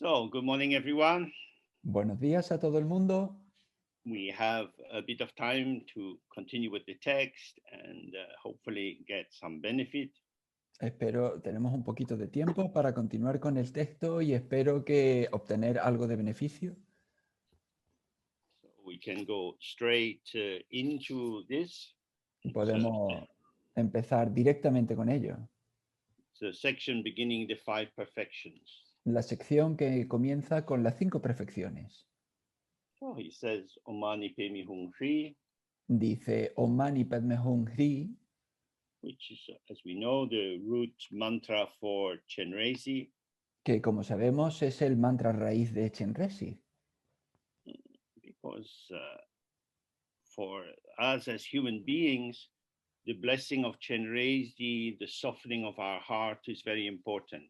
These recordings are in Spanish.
So, good morning, everyone. Buenos días a todo el mundo. We have a bit of time to continue with the text and hopefully get some benefit. Tenemos un poquito de tiempo para continuar con el texto y espero que obtener algo de beneficio. So we can go straight into this. Podemos empezar directamente con ello. The section beginning the 5 perfections. La sección que comienza con las 5 perfecciones. So he says, Om Mani Padme Hum Hri, Dice Om Mani Padme Hum Hri, which is, as we know, the root mantra for Chenrezig. que como sabemos es el mantra raíz de Chenrezig. Because for us as human beings, the blessing of Chenrezig, the softening of our heart is very important.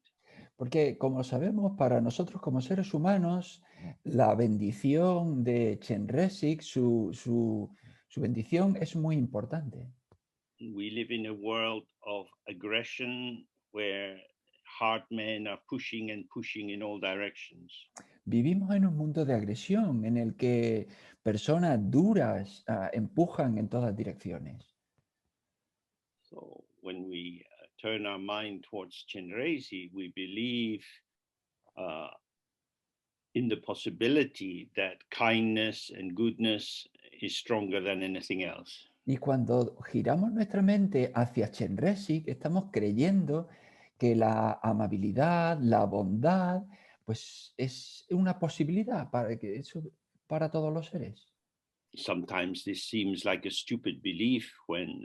Porque como sabemos, para nosotros como seres humanos, la bendición de Chenrezig, su bendición es muy importante. We live in a world of aggression where hard men are pushing and pushing in all directions. Vivimos en un mundo de agresión en el que personas duras empujan en todas direcciones. So when we turn our mind towards Chenrezig, we believe in the possibility that kindness and goodness is stronger than anything else. Y cuando giramos nuestra mente hacia Chenrezig, estamos creyendo que la amabilidad, la bondad, pues es una posibilidad para todos los seres. Sometimes this seems like a stupid belief when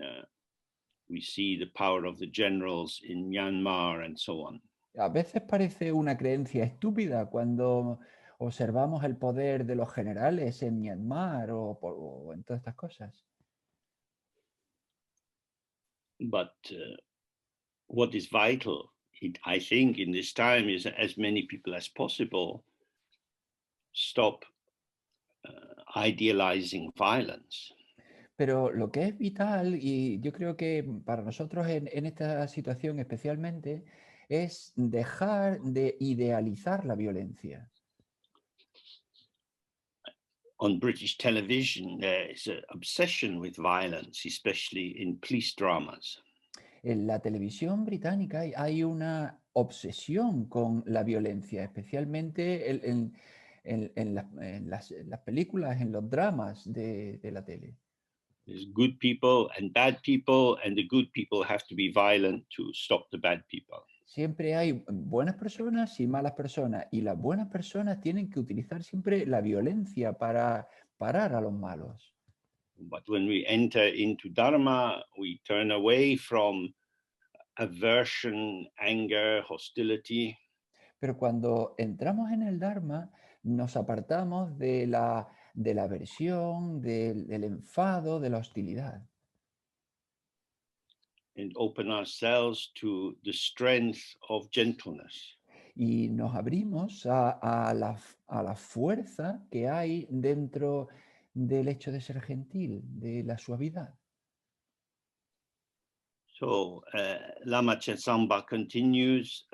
we see the power of the generals in Myanmar and so on. A veces parece una creencia estúpida cuando observamos el poder de los generales en Myanmar o en todas estas cosas. But what is vital, I think, in this time is as many people as possible stop idealizing violence. Pero lo que es vital, y yo creo que para nosotros en esta situación especialmente, es dejar de idealizar la violencia. On British television, there is an obsession with violence, especially in police dramas. En la televisión británica hay una obsesión con la violencia, especialmente en las películas, en los dramas de la tele. There's good people and bad people, and the good people have to be violent to stop the bad people. Siempre hay buenas personas y malas personas, y las buenas personas tienen que utilizar siempre la violencia para parar a los malos. But when we enter into Dharma, we turn away from aversion, anger, hostility. Pero cuando entramos en el Dharma, nos apartamos de la aversión, del enfado, de la hostilidad. And open ourselves to the strength of gentleness. Y nos abrimos a la fuerza que hay dentro del hecho de ser gentil, de la suavidad. So Lama Chetsangpa continues,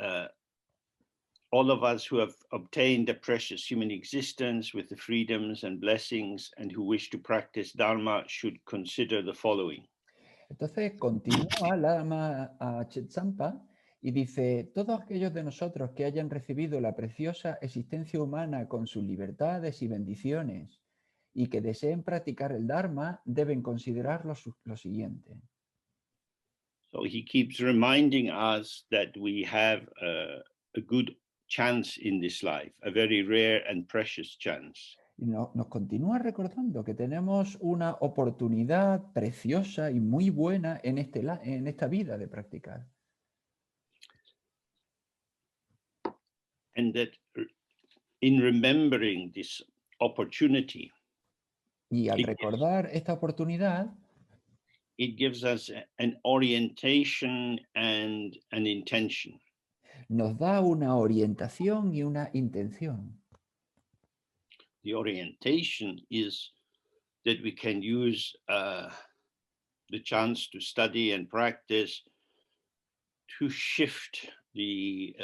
all of us who have obtained the precious human existence with the freedoms and blessings and who wish to practice Dharma should consider the following. Entonces continúa Lama Chetsangpa y dice, todos aquellos de nosotros que hayan recibido la preciosa existencia humana con sus libertades y bendiciones y que deseen practicar el Dharma deben considerar lo siguiente. So he keeps reminding us that we have a good chance in this life, a very rare and precious chance. Y nos continúa recordando que tenemos una oportunidad preciosa y muy buena en esta vida de practicar. And that in remembering this opportunity, Y al recordar esta oportunidad, it gives us an orientation and an intention. nos da una orientación y una intención. The orientation is that we can use the chance to study and practice to shift the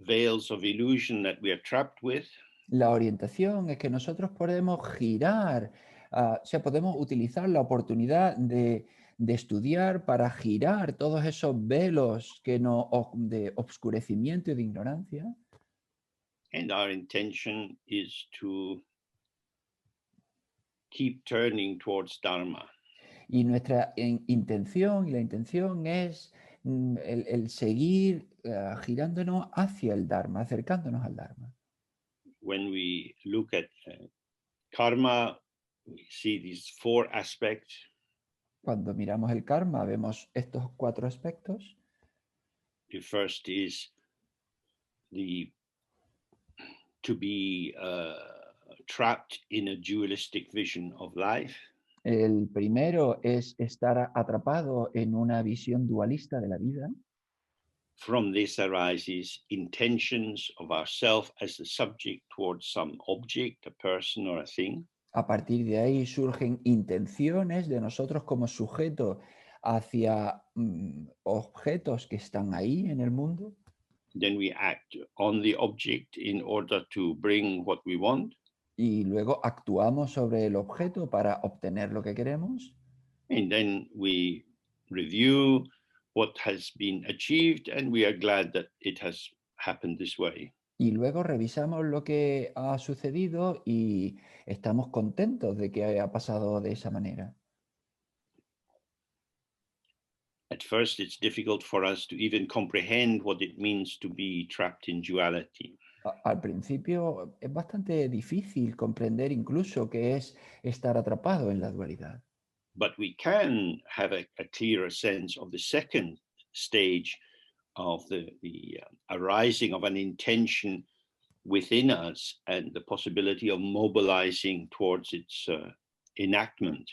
veils of illusion that we are trapped with. La orientación es que nosotros podemos girar, o sea, podemos utilizar la oportunidad de estudiar para girar todos esos velos de obscurecimiento y de ignorancia. And our intention is to keep turning towards Dharma. Y nuestra intención y la intención es el seguir girándonos hacia el Dharma, acercándonos al Dharma. When we look at karma, we see these 4 aspects. Cuando miramos el karma, vemos estos 4 aspectos. The first is to be trapped in a dualistic vision of life. El primero es estar atrapado en una visión dualista de la vida. From this arises intentions of ourself as the subject towards some object, a person or a thing. A partir de ahí surgen intenciones de nosotros como sujeto hacia objetos que están ahí en el mundo. Then we act on the object in order to bring what we want. Y luego actuamos sobre el objeto para obtener lo que queremos. And then we review what has been achieved, and we are glad that it has happened this way. Y luego revisamos lo que ha sucedido y estamos contentos de que haya pasado de esa manera. At first, it's difficult for us to even comprehend what it means to be trapped in duality. Al principio es bastante difícil comprender incluso qué es estar atrapado en la dualidad. But we can have a clearer sense of the second stage of the arising of an intention within us and the possibility of mobilizing towards its enactment.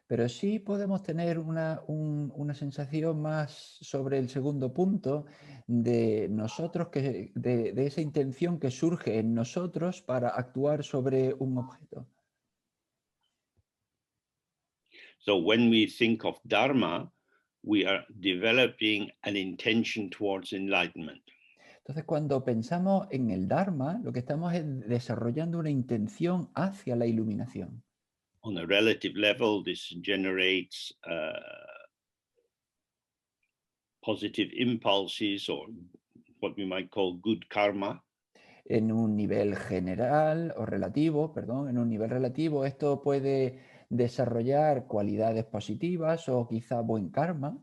Pero sí podemos tener una sensación más sobre el segundo punto de nosotros, de esa intención que surge en nosotros para actuar sobre un objeto. So when we think of Dharma, we are developing an intention towards enlightenment. Entonces, cuando pensamos en el Dharma, lo que estamos es desarrollando una intención hacia la iluminación. On a relative level, this generates positive impulses, or what we might call good karma. En un nivel general o relativo, perdón, en un nivel relativo, esto puede desarrollar cualidades positivas o quizá buen karma.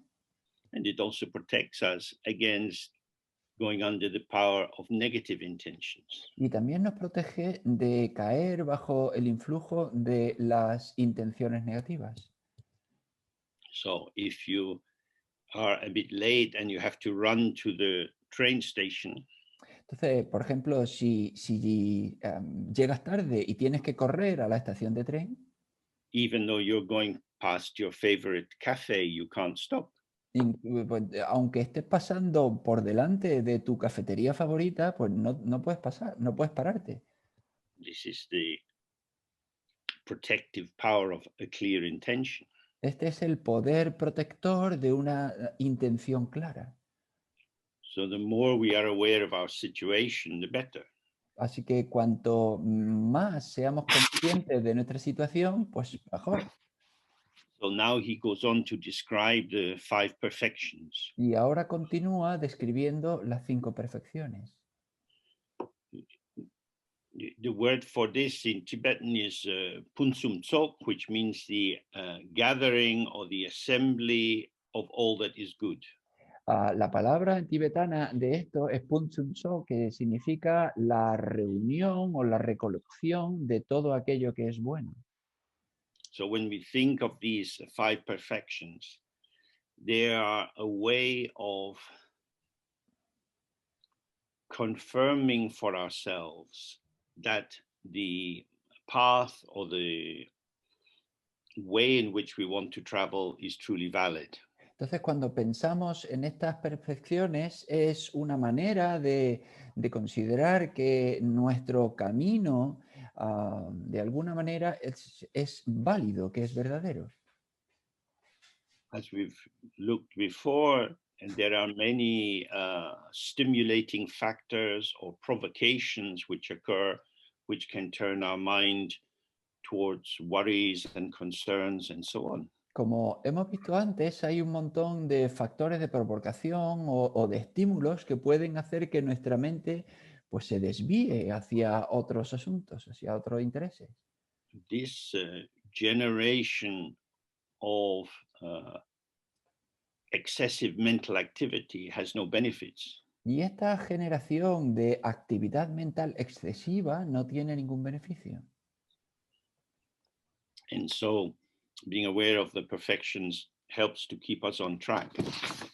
And it also protects us against going under the power of negative intentions. Y también nos protege de caer bajo el influjo de las intenciones negativas. So if you are a bit late and you have to run to the train station, Entonces, por ejemplo, si llegas tarde y tienes que correr a la estación de tren, even though you're going past your favorite cafe, you can't stop. pues, aunque estés pasando por delante de tu cafetería favorita, pues no puedes pasar, no puedes pararte. This is the protective power of a clear intention. Este es el poder protector de una intención clara. So the more we are aware of our situation, the better. Así que cuanto más seamos conscientes de nuestra situación, pues mejor. So now he goes on to describe the 5 perfections. Y ahora continúa describiendo las 5 perfecciones. The word for this in Tibetan is punsum tsok, which means the gathering or the assembly of all that is good. La palabra en tibetana de esto es punsum so, que significa la reunión o la recolección de todo aquello que es bueno. So when we think of these 5 perfections, they are a way of confirming for ourselves that the path or the way in which we want to travel is truly valid. Entonces, cuando pensamos en estas perfecciones, es una manera de considerar que nuestro camino, de alguna manera, es válido, que es verdadero. As we've looked before, And there are many stimulating factors or provocations which occur, which can turn our mind towards worries and concerns and so on. Como hemos visto antes, hay un montón de factores de provocación o de estímulos que pueden hacer que nuestra mente pues, se desvíe hacia otros asuntos, hacia otros intereses. This generation of excessive mental activity has no benefits. Y esta generación de actividad mental excesiva no tiene ningún beneficio. And so being aware of the perfections helps to keep us on track.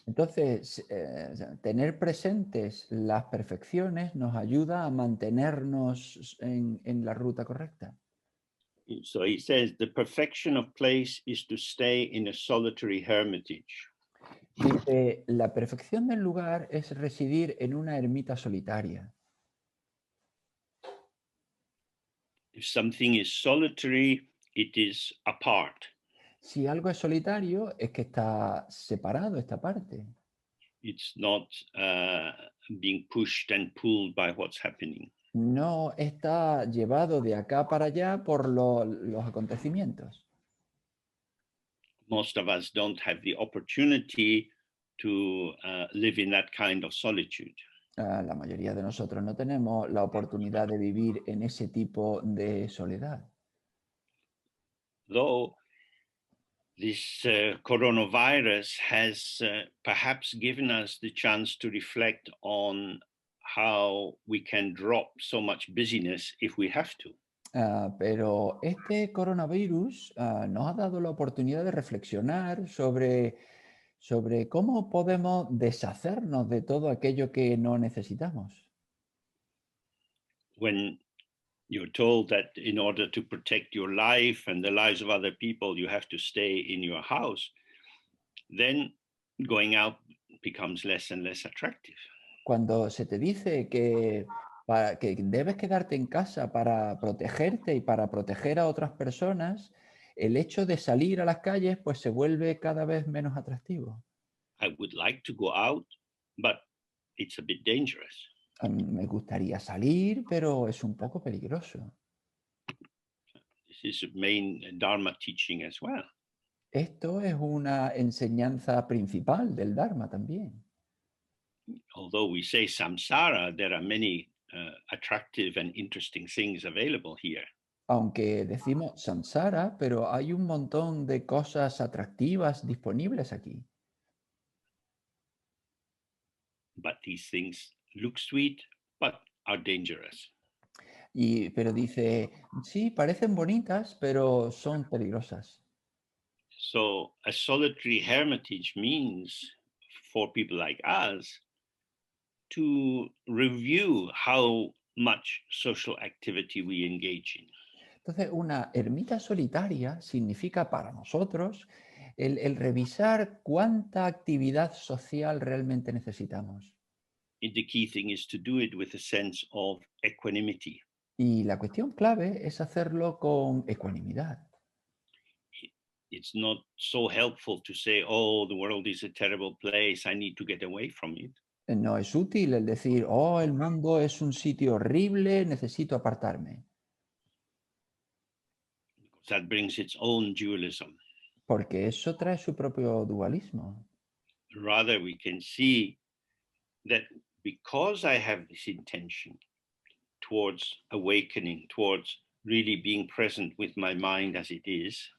Entonces, tener presentes las perfecciones nos ayuda a mantenernos en la ruta correcta. So he says the perfection of place is to stay in a solitary hermitage. Dice, la perfección del lugar es residir en una ermita solitaria. If something is solitary, it is apart. Si algo es solitario, es que está separado, está aparte. It's not being pushed and pulled by what's happening. No está llevado de acá para allá por los acontecimientos. Most of us don't have the opportunity to live in that kind of solitude. La mayoría de nosotros no tenemos la oportunidad de vivir en ese tipo de soledad. Though this coronavirus has perhaps given us the chance to reflect on how we can drop so much busyness if we have to. Pero este coronavirus nos ha dado la oportunidad de reflexionar sobre cómo podemos deshacernos de todo aquello que no necesitamos. When you're told that in order to protect your life and the lives of other people, you have to stay in your house, then going out becomes less and less attractive. Cuando se te dice que debes quedarte en casa para protegerte y para proteger a otras personas, el hecho de salir a las calles pues se vuelve cada vez menos atractivo. I would like to go out, but it's a bit dangerous. Me gustaría salir, pero es un poco peligroso. This is a main Dharma teaching as well. Esto es una enseñanza principal del Dharma también. Although we say samsara, there are many attractive and interesting things available here. Aunque decimos samsara, pero hay un montón de cosas atractivas disponibles aquí. But these things look sweet, but are dangerous. Pero dice, sí, parecen bonitas, pero son peligrosas. So a solitary hermitage means for people like us to review how much social activity we engage in. Entonces, una ermita solitaria significa para nosotros el revisar cuánta actividad social realmente necesitamos. And the key thing is to do it with a sense of equanimity. Y la cuestión clave es hacerlo con ecuanimidad. It's not so helpful to say, oh, the world is a terrible place, I need to get away from it. No es útil el decir, oh, el mundo es un sitio horrible, necesito apartarme. That brings its own dualism. Porque eso trae su propio dualismo. Rather, we can see that because I have this intention towards awakening, towards really being present with my mind as it is,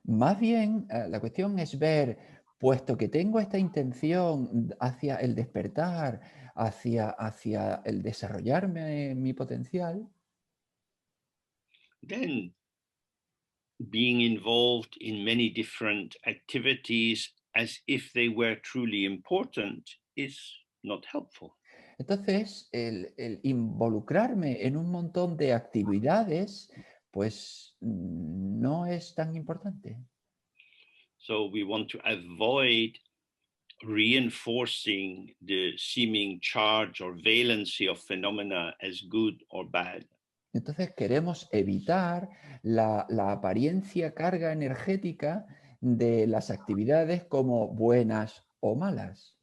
Más bien, la cuestión es ver, puesto que tengo esta intención hacia el despertar, hacia el desarrollarme mi potencial, then being involved in many different activities as if they were truly important is not helpful. entonces el involucrarme en un montón de actividades, pues no es tan importante. So we want to avoid reinforcing the seeming charge or valency of phenomena as good or bad. Entonces queremos evitar la apariencia carga energética de las actividades como buenas o malas.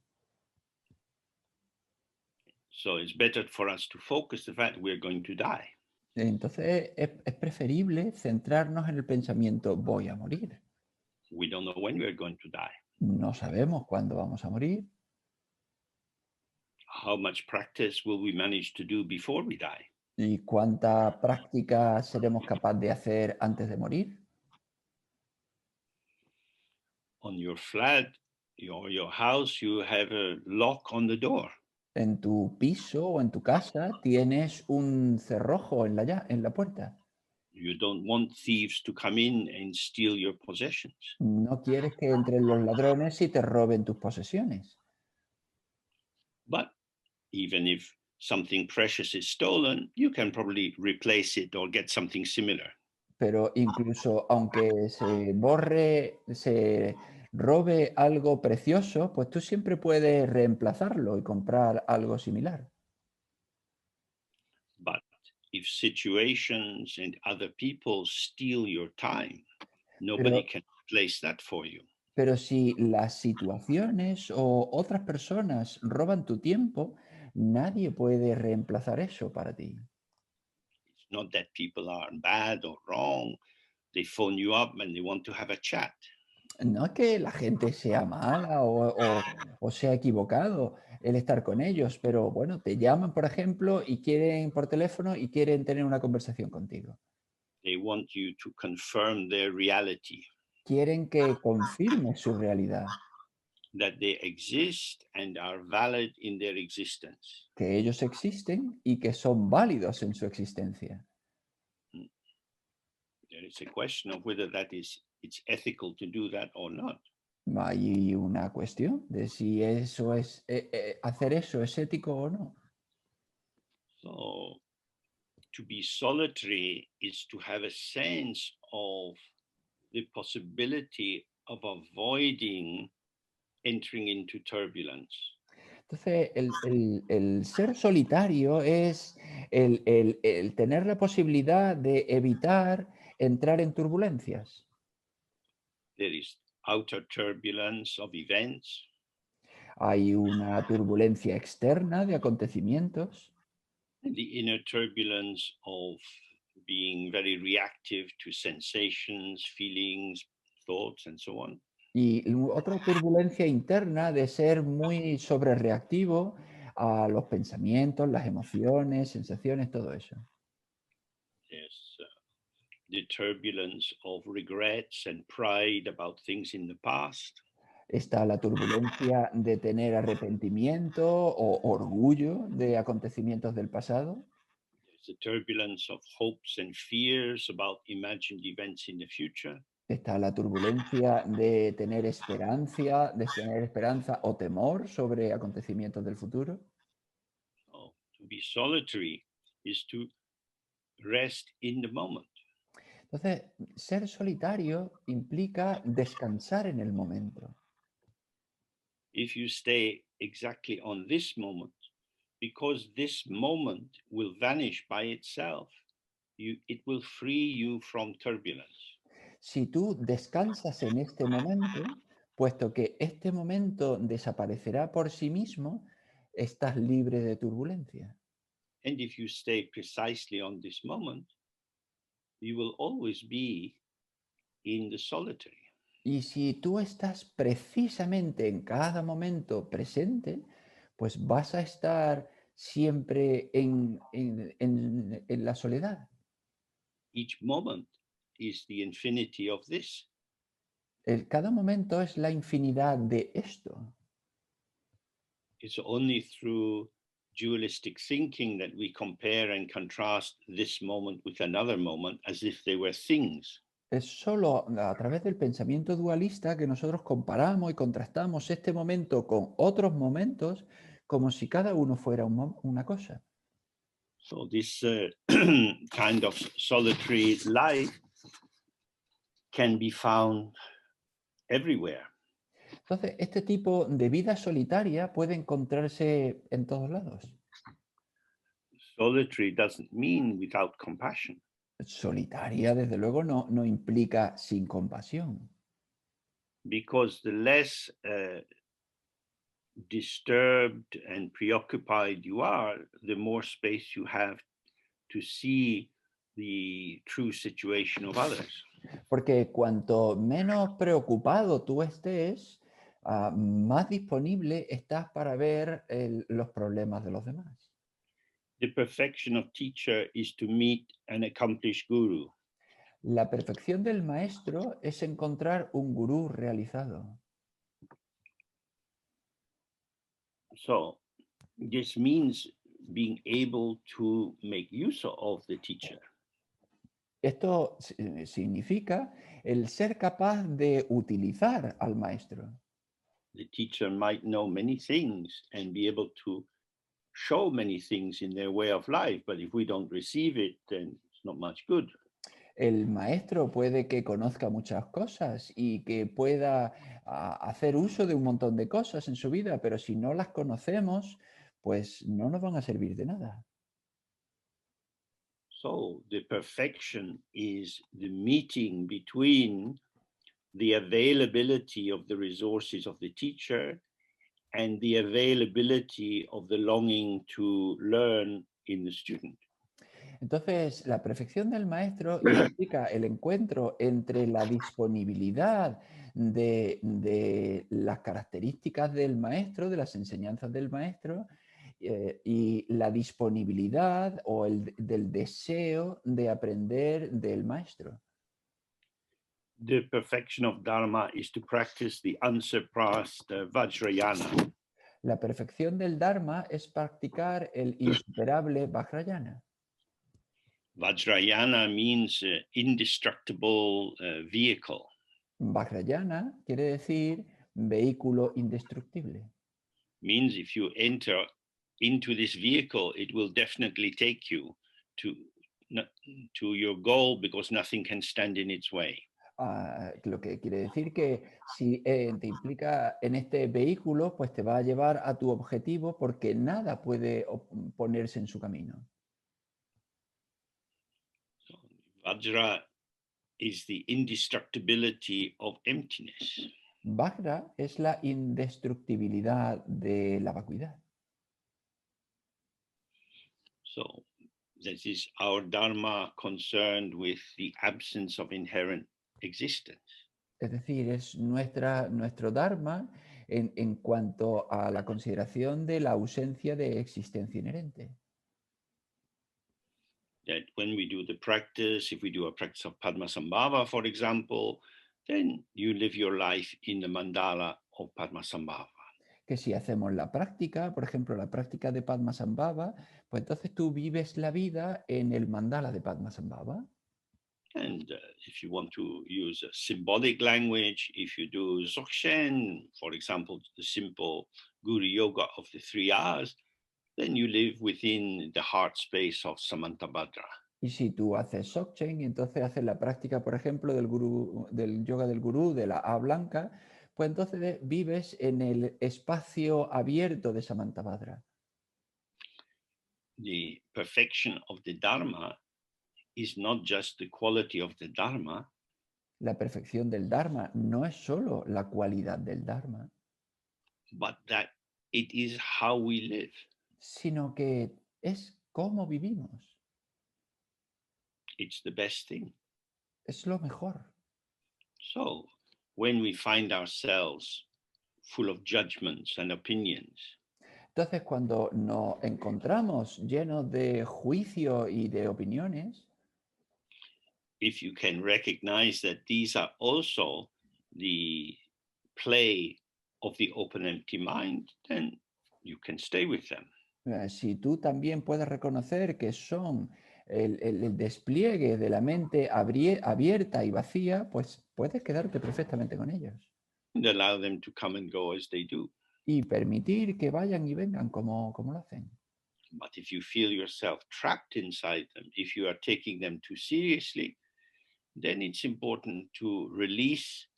So it's better for us to focus the fact we're going to die. Entonces es preferible centrarnos en el pensamiento voy a morir. We don't know when we're going to die. No sabemos cuándo vamos a morir. How much practice will we manage to do before we die? ¿Y cuánta práctica seremos capaces de hacer antes de morir? On your flat or your house, you have a lock on the door. En tu piso o en tu casa tienes un cerrojo en la puerta. You don't want thieves to come in and steal your possessions. No quieres que entren los ladrones y te roben tus posesiones. But even if something precious is stolen, you can probably replace it or get something similar. Pero incluso aunque se robe algo precioso, pues tú siempre puedes reemplazarlo y comprar algo similar. But if situations and other people steal your time, nobody can replace that for you. Pero si las situaciones o otras personas roban tu tiempo, nadie puede reemplazar eso para ti. It's not that people are bad or wrong. They phone you up and they want to have a chat. No es que la gente sea mala o sea equivocado el estar con ellos, pero bueno, te llaman, por ejemplo, y quieren por teléfono y quieren tener una conversación contigo. They want you to confirm their reality, Quieren que confirmes su realidad, that they exist and are valid in their existence. que ellos existen y que son válidos en su existencia. There is a question of whether it's ethical to do that or not. Hay una cuestión de si eso es hacer eso es ético o no. So to be solitary is to have a sense of the possibility of avoiding entering into turbulence. Entonces, el ser solitario es el tener la posibilidad de evitar entrar en turbulencias. There is outer turbulence of events, Hay una turbulencia externa de acontecimientos and the inner turbulence of being very reactive to sensations, feelings, thoughts, and so on. y otra turbulencia interna de ser muy sobrereactivo a los pensamientos, las emociones, sensaciones, todo eso. There's the turbulence of regrets and pride about things in the past. Está la turbulencia de tener arrepentimiento o orgullo de acontecimientos del pasado. There's the turbulence of hopes and fears about imagined events in the future. Está la turbulencia de tener esperanza o temor sobre acontecimientos del futuro. So to be solitary is to rest in the moment. Entonces, ser solitario implica descansar en el momento. If you stay exactly on this moment, because this moment will vanish by itself, it will free you from turbulence. Si tú descansas en este momento, puesto que este momento desaparecerá por sí mismo, estás libre de turbulencia. And if you stay precisely on this moment, you will always be in the solitary. Y si tú estás precisamente en cada momento presente, pues vas a estar siempre en la soledad. Each moment is the infinity of this. Cada momento es la infinidad de esto. It's only through dualistic thinking that we compare and contrast this moment with another moment as if they were things. Es solo a través del pensamiento dualista que nosotros comparamos y contrastamos este momento con otros momentos como si cada uno fuera una cosa. So this kind of solitary life can be found everywhere. Entonces, este tipo de vida solitaria puede encontrarse en todos lados. Solitary doesn't mean without compassion. Solitaria, desde luego, no implica sin compasión. Because the less disturbed and preoccupied you are, the more space you have to see the true situation of others. Porque cuanto menos preocupado tú estés, más disponible estás para ver los problemas de los demás. The perfection of teacher is to meet an accomplished guru. La perfección del maestro es encontrar un gurú realizado. So this means being able to make use of the teacher. Esto significa el ser capaz de utilizar al maestro. The teacher might know many things and be able to show many things in their way of life, but if we don't receive it, then it's not much good. El maestro puede que conozca muchas cosas y que pueda hacer uso de un montón de cosas en su vida, pero si no las conocemos, pues no nos van a servir de nada. So the perfection is the meeting between the availability of the resources of the teacher and the availability of the longing to learn in the student. Entonces, la perfección del maestro implica el encuentro entre la disponibilidad de las características del maestro, de las enseñanzas del maestro, y la disponibilidad o del deseo de aprender del maestro. The perfection of Dharma is to practice the unsurpassed Vajrayana. La perfección del Dharma es practicar el insuperable Vajrayana. Vajrayana means indestructible vehicle. Vajrayana quiere decir vehículo indestructible. Means if you enter into this vehicle, it will definitely take you to your goal because nothing can stand in its way. Lo que quiere decir que si te implica en este vehículo, pues te va a llevar a tu objetivo porque nada puede ponerse en su camino. So, Vajra is the indestructibility of emptiness. Vajra es la indestructibilidad de la vacuidad. So this is our Dharma concerned with the absence of inherent existence. Es decir, es nuestro Dharma en cuanto a la consideración de la ausencia de existencia inherente. That when we do the practice, if we do a practice of Padmasambhava, for example, then you live your life in the mandala of Padmasambhava. Que si hacemos la práctica, por ejemplo, la práctica de Padmasambhava, pues entonces tú vives la vida en el mandala de Padmasambhava. And if you want to use a symbolic language, if you do Dzogchen, for example, the simple Guru Yoga of the 3 hours, then you live within the heart space of Samantabhadra. Y si tú haces Dzogchen y entonces haces la práctica, por ejemplo, del yoga del gurú, de la A blanca, pues entonces vives en el espacio abierto de Samantabhadra. The perfection of the Dharma is not just the quality of the Dharma. La perfección del Dharma no es solo la cualidad del Dharma, but that it is how we live. Sino que es cómo vivimos. It's the best thing. Es lo mejor. So when we find ourselves full of judgments and opinions, Entonces, cuando nos encontramos llenos de juicio y de opiniones, if you can recognize that these are also the play of the open empty mind, then you can stay with them. Si tú también puedes reconocer que son el despliegue de la mente abierta y vacía, pues puedes quedarte perfectamente con ellos. And allow them to come and go as they do. Y permitir que vayan y vengan como lo hacen. But if you feel yourself trapped inside them, if you are taking them too seriously, then it's important to release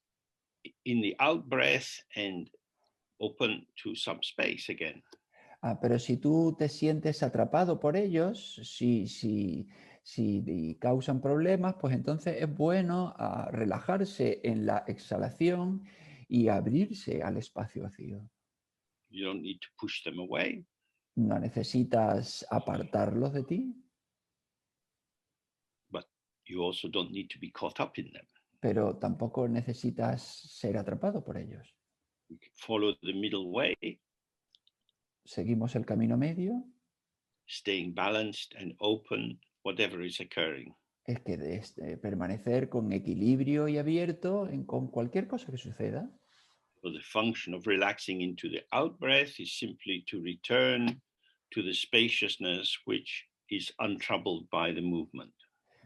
in the out breath and open to some space again. Pero si tú te sientes atrapado por ellos, si causan problemas, pues entonces es bueno relajarse en la exhalación y abrirse al espacio vacío. You don't need to push them away. No necesitas apartarlos de ti, But you also don't need to be caught up in them. pero tampoco necesitas ser atrapado por ellos. You can follow the middle way, Seguimos el camino medio, staying balanced and open, whatever is occurring. es que permanecer con equilibrio y abierto con cualquier cosa que suceda. So the function of relaxing into the out breath is simply to return to the spaciousness which is untroubled by the movement.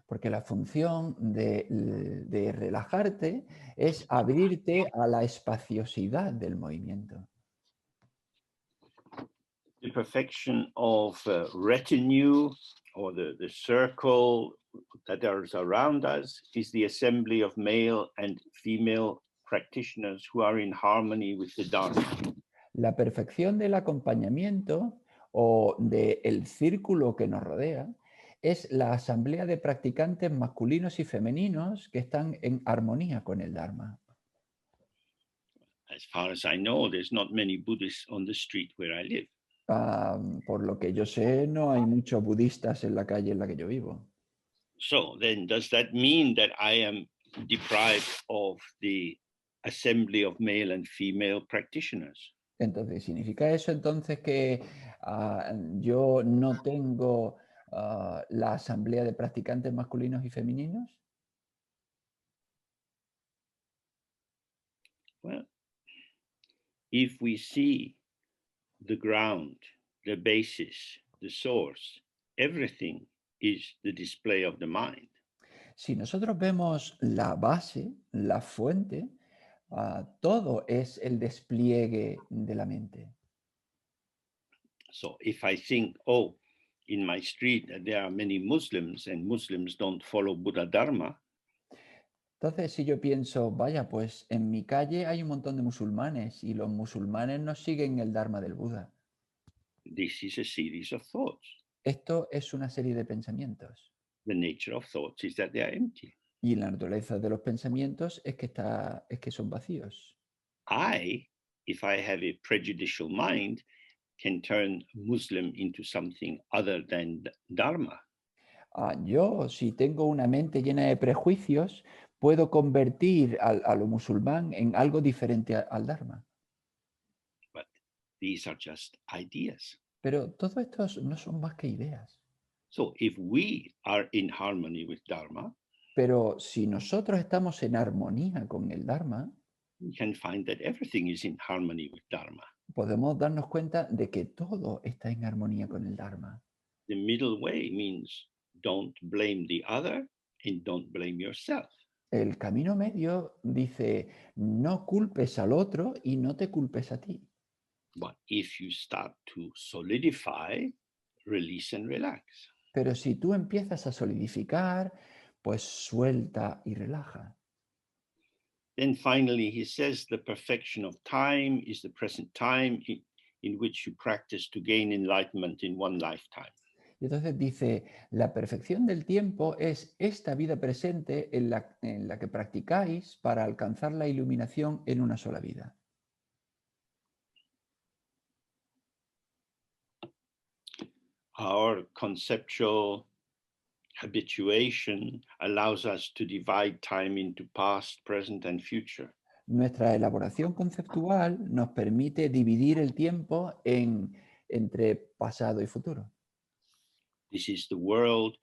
Porque la función de relajarte es abrirte a la espaciosidad del movimiento. The perfection of retinue, or the circle that is around us, is the assembly of male and female practitioners who are in harmony with the Dharma. La perfección del acompañamiento o del círculo que nos rodea es la asamblea de practicantes masculinos y femeninos que están en armonía con el Dharma. As far as I know, there's not many Buddhists on the street where I live. Por lo que yo sé, no hay muchos budistas en la calle en la que yo vivo. So then does that mean that I am deprived of the assembly of male and female practitioners? Entonces, ¿significa eso entonces que yo no tengo la asamblea de practicantes masculinos y femeninos? Well, if we see the ground, the basis, the source, everything is the display of the mind. Si nosotros vemos la base, la fuente, todo es el despliegue de la mente. So if I think, oh, in my street there are many Muslims and Muslims don't follow Buddha Dharma, Entonces, si yo pienso, vaya, pues en mi calle hay un montón de musulmanes y los musulmanes no siguen el Dharma del Buda. this is a series of thoughts. Esto es una serie de pensamientos. The nature of thoughts is that they are empty. Y la naturaleza de los pensamientos es que son vacíos. If I have a prejudicial mind, can turn Muslim into something other than Dharma. Yo, si tengo una mente llena de prejuicios, puedo convertir a lo musulmán en algo diferente al Dharma. But these are just ideas. Pero todo esto no son más que ideas. So if we are in harmony with Dharma, Pero si nosotros estamos en armonía con el Dharma, we can find that everything is in harmony with Dharma. podemos darnos cuenta de que todo está en armonía con el Dharma. The middle way means don't blame the other and don't blame yourself. El camino medio dice, no culpes al otro y no te culpes a ti. But if you start to solidify, release and relax. Pero si tú empiezas a solidificar, pues suelta y relaja. Then finally, he says the perfection of time is the present time in which you practice to gain enlightenment in one lifetime. Y entonces dice, la perfección del tiempo es esta vida presente en la que practicáis para alcanzar la iluminación en una sola vida. Our conceptual habituation allows us to divide time into past, present, and future. Nuestra elaboración conceptual nos permite dividir el tiempo entre pasado y futuro. This is the world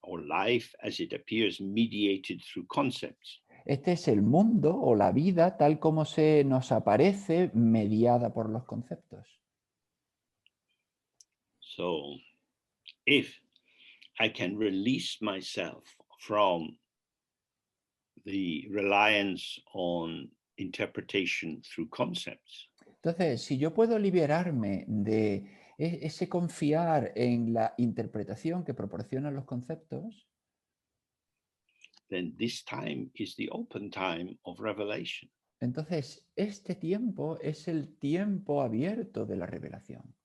or life as it appears mediated through concepts. Este es el mundo o la vida tal como se nos aparece mediada por los conceptos. So, if I can release myself from the reliance on interpretation through concepts, Entonces, si yo puedo liberarme de ese confiar en la interpretación que proporcionan los conceptos, then this time is the open time of revelation. entonces este tiempo es el tiempo abierto de la revelación.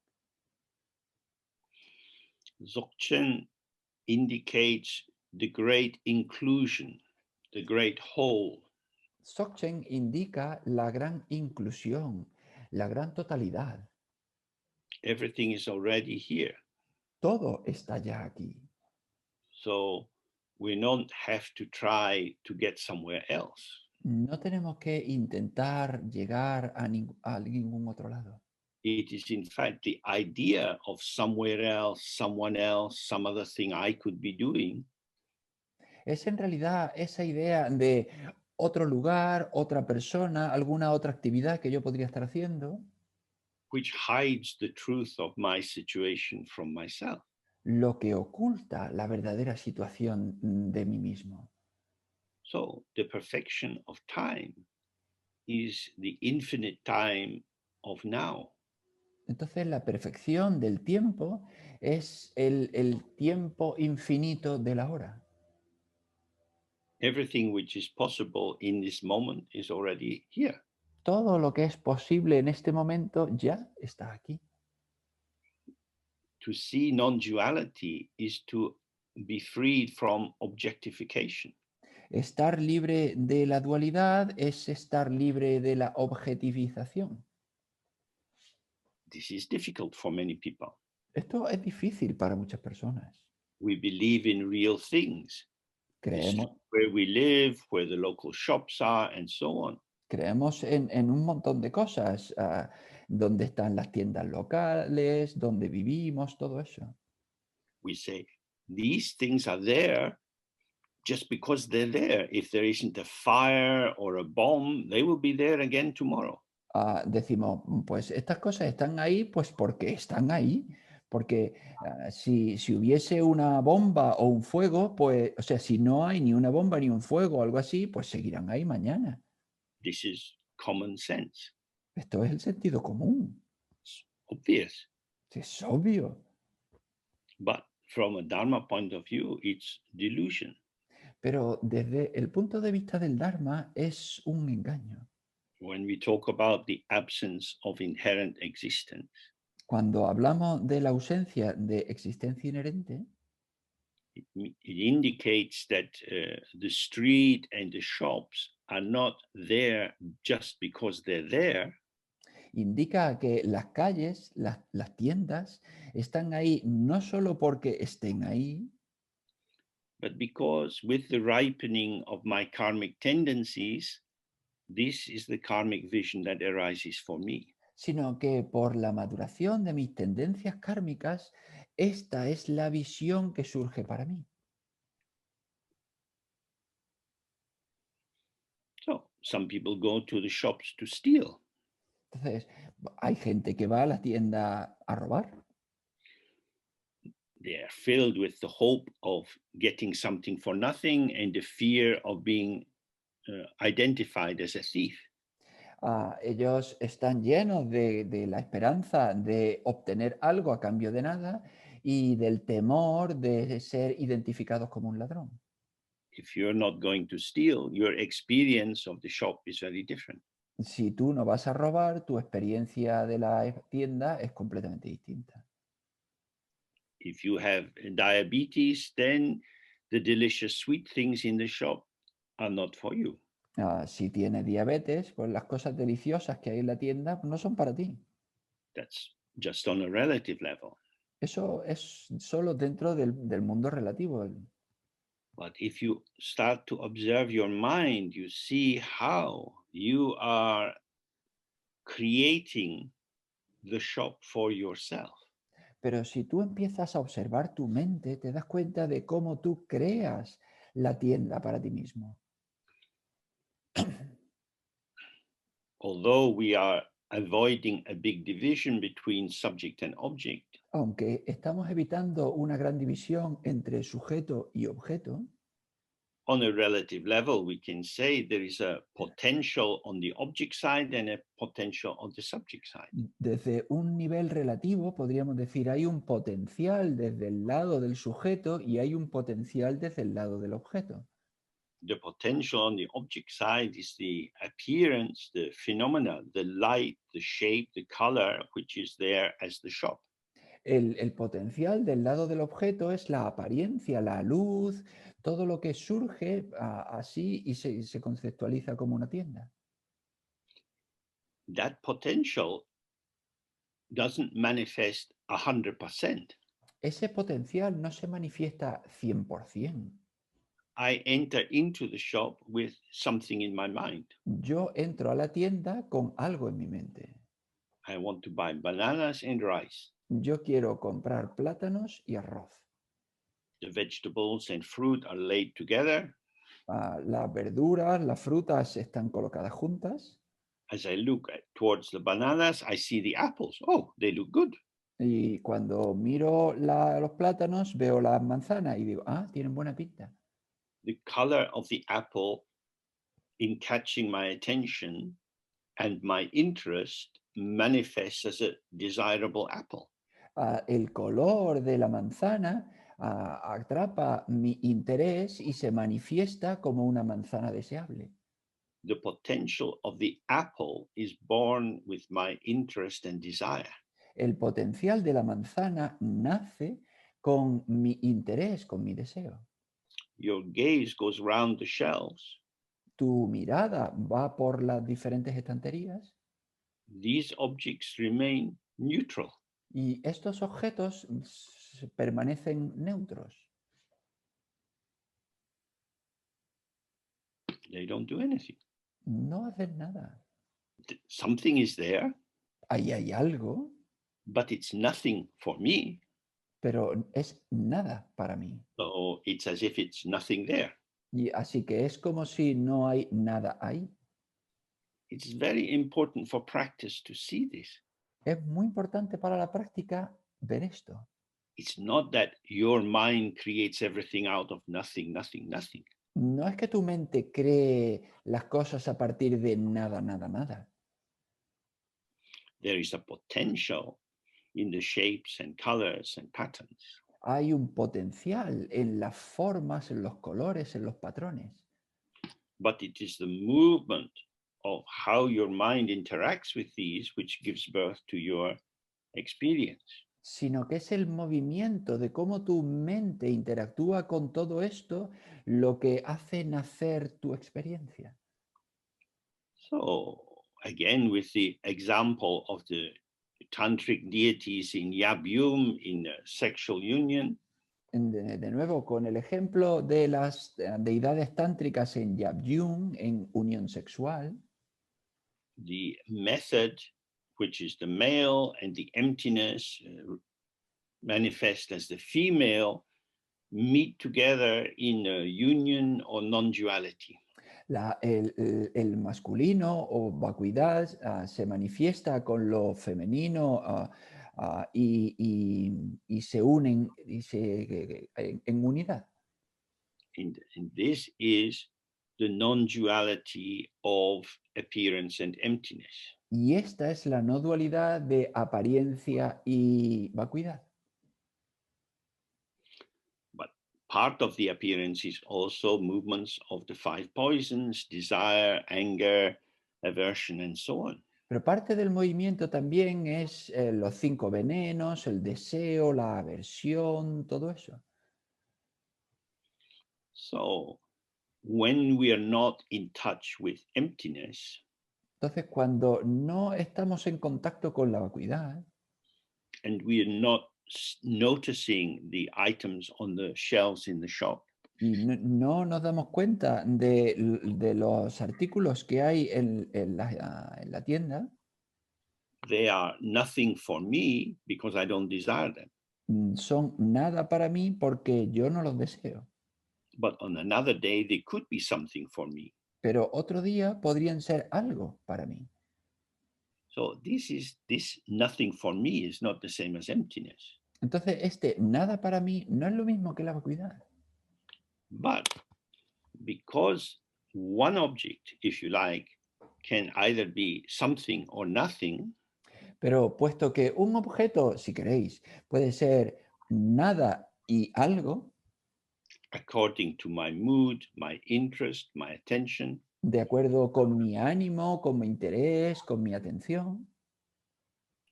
Dzogchen indicates the great inclusion, the great whole. Dzogchen indica la gran inclusión, la gran totalidad. Everything is already here. Todo está ya aquí. So we don't have to try to get somewhere else. No tenemos que intentar llegar a ningún otro lado. It is in fact the idea of somewhere else, someone else, some other thing I could be doing. Es en realidad esa idea de otro lugar, otra persona, alguna otra actividad que yo podría estar haciendo, which hides the truth of my situation from myself. lo que oculta la verdadera situación de mí mismo. So the perfection of time is the infinite time of now. Entonces la perfección del tiempo es el tiempo infinito de la hora. Everything which is possible in this moment is already here. Todo lo que es posible en este momento ya está aquí. To see non-duality is to be freed from objectification. Estar libre de la dualidad es estar libre de la objetivización. This is difficult for many people. Esto es difícil para muchas personas. We believe in real things. Creemos, Where we live, where the local shops are, and so on. creemos en un montón de cosas, dónde están las tiendas locales, dónde vivimos, todo eso. We say these things are there just because they're there. If there isn't a fire or a bomb, they will be there again tomorrow. Decimos, pues estas cosas están ahí, pues porque están ahí. Porque si hubiese una bomba o un fuego, pues, o sea, si no hay ni una bomba ni un fuego o algo así, pues seguirán ahí mañana. This is common sense. Esto es el sentido común. It's obvious. Es obvio. But from a Dharma point of view, it's delusion. Pero desde el punto de vista del Dharma es un engaño. When we talk about the absence of inherent existence, Cuando hablamos de la ausencia de existencia inherente, it indicates that the street and the shops are not there just because they're there, indica que las calles, las tiendas, están ahí no solo porque estén ahí, but because with the ripening of my karmic tendencies, this is the karmic vision that arises for me. sino que por la maduración de mis tendencias kármicas, esta es la visión que surge para mí. So some people go to the shops to steal. Entonces, hay gente que va a la tienda a robar. They are filled with the hope of getting something for nothing and the fear of being identified as a thief. Ellos están llenos de la esperanza de obtener algo a cambio de nada y del temor de ser identificados como un ladrón. If you're not going to steal, your experience of the shop is very different. Si tú no vas a robar, tu experiencia de la tienda es completamente distinta. If you have diabetes, then the delicious sweet things in the shop are not for you. Si tienes diabetes, pues las cosas deliciosas que hay en la tienda no son para ti. That's just on a relative level. Eso es solo dentro del mundo relativo. But if you start to observe your mind, you see how you are creating the shop for yourself. Pero si tú empiezas a observar tu mente, te das cuenta de cómo tú creas la tienda para ti mismo. Although we are avoiding a big division between subject and object, Aunque estamos evitando una gran división entre sujeto y objeto, on a relative level, we can say there is a potential on the object side and a potential on the subject side. desde un nivel relativo podríamos decir hay un potencial desde el lado del sujeto y hay un potencial desde el lado del objeto. The potential on the object side is the appearance, the phenomena, the light, the shape, the color, which is there as the shop. El potencial del lado del objeto es la apariencia, la luz, todo lo que surge así y se conceptualiza como una tienda. That potential doesn't manifest 100%. Ese potencial no se manifiesta 100%. I enter into the shop with something in my mind. Yo entro a la tienda con algo en mi mente. I want to buy bananas and rice. Yo quiero comprar plátanos y arroz. The vegetables and fruit are laid together. Las verduras, las frutas están colocadas juntas. As I look towards the bananas, I see the apples. Oh, they look good. Y cuando miro los plátanos, veo las manzanas y digo, ah, tienen buena pinta. The color of the apple in catching my attention and my interest manifests as a desirable apple. El color de la manzana atrapa mi interés y se manifiesta como una manzana deseable. The potential of the apple is born with my interest and desire. El potencial de la manzana nace con mi interés, con mi deseo. Your gaze goes round the shelves. Tu mirada va por las diferentes estanterías These objects remain neutral. y estos objetos permanecen neutros. They don't do anything. No hacen nada. Something is there, Ahí hay algo, but it's nothing for me. pero es nada para mí. So it's as if it's nothing there. Y así que es como si no hay nada ahí. It's very important for practice to see this. Es muy importante para la práctica ver esto. It's not that your mind creates everything out of nothing. No es que tu mente cree las cosas a partir de nada. There is a potential in the shapes and colors and patterns. Hay un potencial en las formas, en los colores, en los patrones. But it is the movement of how your mind interacts with these which gives birth to your experience. Sino que es el movimiento de cómo tu mente interactúa con todo esto lo que hace nacer tu experiencia. So again, with the example of the tantric deities in Yabyum in sexual union, De nuevo, con el ejemplo de las deidades tántricas en Yabyum, en unión sexual, the method, which is the male, and the emptiness manifest as the female, meet together in a union or non-duality. El masculino o vacuidad se manifiesta con lo femenino y se unen en unidad. And this is the non-duality of appearance and emptiness. Y esta es la no dualidad de apariencia y vacuidad. But part of the appearance is also movements of the five poisons, desire, anger, aversion, and so on. Pero parte del movimiento también es los 5 venenos, el deseo, la aversión, todo eso. So when we are not in touch with emptiness, Entonces, cuando no estamos en contacto con la vacuidad and we are not noticing the items on the shelves in the shop, y no nos damos cuenta de los artículos que hay en la tienda, they are nothing for me because I don't desire them. son nada para mí porque yo no los deseo. But on another day, they could be something for me. Pero otro día podrían ser algo para mí. So this nothing for me is not the same as emptiness. Entonces, nada para mí no es lo mismo que la vacuidad. But because one object, if you like, can either be something or nothing, Pero puesto que un objeto, si queréis, puede ser nada y algo, according to my mood, my interest, my attention, de acuerdo con mi ánimo, con mi interés, con mi atención,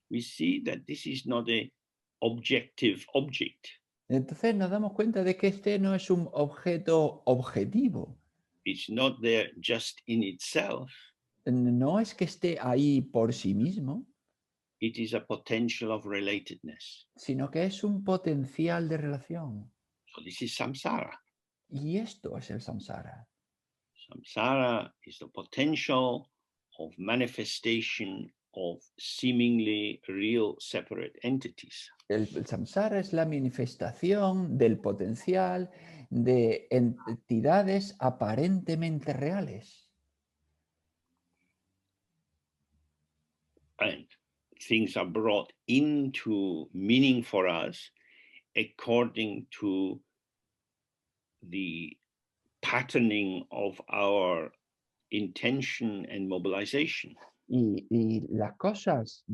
we see that this is not an objective object. entonces nos damos cuenta de que no es un objeto objetivo. It's not there just in itself, No es que esté ahí por sí mismo, it is a potential of relatedness. sino que es un potencial de relación. So this is samsara. Y esto es el samsara. Samsara is the potential of manifestation of seemingly real separate entities. El samsara es la manifestación del potencial de entidades aparentemente reales. And things are brought into meaning for us according to the patterning of our intention and mobilization. Y las cosas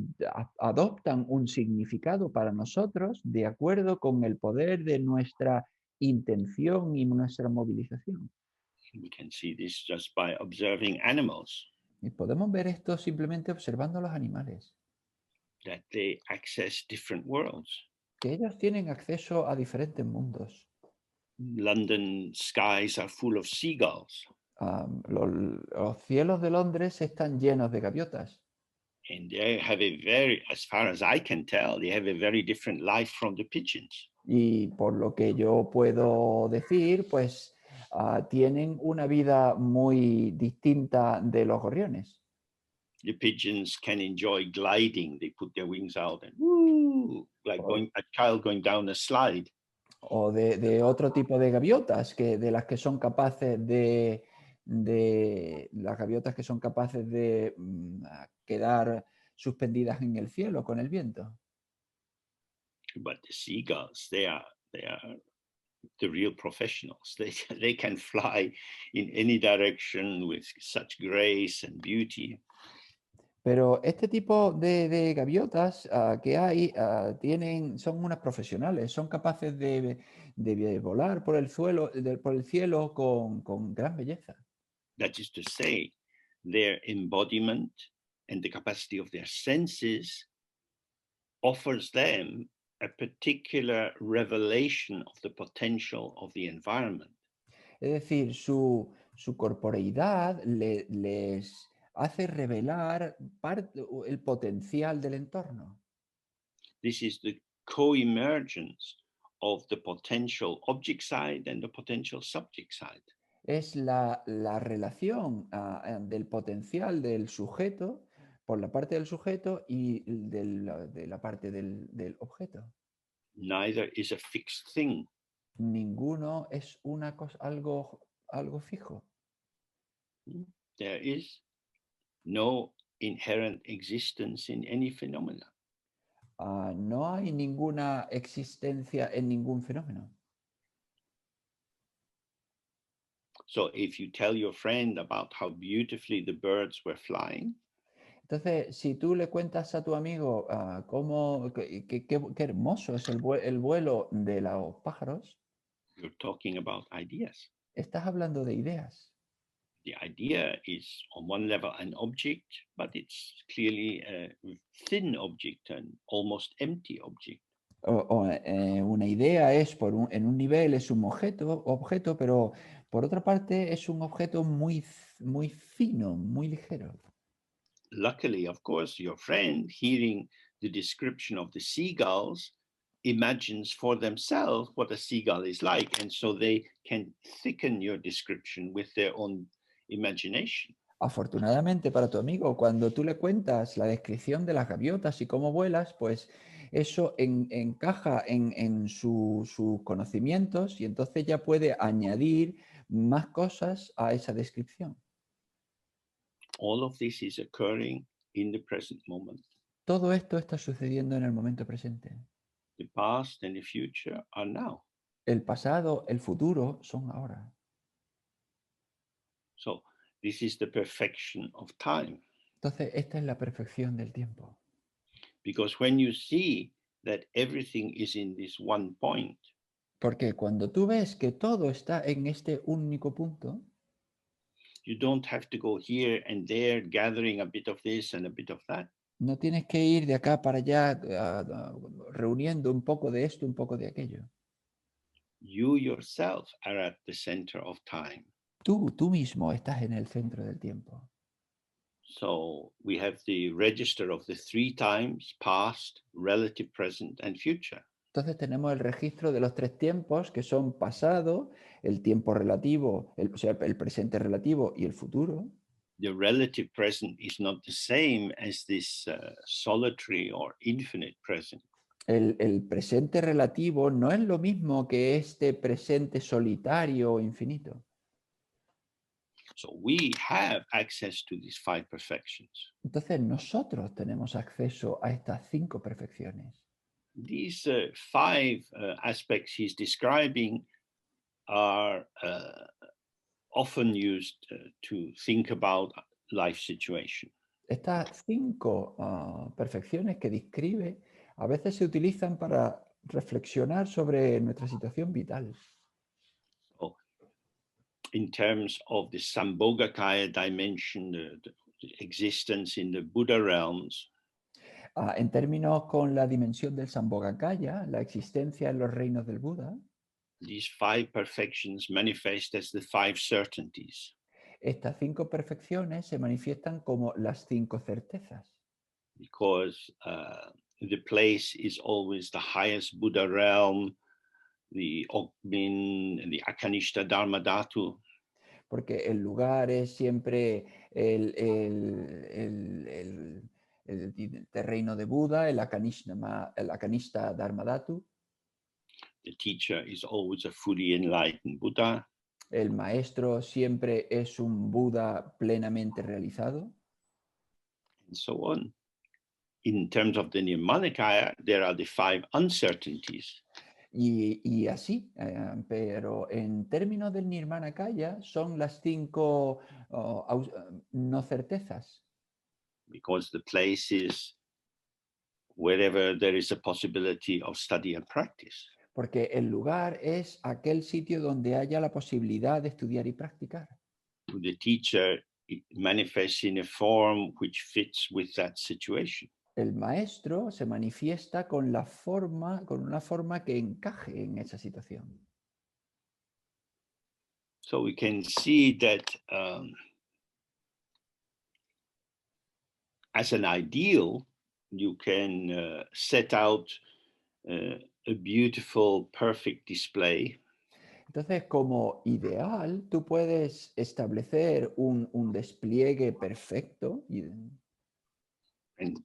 adoptan un significado para nosotros de acuerdo con el poder de nuestra intención y nuestra movilización. We can see this just by observing animals, Y podemos ver esto simplemente observando a los animales, that they access different worlds. que ellos tienen acceso a diferentes mundos. London skies are full of seagulls, Los cielos de Londres están llenos de gaviotas. and they have a very, as far as I can tell, they have a very different life from the pigeons. Y por lo que yo puedo decir, pues tienen una vida muy distinta de los gorriones. The pigeons can enjoy gliding. They put their wings out and woo, like a child going down a slide. O de otro tipo de gaviotas, de las que son capaces de las gaviotas que son capaces de quedar suspendidas en el cielo con el viento. But the seagulls, they are the real professionals. They can fly in any direction with such grace and beauty. Pero este tipo de gaviotas que hay son unas profesionales, son capaces de volar por el suelo, por el cielo con gran belleza. That is to say, their embodiment and the capacity of their senses offers them a particular revelation of the potential of the environment. Es decir, su corporeidad les hace revelar el potencial del entorno. This is the co-emergence of the potential object side and the potential subject side. Es la relación del potencial del sujeto por la parte del sujeto y de la parte del objeto. Neither is a fixed thing. Ninguno es una cosa, algo fijo. There is no inherent existence in any phenomena. No hay ninguna existencia en ningún fenómeno. So if you tell your friend about how beautifully the birds were flying, Entonces, si tú le cuentas a tu amigo qué hermoso es el vuelo de los pájaros, you're talking about ideas. estás hablando de ideas. The idea is on one level an object, but it's clearly a thin object, an almost empty object. Una idea es en un nivel es un objeto, pero por otra parte es un objeto muy fino, muy ligero. Luckily, of course, your friend, hearing the description of the seagulls, imagines for themselves what a seagull is like, and so they can thicken your description with their own imagination. Afortunadamente para tu amigo, cuando tú le cuentas la descripción de las gaviotas y cómo vuelas, pues eso encaja en sus conocimientos y entonces ya puede añadir más cosas a esa descripción. All of this is occurring in the present moment. Todo esto está sucediendo en el momento presente. The past and the future are now. El pasado, el futuro son ahora. So this is the perfection of time. Entonces, esta es la perfección del tiempo. Because when you see that everything is in this one point, Porque cuando tú ves que todo está en este único punto, you don't have to go here and there gathering a bit of this and a bit of that. no tienes que ir de acá para allá reuniendo un poco de esto, un poco de aquello. You yourself are at the center of time. Tú mismo estás en el centro del tiempo. So we have the register of the 3 times, past, relative, present, and future. Entonces tenemos el registro de los 3 tiempos, que son pasado, el tiempo relativo, o sea, el presente relativo y el futuro. The relative present is not the same as this solitary or infinite present. El presente relativo no es lo mismo que este presente solitario o infinito. So we have access to these 5 perfections. Entonces nosotros tenemos acceso a estas 5 perfecciones. These 5 aspects he's describing are often used to think about life situation. Estas 5 perfecciones que describe a veces se utilizan para reflexionar sobre nuestra situación vital. So, in terms of the Sambhogakaya dimension, the existence in the Buddha realms, En términos con la dimensión del Sambhogakaya, la existencia en los reinos del Buda, these 5 perfections manifest as the 5 certainties. estas 5 perfecciones se manifiestan como las 5 certezas. Because the place is always the highest Buddha realm, the Okmin, the Akanishta Dharma Dhatu. Porque el lugar es siempre el terreno de Buda, el Akanishta Dharmadhatu. The teacher is always a fully enlightened Buddha. El maestro siempre es un Buda plenamente realizado. And so on. In terms of the Nirmanakaya, there are the 5 uncertainties. Y así, pero en términos del Nirmanakaya son las 5 no certezas. Because the place is wherever there is a possibility of study and practice. Porque el lugar es aquel sitio donde haya la posibilidad de estudiar y practicar. The teacher manifests in a form which fits with that situation. El maestro se manifiesta con una forma que encaje en esa situación. So we can see that as an ideal, you can set out a beautiful, perfect display. Entonces, como ideal, tú puedes establecer un despliegue perfecto. And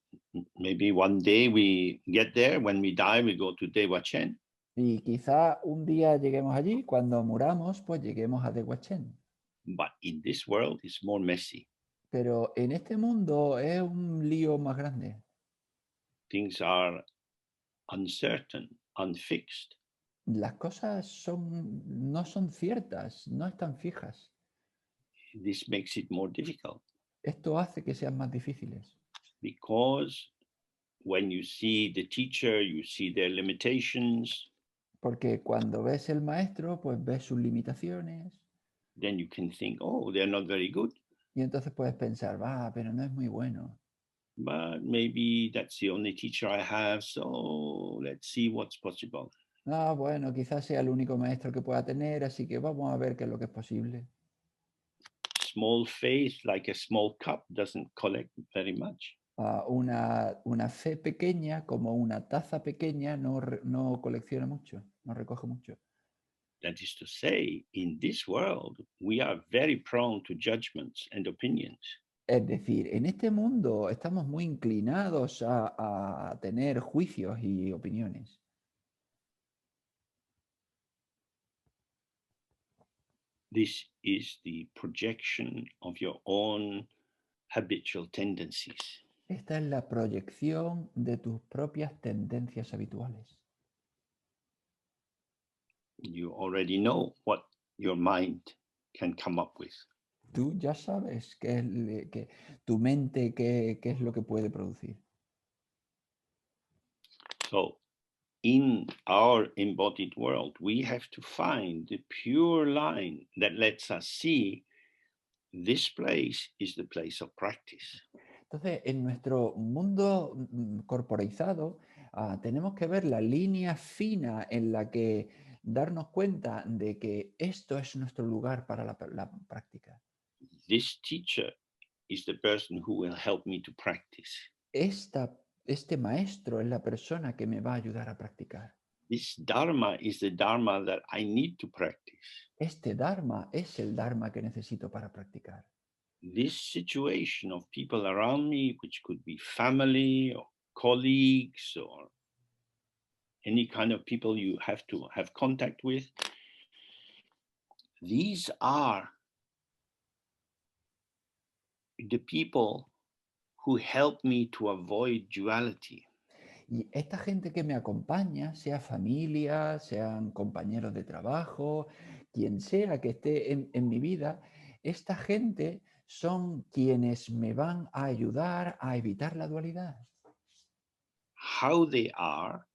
maybe one day we get there, when we die, we go to Dzogchen. Y quizá un día lleguemos allí, cuando muramos, pues lleguemos a Dzogchen. But in this world, it's more messy. Pero en este mundo es un lío más grande. Things are uncertain, unfixed. Las cosas no son ciertas, no están fijas. This makes it more difficult. Esto hace que sean más difíciles. Because when you see the teacher, you see their limitations. Porque cuando ves el maestro, pues ves sus limitaciones. Then you can think, oh, they're not very good. Y entonces puedes pensar, pero no es muy bueno. But maybe that's the only teacher I have, so let's see what's possible. Bueno, quizás sea el único maestro que pueda tener, así que vamos a ver qué es lo que es posible. Small faith, like a small cup, doesn't collect very much. Una fe pequeña, como una taza pequeña, no colecciona mucho, no recoge mucho. That is to say, in this world, we are very prone to judgments and opinions. Es decir, en este mundo estamos muy inclinados a tener juicios y opiniones. This is the projection of your own habitual tendencies. Esta es la proyección de tus propias tendencias habituales. You already know what your mind can come up with. Tú ya sabes que tu mente qué es lo que puede producir. So, in our embodied world, we have to find the pure line that lets us see this place is the place of practice. Entonces, en nuestro mundo corporizado, tenemos que ver la línea fina en la que darnos cuenta de que esto es nuestro lugar para la práctica. This teacher is the person who will help me to practice. Este maestro es la persona que me va a ayudar a practicar. This Dharma is the Dharma that I need to practice. Este Dharma es el Dharma que necesito para practicar. This situation of people around me, which could be family or colleagues or any kind of people you have to have contact with, these are the people who help me to avoid duality. Y esta gente que me acompaña, sea familia, sean compañeros de trabajo, quien sea que esté en mi vida, esta gente son quienes me van a ayudar a evitar la dualidad. How they are,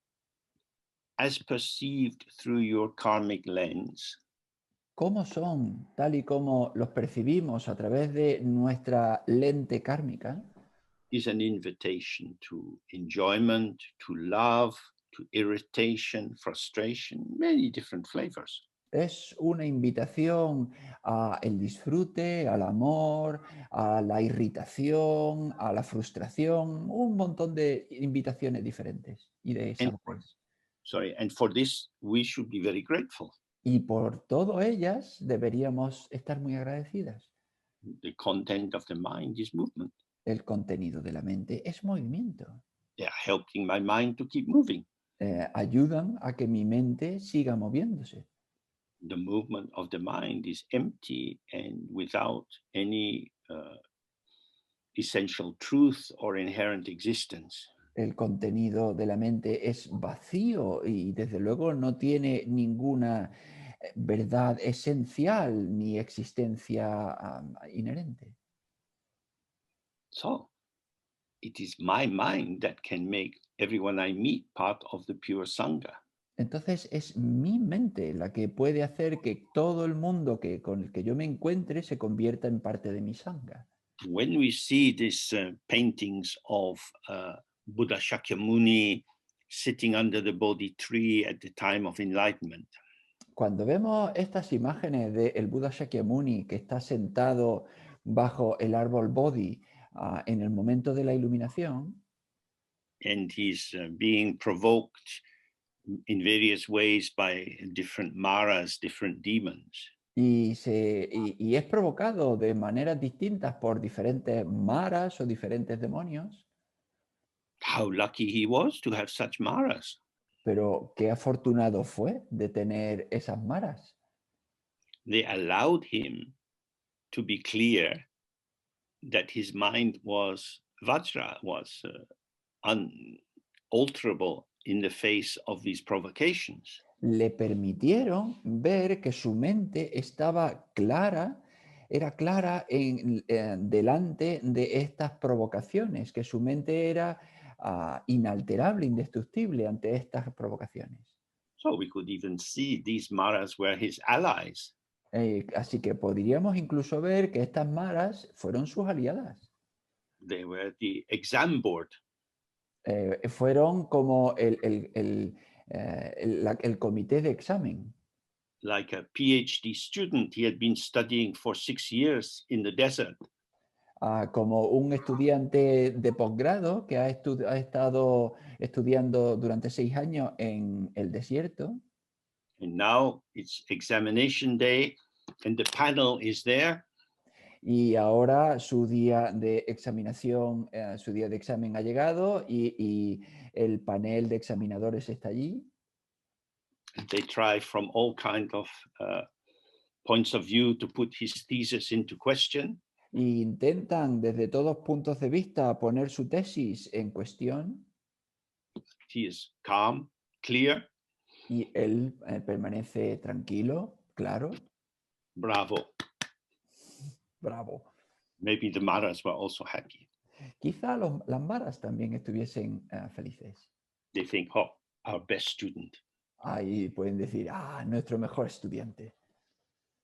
as perceived through your karmic lens, ¿Cómo son, tal y como los percibimos a través de nuestra lente kármica? is an invitation to enjoyment, to love, to irritation, frustration, many different flavors. Es una invitación al disfrute, al amor, a la irritación, a la frustración, un montón de invitaciones diferentes y de sabores. And for this, we should be very grateful. Y por todo ellas deberíamos estar muy agradecidas. The content of the mind is movement. El contenido de la mente es movimiento. They are helping my mind to keep moving. Ayudan a que mi mente siga moviéndose. The movement of the mind is empty and without any essential truth or inherent existence. El contenido de la mente es vacío y desde luego no tiene ninguna verdad esencial ni existencia inherente. So it is my mind that can make everyone I meet part of the pure Sangha. Entonces es mi mente la que puede hacer que todo el mundo con el que yo me encuentre se convierta en parte de mi Sangha. When we see these paintings of Buddha Shakyamuni sitting under the Bodhi tree at the time of enlightenment, Cuando vemos estas imágenes del Buda Shakyamuni que está sentado bajo el árbol Bodhi en el momento de la iluminación, and he's being provoked in various ways by different maras, different demons, y es provocado de maneras distintas por diferentes maras o diferentes demonios, how lucky he was to have such maras. pero qué afortunado fue de tener esas maras. They allowed him to be clear that his mind was Vajra, was unalterable in the face of these provocations. Le permitieron ver que su mente estaba clara, era clara delante de estas provocaciones, que su mente era inalterable, indestructible ante estas provocaciones. So we could even see these maras were his allies. Así que podríamos incluso ver que estas maras fueron sus aliadas. They were the exam board. Fueron como el comité de examen. Like a PhD student, he had been studying for 6 years in the desert. Como un estudiante de posgrado que ha estado estudiando durante 6 años en el desierto. And now it's examination day and the panel is there. Y ahora su día de examinación, su día de examen ha llegado y el panel de examinadores está allí. They try from all kinds of points of view to put his thesis into question. E intentan desde todos puntos de vista poner su tesis en cuestión. He is calm, clear. Y él permanece tranquilo, claro. Bravo. Bravo. Maybe the maras were also happy. Quizá las maras también estuviesen felices. They think, oh, our best student. Ahí pueden decir, nuestro mejor estudiante.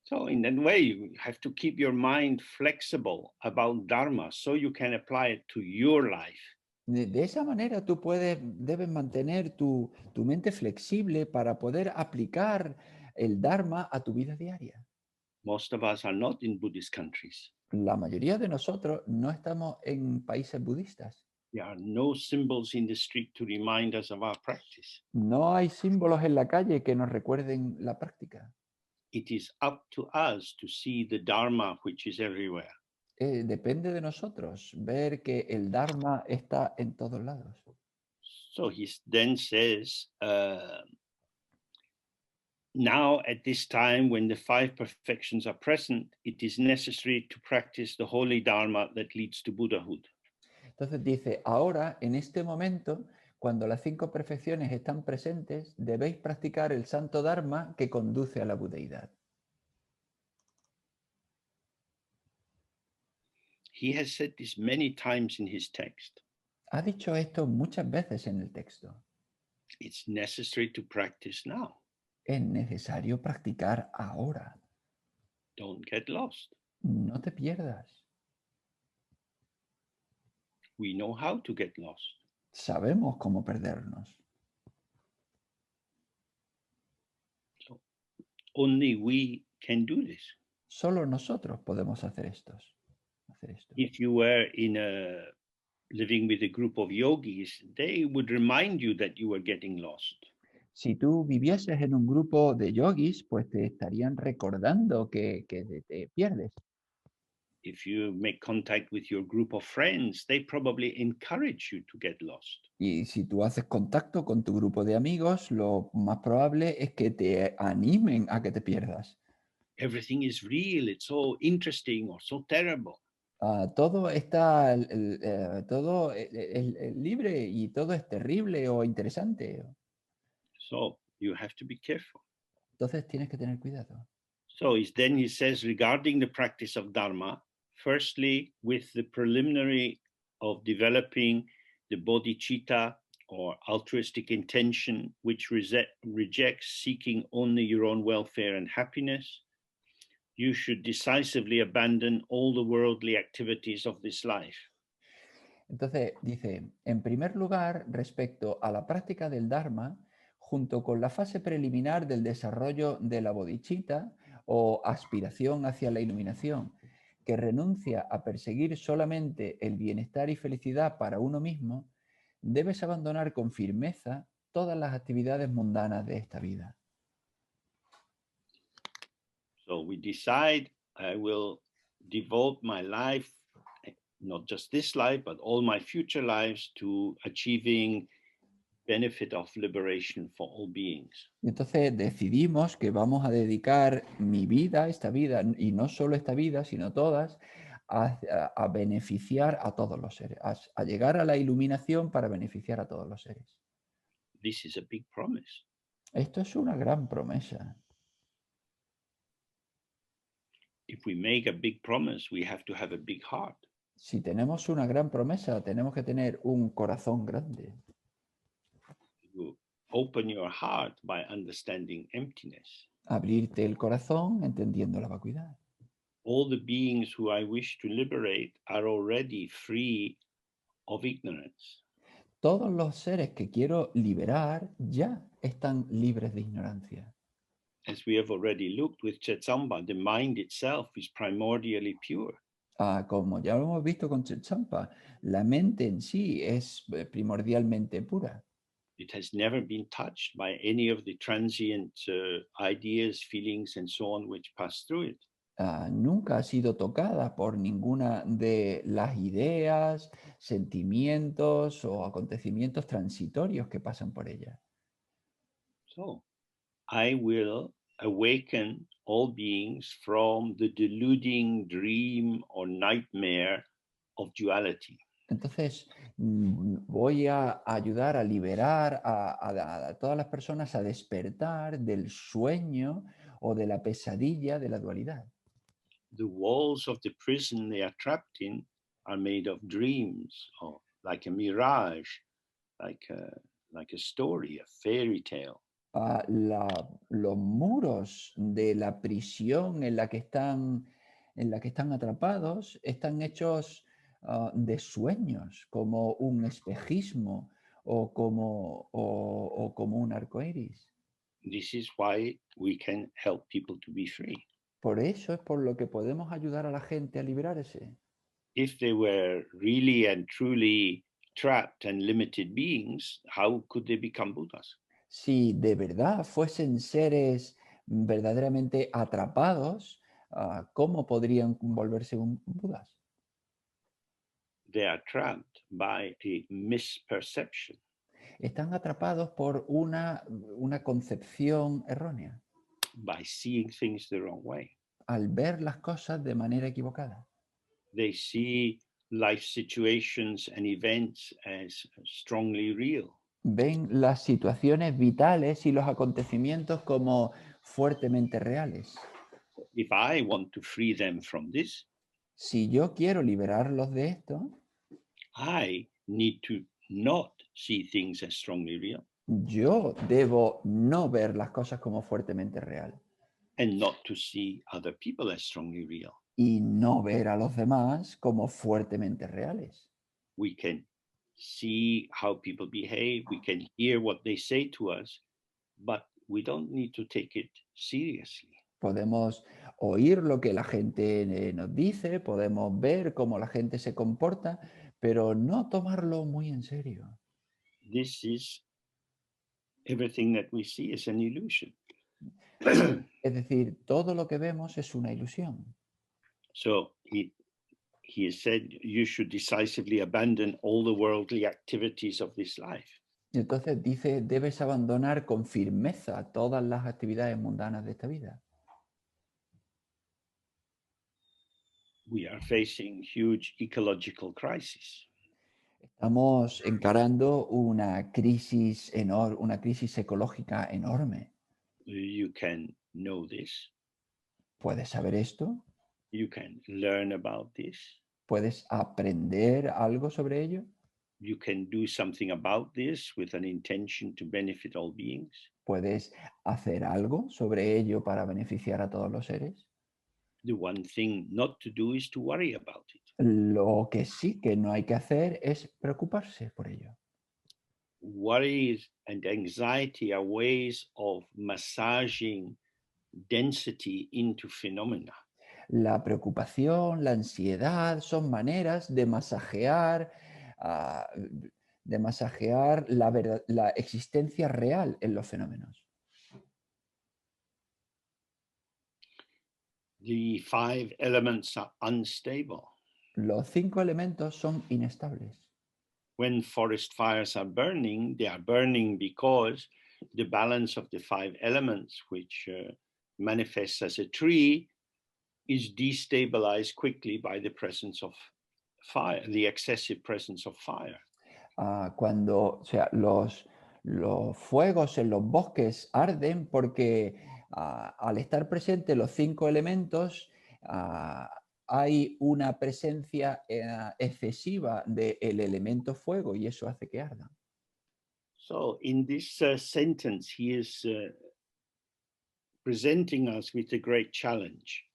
So in that way, you have to keep your mind flexible about Dharma so you can apply it to your life. De esa manera tú debes mantener tu mente flexible para poder aplicar el Dharma a tu vida diaria. Most of us are not in Buddhist countries. La mayoría de nosotros no estamos en países budistas. There are no symbols in the street to remind us of our practice. No hay símbolos en la calle que nos recuerden la práctica. It is up to us to see the Dharma which is everywhere. Depende de nosotros ver que el Dharma está en todos lados. So he then says, now at this time when the five perfections are present, it is necessary to practice the holy Dharma that leads to Buddhahood. Entonces dice, ahora, en este momento, cuando las 5 perfecciones están presentes, debéis practicar el santo Dharma que conduce a la budeidad. He has said this many times in his text. Ha dicho esto muchas veces en el texto. It's necessary to practice now. Es necesario practicar ahora. Don't get lost. No te pierdas. We know how to get lost. Sabemos cómo perdernos. So only we can do this. Solo nosotros podemos hacer esto. If you were living with a group of yogis, they would remind you that you were getting lost. Si tú vivieses en un grupo de yogis, pues te estarían recordando que te pierdes. If you make contact with your group of friends, they probably encourage you to get lost. Y si tú haces contacto con tu grupo de amigos, lo más probable es que te animen a que te pierdas. Everything is real, it's so interesting or so terrible. Todo está todo es libre y todo es terrible o interesante. So you have to be careful. Entonces tienes que tener cuidado. So then he says regarding the practice of Dharma, firstly, with the preliminary of developing the bodhicitta or altruistic intention, which rejects seeking only your own welfare and happiness, you should decisively abandon all the worldly activities of this life. Entonces dice, en primer lugar, respecto a la práctica del Dharma, junto con la fase preliminar del desarrollo de la bodhicitta o aspiración hacia la iluminación, que renuncia a perseguir solamente el bienestar y felicidad para uno mismo, debes abandonar con firmeza todas las actividades mundanas de esta vida. So we decide, I will devote my life, not just this life, but all my future lives, to achieving benefit of liberation for all beings. Entonces decidimos que vamos a dedicar mi vida, esta vida, y no solo esta vida, sino todas, a beneficiar a todos los seres, a llegar a la iluminación para beneficiar a todos los seres. This is a big promise. Esto es una gran promesa. If we make a big promise, we have to have a big heart. Si tenemos una gran promesa, tenemos que tener un corazón grande. You open your heart by understanding emptiness. Abrirte el corazón entendiendo la vacuidad. All the beings who I wish to liberate are already free of ignorance. Todos los seres que quiero liberar ya están libres de ignorancia. As we have already looked with Chetsangpa, the mind itself is primordially pure. Como ya lo hemos visto con Chetsangpa, la mente en sí es primordialmente pura. It has never been touched by any of the transient ideas, feelings, and so on which pass through it. Nunca ha sido tocada por ninguna de las ideas, sentimientos o acontecimientos transitorios que pasan por ella. So, I will awaken all beings from the deluding dream or nightmare of duality. Entonces, voy a ayudar a liberar a todas las personas a despertar del sueño o de la pesadilla de la dualidad. The walls of the prison they are trapped in are made of dreams, or like a mirage, like a story, a fairy tale. Los muros de la prisión en la que están atrapados están hechos de sueños, como un espejismo o como un arco iris. This is why we can help people to be free. Por eso es por lo que podemos ayudar a la gente a liberarse. If they were really and truly trapped and limited beings, how could they become Buddhas? Si de verdad fuesen seres verdaderamente atrapados, ¿cómo podrían volverse budas? They are trapped by a misperception. Están atrapados por una concepción errónea, By seeing things the wrong way. al ver las cosas de manera equivocada. They see life situations and events as strongly real. Ven las situaciones vitales y los acontecimientos como fuertemente reales. If I want to free them from this, Si yo quiero liberarlos de esto, I need to not see things as strongly real yo debo no ver las cosas como fuertemente real and not to see other people as strongly real. y no ver a los demás como fuertemente reales. We can see how people behave, we can hear what they say to us, but we don't need to take it seriously. Podemos oír lo que la gente nos dice, podemos ver cómo la gente se comporta, pero no tomarlo muy en serio. This is everything that we see is an illusion. Es decir, todo lo que vemos es una ilusión. So he said, you should decisively abandon all the worldly activities of this life. Y entonces dice, debes abandonar con firmeza todas las actividades mundanas de esta vida. We are facing huge ecological crisis. Estamos encarando una crisis ecológica enorme. You can know this. ¿Puedes saber esto? You can learn about this. ¿Puedes aprender algo sobre ello? You can do something about this with an intention to benefit all beings. ¿Puedes hacer algo sobre ello para beneficiar a todos los seres? The one thing not to do is to worry about it. Lo que sí que no hay que hacer es preocuparse por ello. Worries and anxiety are ways of massaging density into phenomena. La preocupación, la ansiedad son maneras de masajear, la existencia real en los fenómenos. The 5 elements are unstable. Los 5 elementos son inestables. When forest fires are burning, they are burning because the balance of the 5 elements, which manifests as a tree, is destabilized quickly by the presence of fire, the excessive presence of fire. Los fuegos en los bosques arden porque al estar presentes los 5 elementos, hay una presencia excesiva del elemento fuego y eso hace que ardan. So in this sentence, he is presenting us with a great challenge.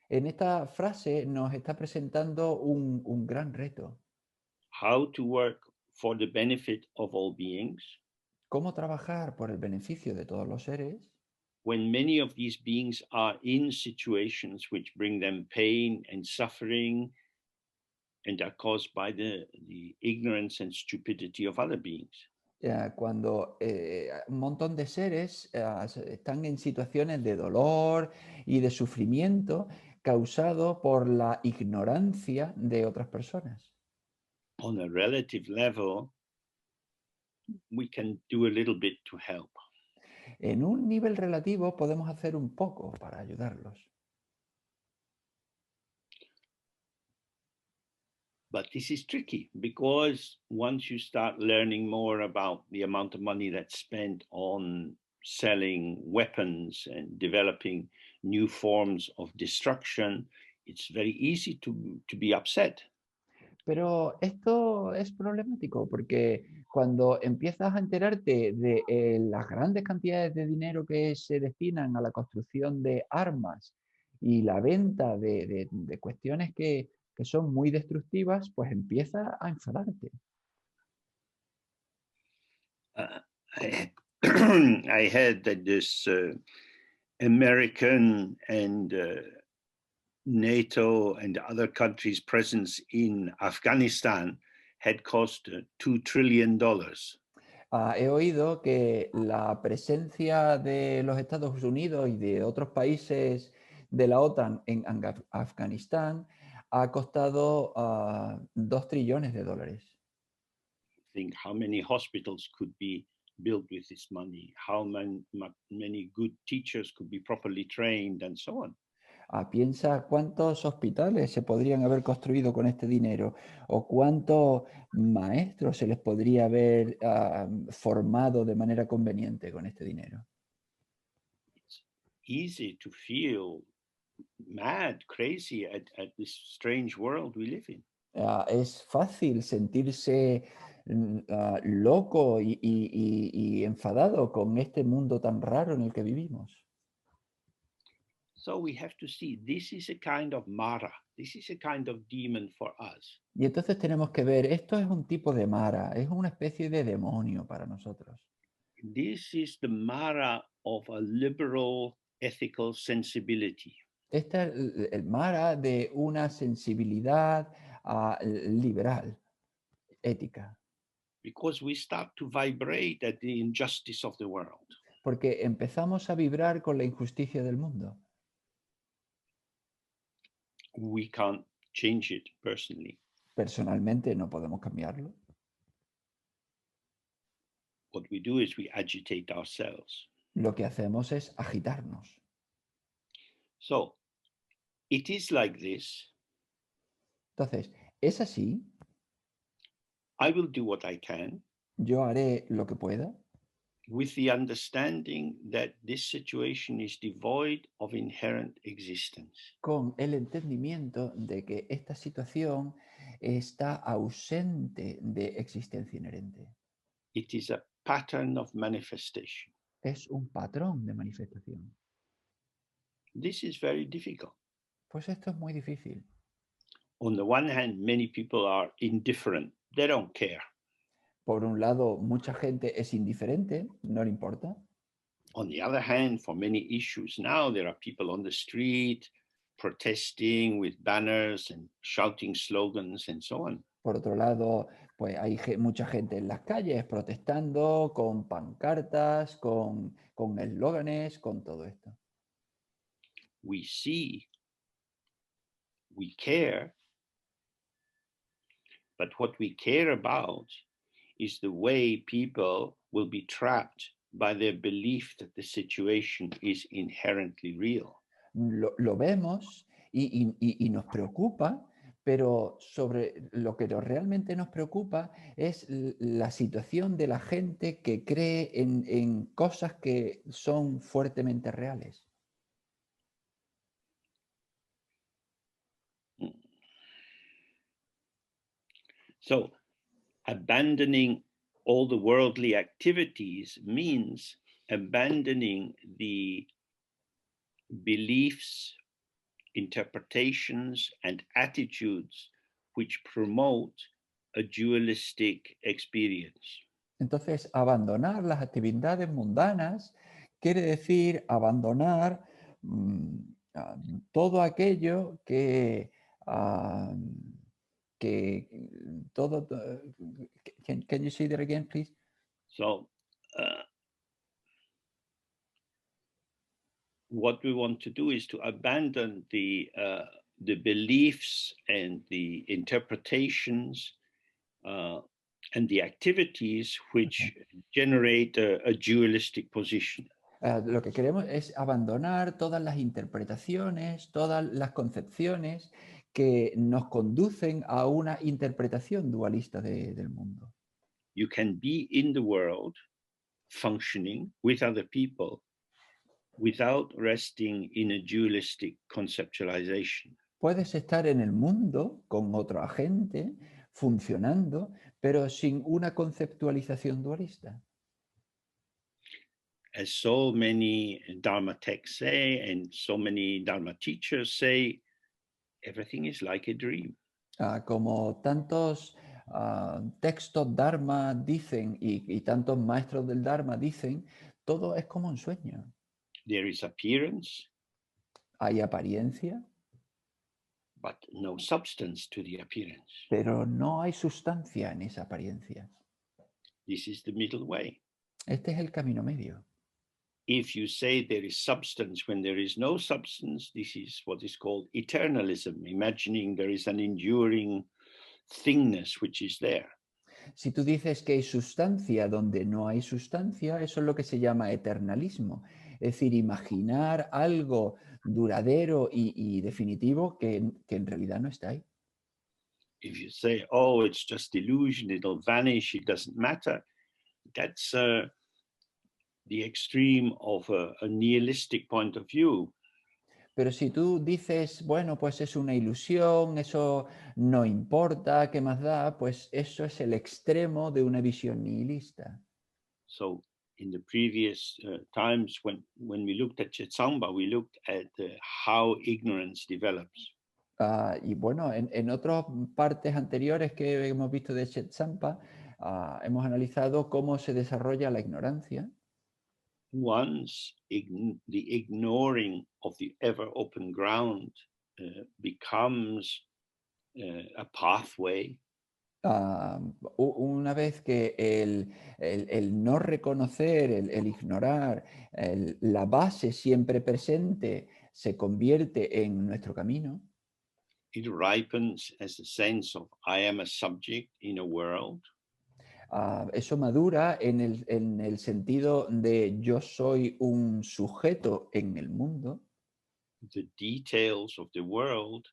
En esta frase nos está presentando un gran reto. How to work for the benefit of all beings. ¿Cómo trabajar por el beneficio de todos los seres? When many of these beings are in situations which bring them pain and suffering and are caused by the ignorance and stupidity of other beings. Cuando un montón de seres están en situaciones de dolor y de sufrimiento causado por la ignorancia de otras personas. On a relative level, we can do a little bit to help. En un nivel relativo podemos hacer un poco para ayudarlos. But this is tricky because once you start learning more about the amount of money that's spent on selling weapons and developing new forms of destruction, it's very easy to be upset. Pero esto es problemático porque cuando empiezas a enterarte de las grandes cantidades de dinero que se destinan a la construcción de armas y la venta de cuestiones que son muy destructivas, pues empieza a enfadarte. I heard that this American and NATO and other countries' presence in Afghanistan had cost $2 trillion. He oído que la presencia de los Estados Unidos y de otros países de la OTAN en Afganistán ha costado 2 trillones de dólares. Think how many hospitals could be built with this money, how many good teachers could be properly trained, and so on. Piensa cuántos hospitales se podrían haber construido con este dinero o cuántos maestros se les podría haber formado de manera conveniente con este dinero. It's easy to feel mad, crazy at this strange world we live in. Es fácil sentirse loco y enfadado con este mundo tan raro en el que vivimos. So we have to see this is a kind of Mara, this is a kind of demon for us. Y entonces tenemos que ver, esto es un tipo de Mara, es una especie de demonio para nosotros. This is the Mara of a liberal ethical sensibility. Esta es el Mara de una sensibilidad liberal, ética. Because we start to vibrate at the injustice of the world. Porque empezamos a vibrar con la injusticia del mundo. We can't change it personally. Personalmente no podemos cambiarlo. What we do is we agitate ourselves. Lo que hacemos es agitarnos. So it is like this. Entonces, es así. I will do what I can. Yo haré lo que pueda. With the understanding that this situation is devoid of inherent existence. Con el entendimiento de que esta situación está ausente de existencia inherente. It is a pattern of manifestation. Es un patrón de manifestación. This is very difficult. Pues esto es muy difícil. On the one hand, many people are indifferent. They don't care. Por un lado, mucha gente es indiferente, no le importa. On the other hand, for many issues now, there are people on the street protesting with banners and shouting slogans and so on. Por otro lado, pues hay mucha gente en las calles protestando con pancartas, con eslóganes, con todo esto. We see, we care, but what we care about is the way people will be trapped by their belief that the situation is inherently real. Lo vemos y nos preocupa, pero sobre lo que realmente nos preocupa es la situación de la gente que cree en cosas que son fuertemente reales. So, abandoning all the worldly activities means abandoning the beliefs, interpretations, and attitudes which promote a dualistic experience. Entonces, abandonar las actividades mundanas quiere decir abandonar todo aquello que todo. Can you say that again, please? So, what we want to do is to abandon the beliefs and the interpretations and the activities which generate a dualistic position. Lo que queremos es abandonar todas las interpretaciones, todas las concepciones que nos conducen a una interpretación dualista del mundo. You can be in the world functioning with other people without resting in a dualistic conceptualization. Puedes estar en el mundo con otra gente funcionando, pero sin una conceptualización dualista. As so many Dharma texts say, and so many Dharma teachers say, everything is like a dream. Como tantos textos Dharma dicen y tantos maestros del Dharma dicen, todo es como un sueño. There is appearance, Hay apariencia, but no substance to the appearance. pero no hay sustancia en esa apariencia. This is the middle way. Este es el camino medio. If you say there is substance when there is no substance, this is what is called eternalism, imagining there is an enduring thingness which is there. Si tú dices que hay sustancia donde no hay sustancia, eso es lo que se llama eternalismo. Es decir, imaginar algo duradero y definitivo que en realidad no está ahí. If you say, oh, it's just illusion, it'll vanish, it doesn't matter, that's the extreme of a nihilistic point of view. Pero si tú dices, bueno, pues es una ilusión, eso no importa, ¿qué más da? Pues eso es el extremo de una visión nihilista. So in the previous times when we looked at Chetsangpa, we looked at how ignorance develops. Y bueno, en otras partes anteriores que hemos visto de Chetsangpa, hemos analizado cómo se desarrolla la ignorancia. Once the ignoring of the ever open ground becomes a pathway, Una vez que el no reconocer, el ignorar, la base siempre presente se convierte en nuestro camino, it ripens as a sense of I am a subject in a world. Eso madura en el sentido de yo soy un sujeto en el mundo. The details of the world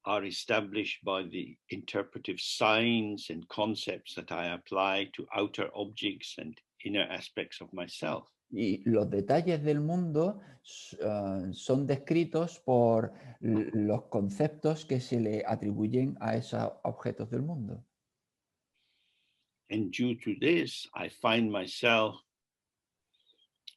are established by the interpretive signs and concepts that I apply to outer objects and inner aspects of myself. Y los detalles del mundo son descritos por los conceptos que se le atribuyen a esos objetos del mundo. And due to this, I find myself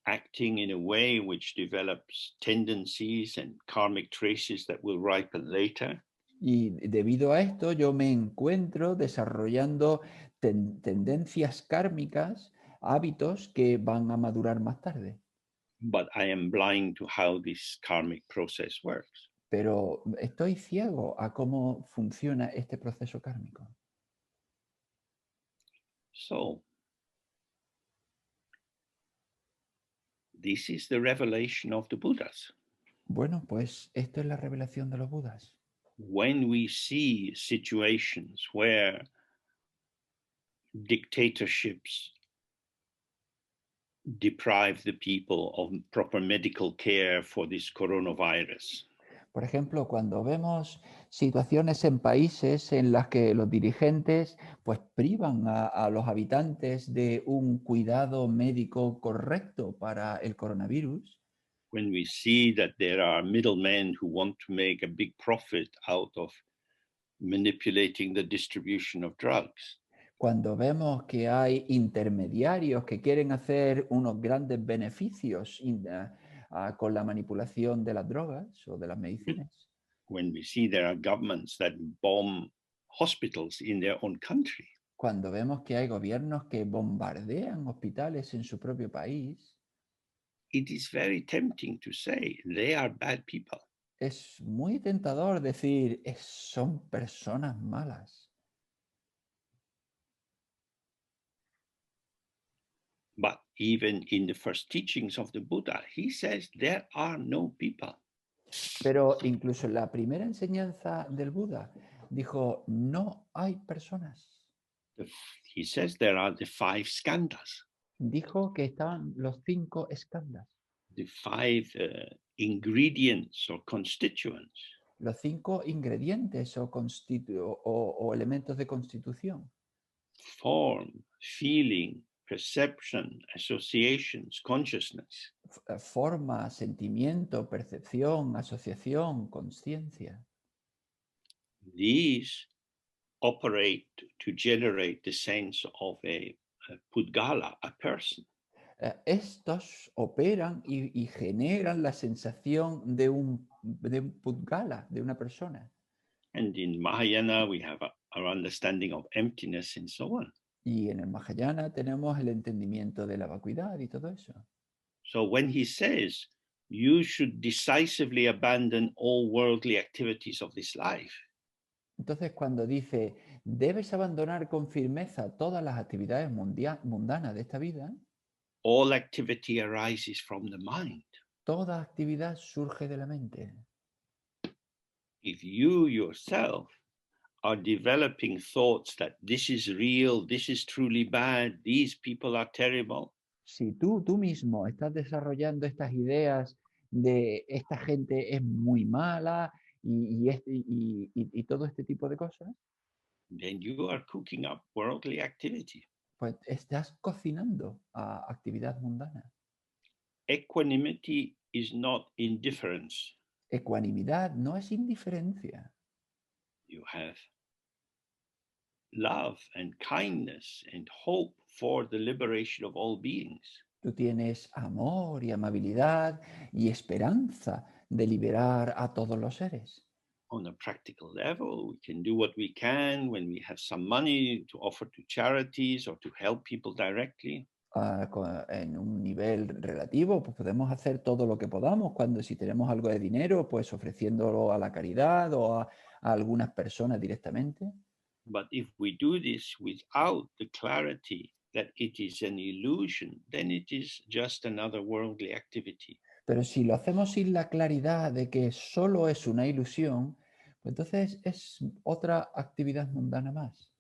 acting in a way which develops tendencies and karmic traces that will ripen later. Y debido a esto yo me encuentro desarrollando tendencias kármicas, hábitos que van a madurar más tarde. But I am blind to how this karmic process works. Pero estoy ciego a cómo funciona este proceso kármico. So, this is the revelation of the Buddhas. Bueno, pues esto es la revelación de los Budas. When we see situations where dictatorships deprive the people of proper medical care for this coronavirus, Por ejemplo, cuando vemos situaciones en países en las que los dirigentes pues privan a los habitantes de un cuidado médico correcto para el coronavirus, when we see that there are middlemen who want to make a big profit out of manipulating the distribution of drugs, cuando vemos que hay intermediarios que quieren hacer unos grandes beneficios con la manipulación de las drogas o de las medicinas, when we see there are governments that bomb hospitals in their own country, cuando vemos que hay gobiernos que bombardean hospitales en su propio país, it is very tempting to say they are bad people. es muy tentador decir, son personas malas. But even in the first teachings of the Buddha, he says there are no people. Pero incluso en la primera enseñanza del Buda dijo, no hay personas. He says there are the 5 skandhas, Dijo que estaban los 5 skandhas, the 5 ingredients or constituents. los 5 ingredientes o elementos de constitución. Form, feeling, perception, associations, consciousness. Forma, sentimiento, percepción, asociación, conciencia. These operate to generate the sense of a Pudgala, a person. Estos operan y generan la sensación de un Pudgala, de una persona. And in Mahayana, we have our understanding of emptiness and so on. Y en el Mahayana tenemos el entendimiento de la vacuidad y todo eso. So when he says, you should decisively abandon all worldly activities of this life, Entonces, cuando dice, debes abandonar con firmeza todas las actividades mundanas de esta vida, all activity arises from the mind. toda actividad surge de la mente. If you yourself are developing thoughts that this is real, this is truly bad, these people are terrible, Si tú mismo estás desarrollando estas ideas de esta gente es muy mala y todo este tipo de cosas, then you are cooking up worldly activity. pues estás cocinando a actividad mundana. Equanimity is not indifference. Ecuanimidad no es indiferencia. You have love and kindness and hope for the liberation of all beings. Tú tienes amor y amabilidad y esperanza de liberar a todos los seres. On a practical level, we can do what we can when we have some money to offer to charities or to help people directly. En un nivel relativo, pues podemos hacer todo lo que podamos. Cuando si tenemos algo de dinero, pues ofreciéndolo a la caridad o a algunas personas directamente. But if we do this without the clarity that it is an illusion, then it is just another worldly activity. Pero si lo hacemos sin la claridad de que solo es una ilusión, pues entonces es otra actividad mundana más.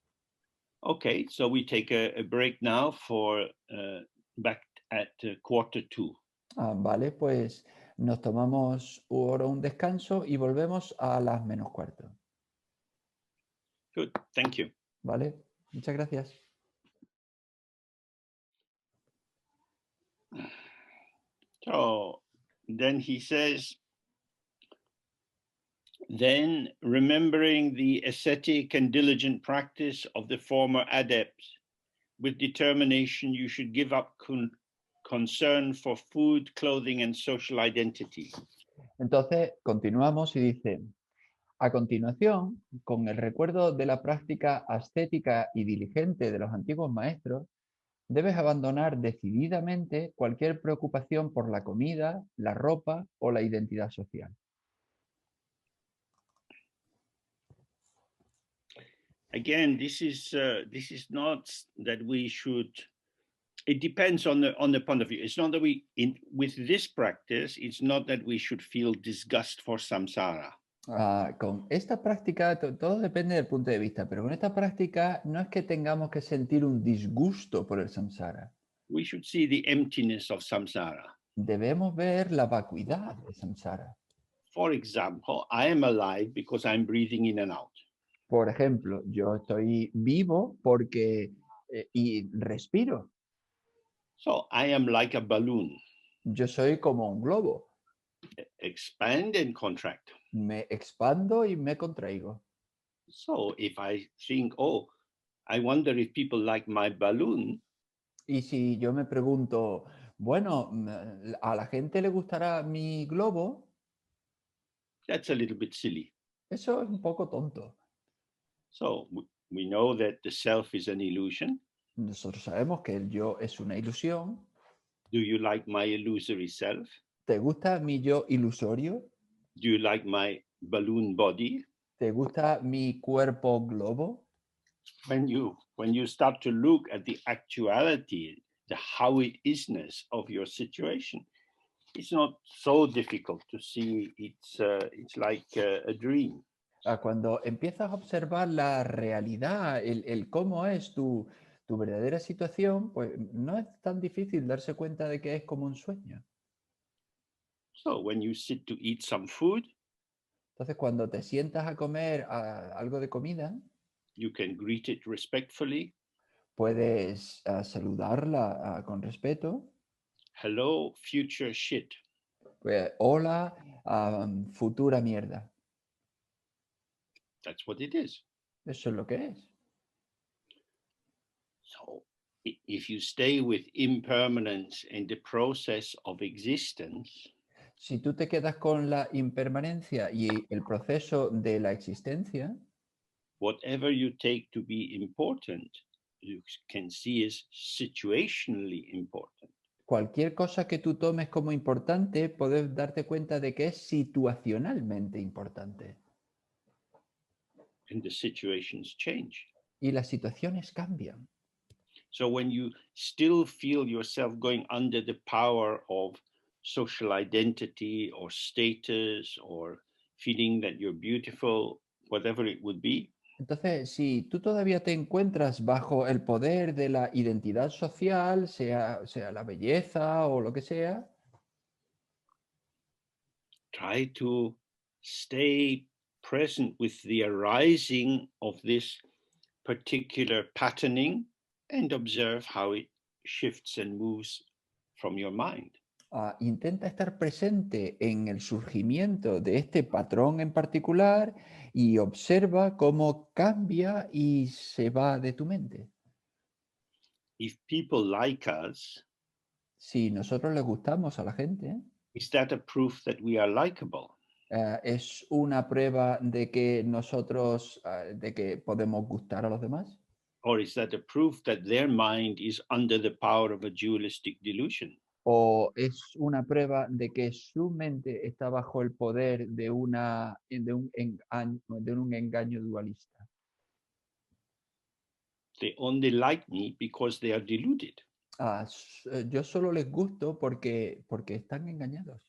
Okay, so we take a break now for back at 1:45. Vale, pues nos tomamos ahora un descanso y volvemos a las menos cuarto. Good, thank you. Vale, muchas gracias. So then he says, then remembering the ascetic and diligent practice of the former adepts, with determination you should give up concern for food, clothing, and social identity. Entonces, continuamos y dice, a continuación, con el recuerdo de la práctica ascética y diligente de los antiguos maestros, debes abandonar decididamente cualquier preocupación por la comida, la ropa o la identidad social. Again, this is not that we should. It depends on the point of view. It's not that with this practice, it's not that we should feel disgust for samsara. Con esta práctica, todo depende del punto de vista, pero con esta práctica no es que tengamos que sentir un disgusto por el samsara. We should see the emptiness of samsara. Debemos ver la vacuidad de samsara. For example, I am alive because I'm breathing in and out. Por ejemplo, yo estoy vivo porque y respiro. So I am like a balloon. Yo soy como un globo. Expand and contract. Me expando y me contraigo. So if I think, oh, I wonder if people like my balloon. Y si yo me pregunto, bueno, ¿a la gente le gustará mi globo? That's a little bit silly. Eso es un poco tonto. So we know that the self is an illusion. Nosotros sabemos que el yo es una ilusión. Do you like my illusory self? ¿Te gusta mi yo ilusorio? Do you like my balloon body? ¿Te gusta mi cuerpo globo? When you start to look at the actuality, the how it isness of your situation, it's not so difficult to see. It's like a dream. Cuando empiezas a observar la realidad, el cómo es tu verdadera situación, pues no es tan difícil darse cuenta de que es como un sueño. So when you sit to eat some food, entonces cuando te sientas a comer algo de comida, you can greet it respectfully. Puedes saludarla con respeto. Hello, future shit. Pues, hola, futura mierda. That's what it is. Eso es lo que es. So if you stay with impermanence in the process of existence, si tú te quedas con la impermanencia y el proceso de la existencia, whatever you take to be important, you can see as situationally important. Cualquier cosa que tú tomes como importante, puedes darte cuenta de que es situacionalmente importante. And the situations change. Y las situaciones cambian. So when you still feel yourself going under the power of social identity or status or feeling that you're beautiful, whatever it would be, Entonces, si tú todavía te encuentras bajo el poder de la identidad social, sea la belleza o lo que sea, try to stay present with the arising of this particular patterning and observe how it shifts and moves from your mind. intenta estar presente en el surgimiento de este patrón en particular y observa cómo cambia y se va de tu mente. If people like us, Si nosotros le gustamos a la gente, is that a proof that we are likable? ¿es una prueba de que nosotros, de que podemos gustar a los demás? Or is that a proof that their mind is under the power of a dualistic delusion? ¿O es una prueba de que su mente está bajo el poder de de un engaño dualista? They only like me because they are deluded. Yo solo les gusto porque están engañados.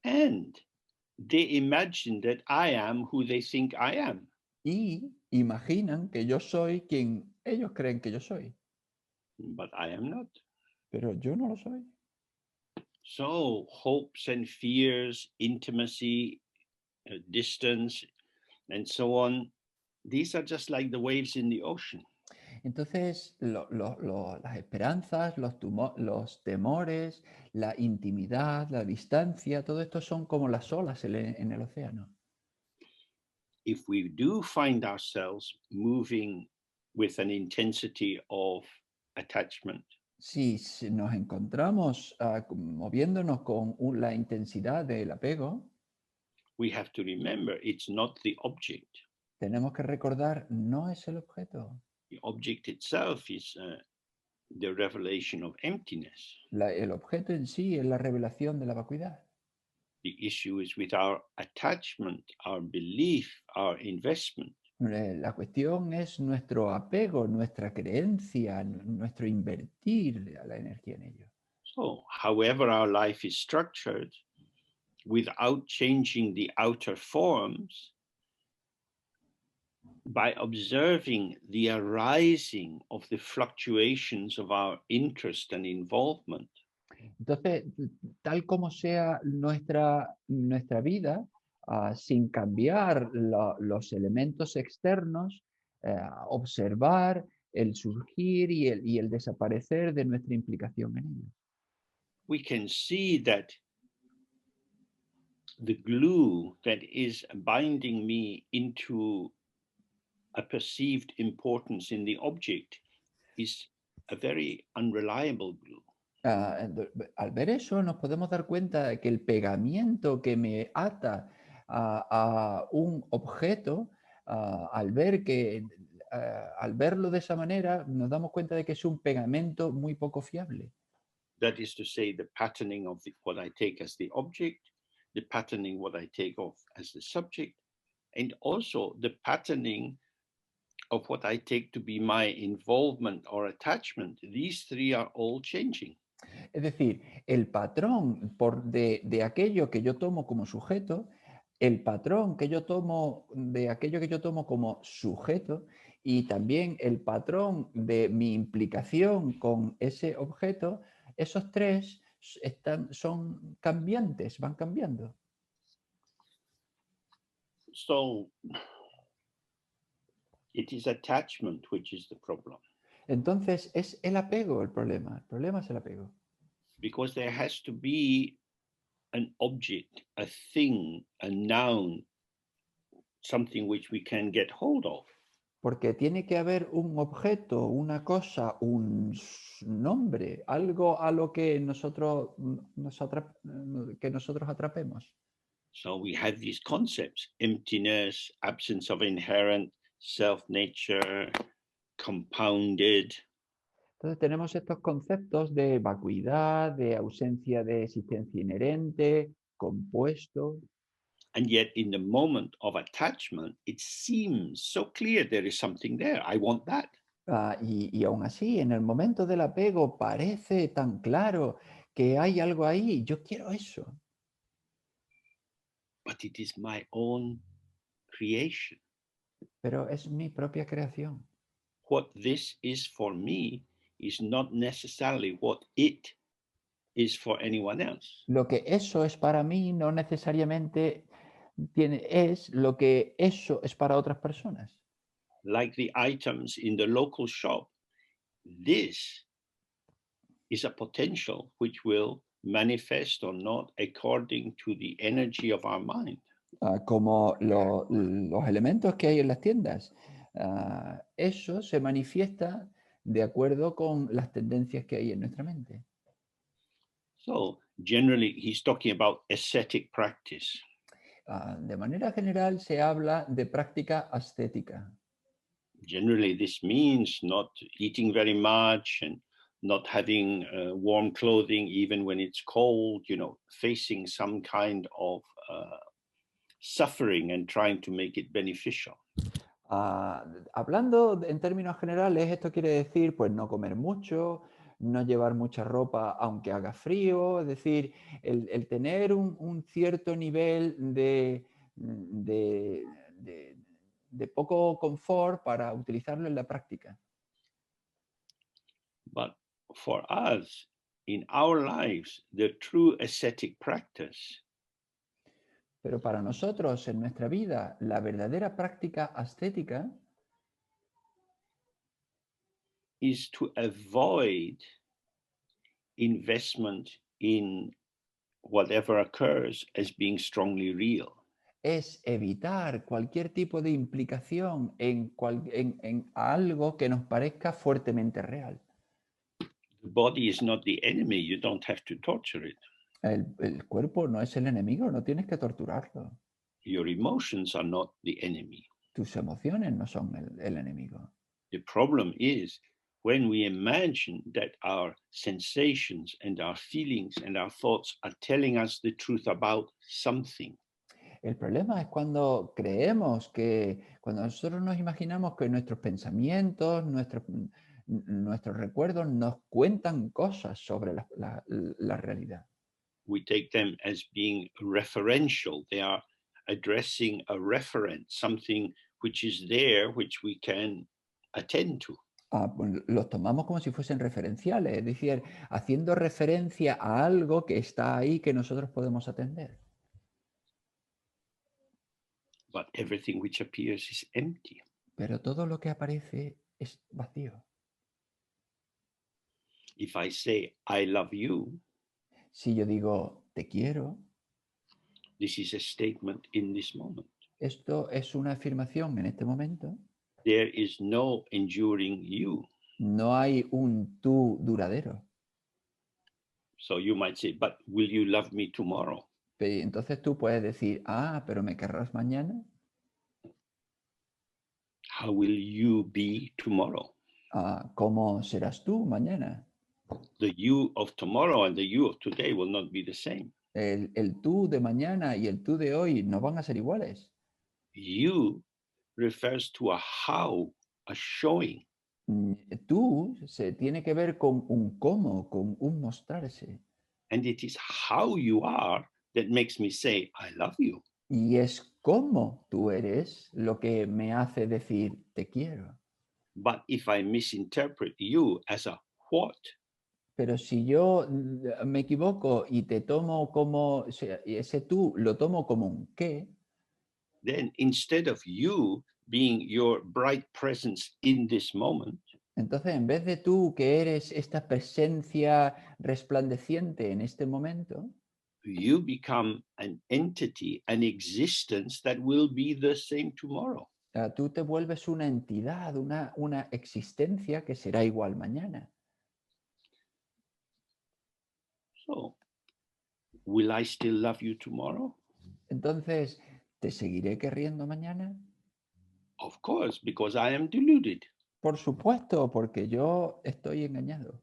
And they imagine that I am who they think I am. Y imaginan que yo soy quien ellos creen que yo soy, But I am not. pero yo no lo soy. So hopes and fears, intimacy, distance, and so on, these are just like the waves in the ocean. Entonces, las esperanzas, los temores, la intimidad, la distancia, todo esto son como las olas en el océano. If we do find ourselves moving with an intensity of attachment, Si nos encontramos moviéndonos con la intensidad del apego, we have to remember it's not the object. tenemos que recordar, no es el objeto. The object itself is the revelation of emptiness. El objeto en sí es la revelación de la vacuidad. The issue is with our attachment, our belief, our investment. La cuestión es nuestro apego, nuestra creencia, nuestro invertir la energía en ello. So, however our life is structured, without changing the outer forms, by observing the arising of the fluctuations of our interest and involvement, Entonces, tal como sea nuestra vida, sin cambiar los elementos externos, observar el surgir y el desaparecer de nuestra implicación en ello. we can see that the glue that is binding me into a perceived importance in the object is a very unreliable glue. Al ver eso, nos podemos dar cuenta de que el pegamiento que me ata a un objeto, al verlo de esa manera, nos damos cuenta de que es un pegamento muy poco fiable. That is to say, the patterning of what I take as the object, the patterning what I take off as the subject, and also the patterning of what I take to be my involvement or attachment. These three are all changing. Es decir, el patrón de aquello que yo tomo como sujeto, el patrón que yo tomo de aquello que yo tomo como sujeto y también el patrón de mi implicación con ese objeto, esos tres son cambiantes, van cambiando. So it is attachment which is the problem. Entonces es el apego el problema es el apego. Because there has to be an object, a thing, a noun, something which we can get hold of. Porque tiene que haber un objeto, una cosa, un nombre, algo a lo que nosotros atrapemos. So we have these concepts: emptiness, absence of inherent self-nature, compounded. Entonces tenemos estos conceptos de vacuidad, de ausencia de existencia inherente, compuesto. And yet, in the moment of attachment, it seems so clear there is something there. I want that. Y aún así, en el momento del apego parece tan claro que hay algo ahí. Yo quiero eso. But it is my own creation. Pero es mi propia creación. What this is for me is not necessarily what it is for anyone else. Lo que eso es para mí no necesariamente es lo que eso es para otras personas. Like the items in the local shop, this is a potential which will manifest or not according to the energy of our mind. Como los elementos que hay en las tiendas. Eso se manifiesta de acuerdo con las tendencias que hay en nuestra mente. So generally, he's talking about ascetic practice. De manera general se habla de práctica ascética. Generally, this means not eating very much and not having warm clothing even when it's cold, facing some kind of suffering and trying to make it beneficial. Hablando en términos generales, esto quiere decir pues no comer mucho, no llevar mucha ropa aunque haga frío, es decir, el tener un cierto nivel de poco confort para utilizarlo en la práctica. But for us, in our lives, the true ascetic practice Pero para nosotros, en nuestra vida, la verdadera práctica ascética is to avoid investment in whatever occurs as being strongly real. es evitar cualquier tipo de implicación en algo que nos parezca fuertemente real. The body is not the enemy. You don't have to torture it. El cuerpo no es el enemigo, no tienes que torturarlo. Your emotions are not the enemy. Tus emociones no son el enemigo. The problem is when we imagine that our sensations and our feelings and our thoughts are telling us the truth about something. El problema es cuando creemos cuando nosotros nos imaginamos que nuestros pensamientos, nuestros recuerdos nos cuentan cosas sobre la realidad. We take them as being referential. They are addressing a referent, something which is there, which we can attend to. Pues los tomamos como si fuesen referenciales, es decir, haciendo referencia a algo que está ahí que nosotros podemos atender. But everything which appears is empty. Pero todo lo que aparece es vacío. If I say, I love you, Si yo digo, te quiero, this is a statement in this moment. esto es una afirmación en este momento. There is no enduring you. No hay un tú duradero. So you might say, but will you love me tomorrow? Entonces tú puedes decir, pero ¿me querrás mañana? How will you be tomorrow? ¿Cómo serás tú mañana? The you of tomorrow and the you of today will not be the same. El tú de mañana y el tú de hoy no van a ser iguales. You refers to a how, a showing. Tú se tiene que ver con un cómo, con un mostrarse. And it is how you are that makes me say, I love you. Y es cómo tú eres lo que me hace decir te quiero. But if I misinterpret you as a what, Pero si yo me equivoco y te tomo como, ese tú lo tomo como un qué, then instead of you being your bright presence in this moment, entonces en vez de tú que eres esta presencia resplandeciente en este momento, you become an entity, an existence that will be the same tomorrow. tú te vuelves una entidad, una existencia que será igual mañana. So, will I still love you tomorrow? Entonces, ¿te seguiré queriendo mañana? Of course, because I am deluded. Por supuesto, porque yo estoy engañado.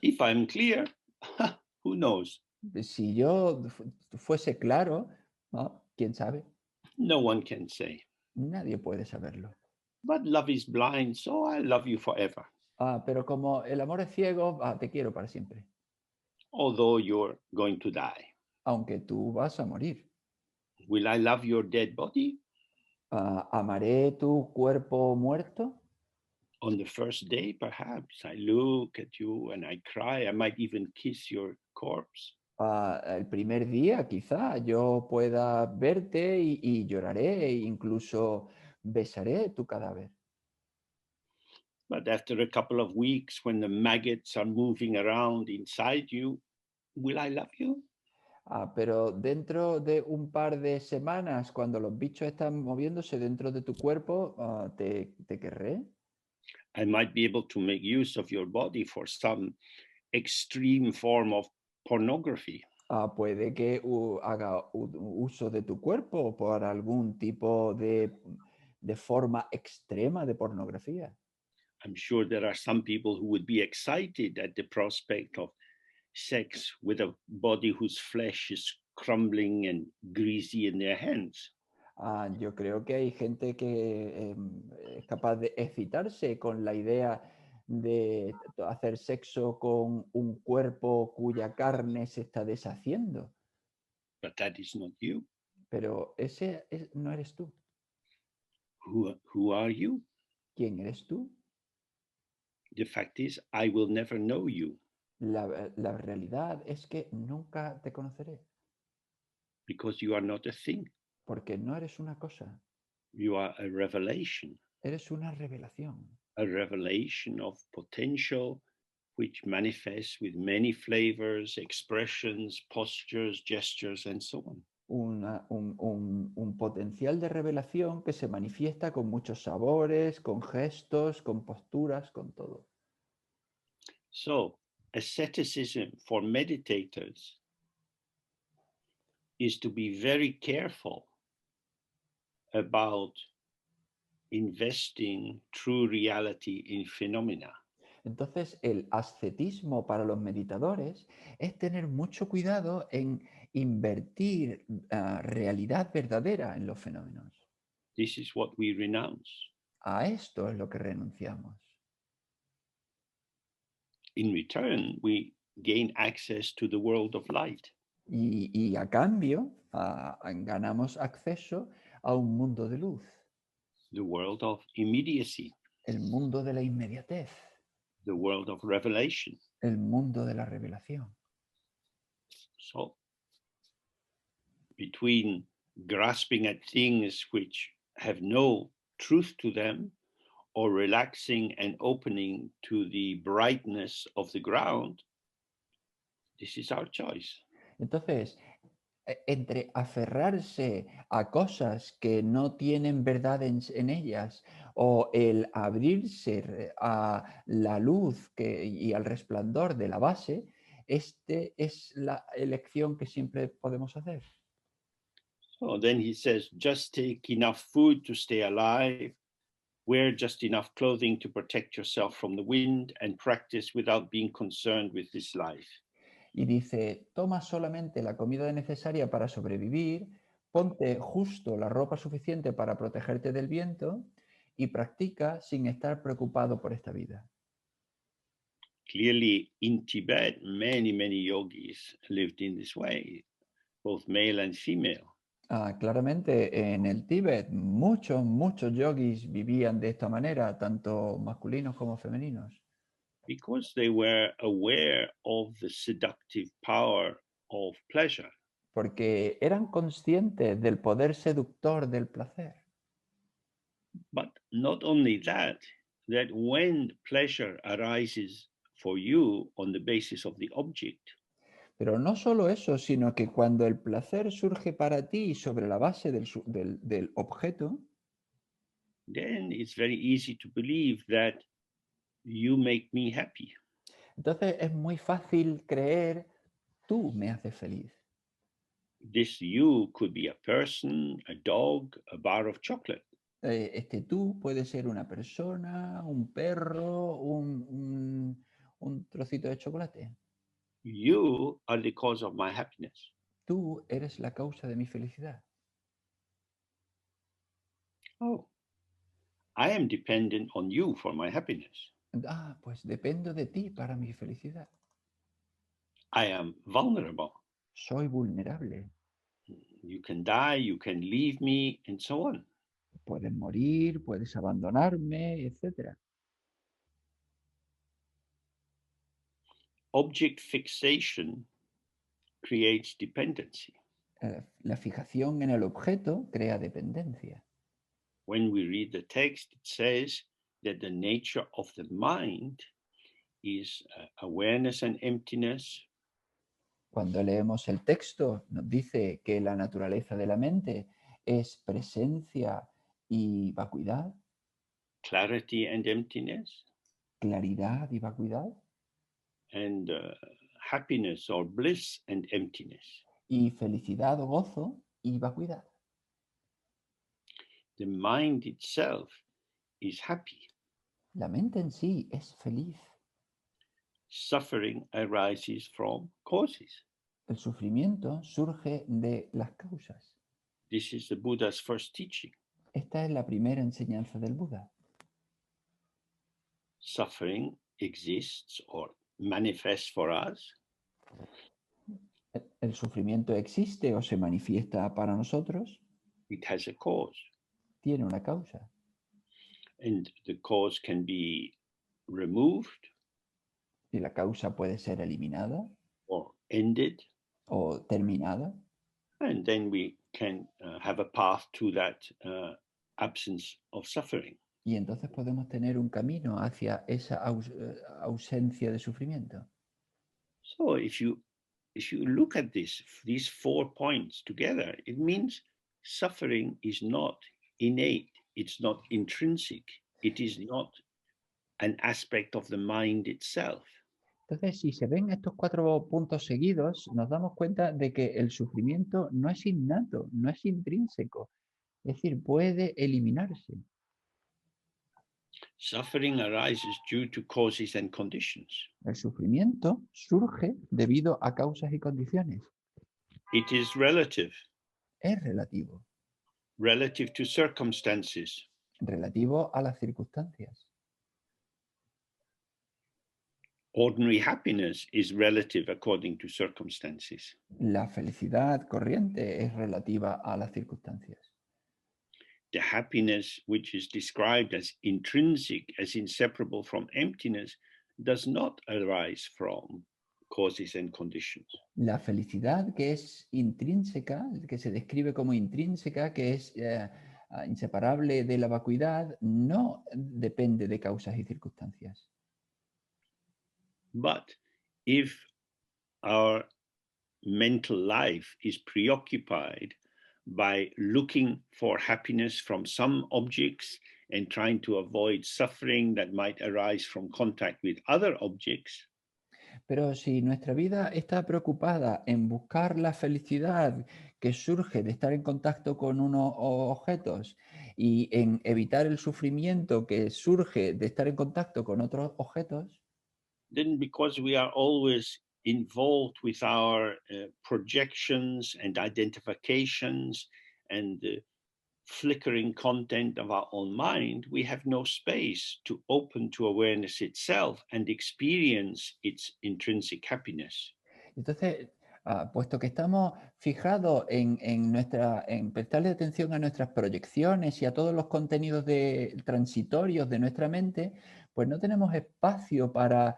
If I'm clear, who knows? Si yo fuese claro, ¿no? ¿Quién sabe? No one can say. Nadie puede saberlo. But love is blind, so I love you forever. Pero como el amor es ciego, te quiero para siempre, Although you're going to die. aunque tú vas a morir. Will I love your dead body? ¿Amaré tu cuerpo muerto? On the first day, perhaps I look at you and I cry. I might even kiss your corpse. El primer día quizá yo pueda verte y lloraré e incluso besaré tu cadáver. But after a couple of weeks, when the maggots are moving around inside you, will I love you? Pero dentro de un par de semanas, cuando los bichos están moviéndose dentro de tu cuerpo, te querré. I might be able to make use of your body for some extreme form of pornography. Puede que haga uso de tu cuerpo por algún tipo de forma extrema de pornografía. I'm sure there are some people who would be excited at the prospect of sex with a body whose flesh is crumbling and greasy in their hands. Yo creo que hay gente que es capaz de excitarse con la idea de hacer sexo con un cuerpo cuya carne se está deshaciendo. But that is not you. Pero no eres tú. Who are you? ¿Quién eres tú? The fact is, I will never know you La realidad es que nunca te conoceré, because you are not a thing. porque no eres una cosa, You are a revelation eres una revelación. of potential which manifests with many flavors, expressions, postures, gestures, and so on. Un potencial de revelación que se manifiesta con muchos sabores, con gestos, con posturas, con todo. So, asceticism for meditators is to be very careful about investing true reality in phenomena. Entonces, el ascetismo para los meditadores es tener mucho cuidado en invertir realidad verdadera en los fenómenos. This is what we renounce. A esto es lo que renunciamos. In return, we gain access to the world of light. Y a cambio, ganamos acceso a un mundo de luz, The world of immediacy, el mundo de la inmediatez, the world of revelation. el mundo de la revelación. So, between grasping at things which have no truth to them or relaxing and opening to the brightness of the ground, this is our choice. Entonces, entre aferrarse a cosas que no tienen verdad en ellas o el abrirse a la luz y al resplandor de la base, este es la elección que siempre podemos hacer. So then he says, just take enough food to stay alive, wear just enough clothing to protect yourself from the wind, and practice without being concerned with this life. Y dice, toma solamente la comida necesaria para sobrevivir, ponte justo la ropa suficiente para protegerte del viento y practica sin estar preocupado por esta vida. Clearly, in Tibet, many yogis lived in this way, both male and female. Claramente en el Tíbet muchos yogis vivían de esta manera, tanto masculinos como femeninos. Because they were aware of the seductive power of pleasure. Porque eran conscientes del poder seductor del placer. But not only that when pleasure arises for you on the basis of the object, Pero no solo eso, sino que cuando el placer surge para ti sobre la base del objeto, then it's very easy to believe that you make me happy. entonces es muy fácil creer, tú me haces feliz. This you could be a person, a dog, a bar of chocolate. Este tú puede ser una persona, un perro, un trocito de chocolate. You are the cause of my happiness. Tú eres la causa de mi felicidad. Oh, I am dependent on you for my happiness. Ah, pues dependo de ti para mi felicidad. I am vulnerable. Soy vulnerable. You can die, you can leave me, and so on. Puedes morir, puedes abandonarme, etc. Object fixation creates dependency. La fijación en el objeto crea dependencia. When we read the text, it says that the nature of the mind is awareness and emptiness. Cuando leemos el texto, nos dice que la naturaleza de la mente es presencia y vacuidad, Clarity and emptiness, claridad y vacuidad, and happiness or bliss and emptiness. y felicidad o gozo y vacuidad. The mind itself is happy. La mente en sí es feliz. Suffering arises from causes. El sufrimiento surge de las causas. This is the Buddha's first teaching. Esta es la primera enseñanza del Buda. Suffering exists or manifests for us El sufrimiento existe o se manifiesta para nosotros, it has a cause, tiene una causa. and the cause can be removed Y la causa puede ser eliminada or ended, o terminada. and then we can have a path to that absence of suffering. Y entonces podemos tener un camino hacia esa ausencia de sufrimiento. So if you look at these 4 points together, it means suffering is not innate, it's not intrinsic, it is not an aspect of the mind itself. Entonces, si se ven estos 4 puntos seguidos, nos damos cuenta de que el sufrimiento no es innato, no es intrínseco. Es decir, puede eliminarse. Suffering arises due to causes and conditions. El sufrimiento surge debido a causas y condiciones. It is relative Es relativo, to circumstances. relativo a las circunstancias. Ordinary happiness is relative according to circumstances. La felicidad corriente es relativa a las circunstancias. The happiness which is described as intrinsic, as inseparable from emptiness, does not arise from causes and conditions. La felicidad que es intrínseca, que se describe como intrínseca, que es inseparable de la vacuidad, no depende de causas y circunstancias. But if our mental life is preoccupied by looking for happiness from some objects and trying to avoid suffering that might arise from contact with other objects, Pero si nuestra vida está preocupada en buscar la felicidad que surge de estar en contacto con unos objetos y en evitar el sufrimiento que surge de estar en contacto con otros objetos, then because we are always involved with our projections and identifications and the flickering content of our own mind, we have no space to open to awareness itself and experience its intrinsic happiness. entonces, puesto que estamos fijados en prestarle atención a nuestras proyecciones y a todos los contenidos transitorios de nuestra mente, pues no tenemos espacio para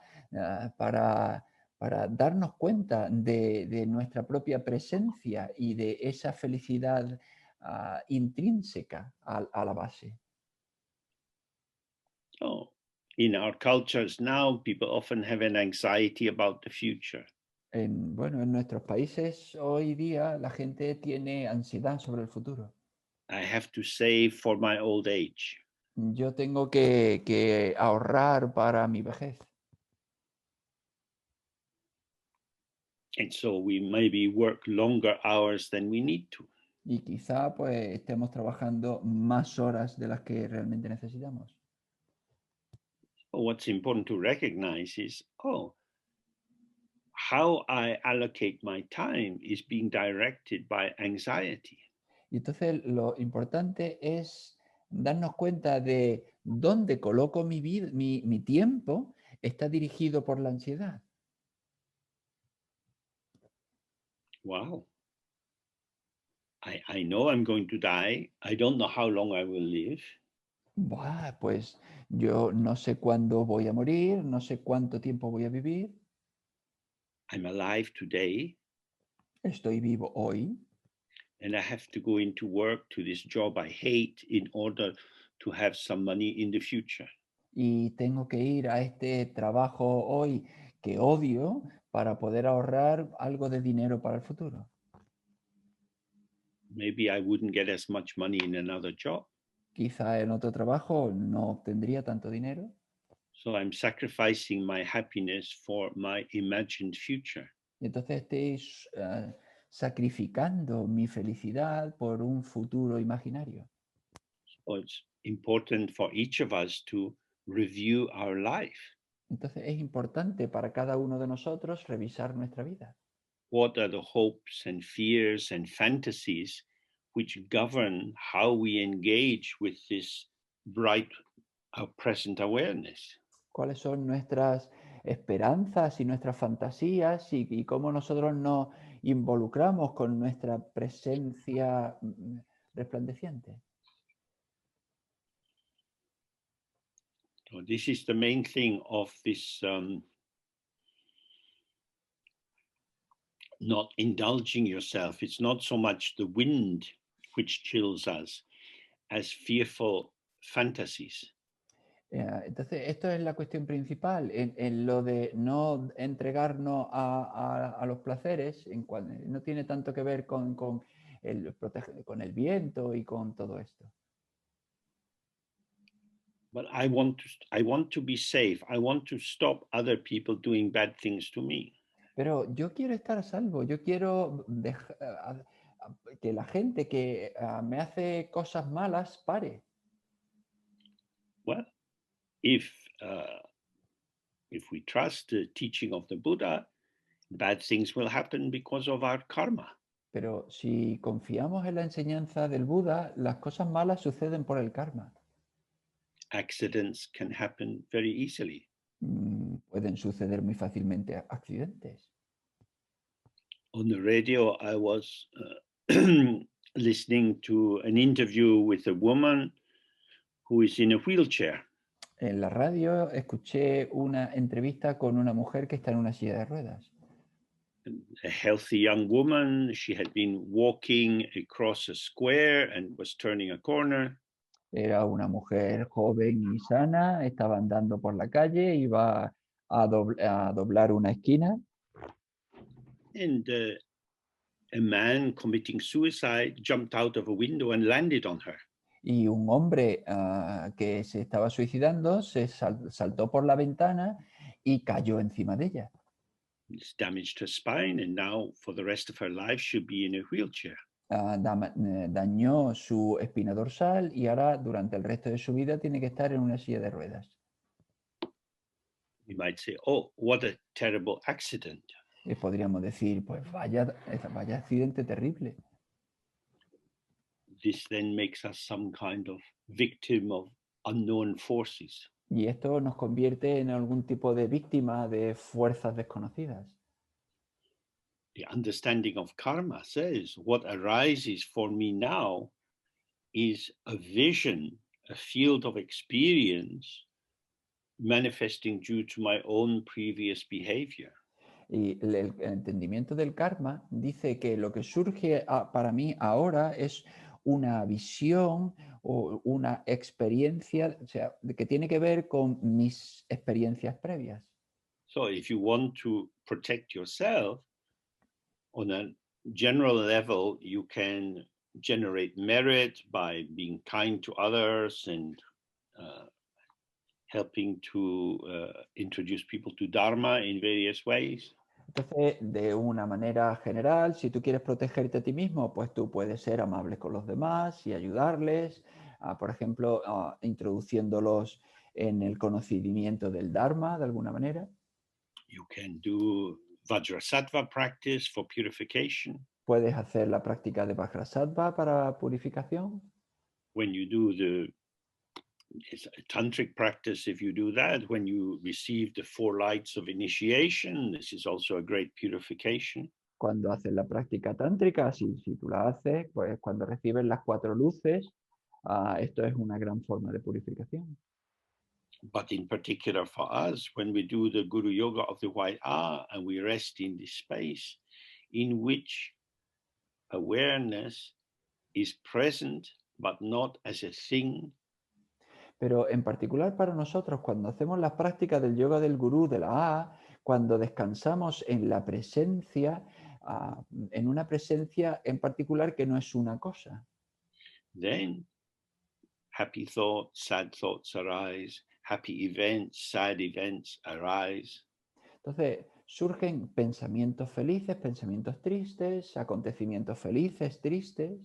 darnos cuenta de nuestra propia presencia y de esa felicidad intrínseca a la base. So, in our cultures now, people often have an anxiety about the future. Bueno, en nuestros países hoy día la gente tiene ansiedad sobre el futuro. I have to save for my old age. Yo tengo que ahorrar para mi vejez. And so we maybe work longer hours than we need to. Y quizá pues estemos trabajando más horas de las que realmente necesitamos. So what's important to recognize is, oh, how I allocate my time is being directed by anxiety. Y entonces lo importante es darnos cuenta de dónde coloco mi vida, mi tiempo está dirigido por la ansiedad. Wow. I know I'm going to die. I don't know how long I will live. Buah, pues yo no sé cuándo voy a morir, no sé cuánto tiempo voy a vivir. I'm alive today, Estoy vivo hoy and I have to go into work to this job I hate in order to have some money in the future. y tengo que ir a este trabajo hoy que odio para poder ahorrar algo de dinero para el futuro. Maybe I wouldn't get as much money in another job. Quizá en otro trabajo no obtendría tanto dinero. So I'm sacrificing my happiness for my imagined future. Y entonces estoy sacrificando mi felicidad por un futuro imaginario. So it's important for each of us to review our life. Entonces es importante para cada uno de nosotros revisar nuestra vida. What are the hopes and fears and fantasies which govern how we engage with this bright present awareness? ¿Cuáles son nuestras esperanzas y nuestras fantasías y cómo nosotros nos involucramos con nuestra presencia resplandeciente? So this is the main thing of this not indulging yourself. It's not so much the wind which chills us as fearful fantasies. Entonces, esto es la cuestión principal, en lo de no entregarnos a los placeres, no tiene tanto que ver con con el viento y con todo esto. But I want to be safe. I want to stop other people doing bad things to me. Pero yo quiero estar a salvo, yo quiero que la gente que me hace cosas malas pare. Well, if we trust the teaching of the Buddha, bad things will happen because of our karma. Pero si confiamos en la enseñanza del Buda, las cosas malas suceden por el karma. Accidents can happen very easily. Pueden suceder muy fácilmente accidentes. On the radio, I was listening to an interview with a woman who is in a wheelchair. En la radio escuché una entrevista con una mujer que está en una silla de ruedas. A healthy young woman. She had been walking across a square and was turning a corner. Era una mujer joven y sana, estaba andando por la calle, iba a doblar una esquina And a man committing suicide jumped out of a window and landed on her. y un hombre que se estaba suicidando se saltó por la ventana y cayó encima de ella. It's damaged her spine, and now for the rest of her life, she'll be in a wheelchair. Dañó su espina dorsal y ahora durante el resto de su vida tiene que estar en una silla de ruedas. We might say, oh, what a terrible accident. Podríamos decir, pues vaya accidente terrible. This then makes us some kind of victim of unknown forces. Y esto nos convierte en algún tipo de víctima de fuerzas desconocidas. The understanding of karma says what arises for me now is a vision, a field of experience manifesting due to my own previous behavior. Y el entendimiento del karma dice que lo que surge para mí ahora es una visión o una experiencia, o sea, que tiene que ver con mis experiencias previas. So if you want to protect yourself on a general level, you can generate merit by being kind to others and helping to introduce people to Dharma in various ways. Entonces, de una manera general, si tú quieres protegerte a ti mismo, pues tú puedes ser amable con los demás y ayudarles, por ejemplo, introduciéndolos en el conocimiento del Dharma de alguna manera. You can do Vajrasattva practice for purification. Puedes hacer la práctica de Vajrasattva para purificación. When you do it's a tantric practice, if you do that, when you receive the 4 lights of initiation, this is also a great purification. Cuando haces la práctica tántrica, si tú la haces, pues cuando recibes las 4 luces, esto es una gran forma de purificación. But in particular for us, when we do the Guru Yoga of the White R and we rest in this space in which awareness is present, but not as a thing. Pero en particular para nosotros, cuando hacemos las prácticas del yoga del gurú, de la A, cuando descansamos en la presencia, en una presencia en particular que no es una cosa. Then happy thoughts, sad thoughts arise, happy events, sad events arise. Entonces surgen pensamientos felices, pensamientos tristes, acontecimientos felices, tristes.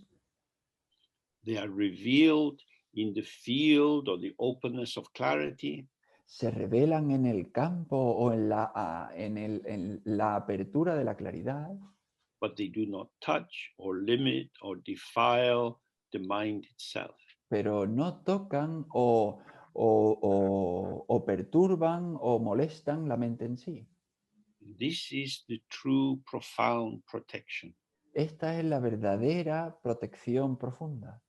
They are revealed in the field or the openness of clarity. Se revelan en el campo o en la apertura de la claridad. But they do not touch or limit or defile the mind itself. Pero no tocan o perturban o molestan la mente en sí. This is the true profound protection. Esta es la verdadera protección profunda.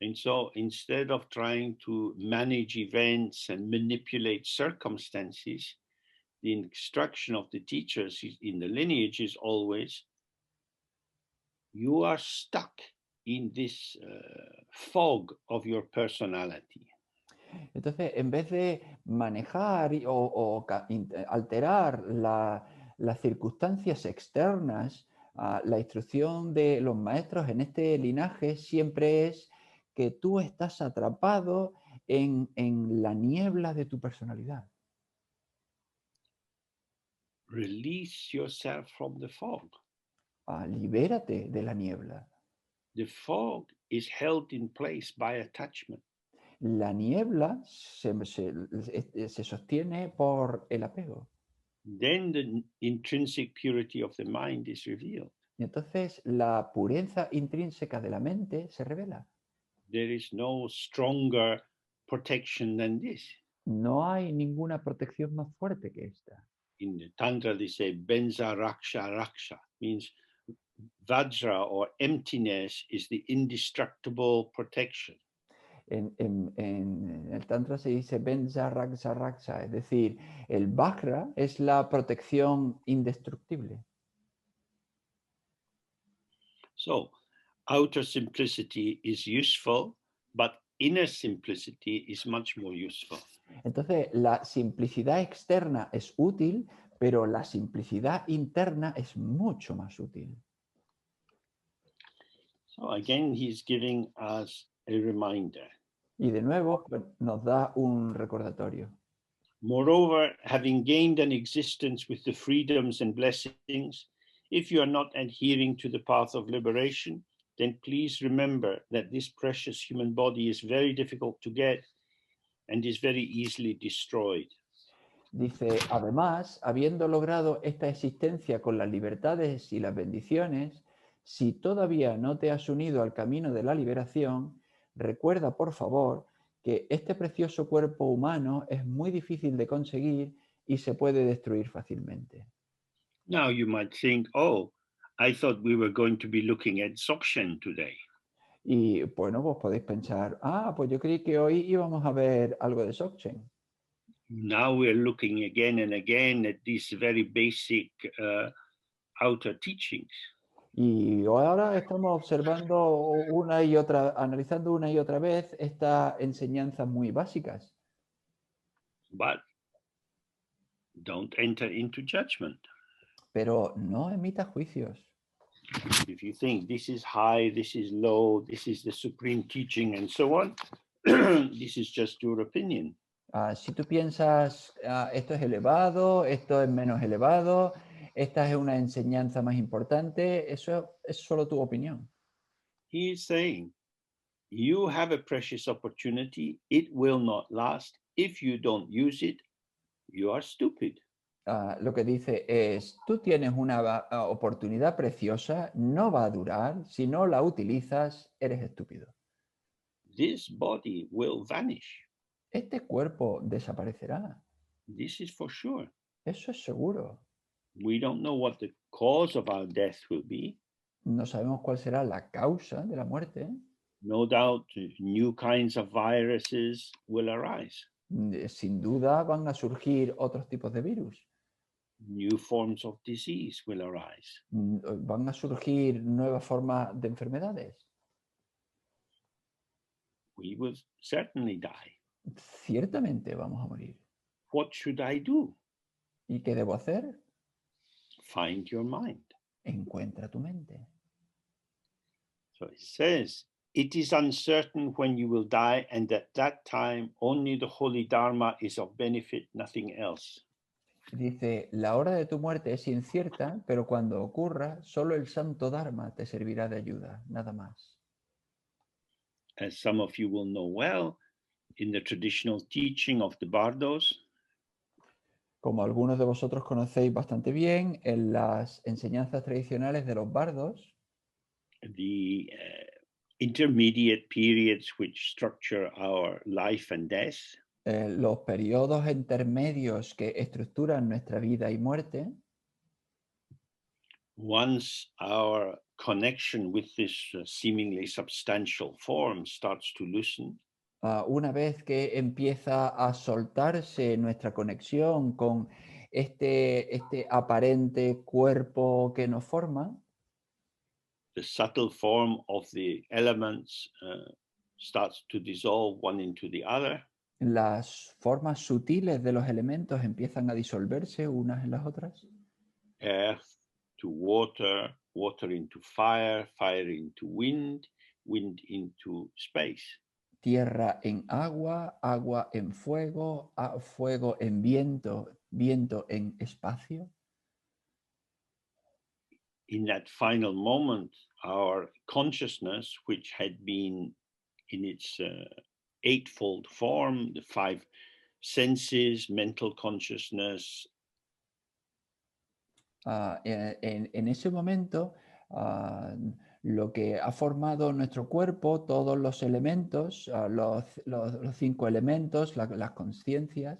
And so instead of trying to manage events and manipulate circumstances, the instruction of the teachers in the lineage is always, you are stuck in this fog of your personality. Entonces, en vez de manejar o alterar las circunstancias externas, la instrucción de los maestros en este linaje siempre es que tú estás atrapado en la niebla de tu personalidad. Release yourself from the fog. Libérate de la niebla. The fog is held in place by attachment. La niebla se sostiene por el apego. Then the intrinsic purity of the mind is revealed. Y entonces la pureza intrínseca de la mente se revela. There is no stronger protection than this. No hay ninguna protección más fuerte que esta. In the Tantra, they say Benza Raksha Raksha, means Vajra or emptiness is the indestructible protection. En el Tantra se dice Benza Raksha Raksha, es decir, el Vajra es la protección indestructible. So, outer simplicity is useful, but inner simplicity is much more useful. Entonces, la simplicidad externa es útil, pero la simplicidad interna es mucho más útil. So again, he's giving us a reminder. Y de nuevo nos da un recordatorio. Moreover, having gained an existence with the freedoms and blessings, if you are not adhering to the path of liberation, then please remember that this precious human body is very difficult to get and is very easily destroyed. Dice, además, habiendo logrado esta existencia con las libertades y las bendiciones, si todavía no te has unido al camino de la liberación, recuerda, por favor, que este precioso cuerpo humano es muy difícil de conseguir y se puede destruir fácilmente. Now you might think, oh, I thought we were going to be looking at Dzogchen today. Y bueno, vos podéis pensar, pues yo creí que hoy íbamos a ver algo de Dzogchen. Now we're looking again and again at these very basic outer teachings. Y ahora estamos observando una y otra, analizando una y otra vez estas enseñanzas muy básicas. But don't enter into judgment. Pero no emita juicios. If you think this is high, this is low, this is the supreme teaching and so on, this is just your opinion. Si tú piensas esto es elevado, esto es menos elevado, esta es una enseñanza más importante, eso es solo tu opinión. He is saying, you have a precious opportunity. It will not last. If you don't use it, you are stupid. Lo que dice es, tú tienes una oportunidad preciosa, no va a durar, si no la utilizas, eres estúpido. This body will vanish. Este cuerpo desaparecerá, This is for sure. eso es seguro. We don't know what the cause of our death will be. No sabemos cuál será la causa de la muerte. No doubt new kinds of viruses will arise. Sin duda van a surgir otros tipos de virus. New forms of disease will arise. Van a surgir nuevas formas de enfermedades. We will certainly die. Ciertamente vamos a morir. What should I do? ¿Y qué debo hacer? Find your mind. Encuentra tu mente. So it says, it is uncertain when you will die, and at that time only the holy Dharma is of benefit, nothing else. Dice, la hora de tu muerte es incierta, pero cuando ocurra, solo el santo Dharma te servirá de ayuda, nada más. As some of you will know well, in the traditional teaching of the Bardos, Como algunos de vosotros conocéis bastante bien, en las enseñanzas tradicionales de los bardos, the intermediate periods which structure our life and death, los periodos intermedios que estructuran nuestra vida y muerte, once our connection with this seemingly substantial form starts to loosen, una vez que empieza a soltarse nuestra conexión con este aparente cuerpo que nos forma, the subtle form of the elements starts to dissolve one into the other. las formas sutiles de los elementos empiezan a disolverse unas en las otras. Earth to water, water into fire, fire into wind, wind into space. Tierra en agua, agua en fuego, fuego en viento, viento en espacio. In that final moment, our consciousness, which had been in its eightfold form, the five senses, mental consciousness, En ese momento, lo que ha formado nuestro cuerpo, todos los elementos, los cinco elementos, las conciencias,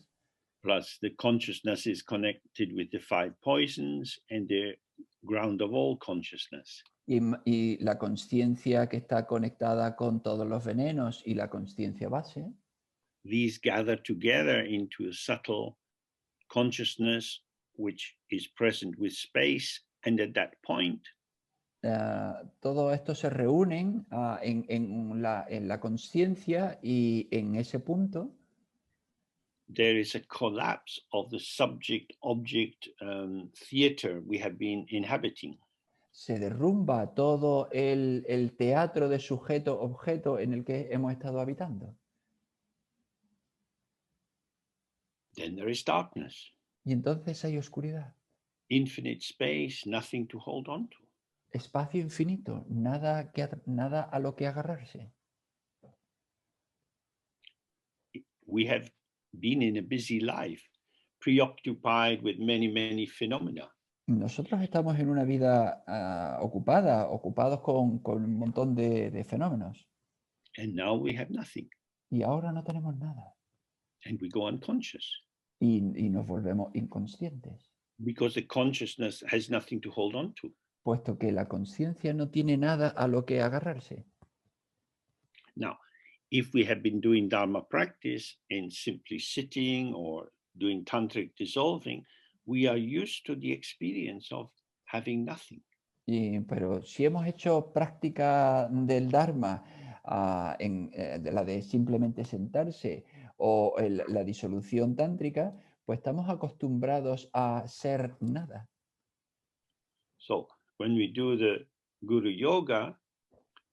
plus the consciousness is connected with the five poisons and the ground of all consciousness. y la conciencia que está conectada con todos los venenos y la conciencia base. These gather together into a subtle consciousness which is present with space, and at that point, todo esto se reúnen en la conciencia y en ese punto there is a collapse of the subject-object theater we have been inhabiting. se derrumba todo el teatro de sujeto-objeto en el que hemos estado habitando. Then there is darkness, Y entonces hay oscuridad, infinite space, nothing to hold on to. espacio infinito, nada a lo que agarrarse. We have been in a busy life, preoccupied with many phenomena. Nosotros estamos en una vida ocupados con un montón de fenómenos. And now we have nothing. Y ahora no tenemos nada. And we go unconscious Y nos volvemos inconscientes. because the consciousness has nothing to hold on to. Puesto que la conciencia no tiene nada a lo que agarrarse. Now, if we have been doing Dharma practice and simply sitting or doing tantric dissolving, we are used to the experience of having nothing. Pero si hemos hecho práctica del Dharma, de la de simplemente sentarse o la disolución tántrica, pues estamos acostumbrados a ser nada. So when we do the Guru Yoga,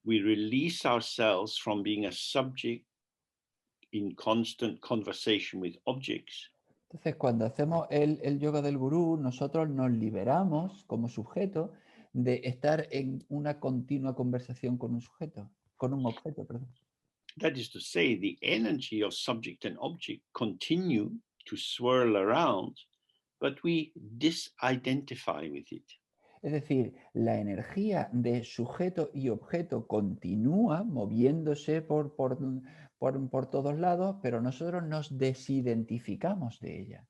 we release ourselves from being a subject in constant conversation with objects. Entonces, cuando hacemos el yoga del gurú, nosotros nos liberamos como sujeto de estar en una continua conversación con un sujeto, con un objeto, perdón. That is to say, the energy of subject and object continue to swirl around, but we disidentify with it. Es decir, la energía de sujeto y objeto continúa moviéndose por todos lados, pero nosotros nos desidentificamos de ella.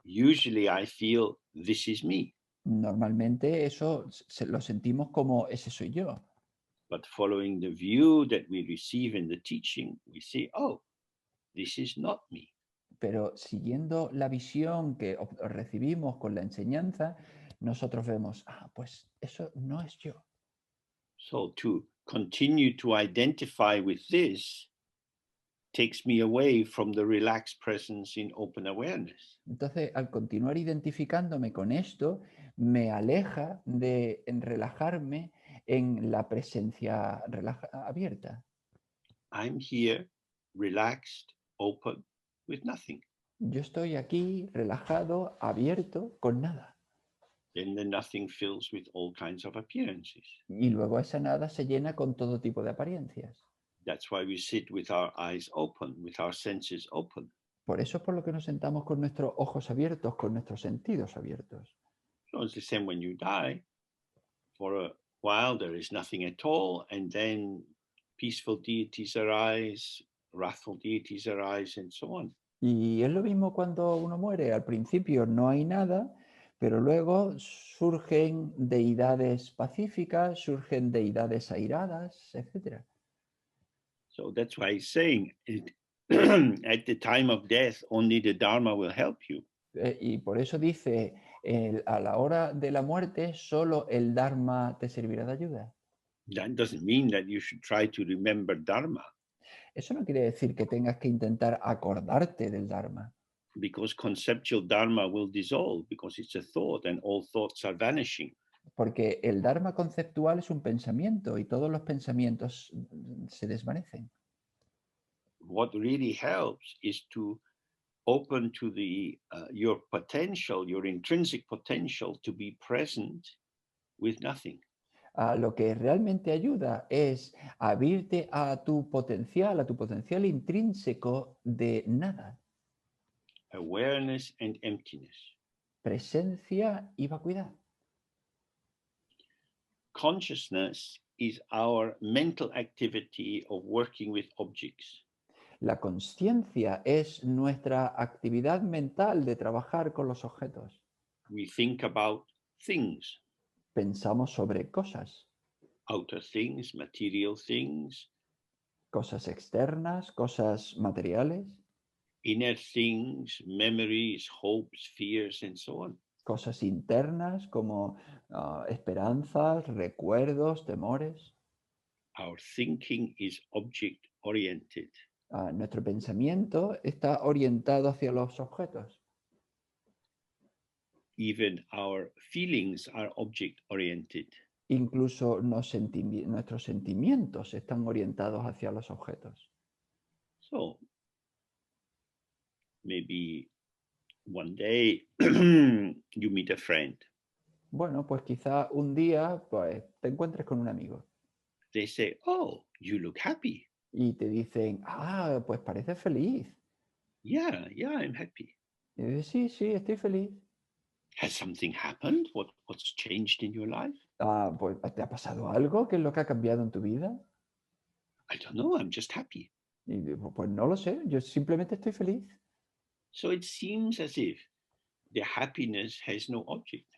Usually I feel this is me, Normalmente eso lo sentimos como ese soy yo, but following the view that we receive in the teaching, we say, oh, this is not me. pero siguiendo la visión que recibimos con la enseñanza, nosotros vemos, pues eso no es yo. So to continue to identify with this takes me away from the relaxed presence in open awareness. Entonces, al continuar identificándome con esto, me aleja de relajarme en la presencia abierta. I'm here, relaxed, open, with nothing. Yo estoy aquí relajado, abierto, con nada. Then the nothing fills with all kinds of appearances. Y luego esa nada se llena con todo tipo de apariencias. That's why we sit with our eyes open, with our senses open. Por eso es por lo que nos sentamos con nuestros ojos abiertos, con nuestros sentidos abiertos. So it's the same when you die. For a while, there is nothing at all, and then peaceful deities arise, wrathful deities arise, and so on. Y es lo mismo cuando uno muere. Al principio no hay nada, pero luego surgen deidades pacíficas, surgen deidades airadas, etc. So that's why he's saying at the time of death, only the Dharma will help you. Y por eso dice, a la hora de la muerte, solo el Dharma te servirá de ayuda. That doesn't mean that you should try to remember Dharma, Eso no quiere decir que tengas que intentar acordarte del Dharma, because conceptual Dharma will dissolve because it's a thought and all thoughts are vanishing. porque el Dharma conceptual es un pensamiento y todos los pensamientos se desvanecen. What really helps is to open to the your potential, your intrinsic potential to be present with nothing. Lo que realmente ayuda es abrirte a tu potencial intrínseco de nada, Awareness and emptiness. presencia y vacuidad. Consciousness is our mental activity of working with objects. La consciencia es nuestra actividad mental de trabajar con los objetos. We think about things, Pensamos sobre cosas, outer things, material things, cosas externas, cosas materiales, inner things, memories, hopes, fears, and so on. cosas internas como esperanzas, recuerdos, temores. Our thinking is object oriented. Nuestro pensamiento está orientado hacia los objetos. Even our feelings are object oriented. Incluso nuestros sentimientos están orientados hacia los objetos. So maybe one day you meet a friend. Bueno, pues quizá un día pues, te encuentres con un amigo They say, oh, you look happy. y te dicen, pues pareces feliz. Yeah, I'm happy. Y dices, sí, sí, estoy feliz. Has something happened? What's changed in your life? Pues, ¿te ha pasado algo? ¿Qué es lo que ha cambiado en tu vida? I don't know, I'm just happy. Y digo, pues no lo sé, yo simplemente estoy feliz. So it seems as if the happiness has no object.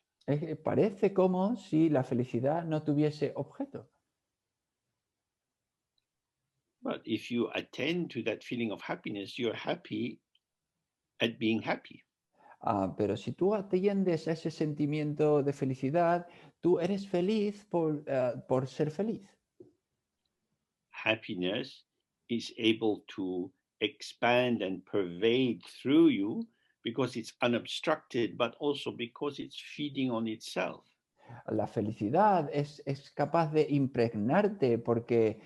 Parece como si la felicidad no tuviese objeto. But if you attend to that feeling of happiness, you're happy at being happy. Pero si tú atiendes a ese sentimiento de felicidad, tú eres feliz por ser feliz. Happiness is able to expand and pervade through you because it's unobstructed, but also because it's feeding on itself. La felicidad es capaz de impregnarte porque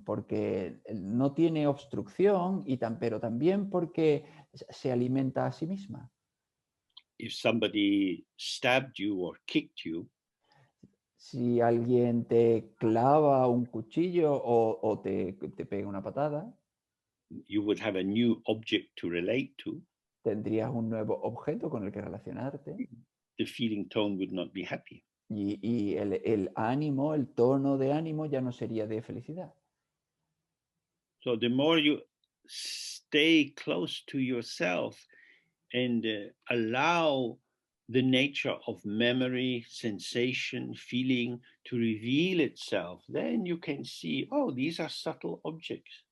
porque no tiene obstrucción, pero también porque se alimenta a sí misma. If somebody stabbed you or kicked you, Si alguien te clava un cuchillo o te pega una patada, you would have a new object to relate to. tendrías un nuevo objeto con el que relacionarte. The feeling tone would not be happy. Y el ánimo, el tono de ánimo ya no sería de felicidad. So the more you stay close to yourself and allow the nature of memory, sensation, feeling to reveal itself, then you can see, oh, these are subtle objects.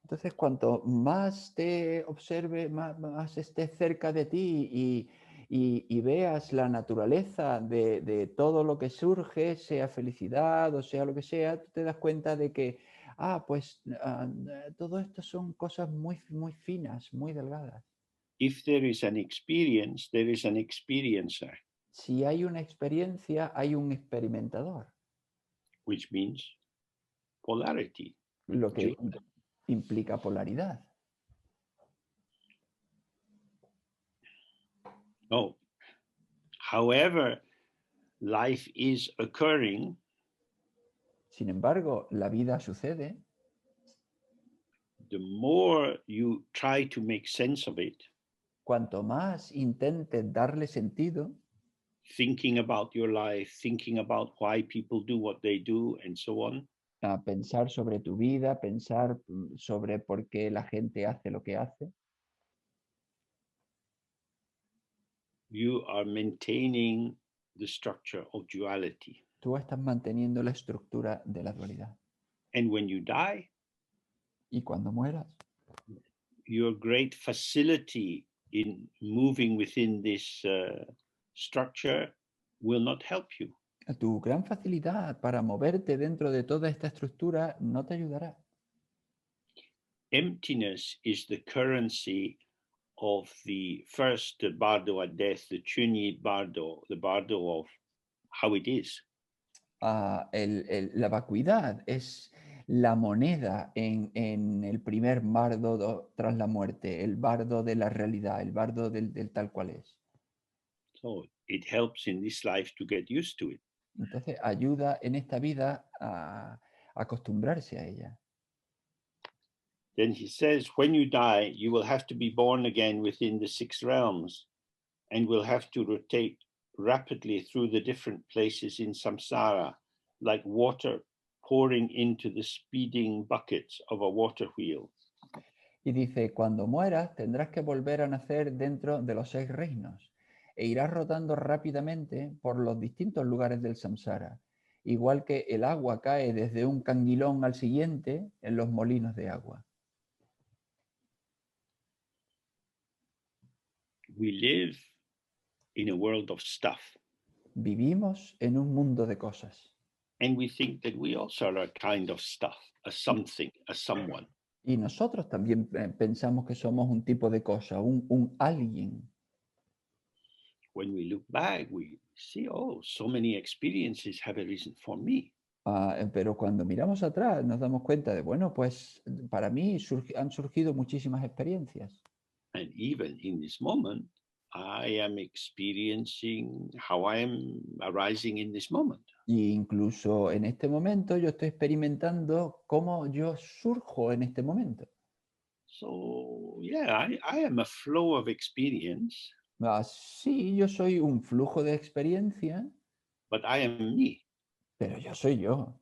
Entonces, cuanto más te observe, más estés cerca de ti y veas la naturaleza de todo lo que surge, sea felicidad o sea lo que sea, tú te das cuenta de que, todo esto son cosas muy, muy finas, muy delgadas. If there is an experience, there is an experiencer, Si hay una experiencia, hay un experimentador, which means polarity. lo que implica polaridad. Oh, however, life is occurring, Sin embargo, la vida sucede. the more you try to make sense of it, Cuanto más intentes darle sentido, thinking about your life, thinking about why people do what they do, and so on, a pensar sobre tu vida, pensar sobre por qué la gente hace lo que hace, you are maintaining the structure of duality. tú estás manteniendo la estructura de la dualidad. And when you die, Y cuando mueras, your great facility in moving within this structure will not help you. tu gran facilidad para moverte dentro de toda esta estructura no te ayudará. Emptiness is the currency of the first bardo at death, the Chunyi bardo, the bardo of how it is. La vacuidad es la moneda en el primer bardo tras la muerte, el bardo de la realidad, el bardo del tal cual es. So it helps in this life to get used to it. Entonces ayuda en esta vida a acostumbrarse a ella. Then he says, when you die, you will have to be born again within the 6 realms and will have to rotate rapidly through the different places in samsara, like water pouring into the speeding buckets of a water wheel. Y dice, cuando mueras tendrás que volver a nacer dentro de los 6 reinos e irás rotando rápidamente por los distintos lugares del samsara, igual que el agua cae desde un canguilón al siguiente en los molinos de agua. We live in a world of stuff. Vivimos en un mundo de cosas. And we think that we also are a kind of stuff, a something, a someone. Y nosotros también pensamos que somos un tipo de cosa, un alguien. When we look back, we see, oh, so many experiences have arisen for me. Pero cuando miramos atrás nos damos cuenta de, bueno, pues para mí han surgido muchísimas experiencias. And even in this moment, I am experiencing how I am arising in this moment. Y incluso en este momento yo estoy experimentando cómo yo surjo en este momento. So, yeah, I am a flow of experience, Sí, yo soy un flujo de experiencia, but I am me. pero yo soy yo.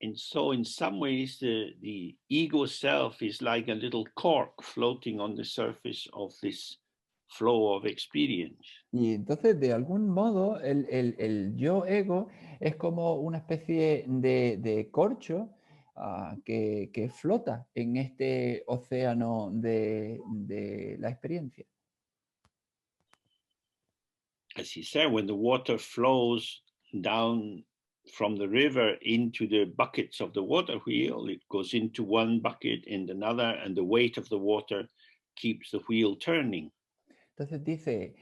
And so, in some ways, the ego self is like a little cork floating on the surface of this flow of experience. Y entonces, de algún modo, el yo ego es como una especie de corcho que flota en este océano de la experiencia. As he said, when the water flows down from the river into the buckets of the water wheel, it goes into one bucket and another, and the weight of the water keeps the wheel turning. Entonces dice,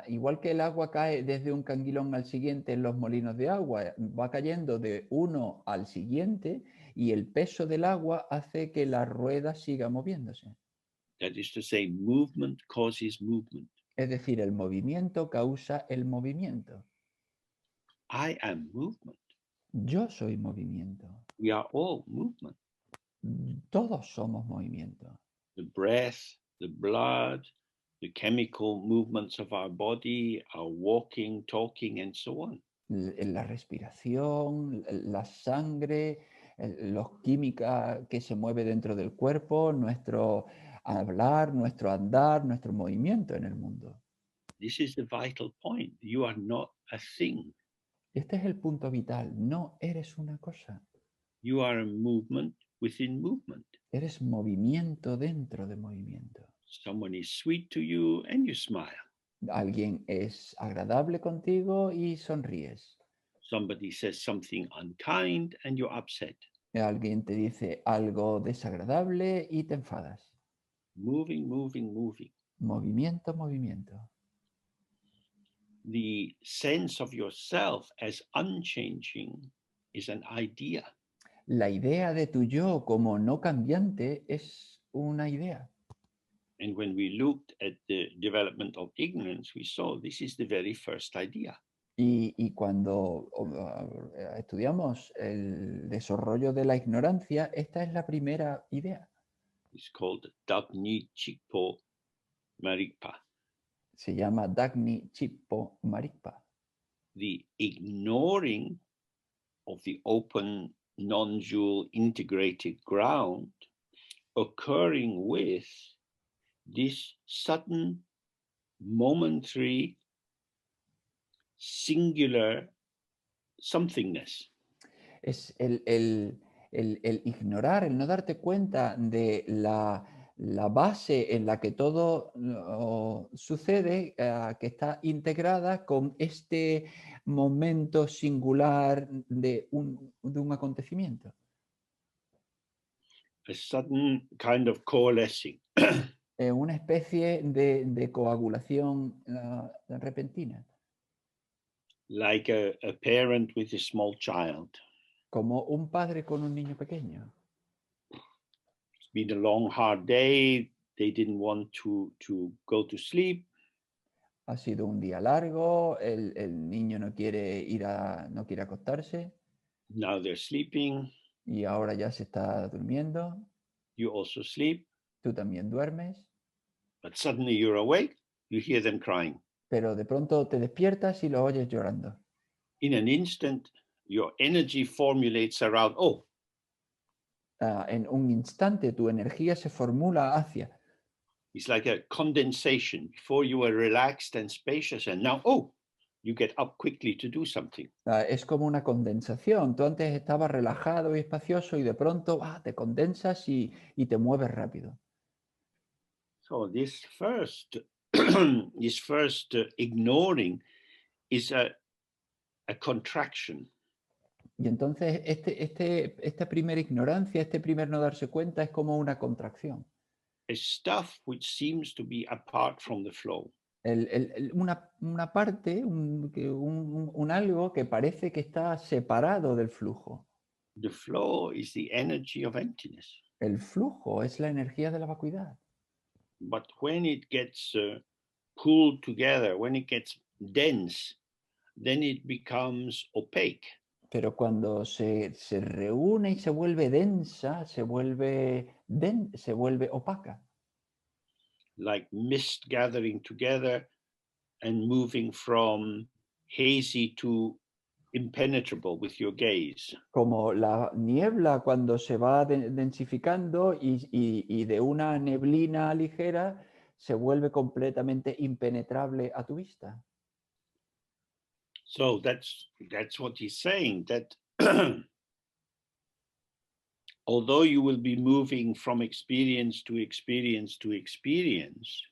igual que el agua cae desde un canguilón al siguiente en los molinos de agua, va cayendo de uno al siguiente y el peso del agua hace que la rueda siga moviéndose. That is to say, movement causes movement. Es decir, el movimiento causa el movimiento. I am movement. Yo soy movimiento. We are all movement. Todos somos movimiento. The breath, the blood, the chemical movements of our body, our walking, talking, and so on. La respiración, la sangre, los químicas que se mueve dentro del cuerpo, nuestro hablar, nuestro andar, nuestro movimiento en el mundo. This is the vital point. You are not a thing. Este es el punto vital. No eres una cosa. You are a movement within movement. Eres movimiento dentro de movimiento. Someone is sweet to you and you smile. Alguien es agradable contigo y sonríes. Somebody says something unkind and you're upset. Alguien te dice algo desagradable y te enfadas. Moving, moving, moving. Movimiento, movimiento. The sense of yourself as unchanging is an idea. La idea de tu yo como no cambiante es una idea. And when we looked at the development of ignorance, we saw this is the very first idea. Y cuando estudiamos el desarrollo de la ignorancia, esta es la primera idea. It's called Dagni Chikpo Marikpa. Se llama Dagni Chippo Marikpa. The ignoring of the open, non-dual, integrated ground occurring with this sudden, momentary, singular somethingness. Es el ignorar, el no darte cuenta de la base en la que todo sucede, que está integrada con este momento singular de un acontecimiento. A sudden kind of coalescing. Una especie de coagulación repentina. Like a parent with a small child. Como un padre con un niño pequeño. It's been a long, hard day. They didn't want to go to sleep. Ha sido un día largo, el niño no quiere no quiere acostarse. Now they're sleeping. Y ahora ya se está durmiendo. You also sleep. Tú también duermes. But suddenly you're awake. You hear them crying. Pero de pronto te despiertas y lo oyes llorando. In an instant, your energy formulates around, oh. En un instante tu energía se formula hacia. It's like a condensation. Before you were relaxed and spacious, and now, oh, you get up quickly to do something. Es como una condensación. Tú antes estabas relajado y espacioso y de pronto te condensas y te mueves rápido. So this first, ignoring is a contraction. Y entonces esta primera ignorancia, este primer no darse cuenta es como una contracción. A stuff which seems to be apart from the flow. Una parte, un algo que parece que está separado del flujo. The flow is the energy of emptiness. El flujo es la energía de la vacuidad. But when it gets pulled together, when it gets dense, then it becomes opaque. Pero cuando se reúne y se vuelve densa, se vuelve opaca. Like mist gathering together and moving from hazy to impenetrable with your gaze. Como la niebla cuando se va densificando y de una neblina ligera se vuelve completamente impenetrable a tu vista. So that's what he's saying, that although you will be moving from experience to experience to experience,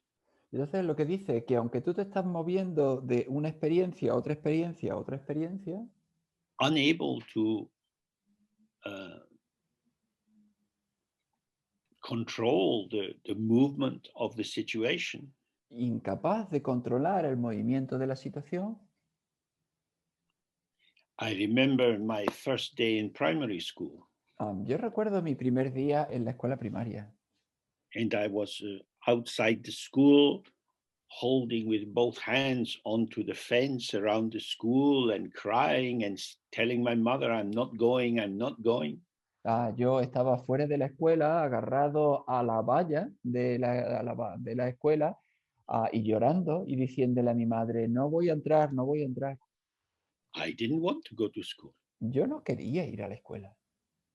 entonces lo que dice es que aunque tú te estás moviendo de una experiencia a otra experiencia a otra experiencia, unable to control the movement of the situation, incapaz de controlar el movimiento de la situación. I remember my first day in primary school, Yo recuerdo mi primer día en la escuela primaria. and I was outside the school, holding with both hands onto the fence around the school and crying and telling my mother, I'm not going, I'm not going. Yo estaba fuera de la escuela, agarrado a la valla de la escuela, y llorando y diciéndole a mi madre, no voy a entrar, no voy a entrar. I didn't want to go to school, Yo no quería ir a la escuela,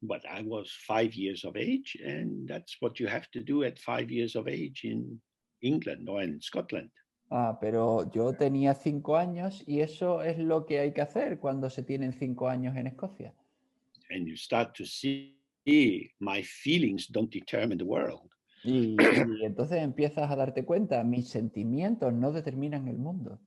but I was 5 years of age, and that's what you have to do at 5 years of age in England or in Scotland. pero yo tenía 5 años y eso es lo que hay que hacer cuando se tienen 5 años en Escocia. And you start to see my feelings don't determine the world. Y entonces empiezas a darte cuenta, mis sentimientos no determinan el mundo.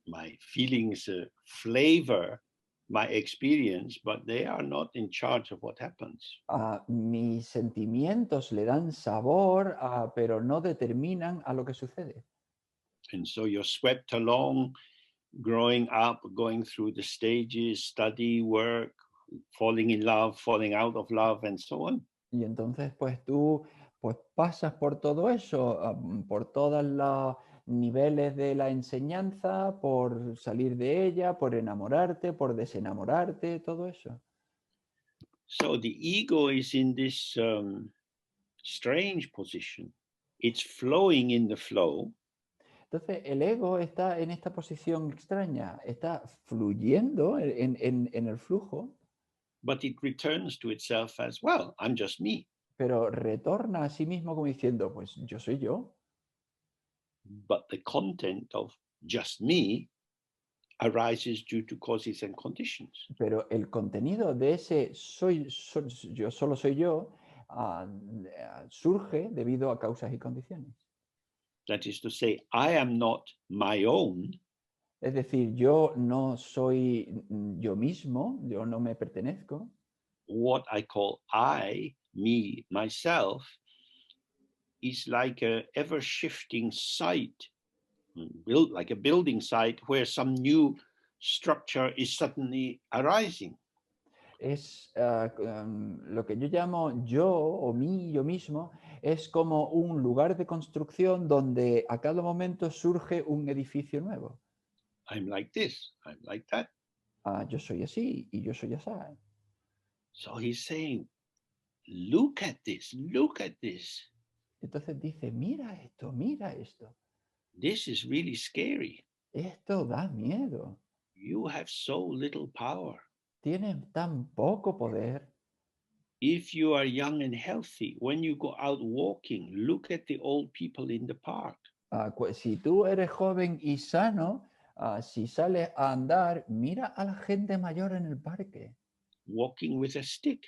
My feelings flavor my experience, but they are not in charge of what happens. Mis sentimientos le dan sabor, pero no determinan a lo que sucede. And so you're swept along, growing up, going through the stages, study, work, falling in love, falling out of love, and so on. Y entonces, pues tú pues pasas por todo eso, por todos los niveles de la enseñanza, por salir de ella, por enamorarte, por desenamorarte, todo eso. So the ego is in this strange position. It's flowing in the flow, Entonces, el ego está en esta posición extraña, está fluyendo en el flujo, but it returns to itself as, well, I'm just me. pero retorna a sí mismo como diciendo, pues yo soy yo. But the content of just me arises due to causes and conditions. Pero el contenido de ese yo solo soy yo surge debido a causas y condiciones. That is to say, I am not my own, Es decir, yo no soy yo mismo, yo no me pertenezco. what I call I, me, myself, is like a ever shifting site, built like a building site where some new structure is suddenly arising. Es lo que yo llamo yo o mí, yo mismo, es como un lugar de construcción donde a cada momento surge un edificio nuevo. I'm like this, I'm like that. Yo soy así y yo soy así. So he's saying, look at this, look at this. Entonces dice, mira esto, mira esto. This is really scary. Esto da miedo. You have so little power. Tienes tan poco poder. If you are young and healthy, when you go out walking, look at the old people in the park. Si tú eres joven y sano, si sales a andar, mira a la gente mayor en el parque, Walking with a stick.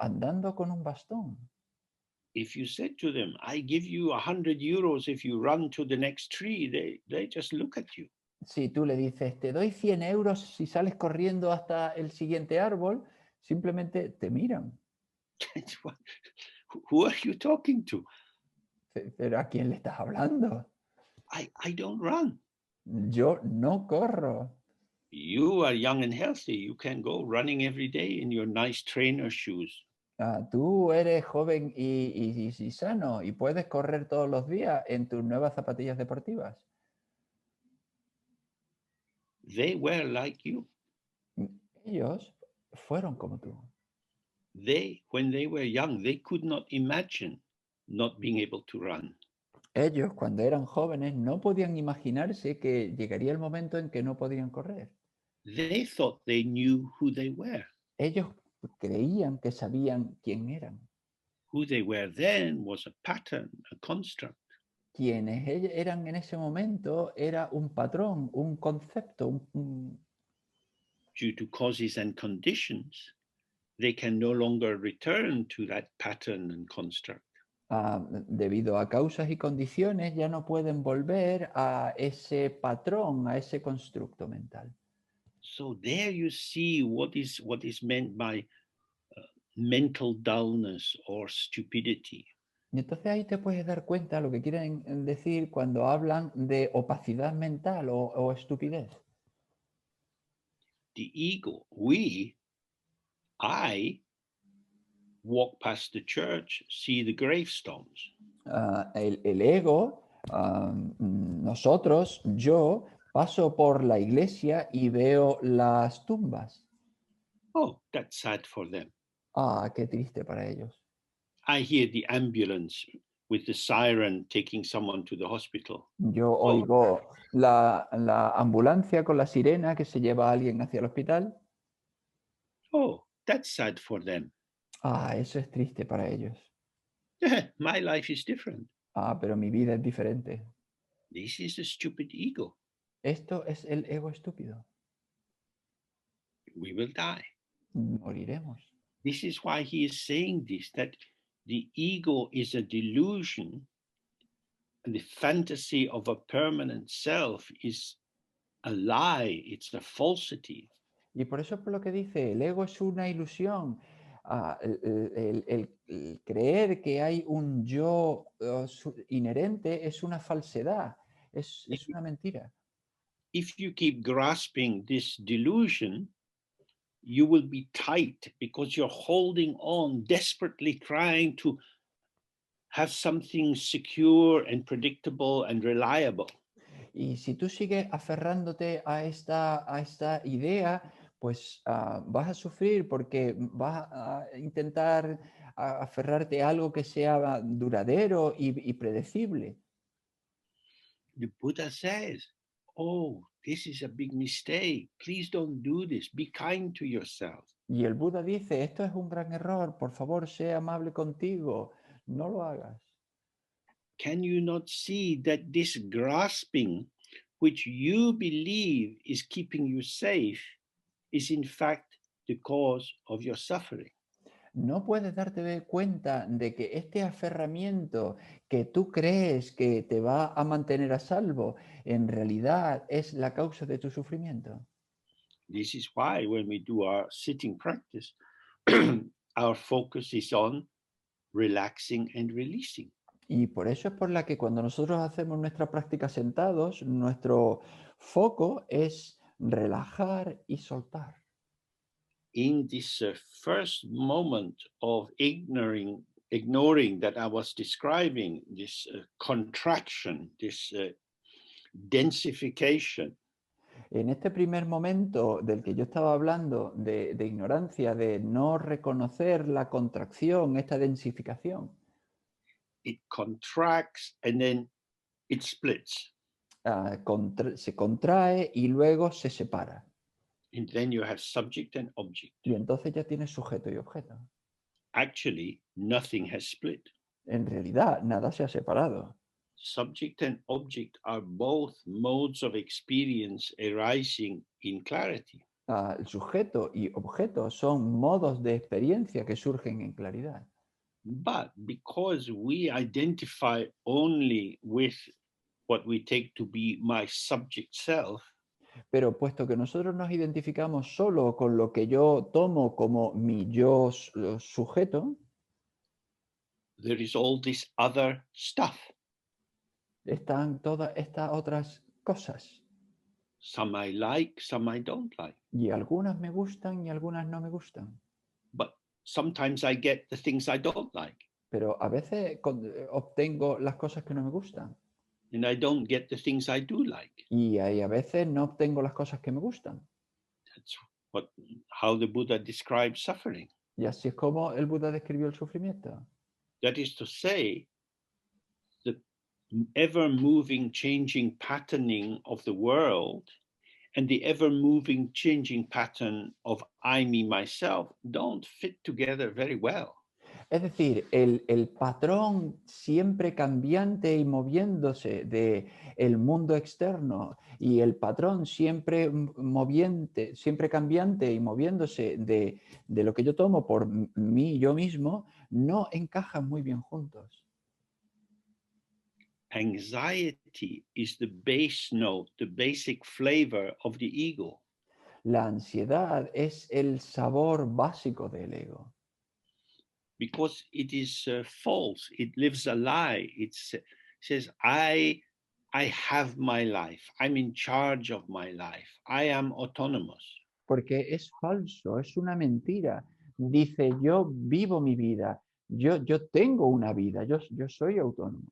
andando con un bastón. If you said to them, I give you 100 euros if you run to the next tree, they just look at you. Si tú le dices, te doy 100 euros si sales corriendo hasta el siguiente árbol, simplemente te miran. Who are you talking to? ¿Pero a quién le estás hablando? I don't run. Yo no corro. You are young and healthy. You can go running every day in your nice trainer shoes. Tú eres joven y sano y puedes correr todos los días en tus nuevas zapatillas deportivas. They were like you. Ellos fueron como tú. When they were young, they could not imagine not being able to run. Ellos, cuando eran jóvenes, no podían imaginarse que llegaría el momento en que no podían correr. They thought they knew who they were. Ellos creían que sabían quién eran. Who they were then was a pattern, a construct. Quienes eran en ese momento era un patrón, un concepto. Due to causes and conditions, they can no longer return to that pattern and construct. Debido a causas y condiciones ya no pueden volver a ese patrón, a ese constructo mental. So there you see what is meant by mental dullness or stupidity. Y entonces ahí te puedes dar cuenta lo que quieren decir cuando hablan de opacidad mental o estupidez. The ego, I walk past the church, see the gravestones. El ego, nosotros, yo, paso por la iglesia y veo las tumbas. Oh, that's sad for them. Ah, qué triste para ellos. I hear the ambulance with the siren taking someone to the hospital. Yo oigo la ambulancia con la sirena que se lleva a alguien hacia el hospital. Oh, that's sad for them. Ah, eso es triste para ellos. My life is different. Ah, pero mi vida es diferente. This is a stupid ego. Esto es el ego estúpido. We will die. Moriremos. This is why he is saying this, that the ego is a delusion, and the fantasy of a permanent self is a lie, it's a falsity. Y por eso es por lo que dice, el ego es una ilusión. El creer que hay un yo inherente es una falsedad, es una mentira. If you keep grasping this delusion, you will be tight because you're holding on, desperately trying to have something secure and predictable and reliable. Y si tú sigues aferrándote a esta idea, pues vas a sufrir porque vas a intentar aferrarte a algo que sea duradero y predecible. The Buddha says, oh, this is a big mistake. Please don't do this. Be kind to yourself. Y el Buda dice, esto es un gran error, por favor, sé amable contigo, no lo hagas. Can you not see that this grasping, which you believe is keeping you safe, is in fact the cause of your suffering? No puedes darte cuenta de que este aferramiento que tú crees que te va a mantener a salvo, en realidad es la causa de tu sufrimiento. This is why when we do our sitting practice, our focus is on relaxing and releasing. Y por eso es por la que cuando nosotros hacemos nuestra práctica sentados, nuestro foco es relajar y soltar. In this first moment of ignoring that I was describing, this contraction, this densification, En este primer momento del que yo estaba hablando de ignorancia, de no reconocer la contracción, esta densificación, it contracts and then it splits. se contrae y luego se separa. And then you have subject and object. Y entonces ya tienes sujeto y objeto. Actually, nothing has split. En realidad, nada se ha separado. Subject and object are both modes of experience arising in clarity. El sujeto y objeto son modos de experiencia que surgen en claridad. But because we identify only with what we take to be my subject self, Pero puesto que nosotros nos identificamos solo con lo que yo tomo como mi yo sujeto, there is all this other stuff. están todas estas otras cosas. Some I like, some I don't like. Y algunas me gustan y algunas no me gustan. But sometimes I get the things I don't like. Pero a veces obtengo las cosas que no me gustan. And I don't get the things I do like. Y a veces no obtengo las cosas que me gustan. That's how the Buddha describes suffering. Y así es como el Buda describió el sufrimiento. That is to say, the ever-moving, changing patterning of the world and the ever-moving, changing pattern of I, me, myself don't fit together very well. Es decir, el patrón siempre cambiante y moviéndose de el mundo externo y el patrón siempre moviente, siempre cambiante y moviéndose de lo que yo tomo por mí, yo mismo, no encajan muy bien juntos. Anxiety is the base note, the basic flavor of the ego. La ansiedad es el sabor básico del ego. because it is false. It lives a lie. It says, I have my life. I'm in charge of my life. I am autonomous. Porque es falso, es una mentira. Dice, yo vivo mi vida, yo tengo una vida, yo soy autónomo.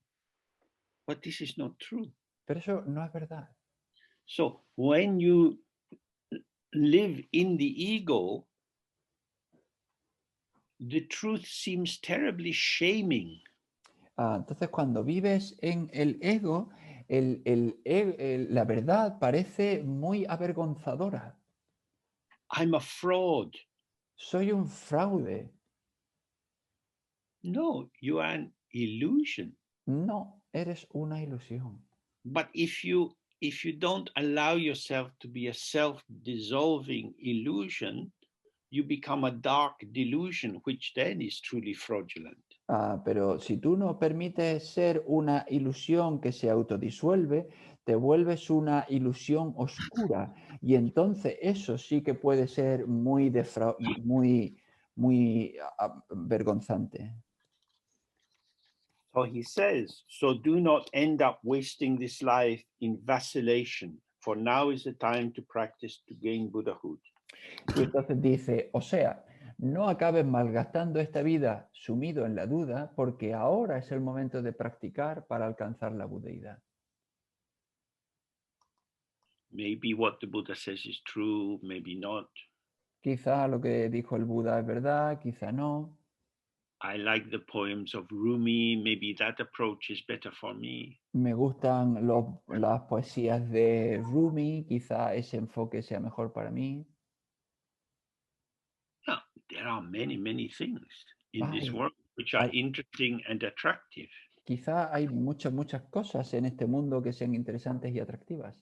But this is not true. Pero eso no es verdad. So when you live in the ego, the truth seems terribly shaming. Entonces, cuando vives en el ego, la verdad parece muy avergonzadora. I'm a fraud. Soy un fraude. No, you are an illusion. No, eres una ilusión. But if you don't allow yourself to be a self-dissolving illusion, you become a dark delusion, which then is truly fraudulent. Pero si tú no permites ser una ilusión que se autodisuelve, te vuelves una ilusión oscura. Y entonces eso sí que puede ser muy vergonzante. So he says, so do not end up wasting this life in vacillation, for now is the time to practice to gain Buddhahood. Y entonces dice, o sea, no acabes malgastando esta vida sumido en la duda, porque ahora es el momento de practicar para alcanzar la budeidad. Maybe what the Buddha says is true, maybe not. Quizá lo que dijo el Buda es verdad, quizá no. I like the poems of Rumi, maybe that approach is better for me. Me gustan las poesías de Rumi, quizá ese enfoque sea mejor para mí. Yeah, there are many, many things in this Ay, world which are ay, interesting and attractive. quizá hay muchas cosas en este mundo que sean interesantes y atractivas.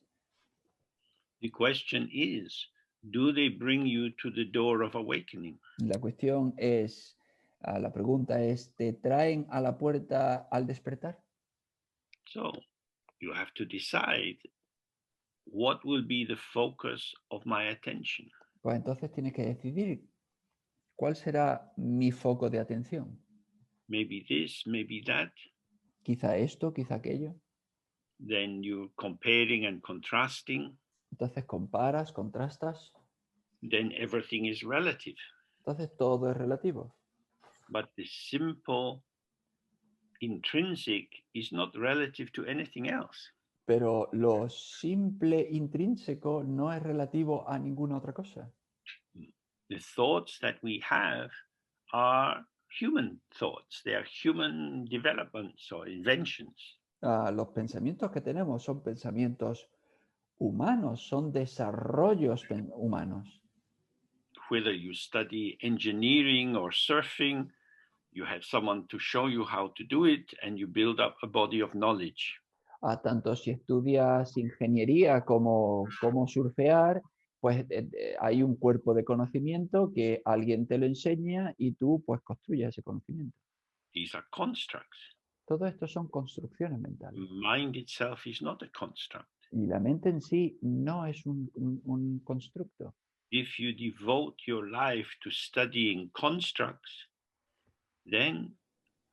The question is, do they bring you to the door of awakening? La cuestión es, la pregunta es, ¿te traen a la puerta al despertar? So you have to decide what will be the focus of my attention. Pues entonces tienes que decidir cuál será mi foco de atención. Maybe this, maybe that. Quizá esto, quizá aquello. Then you're comparing and contrasting. Entonces comparas, contrastas. Then everything is relative. Entonces todo es relativo. But the simple intrinsic is not relative to anything else. Pero lo simple intrínseco no es relativo a ninguna otra cosa. The thoughts that we have are human thoughts. They are human developments or inventions. Los pensamientos que tenemos son pensamientos humanos, son desarrollos humanos. Whether you study engineering or surfing, you have someone to show you how to do it, and you build up a body of knowledge. Tanto si estudias ingeniería como surfear, pues hay un cuerpo de conocimiento que alguien te lo enseña y tú pues construyes ese conocimiento. These are constructs. Todo esto son construcciones mentales. Mind itself is not a construct. Y la mente en sí no es un constructo. If you devote your life to studying constructs, then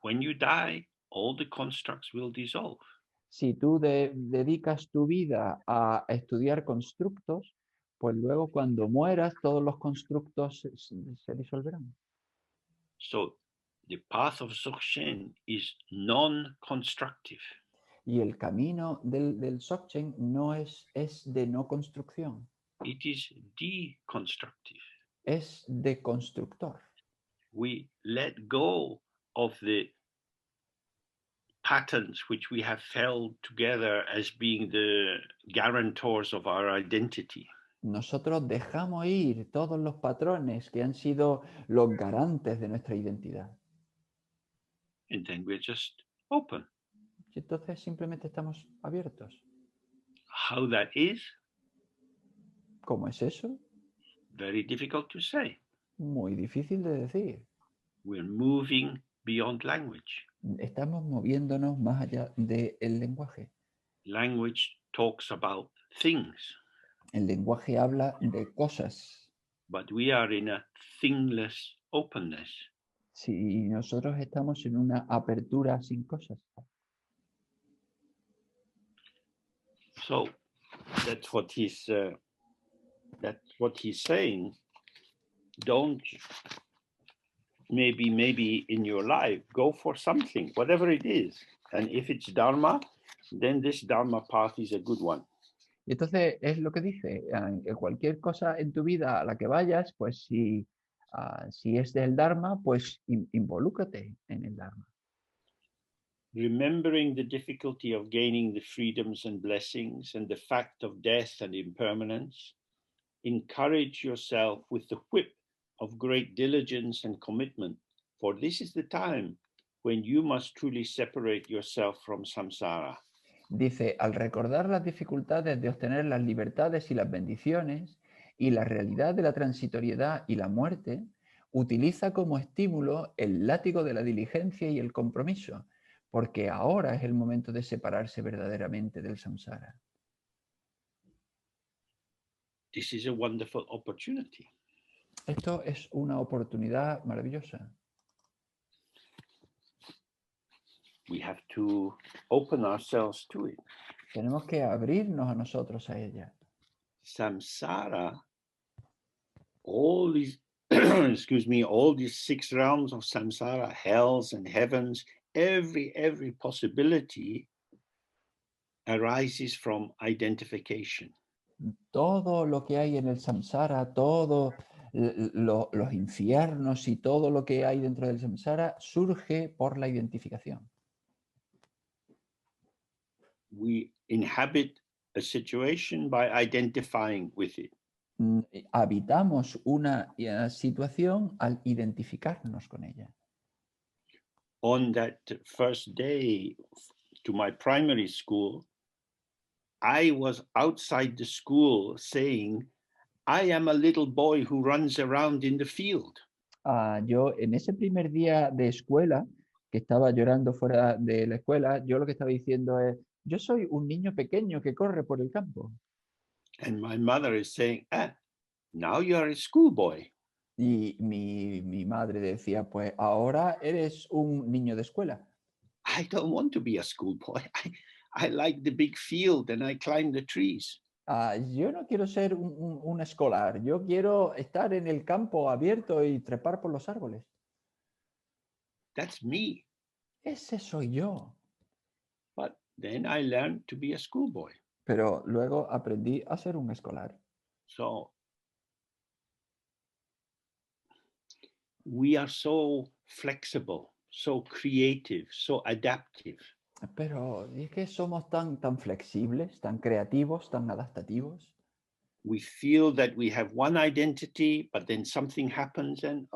when you die, all the constructs will dissolve. Si tú dedicas tu vida a estudiar constructos, pues luego cuando mueras todos los constructos se disolverán. So the path of Dzogchen is non-constructive. Y el camino del Dzogchen no es de no construcción. It is deconstructive. Es de constructor. We let go of the patterns which we have held together as being the guarantors of our identity. Nosotros dejamos ir todos los patrones que han sido los garantes de nuestra identidad. And then we're just open. Y entonces simplemente estamos abiertos. How that is, ¿Cómo es eso? very difficult to say. Muy difícil de decir. We're moving beyond language. Estamos moviéndonos más allá del lenguaje. Language talks about things. El lenguaje habla de cosas. But we are in a thingless openness. Si nosotros estamos en una apertura sin cosas. So that's what he's saying. Don't maybe in your life go for something, whatever it is, and if it's Dharma, then this Dharma path is a good one. Y entonces es lo que dice, que cualquier cosa en tu vida a la que vayas, pues si es del Dharma, pues involúcrate en el Dharma. Remembering the difficulty of gaining the freedoms and blessings and the fact of death and impermanence, encourage yourself with the whip of great diligence and commitment, for this is the time when you must truly separate yourself from samsara. Dice, al recordar las dificultades de obtener las libertades y las bendiciones y la realidad de la transitoriedad y la muerte, utiliza como estímulo el látigo de la diligencia y el compromiso, porque ahora es el momento de separarse verdaderamente del samsara. This is a wonderful opportunity. Esto es una oportunidad maravillosa. We have to open ourselves to it. Tenemos que abrirnos a nosotros a ella. Samsara, all these, excuse me, all these 6 realms of samsara, hells and heavens, every possibility arises from identification. Todo lo que hay en el samsara, todos los infiernos y todo lo que hay dentro del samsara surge por la identificación. We inhabit a situation by identifying with it. Habitamos una situación al identificarnos con ella. On that first day to my primary school, I was outside the school saying, I am a little boy who runs around in the field. Yo en ese primer día de escuela, que estaba llorando fuera de la escuela, yo lo que estaba diciendo es, yo soy un niño pequeño que corre por el campo. And my mother is saying, now you are a schoolboy. Y mi madre decía, pues ahora eres un niño de escuela. I don't want to be a schoolboy. I like the big field and I climb the trees. Yo no quiero ser un escolar, yo quiero estar en el campo abierto y trepar por los árboles. That's me. Ese soy yo. But then I learned to be a schoolboy. Pero luego aprendí a ser un escolar. So we are so flexible, so creative, so adaptive. Pero es que somos tan flexibles, tan creativos, tan adaptativos. We feel that we have one identity, but then something happens and,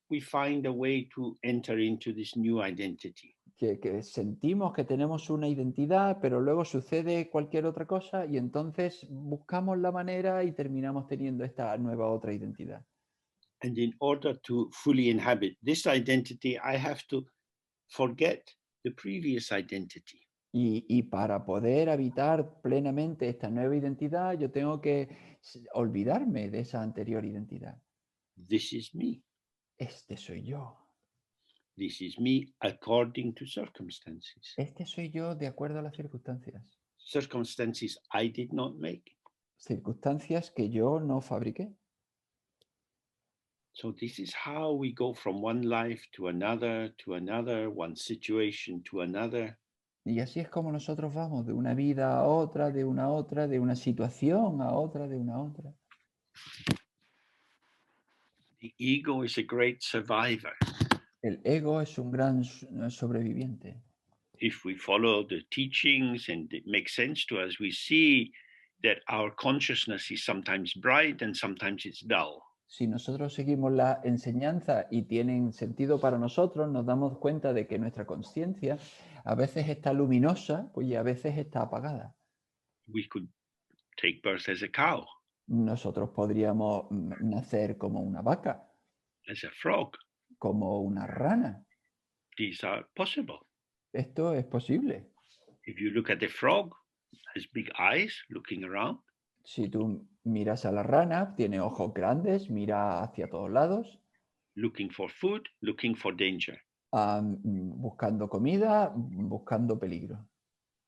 we find a way to enter into this new identity. Que sentimos que tenemos una identidad, pero luego sucede cualquier otra cosa y entonces buscamos la manera y terminamos teniendo esta nueva otra identidad. And in order to fully inhabit this identity, I have to forget the previous identity. Y para poder habitar plenamente esta nueva identidad, yo tengo que olvidarme de esa anterior identidad. This is me. Este soy yo. This is me according to circumstances. Este soy yo de acuerdo a las circunstancias. Circumstances I did not make. Circunstancias que yo no fabriqué. So this is how we go from one life to another, one situation to another. Y así es como nosotros vamos de una vida a otra, de una situación a otra, de una a otra. The ego is a great survivor. El ego es un gran sobreviviente. If we follow the teachings and it makes sense to us, we see that our consciousness is sometimes bright and sometimes it's dull. Si nosotros seguimos la enseñanza y tienen sentido para nosotros, nos damos cuenta de que nuestra conciencia a veces está luminosa y a veces está apagada. We could take birth as a cow, Nosotros podríamos nacer como una vaca, as a frog. como una rana. These are possible. Esto es posible. If you look at the frog, it has big eyes looking around. Si tú miras a la rana, tiene ojos grandes, mira hacia todos lados. looking for food, looking for danger, buscando comida, buscando peligro,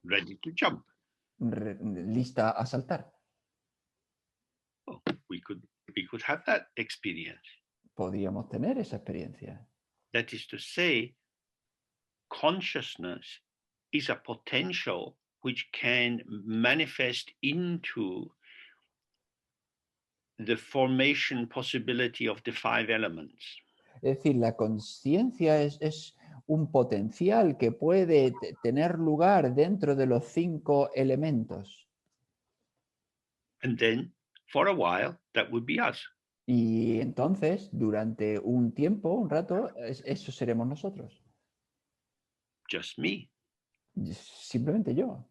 ready to jump. lista a saltar. Oh, we could have that experience. Podríamos tener esa experiencia. That is to say, consciousness is a potential which can manifest into the formation possibility of the 5 elements. Es decir, la conciencia es un potencial que puede tener lugar dentro de los 5 elementos. And then, for a while, that would be us. Y entonces, durante un tiempo, un rato, eso seremos nosotros. Just me. Simplemente yo.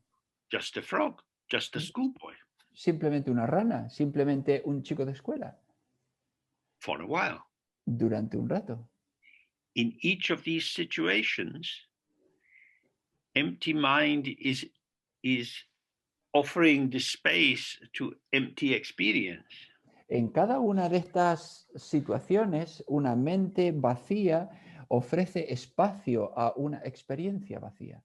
Just a frog. Just a schoolboy. Simplemente una rana. Simplemente un chico de escuela. For a while. Durante un rato. In each of these situations, empty mind is offering the space to empty experience. En cada una de estas situaciones, una mente vacía ofrece espacio a una experiencia vacía.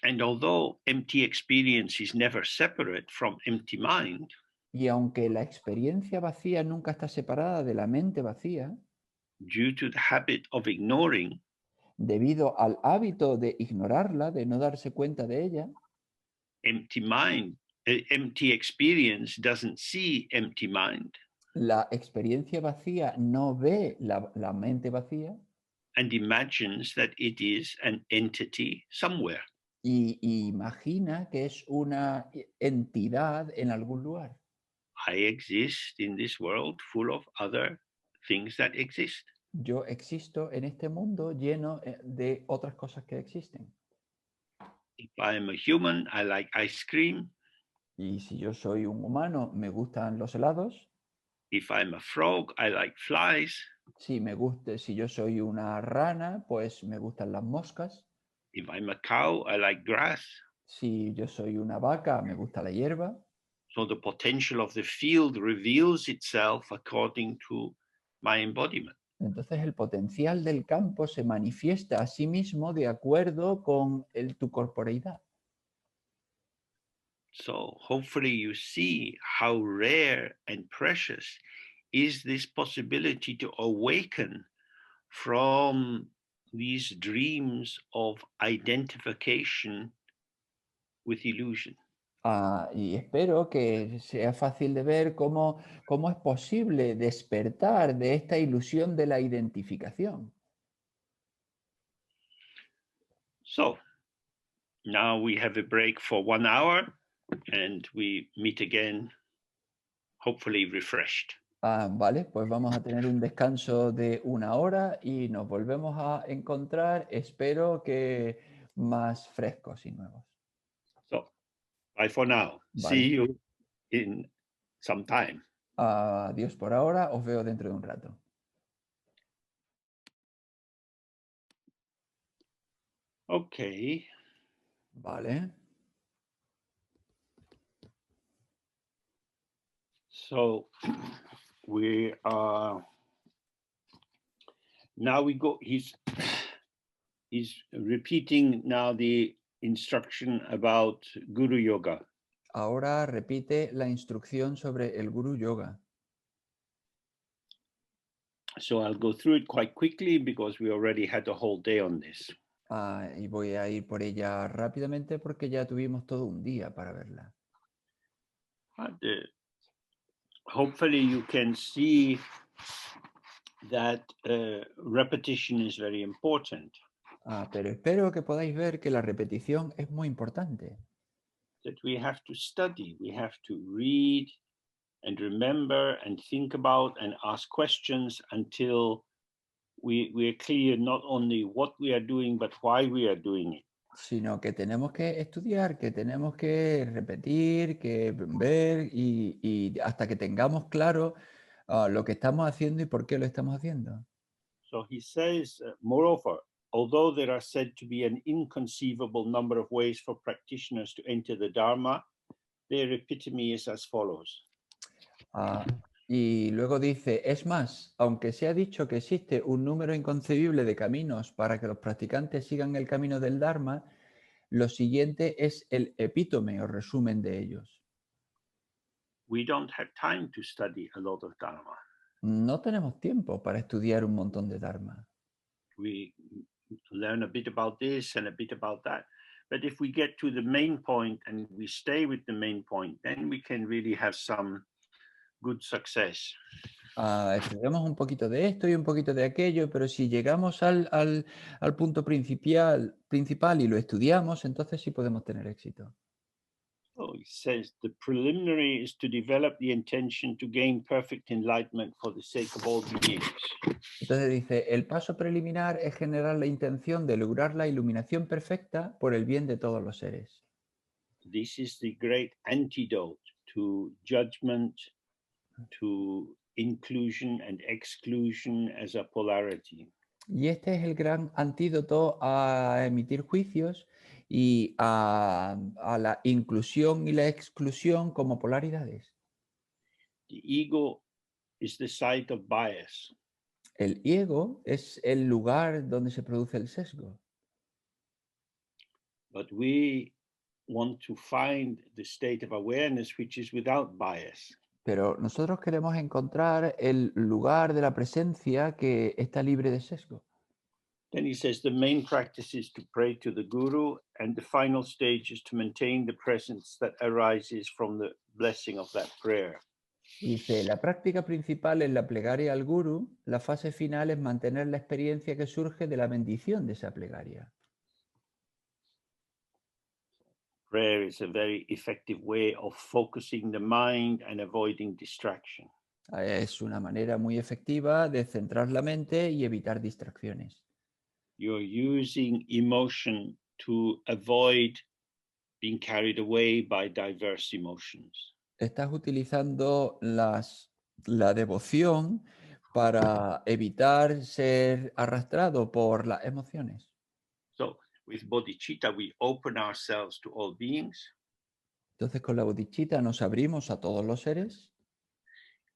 And although empty experience is never separate from empty mind, y aunque la experiencia vacía nunca está separada de la mente vacía, due to the habit of ignoring, debido al hábito de ignorarla, de no darse cuenta de ella, empty experience doesn't see empty mind. La experiencia vacía no ve la mente vacía. And imagines that it is an entity somewhere. Y imagina que es una entidad en algún lugar. I exist in this world full of other things that exist. Yo existo en este mundo lleno de otras cosas que existen. If I am a human, I like ice cream. Y si yo soy un humano, me gustan los helados. If I'm a frog, I like flies. Si yo soy una rana, pues me gustan las moscas. If I'm a cow, I like grass. Si yo soy una vaca, me gusta la hierba. So the potential of the field reveals itself according to my embodiment. Entonces el potencial del campo se manifiesta a sí mismo de acuerdo con tu corporeidad. So hopefully you see how rare and precious is this possibility to awaken from these dreams of identification with illusion. Y espero que sea fácil de ver cómo es posible despertar de esta ilusión de la identificación. So now we have a break for 1 hour and we meet again, hopefully refreshed. Vale, pues vamos a tener un descanso de 1 hora y nos volvemos a encontrar, espero que más frescos y nuevos. So, bye for now. Vale. See you in some time. Adiós por ahora, os veo dentro de un rato. Okay. Vale. So we are now he's repeating now the instruction about Guru Yoga. Ahora repite la instrucción sobre el Guru Yoga. So I'll go through it quite quickly because we already had a whole day on this. Y voy a ir por ella rápidamente porque ya tuvimos todo un día para verla. Hopefully you can see that repetition is very important. Pero espero que podáis ver que la repetición es muy importante. That we have to study, we have to read and remember and think about and ask questions until we are clear not only what we are doing, but why we are doing it. Sino que tenemos que estudiar, que tenemos que repetir, que ver y hasta que tengamos claro lo que estamos haciendo y por qué lo estamos haciendo. So he says, moreover, although there are said to be an inconceivable number of ways for practitioners to enter the Dharma, their epitome is as follows. Y luego dice, es más, aunque se ha dicho que existe un número inconcebible de caminos para que los practicantes sigan el camino del Dharma, lo siguiente es el epítome o resumen de ellos. We don't have time to study a lot of Dharma. No tenemos tiempo para estudiar un montón de Dharma. We learn a bit about this and a bit about that. But if we get to the main point and we stay with the main point, then we can really have some good success. Estudiamos un poquito de esto y un poquito de aquello, pero si llegamos al punto principal y lo estudiamos, entonces sí podemos tener éxito. So he says the preliminary is to develop the intention to gain perfect enlightenment for the sake of all beings. Entonces dice, el paso preliminar es generar la intención de lograr la iluminación perfecta por el bien de todos los seres. This is the great antidote to judgment, to inclusion and exclusion as a polarity. Y este es el gran antídoto a emitir juicios y a la inclusión y la exclusión como polaridades. The ego is the site of bias. El ego es el lugar donde se produce el sesgo. But we want to find the state of awareness which is without bias. Pero nosotros queremos encontrar el lugar de la presencia que está libre de sesgo. Then he says the main practice is to pray to the guru, and the final stage is to maintain the presence that arises from the blessing of that prayer. Dice, la práctica principal es la plegaria al guru, la fase final es mantener la experiencia que surge de la bendición de esa plegaria. Prayer is a very effective way of focusing the mind and avoiding distraction. Es una manera muy efectiva de centrar la mente y evitar distracciones. You're using emotion to avoid being carried away by diverse emotions. Estás utilizando la devoción para evitar ser arrastrado por las emociones. So with bodhicitta, we open ourselves to all beings. Entonces con la bodhicitta nos abrimos a todos los seres.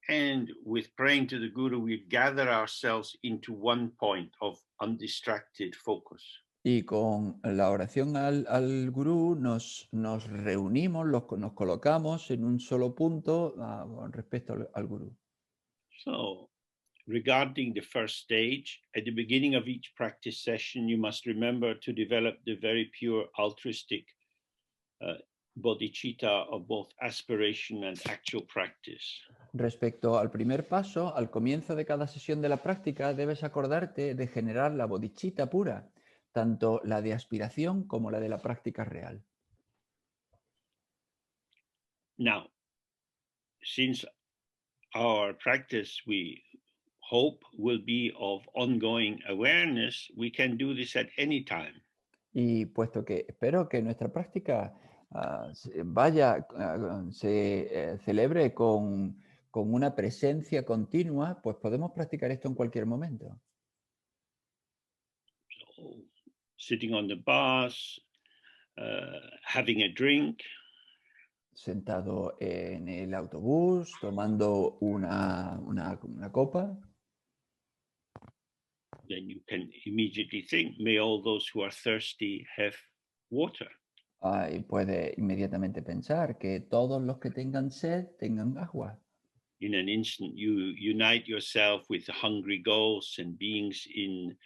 And with praying to the guru, we gather ourselves into one point of undistracted focus. Y con la oración al gurú nos reunimos, nos colocamos en un solo punto con respecto al gurú. So, regarding the first stage, at the beginning of each practice session, you must remember to develop the very pure altruistic bodhicitta of both aspiration and actual practice. Respecto al primer paso, al comienzo de cada sesión de la práctica, debes acordarte de generar la bodhicitta pura, tanto la de aspiración como la de la práctica real. Now, since our practice, we hope, will be of ongoing awareness, we can do this at any time. Y puesto que espero que nuestra práctica se celebre con una presencia continua, pues podemos practicar esto en cualquier momento. So, sitting on the bus, having a drink, Sentado en el autobús, tomando una copa. then you can immediately think, may all those who are thirsty have water. Y puede inmediatamente pensar que todos los que tengan sed tengan agua. In an instant, you unite yourself with the hungry ghosts and beings in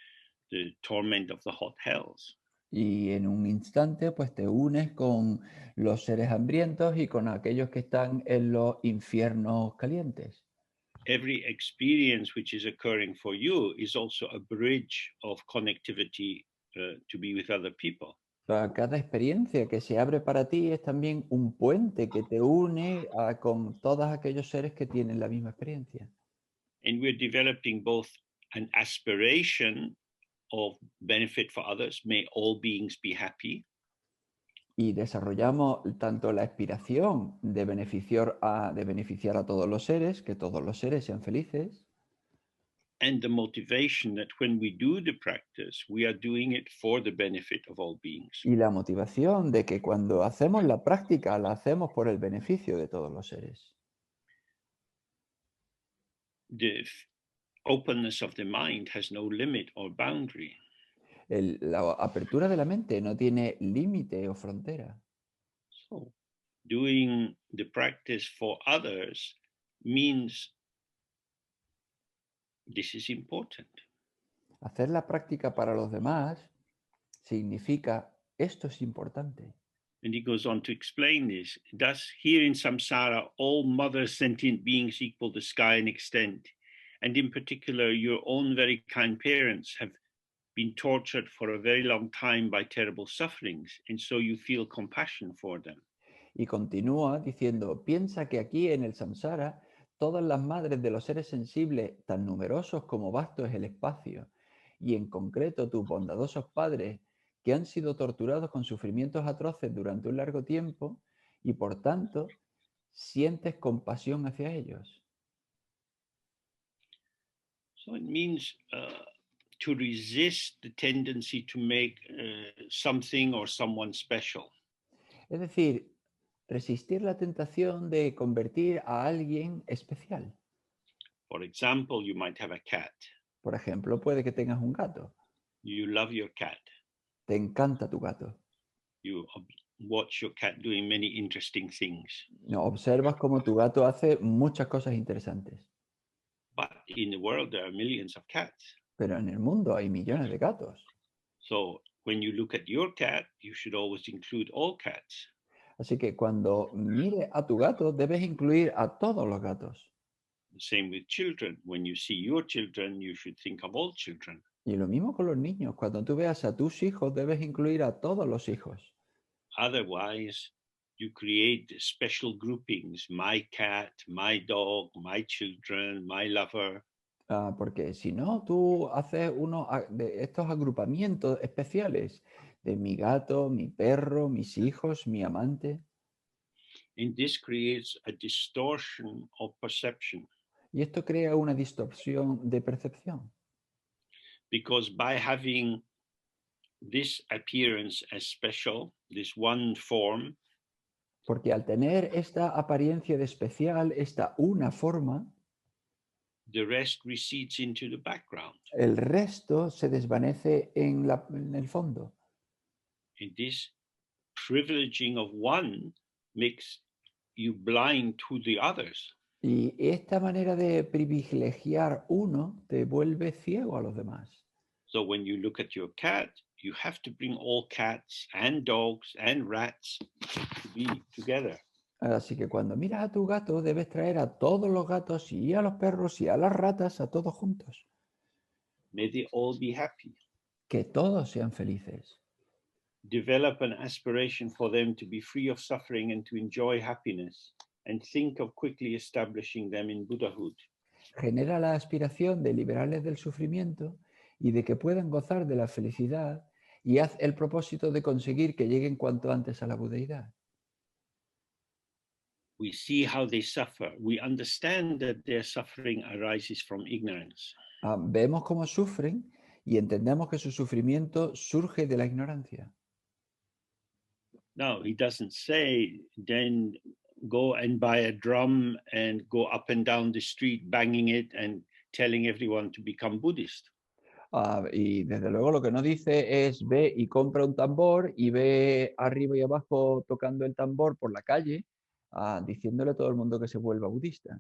the torment of the hot hells. Y en un instante, pues te unes con los seres hambrientos y con aquellos que están en los infiernos calientes. Every experience which is occurring for you is also a bridge of connectivity to be with other people. Cada experiencia que se abre para ti es también un puente que te une con todos aquellos seres que tienen la misma experiencia. And we're developing both an aspiration of benefit for others, may all beings be happy. Y desarrollamos tanto la aspiración de beneficiar a todos los seres, que todos los seres sean felices. And the motivation that when we do the practice, we are doing it for the benefit of all beings. Y la motivación de que cuando hacemos la práctica, la hacemos por el beneficio de todos los seres. the openness of the mind has no limit or boundary. La apertura de la mente no tiene límite o frontera. So doing the practice for others means this is important. Hacer la práctica para los demás significa esto es importante. And he goes on to explain this. Thus, here in samsara, all mother sentient beings equal the sky in extent. And in particular, your own very kind parents have been tortured for a very long time by terrible sufferings. And so you feel compassion for them. Y continúa diciendo, piensa que aquí en el samsara, todas las madres de los seres sensibles, tan numerosos como vasto es el espacio, y en concreto tus bondadosos padres, que han sido torturados con sufrimientos atroces durante un largo tiempo, y por tanto, sientes compasión hacia ellos. So it means to resist the tendency to make something or someone special. Es decir, resistir la tentación de convertir a alguien especial. For example, you might have a cat. Por ejemplo, puede que tengas un gato. You love your cat. Te encanta tu gato. You watch your cat doing many interesting things. No, observas cómo tu gato hace muchas cosas interesantes. But in the world, there are millions of cats. Pero en el mundo hay millones de gatos. So when you look at your cat, you should always include all cats. Así que cuando mires a tu gato, debes incluir a todos los gatos. The same with children. When you see your children, you should think of all children. Y lo mismo con los niños. Cuando tú veas a tus hijos, debes incluir a todos los hijos. Otherwise, you create special groupings. My cat, my dog, my children, my lover. Porque si no, tú haces uno de estos agrupamientos especiales de mi gato, mi perro, mis hijos, mi amante. And this creates a distortion of perception. Y esto crea una distorsión de percepción. Because by having this appearance as special, this one form, Porque al tener esta apariencia de especial, esta una forma, the rest recedes into the background. el resto se desvanece en el fondo. And this privileging of one makes you blind to the others. Y esta manera de privilegiar uno te vuelve ciego a los demás. So when you look at your cat, you have to bring all cats and dogs and rats to be together. Así que cuando miras a tu gato, debes traer a todos los gatos y a los perros y a las ratas, a todos juntos. May they all be happy. Que todos sean felices. Develop an aspiration for them to be free of suffering and to enjoy happiness, and think of quickly establishing them in Buddhahood. Genera la aspiración de liberarles del sufrimiento y de que puedan gozar de la felicidad, y haz el propósito de conseguir que lleguen cuanto antes a la budeidad. We see how they suffer. We understand that their suffering arises from ignorance. Vemos cómo sufren y entendemos que su sufrimiento surge de la ignorancia. No, he doesn't say, then go and buy a drum and go up and down the street banging it and telling everyone to become Buddhist. Y desde luego lo que no dice es ve y compra un tambor y ve arriba y abajo tocando el tambor por la calle, diciéndole a todo el mundo que se vuelva budista.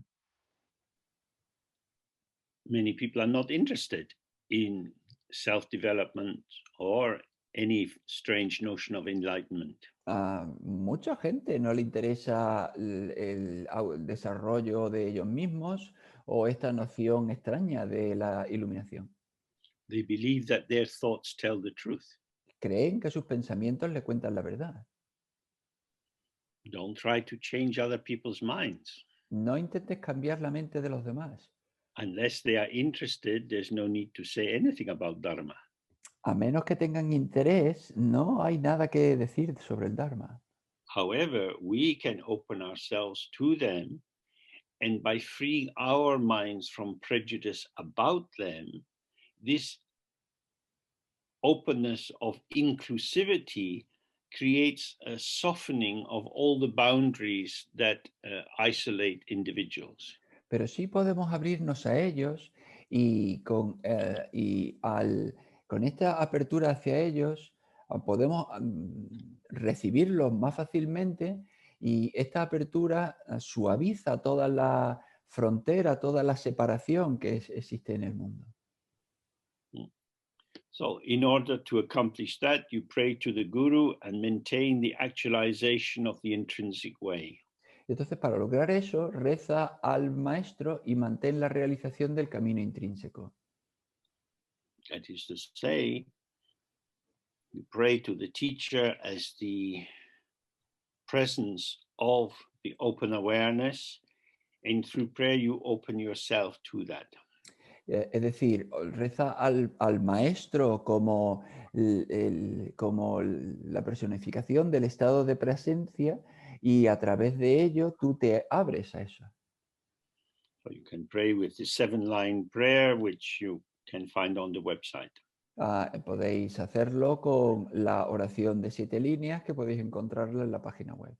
Many people are not interested in self-development or any strange notion of enlightenment. Mucha gente no le interesa el desarrollo de ellos mismos o esta noción extraña de la iluminación. They believe that their thoughts tell the truth. Creen que sus pensamientos le cuentan la verdad. Don't try to change other people's minds. No intentes cambiar la mente de los demás. Unless they are interested, there's no need to say anything about Dharma. A menos que tengan interés, no hay nada que decir sobre el Dharma. However, we can open ourselves to them, and by freeing our minds from prejudice about them, this openness of inclusivity creates a softening of all the boundaries that isolate individuals. pero sí podemos abrirnos a ellos y con esta apertura hacia ellos podemos recibirlos más fácilmente y esta apertura suaviza toda la frontera, toda la separación que existe en el mundo. So in order to accomplish that, you pray to the Guru and maintain the actualization of the intrinsic way. Entonces, para lograr eso, reza al maestro y mantén la realización del camino intrínseco. That is to say, you pray to the teacher as the presence of the open awareness, and through prayer you open yourself to that. Es decir, reza al maestro como, como la personificación del estado de presencia y a través de ello tú te abres a eso. So you can pray with the 7-line prayer, which you can find on the website. Podéis hacerlo con la oración de 7 líneas que podéis encontrarla en la página web.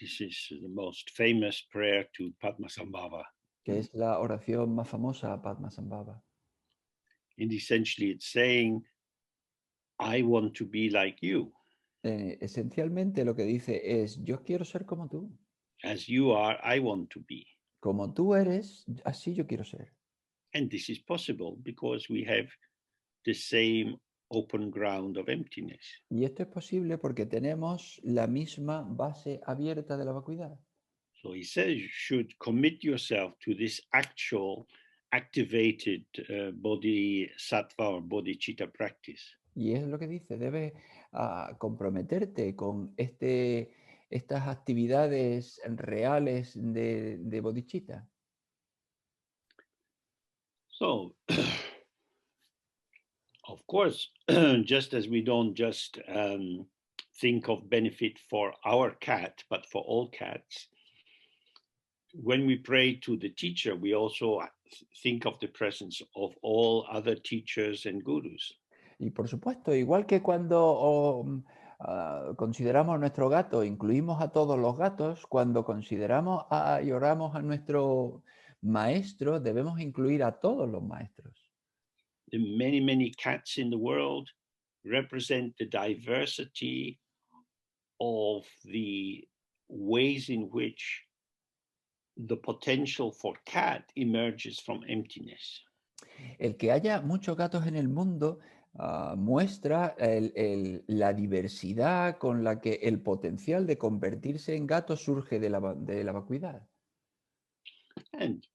This is the most famous prayer to Padmasambhava. Que es la oración más famosa a Padmasambhava. And essentially it's saying, I want to be like you. Esencialmente lo que dice es, yo quiero ser como tú. As you are, I want to be. Como tú eres, así yo quiero ser. And this is possible because we have the same open ground of emptiness. Y esto es posible porque tenemos la misma base abierta de la vacuidad. So he says you should commit yourself to this actual activated bodhisattva or bodhicitta practice. Y es lo que dice, debes comprometerte con estas actividades reales de bodhicitta. So, of course, just as we don't just think of benefit for our cat, but for all cats, when we pray to the teacher, we also think of the presence of all other teachers and gurus. Y por supuesto, igual que cuando consideramos a nuestro gato, incluimos a todos los gatos, cuando consideramos y oramos a nuestro maestro, debemos incluir a todos los maestros. The many, many cats in the world represent the diversity of the ways in which the potential for cat emerges from emptiness. El que haya muchos gatos en el mundo muestra la diversidad con la que el potencial de convertirse en gato surge de la vacuidad. And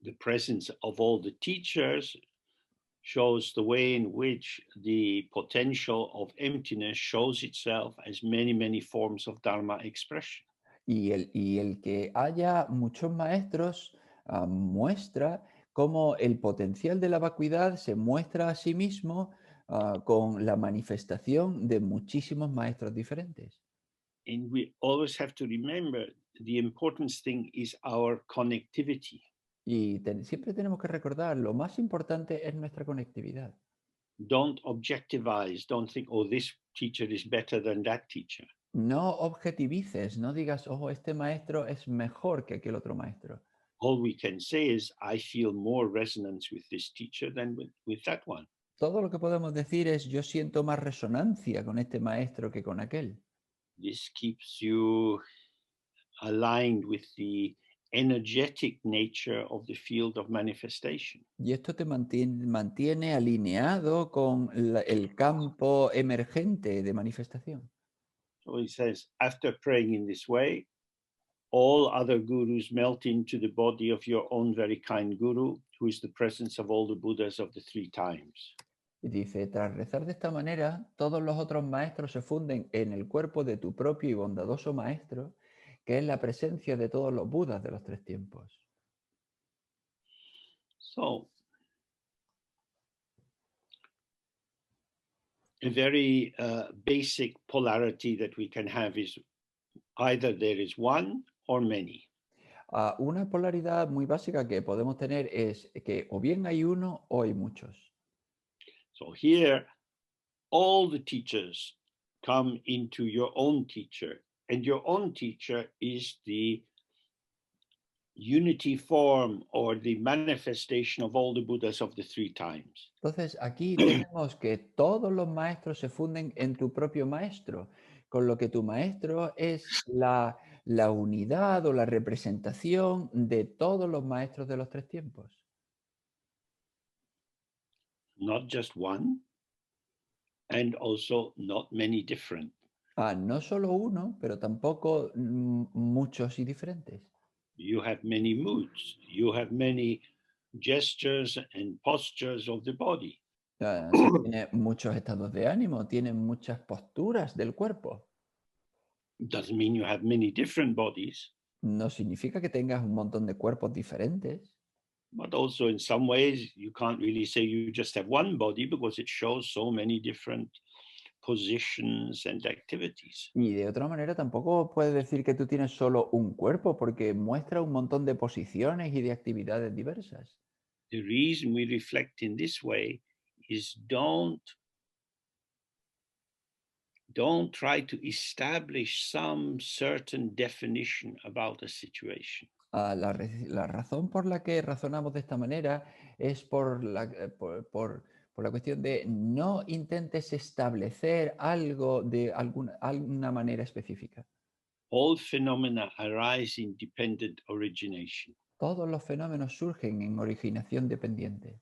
the presence of all the teachers shows the way in which the potential of emptiness shows itself as many, many forms of Dharma expression. Y el que haya muchos maestros muestra cómo el potencial de la vacuidad se muestra a sí mismo con la manifestación de muchísimos maestros diferentes. And we always have to remember the important thing is our connectivity. Y siempre tenemos que recordar, lo más importante es nuestra conectividad. Don't objectivize, don't think, oh, this teacher is better than that teacher. No objetivices, no digas, oh, este maestro es mejor que aquel otro maestro. All we can say is, I feel more resonance with this teacher than with that one. Todo lo que podemos decir es, yo siento más resonancia con este maestro que con aquel. This keeps you aligned with the energetic nature of the field of manifestation. Y esto te mantiene alineado con el campo emergente de manifestación. So he says, after praying in this way, all other gurus melt into the body of your own very kind guru, who is the presence of all the Buddhas of the 3 times. Y dice, tras rezar de esta manera, todos los otros maestros se funden en el cuerpo de tu propio y bondadoso maestro, que es la presencia de todos los Budas de los 3 tiempos. So, a very basic polarity that we can have is either there is one or many. Una polaridad muy básica que podemos tener es que o bien hay uno o hay muchos. So here, all the teachers come into your own teacher, and your own teacher is the unity form or the manifestation of all the Buddhas of the three times. Entonces, aquí tenemos que todos los maestros se funden en tu propio maestro, con lo que tu maestro es la unidad o la representación de todos los maestros de los tres tiempos. Not just one, and also not many different. No solo uno, pero tampoco muchos y diferentes. You have many moods, you have many gestures and postures of the body. Tiene muchos estados de ánimo, tiene muchas posturas del cuerpo. Doesn't mean you have many different bodies, No significa que tengas un montón de cuerpos diferentes. but also in some ways you can't really say you just have one body because it shows so many different positions and activities. Y de otra manera tampoco puedes decir que tú tienes solo un cuerpo porque muestra un montón de posiciones y de actividades diversas. The reason we reflect in this way is don't try to establish some certain definition about a situation. La razón por la que razonamos de esta manera es por la cuestión de no intentes establecer algo de alguna manera específica. All phenomena arise in dependent origination. Todos los fenómenos surgen en originación dependiente.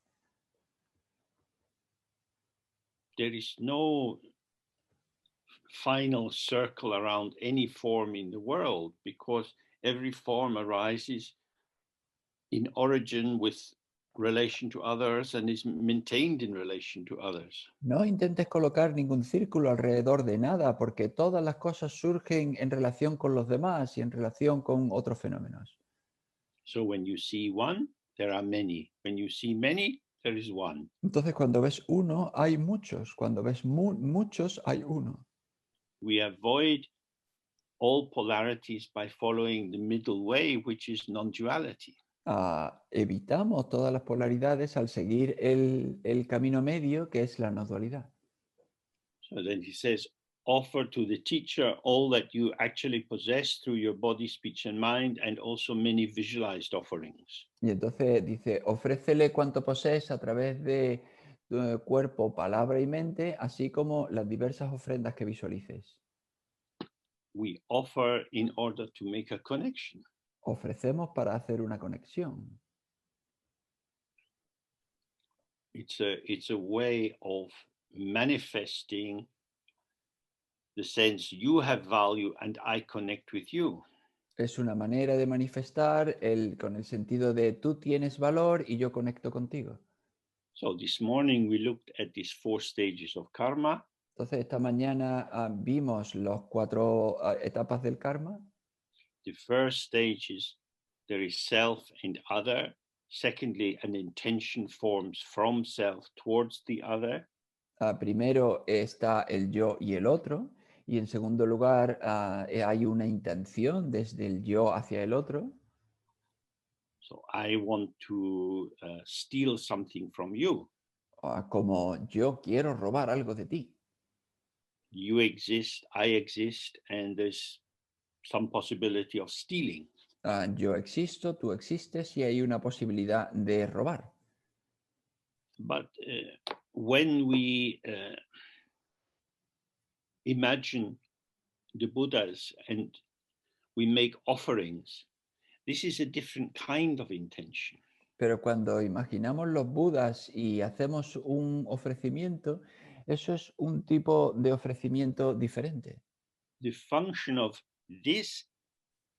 There is no final circle around any form in the world because every form arises in origin with relation to others and is maintained in relation to others. No intentes colocar ningún círculo alrededor de nada, porque todas las cosas surgen en relación con los demás y en relación con otros fenómenos. So when you see one, there are many. When you see many, there is one. Entonces, cuando ves uno, hay muchos. Cuando ves muchos, hay uno. We avoid all polarities by following the middle way, which is non-duality. Evitamos todas las polaridades al seguir el camino medio, que es la no dualidad. So then he says, offer to the teacher all that you actually possess through your body, speech, and mind, and also many visualized offerings. Y entonces dice, ofrécele cuanto posees a través de tu cuerpo, palabra y mente, así como las diversas ofrendas que visualices. We offer in order to make a connection. Ofrecemos para hacer una conexión. It's a way of manifesting the sense you have value and I connect with you. Es una manera de manifestar con el sentido de tú tienes valor y yo conecto contigo. So this morning we looked at these 4 stages of karma. Entonces esta mañana vimos las 4 etapas del karma. The first stage is there is self and other. Secondly, an intention forms from self towards the other. Primero está el yo y el otro. Y en segundo lugar, hay una intención desde el yo hacia el otro. So I want to steal something from you. Como yo quiero robar algo de ti. You exist, I exist, and there's some possibility of stealing. Yo existo, tú existes y hay una posibilidad de robar. But when we imagine the Buddhas and we make offerings, this is a different kind of intention. Pero cuando imaginamos los Budas y hacemos un ofrecimiento, eso es un tipo de ofrecimiento diferente. The function of this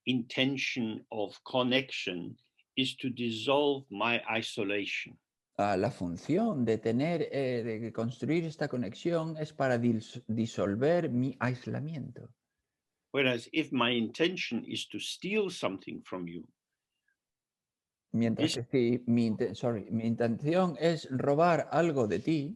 intention of connection is to dissolve my isolation. La función de de construir esta conexión es para disolver mi aislamiento. Whereas if my intention is to steal something from you, Mientras que si mi intención es robar algo de ti,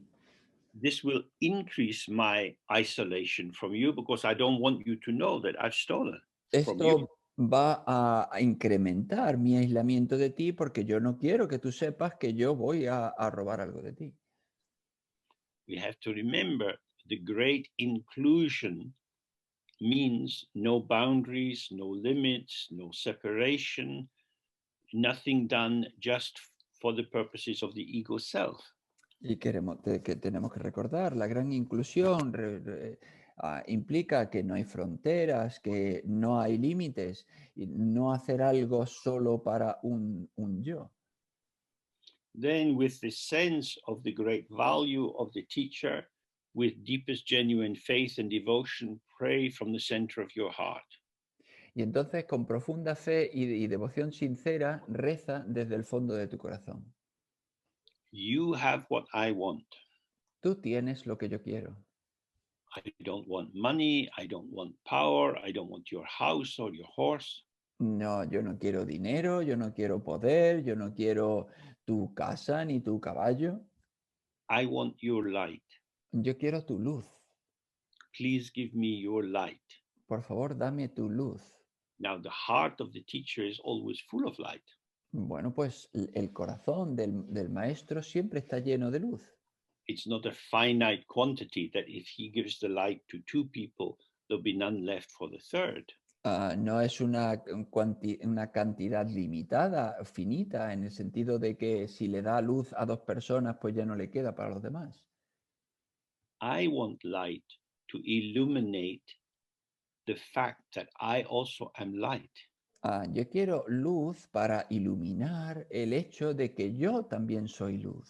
this will increase my isolation from you because I don't want you to know that I've stolen from you. esto va a incrementar mi aislamiento de ti porque yo no quiero que tú sepas que yo voy a robar algo de ti. We have to remember the great inclusion means no boundaries, no limits, no separation, nothing done just for the purposes of the ego self. Y que tenemos que recordar, la gran inclusión implica que no hay fronteras, que no hay límites, y no hacer algo solo para un yo. Then, with the sense of the great value of the teacher, with deepest genuine faith and devotion, pray from the center of your heart. Y entonces, con profunda fe y devoción sincera, reza desde el fondo de tu corazón. You have what I want. Tú tienes lo que yo quiero. I don't want money. I don't want power. I don't want your house or your horse. No, yo no quiero dinero, yo no quiero poder, yo no quiero tu casa ni tu caballo. I want your light. Yo quiero tu luz. Please give me your light. Por favor, dame tu luz. Now, the heart of the teacher is always full of light. Bueno, pues el corazón del maestro siempre está lleno de luz. It's not a finite quantity that if he gives the light to two people, there'll be none left for the third. No es una cantidad limitada, finita, en el sentido de que si le da luz a dos personas, pues ya no le queda para los demás. I want light to illuminate the fact that I also am light. Yo quiero luz para iluminar el hecho de que yo también soy luz.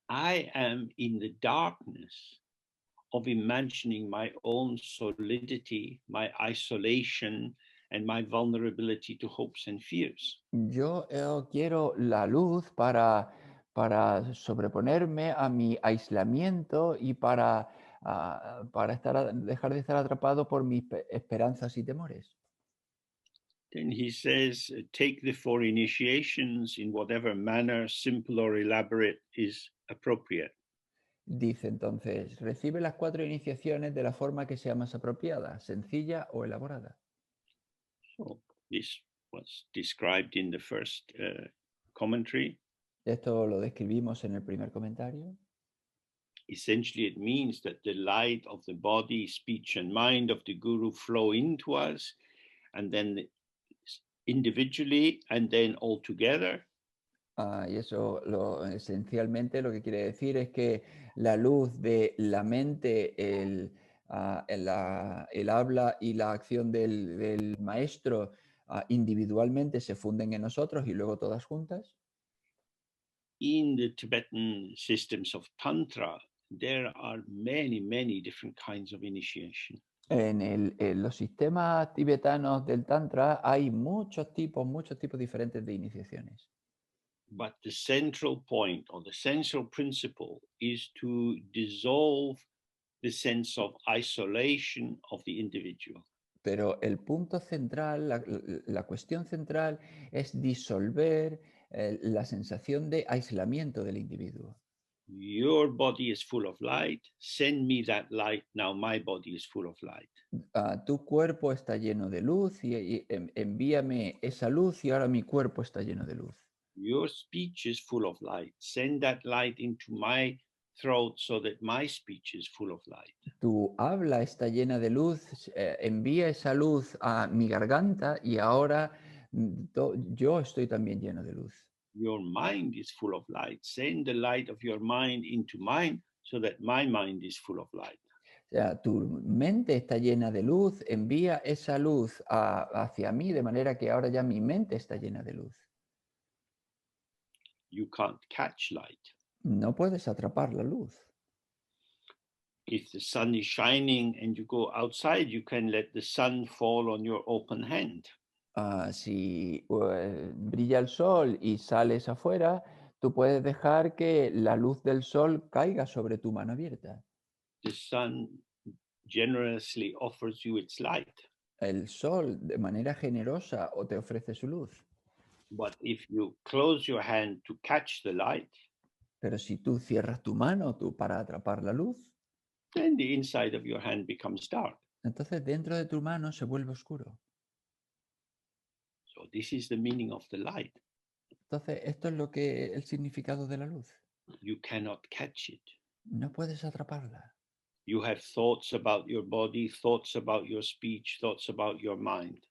I am in the darkness of imagining my own solidity, my isolation, and my vulnerability to hopes and fears. Yo quiero la luz para sobreponerme a mi aislamiento y para dejar de estar atrapado por mis esperanzas y temores. Then he says, take the four initiations in whatever manner, simple or elaborate, is appropriate. Dice entonces, recibe las 4 iniciaciones de la forma que sea más apropiada, sencilla o elaborada. So this was described in the first commentary. Esto lo describimos en el primer comentario. Essentially, it means that the light of the body, speech, and mind of the guru flow into us, and then individually, and then all together. Y eso esencialmente lo que quiere decir es que la luz de la mente, el habla y la acción del maestro individualmente se funden en nosotros y luego todas juntas. In the Tibetan systems of Tantra, there are many, many different kinds of initiation. En los sistemas tibetanos del Tantra hay muchos tipos diferentes de iniciaciones. But the central point or the central principle is to dissolve the sense of isolation of the individual. Pero el punto central, la cuestión central es disolver la sensación de aislamiento del individuo. Your body is full of light. Send me that light. Now my body is full of light. Tu cuerpo está lleno de luz y envíame esa luz y ahora mi cuerpo está lleno de luz. Your speech is full of light. Send that light into my throat so that my speech is full of light. Tu habla está llena de luz, envía esa luz a mi garganta y ahora yo estoy también lleno de luz. Your mind is full of light. Send the light of your mind into mine so that my mind is full of light. O sea, tu mente está llena de luz, envía esa luz hacia mí de manera que ahora ya mi mente está llena de luz. You can't catch light. No puedes atrapar la luz. If the sun is shining and you go outside, you can let the sun fall on your open hand. Si brilla el sol y sales afuera, tú puedes dejar que la luz del sol caiga sobre tu mano abierta. The sun generously offers you its light. El sol de manera generosa te ofrece su luz. But if you close your hand to catch the light, Pero si tú cierras tu mano para atrapar la luz, then the inside of your hand becomes dark. entonces dentro de tu mano se vuelve oscuro. So this is the meaning of the light. Entonces esto es el significado de la luz. You cannot catch it. No puedes atraparla. You have thoughts about your body, thoughts about your speech, thoughts about your mind.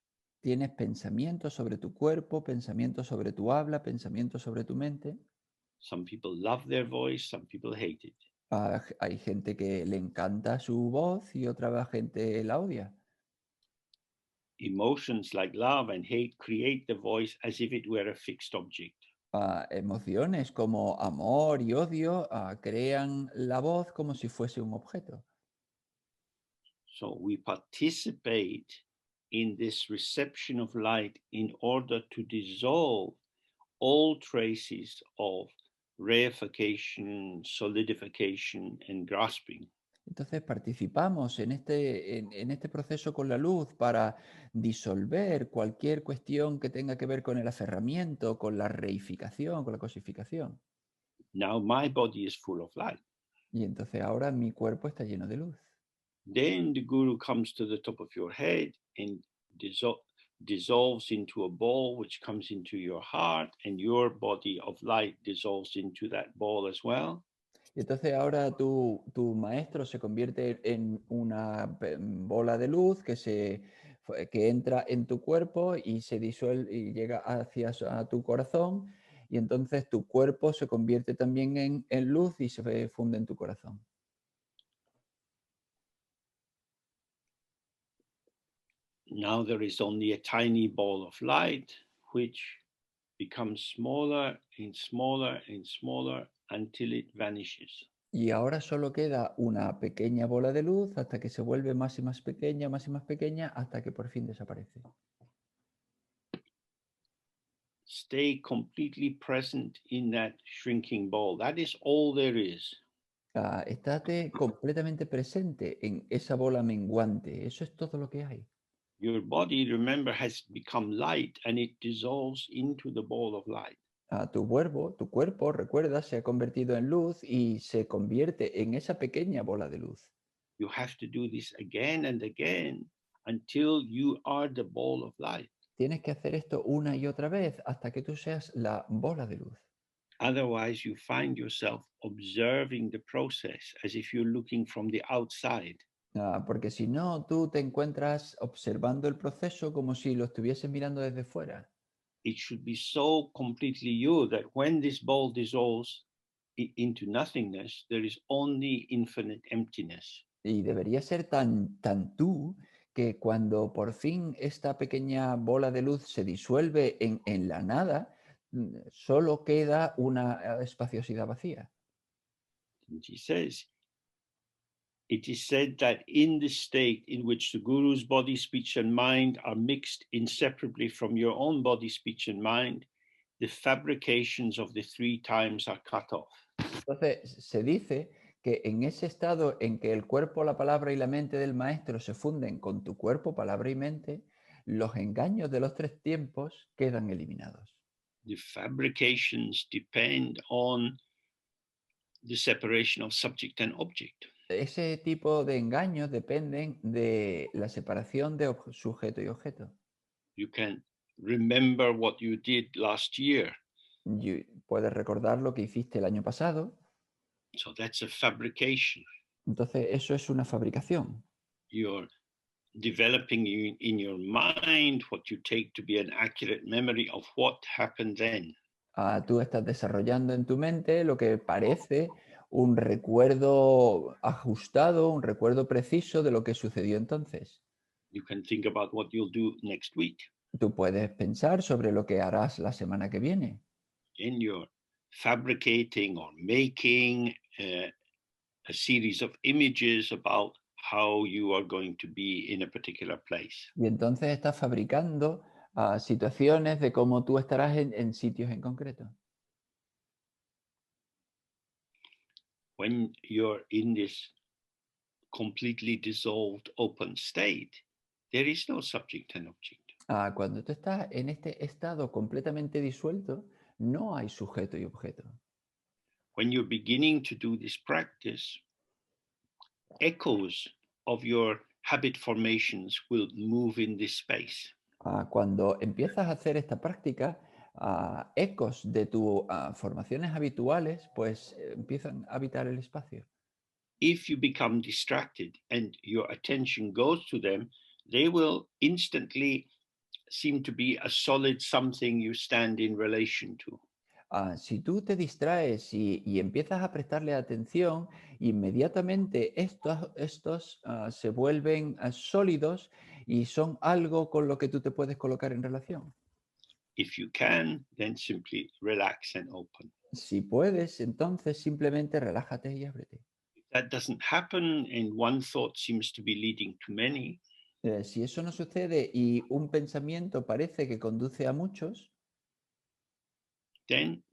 Tienes pensamientos sobre tu cuerpo, pensamientos sobre tu habla, pensamientos sobre tu mente. Some people love their voice, some people hate it. Hay gente que le encanta su voz y otra gente la odia. Emotions like love and hate create the voice as if it were a fixed object. Emociones como amor y odio crean la voz como si fuese un objeto. So we participate in this reception of light in order to dissolve all traces of reification, solidification, and grasping. Entonces participamos en este proceso con la luz para disolver cualquier cuestión que tenga que ver con el aferramiento, con la reificación, con la cosificación. Now my body is full of light. Y entonces ahora mi cuerpo está lleno de luz. Then the guru comes to the top of your head and dissolves into a ball which comes into your heart, and your body of light dissolves into that ball as well. Y entonces ahora tu maestro se convierte en una bola de luz que entra en tu cuerpo y se disuelve y llega hacia a tu corazón. Y entonces tu cuerpo se convierte también en luz y se funde en tu corazón. Now there is only a tiny ball of light which becomes smaller and smaller and smaller until it vanishes. Y ahora solo queda una pequeña bola de luz hasta que se vuelve más y más pequeña, más y más pequeña, hasta que por fin desaparece. Stay completely present in that shrinking ball. That is all there is. Estate completamente presente en esa bola menguante. Eso es todo lo que hay. Your body, remember, has become light and it dissolves into the ball of light. Tu cuerpo, recuerda, se ha convertido en luz y se convierte en esa pequeña bola de luz. You have to do this again and again until you are the ball of light. Tienes que hacer esto una y otra vez hasta que tú seas la bola de luz. Otherwise, you find yourself observing the process as if you're looking from the outside. Porque si no, tú te encuentras observando el proceso como si lo estuvieses mirando desde fuera. It should be so completely you that when this ball dissolves into nothingness, there is only infinite emptiness. Y debería ser tan tú que cuando por fin esta pequeña bola de luz se disuelve en la nada, solo queda una espaciosidad vacía. And he says, it is said that in the state in which the guru's body, speech, and mind are mixed inseparably from your own body, speech, and mind, the fabrications of the three times are cut off. Entonces, se dice que en ese estado en que el cuerpo, la palabra y la mente del maestro se funden con tu cuerpo, palabra y mente, los engaños de los tres tiempos quedan eliminados. The fabrications depend on the separation of subject and object. Ese tipo de engaños dependen de la separación de sujeto y objeto. You can remember what you did last year. Puedes recordar lo que hiciste el año pasado. So that's a fabrication. Entonces, eso es una fabricación. You're developing in your mind what you take to be an accurate memory of what happened then. Tú estás desarrollando en tu mente lo que parece un recuerdo ajustado, un recuerdo preciso de lo que sucedió entonces. You can think about what you'll do next week. Tú puedes pensar sobre lo que harás la semana que viene. And you're fabricating or making a series of images about how you are going to be in a particular place. Y entonces estás fabricando situaciones de cómo tú estarás en sitios en concreto. When you're in this completely dissolved open state, there is no subject and object. Cuando tú estás en este estado completamente disuelto, no hay sujeto y objeto. When you're beginning to do this practice, echoes of your habit formations will move in this space. Cuando empiezas a hacer esta práctica, ecos de tus formaciones habituales, pues empiezan a habitar el espacio. If you become distracted and your attention goes to them, they will instantly seem to be a solid something you stand in relation to. Si tú te distraes y empiezas a prestarle atención, inmediatamente estos se vuelven sólidos y son algo con lo que tú te puedes colocar en relación. If you can, then simply relax and open. Si puedes, entonces simplemente relájate y ábrete. If that doesn't happen and one thought seems to be leading to many, Si eso no sucede y un pensamiento parece que conduce a muchos, then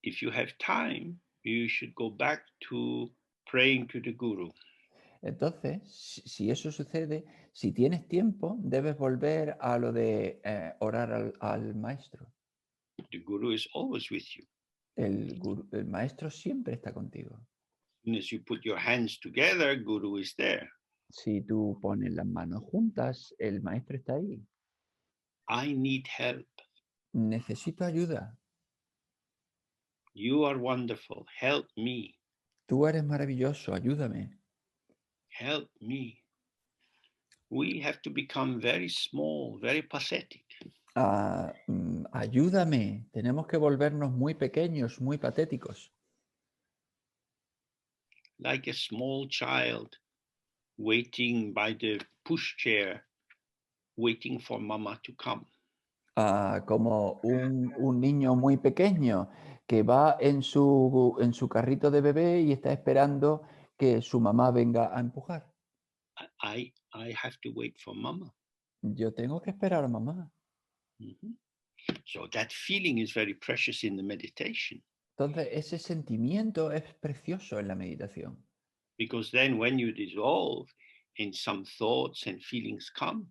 if you have time, you should go back to praying to the Guru. entonces, si eso sucede, si tienes tiempo, debes volver a lo de orar al maestro. The Guru is always with you. El maestro siempre está contigo. As soon as you put your hands together, Guru is there. Si tú pones las manos juntas, el maestro está ahí. I need help. Necesito ayuda. You are wonderful. Help me. Tú eres maravilloso, ayúdame. Help me. We have to become very small, very pathetic. Ayúdame. Tenemos que volvernos muy pequeños, muy patéticos. Like a small child waiting by the pushchair, waiting for mama to come. Como un niño muy pequeño que va en su carrito de bebé y está esperando que su mamá venga a empujar. I have to wait for mama. Yo tengo que esperar a mamá. Mm-hmm. So that feeling is very precious in the meditation. Entonces, ese sentimiento es precioso en la meditación. Because then when you dissolve and some thoughts and feelings come,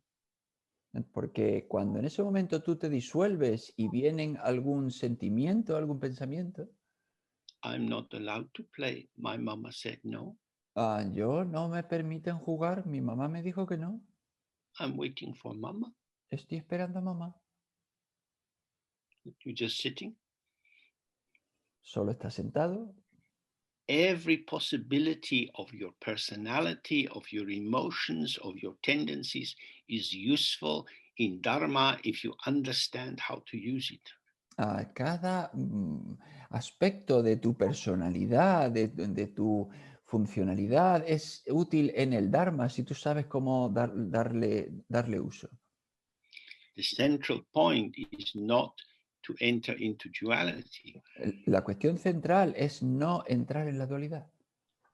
Porque cuando en ese momento tú te disuelves y vienen algún sentimiento, algún pensamiento, I'm not allowed to play. My mama said no. yo no me permiten jugar, mi mamá me dijo que no, I'm waiting for mama. estoy esperando a mamá. You're just sitting. Solo está sentado. Every possibility of your personality, of your emotions, of your tendencies is useful in Dharma if you understand how to use it. Cada aspecto de tu personalidad, de tu funcionalidad es útil en el Dharma si tú sabes cómo darle uso. The central point is not to enter into duality. La cuestión central es no entrar en la dualidad.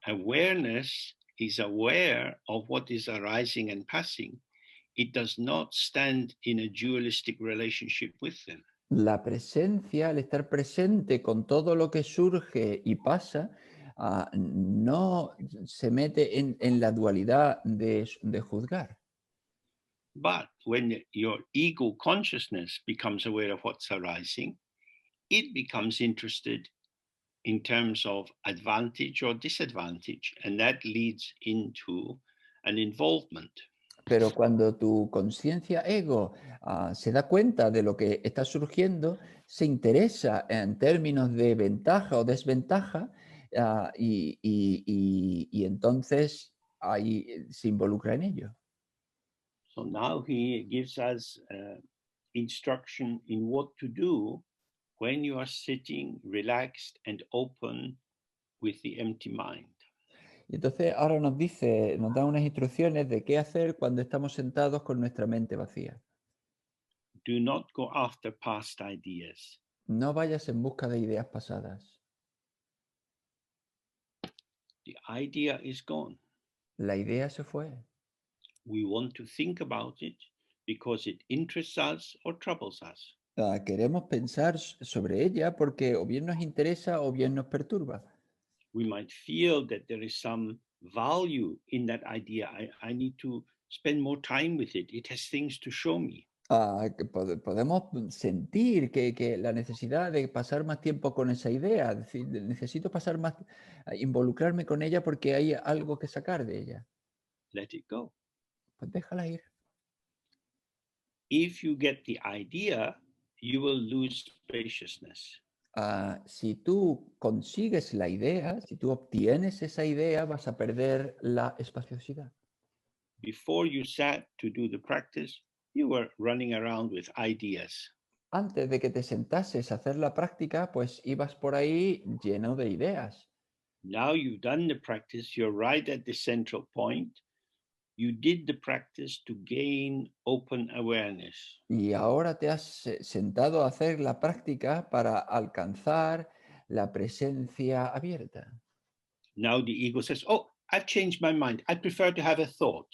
Awareness is aware of what is arising and passing. It does not stand in a dualistic relationship with them. La presencia, al estar presente con todo lo que surge y pasa, no se mete en la dualidad de juzgar. But when your ego consciousness becomes aware of what's arising, it becomes interested in terms of advantage or disadvantage, and that leads into an involvement. Pero cuando tu conciencia ego se da cuenta de lo que está surgiendo, se interesa en términos de ventaja o desventaja y entonces ahí se involucra en ello. So now he gives us instruction in what to do when you are sitting relaxed and open with the empty mind. Y entonces ahora nos da unas instrucciones de qué hacer cuando estamos sentados con nuestra mente vacía. Do not go after past ideas. No vayas en busca de ideas pasadas. The idea is gone. La idea se fue. We want to think about it because it interests us or troubles us. Queremos pensar sobre ella porque o bien nos interesa o bien nos perturba. We might feel that there is some value in that idea. I need to spend more time with it. It has things to show me. Que podemos sentir que la necesidad de pasar más tiempo con esa idea, es decir, necesito pasar más, involucrarme con ella porque hay algo que sacar de ella. Let it go. Pues déjala ir. If you get the idea, you will lose spaciousness. Si tú consigues la idea, si tú obtienes esa idea, vas a perder la espaciosidad. Before you sat to do the practice, you were running around with ideas. Antes de que te sentases a hacer la práctica, pues ibas por ahí lleno de ideas. Now you've done the practice, you're right at the central point. You did the practice to gain open awareness. Y ahora te has sentado a hacer la práctica para alcanzar la presencia abierta. Now the ego says, oh, I've changed my mind. I prefer to have a thought.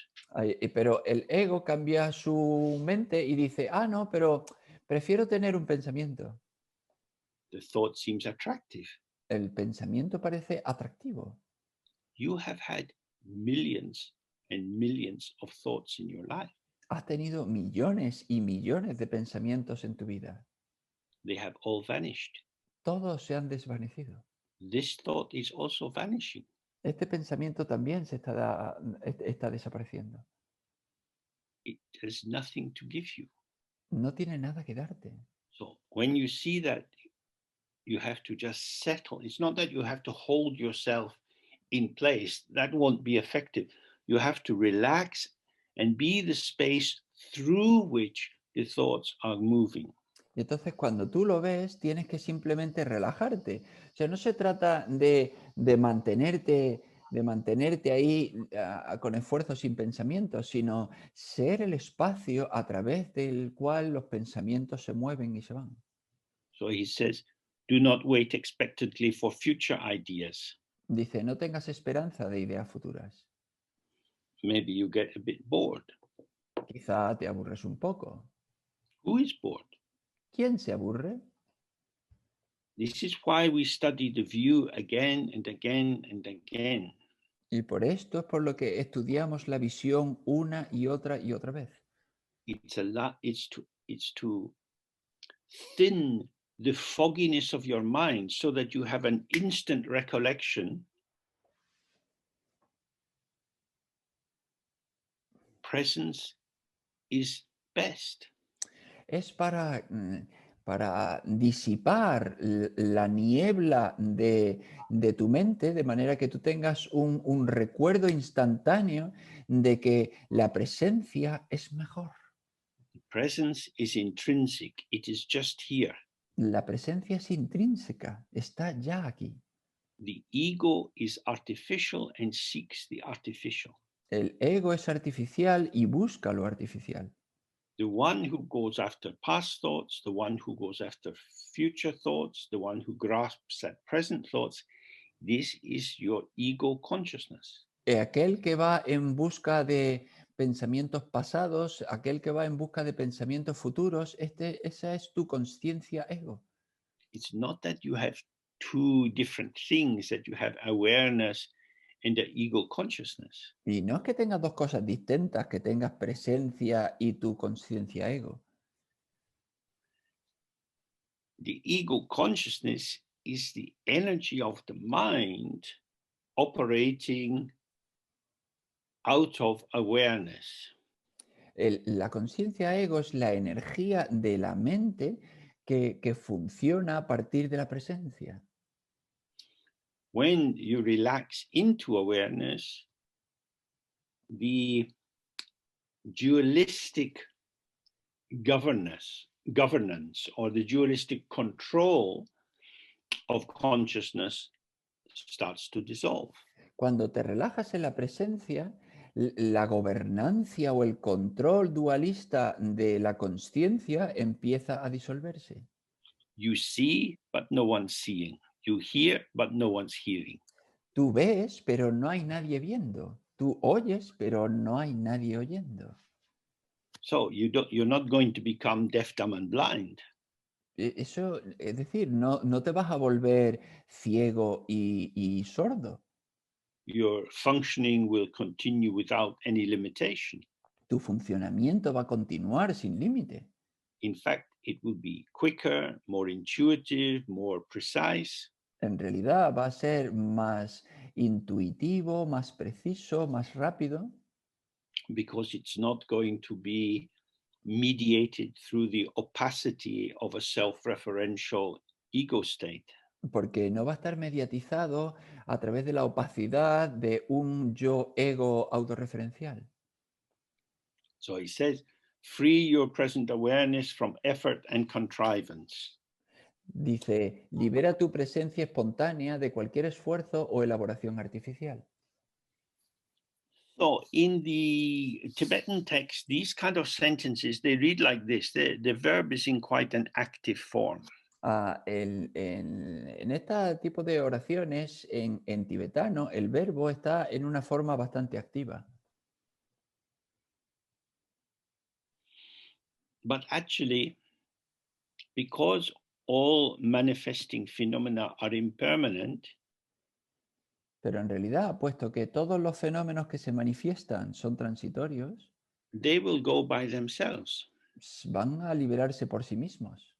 Pero el ego cambia su mente y dice, ah, no, pero prefiero tener un pensamiento. The thought seems attractive. El pensamiento parece atractivo. You have had millions and millions of thoughts in your life. Has tenido millones y millones de pensamientos en tu vida. They have all vanished. Todos se han desvanecido. This thought is also vanishing. Este pensamiento también está desapareciendo. It has nothing to give you. No tiene nada que darte. So when you see that, you have to just settle. It's not that you have to hold yourself in place. That won't be effective. You have to relax and be the space through which the thoughts are moving. Y entonces cuando tú lo ves, tienes que simplemente relajarte. O sea, no se trata de mantenerte ahí con esfuerzo sin pensamientos, sino ser el espacio a través del cual los pensamientos se mueven y se van. So he says, do not wait expectantly for future ideas. Dice, no tengas esperanza de ideas futuras. Maybe you get a bit bored. Quizá te aburres un poco. Who is bored? ¿Quién se aburre? This is why we study the view again and again and again. Y por esto es por lo que estudiamos la visión una y otra vez. It's to thin the fogginess of your mind so that you have an instant recollection. Presence is best. Es para disipar la niebla de tu mente, de manera que tú tengas un recuerdo instantáneo de que la presencia es mejor. Presence is intrinsic. It is just here. La presencia es intrínseca, está ya aquí. The ego is artificial and seeks the artificial. El ego es artificial y busca lo artificial. The one who goes after past thoughts, the one who goes after future thoughts, the one who grasps at present thoughts, this is your ego consciousness. Aquel que va en busca de pensamientos pasados, aquel que va en busca de pensamientos futuros, esa es tu conciencia ego. It's not that you have two different things, that you have awareness and the ego consciousness. Y no es que tengas dos cosas distintas, que tengas presencia y tu conciencia ego. The ego consciousness is the energy of the mind operating out of awareness. La conciencia ego es la energía de la mente que funciona a partir de la presencia. When you relax into awareness, the dualistic governance or the dualistic control of consciousness starts to dissolve. Cuando te relajas en la presencia, la gobernancia o el control dualista de la conciencia empieza a disolverse. You see, but no one's seeing. You hear, but no one's hearing. Tú ves, pero no hay nadie viendo. Tú oyes, pero no hay nadie oyendo. So you're not going to become deaf, dumb, and blind. Eso, es decir, no te vas a volver ciego y sordo. Your functioning will continue without any limitation. Tu funcionamiento va a continuar sin límite. In fact, it will be quicker, more intuitive, more precise. En realidad va a ser más intuitivo, más preciso, más rápido. Because it's not going to be mediated through the opacity of a self-referential ego state. Porque no va a estar mediatizado a través de la opacidad de un yo ego autorreferencial. So he says, Free your present awareness from effort and contrivance. Dice, libera tu presencia espontánea de cualquier esfuerzo o elaboración artificial. So in the Tibetan text, these kind of sentences, they read like this. The verb is in quite an active form. En este tipo de oraciones, en tibetano, el verbo está en una forma bastante activa. But actually, because all manifesting phenomena are impermanent, Pero en realidad, puesto que todos los fenómenos que se manifiestan son transitorios, they will go by themselves. van a liberarse por sí mismos.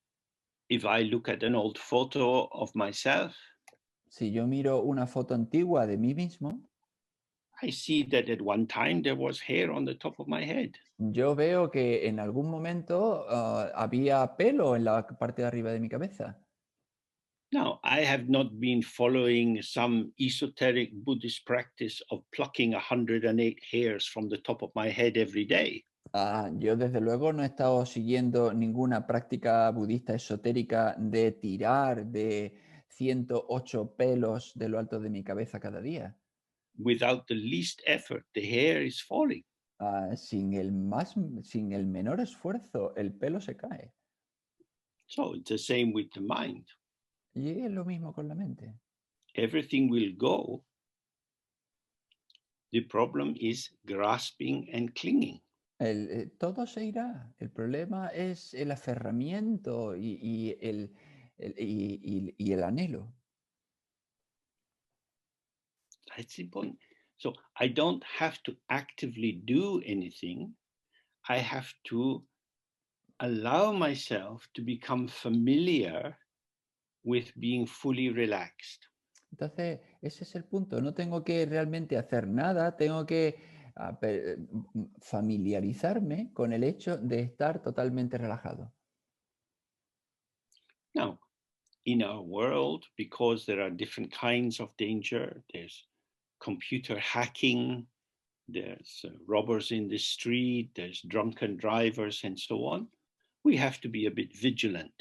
If I look at an old photo of myself, Si yo miro una foto antigua de mí mismo, I see that at one time there was hair on the top of my head. yo veo que en algún momento había pelo en la parte de arriba de mi cabeza. Now, I have not been following some esoteric Buddhist practice of plucking 108 hairs from the top of my head every day. Yo desde luego no he estado siguiendo ninguna práctica budista esotérica de tirar de 108 pelos de lo alto de mi cabeza cada día. Without the least effort, the hair is falling. Sin el menor esfuerzo, el pelo se cae. So it's the same with the mind. Y es lo mismo con la mente. Everything will go. The problem is grasping and clinging. Todo se irá. El problema es el aferramiento y el anhelo. That's important. So I don't have to actively do anything. I have to allow myself to become familiar with being fully relaxed. Entonces, ese es el punto. No tengo que realmente hacer nada, tengo que familiarizarme con el hecho de estar totalmente relajado. Now, in our world, because there are different kinds of danger, there's computer hacking, there's robbers in the street, there's drunken drivers, and so on, we have to be a bit vigilant.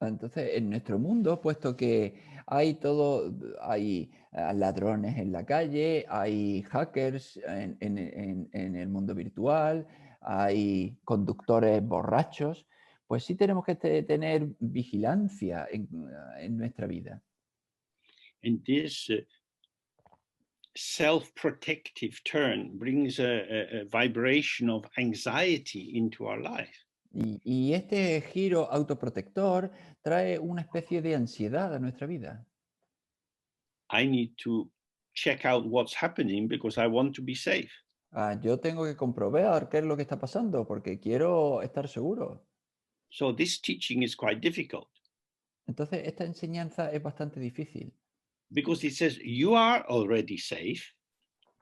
Entonces, en nuestro mundo, puesto que hay ladrones en la calle, hay hackers en el mundo virtual, hay conductores borrachos, pues sí tenemos que tener vigilancia en nuestra vida. And this self-protective turn brings a vibration of anxiety into our life. Y este giro autoprotector trae una especie de ansiedad a nuestra vida. I need to check out what's happening because I want to be safe. Yo tengo que comprobar qué es lo que está pasando porque quiero estar seguro. So this teaching is quite difficult Entonces, esta enseñanza es bastante difícil because it says you are already safe,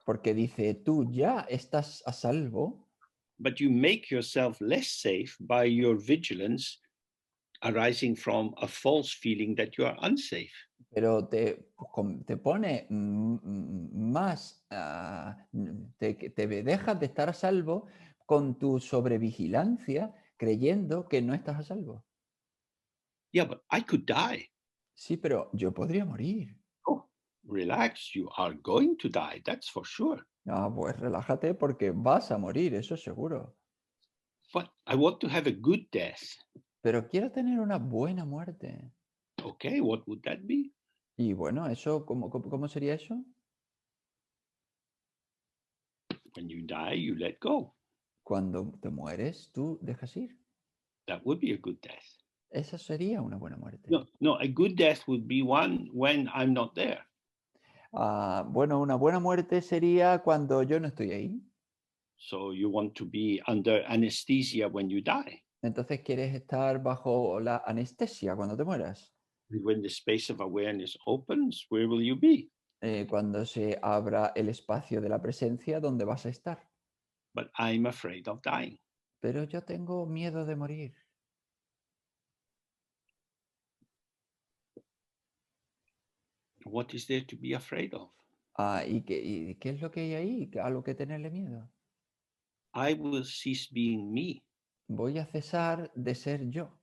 porque dice, tú ya estás a salvo, but you make yourself less safe by your vigilance arising from a false feeling that you are unsafe. pero te pone más, te dejas de estar a salvo con tu sobrevigilancia creyendo que no estás a salvo. Yeah, but I could die. Sí, pero yo podría morir. Oh, relax, you are going to die, that's for sure. Pues relájate porque vas a morir, eso es seguro. But I want to have a good death. Pero quiero tener una buena muerte. Okay, what would that be? Y bueno, eso, ¿cómo sería eso? When you die, you let go. Cuando te mueres, tú dejas ir. That would be a good death. Esa sería una buena muerte. No, a good death would be one when I'm not there. Bueno, una buena muerte sería cuando yo no estoy ahí. So you want to be under anesthesia when you die. Entonces quieres estar bajo la anestesia cuando te mueras. When the space of awareness opens, where will you be? Cuando se abra el espacio de la presencia, ¿dónde vas a estar? But I'm afraid of dying. Pero yo tengo miedo de morir. What is there to be afraid of? ¿Y qué es lo que hay ahí? ¿A lo que tenerle miedo? I will cease being me. voy a cesar de ser yo.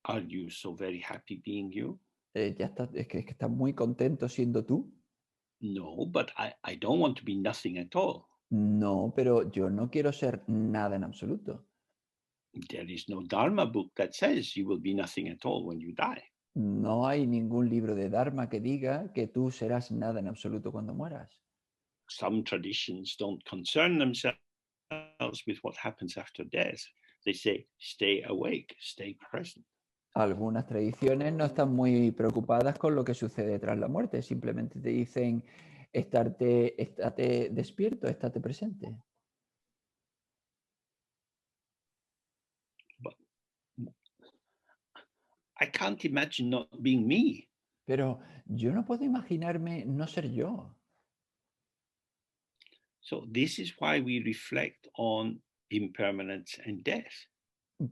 Are you so very happy being you? Ya está, es que estás muy contento siendo tú. No, but I don't want to be nothing at all. No, pero yo no quiero ser nada en absoluto. There is no Dharma book that says you will be nothing at all when you die. No hay ningún libro de Dharma que diga que tú serás nada en absoluto cuando mueras. Some traditions don't concern themselves with what happens after death. They say, stay awake, stay present. Algunas tradiciones no están muy preocupadas con lo que sucede tras la muerte, simplemente te dicen estate despierto, estate presente. But I can't imagine not being me. Pero yo no puedo imaginarme no ser yo. So this is why we reflect on impermanence and death.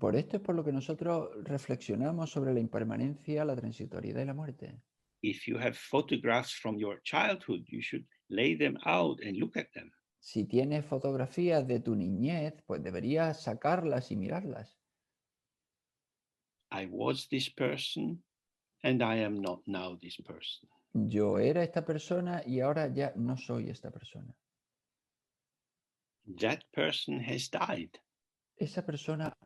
Por esto es por lo que nosotros reflexionamos sobre la impermanencia, la transitoriedad y la muerte. If you have photographs from your childhood, you should lay them out and look at them. Si tienes fotografías de tu niñez, pues deberías sacarlas y mirarlas. I was this person and I am not now this person. Yo era esta persona y ahora ya no soy esta persona. That person has died. Esa persona.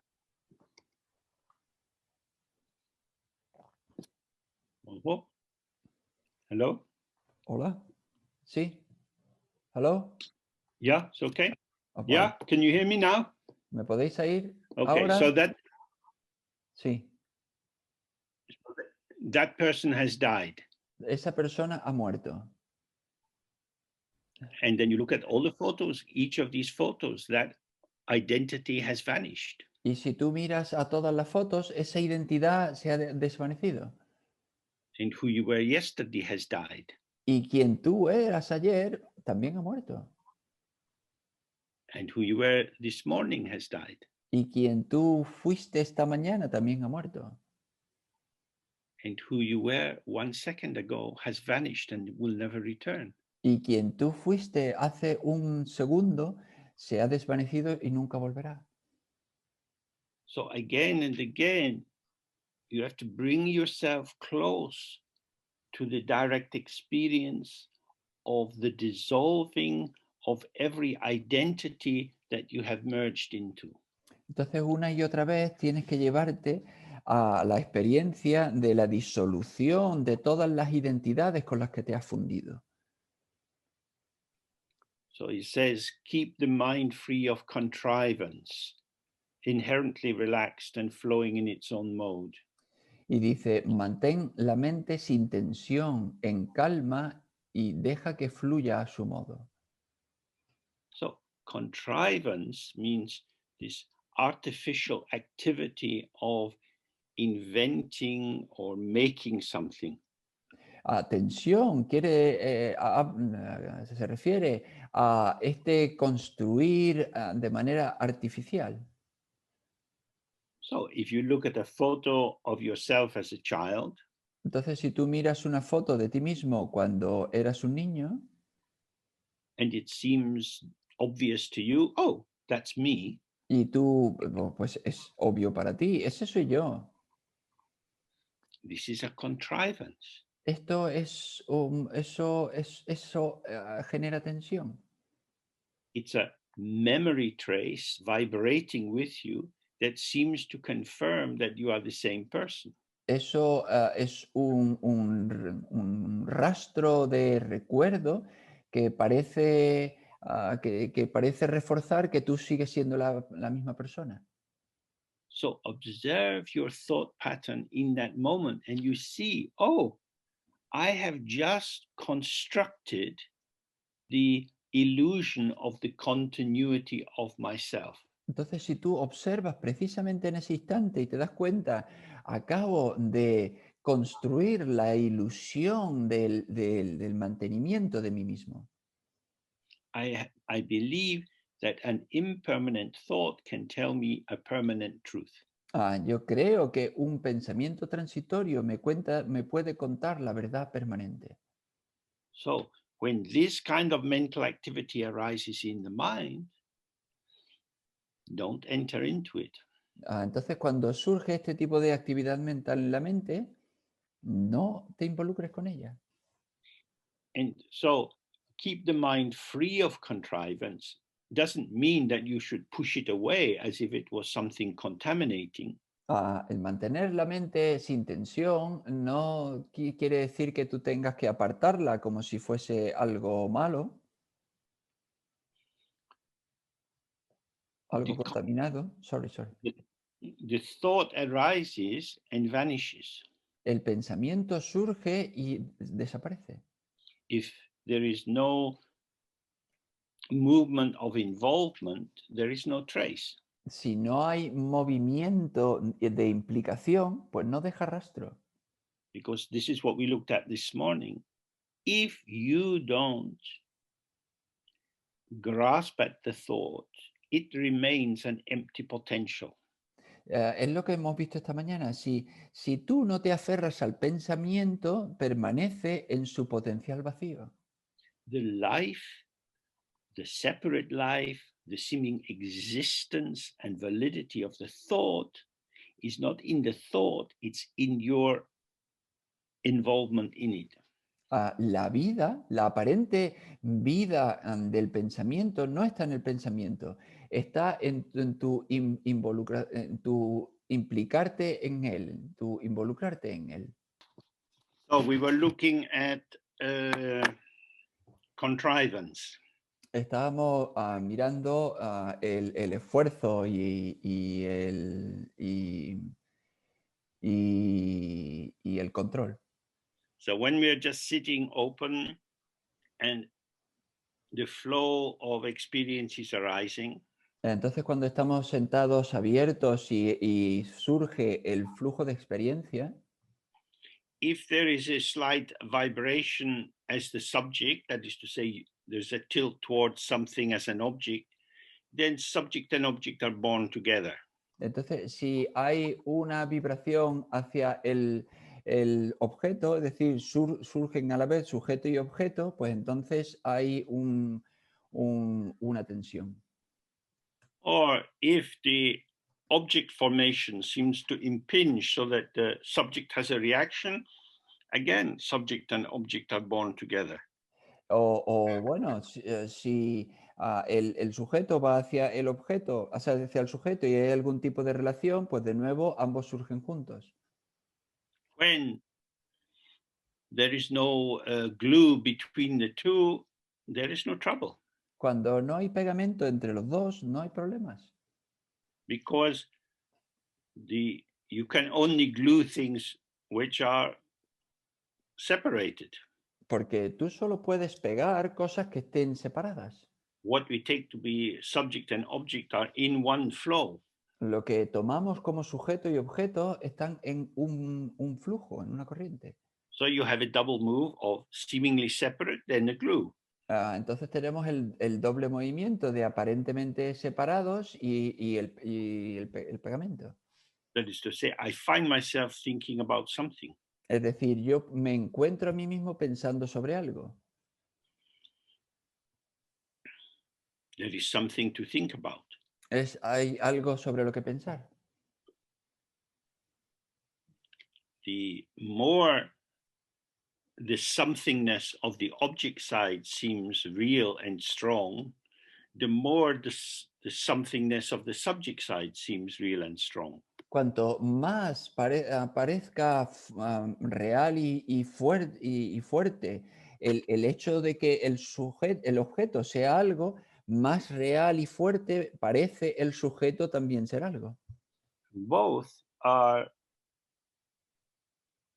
Oh, hello? Hola. Sí. ¿Aló? Yeah, it's okay. Oh, Yeah, vale. can you hear me now? ¿Me podéis oír Okay, ahora? so Sí. that person has died. Esa persona ha muerto. And then you look at all the photos, each of these photos, that identity has vanished. Y si tú miras a todas las fotos, esa identidad se ha desvanecido. And who you were yesterday has died. Y quien tú eras ayer también ha muerto. And who you were this morning has died. Y quien tú fuiste esta mañana también ha muerto. And who you were 1 second ago has vanished and will never return. Y quien tú fuiste hace un segundo se ha desvanecido y nunca volverá. So again and again, you have to bring yourself close to the direct experience of the dissolving of every identity that you have merged into. Entonces, una y otra vez tienes que llevarte a la experiencia de la disolución de todas las identidades con las que te has fundido. So he says, keep the mind free of contrivance, inherently relaxed and flowing in its own mode. Y dice, mantén la mente sin tensión, en calma y deja que fluya a su modo. So contrivance means this artificial activity of inventing or making something. Tensión se refiere a este construir de manera artificial. So if you look at a photo of yourself as a child, Entonces, si tú miras una foto de ti mismo cuando eras un niño and it seems obvious to you, oh, that's me. y tú, pues es obvio para ti, ese soy yo. This is a contrivance. Esto es, eso genera tensión. It's a memory trace vibrating with you that seems to confirm that you are the same person. Eso es un rastro de recuerdo que parece, que parece reforzar que tú sigues siendo la misma persona. So observe your thought pattern in that moment and you see, oh, I have just constructed the illusion of the continuity of myself. Entonces, si tú observas precisamente en ese instante y te das cuenta, acabo de construir la ilusión del mantenimiento de mí mismo. I believe that an impermanent thought can tell me a permanent truth. Yo creo que un pensamiento transitorio me puede contar la verdad permanente. So when this kind of mental activity arises in the mind, don't enter into it. Entonces, cuando surge este tipo de actividad mental en la mente, no te involucres con ella. And so keep the mind free of contrivance doesn't mean that you should push it away as if it was something contaminating. El mantener la mente sin tensión no quiere decir que tú tengas que apartarla como si fuese algo malo, algo The, contaminado. Sorry. the, the thought arises and vanishes. El pensamiento surge y desaparece. If there is no movement of involvement, there is no trace. Si no hay movimiento de implicación, pues no deja rastro. Because this is what we looked at this morning. If you don't grasp at the thought, it remains an empty potential. Es lo que hemos visto esta mañana. Si tú no te aferras al pensamiento, permanece en su potencial vacío. The life, the separate life, the seeming existence and validity of the thought is not in the thought, it's in your involvement in it. La vida, la aparente vida del pensamiento no está en el pensamiento, está en tu implicarte en él, tu involucrarte en él. So we were looking at contrivance. Estábamos mirando el esfuerzo y el control. So when we're just sitting open and the flow of experience is arising, Entonces, cuando estamos sentados abiertos y surge el flujo de experiencia, if there is a slight vibration as the subject, that is to say, there's a tilt towards something as an object, then subject and object are born together. entonces si hay una vibración hacia el objeto, es decir, surgen a la vez sujeto y objeto, pues entonces hay una tensión. Or if the object formation seems to impinge so that the subject has a reaction, again, subject and object are born together. O bueno, si el sujeto va hacia el objeto, hacia el sujeto y hay algún tipo de relación, pues de nuevo ambos surgen juntos. When there is no glue between the two, there is no trouble. Cuando no hay pegamento entre los dos, no hay problemas. Because you can only glue things which are separated. Porque tú solo puedes pegar cosas que estén separadas. What we take to be subject and object are in one flow. Lo que tomamos como sujeto y objeto están en un flujo, en una corriente. So you have a double move of seemingly separate, then the glue. Entonces tenemos el doble movimiento de aparentemente separados y el pegamento. That is to say, I find myself thinking about something. Es decir, yo me encuentro a mí mismo pensando sobre algo. There is something to think about. Hay algo sobre lo que pensar. The more the somethingness of the object side seems real and strong, the more the somethingness of the subject side seems real and strong. Cuanto más parezca real y fuerte el hecho de que el objeto sea algo, más real y fuerte parece el sujeto también ser algo. Both are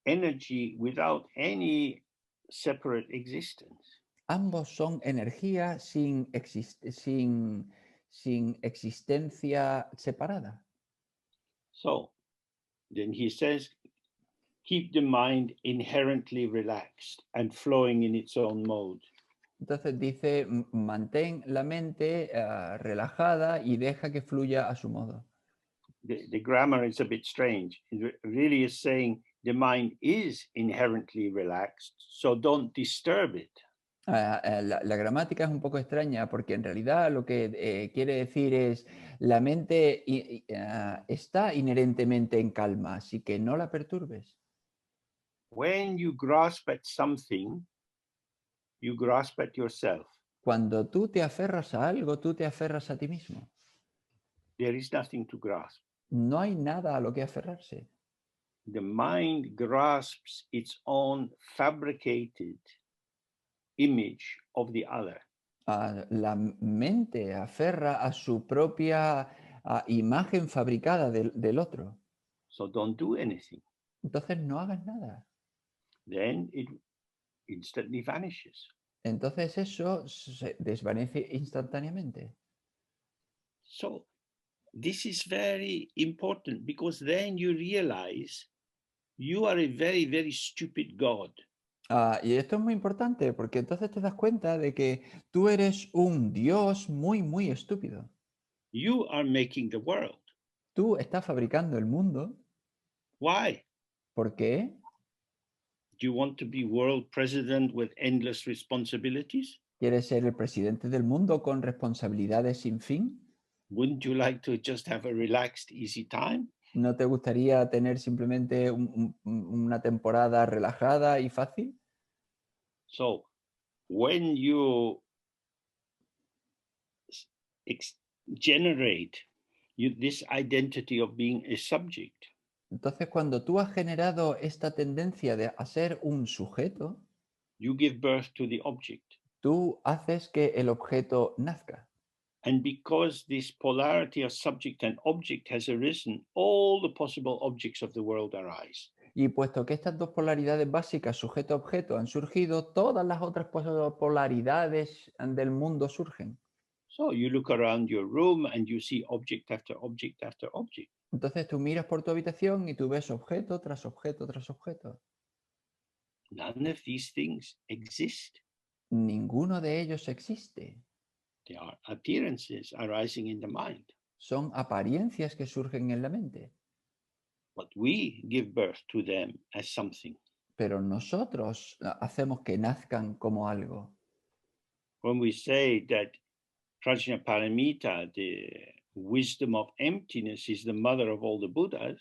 energy without any separate existence. Ambos son energía sin existencia separada. So then he says, keep the mind inherently relaxed and flowing in its own mode. Entonces dice, mantén la mente relajada y deja que fluya a su modo. The grammar is a bit strange. It really is saying the mind is inherently relaxed, so don't disturb it. La gramática es un poco extraña porque en realidad lo que quiere decir es la mente está inherentemente en calma, así que no la perturbes. When you grasp at something, you grasp at yourself. Cuando tú te aferras a algo, tú te aferras a ti mismo. There is nothing to grasp. No hay nada a lo que aferrarse. The mind grasps its own fabricated image of the other. La mente aferra a su propia imagen fabricada del otro. So don't do anything. Entonces no hagas nada. Then it instantly vanishes. Entonces eso se desvanece instantáneamente. So this is very important because then you realize you are a very, very stupid God. Y esto es muy importante porque entonces te das cuenta de que tú eres un Dios muy, muy estúpido. You are making the world. Tú estás fabricando el mundo. Why? ¿Por qué? Do you want to be world president with endless responsibilities? ¿Quieres ser el presidente del mundo con responsabilidades sin fin? Wouldn't you like to just have a relaxed, easy time? ¿No te gustaría tener simplemente una temporada relajada y fácil? So when you generate this identity of being a subject, Entonces, cuando tú has generado esta tendencia a ser un sujeto, you give birth to the object. tú haces que el objeto nazca. And because this polarity of subject and object has arisen, all the possible objects of the world arise. Y puesto que estas dos polaridades básicas, sujeto-objeto, han surgido, todas las otras polaridades del mundo surgen. So you look around your room and you see object after object after object. Entonces tú miras por tu habitación y tú ves objeto tras objeto tras objeto. None of these things exist. Ninguno de ellos existe. They are appearances arising in the mind. Son apariencias que surgen en la mente. But we give birth to them as something. Pero nosotros hacemos que nazcan como algo. When we say that Prajnaparamita, the wisdom of emptiness, is the mother of all the Buddhas,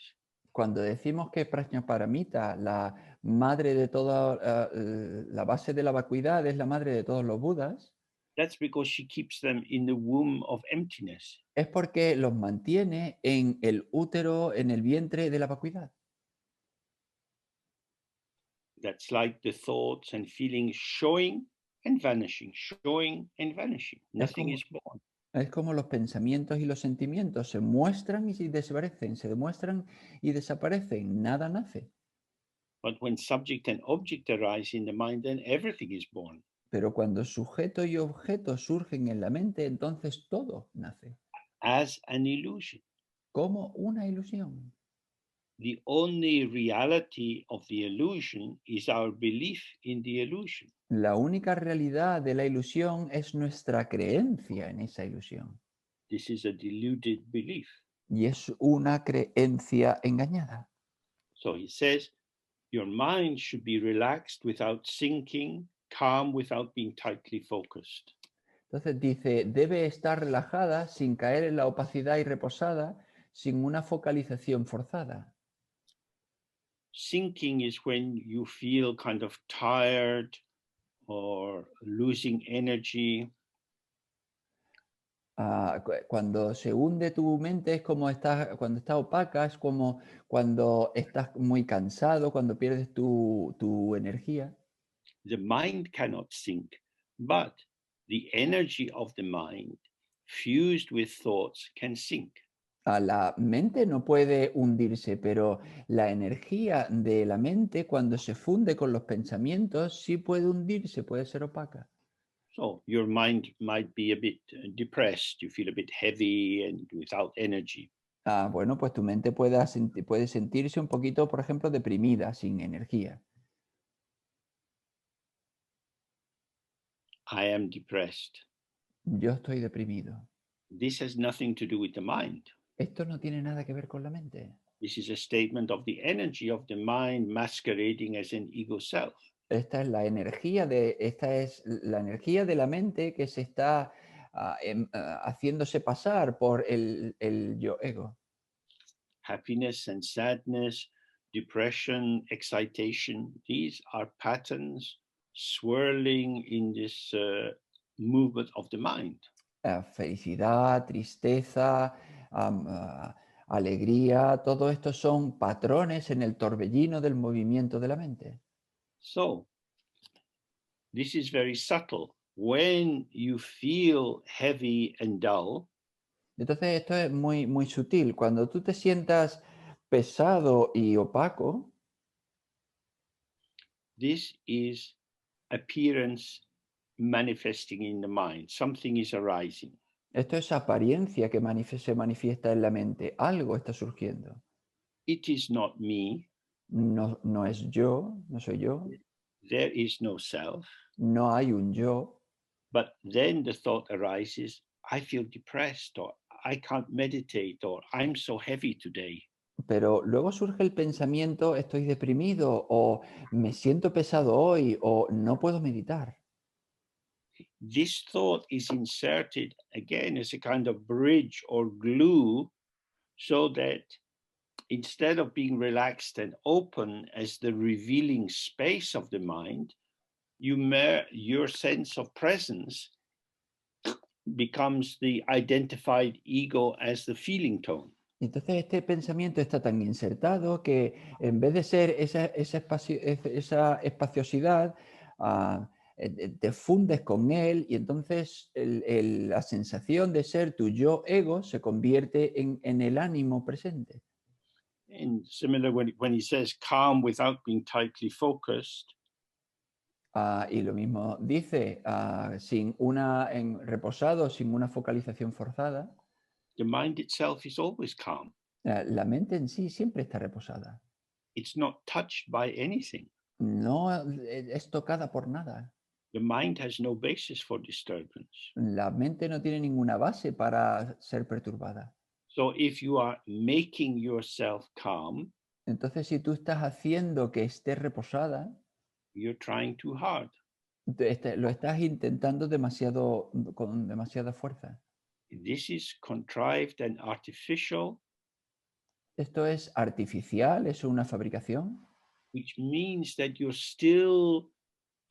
Cuando decimos que Prajnaparamita, la madre de toda, la base de la vacuidad, es la madre de todos los Budas, that's because she keeps them in the womb of emptiness. es porque los mantiene en el útero, en el vientre de la vacuidad. That's like the thoughts and feelings showing and vanishing, showing and vanishing. Nothing is born. Es como los pensamientos y los sentimientos se muestran y desaparecen, se demuestran y desaparecen, nada nace. But when subject and object arise in the mind, then everything is born. Pero cuando sujeto y objeto surgen en la mente, entonces todo nace. As an illusion. Como una ilusión. The only reality of the illusion is our belief in the illusion. La única realidad de la ilusión es nuestra creencia en esa ilusión. This is a deluded belief. Y es una creencia engañada. So he says, your mind should be relaxed without sinking, calm without being tightly focused. Entonces dice, debe estar relajada sin caer en la opacidad y reposada, sin una focalización forzada. Sinking is when you feel kind of tired or losing energy. Cuando se hunde tu mente es como cuando está opaca, es como cuando estás muy cansado, cuando pierdes tu energía. The mind cannot sink, but the energy of the mind fused with thoughts can sink. La mente no puede hundirse, pero la energía de la mente cuando se funde con los pensamientos sí puede hundirse, puede ser opaca. So your mind might be a bit depressed, you feel a bit heavy and without energy. Bueno, pues tu mente puede sentirse un poquito, por ejemplo, deprimida, sin energía. I am depressed. Yo estoy deprimido. This has nothing to do with the mind. Esto no tiene nada que ver con la mente. This is a statement of the energy of the mind masquerading as an ego self. Esta es la energía de la mente que se está haciéndose pasar por el yo ego. Happiness and sadness, depression, excitation, these are patterns swirling in this movement of the mind. Felicidad, tristeza, alegría, todo esto son patrones en el torbellino del movimiento de la mente. So, this is very subtle. When you feel heavy and dull, Entonces esto es muy, muy sutil. Cuando tú te sientas pesado y opaco, this is appearance manifesting in the mind. Something is arising. esto es apariencia que se manifiesta en la mente. Algo está surgiendo. It is not me. No, no es yo, no soy yo, There is no self. no hay un yo. But then the thought arises, I feel depressed, or I can't meditate, or I'm so heavy today. Pero luego surge el pensamiento, estoy deprimido o me siento pesado hoy o no puedo meditar. This thought is inserted again as a kind of bridge or glue, so that instead of being relaxed and open as the revealing space of the mind, your sense of presence becomes the identified ego as the feeling tone. Entonces este pensamiento está tan insertado que en vez de ser esa espaciosidad, te fundes con él y entonces la sensación de ser tu yo ego se convierte en el ánimo presente. And similar when he says calm without being tightly focused, Y lo mismo dice, reposado, sin una focalización forzada, the mind itself is always calm. la mente en sí siempre está reposada. It's not touched by anything. No es tocada por nada. The mind has no basis for disturbance. La mente no tiene ninguna base para ser perturbada. So if you are making yourself calm, Entonces, si tú estás haciendo que esté reposada, you're trying too hard. lo estás intentando con demasiada fuerza. This is contrived and artificial, Esto es artificial, es una fabricación, which means that you're still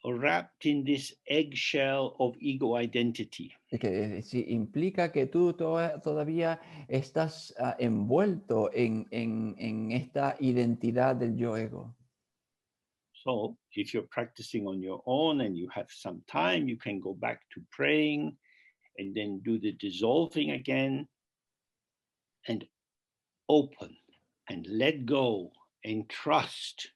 wrapped in this eggshell of ego identity. que sí, implica que tú todavía estás envuelto en esta identidad del yo ego. So if you're practicing on your own and you have some time, you can go back to praying and then do the dissolving again and open and let go and trust.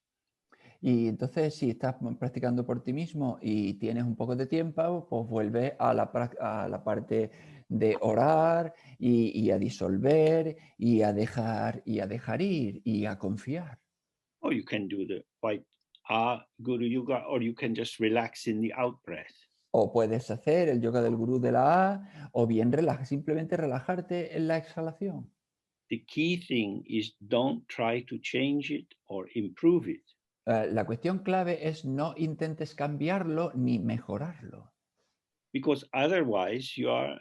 Y entonces, si estás practicando por ti mismo y tienes un poco de tiempo, pues vuelve a la parte de orar y a disolver y a dejar ir y a confiar. Or you can do the white Guru Yoga, or you can just relax in the out breath. O puedes hacer el yoga del gurú de la A, o bien simplemente relajarte en la exhalación. The key thing is don't try to change it or improve it. La cuestión clave es no intentes cambiarlo ni mejorarlo. Because otherwise you are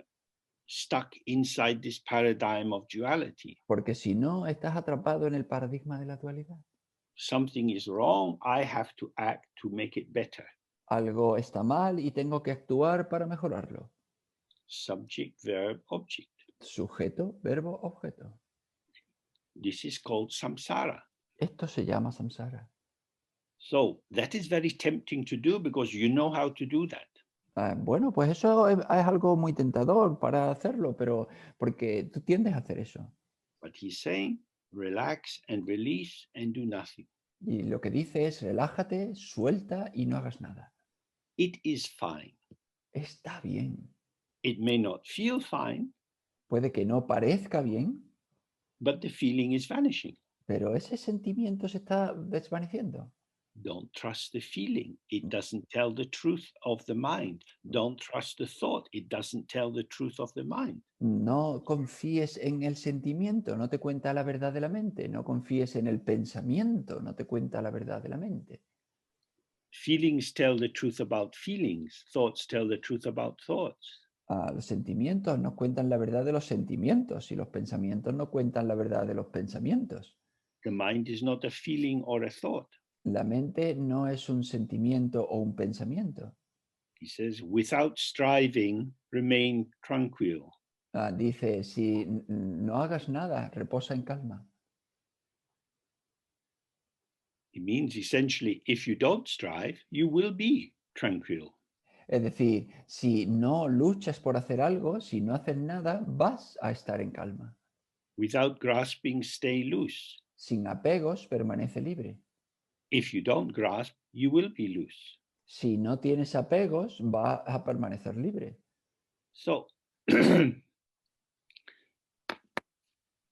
stuck inside this paradigm of duality. Porque si no, estás atrapado en el paradigma de la dualidad. Something is wrong, I have to act to make it better. Algo está mal y tengo que actuar para mejorarlo. Subject, verb, object. Sujeto, verbo, objeto. This is called samsara. Esto se llama samsara. So that is very tempting to do because you know how to do that. Bueno, pues eso es algo muy tentador para hacerlo, pero porque tú tiendes a hacer eso. But he's saying, relax and release and do nothing. Y lo que dice es, relájate, suelta y no hagas nada. It is fine. Está bien. It may not feel fine, Puede que no parezca bien, but the feeling is vanishing. pero ese sentimiento se está desvaneciendo. Don't trust the feeling. It doesn't tell the truth of the mind. Don't trust the thought. It doesn't tell the truth of the mind. No confíes en el sentimiento, no te cuenta la verdad de la mente. No confíes en el pensamiento, no te cuenta la verdad de la mente. Feelings tell the truth about feelings. Thoughts tell the truth about thoughts. Los sentimientos nos cuentan la verdad de los sentimientos y los pensamientos no cuentan la verdad de los pensamientos. The mind is not a feeling or a thought. La mente no es un sentimiento o un pensamiento. He says, without striving, remain tranquil. Dice, si no hagas nada, reposa en calma. It means essentially, if you don't strive, you will be tranquil. Es decir, si no luchas por hacer algo, si no haces nada, vas a estar en calma. Without grasping, stay loose. Sin apegos, permanece libre. If you don't grasp, you will be loose. Si no tienes apegos, vas a permanecer libre. So,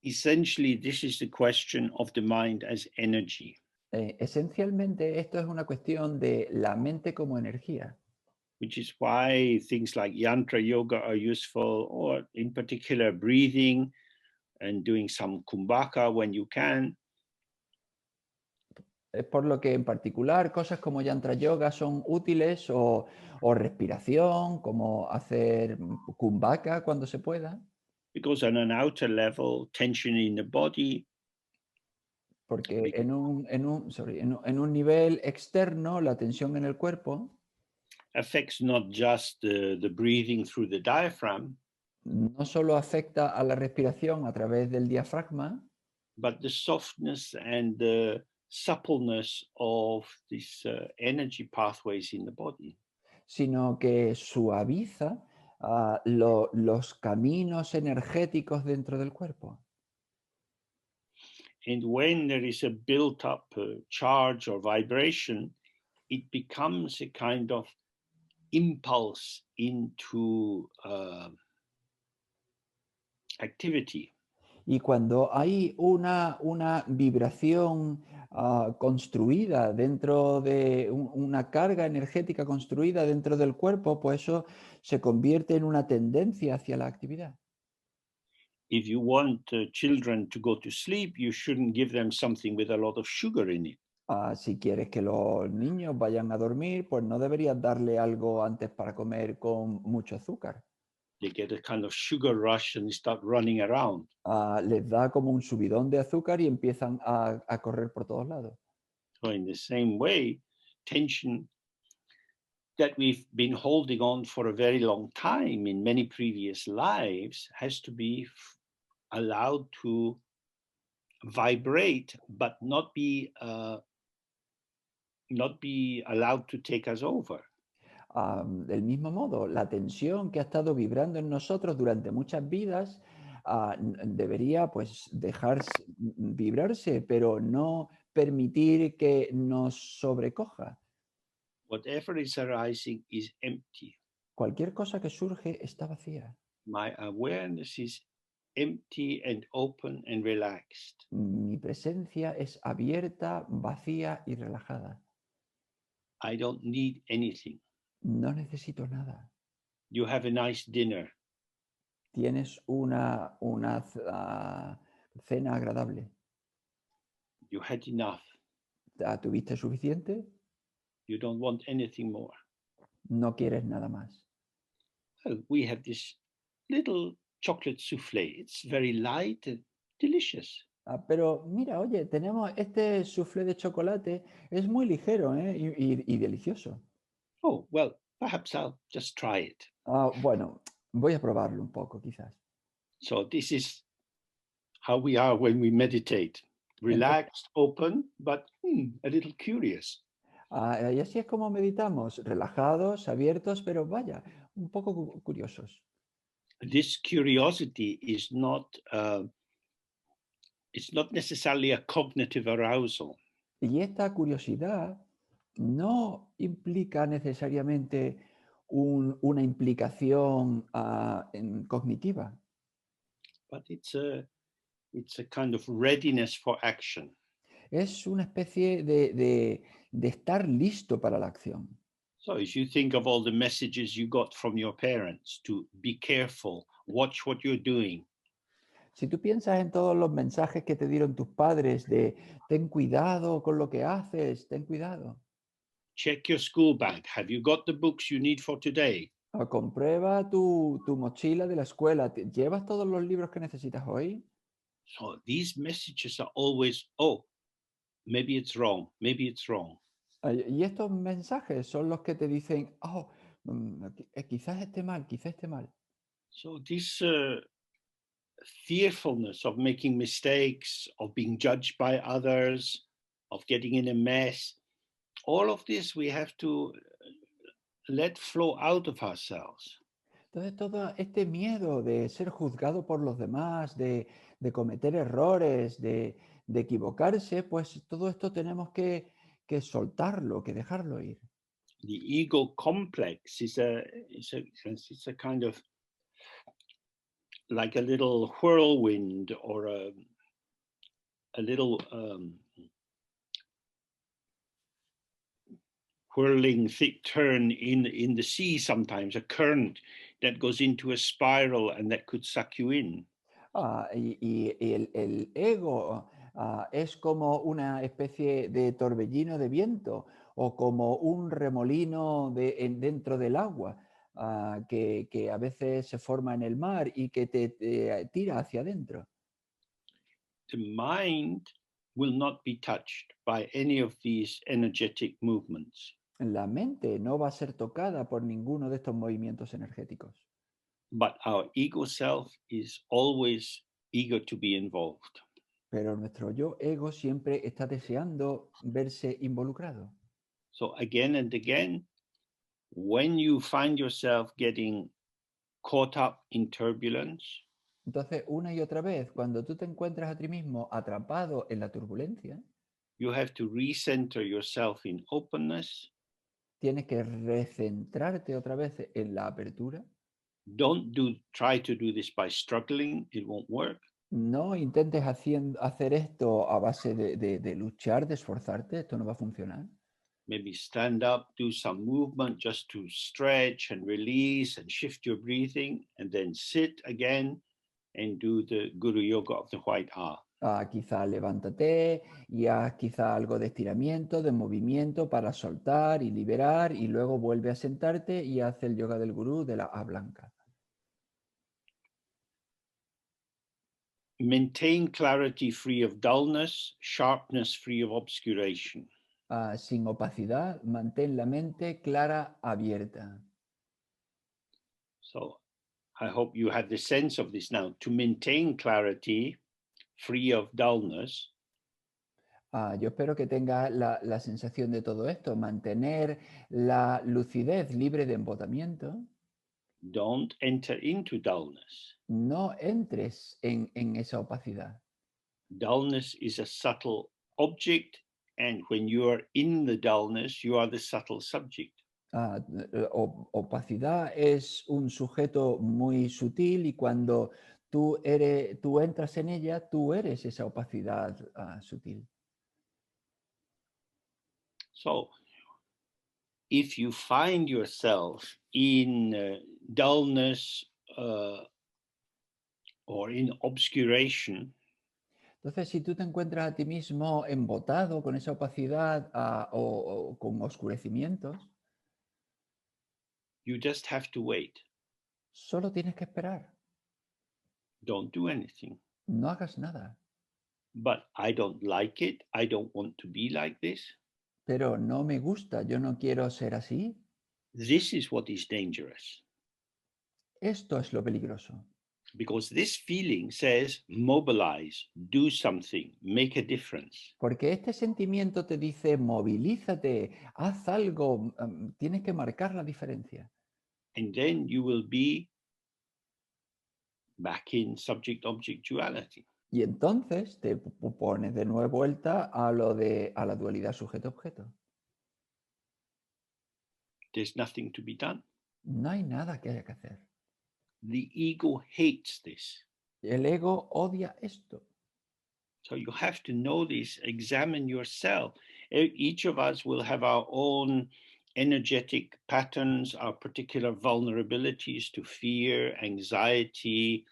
essentially, this is the question of the mind as energy. Esencialmente, esto es una cuestión de la mente como energía. Which is why things like yantra yoga are useful, or in particular breathing and doing some kumbhaka when you can. Es por lo que en particular cosas como yantra yoga son útiles o respiración, como hacer kumbhaka cuando se pueda. Because on an outer level, tension in the body. Porque en un nivel externo, la tensión en el cuerpo affects not just the breathing through the diaphragm, no solo afecta a la respiración a través del diafragma, but the softness and the suppleness of these energy pathways in the body. sino que suaviza los caminos energéticos dentro del cuerpo. And when there is a built up charge or vibration, it becomes a kind of impulse into activity. Y cuando hay una vibración construida dentro de una carga energética construida dentro del cuerpo, pues eso se convierte en una tendencia hacia la actividad. If you want children to go to sleep, you shouldn't give them something with a lot of sugar in it. Si quieres que los niños vayan a dormir, pues no deberías darle algo antes para comer con mucho azúcar. They get a kind of sugar rush and they start running around. Les da como un subidón de azúcar y empiezan a correr por todos lados. So in the same way, tension that we've been holding on for a very long time in many previous lives has to be allowed to vibrate, but not be allowed to take us over. Del mismo modo, la tensión que ha estado vibrando en nosotros durante muchas vidas debería pues dejarse vibrarse, pero no permitir que nos sobrecoja. Whatever is arising is empty. Cualquier cosa que surge está vacía. My awareness is empty and open and relaxed. Mi presencia es abierta, vacía y relajada. I don't need anything. No necesito nada. You have a nice dinner. Tienes una cena agradable. You had enough. ¿Tuviste suficiente? You don't want anything more. No quieres nada más. Well, we have this little chocolate souffle. It's very light and delicious. Pero mira, oye, tenemos este soufflé de chocolate, es muy ligero, ¿eh? y delicioso. Oh, well, perhaps I'll just try it. Bueno, voy a probarlo un poco, quizás. So this is how we are when we meditate. Relaxed, open, but a little curious. Y así es como meditamos, relajados, abiertos, pero vaya, un poco curiosos. This curiosity is not it's not necessarily a cognitive arousal. Y esta curiosidad no implica necesariamente una implicación cognitiva. But it's a kind of readiness for action. Es una especie de estar listo para la acción. So as you think of all the messages you got from your parents to be careful, watch what you're doing. Si tú piensas en todos los mensajes que te dieron tus padres de ten cuidado con lo que haces, ten cuidado. Check your school bag. Have you got the books you need for today? Comprueba tu mochila de la escuela. ¿Llevas todos los libros que necesitas hoy? So these messages are always, oh, maybe it's wrong, maybe it's wrong. Y estos mensajes son los que te dicen, oh, quizás esté mal, quizás esté mal. So this fearfulness of making mistakes, of being judged by others, of getting in a mess, all of this we have to let flow out of ourselves. Entonces, todo este miedo de ser juzgado por los demás, de cometer errores, de equivocarse, pues todo esto tenemos que soltarlo, que dejarlo ir. The ego complex is a kind of like a little whirlwind or a little whirling thick turn in the sea, sometimes a current that goes into a spiral and that could suck you in. Y el ego es como una especie de torbellino de viento o como un remolino dentro del agua que a veces se forma en el mar y que te tira hacia adentro. The mind will not be touched by any of these energetic movements. La mente no va a ser tocada por ninguno de estos movimientos energéticos. But our ego self is always eager to be involved. Pero nuestro yo ego siempre está deseando verse involucrado. So again and again, when you find yourself getting caught up in turbulence, Entonces, una y otra vez, cuando tú te encuentras a ti mismo atrapado en la turbulencia, you have to recenter yourself in openness. tienes que recentrarte otra vez en la apertura. Don't try to do this by struggling, it won't work. No intentes hacer esto a base de luchar, de esforzarte, esto no va a funcionar. Maybe stand up, do some movement just to stretch and release and shift your breathing, and then sit again and do the Guru Yoga of the White R. Quizá levántate y haz quizá algo de estiramiento, de movimiento para soltar y liberar y luego vuelve a sentarte y haz el yoga del gurú de la A blanca. Maintain clarity free of dullness, sharpness free of obscuration. Sin opacidad, mantén la mente clara, abierta. So I hope you have the sense of this now. To maintain clarity free of dullness, Yo espero que tengas la sensación de todo esto, mantener la lucidez libre de embotamiento. don't enter into dullness. No entres en esa opacidad. Dullness is a subtle object, and when you are in the dullness, you are the subtle subject. Opacidad es un sujeto muy sutil y cuando tú entras en ella, tú eres esa opacidad sutil. So if you find yourself in dullness or in obscuration, Entonces, si tú te encuentras a ti mismo embotado con esa opacidad o con oscurecimientos, you just have to wait. solo tienes que esperar. Don't do anything. No hagas nada. But I don't like it. I don't want to be like this. Pero no me gusta, yo no quiero ser así. This is what is dangerous. Esto es lo peligroso. Because this feeling says, mobilize, do something, make a difference. Porque este sentimiento te dice, movilízate, haz algo, tienes que marcar la diferencia. And then you will be back in subject-object duality. Y entonces te pones de nuevo vuelta a la dualidad sujeto-objeto. There's nothing to be done. No hay nada que haya que hacer. The ego hates this. El ego odia esto. So you have to know this, examine yourself. Each of us will have our own energetic patterns, our particular vulnerabilities to fear, anxiety,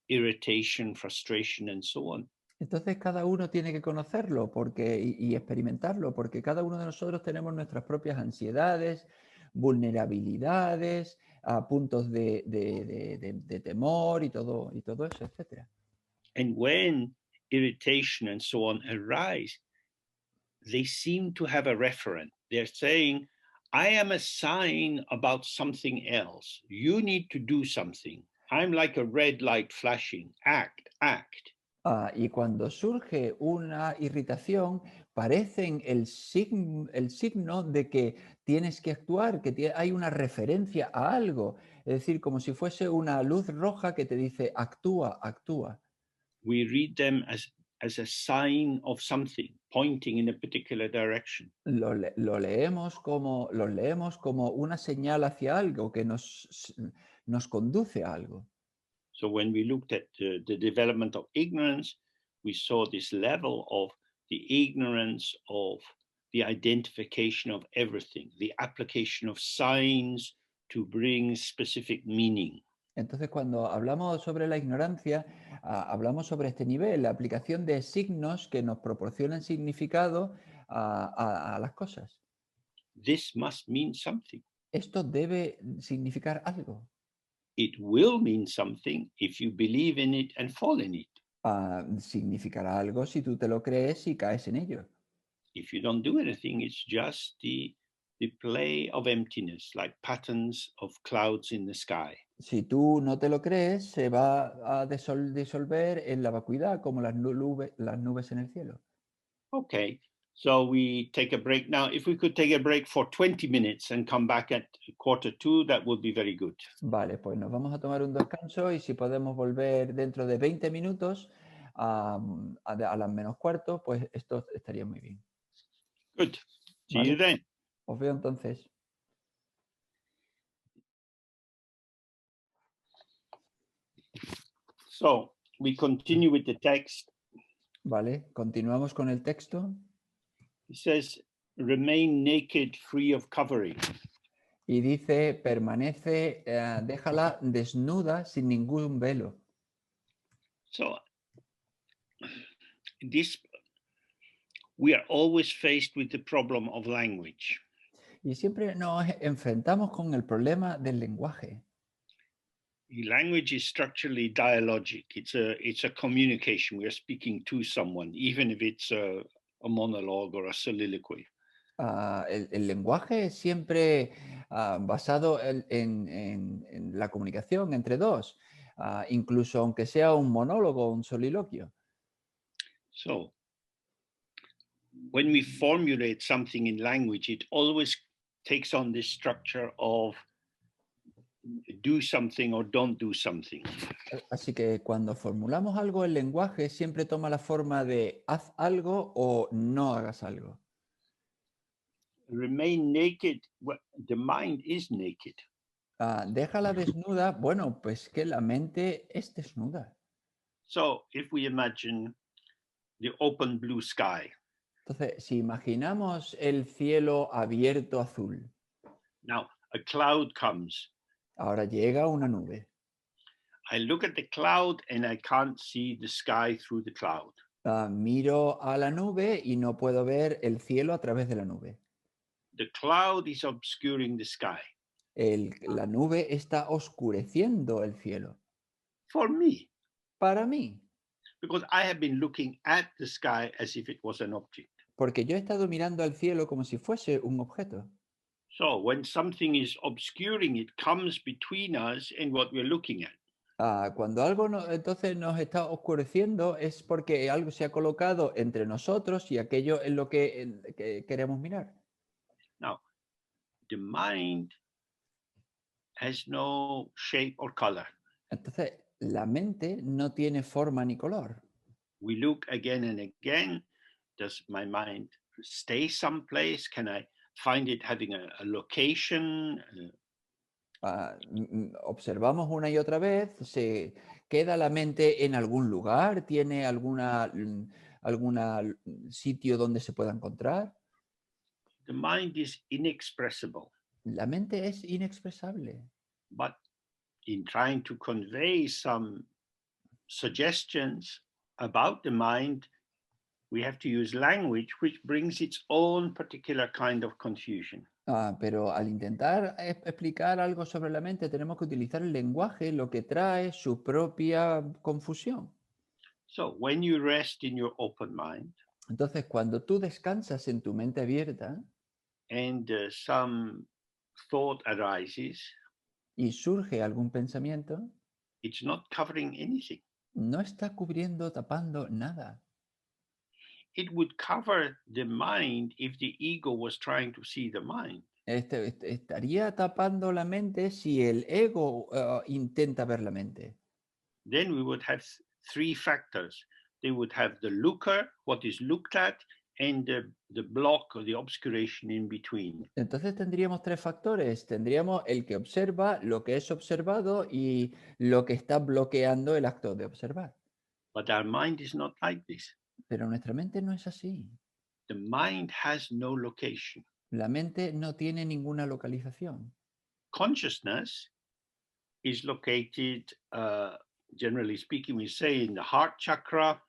irritation, frustration, and so on. Entonces cada uno tiene que conocerlo y experimentarlo, porque cada uno de nosotros tenemos nuestras propias ansiedades, vulnerabilidades, puntos de temor y todo eso, etc. And when irritation and so on arise, they seem to have a referent. They're saying, I am a sign about something else. You need to do something. I'm like a red light flashing. Act, act. Y cuando surge una irritación, parecen el signo de que tienes que actuar, que hay una referencia a algo. Es decir, como si fuese una luz roja que te dice, actúa, actúa. We read them as a sign of something, pointing in a particular direction. Los leemos como una señal hacia algo que nos conduce a algo. So when we looked at the development of ignorance, we saw this level of the ignorance of the identification of everything, the application of signs to bring specific meaning. Entonces, cuando hablamos sobre la ignorancia, hablamos sobre este nivel, la aplicación de signos que nos proporcionan significado a las cosas. This must mean something. Esto debe significar algo. It will mean something if you believe in it and fall in it. Significará algo si tú te lo crees y caes en ello. If you don't do anything, it's just the play of emptiness, like patterns of clouds in the sky. Si tú no te lo crees, se va a disolver en la vacuidad, como las nubes en el cielo. Okay, so we take a break now. If we could take a break for 20 minutes and come back at 1:45, that would be very good. Vale, pues nos vamos a tomar un descanso y si podemos volver dentro de 20 minutos a las menos cuarto, pues esto estaría muy bien. Good. See ¿Vale? you then. Os veo entonces. So we continue with the text. Vale, continuamos con el texto. It says, remain naked, free of covering. Y dice, permanece, déjala desnuda sin ningún velo. So we are always faced with the problem of language. Y siempre nos enfrentamos con el problema del lenguaje. Language is structurally dialogic. It's a communication. We are speaking to someone, even if it's a monologue or a soliloquy. El lenguaje es siempre basado en la comunicación entre dos, incluso aunque sea un monólogo o un soliloquio. So when we formulate something in language, it always takes on this structure of do something or don't do something. Así que cuando formulamos algo en lenguaje, siempre toma la forma de haz algo o no hagas algo. Remain naked. Well, the mind is naked. Déjala desnuda, bueno, pues que la mente es desnuda. So if we imagine the open blue sky. Entonces, si imaginamos el cielo abierto azul. Now, a cloud comes. Ahora llega una nube. I look at the cloud and I can't see the sky through the cloud. Miro a la nube y no puedo ver el cielo a través de la nube. The cloud is obscuring the sky. La nube está oscureciendo el cielo. For me. Para mí. Because I have been looking at the sky as if it was an object. Porque yo he estado mirando al cielo como si fuese un objeto. So when something is obscuring, it comes between us and what we're looking at. Cuando algo entonces nos está oscureciendo es porque algo se ha colocado entre nosotros y aquello es lo que queremos mirar. Now, the mind has no shape or color. Entonces, la mente no tiene forma ni color. We look again and again. Does my mind stay someplace? Can I find it having a location? Observamos una y otra vez, se queda la mente en algún lugar, tiene alguna sitio donde se pueda encontrar. The mind is inexpressible. La mente es inexpresable. But in trying to convey some suggestions, about the mind, we have to use language which brings its own particular kind of confusion. Pero al intentar explicar algo sobre la mente, tenemos que utilizar el lenguaje, lo que trae su propia confusión. So when you rest in your open mind Entonces, cuando tú descansas en tu mente abierta and some thought arises, y surge algún pensamiento, it's not covering anything. no está cubriendo, tapando nada. It would cover the mind if the ego was trying to see the mind. Estaría tapando la mente si el ego intenta ver la mente. Then we would have three factors. They would have the looker, what is looked at, and the block or the obscuration in between. Entonces tendríamos tres factores. Tendríamos el que observa, lo que es observado y lo que está bloqueando el acto de observar. But our mind is not like this. Pero nuestra mente no es así. The mind has no location. La mente no tiene ninguna localización. Consciousness is located, generally speaking, we say in the heart chakra.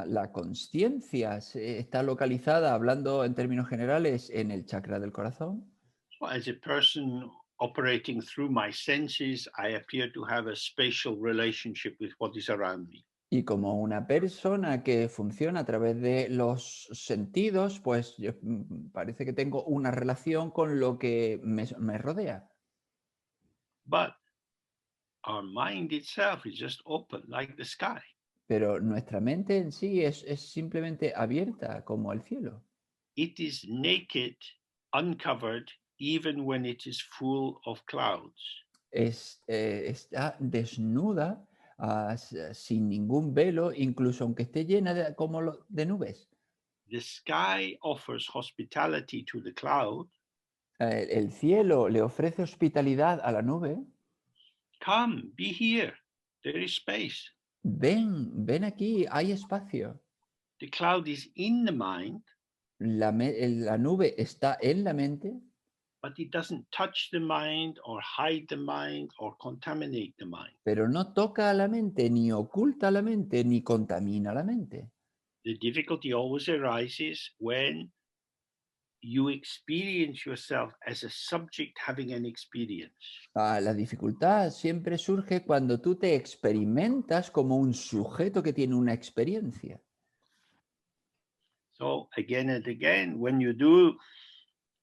La consciencia está localizada, hablando en términos generales, en el chakra del corazón. So as a person operating through my senses, I appear to have a spatial relationship with what is around me. Y como una persona que funciona a través de los sentidos, pues parece que tengo una relación con lo que me rodea. But our mind itself is just open, like the sky. Pero nuestra mente en sí es simplemente abierta como el cielo. It is naked, uncovered, even when it is full of clouds. Está desnuda, sin ningún velo, incluso aunque esté llena de nubes. The sky offers hospitality to the cloud. El cielo le ofrece hospitalidad a la nube. Come, be here. There is space. Ven aquí, hay espacio. The cloud is in the mind, La nube está en la mente, but it doesn't touch the mind or hide the mind or contaminate the mind. pero no toca a la mente, ni oculta la mente, ni contamina la mente. The difficulty always arises when you experience yourself as a subject having an experience. La dificultad siempre surge cuando tú te experimentas como un sujeto que tiene una experiencia. So again and again, when you do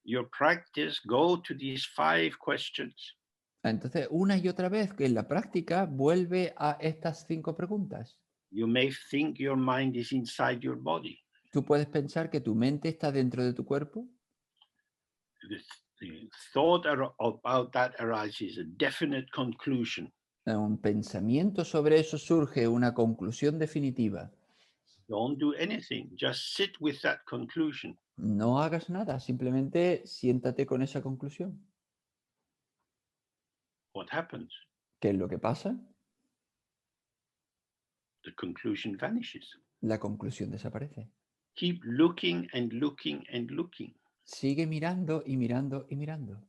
your practice, go to these 5 questions. Entonces, una y otra vez que en la práctica vuelve a estas 5 preguntas. You may think your mind is inside your body. Tú puedes pensar que tu mente está dentro de tu cuerpo. The thought about that arises a definite conclusion. Un pensamiento sobre eso surge, una conclusión definitiva. Don't do anything. Just sit with that conclusion. No hagas nada, simplemente siéntate con esa conclusión. What happens? ¿Qué es lo que pasa? The conclusion vanishes. La conclusión desaparece. Keep looking and looking and looking. Sigue mirando y mirando y mirando.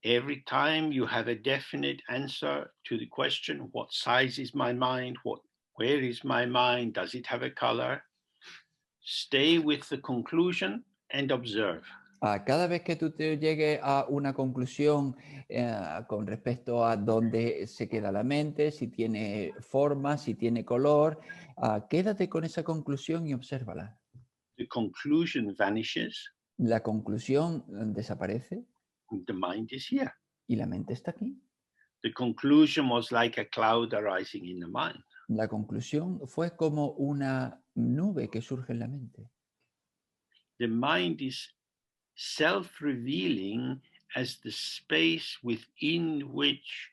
Every time you have a definite answer to the question, what size is my mind? Where is my mind? Does it have a color? Stay with the conclusion and observe. Cada vez que tú te llegues a una conclusión con respecto a dónde se queda la mente, si tiene forma, si tiene color, quédate con esa conclusión y obsérvala. The conclusion vanishes. La conclusión desaparece. The mind is here. Y la mente está aquí. The conclusion was like a cloud arising in the mind. La conclusión fue como una nube que surge en la mente. The mind is self-revealing as the space within which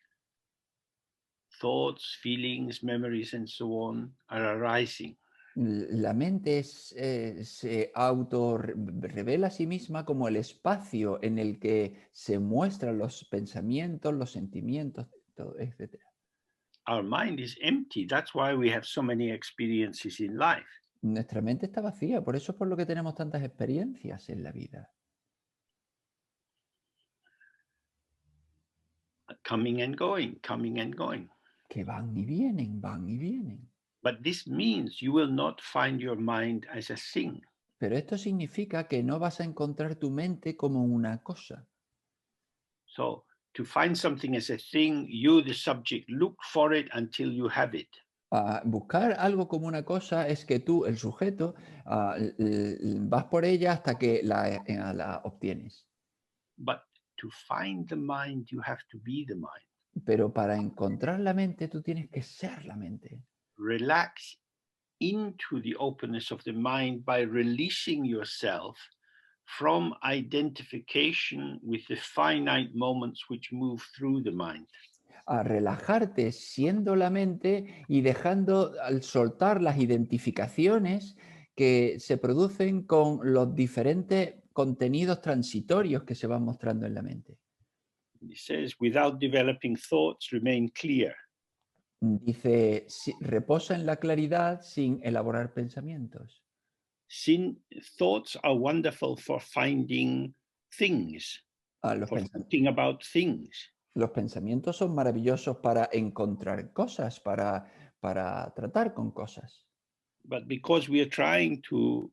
thoughts, feelings, memories, and so on are arising. La mente se auto-revela a sí misma como el espacio en el que se muestran los pensamientos, los sentimientos, todo, etc. Our mind is empty. That's why we have so many experiences in life. Nuestra mente está vacía, por eso es por lo que tenemos tantas experiencias en la vida. Coming and going, coming and going. Que van y vienen, van y vienen. But this means you will not find your mind as a thing. Pero esto significa que no vas a encontrar tu mente como una cosa. So to find something as a thing, you, the subject, look for it until you have it. Buscar algo como una cosa es que tú, el sujeto, vas por ella hasta que la obtienes. But to find the mind, you have to be the mind. Pero para encontrar la mente, tú tienes que ser la mente. Relax into the openness of the mind by releasing yourself from identification with the finite moments which move through the mind. A relajarte siendo la mente y dejando al soltar las identificaciones que se producen con los diferentes contenidos transitorios que se van mostrando en la mente. He says, without developing thoughts, remain clear. Dice, reposa en la claridad sin elaborar pensamientos. Thoughts are wonderful for finding things, for thinking about things. Los pensamientos son maravillosos para encontrar cosas, para tratar con cosas. But because we are trying to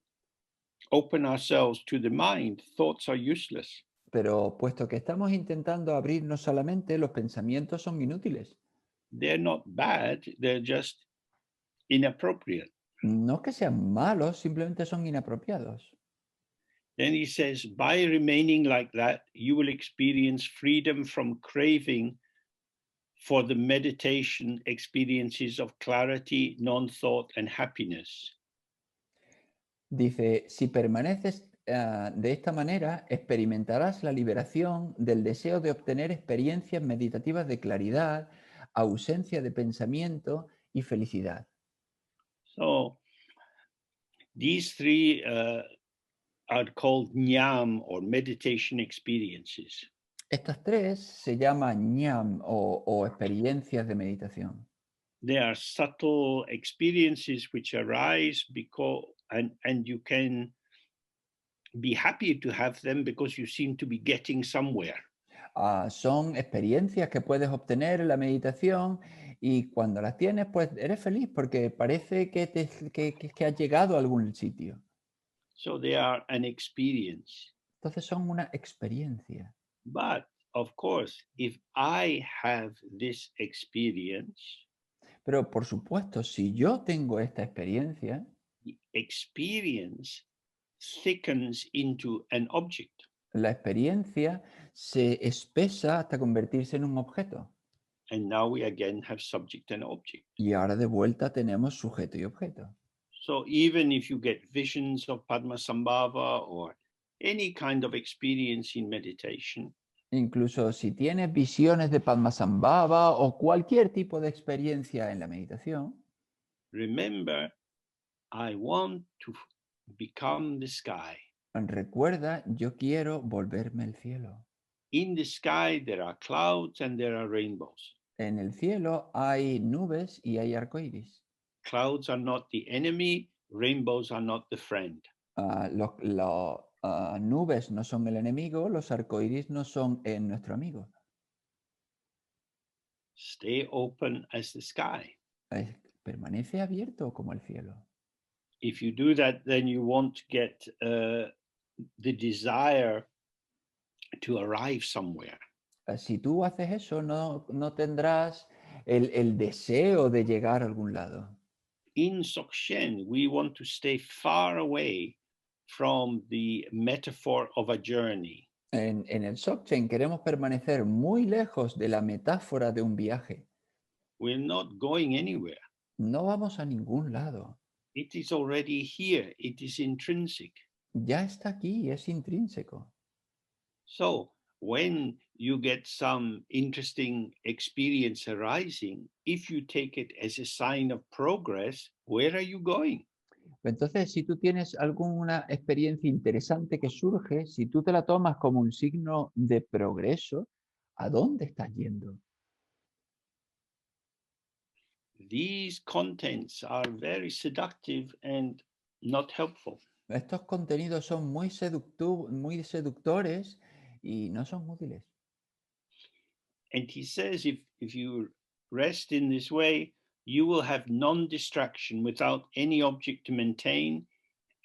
open ourselves to the mind, thoughts are useless. Pero puesto que estamos intentando abrirnos a la mente, los pensamientos son inútiles. They're not bad, they're just inappropriate. No que sean malos, simplemente son inapropiados. Then he says, by remaining like that, you will experience freedom from craving for the meditation experiences of clarity, non-thought, and happiness. Dice, si permaneces de esta manera, experimentarás la liberación del deseo de obtener experiencias meditativas de claridad, ausencia de pensamiento y felicidad. So these three are called ñam, or meditation experiences. Estas tres se llaman ñam o experiencias de meditación. They are subtle experiences which arise because, and you can be happy to have them because you seem to be getting somewhere. Son experiencias que puedes obtener en la meditación y cuando las tienes, pues eres feliz porque parece que has llegado a algún sitio. So they are an experience. Entonces son una experiencia. But of course, if I have this experience, Pero por supuesto, si yo tengo esta experiencia, the experience thickens into an object. la experiencia se espesa hasta convertirse en un objeto. And now we again have subject and object. Y ahora de vuelta tenemos sujeto y objeto. So even if you get visions of Padmasambhava or any kind of experience in meditation, Incluso si tienes visiones de Padmasambhava o cualquier tipo de experiencia en la meditación, remember, I want to become the sky. recuerda, yo quiero volverme el cielo. In the sky, there are clouds and there are rainbows. En el cielo hay nubes y hay arcoíris. Clouds are not the enemy, rainbows are not the friend. Las nubes no son el enemigo, los arcoíris no son nuestro amigo. Stay open as the sky. Permanece abierto como el cielo. If you do that, then you won't get the desire to arrive somewhere. Si tú haces eso, no tendrás el deseo de llegar a algún lado. In Dzogchen, we want to stay far away from the metaphor of a journey. En el Dzogchen queremos permanecer muy lejos de la metáfora de un viaje. We're not going anywhere. No vamos a ningún lado. It is already here. It is intrinsic. Ya está aquí, es intrínseco. So when you get some interesting experience arising, if you take it as a sign of progress, where are you going? Entonces, si tú tienes alguna experiencia interesante que surge, si tú te la tomas como un signo de progreso, ¿a dónde estás yendo? These contents are very seductive and not helpful. Estos contenidos son muy seductores y no son útiles. And he says, if you rest in this way, you will have non-distraction without any object to maintain,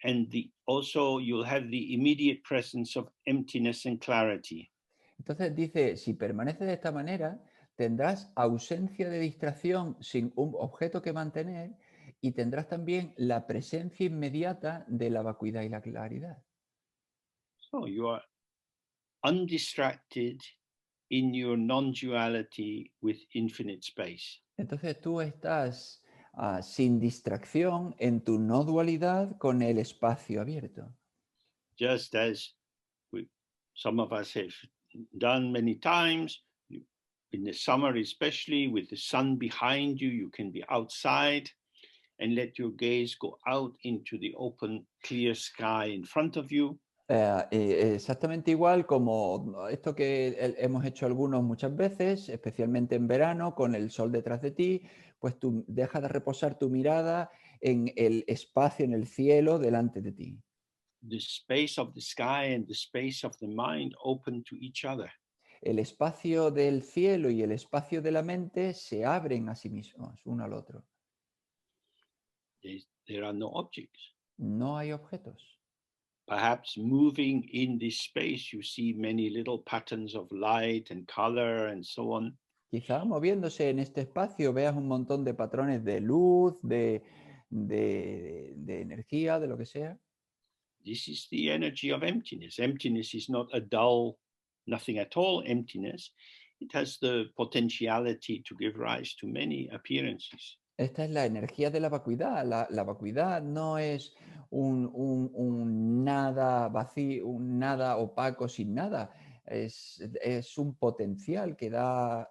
and also you'll have the immediate presence of emptiness and clarity. Entonces dice, si permaneces de esta manera, tendrás ausencia de distracción sin un objeto que mantener y tendrás también la presencia inmediata de la vacuidad y la claridad. So you are undistracted in your non-duality with infinite space. Entonces tú estás sin distracción en tu no dualidad con el espacio abierto. Just as some of us have done many times, in the summer especially, with the sun behind you, you can be outside and let your gaze go out into the open, clear sky in front of you. Exactamente igual como esto que hemos hecho algunos muchas veces, especialmente en verano, con el sol detrás de ti, pues tú dejas de reposar tu mirada en el espacio, en el cielo delante de ti. The space of the sky and the space of the mind open to each other. El espacio del cielo y el espacio de la mente se abren a sí mismos, uno al otro. There are no objects. No hay objetos. Perhaps moving in this space, you see many little patterns of light and color and so on. Quizá moviéndose en este espacio veas un montón de patrones de luz, de energía, de lo que sea. This is the energy of emptiness. Emptiness is not a dull, nothing at all emptiness. It has the potentiality to give rise to many appearances. Esta es la energía de la vacuidad. La vacuidad no es un nada vacío, un nada opaco sin nada. Es un potencial que da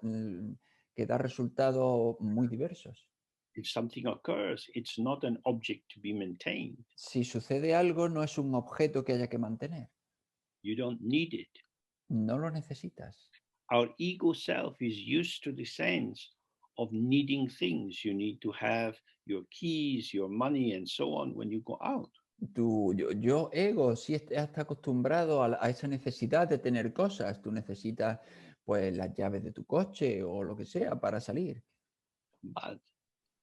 resultados muy diversos. If something occurs, it's not an object to be maintained. Si sucede algo, no es un objeto que haya que mantener. You don't need it. No lo necesitas. Our ego self is used to the sense of needing things. You need to have your keys, your money, and so on when you go out. Tu yo ego sí está acostumbrado a esa necesidad de tener cosas. Tú necesitas pues las llaves de tu coche o lo que sea para salir. But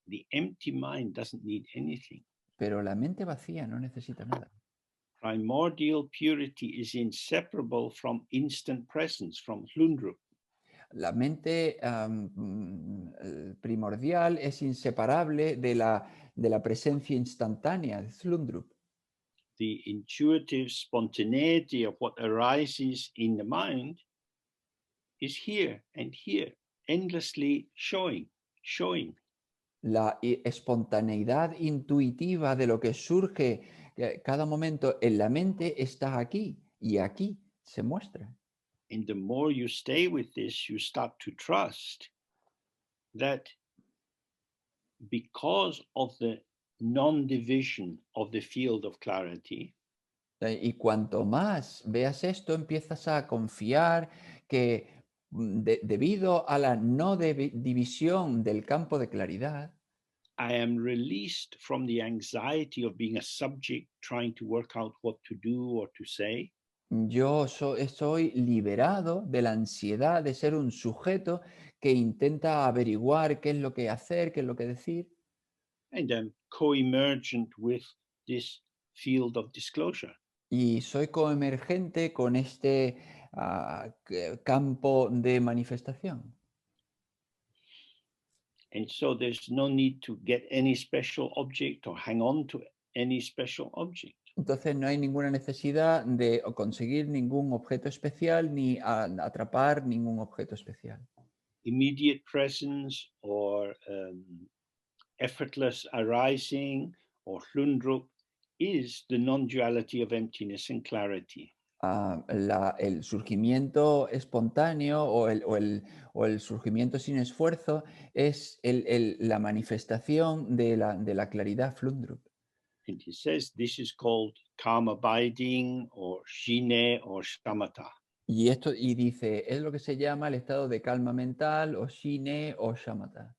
the empty mind doesn't need anything. Pero la mente vacía no necesita nada. Primordial purity is inseparable from instant presence, from Hlundrup. La mente primordial es inseparable de la presencia instantánea de Slundrup. The intuitive spontaneity of what arises in the mind is here and here, endlessly showing. La espontaneidad intuitiva de lo que surge cada momento en la mente está aquí y aquí se muestra. And the more you stay with this, you start to trust that because of the non-division of the field of clarity, Y cuanto más veas esto, empiezas a confiar que debido a la no división del campo de claridad, I am released from the anxiety of being a subject trying to work out what to do or to say. yo estoy liberado de la ansiedad de ser un sujeto que intenta averiguar qué es lo que hacer, qué es lo que decir. And I'm co-emergent with this field of disclosure. Y soy coemergente con este campo de manifestación. And so there's no need to get any special object or hang on to any special object. Entonces no hay ninguna necesidad de conseguir ningún objeto especial ni atrapar ningún objeto especial. Immediate presence or effortless arising or Hlundrup is the non-duality of emptiness and clarity. El surgimiento espontáneo o el surgimiento sin esfuerzo es la manifestación de la claridad Hlundrup. And he says this is called calm abiding or shine or shamatha. Y dice, es lo que se llama el estado de calma mental o shine o shamatha.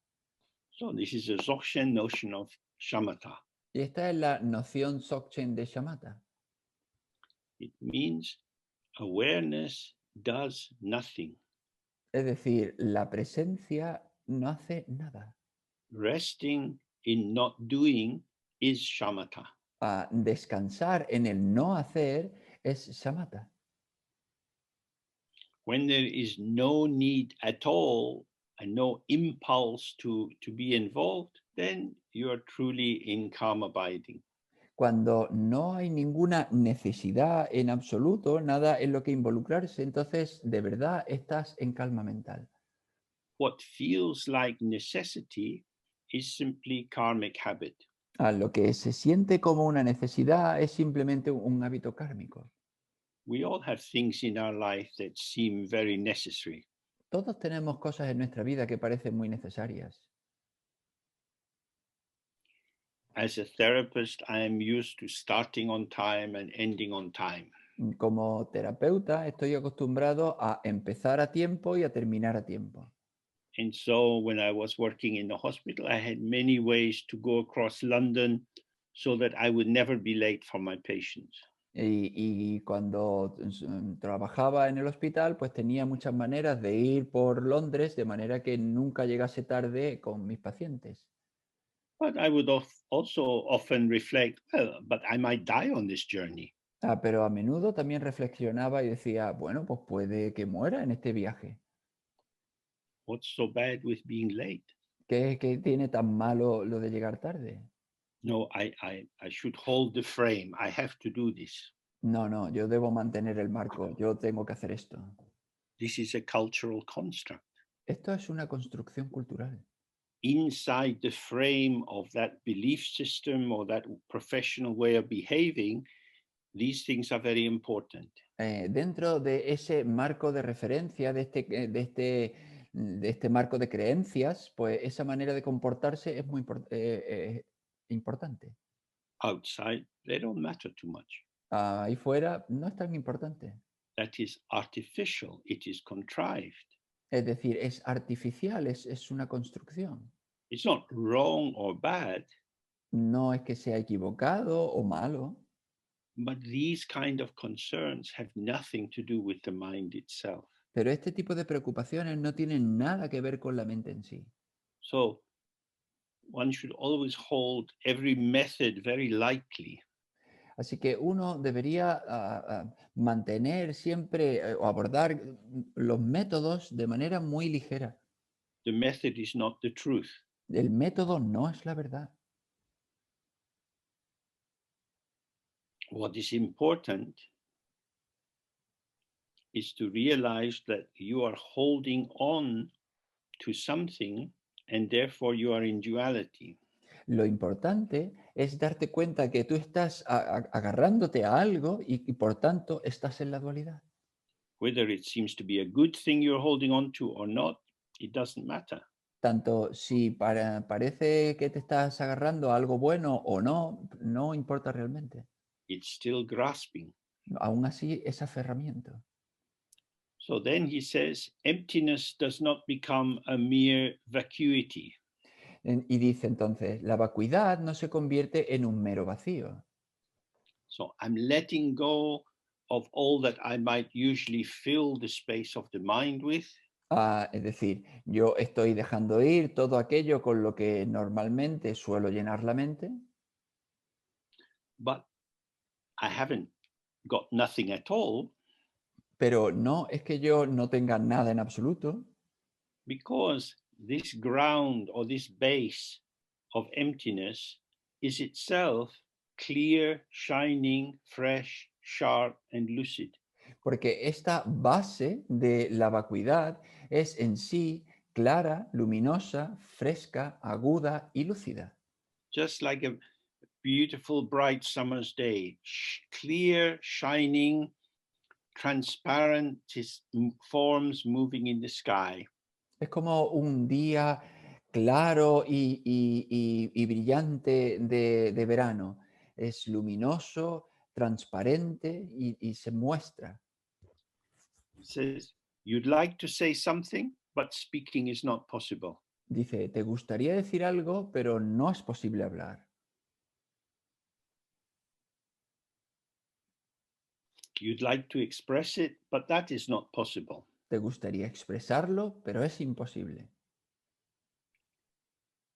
So this is a Dzogchen notion of shamatha. Y esta es la noción Dzogchen de shamatha. It means awareness does nothing. Es decir, la presencia no hace nada. Resting in not doing is shamatha. Descansar en el no hacer es samatha. When there is no need at all and no impulse to be involved, then you are truly in calm abiding. Cuando no hay ninguna necesidad en absoluto, nada en lo que involucrarse, entonces de verdad estás en calma mental. What feels like necessity is simply karmic habit. Lo que se siente como una necesidad es simplemente un hábito kármico. We all have things in our life that seem very necessary. Todos tenemos cosas en nuestra vida que parecen muy necesarias. As a therapist, I am used to starting on time and ending on time. Como terapeuta estoy acostumbrado a empezar a tiempo y a terminar a tiempo. And so when I was working in the hospital, I had many ways to go across London so that I would never be late for my patients. Y cuando trabajaba en el hospital, pues tenía muchas maneras de ir por Londres de manera que nunca llegase tarde con mis pacientes. But I would also often reflect, well, but I might die on this journey. Pero a menudo también reflexionaba y decía, bueno, pues puede que muera en este viaje. What's so bad with being late? ¿Qué tiene tan malo lo de llegar tarde? No, I should hold the frame. I have to do this. No, yo debo mantener el marco, yo tengo que hacer esto. This is a cultural construct. Esto es una construcción cultural. Inside the frame of that belief system or that professional way of behaving, these things are very important. Dentro de ese marco de referencia, de este marco de creencias, pues esa manera de comportarse es muy importante. Outside, they don't matter too much. Ahí fuera no es tan importante. That is artificial, it is contrived. Es decir, es artificial, es una construcción. It's not wrong or bad, No es que sea equivocado o malo, but these kind of concerns have nothing to do with the mind itself. pero este tipo de preocupaciones no tienen nada que ver con la mente en sí. So one should always hold every method very lightly. Así que uno debería mantener siempre o abordar los métodos de manera muy ligera. The method is not the truth. El método no es la verdad. What is important is to realize that you are holding on to something and therefore you are in duality. Lo importante es darte cuenta que tú estás agarrándote a algo y por tanto estás en la dualidad. Whether it seems to be a good thing you're holding on to or not, it doesn't matter. Tanto si parece que te estás agarrando a algo bueno o no, no importa realmente. It's still grasping. Aún así es aferramiento. So then he says, emptiness does not become a mere vacuity. Y dice entonces, la vacuidad no se convierte en un mero vacío. So I'm letting go of all that I might usually fill the space of the mind with. Es decir, yo estoy dejando ir todo aquello con lo que normalmente suelo llenar la mente, But I haven't got nothing at all pero no es que yo no tenga nada en absoluto, because this ground or this base of emptiness is itself clear, shining, fresh, sharp, and lucid. porque esta base de la vacuidad es en sí clara, luminosa, fresca, aguda y lúcida. Just like a beautiful, bright summer's day, clear, shining, transparent forms moving in the sky. Es como un día claro y brillante de verano. Es luminoso, transparente y se muestra. Says, you'd like to say something, but speaking is not possible. Dice, te gustaría decir algo, pero no es posible hablar. You'd like to express it, but that is not possible. Te gustaría expresarlo, pero es imposible.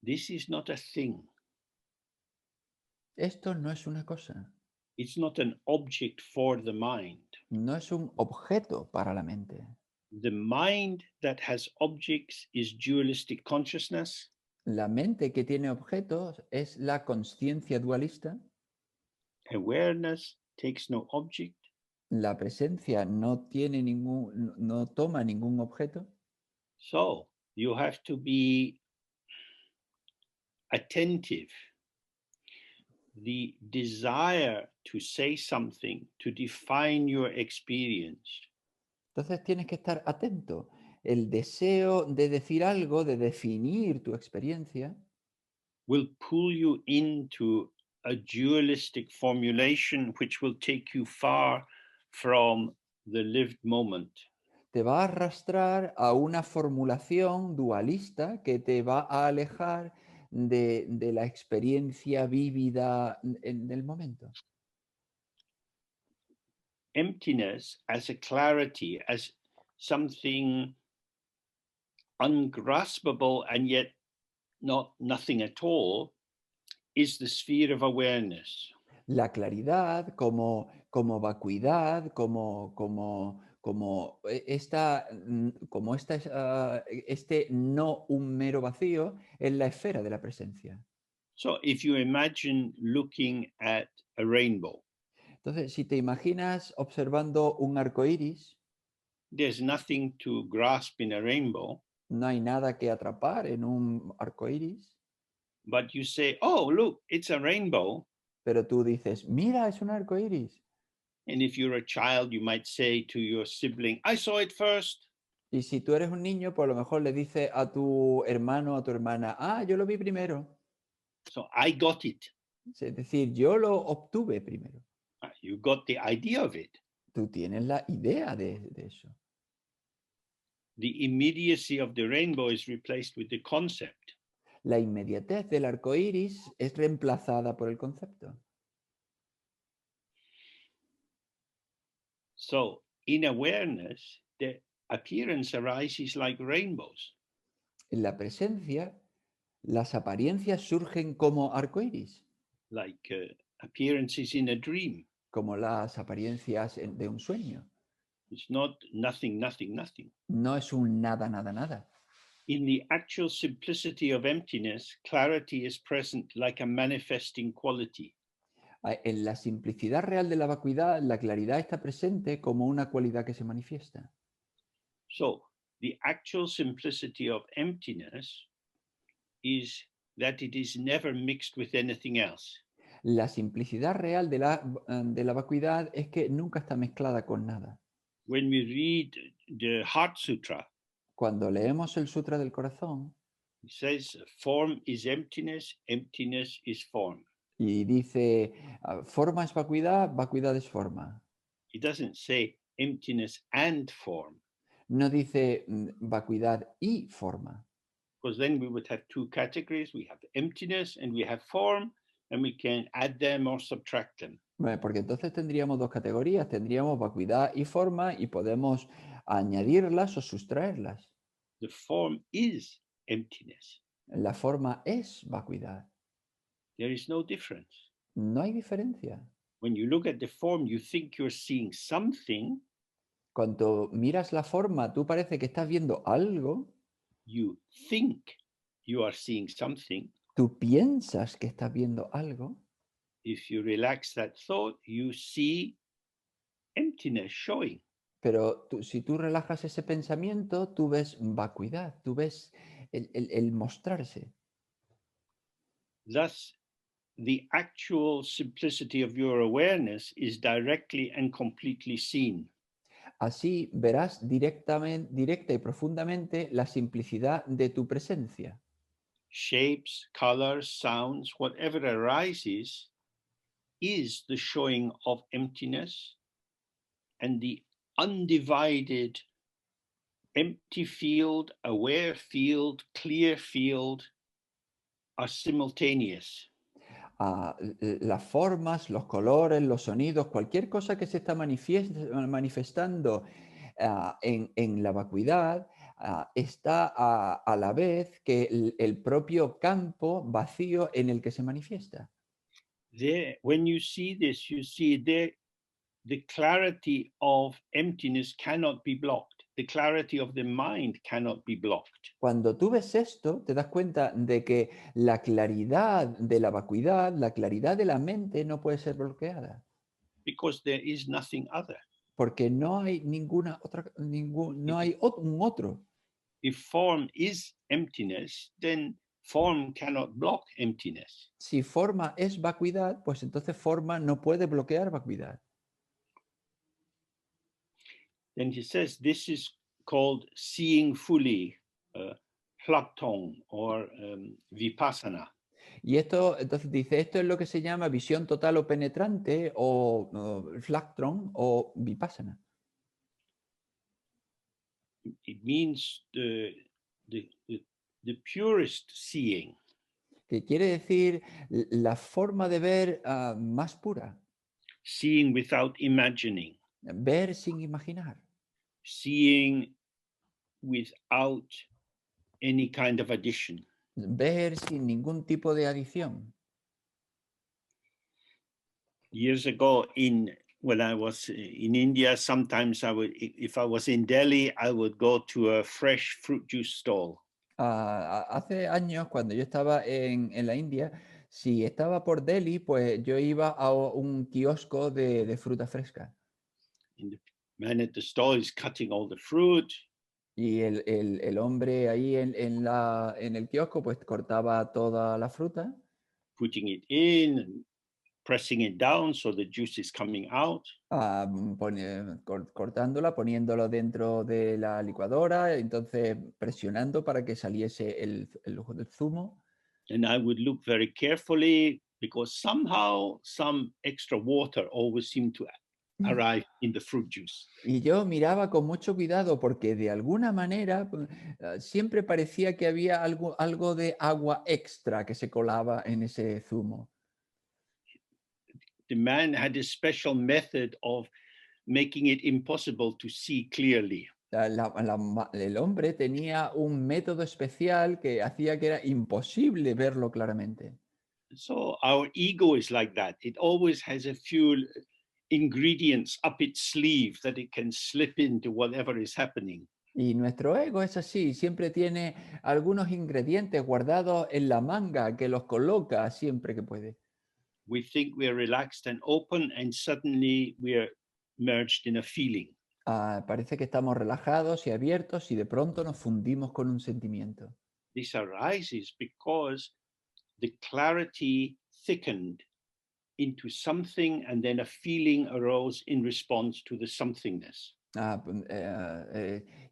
This is not a thing. Esto no es una cosa, It's not an object for the mind. no es un objeto para la mente. The mind that has objects is dualistic consciousness. La mente que tiene objetos es la consciencia dualista. Awareness takes no object. La presencia no tiene no toma ningún objeto. So you have to be attentive. The desire to say something, to define your experience, Entonces tienes que estar atento. El deseo de decir algo, de definir tu experiencia, will pull you into a dualistic formulation which will take you far from the lived moment. te va a arrastrar a una formulación dualista que te va a alejar de la experiencia vívida en el momento. Emptiness as a clarity, as something ungraspable and yet nothing at all, is the sphere of awareness. La claridad como vacuidad, este no un mero vacío es la esfera de la presencia. So if you imagine looking at a rainbow, Entonces, si te imaginas observando un arco iris, there's nothing to grasp in a rainbow, no hay nada que atrapar en un arco iris, but you say, oh, look, it's a rainbow. pero tú dices, mira, es un arco iris. And if you're a child, you might say to your sibling, I saw it first. Y si tú eres un niño, pues a lo mejor le dices a tu hermano o a tu hermana, ah, yo lo vi primero. So I got it. Es decir, yo lo obtuve primero. You got the idea of it. Tú tienes la idea de eso. The immediacy of the rainbow is replaced with the concept. La inmediatez del arco iris es reemplazada por el concepto. So in awareness, the appearance arises like rainbows. En la presencia, las apariencias surgen como arco iris, Like appearances in a dream. como las apariencias de un sueño. It's not nothing, nothing, nothing. No es un nada, nada, nada. In the actual simplicity of emptiness, clarity is present like a manifesting quality. En la simplicidad real de la vacuidad, la claridad está presente como una cualidad que se manifiesta. So the actual simplicity of emptiness is that it is never mixed with anything else. La simplicidad real de la vacuidad es que nunca está mezclada con nada. When we read the Heart Sutra, Cuando leemos el Sutra del Corazón, it says form is emptiness, emptiness is form. y dice, forma es vacuidad, vacuidad es forma. It doesn't say emptiness and form, No dice vacuidad y forma. because then we would have two categories. We have emptiness and we have form, and we can add them or subtract them. Bueno, porque entonces tendríamos dos categorías, tendríamos vacuidad y forma y podemos añadirlas o sustraerlas. The form is emptiness. La forma es vacuidad. There is no difference. No hay diferencia. When you look at the form, you think you're seeing something. Cuando miras la forma, tú parece que estás viendo algo. You think you are seeing something. Tú piensas que estás viendo algo. If you relax that thought, you see emptiness showing. Pero si tú relajas ese pensamiento, tú ves vacuidad, tú ves el mostrarse. Thus, the actual simplicity of your awareness is directly and completely seen. Así verás directa y profundamente la simplicidad de tu presencia. Shapes, colors, sounds, whatever arises is the showing of emptiness, and the undivided empty field, aware field, clear field are simultaneous. Las formas, los colores, los sonidos, cualquier cosa que se está manifestando en la vacuidad, está a la vez que el propio campo vacío en el que se manifiesta. There, when you see this, you see there the clarity of emptiness cannot be blocked. The clarity of the mind cannot be blocked. Cuando tú ves esto, te das cuenta de que la claridad de la vacuidad, la claridad de la mente no puede ser bloqueada, Because there is nothing other. porque no hay ninguna otra, no hay un otro. If form is emptiness, then form cannot block emptiness. Si forma es vacuidad, pues entonces forma no puede bloquear vacuidad. Then he says this is called seeing fully, Plaptong or Vipassana. Y esto, entonces dice, esto es lo que se llama visión total o penetrante o flactron o vipassana. It means the purest seeing. Que quiere decir la forma de ver más pura, Seeing without imagining, ver sin imaginar, seeing without any kind of addition. ver sin ningún tipo de adición. Years ago, when I was in India, sometimes I would, if I was in Delhi, I would go to a fresh fruit juice stall. Hace años, cuando yo estaba en la India, si estaba por Delhi, pues yo iba a un kiosco de fruta fresca. And the man at the stall is cutting all the fruit. Y el hombre ahí en el kiosco, pues cortaba toda la fruta, Putting it in and pressing it down so the juice is coming out. cortándola, poniéndolo dentro de la licuadora, entonces presionando para que saliese el zumo. And I would look very carefully because somehow some extra water always seemed to arrive in the fruit juice. Y yo miraba con mucho cuidado porque de alguna manera siempre parecía que había algo de agua extra que se colaba en ese zumo. The man had a special method of making it impossible to see clearly. El hombre tenía un método especial que hacía que era imposible verlo claramente. So our ego is like that. It always has a few ingredients up its sleeve that it can slip into whatever is happening. Y nuestro ego es así, siempre tiene algunos ingredientes guardados en la manga que los coloca siempre que puede. We think we're relaxed and open, and suddenly we're merged in a feeling. Parece que estamos relajados y abiertos y de pronto nos fundimos con un sentimiento. This arises because the clarity thickened into something, and then a feeling arose in response to the somethingness.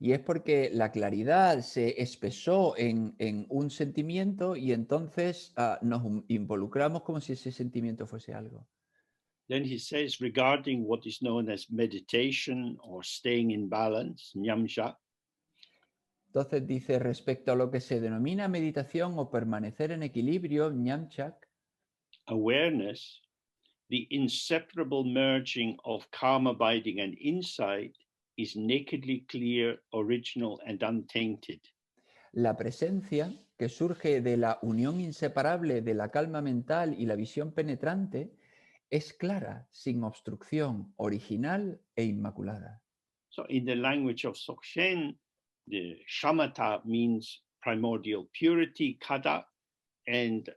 Y es porque la claridad se espesó en un sentimiento y entonces nos involucramos como si ese sentimiento fuese algo. Then he says, regarding what is known as meditation or staying in balance, nyamja, Entonces dice, respecto a lo que se denomina meditación o permanecer en equilibrio, ñamchak, awareness, the inseparable merging of calm abiding and insight, is nakedly clear, original, and untainted. la presencia que surge de la unión inseparable de la calma mental y la visión penetrante es clara, sin obstrucción, original e inmaculada. So in the language of Dzogchen, the shamatha means primordial purity, kada, and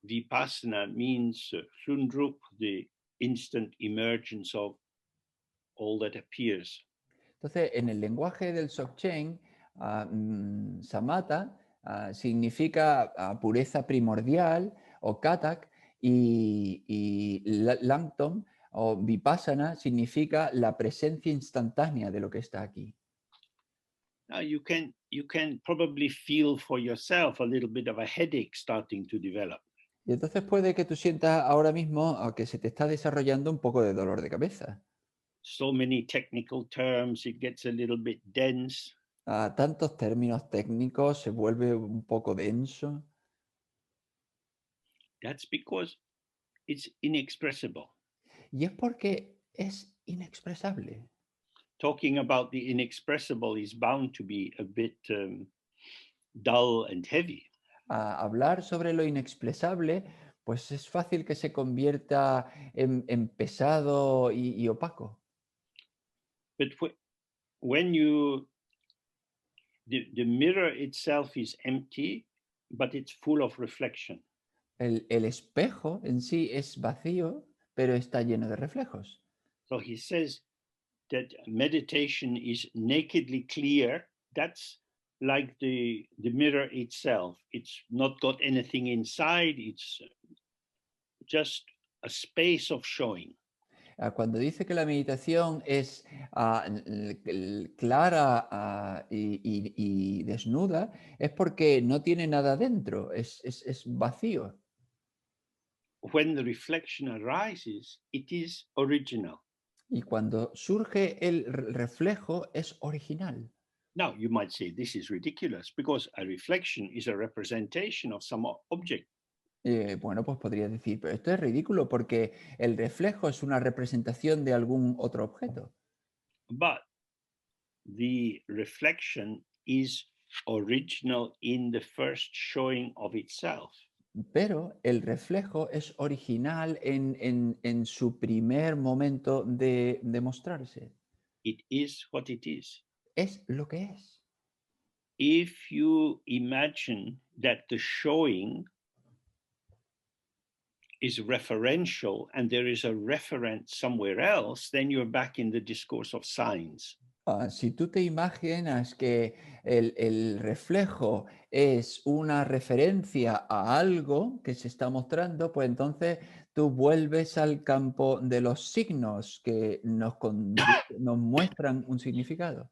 vipassana means hlundrup, the instant emergence of all that appears. Entonces, en el lenguaje del Dzogchen, samatha significa pureza primordial o katak y langtom o vipassana significa la presencia instantánea de lo que está aquí. Now you can probably feel for yourself a little bit of a headache starting to develop. Y entonces puede que tú sientas ahora mismo que se te está desarrollando un poco de dolor de cabeza. So many technical terms, it gets a little bit dense. Tantos términos técnicos, se vuelve un poco denso. That's because it's inexpressible. Y es porque es inexpresable. talking about the inexpressible is bound to be a bit dull and heavy. Hablar sobre lo inexpresable, pues es fácil que se convierta en pesado y opaco. But when the mirror itself is empty, but it's full of reflection. El espejo en sí es vacío, pero está lleno de reflejos. So he says that meditation is nakedly clear. That's like the mirror itself. It's not got anything inside. It's just a space of showing. Cuando dice que la meditación es clara y desnuda, es porque no tiene nada dentro, es vacío. When the reflection arises, it is original. Y cuando surge el reflejo, es original. Now, you might say this is ridiculous because a reflection is a representation of some object. Bueno, pues podría decir, pero esto es ridículo porque el reflejo es una representación de algún otro objeto. But the reflection is original in the first showing of itself. Pero el reflejo es original en su primer momento de mostrarse. It is what it is. Es lo que es. If you imagine that the showing is referential and there is a referent somewhere else, then you're back in the discourse of signs. Si tú te imaginas que el reflejo es una referencia a algo que se está mostrando, pues entonces tú vuelves al campo de los signos que nos muestran un significado.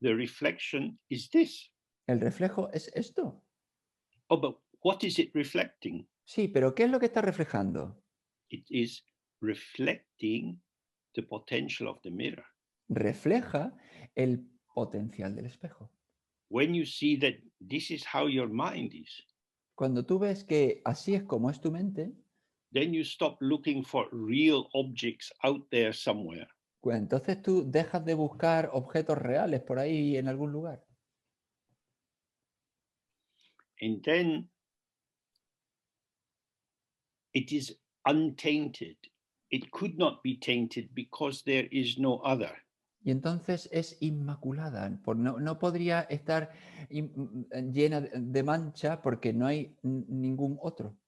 The reflection is this. El reflejo es esto. Oh, but what is it reflecting? Sí, pero ¿qué es lo que está reflejando? It is reflecting the potential of the mirror. Refleja el potencial del espejo. When you see that this is how your mind is, Cuando tú ves que así es como es tu mente, then you stop looking for real objects out there somewhere. pues entonces tú dejas de buscar objetos reales por ahí en algún lugar. And then it is untainted. It could not be tainted because there is no other. Y entonces es inmaculada. No podría estar llena de mancha porque no hay ningún otro.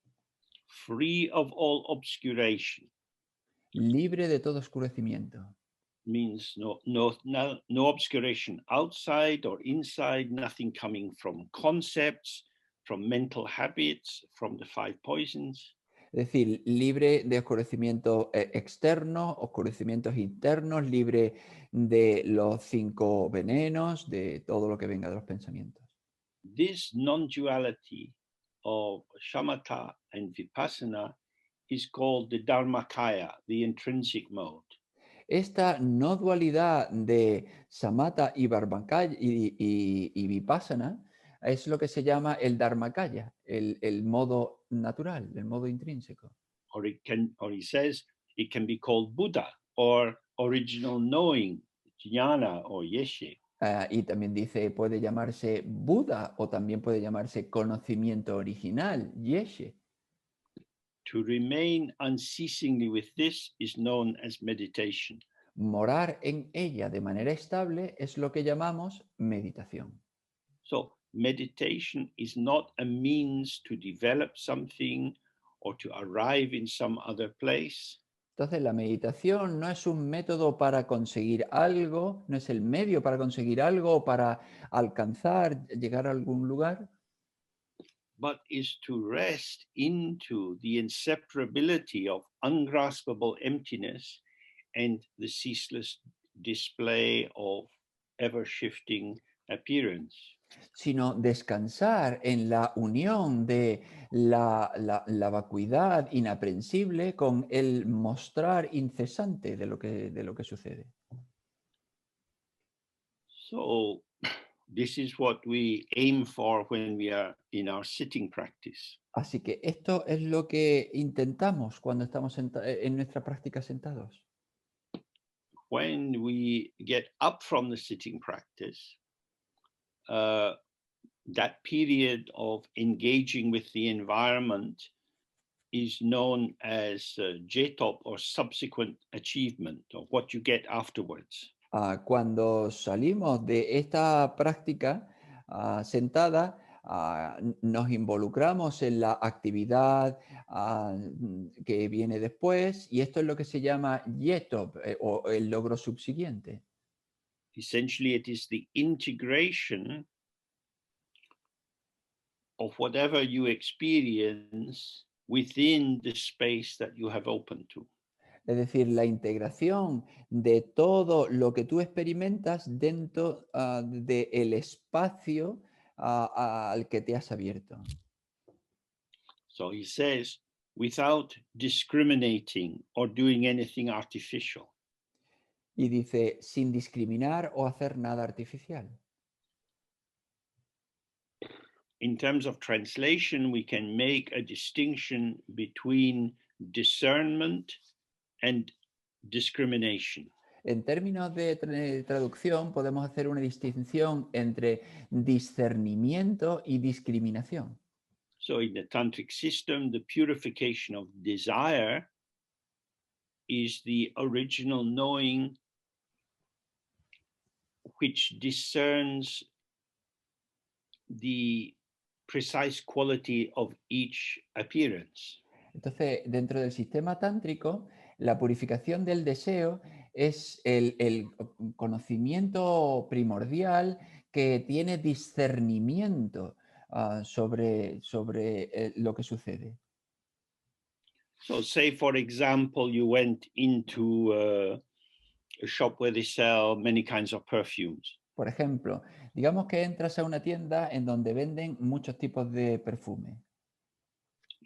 Free of all obscuration Libre de todo oscurecimiento. means no obscuration outside or inside, nothing coming from concepts, from mental habits, from the five poisons. Es decir, libre de oscurecimientos externos, oscurecimientos internos, libre de los 5 venenos, de todo lo que venga de los pensamientos. This non-duality of shamatha and vipassana is called the dharmakaya, the intrinsic mode. Esta no dualidad de samatha y y vipassana es lo que se llama el dharmakaya, el modo natural, el modo intrínseco. Or he says it can be called Buddha or original knowing, jnana or yeshe. Y también dice, puede llamarse Buda o también puede llamarse conocimiento original, yeshe. To remain unceasingly with this is known as meditation. Morar en ella de manera estable es lo que llamamos meditación. So meditation is not a means to develop something or to arrive in some other place. Entonces, la meditación no es un método para conseguir algo, no es el medio para conseguir algo o para alcanzar, llegar a algún lugar, but is to rest into the inseparability of ungraspable emptiness and the ceaseless display of ever-shifting appearance. sino descansar en la unión de la vacuidad inaprensible con el mostrar incesante de lo que sucede. So this is what we aim for when we are in our sitting practice. Así que esto es lo que intentamos cuando estamos en nuestra práctica sentados. when we get up from the sitting practice, that period of engaging with the environment is known as J-top, or subsequent achievement, or what you get afterwards. Cuando salimos de esta práctica sentada, nos involucramos en la actividad que viene después, y esto es lo que se llama YETOP, o el logro subsiguiente. Essentially, it is the integration of whatever you experience within the space that you have opened to. Es decir, la integración de todo lo que tú experimentas dentro del espacio al que te has abierto. So he says, without discriminating or doing anything artificial. Y dice, sin discriminar o hacer nada artificial. In terms of translation, we can make a distinction between discernment and discrimination. En términos de traducción, podemos hacer una distinción entre discernimiento y discriminación. So in the tantric system, the purification of desire is the original knowing which discerns the precise quality of each appearance. Entonces, dentro del sistema tántrico, la purificación del deseo es el conocimiento primordial que tiene discernimiento sobre lo que sucede. So say, for example, you went into a shop where they sell many kinds of perfumes. Por ejemplo, digamos que entras a una tienda en donde venden muchos tipos de perfume.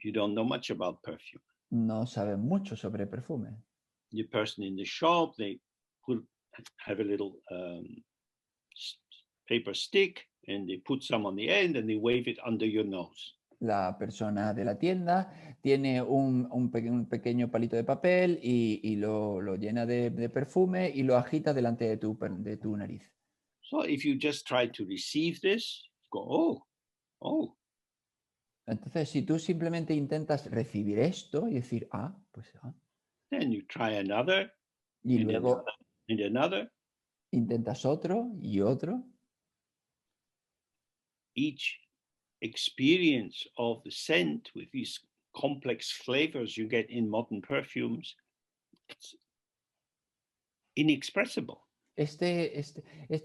You don't know much about perfume. No saben mucho sobre perfume. The person in the shop, they have a little paper stick, and they put some on the end and they wave it under your nose. La persona de la tienda tiene un pequeño palito de papel y lo llena de perfume y lo agita delante de tu nariz. So if you just try to receive this, go, oh. Entonces, si tú simplemente intentas recibir esto y decir, pues Then you try another, y and luego another, and another. intentas otro y otro. Each experience of the scent with these complex flavors you get in modern perfumes, it's inexpressible.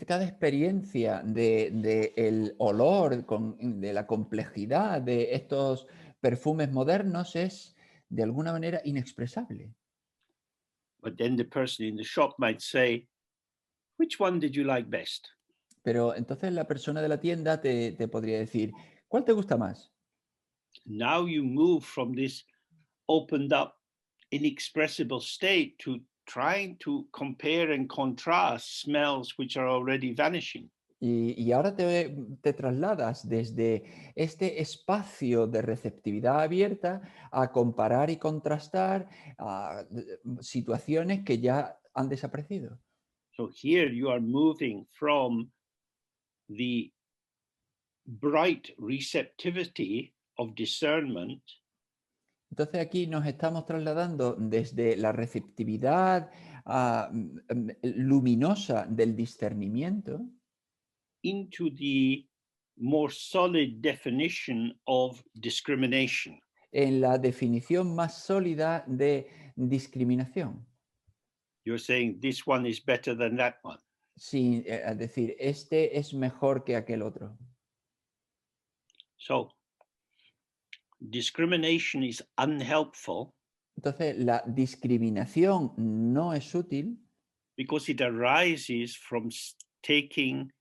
Cada experiencia de el olor, de la complejidad de estos perfumes modernos es de alguna manera inexpresable. But then the person in the shop might say, which one did you like best? Pero entonces la persona de la tienda te podría decir, ¿cuál te gusta más? Now you move from this opened up, inexpressible state to trying to compare and contrast smells which are already vanishing. Y ahora te trasladas desde este espacio de receptividad abierta a comparar y contrastar situaciones que ya han desaparecido. So here you are moving from the bright receptivity of discernment. Entonces aquí nos estamos trasladando desde la receptividad luminosa del discernimiento into the more solid definition of discrimination. en la definición más sólida de discriminación. You're saying this one is better than that one. Sin decir, este es mejor que aquel otro. So, discrimination is unhelpful. Entonces, la discriminación no es útil because it arises from taking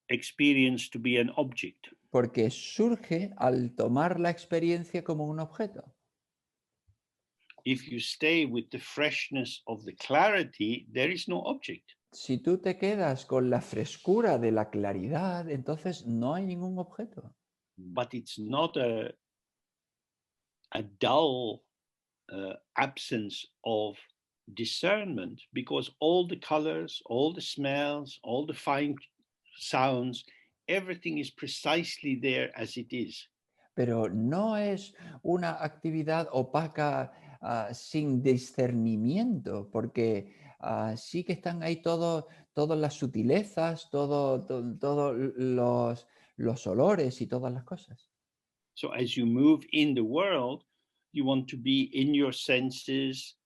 experience to be an object. porque surge al tomar la experiencia como un objeto. If you stay with the freshness of the clarity, there is no object. Si tú te quedas con la frescura de la claridad, entonces no hay ningún objeto. But it's not a dull absence of discernment, because all the colors, all the smells, all the fine sounds, everything is precisely there as it is. Pero no es una actividad opaca sin discernimiento, porque sí que están ahí todas las sutilezas, todos los olores y todas las cosas. So as you move in the world, you want to be in your senses,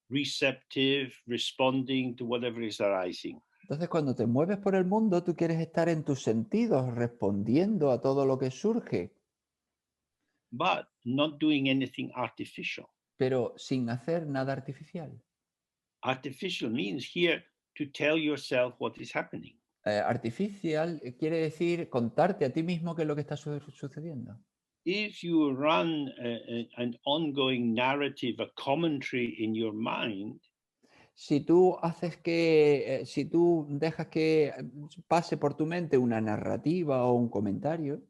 receptive, responding to whatever is arising. Entonces, cuando te mueves por el mundo, tú quieres estar en tus sentidos, respondiendo a todo lo que surge, But not doing anything artificial. pero sin hacer nada artificial. Artificial means here to tell yourself what is happening. Artificial quiere decir contarte a ti mismo qué es lo que está sucediendo. If you run an ongoing narrative, a commentary in your mind, Si tú si tú dejas que pase por tu mente una narrativa o un comentario,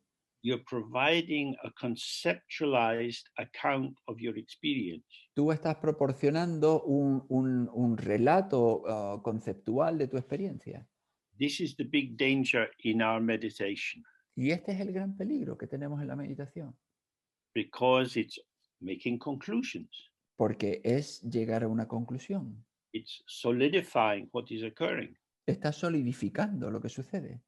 you're providing a conceptualized account of your experience. tú estás proporcionando un relato conceptual de tu experiencia. This is the big danger in our meditation, Y este es el gran peligro que tenemos en la meditación, because it's making conclusions. porque es llegar a una conclusión. It's solidifying what is occurring. Está solidificando lo que sucede.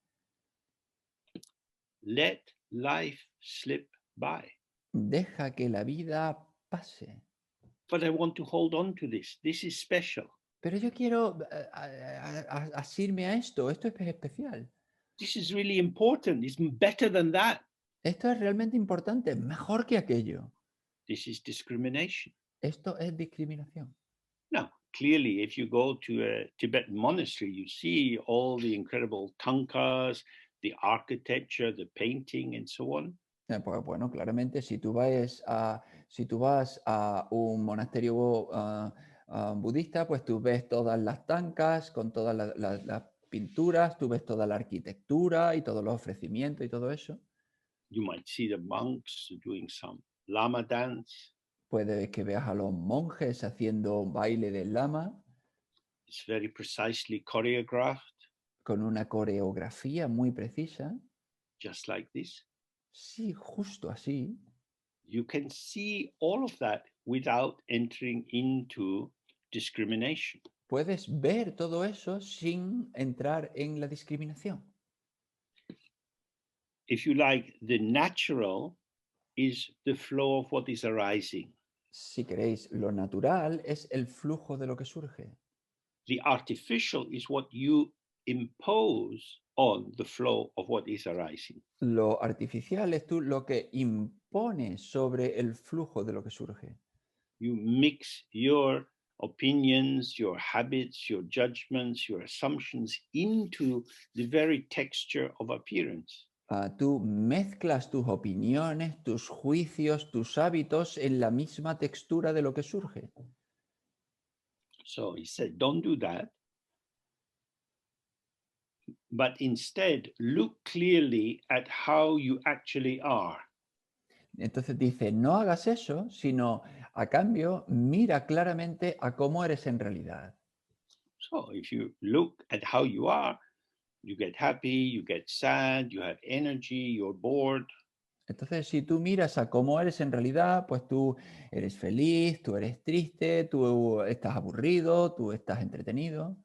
Let life slip by. Deja que la vida pase. But I want to hold on to this. This is special. Pero yo quiero asirme a esto. Esto es especial. This is really important. It's better than that. Esto es realmente importante, mejor que aquello. This is discrimination. Esto es discriminación. Now, clearly, if you go to a Tibetan monastery, you see all the incredible tankas, the architecture, the painting, and so on. Pues bueno, claramente, si tú vas a un monasterio budista, pues tú ves todas las tankas con todas las pinturas, tú ves toda la arquitectura y todos los ofrecimientos y todo eso. You might see the monks doing some Lama dance. Puede que veas a los monjes haciendo baile del lama. It's very precisely choreographed. Con una coreografía muy precisa. Just like this. Sí, justo así. You can see all of that without entering into discrimination. Puedes ver todo eso sin entrar en la discriminación. If you like, the natural is the flow of what is arising. Si queréis, lo natural es el flujo de lo que surge. The artificial is what you impose on the flow of what is arising. Lo artificial es tú lo que impones sobre el flujo de lo que surge. You mix your opinions, your habits, your judgments, your assumptions into the very texture of appearance. Tú mezclas tus opiniones, tus juicios, tus hábitos en la misma textura de lo que surge. So he said, don't do that. But instead, look clearly at how you actually are. Entonces dice, no hagas eso, sino a cambio, mira claramente a cómo eres en realidad. So if you look at how you are, you get happy, you get sad, you have energy, you're bored. Entonces, si tú miras a cómo eres en realidad, pues tú eres feliz, tú eres triste, tú estás aburrido, tú estás entretenido.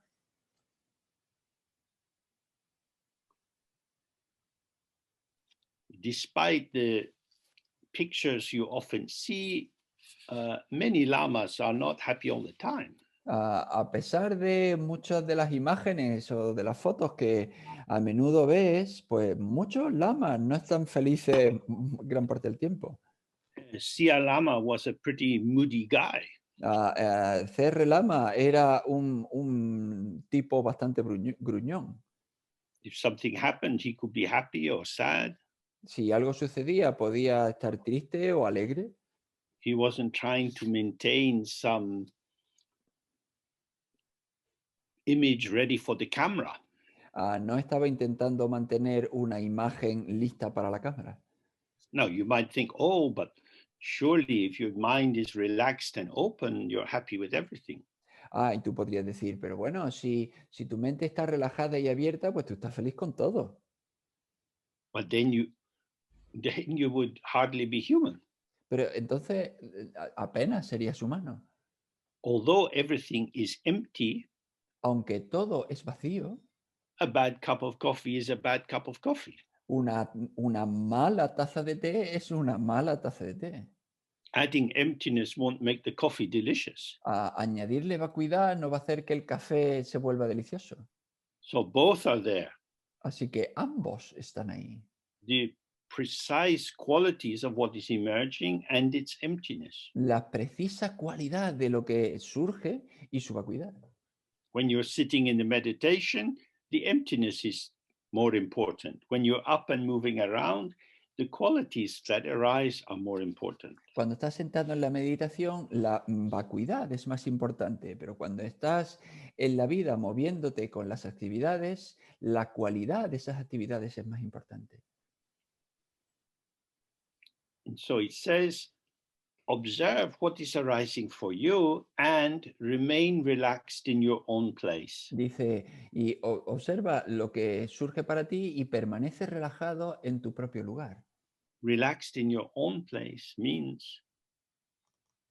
Despite the pictures you often see, many lamas are not happy all the time. A pesar de muchas de las imágenes o de las fotos que a menudo ves, pues muchos lamas no están felices gran parte del tiempo. Sia Lama was a pretty moody guy. CR Lama era un tipo bastante gruñón. If something happened, he could be happy or sad. Si algo sucedía, podía estar triste o alegre. He wasn't trying to maintain some image ready for the camera. No estaba intentando mantener una imagen lista para la cámara. Now, you might think, oh, but surely if your mind is relaxed and open, you're happy with everything. Ah, y tú podrías decir, pero bueno, si tu mente está relajada y abierta, pues tú estás feliz con todo. But then you would hardly be human. Pero entonces apenas serías humano. Although everything is empty, Aunque todo es vacío, a bad cup of coffee is a bad cup of coffee. una mala taza de té es una mala taza de té. Adding emptiness won't make the coffee delicious. Añadirle vacuidad no va a hacer que el café se vuelva delicioso. So both are there. Así que ambos están ahí. The precise qualities of what is emerging and its emptiness. La precisa cualidad de lo que surge y su vacuidad. When you're sitting in the meditation, the emptiness is more important. When you're up and moving around, the qualities that arise are more important. Cuando estás sentado en la meditación, la vacuidad es más importante, pero cuando estás en la vida moviéndote con las actividades, la cualidad de esas actividades es más importante. And so it says, observe what is arising for you and remain relaxed in your own place. Dice, y observa lo que surge para ti y permanece relajado en tu propio lugar. Relaxed in your own place means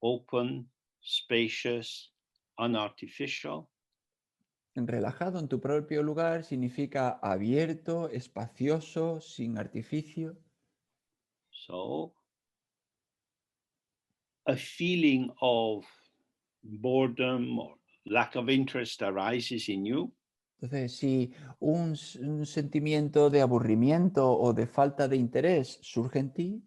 open, spacious, unartificial. Relajado en tu propio lugar significa abierto, espacioso, sin artificio. So a feeling of boredom or lack of interest arises in you, Entonces, si un sentimiento de aburrimiento o de falta de interés surge en ti,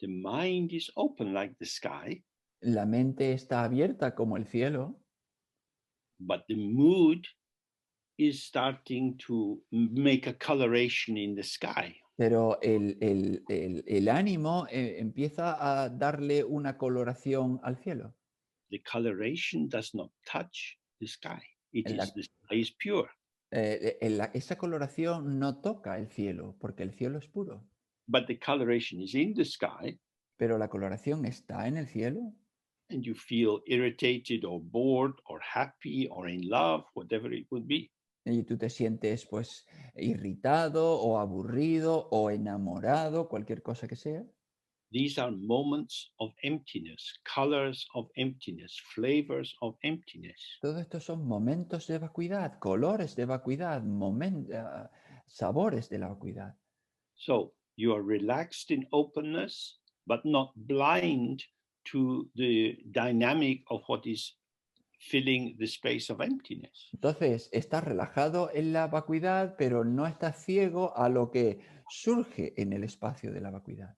the mind is open like the sky, la mente está abierta como el cielo, but the mood is starting to make a coloration in the sky. pero el ánimo empieza a darle una coloración al cielo. The coloration does not touch the sky. En la- The sky is pure, esa coloración no toca el cielo, porque el cielo es puro, but the coloration is in the sky, pero la coloración está en el cielo and you feel irritated or bored or happy or in love, whatever it would be. y tú te sientes pues irritado o aburrido o enamorado, cualquier cosa que sea. These are moments of emptiness, colors of emptiness, flavors of emptiness. Todos estos son momentos de vacuidad, colores de vacuidad, sabores de la vacuidad. So you are relaxed in openness, but not blind to the dynamic of what is filling the space of emptiness. Entonces, estás relajado en la vacuidad, pero no estás ciego a lo que surge en el espacio de la vacuidad.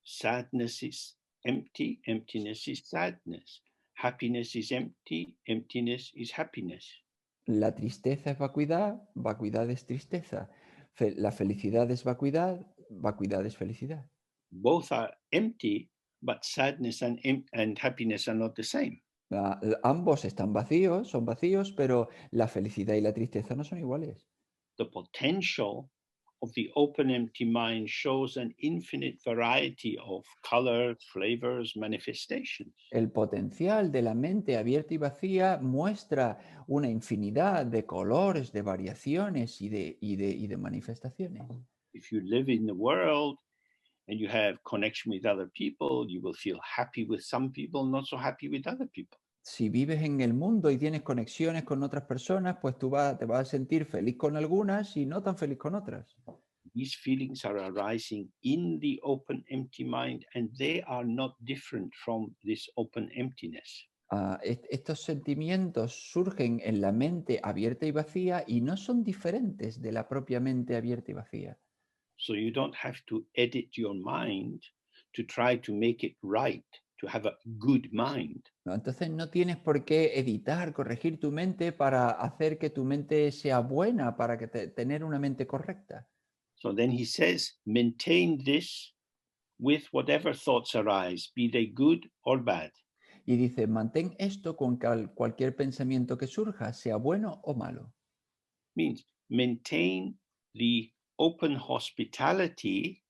Sadness is empty, emptiness is sadness. Happiness is empty, emptiness is happiness. La tristeza es vacuidad, vacuidad es tristeza. La felicidad es vacuidad, vacuidad es felicidad. Both are empty, but sadness and happiness are not the same. Ambos están vacíos, son vacíos, pero la felicidad y la tristeza no son iguales. The potential of the open empty mind shows an infinite variety of colors, flavors, manifestations. El potencial de la mente abierta y vacía muestra una infinidad de colores, de variaciones y de manifestaciones. If you live in the world and you have connection with other people, you will feel happy with some people, not so happy with other people. Si vives en el mundo y tienes conexiones con otras personas, pues te vas a sentir feliz con algunas y no tan feliz con otras. These feelings are arising in the open empty mind, and they are not different from this open emptiness. Estos sentimientos surgen en la mente abierta y vacía y no son diferentes de la propia mente abierta y vacía. So you don't have to edit your mind to try to make it right, to have a good mind. ¿No? Entonces no tienes por qué editar, corregir tu mente para hacer que tu mente sea buena, para tener una mente correcta. So then he says, maintain this with whatever thoughts arise, be they good or bad. Y dice, mantén esto con cualquier pensamiento que surja, sea bueno o malo. Means maintain the open hospitality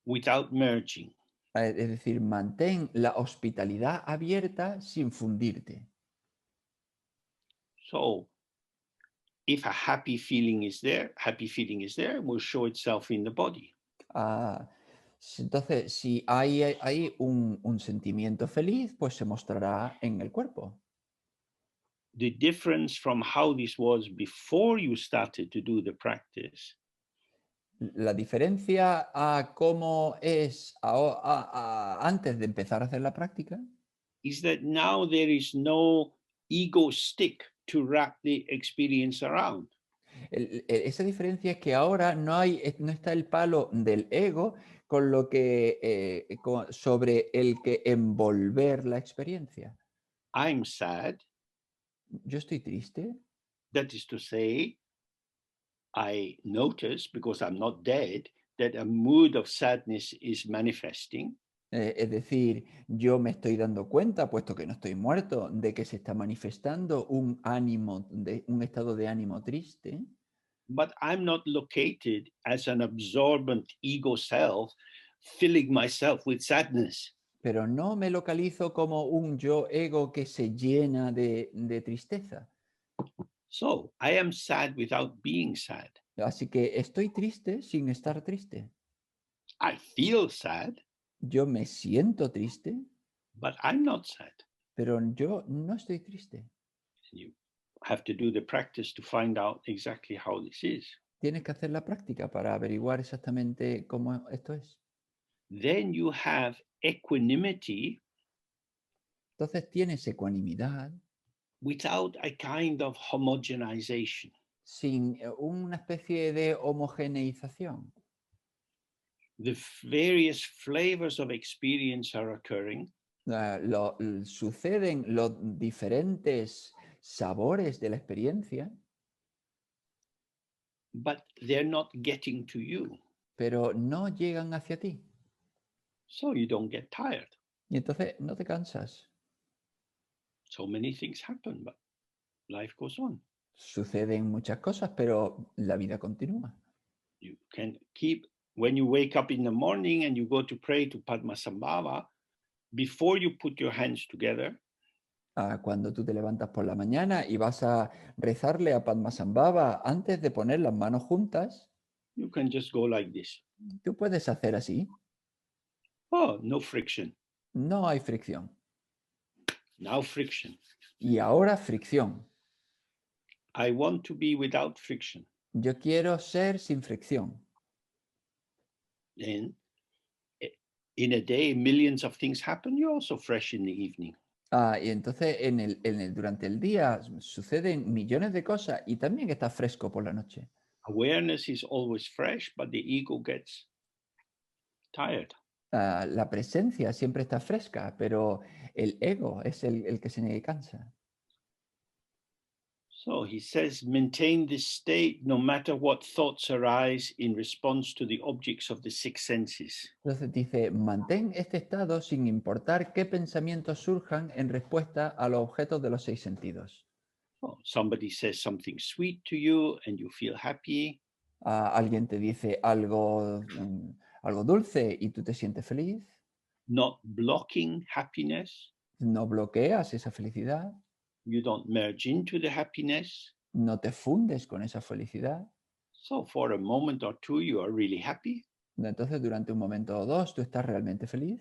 without merging. Es decir, mantén la hospitalidad abierta sin fundirte. So if a happy feeling is there, it will show itself in the body. Ah, entonces, si hay un sentimiento feliz, pues se mostrará en el cuerpo. The difference from how this was before you started to do the practice La diferencia a cómo es antes de empezar a hacer la práctica is that now there is no ego stick to wrap the experience around. esa diferencia es que ahora no está el palo del ego con lo que, sobre el que envolver la experiencia. I'm sad. Yo estoy triste. That is to say, I notice, because I'm not dead, that a mood of sadness is manifesting. Es decir, yo me estoy dando cuenta, puesto que no estoy muerto, de que se está manifestando un un estado de ánimo triste. But I'm not located as an absorbent ego self, filling myself with sadness. Pero no me localizo como un yo ego que se llena de tristeza. So I am sad without being sad. Así que estoy triste sin estar triste. I feel sad, Yo me siento triste, but I'm not sad. pero yo no estoy triste. You have to do the practice to find out exactly how this is. Tienes que hacer la práctica para averiguar exactamente cómo esto es. Then you have equanimity Entonces tienes ecuanimidad without a kind of homogenization. sin una especie de homogeneización. The various flavors of experience are occurring, Suceden los diferentes sabores de la experiencia, but they're not getting to you. pero no llegan hacia ti. So you don't get tired. Y entonces no te cansas. So many things happen, but life goes on. Suceden muchas cosas, pero la vida continúa. You can keep, when you wake up in the morning and you go to pray to Padmasambhava, before you put your hands together, Cuando tú te levantas por la mañana y vas a rezarle a Padmasambhava antes de poner las manos juntas, you can just go like this. tú puedes hacer así. Oh, no friction. No hay fricción. Now friction. Y ahora fricción. I want to be without friction. Yo quiero ser sin fricción. Then in a day, millions of things happen. You're also fresh in the evening. Y entonces durante el día suceden millones de cosas y también está fresco por la noche. Awareness is always fresh, but the ego gets tired. La presencia siempre está fresca, pero el ego es el que se cansa. So he says, maintain this state no matter what thoughts arise in response to the objects of the six senses. Entonces dice, mantén este estado sin importar qué pensamientos surjan en respuesta a los objetos de los seis sentidos. Oh, somebody says something sweet to you and you feel happy. Alguien te dice algo, algo dulce y tú te sientes feliz. Not blocking happiness. No bloqueas esa felicidad. You don't merge into the happiness. No te fundes con esa felicidad. So for a moment or two, you are really happy. Entonces, durante un momento o dos, tú estás realmente feliz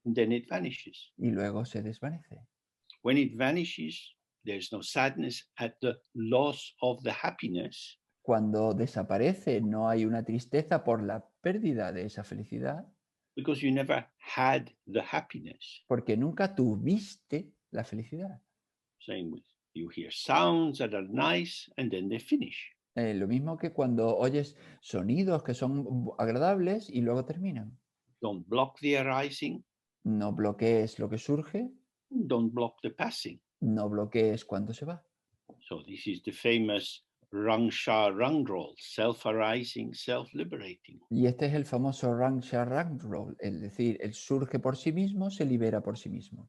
And then it vanishes. y luego se desvanece. When it vanishes, there's no sadness at the loss of the happiness. Cuando desaparece, no hay una tristeza por la pérdida de esa felicidad, Because you never had the happiness. porque nunca tuviste la felicidad. Same with you hear sounds that are nice and then they finish. Lo mismo que cuando oyes sonidos que son agradables y luego terminan. Don't block the arising. No bloquees lo que surge, Don't block the passing. no bloquees cuando se va. So this is the famous Rangsha Rangrol, self-arising, self-liberating. Y este es el famoso Rangsha Rangrol, es decir, el surge por sí mismo, se libera por sí mismo.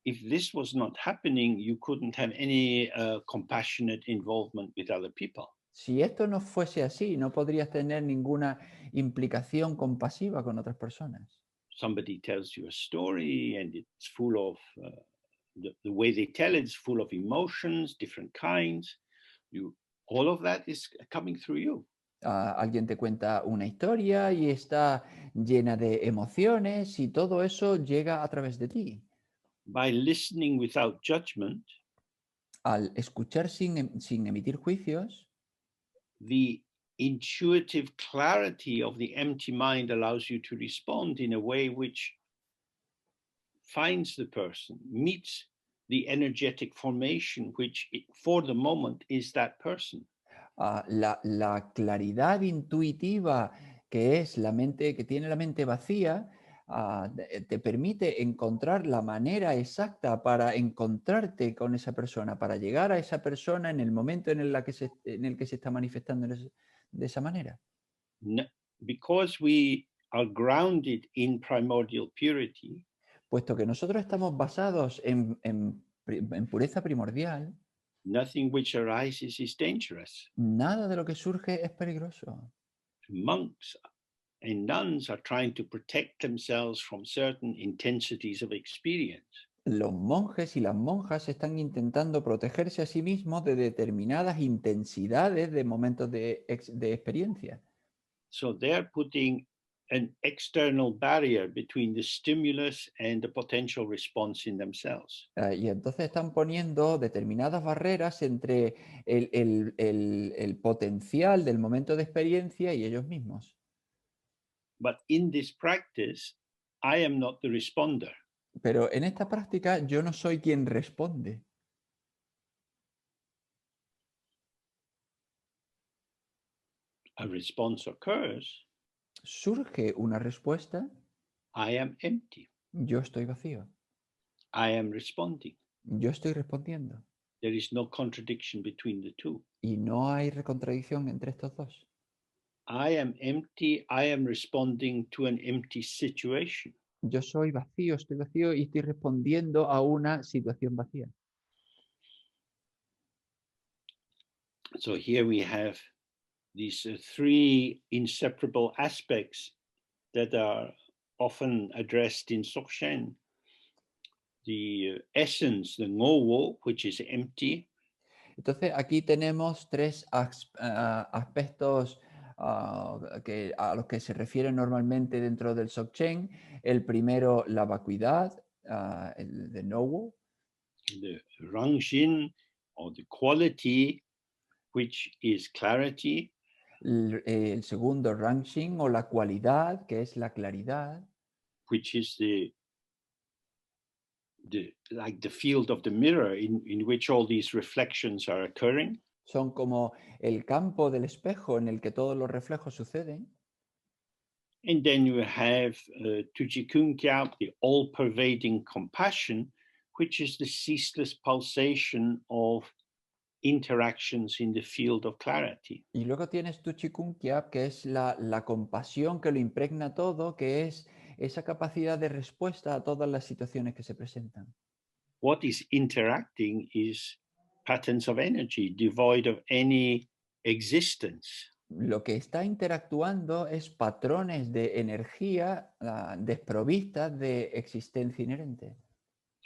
If this was not happening, you couldn't have any compassionate involvement with other people. Si esto no fuese así, no podrías tener ninguna implicación compasiva con otras personas. somebody tells you a story and it's full of the way they tell it is full of emotions, different kinds. All of that is coming through you. Alguien te cuenta una historia y está llena de emociones y todo eso llega a través de ti. By listening without judgment, Al escuchar sin emitir juicios, the intuitive clarity of the empty mind allows you to respond in a way which finds the person, meets the energetic formation, which for the moment is that person. la claridad intuitiva que es la mente, que tiene la mente vacía, te permite encontrar la manera exacta para encontrarte con esa persona, para llegar a esa persona en el momento en el que se está manifestando de esa manera. Because we are grounded in primordial purity, puesto que nosotros estamos basados en pureza primordial, nothing which arises is dangerous. Nada de lo que surge es peligroso. Monks and nuns are trying to protect themselves from certain intensities of experience. Los monjes y las monjas están intentando protegerse a sí mismos de determinadas intensidades de momentos de experiencia. So they're putting an external barrier between the stimulus and the potential response in themselves. Y entonces están poniendo determinadas barreras entre el potencial del momento de experiencia y ellos mismos. But in this practice, I am not the responder. Pero en esta práctica yo no soy quien responde. A response occurs. Surge una respuesta. I am empty. Yo estoy vacío. I am responding. Yo estoy respondiendo. There is no contradiction between the two. Y no hay contradicción entre estos dos. I am empty. I am responding to an empty situation. Yo soy vacío, estoy vacío y estoy respondiendo a una situación vacía. So here we have these three inseparable aspects that are often addressed in Dzogchen. The essence, the ngowo, which is empty. Entonces aquí tenemos tres aspectos a los que se refiere normalmente dentro del Dzogchen. El primero, la vacuidad, el de Nowo. The rangshin, or the quality, which is clarity. El segundo, rangshin, o la cualidad, que es la claridad. Which is like the field of the mirror in which all these reflections are occurring. Son como el campo del espejo en el que todos los reflejos suceden. And then you have Tujikunkya, the all-pervading compassion, which is the ceaseless pulsation of interactions in the field of clarity. Y luego tienes Tuchikunkyap, que es la compasión que lo impregna todo, que es esa capacidad de respuesta a todas las situaciones que se presentan. What is interacting is patterns of energy devoid of any existence. Lo que está interactuando es patrones de energía desprovistas de existencia inherente.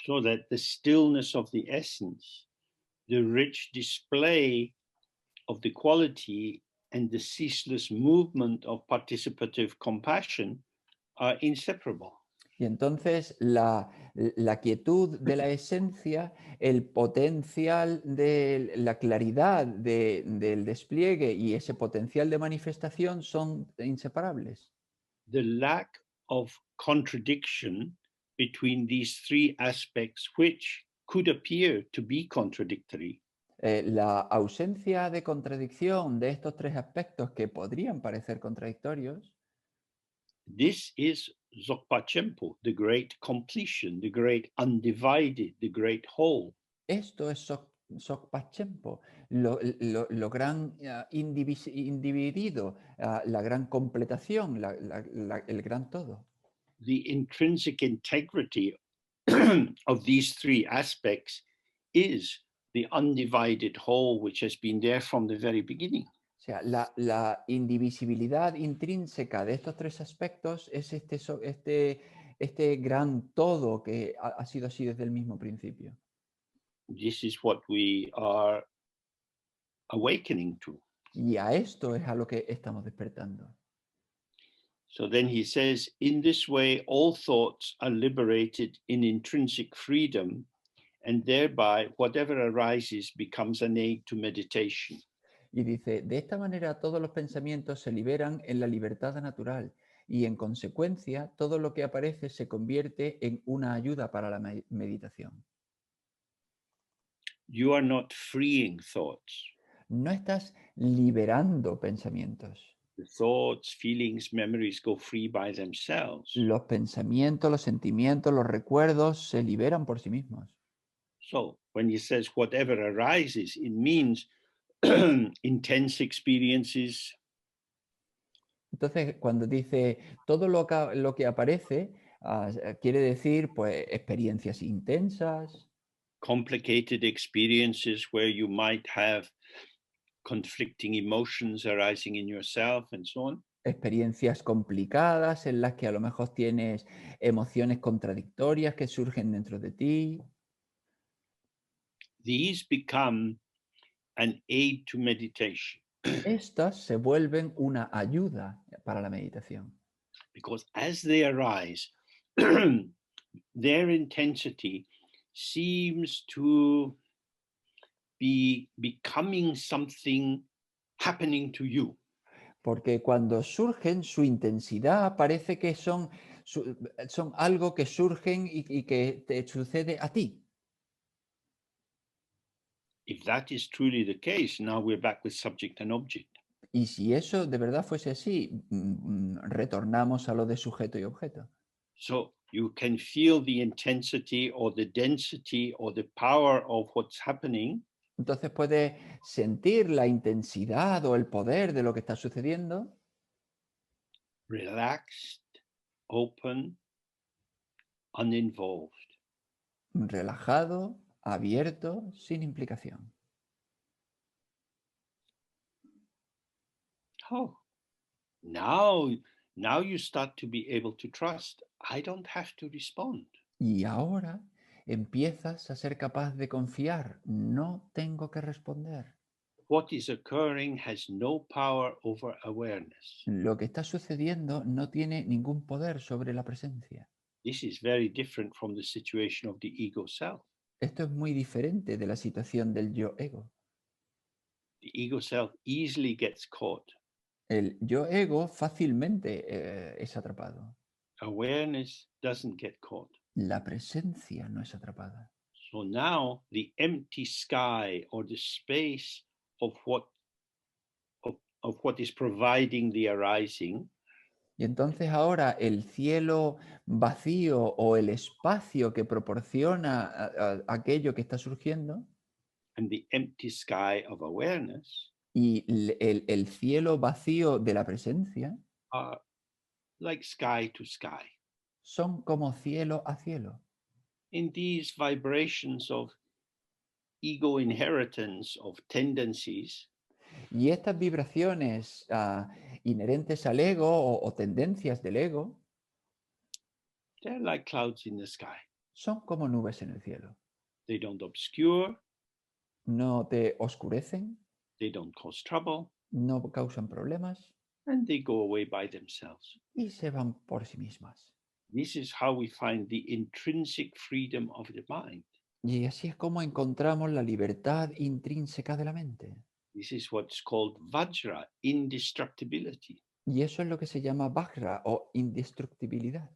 So that the stillness of the essence, the rich display of the quality, and the ceaseless movement of participative compassion are inseparable. Y entonces la quietud de la esencia, el potencial de la claridad del despliegue y ese potencial de manifestación son inseparables. The lack of contradiction between these three aspects, which could appear to be contradictory, la ausencia de contradicción de estos tres aspectos que podrían parecer contradictorios. This is Dzogpa Chempo, the great completion, the great undivided, the great whole. Esto es Dzogpa Chempo, lo gran individido, la gran completación, el gran todo. The intrinsic integrity of these three aspects is the undivided whole, which has been there from the very beginning. sea, la indivisibilidad intrínseca de estos tres aspectos es este gran todo que ha sido así desde el mismo principio. This is what we are awakening to. Y a esto es a lo que estamos despertando. So then he says, in this way, all thoughts are liberated in intrinsic freedom, and thereby whatever arises becomes an aid to meditation. Y dice, de esta manera todos los pensamientos se liberan en la libertad natural y en consecuencia todo lo que aparece se convierte en una ayuda para la meditación. You are not freeing thoughts. No estás liberando pensamientos. The thoughts, feelings, memories go free by themselves. Los pensamientos, los sentimientos, los recuerdos se liberan por sí mismos. So when he says whatever arises, it means intense experiences, Entonces, cuando dice todo lo que aparece, quiere decir pues experiencias intensas, complicated experiences where you might have conflicting emotions arising in yourself and so on. experiencias complicadas en las que a lo mejor tienes emociones contradictorias que surgen dentro de ti. These become an aid to meditation Estas se vuelven una ayuda para la meditación, because as they arise, their intensity seems to be becoming something happening to you. porque cuando surgen su intensidad parece que son algo que surgen y que te sucede a ti. If that is truly the case, now we're back with subject and object. Y si eso de verdad fuese así, retornamos a lo de sujeto y objeto. So you can feel the intensity or the density or the power of what's happening, Entonces puedes sentir la intensidad o el poder de lo que está sucediendo, relaxed, open, uninvolved. relajado, abierto, sin implicación. Oh, now you start to be able to trust. I don't have to respond. Y ahora empiezas a ser capaz de confiar. No tengo que responder. What is occurring has no power over awareness. Lo que está sucediendo no tiene ningún poder sobre la presencia. This is very different from the situation of the ego self. Esto es muy diferente de la situación del yo ego. The ego self easily gets caught. El yo ego fácilmente es atrapado. Awareness doesn't get caught. La presencia no es atrapada. So now the empty sky or the space of what is providing the arising Y entonces ahora el cielo vacío o el espacio que proporciona aquello que está surgiendo and the empty sky of awareness y el cielo vacío de la presencia are like sky to sky. son como cielo a cielo. In these vibrations of ego inheritance of tendencies, Y estas vibraciones inherentes al ego o tendencias del ego they're like clouds in the sky. son como nubes en el cielo. They don't obscure, No te oscurecen, they don't cause trouble, no causan problemas and they go away by themselves. y se van por sí mismas. This is how we find the intrinsic freedom of the mind. Y así es como encontramos la libertad intrínseca de la mente. This is what's called Vajra, indestructibility. Y eso es lo que se llama Vajra o indestructibilidad.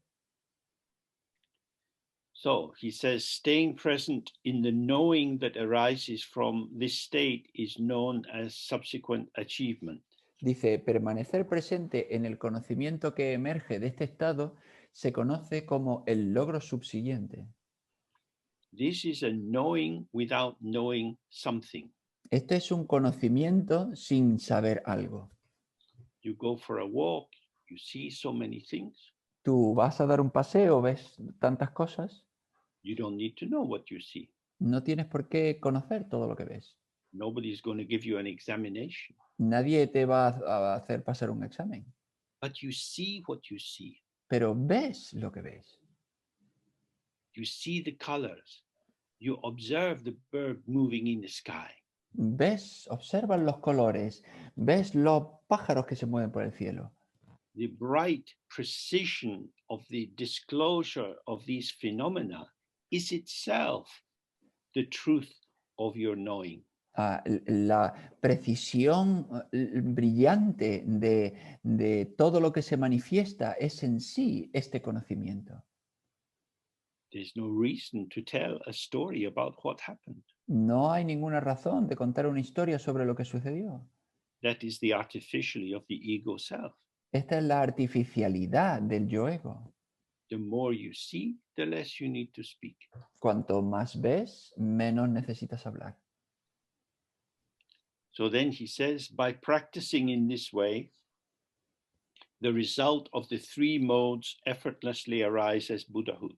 So he says, staying present in the knowing that arises from this state is known as subsequent achievement. Dice, permanecer presente en el conocimiento que emerge de este estado se conoce como el logro subsiguiente. This is a knowing without knowing something. Esto es un conocimiento sin saber algo. You go for a walk, you see so many things. Tú vas a dar un paseo, ves tantas cosas, You don't need to know what you see. no tienes por qué conocer todo lo que ves. Nobody's going to give you an examination. Nadie te va a hacer pasar un examen, but you see what you see. pero ves lo que ves. You see the colors. You observe the bird moving in the sky. Ves, observas los colores, ves los pájaros que se mueven por el cielo. The bright precision of the disclosure of these phenomena is itself the truth of your knowing. La precisión brillante de todo lo que se manifiesta es en sí este conocimiento. There's no reason to tell a story about what happened. No hay ninguna razón de contar una historia sobre lo que sucedió. That is the artificiality of the ego self. Esta es la artificialidad del yo ego. The more you see, the less you need to speak. Cuanto más ves, menos necesitas hablar. So then he says, by practicing in this way, the result of the three modes effortlessly arise as Buddhahood.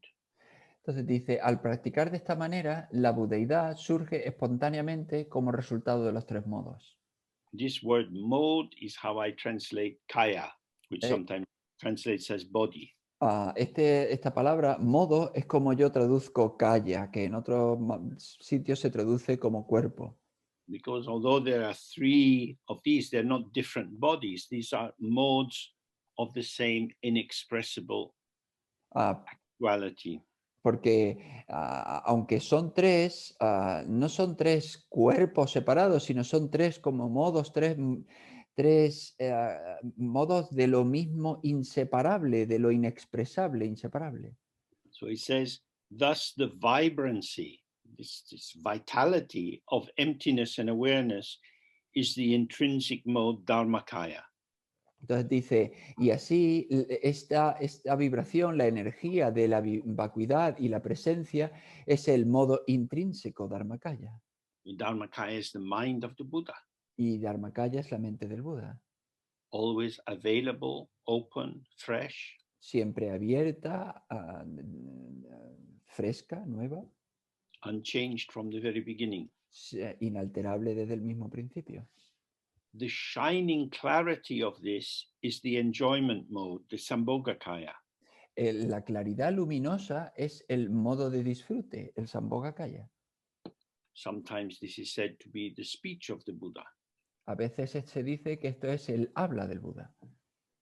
Entonces dice, al practicar de esta manera, la budeidad surge espontáneamente como resultado de los tres modos. This word mode is how I translate kaya, which Eh. sometimes translates as body. Esta palabra modo es como yo traduzco kaya, que en otros sitios se traduce como cuerpo. Because although there are three of these, they're not different bodies. These are modes of the same inexpressible actuality. Porque aunque son tres, no son tres cuerpos separados, sino son tres como modos, tres modos de lo mismo inseparable, de lo inexpresable, inseparable. So he says, thus the vibrancy, this vitality of emptiness and awareness is the intrinsic mode Dharmakaya. Entonces dice, y así esta vibración, la energía de la vacuidad y la presencia es el modo intrínseco Dharmakaya. Dharmakaya is the mind of the Buddha. Y Dharmakaya es la mente del Buda. Always available, open, fresh. Siempre abierta, fresca, nueva. Unchanged from the very beginning. Inalterable desde el mismo principio. The shining clarity of this is the enjoyment mode, the Sambhogakaya. La claridad luminosa es el modo de disfrute, el Sambhogakaya. Sometimes this is said to be the speech of the Buddha. A veces se dice que esto es el habla del Buda.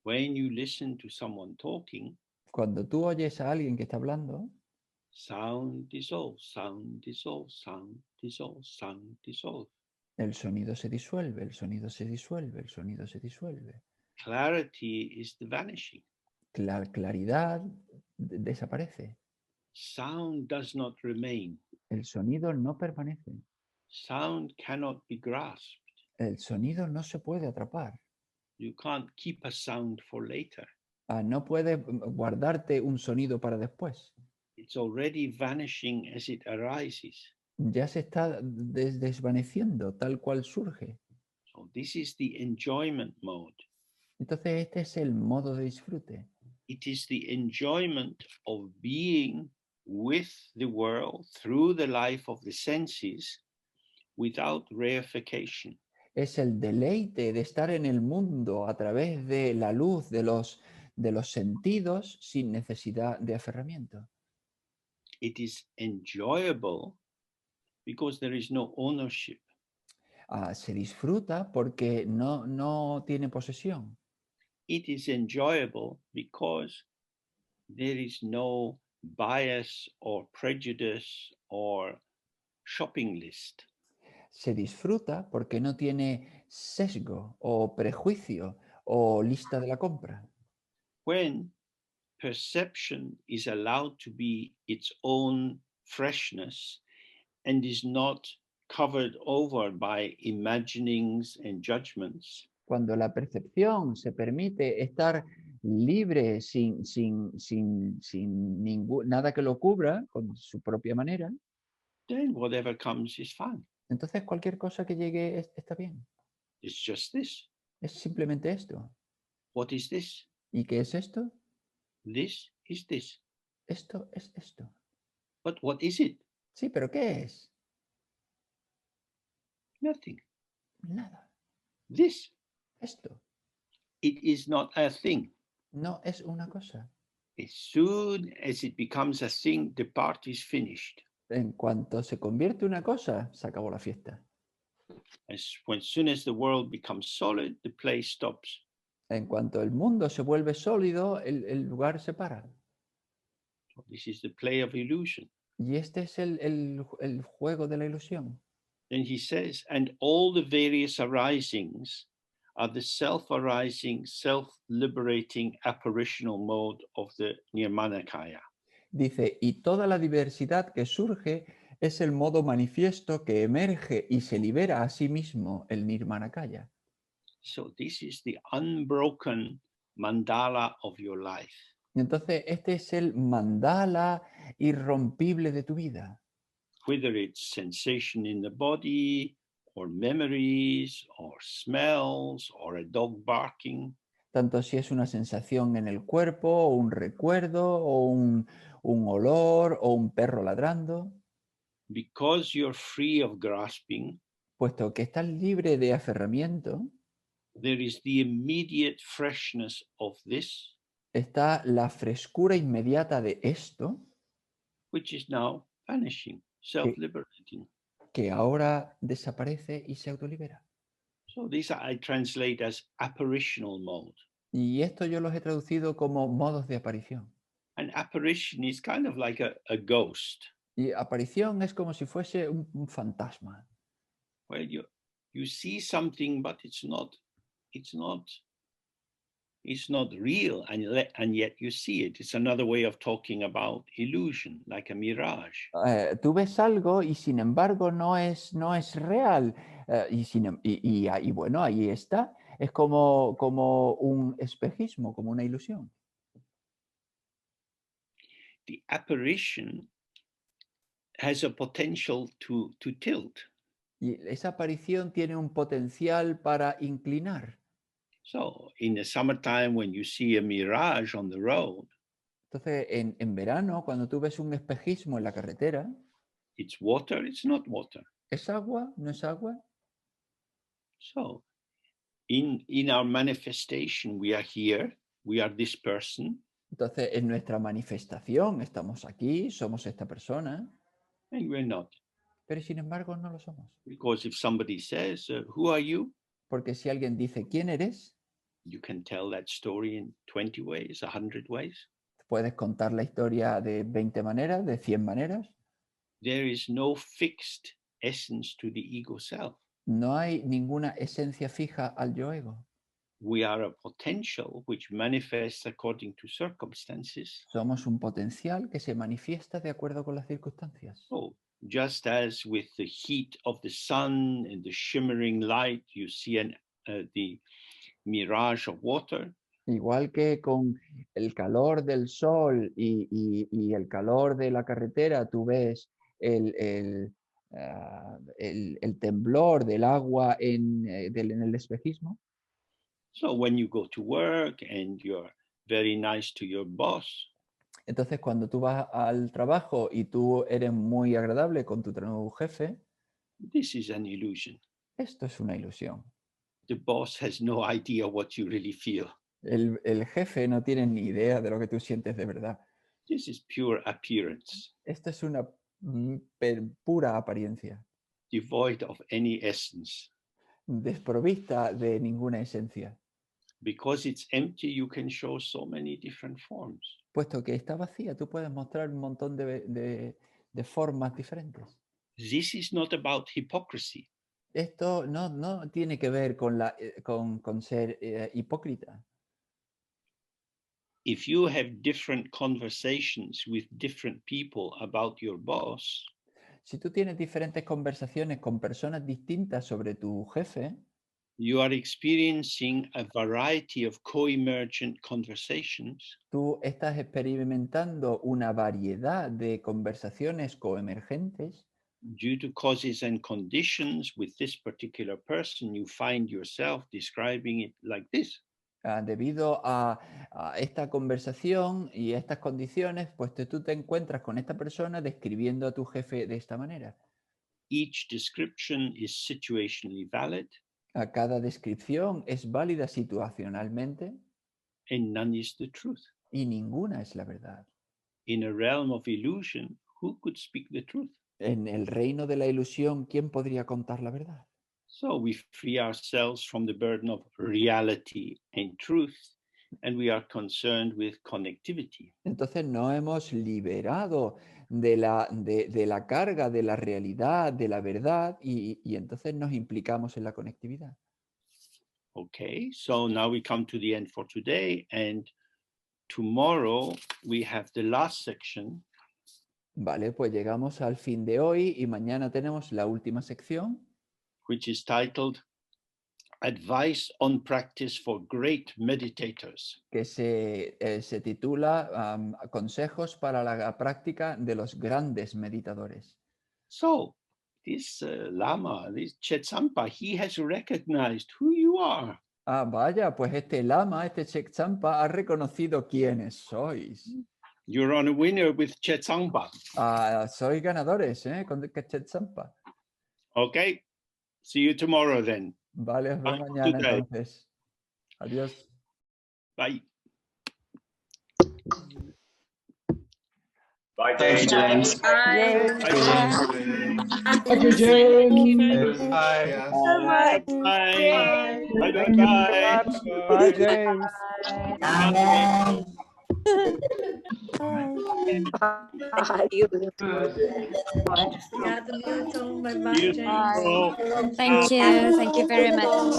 When you listen to someone talking, cuando tú oyes a alguien que está hablando, sound dissolves, sound dissolves, sound dissolves, sound dissolves. El sonido se disuelve, el sonido se disuelve, el sonido se disuelve. Clarity is the vanishing. La claridad desaparece. Sound does not remain. El sonido no permanece. Sound cannot be grasped. El sonido no se puede atrapar. You can't keep a sound for later. No puedes guardarte un sonido para después. It's already vanishing as it arises. Ya se está desvaneciendo tal cual surge. So this is the enjoyment mode. Entonces este es el modo de disfrute. It is the enjoyment of being with the world through the life of the senses without reification. Es el deleite de estar en el mundo a través de la luz de los sentidos sin necesidad de aferramiento. It is enjoyable because there is no ownership. Se disfruta porque no tiene posesión. It is enjoyable because there is no bias or prejudice or shopping list. Se disfruta porque no tiene sesgo o prejuicio o lista de la compra. When perception is allowed to be its own freshness and is not covered over by imaginings and judgments, Cuando la percepción se permite estar libre sin nada que lo cubra con su propia manera, then whatever comes is fine. entonces cualquier cosa que llegue está bien. It's just this. Es simplemente esto. What is this? ¿Y qué es esto? This is this. Esto es esto. But what is it? Sí, pero ¿qué es? Nothing. Nada. This, Esto it is not a thing. no es una cosa. As soon as it becomes a thing, the party is finished. En cuanto se convierte en una cosa, se acabó la fiesta. As soon as the world becomes solid, the play stops. En cuanto el mundo se vuelve sólido, el lugar se para. So this is the play of illusion. Y este es el juego de la ilusión. Then he says, and all the various arisings are the self-arising, self-liberating apparitional mode of the Nirmanakaya. Dice, y toda la diversidad que surge es el modo manifiesto que emerge y se libera a sí mismo, el Nirmanakaya. So this is the unbroken mandala of your life. Entonces, este es el mandala irrompible de tu vida. Whether it's sensation in the body, or memories, or smells, or a dog barking. Tanto si es una sensación en el cuerpo, o un recuerdo, o un olor, o un perro ladrando. Because you're free of grasping, Puesto que estás libre de aferramiento, there is the immediate freshness of this, está la frescura inmediata de esto, which is now vanishing, self-liberating. que ahora desaparece y se autolibera. So these I translate as apparitional mode. Y esto yo los he traducido como modos de aparición. An apparition is kind of like a ghost, Y aparición es como si fuese un fantasma. where you see something, but it's not real, and yet you see it. It's another way of talking about illusion, like a mirage. Tú ves algo y sin embargo no es real. Y bueno, ahí está. Es como un espejismo, como una ilusión. The apparition has a potential to tilt. Y esa aparición tiene un potencial para inclinar. So in the summertime, when you see a mirage on the road, Entonces, en verano, cuando tú ves un espejismo en la carretera, it's water, it's not water. ¿es agua? ¿No es agua? So in our manifestation, we are here, we are this person, Entonces, en nuestra manifestación estamos aquí, somos esta persona, and we're not. pero sin embargo no lo somos. Because if somebody says, who are you? Porque si alguien dice, ¿quién eres? You can tell that story in 20 ways, 100 ways. Puedes contar la historia de 20 maneras, de 100 maneras. There is no fixed essence to the ego self. No hay ninguna esencia fija al yo ego. We are a potential which manifests according to circumstances. Somos un potencial que se manifiesta de acuerdo con las circunstancias. So just as with the heat of the sun and the shimmering light, you see the mirage of water. Igual que con el calor del sol y el calor de la carretera, tú ves el temblor del agua en el espejismo. So when you go to work and you're very nice to your boss, Entonces, cuando tú vas al trabajo y tú eres muy agradable con tu jefe, this is an illusion. esto es una ilusión. The boss has no idea what you really feel. El jefe no tiene ni idea de lo que tú sientes de verdad. This is pure appearance, Esto es una pura apariencia, devoid of any essence. desprovista de ninguna esencia. Because it's empty, you can show so many different forms. Puesto que está vacía, tú puedes mostrar un montón de formas diferentes. This is not about hypocrisy. Esto no tiene que ver con ser hipócrita. If you have different conversations with different people about your boss, Si tú tienes diferentes conversaciones con personas distintas sobre tu jefe, you are experiencing a variety of co-emergent conversations. tú estás experimentando una variedad de conversaciones coemergentes. Due to causes and conditions with this particular person, you find yourself describing it like this. Debido a esta conversación y estas condiciones, pues tú te encuentras con esta persona describiendo a tu jefe de esta manera. Each description is situationally valid. A cada descripción es válida situacionalmente and none is the truth. y ninguna es la verdad. In a realm of illusion, who could speak the truth? En el reino de la ilusión, ¿quién podría contar la verdad? So we free ourselves from the burden of reality and truth, and we are concerned with connectivity. Entonces nos hemos liberado de la carga de la realidad, de la verdad, y entonces nos implicamos en la conectividad. Okay, so now we come to the end for today, and tomorrow we have the last section. Vale, pues llegamos al fin de hoy y mañana tenemos la última sección, Which is titled Advice on Practice for Great Meditators. que se titula Consejos para la práctica de los grandes meditadores. So this Lama, this Chetsangpa, he has recognized who you are. Ah, vaya, pues este lama, este Chetsangpa, ha reconocido quiénes sois. You're on a winner with Chetsangpa. Ah, sois ganadores, ¿eh? Con Chetsangpa. Okay, see you tomorrow then. Vale, os veo mañana entonces. Adiós. Bye. Bye, James. Bye. Thank you, James. Bye. Bye. Bye. Bye. Bye, James. Thank you. Thank you very much.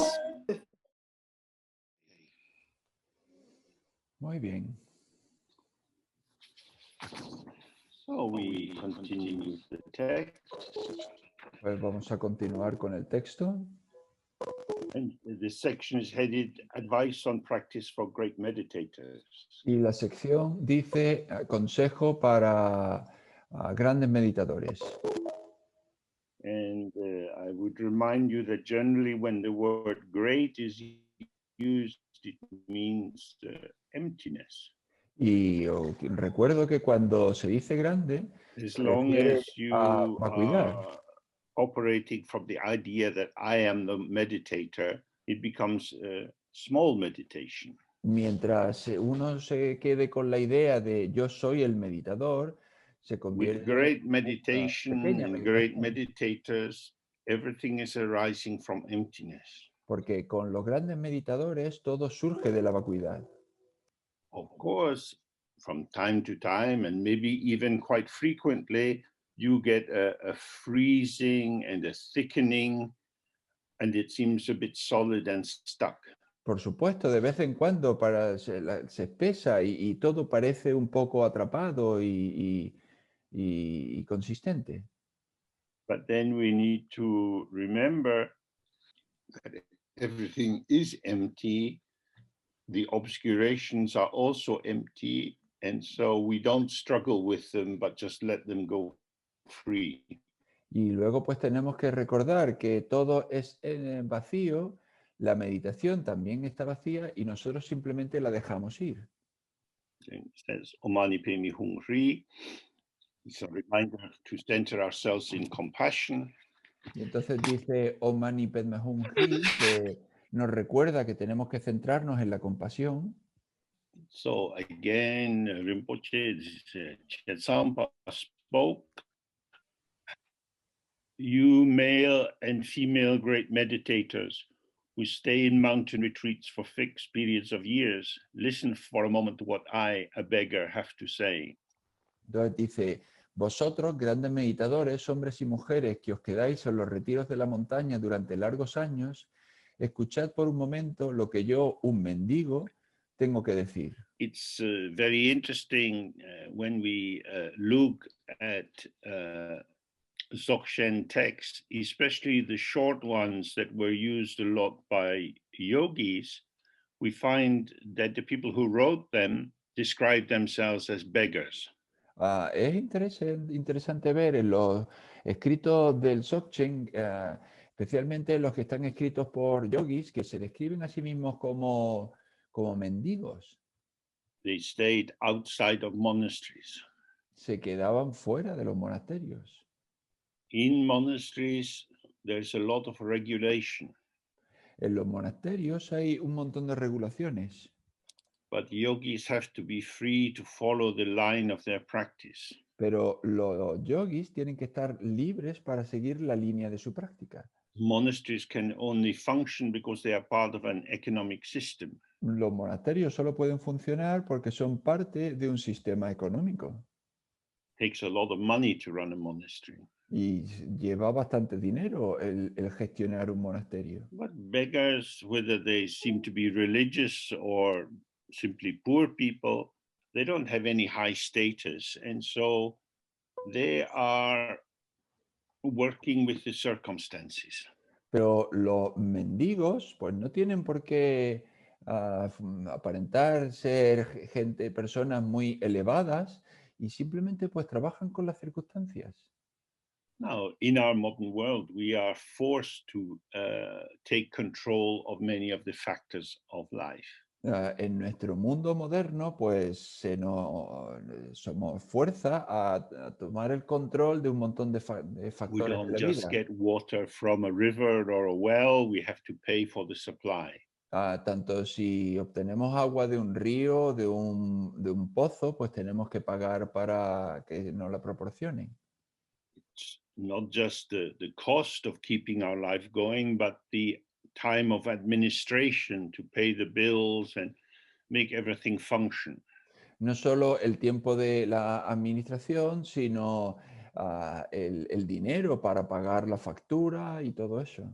Muy bien. So we continue with the text. Pues vamos a continuar con el texto. And this section is headed Advice on Practice for Great Meditators. Y la sección dice consejo para grandes meditadores. And I would remind you that generally when the word great is used, it means emptiness. Y recuerdo que cuando se dice grande, As se long refiere as you a vacuidad. are operating from the idea that I am the meditator, it becomes a small meditation. Mientras uno se quede con la idea de yo soy el meditador, se With convierte great en una meditation pequeña and great meditación. meditators, everything is arising from emptiness. Porque con los grandes meditadores todo surge de la vacuidad. Of course, from time to time, and maybe even quite frequently, you get a freezing and a thickening, and it seems a bit solid and stuck. Por supuesto, de vez en cuando se espesa y todo parece un poco atrapado y consistente. But then we need to remember that everything is empty. The obscurations are also empty. And so we don't struggle with them, but just let them go free. Y luego pues tenemos que recordar que todo es vacío, la meditación también está vacía y nosotros simplemente la dejamos ir. It says, Omani Pemi Hung Ri. It's a reminder to center ourselves in compassion. Y entonces dice Om Mani Padme Hum Ri, que nos recuerda que tenemos que centrarnos en la compasión. So again, Rinpoche, Chetsangpa spoke. You male and female great meditators who stay in mountain retreats for fixed periods of years, listen for a moment to what I, a beggar, have to say. Entonces dice, vosotros, grandes meditadores, hombres y mujeres que os quedáis en los retiros de la montaña durante largos años, escuchad por un momento lo que yo, un mendigo, tengo que decir. It's very interesting when we look at Dzogchen texts, especially the short ones that were used a lot by yogis. We find that the people who wrote them describe themselves as beggars. Es interesante ver en los escritos del Dzogchen, especialmente los que están escritos por yogis, que se describen a sí mismos como mendigos. They stayed outside of monasteries. Se quedaban fuera de los monasterios. In monasteries, there's a lot of regulation. En los monasterios hay un montón de regulaciones, but yogis have to be free to follow the line of their practice. pero los yogis tienen que estar libres para seguir la línea de su práctica. Monasteries can only function because they are part of an economic system. Los monasterios solo pueden funcionar porque son parte de un sistema económico It takes a lot of money to run a monastery. y lleva bastante dinero el gestionar un monasterio. But beggars, whether they seem to be religious or simply poor people, they don't have any high status. And so they are working with the circumstances. Pero los mendigos, pues no tienen por qué aparentar ser gente, personas muy elevadas y simplemente pues trabajan con las circunstancias. Now, in our modern world, we are forced to take control of many of the factors of life. En nuestro mundo moderno, pues somos fuerza a tomar el control de un montón de We factores de don't la just vida. get water from a river or a well, we have to pay for the supply. Tanto si obtenemos agua de un río, de un pozo, pues tenemos que pagar para que nos la proporcionen. It's not just the cost of keeping our life going, but the time of administration to pay the bills and make everything function. No solo el tiempo de la administración, sino el dinero para pagar la factura y todo eso.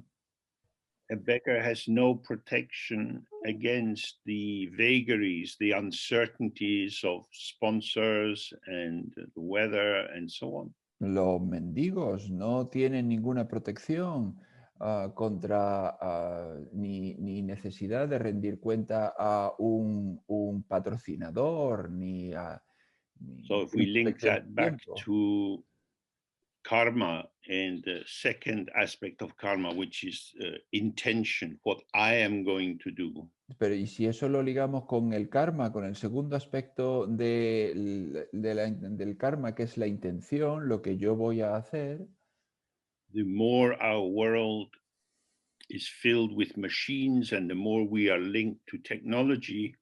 A beggar has no protection against the vagaries, the uncertainties of sponsors and the weather and so on. Los mendigos no tienen ninguna protección contra ni necesidad de rendir cuenta a un patrocinador, ni So if we link protección that del back tiempo. to karma and the second aspect of karma, which is intention, what I am going to do. Pero y si eso lo ligamos con el karma, con el segundo aspecto del karma, que es la intención, lo que yo voy a hacer, The more our world is filled with machines and the more we are linked to technology,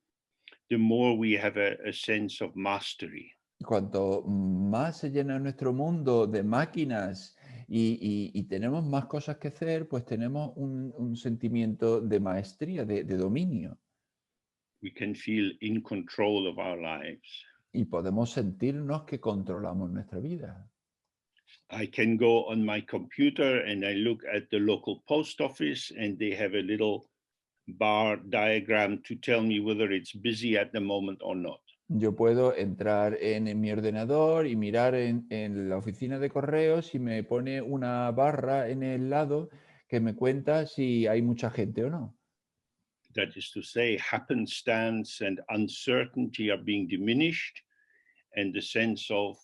the more we have a sense of mastery. cuanto más se llena nuestro mundo de máquinas y tenemos más cosas que hacer, pues tenemos un sentimiento de maestría, de dominio. We can feel in control of our lives. Y podemos sentirnos que controlamos nuestra vida. I can go on my computer and I look at the local post office and they have a little bar diagram to tell me whether it's busy at the moment or not. Yo puedo entrar en mi ordenador y mirar en la oficina de correos y me pone una barra en el lado que me cuenta si hay mucha gente o no. That is to say, happenstance and uncertainty are being diminished, and the sense of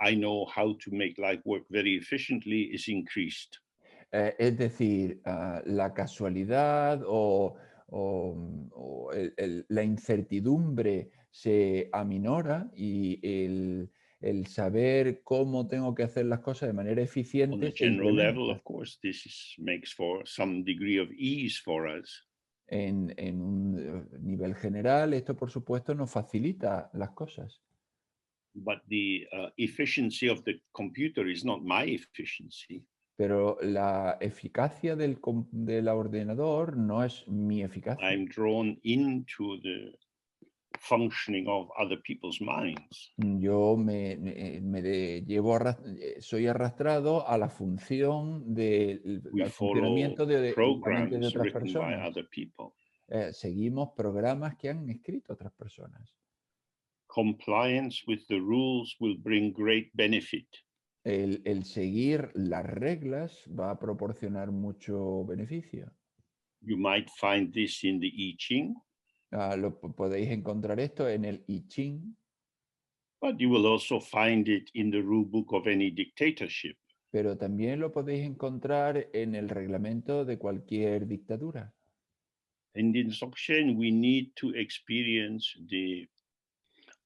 I know how to make life work very efficiently is increased. Es decir, la casualidad o la incertidumbre se aminora y el saber cómo tengo que hacer las cosas de manera On eficiente a se general level, incrementa. of course, makes for some degree of ease for us. En un nivel general, esto por supuesto nos facilita las cosas. But the efficiency of the computer is not my efficiency. Pero la eficacia del ordenador no es mi eficacia. I'm drawn into the functioning of other people's minds. Yo soy arrastrado a la función del We funcionamiento follow de la mente de programs otras written by personas. other people. Seguimos programas que han escrito otras personas. Compliance with the rules will bring great benefit. El seguir las reglas va a proporcionar mucho beneficio. You might find this in the I Ching, Podéis encontrar esto en el I Ching, but you will also find it in the rule book of any dictatorship. pero también lo podéis encontrar en el reglamento de cualquier dictadura. And in Dzogchen, we need to experience the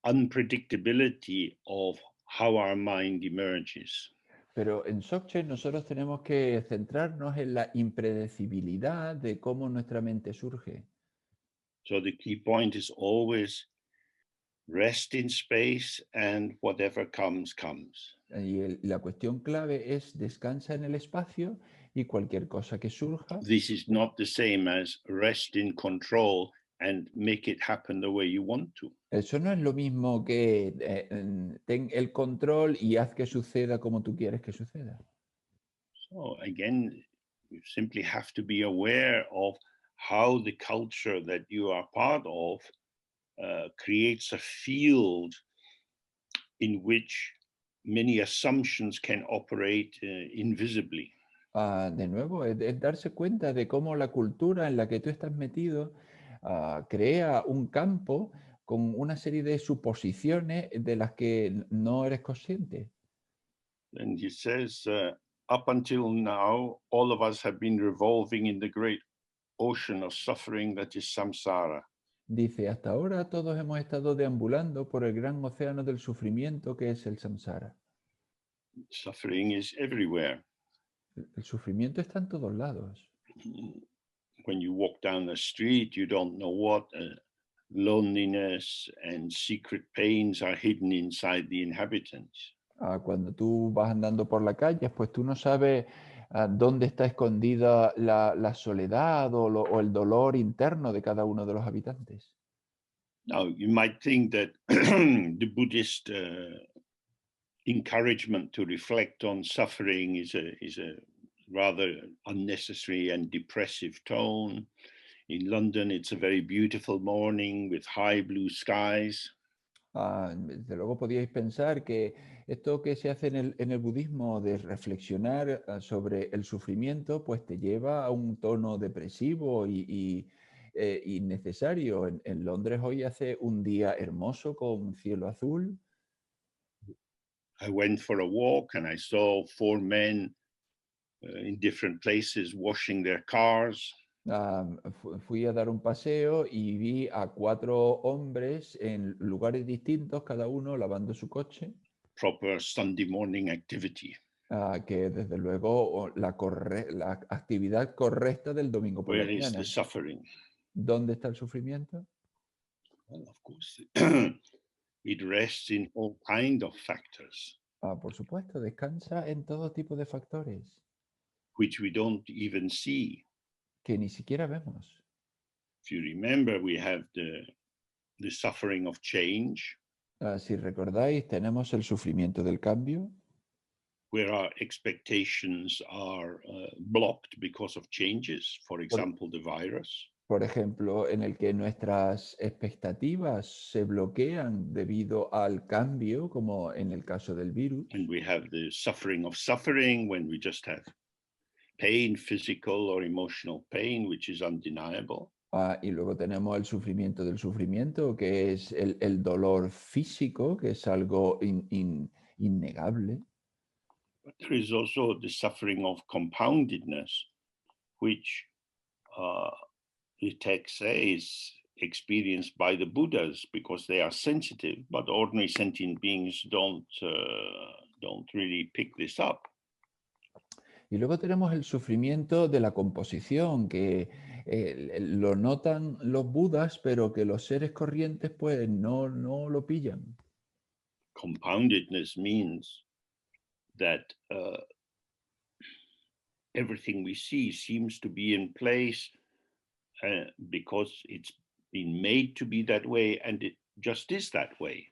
unpredictability of how our mind emerges. Pero en Dzogchen nosotros tenemos que centrarnos en la impredecibilidad de cómo nuestra mente surge. So the key point is always rest in space and whatever comes, comes. Y la cuestión clave es descansa en el espacio y cualquier cosa que surja. This is not the same as rest in control and make it happen the way you want to. Eso no es lo mismo que ten el control y haz que suceda como tú quieres que suceda. So again, you simply have to be aware of how the culture that you are part of creates a field in which many assumptions can operate invisibly. De nuevo, es darse cuenta de cómo la cultura en la que tú estás metido crea un campo con una serie de suposiciones de las que no eres consciente. And he says, up until now, all of us have been revolving in the great ocean of suffering that is samsara. Dice, hasta ahora todos hemos estado deambulando por el gran océano del sufrimiento que es el samsara. Suffering is everywhere. El sufrimiento está en todos lados. When you walk down the street, you don't know what loneliness and secret pains are hidden inside the inhabitants. Cuando tú vas andando por la calle, pues tú no sabes dónde está escondida la soledad o el dolor interno de cada uno de los habitantes. Now, you might think that the Buddhist encouragement to reflect on suffering is a rather unnecessary and depressive tone. In London, it's a very beautiful morning with high blue skies. Desde luego podíais pensar que esto que se hace en el budismo de reflexionar sobre el sufrimiento, pues te lleva a un tono depresivo y innecesario. En Londres hoy hace un día hermoso con cielo azul. I went for a walk and I saw 4 men in different places washing their cars. Fui a dar un paseo y vi a 4 hombres en lugares distintos, cada uno lavando su coche. Proper Sunday morning activity. Que desde luego la actividad correcta del domingo por Where la is mañana. the suffering? ¿Dónde está el sufrimiento? Well, of course, it rests in all kind of factors, Por supuesto, descansa en todo tipo de factores which we don't even see. que ni siquiera vemos. If you remember, we have the suffering of change, Si recordáis, tenemos el sufrimiento del cambio, where our expectations are blocked because of changes, for example, the virus. por ejemplo, en el que nuestras expectativas se bloquean debido al cambio, como en el caso del virus. And we have the suffering of suffering, when we just have pain, physical or emotional pain, which is undeniable. Y luego tenemos el sufrimiento del sufrimiento, que es el dolor físico, que es algo innegable. But there is also the suffering of compoundedness, which the text says experienced by the Buddhas because they are sensitive, but ordinary sentient beings don't really pick this up. Y luego tenemos el sufrimiento de la composición, que lo notan los budas, pero que los seres corrientes pues no lo pillan. Compoundedness means that everything we see seems to be in place because it's been made to be that way and it just is that way.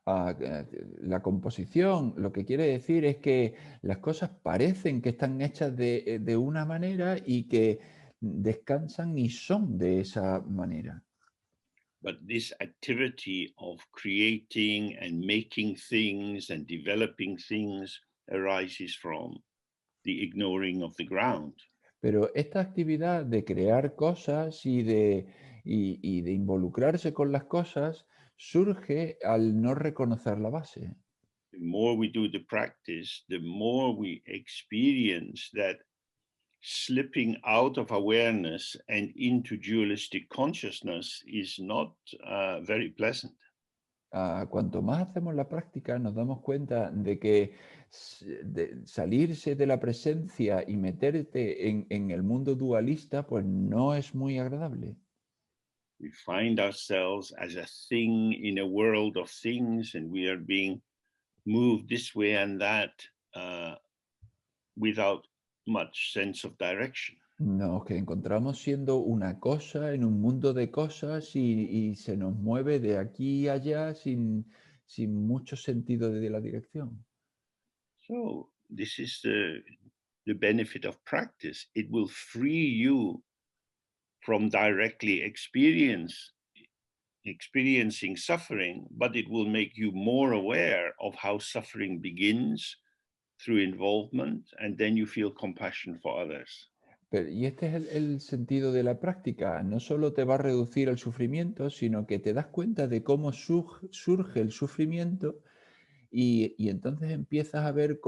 La composición lo que quiere decir es que las cosas parecen que están hechas de una manera y que descansan y son de esa manera. But this activity of creating and making things and developing things arises from the ignoring of the ground. Pero esta actividad de crear cosas y de involucrarse con las cosas surge al no reconocer la base. The more we do the practice, the more we experience that slipping out of awareness and into dualistic consciousness is not very pleasant. Cuanto más hacemos la práctica, nos damos cuenta de que salirse de la presencia y meterte en el mundo dualista, pues no es muy agradable. We find ourselves as a thing in a world of things, and we are being moved this way and that without much sense of direction. Nos que encontramos siendo una cosa en un mundo de cosas y se nos mueve de aquí a allá sin mucho sentido de la dirección. So this is the benefit of practice. It will free you from directly experiencing suffering, but it will make you more aware of how suffering begins through involvement, and then you feel compassion for others. Y este es el sentido de la práctica. No solo te va a reducir el sufrimiento, sino que te das cuenta de cómo surge el sufrimiento y entonces empiezas a ver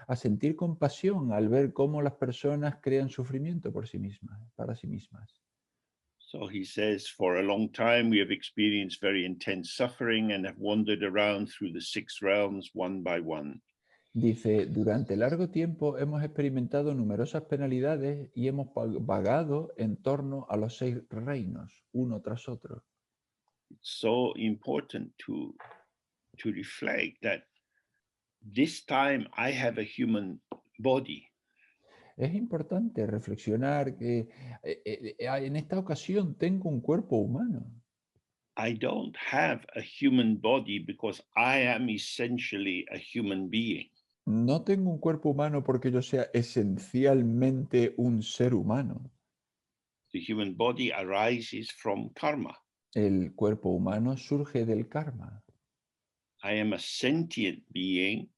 a sentir compasión al ver cómo las personas crean sufrimiento por sí mismas, para sí mismas. So he says, for a long time we have experienced very intense suffering and have wandered around through the 6 realms one by one. Dice, durante largo tiempo hemos experimentado numerosas penalidades y hemos vagado en torno a los 6 reinos, uno tras otro. It's so important to reflect that this time I have a human body. Es importante reflexionar que en esta ocasión tengo un cuerpo humano. I don't have a human body because I am essentially a human being. No tengo un cuerpo humano porque yo sea esencialmente un ser humano. The human body arises from karma. El cuerpo humano surge del karma. I am a sentient being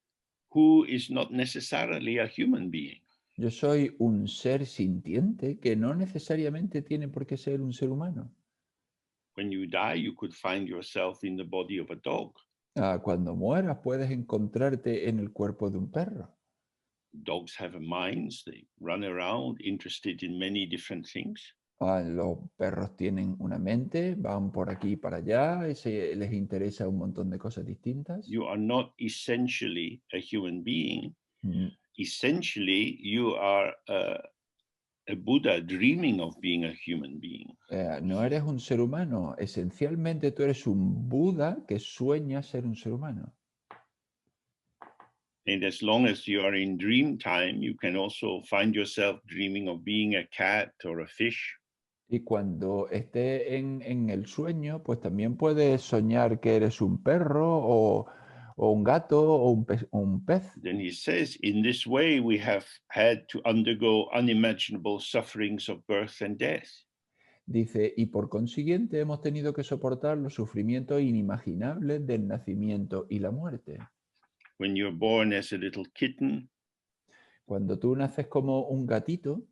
who is not necessarily a human being. Yo soy un ser sintiente que no necesariamente tiene por qué ser un ser humano. When you die, you could find yourself in the body of a dog. Cuando mueras puedes encontrarte en el cuerpo de un perro. Dogs have minds, they run around interested in many different things. Los perros tienen una mente, van por aquí y para allá, y les interesa un montón de cosas distintas. You are not essentially a human being. Essentially, you are a Buddha dreaming of being a human being. No eres un ser humano, esencialmente tú eres un Buda que sueña ser un ser humano. And as long as you are in dream time, you can also find yourself dreaming of being a cat or a fish. Y cuando esté en el sueño, pues también puedes soñar que eres un perro o un gato o un pez. Then he says, in this way, we have had to undergo unimaginable sufferings of birth and death. Dice, y por consiguiente hemos tenido que soportar los sufrimientos inimaginables del nacimiento y la muerte. When you're born as a little kitten, cuando tú naces como un gatito,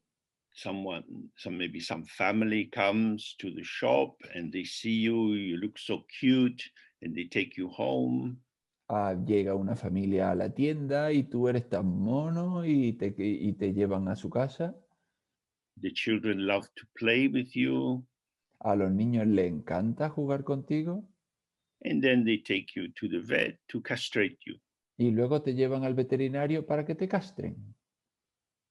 maybe some family comes to the shop and they see you, you look so cute, and they take you home. Llega una familia a la tienda y tú eres tan mono y te llevan a su casa. The children love to play with you. A los niños les encanta jugar contigo. And then they take you to the vet to castrate you. Y luego te llevan al veterinario para que te castren.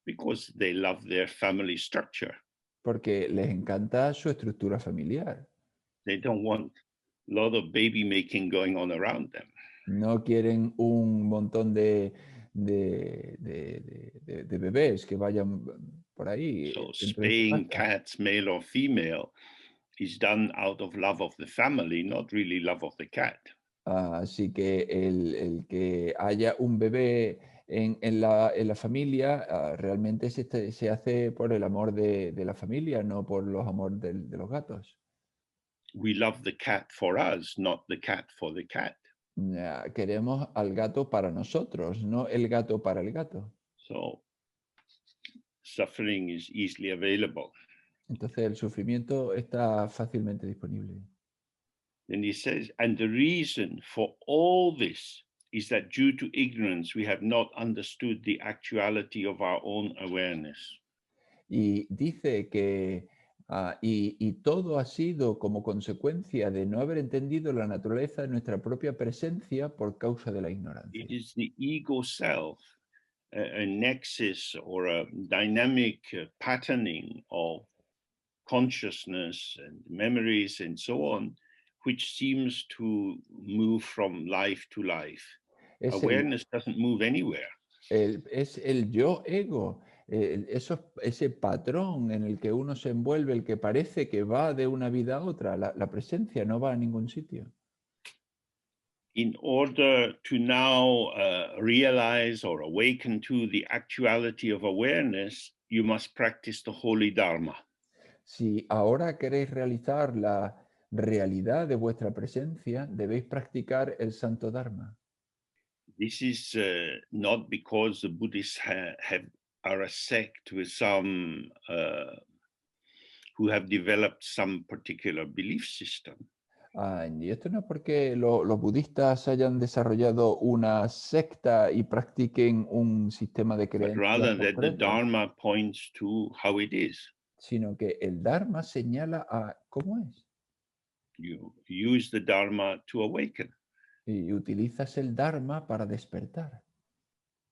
Because they love their family structure. Porque les encanta su estructura familiar. They don't want a lot of baby making going on around them. No quieren un montón de bebés que vayan por ahí. So spaying cats, male or female, is done out of love of the family, not really love of the cat. Así que el que haya un bebé en la familia realmente se hace por el amor de la familia, no por los amores de los gatos. We love the cat for us, not the cat for the cat. Queremos al gato para nosotros, no el gato para el gato. So suffering is easily available. Entonces el sufrimiento está fácilmente disponible. Then he says, and the reason for all this is that due to ignorance, we have not understood the actuality of our own awareness. Y dice que Y todo ha sido como consecuencia de no haber entendido la naturaleza de nuestra propia presencia por causa de la ignorancia. It is the ego self, a nexus or a dynamic patterning of consciousness and memories and so on, which seems to move from life to life. Es Awareness doesn't move anywhere. es el yo ego, ese patrón en el que uno se envuelve, el que parece que va de una vida a otra. La presencia no va a ningún sitio. In order to now realize or awaken to the actuality of awareness, you must practice the holy Dharma. Si ahora queréis realizar la realidad de vuestra presencia, debéis practicar el Santo Dharma. This is not because the Buddhists are a sect with some who have developed some particular belief system. Y esto no es porque los budistas hayan desarrollado una secta y practiquen un sistema de But creencias rather that the concretas, Dharma points to how it is. sino que el Dharma señala a cómo es. You use the Dharma to awaken. Y utilizas el Dharma para despertar.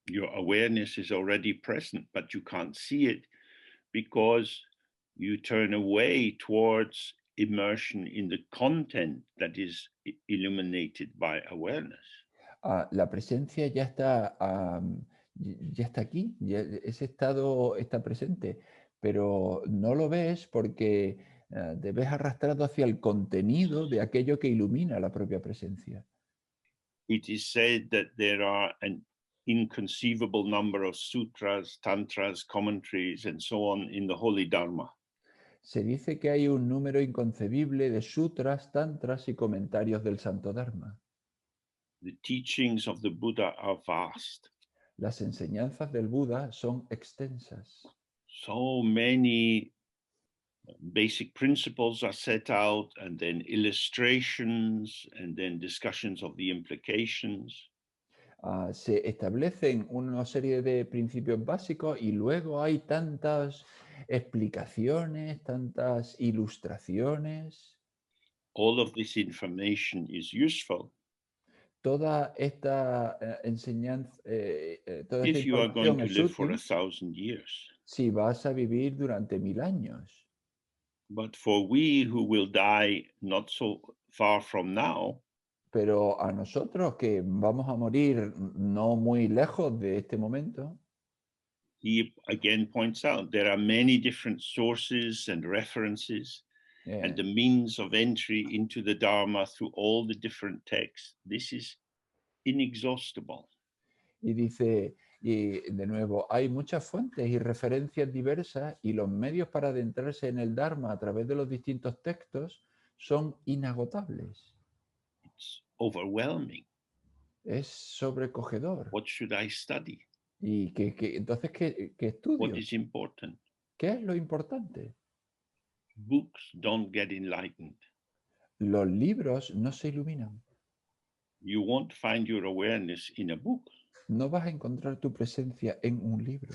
Your awareness is already present, but you can't see it because you turn away towards immersion in the content that is illuminated by awareness. La presencia ya está, ya está aquí, ese estado está presente, pero no lo ves porque te ves arrastrado hacia el contenido de aquello que ilumina la propia presencia. It is said that there are an inconceivable number of sutras, tantras, commentaries, and so on in the Holy Dharma. Se dice que hay un número inconcebible de sutras, tantras y comentarios del Santo Dharma. The teachings of the Buddha are vast. Las enseñanzas del Buda son extensas. So many basic principles are set out, and then illustrations, and then discussions of the implications. Se establecen una serie de principios básicos y luego hay tantas explicaciones, tantas ilustraciones. All of this information is useful Toda esta enseñanza, toda esta if you are going información to es live for útil 1,000 years. si vas a vivir durante 1000 años. But for we who will die not so far from now, Pero a nosotros que vamos a morir no muy lejos de este momento, he again points out there are many different sources and references and the means of entry into the Dharma through all the different texts. This is inexhaustible. y dice, y de nuevo, hay muchas fuentes y referencias diversas y los medios para adentrarse en el Dharma a través de los distintos textos son inagotables. It's overwhelming. Es sobrecogedor. What should I study? Y entonces, ¿qué What estudio? is important? ¿Qué es lo importante? Books don't get enlightened. Los libros no se iluminan. You won't find your awareness in a book. No vas a encontrar tu presencia en un libro.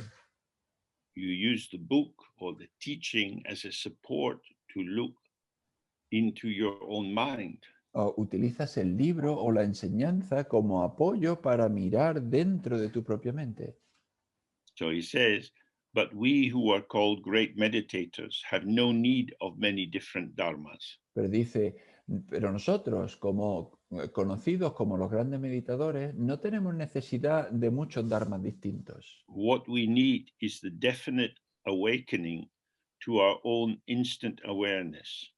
You use the book or the teaching as a support to look into your own mind. O utilizas el libro o la enseñanza como apoyo para mirar dentro de tu propia mente. So he says, but we who are called great meditators have no need of many different dharmas. Pero dice, pero nosotros, como conocidos como los grandes meditadores, no tenemos necesidad de muchos dharmas distintos. What we need is the definite awakening to our own instant awareness,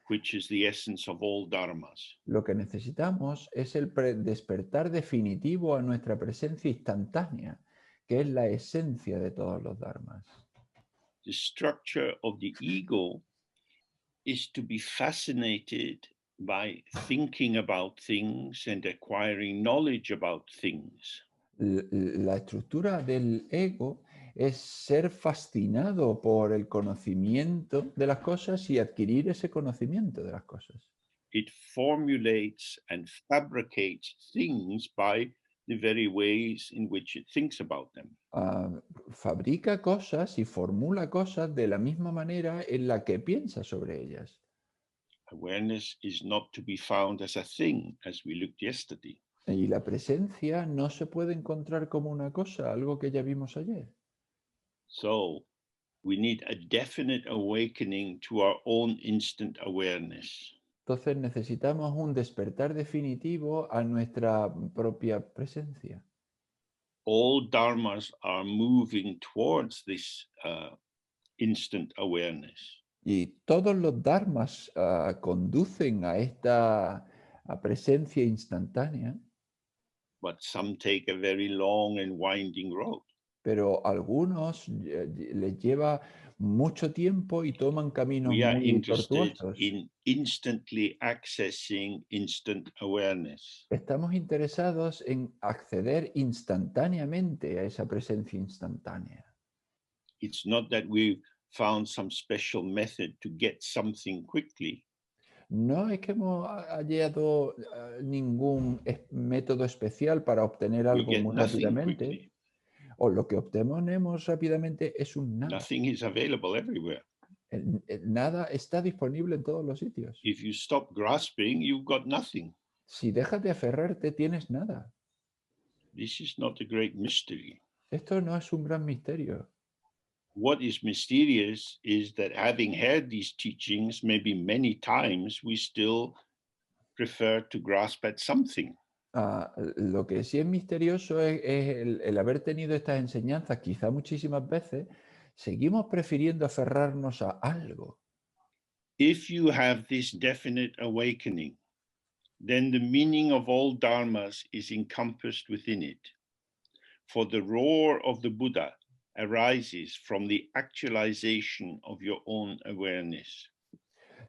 which is the essence of all dharmas. Lo que necesitamos es el despertar definitivo a nuestra presencia instantánea, que es la esencia de todos los dharmas. The structure of the ego is to be fascinated by thinking about things and acquiring knowledge about things. La estructura del ego es ser fascinado por el conocimiento de las cosas y adquirir ese conocimiento de las cosas. It formulates and fabricates things by the very ways in which it thinks about them. Fabrica cosas y formula cosas de la misma manera en la que piensa sobre ellas. Awareness is not to be found as a thing, as we looked yesterday. Y la presencia no se puede encontrar como una cosa, algo que ya vimos ayer. So we need a definite awakening to our own instant awareness. Entonces necesitamos un despertar definitivo a nuestra propia presencia. All dharmas are moving towards this instant awareness. Y todos los dharmas conducen a esta presencia instantánea, But some take a very long and winding road. pero algunos les lleva mucho tiempo y toman caminos We are muy interested tortuosos. in instantly accessing instant awareness. Estamos interesados en acceder instantáneamente a esa presencia instantánea. It's not that we found some special method to get something quickly. No es que hemos hallado ningún método especial para obtener We algo get muy nothing rápidamente, quickly. o lo que obtenemos rápidamente es un nada. Nothing is available everywhere. Nada está disponible en todos los sitios. If you stop grasping, you've got nothing. Si dejas de aferrarte, tienes nada. This is not a great mystery. Esto no es un gran misterio. What is mysterious is that having heard these teachings maybe many times, we still prefer to grasp at something. Lo que sí es misterioso es el haber tenido estas enseñanzas quizá muchísimas veces, seguimos prefiriendo aferrarnos a algo. If you have this definite awakening, then the meaning of all dharmas is encompassed within it. For the roar of the Buddha arises from the actualization of your own awareness.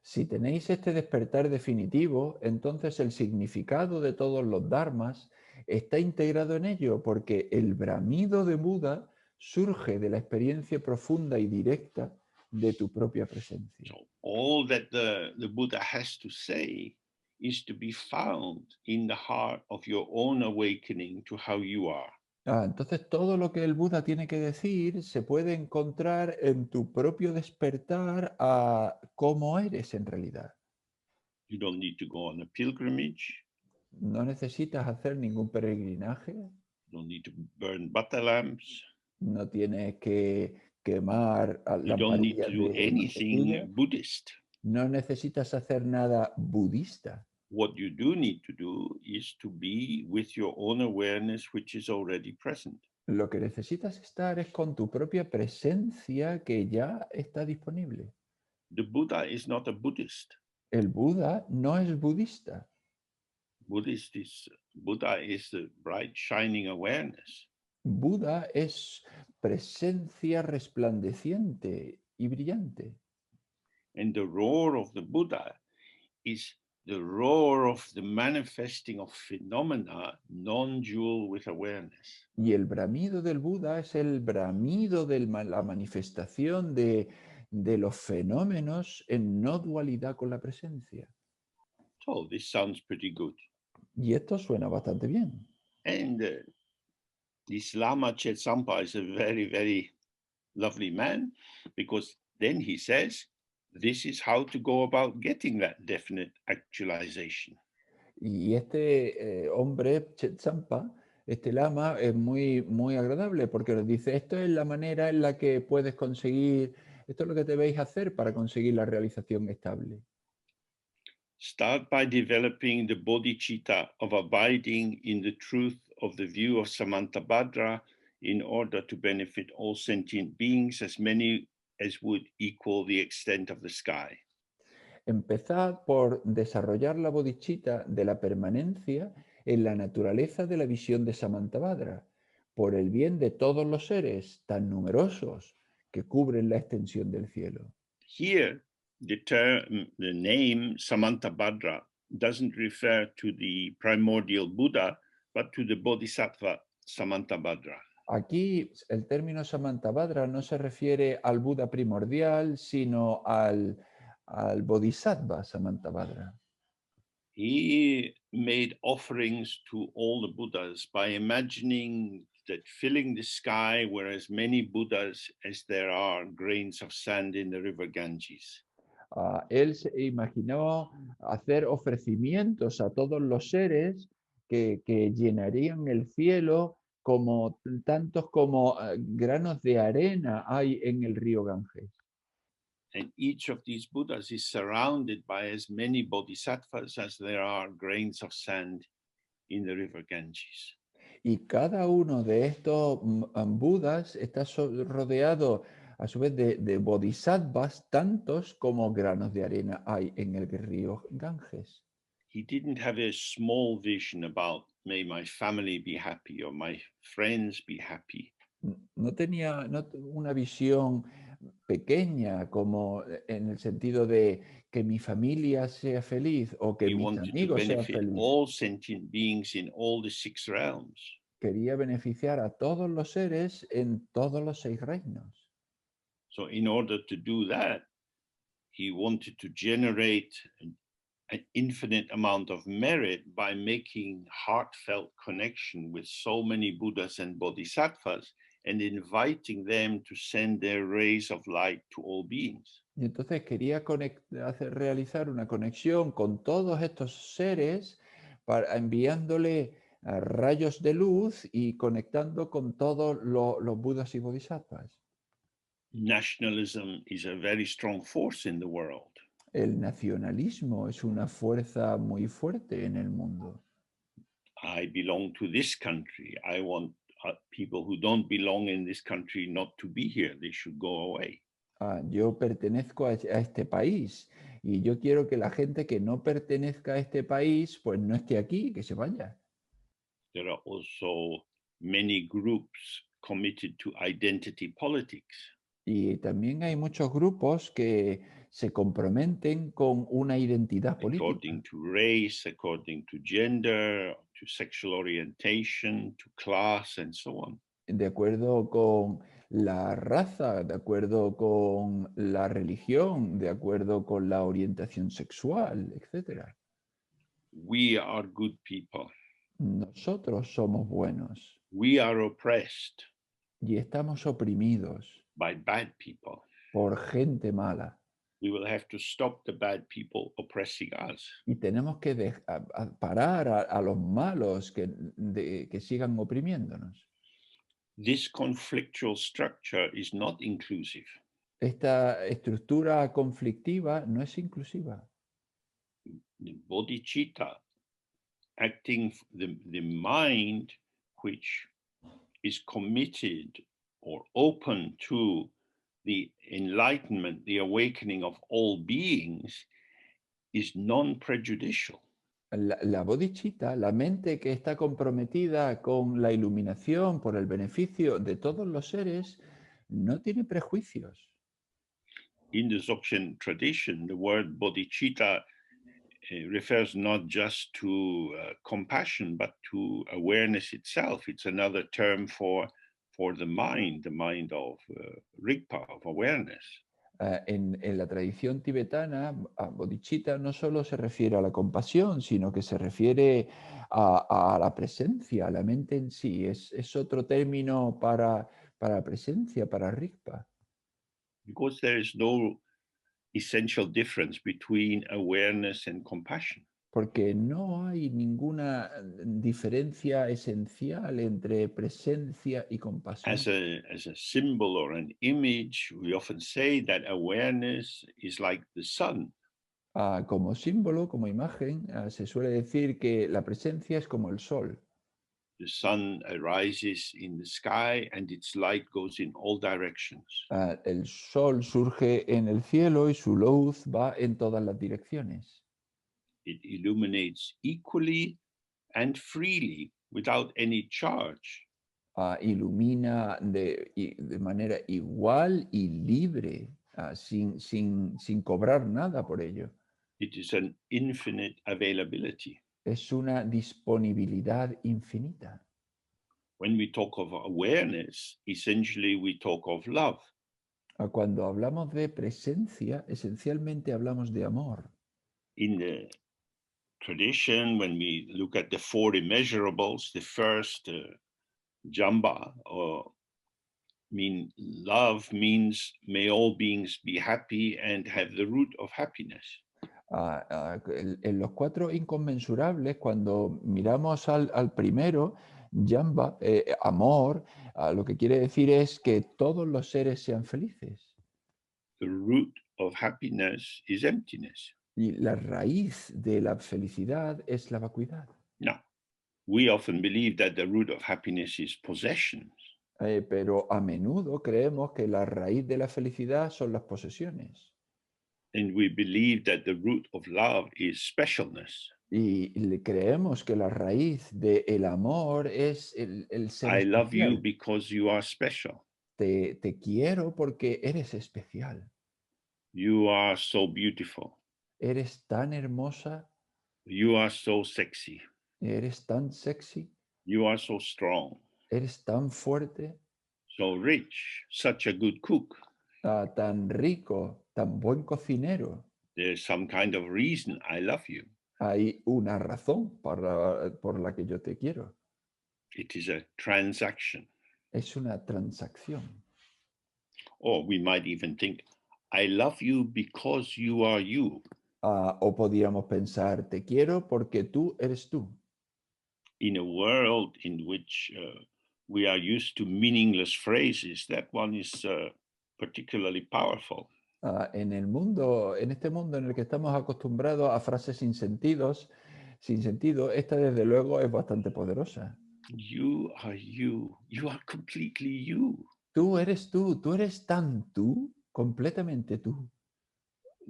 Si tenéis este despertar definitivo, entonces el significado de todos los dharmas está integrado en ello, porque el bramido de Buda surge de la experiencia profunda y directa de tu propia presencia. So all that the Buddha has to say is to be found in the heart of your own awakening to how you are. Entonces todo lo que el Buda tiene que decir se puede encontrar en tu propio despertar a cómo eres en realidad. You don't need to go on a pilgrimage. No necesitas hacer ningún peregrinaje, You don't need to burn butter lamps. no tienes que quemar You don't need lamparillas to do de anything mantequilla, Buddhist. no necesitas hacer nada budista. What you do need to do is to be with your own awareness, which is already present. Lo que necesitas estar es con tu propia presencia que ya está disponible. The Buddha is not a Buddhist. El Buda no es budista. Buddha is the bright, shining awareness. Buda es presencia resplandeciente y brillante. And the roar of the Buddha is the roar of the manifesting of phenomena non-dual with awareness. Y el bramido del Buda es el bramido de la manifestación de los fenómenos en no dualidad con la presencia. So this sounds pretty good. Y esto suena bastante bien. And this Lama Chetsangpa is a very, very lovely man, because then he says, this is how to go about getting that definite actualization. Y este hombre, Chetsangpa, este lama, es muy, muy agradable porque nos dice, esto es la manera en la que puedes conseguir, esto es lo que debéis hacer para conseguir la realización estable. Start by developing the bodhicitta of abiding in the truth of the view of Samantabhadra in order to benefit all sentient beings, as many as would equal the extent of the sky. Empezad por desarrollar la bodhicitta de la permanencia en la naturaleza de la visión de Samantabhadra, por el bien de todos los seres tan numerosos que cubren la extensión del cielo. Here, the name Samantabhadra doesn't refer to the primordial Buddha, but to the Bodhisattva Samantabhadra. Aquí el término Samantabhadra no se refiere al Buda primordial, sino al Bodhisattva Samantabhadra. He made offerings to all the Buddhas by imagining that filling the sky were as many Buddhas as there are grains of sand in the river Ganges. Él se imaginó hacer ofrecimientos a todos los seres que llenarían el cielo como tantos como granos de arena hay en el río Ganges. And each of these Buddhas is surrounded by as many bodhisattvas as there are grains of sand in the river Ganges. Y cada uno de estos Budas está rodeado a su vez de bodhisattvas, tantos como granos de arena hay en el río Ganges. He didn't have a small vision about may my family be happy or my friends be happy. No tenía una visión pequeña como en el sentido de que mi familia sea feliz o que He mis wanted to amigos sean benefit felices. all sentient beings in all the 6 realms. Quería beneficiar a todos los seres en todos los 6 reinos. So in order to do that, he wanted to generate an infinite amount of merit by making heartfelt connection with so many Buddhas and Bodhisattvas and inviting them to send their rays of light to all beings. Y entonces quería realizar una conexión con todos estos seres enviándole rayos de luz y conectando con todos los Budas y Bodhisattvas. Nationalism is a very strong force in the world. El nacionalismo es una fuerza muy fuerte en el mundo. I belong to this country. I want people who don't belong in this country not to be here. They should go away. Yo pertenezco a este país y yo quiero que la gente que no pertenezca a este país pues no esté aquí, que se vaya. There are also many groups committed to identity politics. Y también hay muchos grupos que se comprometen con una identidad política. According to race, according to gender, to sexual orientation, to class, and so on. De acuerdo con la raza, de acuerdo con la religión, de acuerdo con la orientación sexual, etc. We are good people. Nosotros somos buenos We are oppressed y estamos oprimidos by bad people. por gente mala. We will have to stop the bad people oppressing us. Y tenemos que parar a los malos que sigan oprimiéndonos. This conflictual structure is not inclusive. Esta estructura conflictiva no es inclusiva. The bodhicitta, acting the mind which is committed or open to the enlightenment, the awakening of all beings, is non-prejudicial. La bodhicitta, la mente que está comprometida con la iluminación por el beneficio de todos los seres, no tiene prejuicios. In the Dzogchen tradition, the word bodhicitta refers not just to compassion, but to awareness itself. It's another term for the mind of Rigpa, of awareness. En la tradición tibetana, bodhicitta no solo se refiere a la compasión, sino que se refiere a la presencia, a la mente en sí. Es otro término para presencia, para Rigpa. Because there is no essential difference between awareness and compassion. Porque no hay ninguna diferencia esencial entre presencia y compasión. As a symbol or an image, we often say that awareness is like the sun. Como símbolo, como imagen, se suele decir que la presencia es como el sol. The sun arises in the sky and its light goes in all directions. El sol surge en el cielo y su luz va en todas las direcciones. It illuminates equally and freely without any charge. Ilumina de manera igual y libre, sin cobrar nada por ello. It is an infinite availability. Es una disponibilidad infinita. When we talk of awareness, essentially we talk of love. Cuando hablamos de presencia, esencialmente hablamos de amor. In the tradition, when we look at the four immeasurables, the first jamba, or love means may all beings be happy and have the root of happiness. En los cuatro inconmensurables, cuando miramos al primero, Jamba, amor, lo que quiere decir es que todos los seres sean felices. The root of happiness is emptiness. Y la raíz de la felicidad es la vacuidad. Now, we often believe that the root of happiness is possessions. Pero a menudo creemos que la raíz de la felicidad son las posesiones. And we believe that the root of love is specialness. Y creemos que la raíz del amor es el ser I love you especial. because you are special. Te quiero porque eres especial. You are so beautiful. Eres tan hermosa, You are so sexy. eres tan sexy, You are so strong. eres tan fuerte, So rich. Such a good cook. tan rico, tan buen cocinero. There's some kind of reason I love you. Hay una razón por la que yo te quiero. It is a transaction. Es una transacción. Or we might even think, I love you because you are you. O podríamos pensar, te quiero porque tú eres tú. In a world in which we are used to meaningless phrases, that one is particularly powerful. En este mundo en el que estamos acostumbrados a frases sin sentido, esta desde luego es bastante poderosa. You are completely you. Tú eres tan tú, completamente tú.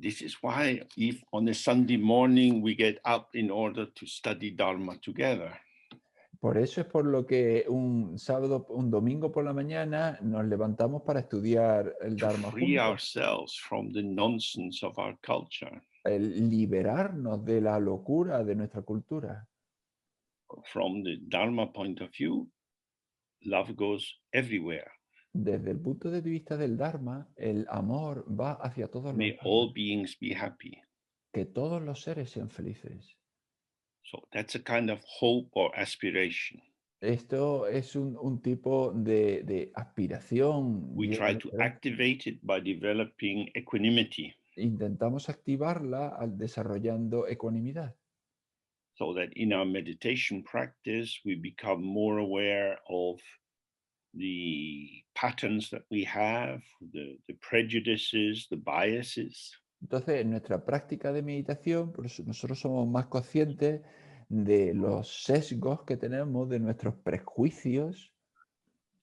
This is why if on a Sunday morning we get up in order to study Dharma together. Por eso es por lo que un domingo por la mañana nos levantamos para estudiar el To Dharma free juntos. ourselves from the nonsense of our culture. El liberarnos de la locura de nuestra cultura. From the Dharma point of view, love goes everywhere. Desde el punto de vista del Dharma, el amor va hacia todos los May lados. all beings be happy. Que todos los seres sean felices. So that's a kind of hope or aspiration. Esto es un tipo de aspiración. We try to activate it by developing equanimity. Intentamos activarla desarrollando ecuanimidad. So that in our meditation practice, we become more aware of the patterns that we have, the prejudices, the biases. Entonces, en nuestra práctica de meditación, pues nosotros somos más conscientes de los sesgos que tenemos, de nuestros prejuicios.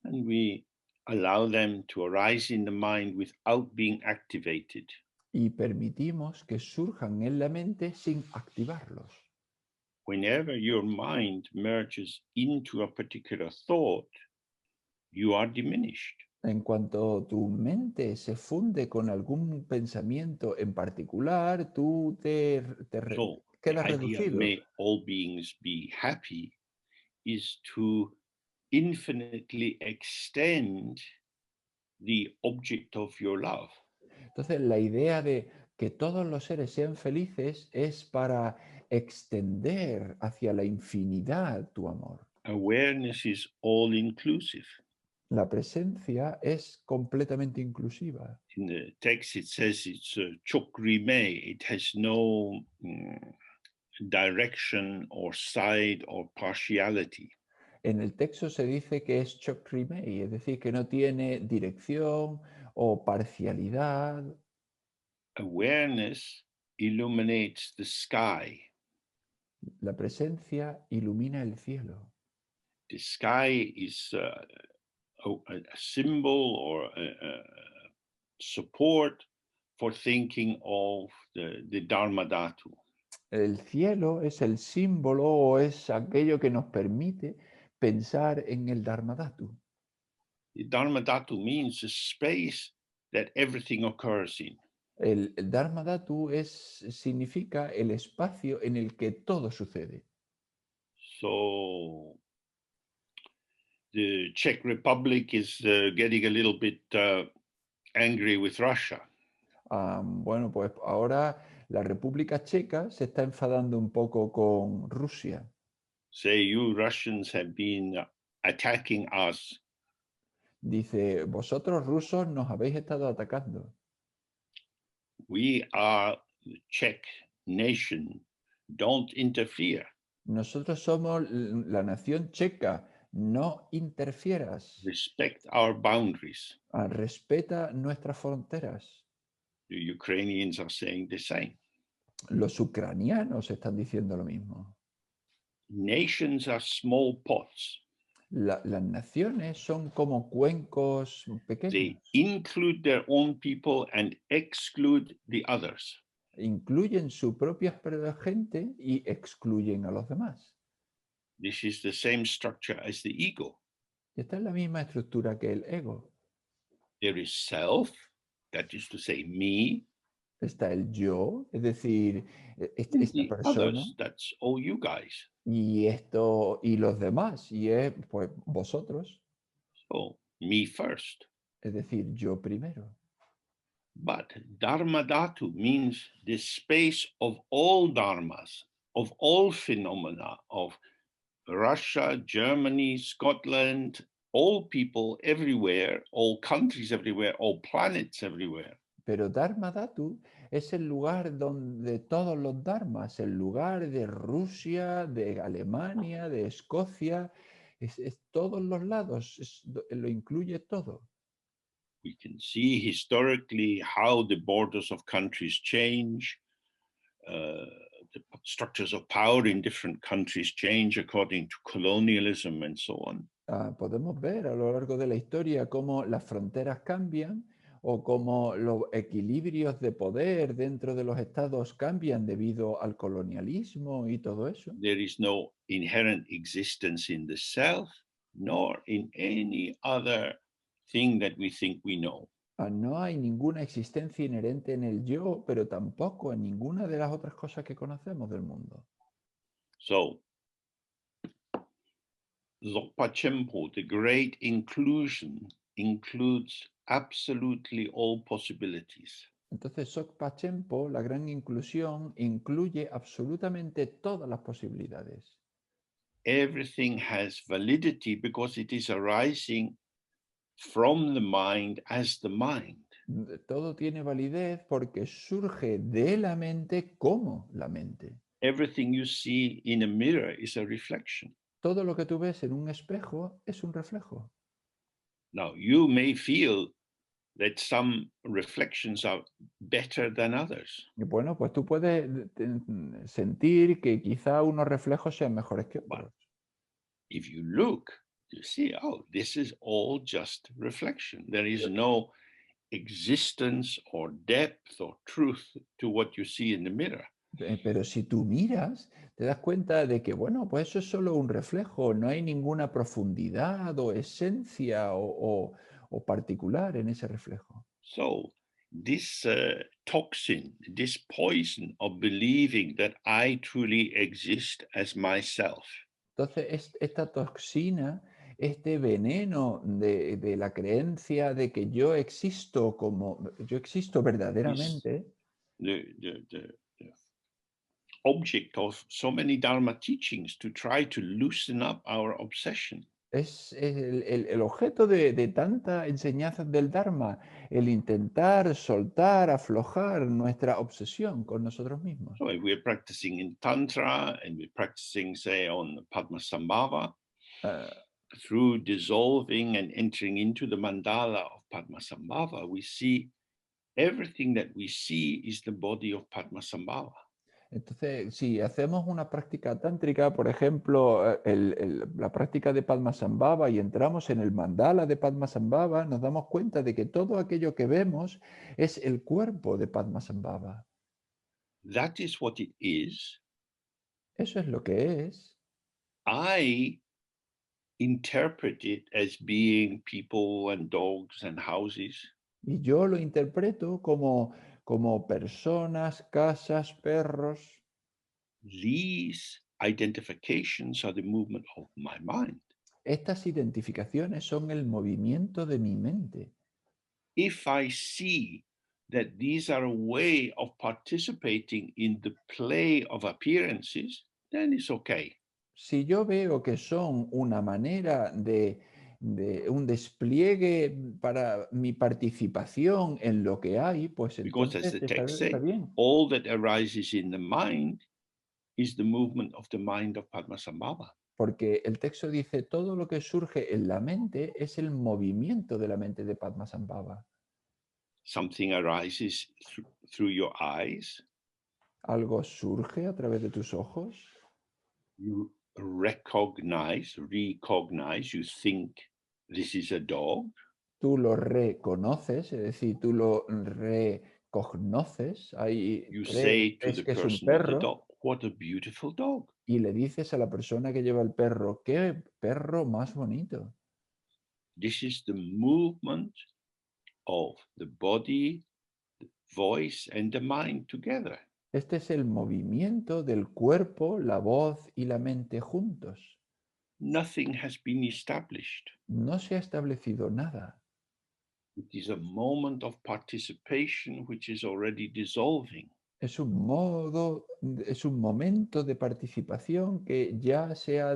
And we allow them to arise in the mind without being activated. Y permitimos que surjan en la mente sin activarlos. Whenever your mind merges into a particular thought, you are diminished. En cuanto tu mente se funde con algún pensamiento en particular, tú So quedas the idea, reducido. may all beings be happy, is to infinitely extend the object of your love. Entonces, la idea de que todos los seres sean felices es para extender hacia la infinidad tu amor. Awareness is all inclusive. La presencia es completamente inclusiva. In the text, it says it's chokrime. It has no direction or side or partiality. En el texto se dice que es chokrimei, es decir, que no tiene dirección o parcialidad. Awareness illuminates the sky. La presencia ilumina el cielo. The sky is a symbol or a support for thinking of the Dharma Dhatu. El cielo es el símbolo o es aquello que nos permite pensar en el Dharmadhatu. The Dharma Dhatu means a space that everything occurs in. El Dharmadhatu significa el espacio en el que todo sucede. So the Czech Republic is getting a little bit angry with Russia. Bueno, pues ahora la República Checa se está enfadando un poco con Rusia. Say, you Russians have been attacking us. Dice, vosotros rusos nos habéis estado atacando. We are the Czech nation. Don't interfere. Nosotros somos la nación checa. No interfieras. Respect our boundaries. Respeta nuestras fronteras. The Ukrainians are saying the same. Los ucranianos están diciendo lo mismo. Nations are small pots. Las naciones son como cuencos They pequeños. include their own people and exclude the others. Incluyen su propia gente y excluyen a los demás. This is the same structure as the ego. Y esta es la misma estructura que el ego. There is self, that is to say, me, Está el yo, es decir, and esta the persona, others, that's all you guys. y esto, y los demás, y es pues vosotros, So, me first. es decir, yo primero. But Dharma Dhatu means the space of all dharmas, of all phenomena, of Russia, Germany, Scotland, all people everywhere, all countries everywhere, all planets everywhere. Pero Dharma Dhatu es el lugar donde todos los dharmas, el lugar de Rusia, de Alemania, de Escocia, es todos los lados, lo incluye todo. We can see historically how the borders of countries change, the structures of power in different countries change according to colonialism and so on. Podemos ver a lo largo de la historia cómo las fronteras cambian o cómo los equilibrios de poder dentro de los estados cambian debido al colonialismo y todo eso. There is no inherent existence in the self, nor in any other thing that we think we know. No hay ninguna existencia inherente en el yo, pero tampoco en ninguna de las otras cosas que conocemos del mundo. So, Dzogchen Chempo, the great inclusion, includes absolutely all possibilities. Entonces, Sokpa Chempo, la gran inclusión, incluye absolutamente todas las posibilidades. Everything has validity because it is arising from the mind as the mind. Todo tiene validez porque surge de la mente como la mente. Everything you see in a mirror is a reflection. Todo lo que tú ves en un espejo es un reflejo. Now, you may feel that some reflections are better than others. Y bueno, pues tú puedes sentir que quizá unos reflejos sean mejores que otros. If you look, you see, oh, this is all just reflection. There is no existence or depth or truth to what you see in the mirror. Pero si tú miras, te das cuenta de que, bueno, pues eso es solo un reflejo, no hay ninguna profundidad o esencia o particular en ese reflejo. So this toxin, this poison of believing that I truly exist as myself, Entonces, esta toxina, este veneno de la creencia de que yo existo verdaderamente, the object of so many Dharma teachings to try to loosen up our obsession. es el objeto de tantas enseñanzas del Dharma, el intentar soltar, aflojar nuestra obsesión con nosotros mismos. So we're practicing in Tantra and we're practicing, say, on Padmasambhava, through dissolving and entering into the mandala of Padmasambhava, we see everything that we see is the body of Padmasambhava. Entonces, si hacemos una práctica tántrica, por ejemplo, la práctica de Padmasambhava y entramos en el mandala de Padmasambhava, nos damos cuenta de que todo aquello que vemos es el cuerpo de Padmasambhava. That is what it is. Eso es lo que es. I interpret it as being people and dogs and houses. Y yo lo interpreto como personas, casas, perros. These identifications are the movement of my mind. Estas identificaciones son el movimiento de mi mente. If I see that these are a way of participating in the play of appearances, then it's okay. Si yo veo que son una manera de un despliegue para mi participación en lo que hay, pues Because as entonces the text está says, bien. all that arises in the mind is the movement of the mind of Padmasambhava. Porque el texto dice, todo lo que surge en la mente es el movimiento de la mente de Padmasambhava. Something arises through your eyes. Algo surge a través de tus ojos. You recognize, you think this is a dog. Tú lo reconoces, es decir, tú lo recognoces. Ahí You say to crees the que es un person with the perro dog, what a beautiful dog. y le dices a la persona que lleva el perro, qué perro más bonito. This is the movement of the body, the voice, and the mind together. Este es el movimiento del cuerpo, la voz y la mente juntos. Nothing has been established. No se ha establecido nada. It is a moment of participation which is already dissolving. Es un momento de participación que ya se ha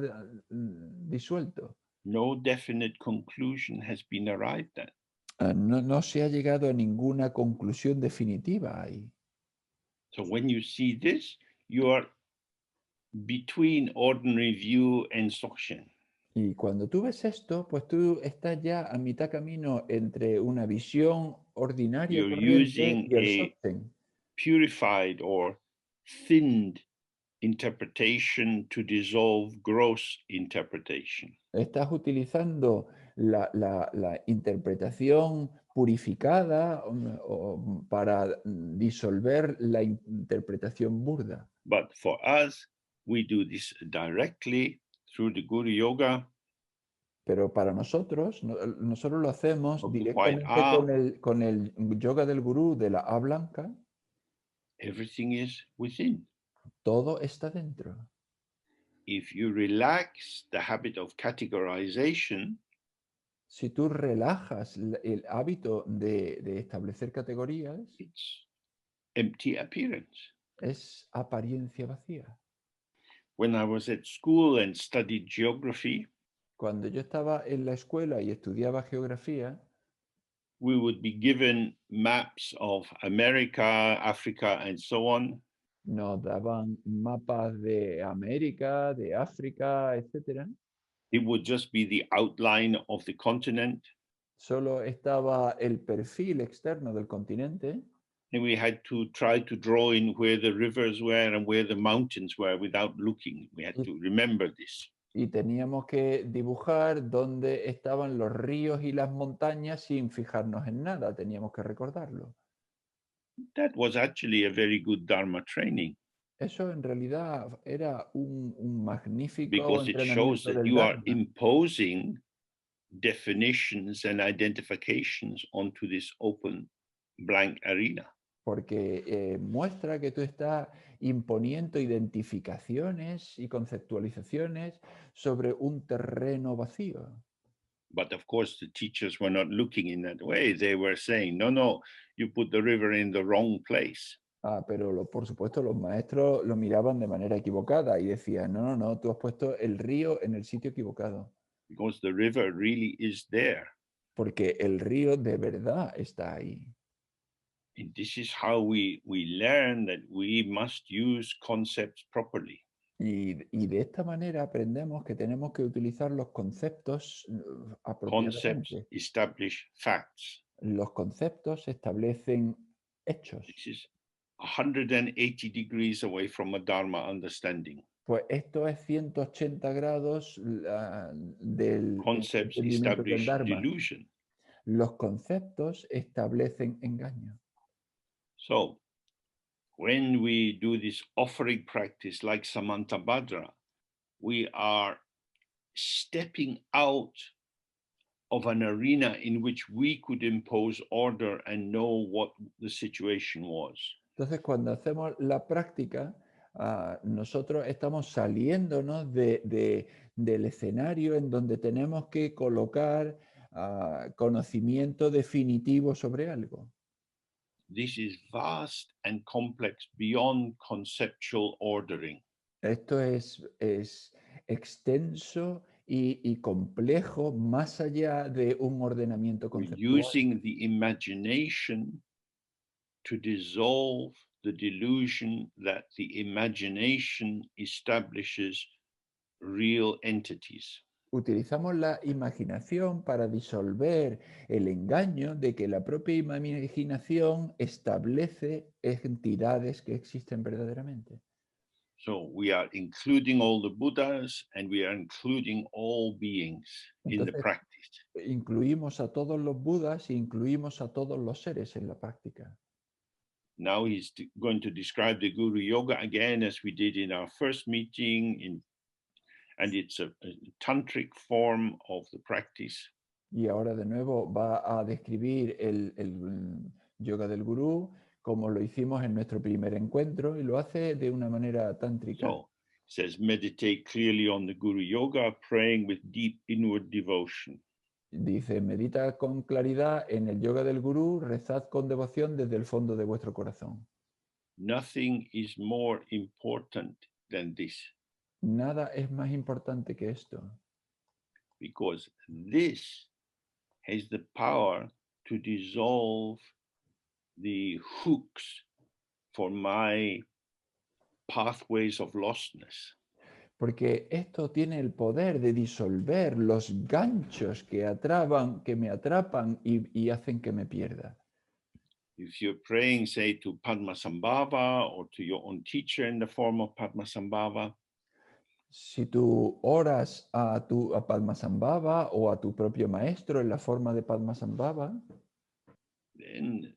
disuelto. No definite conclusion has been arrived at. No se ha llegado a ninguna conclusión definitiva ahí. So when you see this, you are between ordinary view and Dzogchen. Y cuando tú ves esto, pues tú estás ya a mitad camino entre una visión ordinaria You're corriente using y el a Dzogchen. purified or thinned interpretation to dissolve gross interpretation. Estás utilizando la interpretación purificada para disolver la interpretación burda. But for us, we do this directly through the Guru Yoga. Pero para nosotros, nosotros lo hacemos Of the directamente white con el yoga del gurú de la A blanca. Everything is within. Todo está dentro. If you relax the habit of categorization, Si tú relajas el hábito de establecer categorías, it's empty appearance. es apariencia vacía. When I was at school and studied geography, Cuando yo estaba en la escuela y estudiaba geografía, we would be given maps of America, Africa, and so on. nos daban mapas de América, de África, etc. It would just be the outline of the continent. Solo estaba el perfil externo del continente. And we had to try to draw in where the rivers were and where the mountains were without looking. We had to remember this. Y teníamos que dibujar dónde estaban los ríos y las montañas sin fijarnos en nada. Teníamos que recordarlo. That was actually a very good Dharma training. Eso en realidad era un magnífico because it shows entrenamiento that del you are Dharma. imposing definitions and identifications onto this open blank arena. Porque muestra que tú estás imponiendo identificaciones y conceptualizaciones sobre un terreno vacío. But of course, the teachers were not looking in that way. They were saying, no, you put the river in the wrong place. Pero por supuesto los maestros lo miraban de manera equivocada y decían, no, tú has puesto el río en el sitio equivocado. Because the river really is there. Porque el río de verdad está ahí. And this is how we learn that we must use concepts properly. Y de esta manera aprendemos que tenemos que utilizar los conceptos Concepts apropiadamente. establish facts. Los conceptos establecen hechos. This is 180 degrees away from a Dharma understanding. Pues esto es 180 grados del Concepts entendimiento del establish Dharma. delusion. Los conceptos establecen engaño. So, when we do this offering practice like Samantabhadra, we are stepping out of an arena in which we could impose order and know what the situation was. Entonces, cuando hacemos la práctica, nosotros estamos saliéndonos del escenario en donde tenemos que colocar conocimiento definitivo sobre algo. this is vast and complex beyond conceptual ordering. Esto es extenso y complejo más allá de un ordenamiento We're conceptual. using the imagination to dissolve the delusion that the imagination establishes real entities. Utilizamos la imaginación para disolver el engaño de que la propia imaginación establece entidades que existen verdaderamente. So we are including all the Buddhas and we are including all beings in the Entonces, practice. incluimos a todos los Budas e incluimos a todos los seres en la práctica. Now he's going to describe the Guru Yoga again, as we did in our first meeting, and it's a tantric form of the practice. Y ahora de nuevo va a describir el yoga del gurú, como lo hicimos en nuestro primer encuentro, y lo hace de una manera tántrica. So it says, meditate clearly on the Guru Yoga, praying with deep inward devotion. Dice, medita con claridad en el yoga del gurú, rezad con devoción desde el fondo de vuestro corazón. Nothing is more important than this. Nada es más importante que esto. Because this has the power to dissolve the hooks for my pathways of lostness. Porque esto tiene el poder de disolver los ganchos que me atrapan y hacen que me pierda. If you're praying, say, to Padmasambhava or to your own teacher in the form of Padmasambhava, Si tú oras a Padmasambhava o a tu propio maestro en la forma de Padmasambhava, then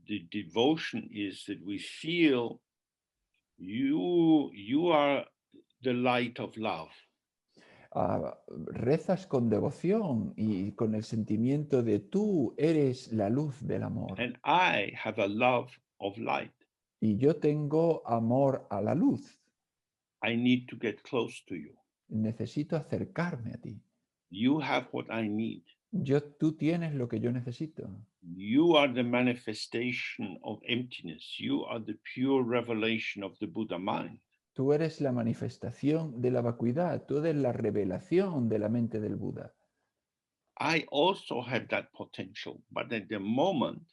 the devotion is that we feel you are the light of love. Rezas con devoción y con el sentimiento de tú eres la luz del amor. And I have a love of light. Y yo tengo amor a la luz. I need to get close to you. Necesito acercarme a ti. You have what I need. Tú tienes lo que yo necesito. You are the manifestation of emptiness. You are the pure revelation of the Buddha mind. Tú eres la manifestación de la vacuidad. Tú eres la revelación de la mente del Buda. I also have that potential, but at the moment,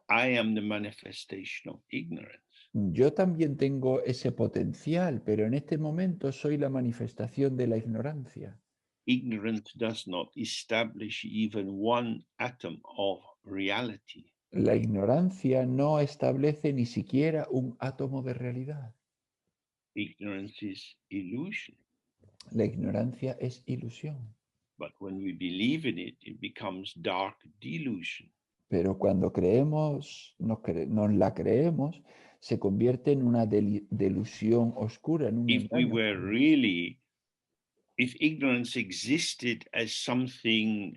I am the manifestation of ignorance. Yo también tengo ese potencial, pero en este momento soy la manifestación de la ignorancia. Ignorance does not establish even one atom of reality. La ignorancia no establece ni siquiera un átomo de realidad. Ignorance is illusion. La ignorancia es ilusión. But when we believe in it, it becomes dark delusion. Pero cuando nos la creemos, se convierte en una delusión oscura, en un engaño. If ignorance existed as something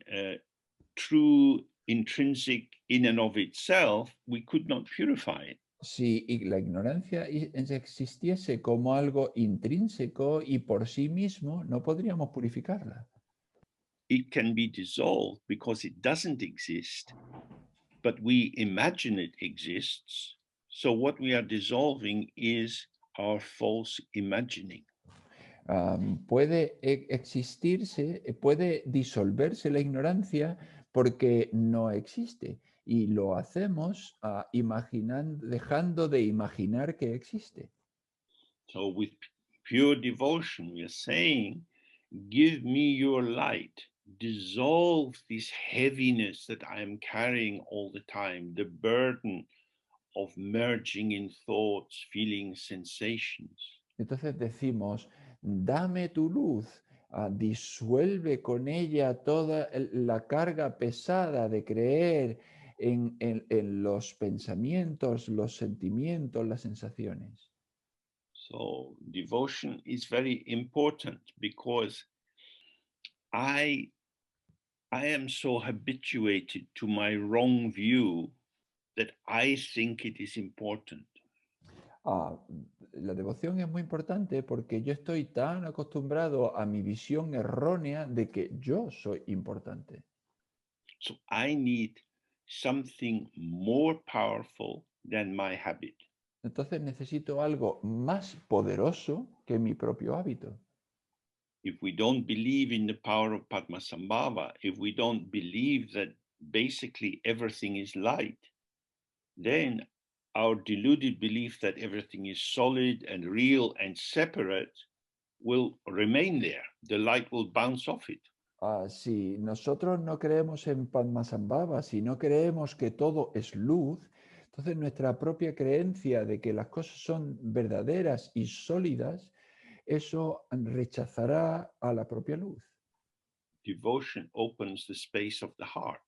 true, intrinsic in and of itself, we could not purify it. Si la ignorancia existiese como algo intrínseco y por sí mismo, no podríamos purificarla. It can be dissolved because it doesn't exist, but we imagine it exists. So what we are dissolving is our false imagining. Puede disolverse la ignorancia porque no existe. Y lo hacemos dejando de imaginar que existe. So with pure devotion, we are saying, give me your light, dissolve this heaviness that I am carrying all the time, the burden of merging in thoughts, feelings, sensations. Entonces decimos, dame tu luz, disuelve con ella toda la carga pesada de creer en los pensamientos, los sentimientos, las sensaciones. So devotion is very important because I am so habituated to my wrong view that I think it is important. La devoción es muy importante porque yo estoy tan acostumbrado a mi visión errónea de que yo soy importante. So I need something more powerful than my habit. Entonces necesito algo más poderoso que mi propio hábito. If we don't believe in the power of Padmasambhava, if we don't believe that basically everything is light, then our deluded belief that everything is solid and real and separate will remain there. The light will bounce off it. Si nosotros no creemos en Padmasambhava, si no creemos que todo es luz, entonces nuestra propia creencia de que las cosas son verdaderas y sólidas, eso rechazará a la propia luz. Devotion opens the space of the heart.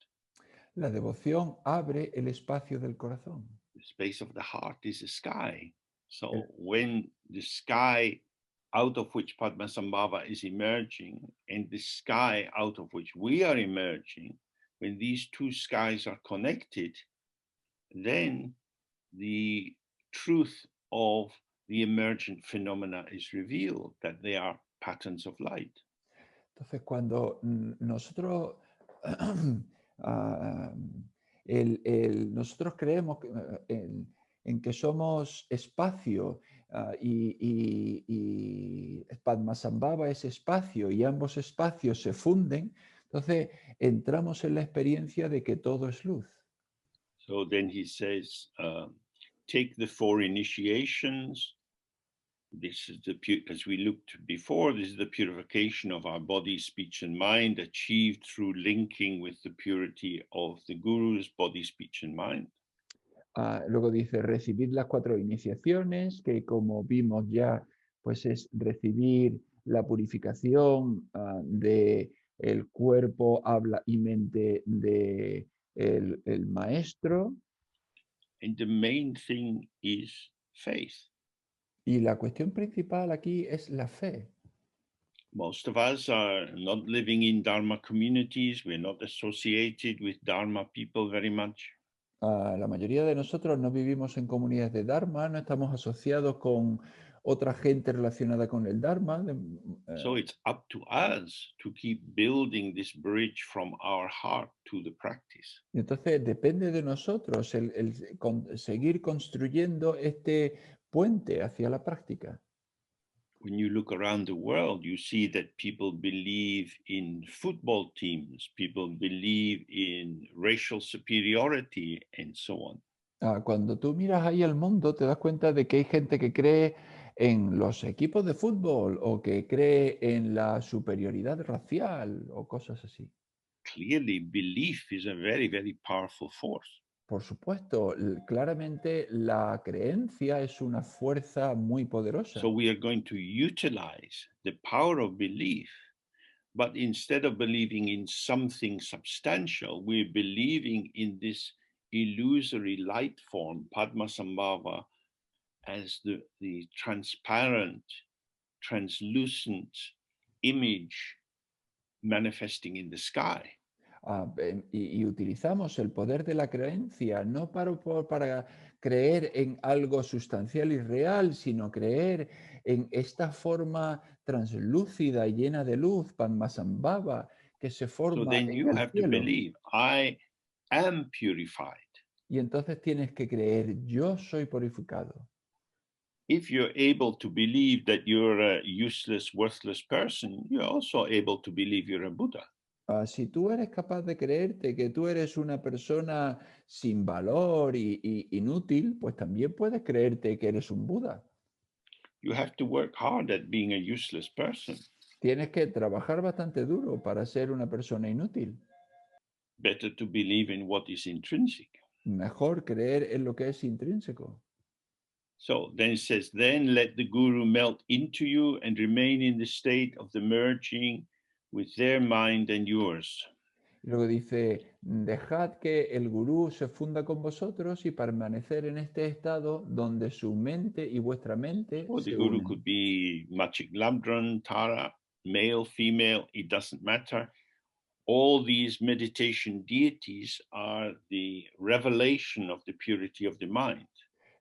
La devoción abre el espacio del corazón. The space of the heart is the sky. So when the sky out of which Padmasambhava is emerging and the sky out of which we are emerging, when these two skies are connected, then the truth of the emergent phenomena is revealed, that they are patterns of light. Entonces, cuando nosotros, nosotros creemos en que somos espacio y Padmasambhava es espacio y ambos espacios se funden, entonces entramos en la experiencia de que todo es luz. So then he says, take the 4 initiations. This is as we looked before, this is the purification of our body, speech, and mind, achieved through linking with the purity of the Guru's body, speech, and mind. Luego dice, recibid las 4 iniciaciones, que como vimos ya, pues es recibir la purificación de el cuerpo, habla y mente de el maestro. And the main thing is faith. Y la cuestión principal aquí es la fe. Most of us are not living in Dharma communities. We're not associated with Dharma people very much. La mayoría de nosotros no vivimos en comunidades de Dharma, no estamos asociados con otra gente relacionada con el Dharma. So it's up to us to keep building this bridge from our heart to the practice. Entonces depende de nosotros el seguir construyendo este puente hacia la práctica. When you look around the world, you see that people believe in football teams, people believe in racial superiority, and so on. Cuando tú miras ahí al mundo, te das cuenta de que hay gente que cree en los equipos de fútbol o que cree en la superioridad racial o cosas así. Clearly, belief is a very, very powerful force. Por supuesto, claramente la creencia es una fuerza muy poderosa. So we are going to utilize the power of belief, but instead of believing in something substantial, we're believing in this illusory light form, Padmasambhava, as the transparent, translucent image manifesting in the sky. Y utilizamos el poder de la creencia no para creer en algo sustancial y real, sino creer en esta forma translúcida y llena de luz, Padmasambhava, que se forma So then en you el have cielo. to believe, I am purified. Y entonces tienes que creer, yo soy purificado. If you're able to believe that you're a useless, worthless person, you're also able to believe you're a Buddha. Si tú eres capaz de creerte que tú eres una persona sin valor y inútil, pues también puedes creerte que eres un Buda. You have to work hard at being a useless person. Tienes que trabajar bastante duro para ser una persona inútil. Better to believe in what is intrinsic. Mejor creer en lo que es intrínseco. So then it says, then let the Guru melt into you and remain in the state of the merging with their mind and yours. Y luego dice, dejad que el gurú se funda con vosotros y permanecer en este estado donde su mente y vuestra mente Or the se Guru unen. could be Machik Lamdran, Tara, male, female, it doesn't matter. All these meditation deities are the revelation of the purity of the mind.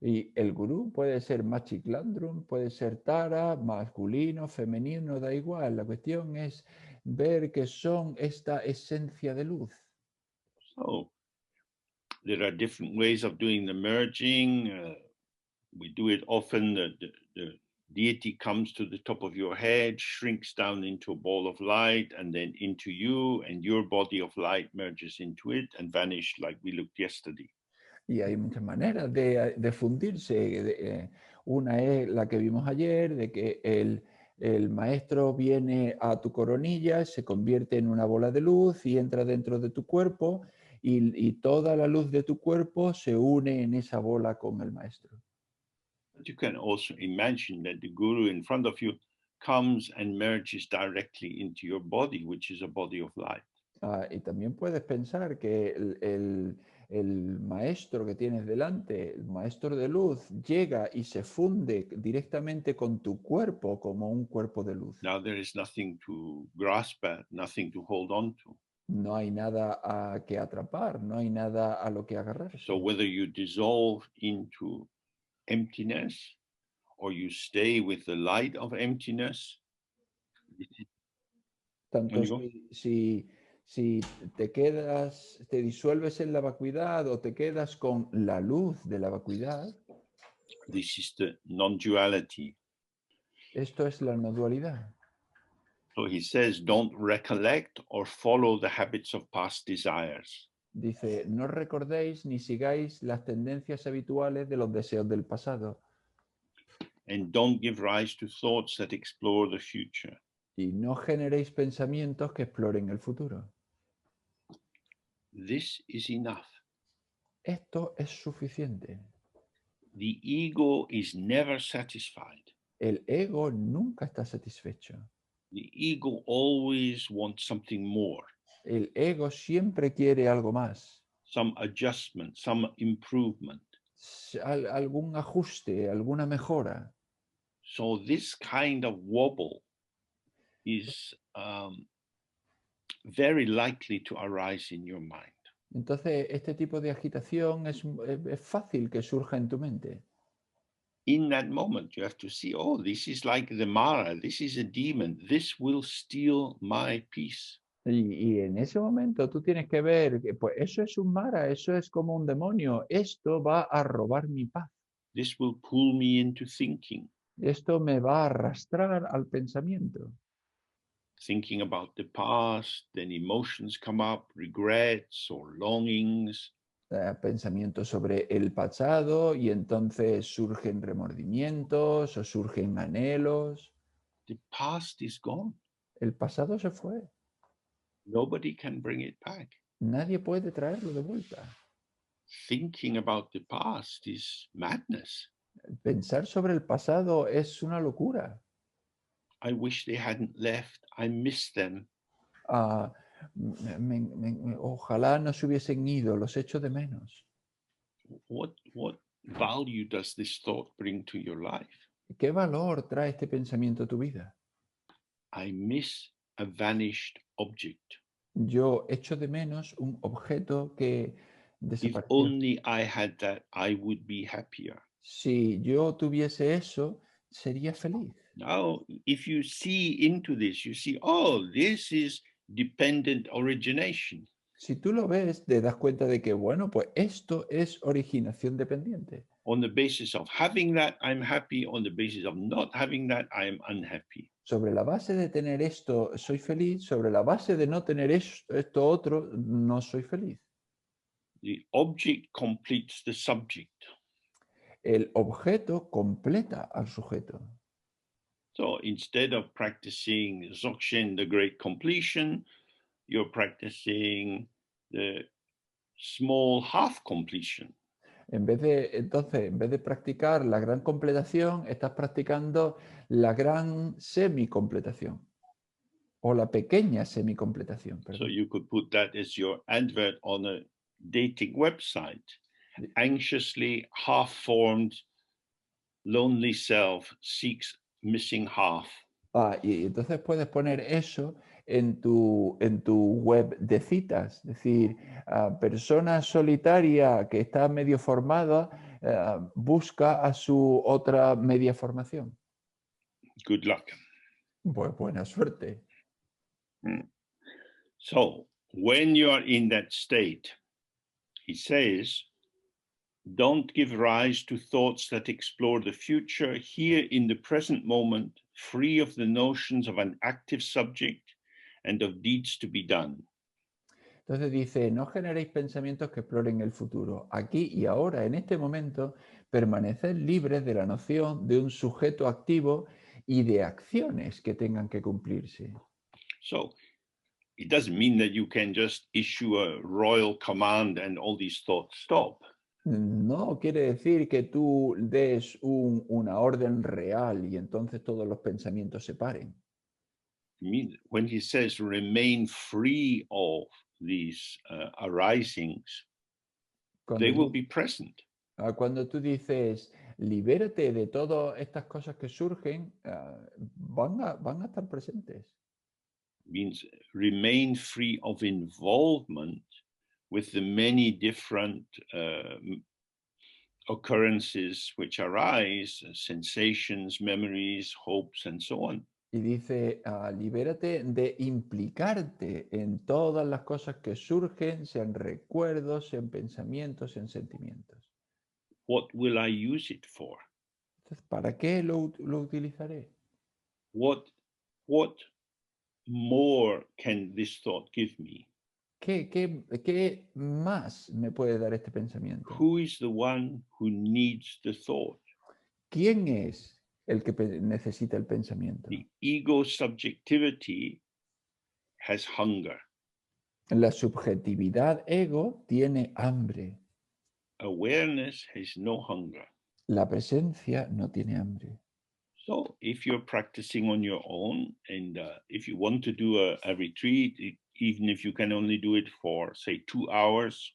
Y el gurú puede ser Machiklandrum, puede ser Tara, masculino, femenino, da igual. La cuestión es ver que son esta esencia de luz. So there are different ways of doing the merging. We do it often. The deity comes to the top of your head, shrinks down into a ball of light, and then into you, and your body of light merges into it and vanish like we looked yesterday. Y hay muchas maneras de fundirse. Una es la que vimos ayer, de que el maestro viene a tu coronilla, se convierte en una bola de luz y entra dentro de tu cuerpo, y toda la luz de tu cuerpo se une en esa bola con el maestro. But you can also imagine that the guru in front of you comes and merges directly into your body, which is a body of light. Y también puedes pensar que el maestro que tienes delante, el maestro de luz, llega y se funde directamente con tu cuerpo como un cuerpo de luz. Now there is nothing to grasp at, nothing to hold on to. No hay nada a que atrapar, no hay nada a lo que agarrarse. So whether you dissolve into emptiness or you stay with the light of emptiness, Tanto si te quedas, te disuelves en la vacuidad o te quedas con la luz de la vacuidad, this is the non-duality. esto es la no dualidad. So he says, don't recollect or follow the habits of past desires. Dice, no recordéis ni sigáis las tendencias habituales de los deseos del pasado. And don't give rise to thoughts that explore the future. Y no generéis pensamientos que exploren el futuro. This is enough. Esto es suficiente. The ego is never satisfied. El ego nunca está satisfecho. The ego always wants something more. El ego siempre quiere algo más. Some adjustment, some improvement. Algún ajuste, alguna mejora. So this kind of wobble is very likely to arise in your mind. Entonces, este tipo de agitación es fácil que surja en tu mente. In that moment, you have to see, oh, this is like the Mara, this is a demon, this will steal my peace. Y en ese momento tú tienes que ver que pues eso es un Mara, eso es como un demonio, esto va a robar mi paz. This will pull me into thinking. Esto me va a arrastrar al pensamiento. Thinking about the past, then emotions come up, regrets or longings. Pensamientos sobre el pasado y entonces surgen remordimientos o surgen anhelos. The past is gone. El pasado se fue. Nobody can bring it back. Nadie puede traerlo de vuelta. Thinking about the past is madness. Pensar sobre el pasado es una locura. I wish they hadn't left. I miss them. Ojalá no se hubiesen ido, los echo de menos. What value does this thought bring to your life? ¿Qué valor trae este pensamiento a tu vida? I miss a vanished object. Yo echo de menos un objeto que If desapareció. only I had that, I would be happier. Si yo tuviese eso, sería feliz. Now, if you see into this, you see, oh, this is dependent origination. Si tú lo ves, te das cuenta de que, bueno, pues esto es originación dependiente. On the basis of having that, I'm happy. On the basis of not having that, I am unhappy. Sobre la base de tener esto, soy feliz. Sobre la base de no tener esto otro, no soy feliz. The object completes the subject. El objeto completa al sujeto. So instead of practicing Dzogchen, the great completion, you're practicing the small half completion. Entonces, en vez de practicar la gran completación, estás practicando la gran semicompletación o la pequeña semicompletación. So you could put that as your advert on a dating website. Anxiously half-formed, lonely self seeks missing half. Y entonces puedes poner eso en tu web de citas, es decir, persona solitaria que está medio formada busca a su otra media formación. Good luck. Pues buena suerte. So when you are in that state, he says, don't give rise to thoughts that explore the future here in the present moment, free of the notions of an active subject and of deeds to be done. Entonces dice, no generéis pensamientos que exploren el futuro. Aquí y ahora, en este momento, permaneced libres de la noción de un sujeto activo y de acciones que tengan que cumplirse. So it doesn't mean that you can just issue a royal command and all these thoughts stop. No quiere decir que tú des una orden real y entonces todos los pensamientos se paren. I mean, when he says remain free of these arisings, they will be present. Cuando tú dices, libérate de todas estas cosas que surgen, van a estar presentes. Means remain free of involvement with the many different occurrences which arise, sensations, memories, hopes, and so on. Y dice, libérate de implicarte en todas las cosas que surgen, sean recuerdos, sean pensamientos, sean sentimientos. What will I use it for? Entonces, ¿para qué lo utilizaré? What more can this thought give me? ¿Qué más me puede dar este pensamiento? Who is the one who needs the thought? ¿Quién es el que necesita el pensamiento? The ego subjectivity has hunger. La subjetividad ego tiene hambre. Awareness has no hunger. La presencia no tiene hambre. So if you're practicing on your own, and if you want to do a retreat, even if you can only do it for, say, 2 hours.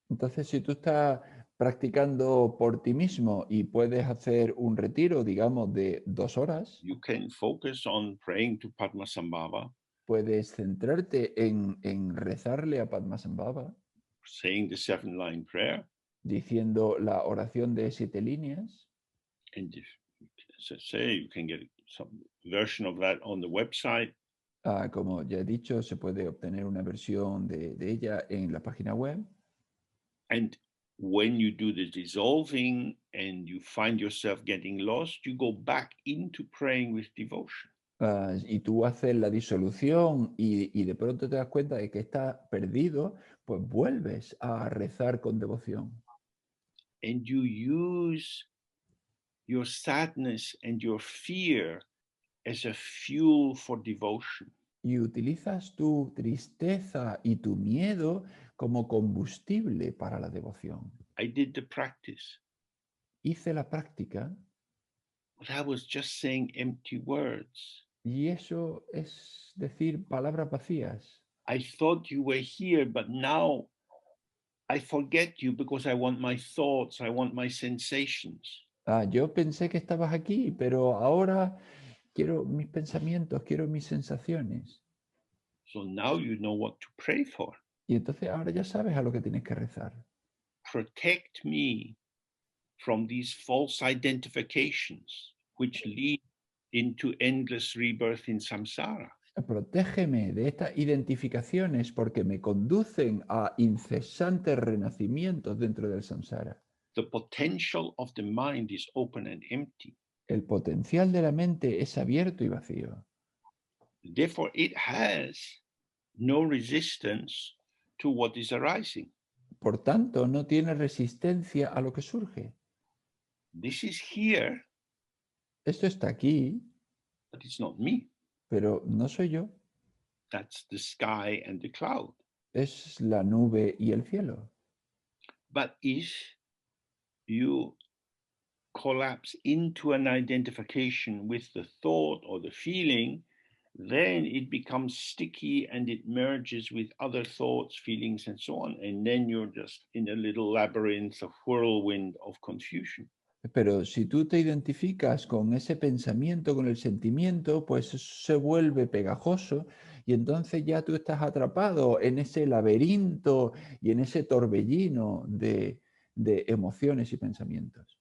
Entonces, si tú estás practicando por ti mismo y puedes hacer un retiro, digamos, de 2 horas, You can focus on praying to Padmasambhava, puedes centrarte en rezarle a Padmasambhava, saying the 7-line prayer, diciendo la oración de 7 líneas. and if, so say, you can get some version of that on the website. Como ya he dicho, se puede obtener una versión de ella en la página web. And when you do the dissolving and you find yourself getting lost, you go back into praying with devotion. Y tú haces la disolución y de pronto te das cuenta de que estás perdido, pues vuelves a rezar con devoción. And you use your sadness and your fear as a fuel for devotion. Y utilizas tu tristeza y tu miedo como combustible para la devoción. I did the practice, Hice la práctica but I was just saying empty words. y eso es decir palabras vacías. I thought you were here, but now I forget you because I want my thoughts, I want my sensations. Yo pensé que estabas aquí, pero ahora quiero mis pensamientos, quiero mis sensaciones. So now you know what to pray for. Y entonces ahora ya sabes a lo que tienes que rezar. Protect me from these false identifications which lead into endless rebirth in samsara. Protégeme de estas identificaciones porque me conducen a incesantes renacimientos dentro del samsara. The potential of the mind is open and empty. El potencial de la mente es abierto y vacío. Therefore, it has no resistance to what is arising. Por tanto, no tiene resistencia a lo que surge. This is here, Esto está aquí, but it's not me. pero no soy yo. That's the sky and the cloud. Es la nube y el cielo. But if you collapse into an identification with the thought or the feeling, then it becomes sticky and it merges with other thoughts, feelings, and so on. And then you're just in a little labyrinth of whirlwind of confusion. Pero si tú te identificas con ese pensamiento, con el sentimiento, pues eso se vuelve pegajoso y entonces ya tú estás atrapado en ese laberinto y en ese torbellino de emociones y pensamientos.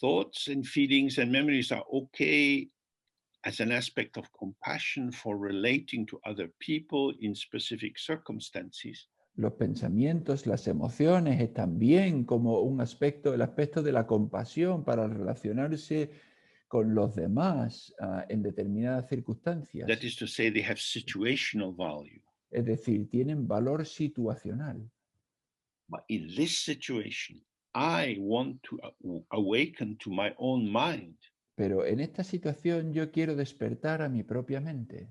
Thoughts and feelings and memories are okay as an aspect of compassion for relating to other people in specific circumstances. Los pensamientos, las emociones están bien como un aspecto, el aspecto de la compasión para relacionarse con los demás en determinadas circunstancias. That is to say, they have situational value. Es decir, tienen valor situacional. But in this situation, I want to awaken to my own mind. Pero en esta situación yo quiero despertar a mi propia mente.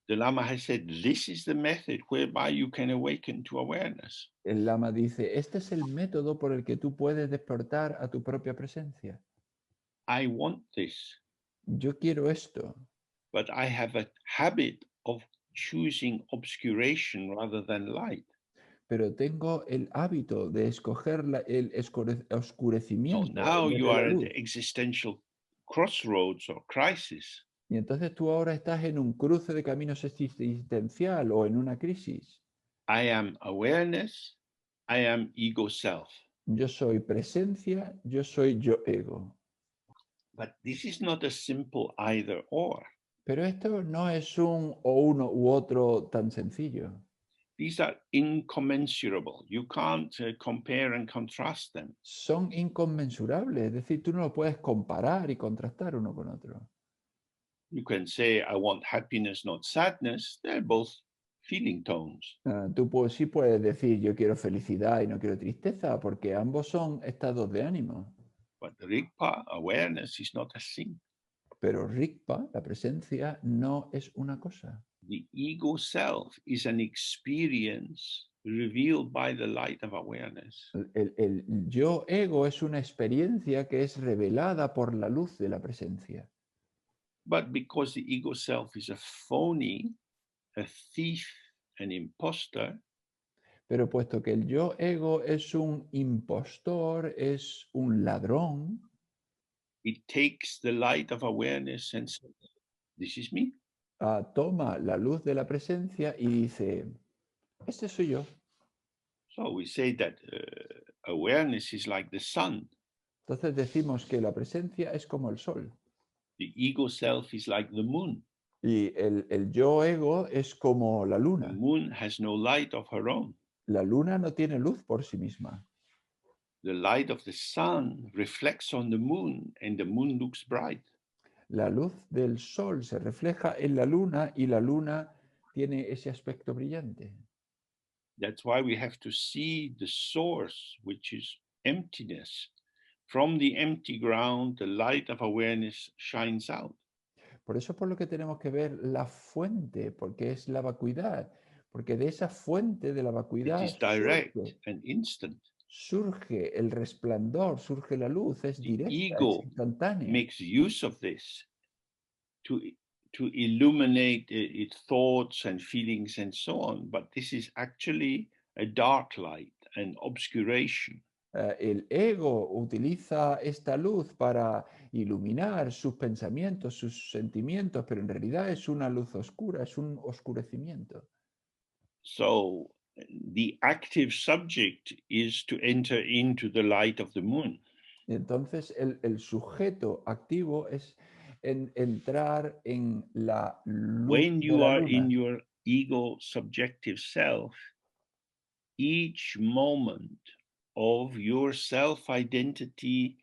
The Lama has said, this is the method whereby you can awaken to awareness. El Lama dice, este es el método por el que tú puedes despertar a tu propia presencia. I want this, Yo quiero esto, but I have a habit of choosing obscuration rather than light. pero tengo el hábito de escoger el So oscurecimiento now en vez you de la are at luz. the existential crossroads or crisis. Y entonces tú ahora estás en un cruce de caminos existencial o en una crisis. I am awareness, I am ego self. Yo soy presencia, yo soy yo ego. But this is not a simple either or. Pero esto no es un o uno u otro tan sencillo. These are incommensurable. You can't compare and contrast them. Son inconmensurables, es decir, tú no lo puedes comparar y contrastar uno con otro. You can say, I want happiness, not sadness. They're both feeling tones. Sí puedes decir, yo quiero felicidad y no quiero tristeza, porque ambos son estados de ánimo. But Rigpa, awareness, is not a thing. Pero Rigpa, la presencia, no es una cosa. The ego self is an experience revealed by the light of awareness. El yo ego es una experiencia que es revelada por la luz de la presencia. But because the ego self is a phony, a thief, an imposter, Pero puesto que el yo ego es un impostor, es un ladrón, it takes the light of awareness and says, this is me. toma la luz de la presencia y dice, este soy yo. So we say that awareness is like the sun. Entonces decimos que la presencia es como el sol. The ego self is like the moon. Y el yo ego es como la The luna. moon has no light of her own. La luna no tiene luz por sí misma. The light of the sun reflects on the moon and the moon looks bright. La luz del sol se refleja en la luna y la luna tiene ese aspecto brillante. That's why we have to see the source, which is emptiness. From the empty ground, the light of awareness shines out. Por eso por lo que tenemos que ver la fuente, porque es la vacuidad, porque de esa fuente de la It vacuidad is direct and instant. surge el resplandor, surge la luz, es The directa, es ego instantánea. makes use of this to illuminate its thoughts and feelings and so on. But this is actually a dark light, an obscuration. El ego utiliza esta luz para iluminar sus pensamientos, sus sentimientos, pero en realidad es una luz oscura, es un oscurecimiento. So the active subject is to enter into the light of the moon. Entonces el sujeto activo es entrar en la luz When de you la are luna. in your ego subjective self, each moment of your self-identity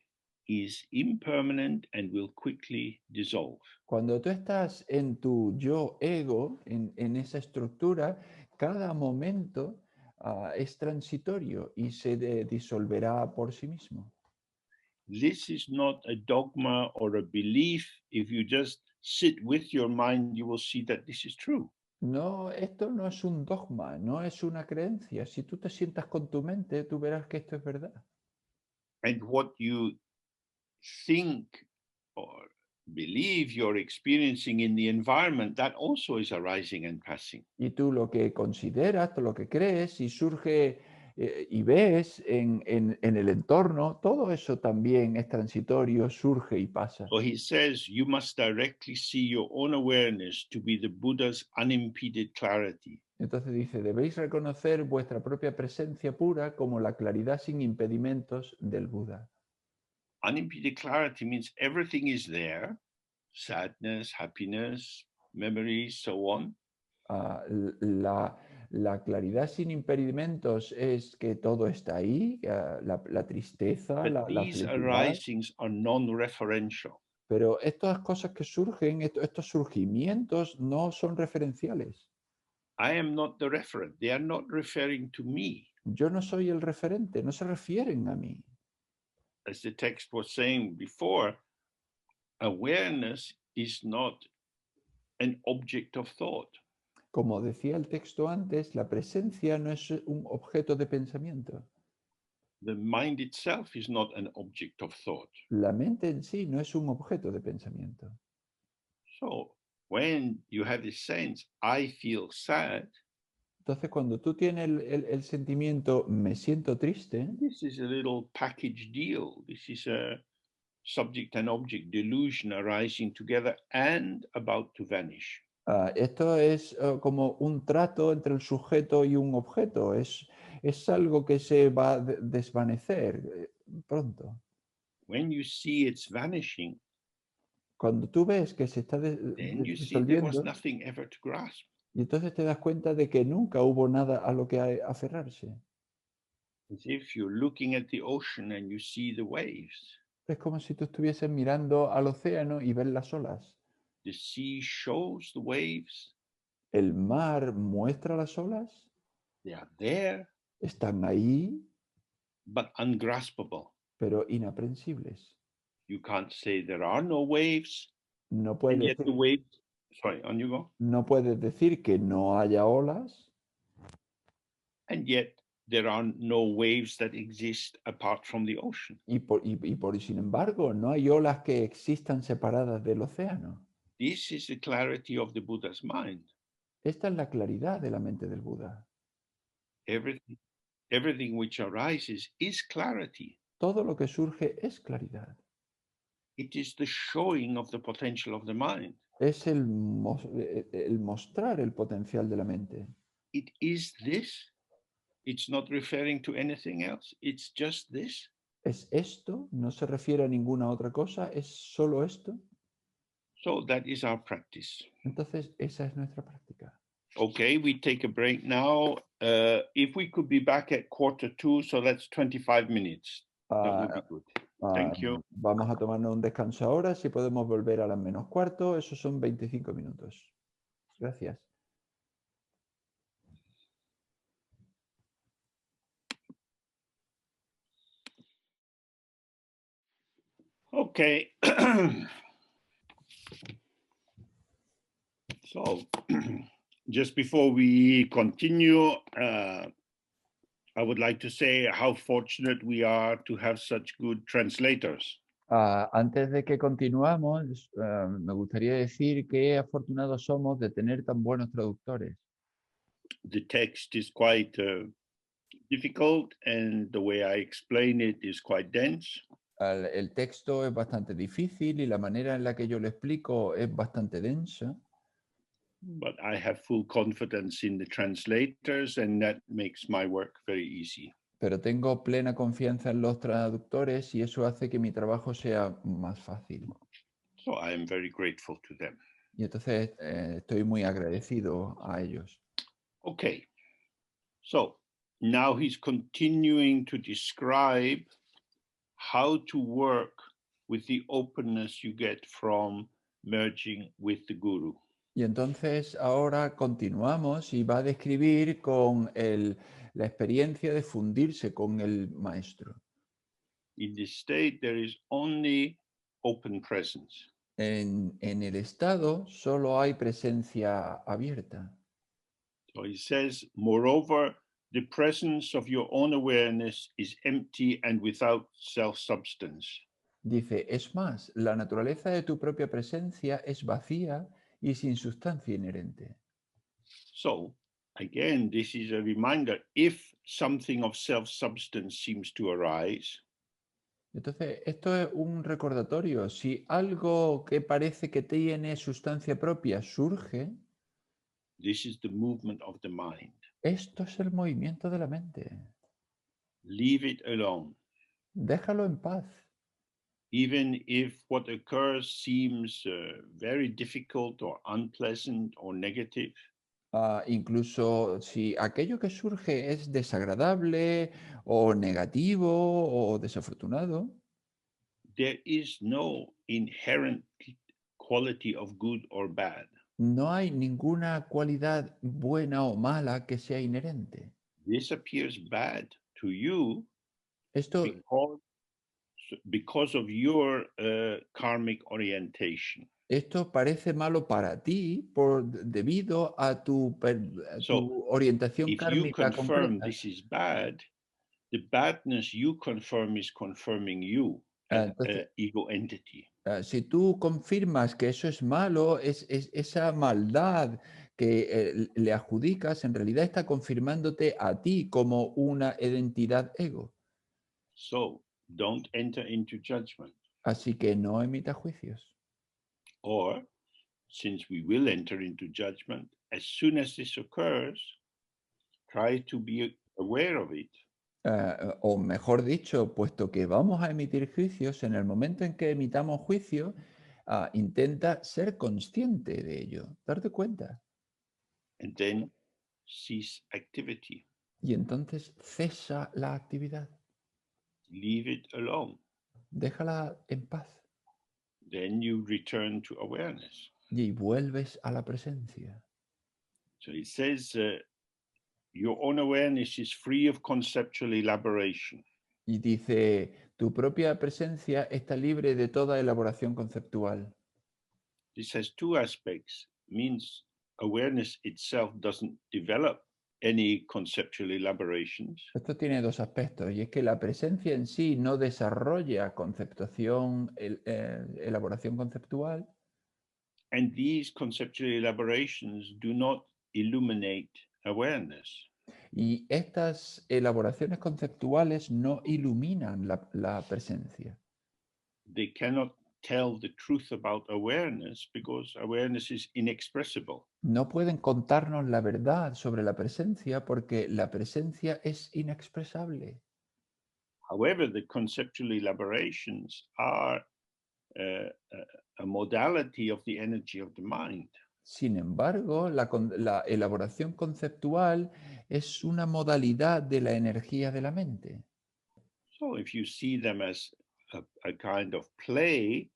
is impermanent and will quickly dissolve. Cuando tú estás en tu yo ego, en esa estructura, cada momento es transitorio y se disolverá por sí mismo. This is not a dogma or a belief. If you just sit with your mind, you will see that this is true. No, esto no es un dogma, no es una creencia. Si tú te sientas con tu mente, tú verás que esto es verdad. And what you think or believe you're experiencing in the environment, that also is arising and passing. Y tú lo que consideras, lo que crees y surge y ves en el entorno, todo eso también es transitorio, surge y pasa. So he says, you must directly see your own awareness to be the Buddha's unimpeded clarity. Entonces dice, debéis reconocer vuestra propia presencia pura como la claridad sin impedimentos del Buda. Unimpeded clarity means everything is there, sadness, happiness, memories, so on. La claridad sin impedimentos es que todo está ahí, la tristeza, but la these felicidad. arisings are non-referential. Pero estas cosas que surgen, estos surgimientos no son referenciales. I am not the referent. They are not referring to me. Yo no soy el referente, no se refieren a mí. As the text was saying before, awareness is not an object of thought. Como decía el texto antes, la presencia no es un objeto de pensamiento. The mind itself is not an object of thought. La mente en sí no es un objeto de pensamiento. So when you have this sense, I feel sad, Entonces, cuando tú tienes el sentimiento, me siento triste, this is a little package deal. This is a subject and object delusion arising together and about to vanish. esto es como un trato entre el sujeto y un objeto. Es algo que se va a desvanecer pronto. When you see it's vanishing, Cuando tú ves que se está then you see there was disolviendo, nothing ever to grasp. y entonces te das cuenta de que nunca hubo nada a lo que aferrarse. As if you're looking at the ocean and you see the waves. Es como si tú estuvieses mirando al océano y ves las olas. The sea shows the waves. El mar muestra las olas, They are there, están ahí, but ungraspable. pero inaprensibles. You can't say there are no waves, No and puedes, yet the waves. Sorry, on you go. no puedes decir que no haya olas, And yet there are no waves that exist apart from the ocean. sin embargo, no hay olas que existan separadas del océano. This is the clarity of the Buddha's mind. Esta es la claridad de la mente del Buda. Everything which arises is clarity. Todo lo que surge es claridad. It is the showing of the potential of the mind. Es el mostrar el potencial de la mente. It is this. It's not referring to anything else. It's just this. Es esto, no se refiere a ninguna otra cosa, es solo esto. So that is our practice. Entonces, esa es nuestra práctica. Okay, we take a break now. If we could be back at 1:45, so that's 25 minutes. That would be good. Thank you. Vamos a tomarnos un descanso ahora. Si podemos volver a las -15, esos son 25 minutos. Gracias. Okay. So just before we continue, I would like to say how fortunate we are to have such good translators. Antes de que continuamos, me gustaría decir que afortunados somos de tener tan buenos traductores. The text is quite difficult, and the way I explain it is quite dense. El texto es bastante difícil y la manera en la que yo lo explico es bastante densa. But I have full confidence in the translators, and that makes my work very easy. Pero tengo plena confianza en los traductores y eso hace que mi trabajo sea más fácil. So I am very grateful to them. Y entonces estoy muy agradecido a ellos. Okay. So now he's continuing to describe how to work with the openness you get from merging with the Guru. Y entonces ahora continuamos y va a describir con la experiencia de fundirse con el maestro. In this state, there is only open presence. En el estado solo hay presencia abierta. So he says, moreover, the presence of your own awareness is empty and without self-substance. Dice, es más, la naturaleza de tu propia presencia es vacía y sin sustancia inherente. So again, this is a reminder, if something of self-substance seems to arise, Entonces, esto es un recordatorio. Si algo que parece que tiene sustancia propia surge, this is the movement of the mind. esto es el movimiento de la mente. Leave it alone. Déjalo en paz. Even if what occurs seems very difficult or unpleasant or negative. incluso si aquello que surge es desagradable o negativo o desafortunado, there is no inherent quality of good or bad. no hay ninguna cualidad buena o mala que sea inherente. This appears bad to you Esto, because of your karmic orientation. esto parece malo para ti debido a tu So, orientación if you kármica confirm concreta. this is bad, the badness you confirm is confirming you as Entonces, an ego entity. Si tú confirmas que eso es malo, esa maldad que le adjudicas, en realidad está confirmándote a ti como una identidad ego. So, don't enter into judgment. Así que no emita juicios. Or, since we will enter into judgment, as soon as this occurs, try to be aware of it. O mejor dicho, puesto que vamos a emitir juicios, en el momento en que emitamos juicio, intenta ser consciente de ello, darte cuenta. And then cease activity. Y entonces cesa la actividad. Leave it alone. Déjala en paz. Then you return to awareness. Y vuelves a la presencia. So it says, your own awareness is free of conceptual elaboration. Y dice, tu propia presencia está libre de toda elaboración conceptual. This has two aspects. Means awareness itself doesn't develop any conceptual elaborations. Esto tiene dos aspectos, y es que la presencia en sí no desarrolla elaboración conceptual. And these conceptual elaborations do not illuminate awareness. Y estas elaboraciones conceptuales no iluminan la presencia. They cannot tell the truth about awareness because awareness is inexpressible. No pueden contarnos la verdad sobre la presencia porque la presencia es inexpresable. However, the conceptual elaborations are a modality of the energy of the mind. Sin embargo, la elaboración conceptual es una modalidad de la energía de la mente. So if you see them as a kind of play,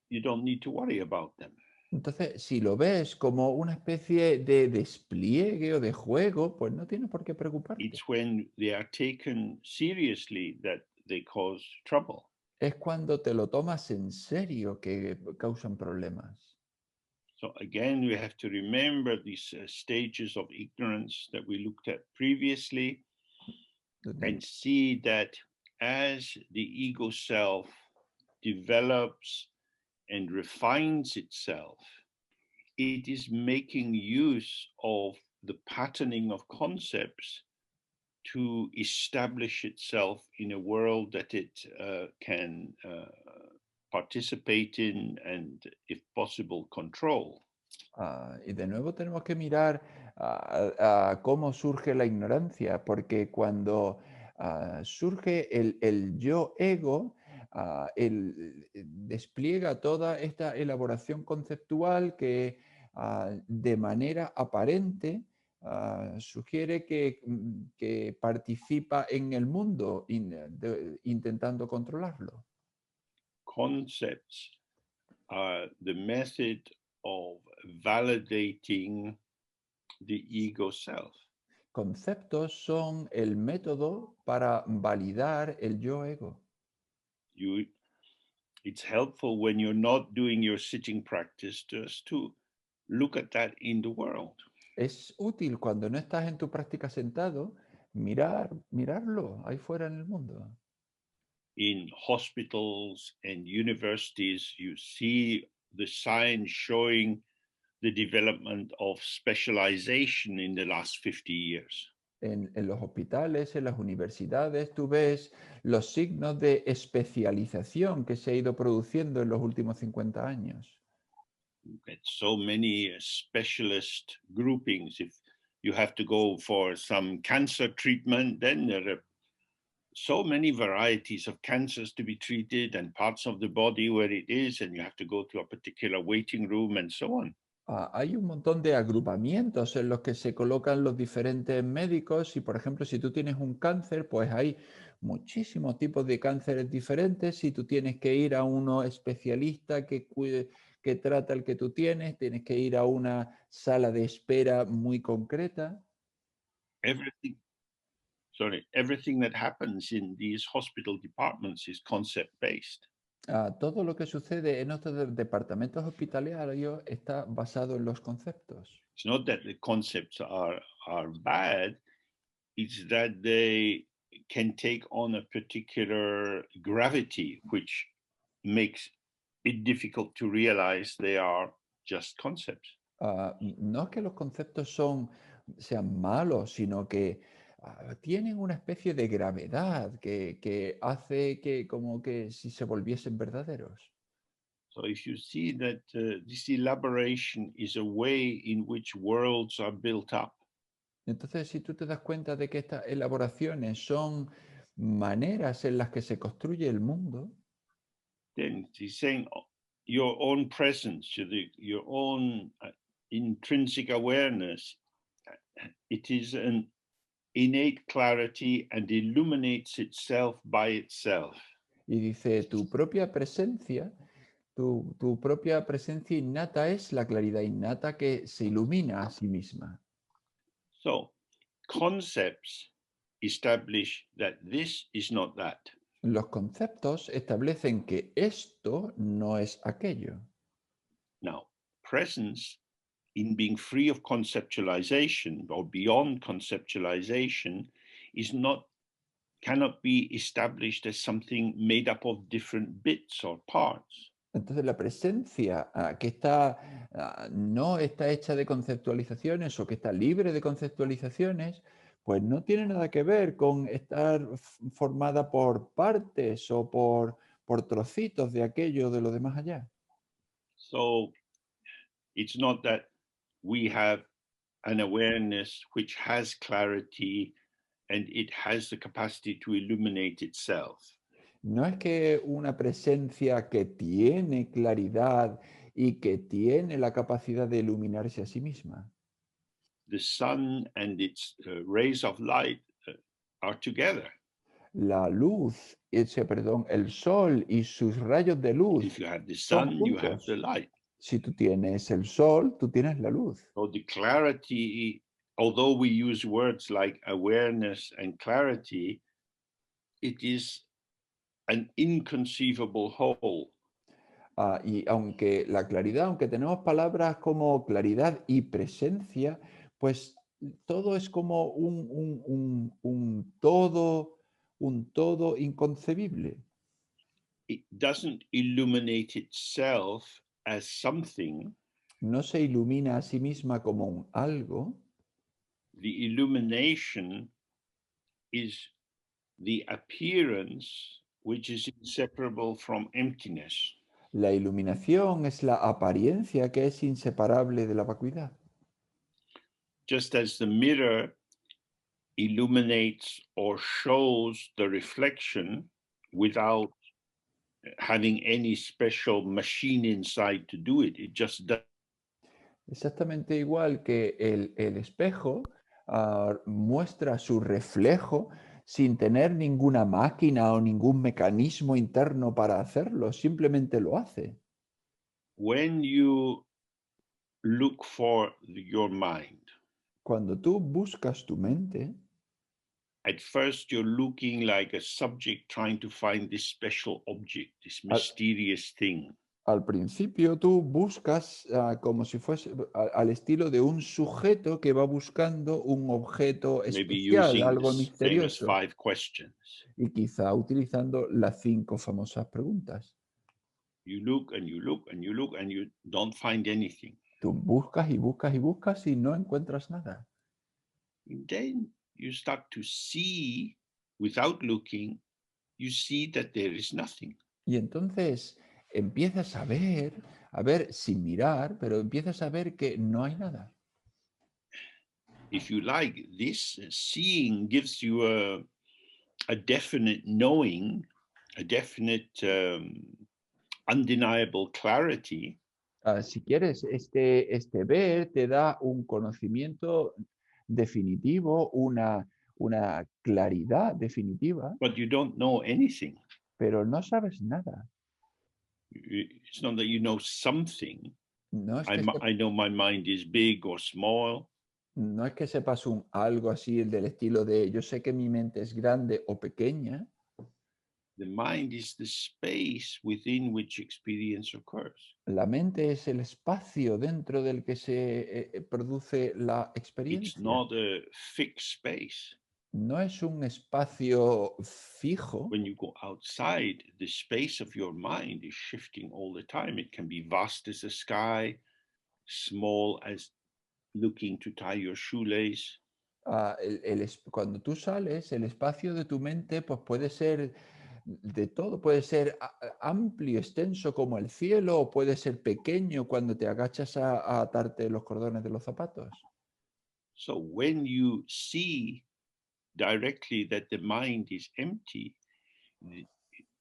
you don't need to worry about them. Entonces, si lo ves como una especie de despliegue o de juego, pues no tienes por qué preocuparte. It's when they are taken seriously that they cause trouble. Es cuando te lo tomas en serio que causan problemas. So again, we have to remember these stages of ignorance that we looked at previously and see that as the ego self develops and refines itself, it is making use of the patterning of concepts to establish itself in a world that it can participate in and, if possible, control. Y de nuevo tenemos que mirar a cómo surge la ignorancia, porque cuando surge el yo ego, despliega toda esta elaboración conceptual que de manera aparente sugiere que participa en el mundo intentando controlarlo. Concepts are the method of validating the ego self. Conceptos son el método para validar el yo ego. It's helpful when you're not doing your sitting practice just to look at that in the world. Es útil cuando no estás en tu práctica sentado, mirarlo ahí fuera en el mundo. In hospitals and universities, you see the signs showing the development of specialization in the last 50 years. En los hospitales, en las universidades, tú ves los signos de especialización que se ha ido produciendo en los últimos 50 años. So many specialist groupings. If you have to go for some cancer treatment, then there are so many varieties of cancers to be treated and parts of the body where it is, and you have to go to a particular waiting room and so on. Hay un montón de agrupamientos en los que se colocan los diferentes médicos y, por ejemplo, si tú tienes un cáncer, pues hay muchísimos tipos de cánceres diferentes. Si tú tienes que ir a uno especialista que trata el que tú tienes que ir a una sala de espera muy concreta. Everything that happens in these hospital departments is concept-based. Todo lo que sucede en estos departamentos hospitalarios está basado en los conceptos. It's not that the concepts are bad, it's that they can take on a particular gravity, which makes it difficult to realize they are just concepts. No es que los conceptos sean malos, sino que tienen una especie de gravedad que hace que como que si se volviesen verdaderos. So if you see that this elaboration is a way in which worlds are built up, Entonces, si tú te das cuenta de que estas elaboraciones son maneras en las que se construye el mundo, then he's saying your own presence, your own intrinsic awareness, it is an innate clarity and illuminates itself by itself. y dice, tu propia presencia innata es la claridad innata que se ilumina a sí misma. So concepts establish that this is not that. Los conceptos establecen que esto no es aquello. Now, presence, in being free of conceptualization or beyond conceptualization, cannot be established as something made up of different bits or parts. Entonces la presencia que no está hecha de conceptualizaciones o que está libre de conceptualizaciones, pues no tiene nada que ver con estar formada por partes o por trocitos de aquello de lo de más allá. So it's not that we have an awareness which has clarity and it has the capacity to illuminate itself. No es que una presencia que tiene claridad y que tiene la capacidad de iluminarse a sí misma. The sun and its rays of light are together. La luz, el sol y sus rayos de luz. If you have the son sun, you have juntos. the light. Si tú tienes el sol, tú tienes la luz. So the clarity, although we use words like awareness and clarity, it is an inconceivable whole. Y aunque tenemos palabras como claridad y presencia, pues todo es como un todo inconcebible. It doesn't illuminate itself as something. No se ilumina a sí misma como un algo. The illumination is the appearance which is inseparable from emptiness. La iluminación es la apariencia que es inseparable de la vacuidad. Just as the mirror illuminates or shows the reflection without having any special machine inside to do it, it just does. Exactamente igual que el espejo muestra su reflejo sin tener ninguna máquina o ningún mecanismo interno para hacerlo, simplemente lo hace. When you look for your mind, cuando tú buscas tu mente, at first you're looking like a subject trying to find this special object, this mysterious thing. Al principio tú buscas como si fuese al estilo de un sujeto que va buscando un objeto especial, algo misterioso. 5 questions. Y quizá utilizando las 5 famosas preguntas. You look and you look and you look and you don't find anything. Tú buscas y buscas y buscas y no encuentras nada. And then you start to see, without looking, you see that there is nothing. Y entonces empiezas a ver sin mirar, pero empiezas a ver que no hay nada. If you like, this seeing gives you a definite knowing, a definite undeniable clarity. Si quieres, este ver te da un conocimiento definitivo, una claridad definitiva, but you don't know anything. pero no sabes nada. It's not that you know something. No es que, I know my mind is big or small. no es que sepas algo así del estilo de yo sé que mi mente es grande o pequeña. The mind is the space within which experience occurs. La mente es el espacio dentro del que se produce la It's experiencia. not a fixed space. No es un espacio fijo. When you go outside, the space of your mind is shifting all the time. It can be vast as the sky, small as looking to tie your shoelace. Cuando tú sales, el espacio de tu mente pues puede ser de todo, puede ser amplio, extenso como el cielo, o puede ser pequeño cuando te agachas a atarte los cordones de los zapatos. So when you see directly that the mind is empty,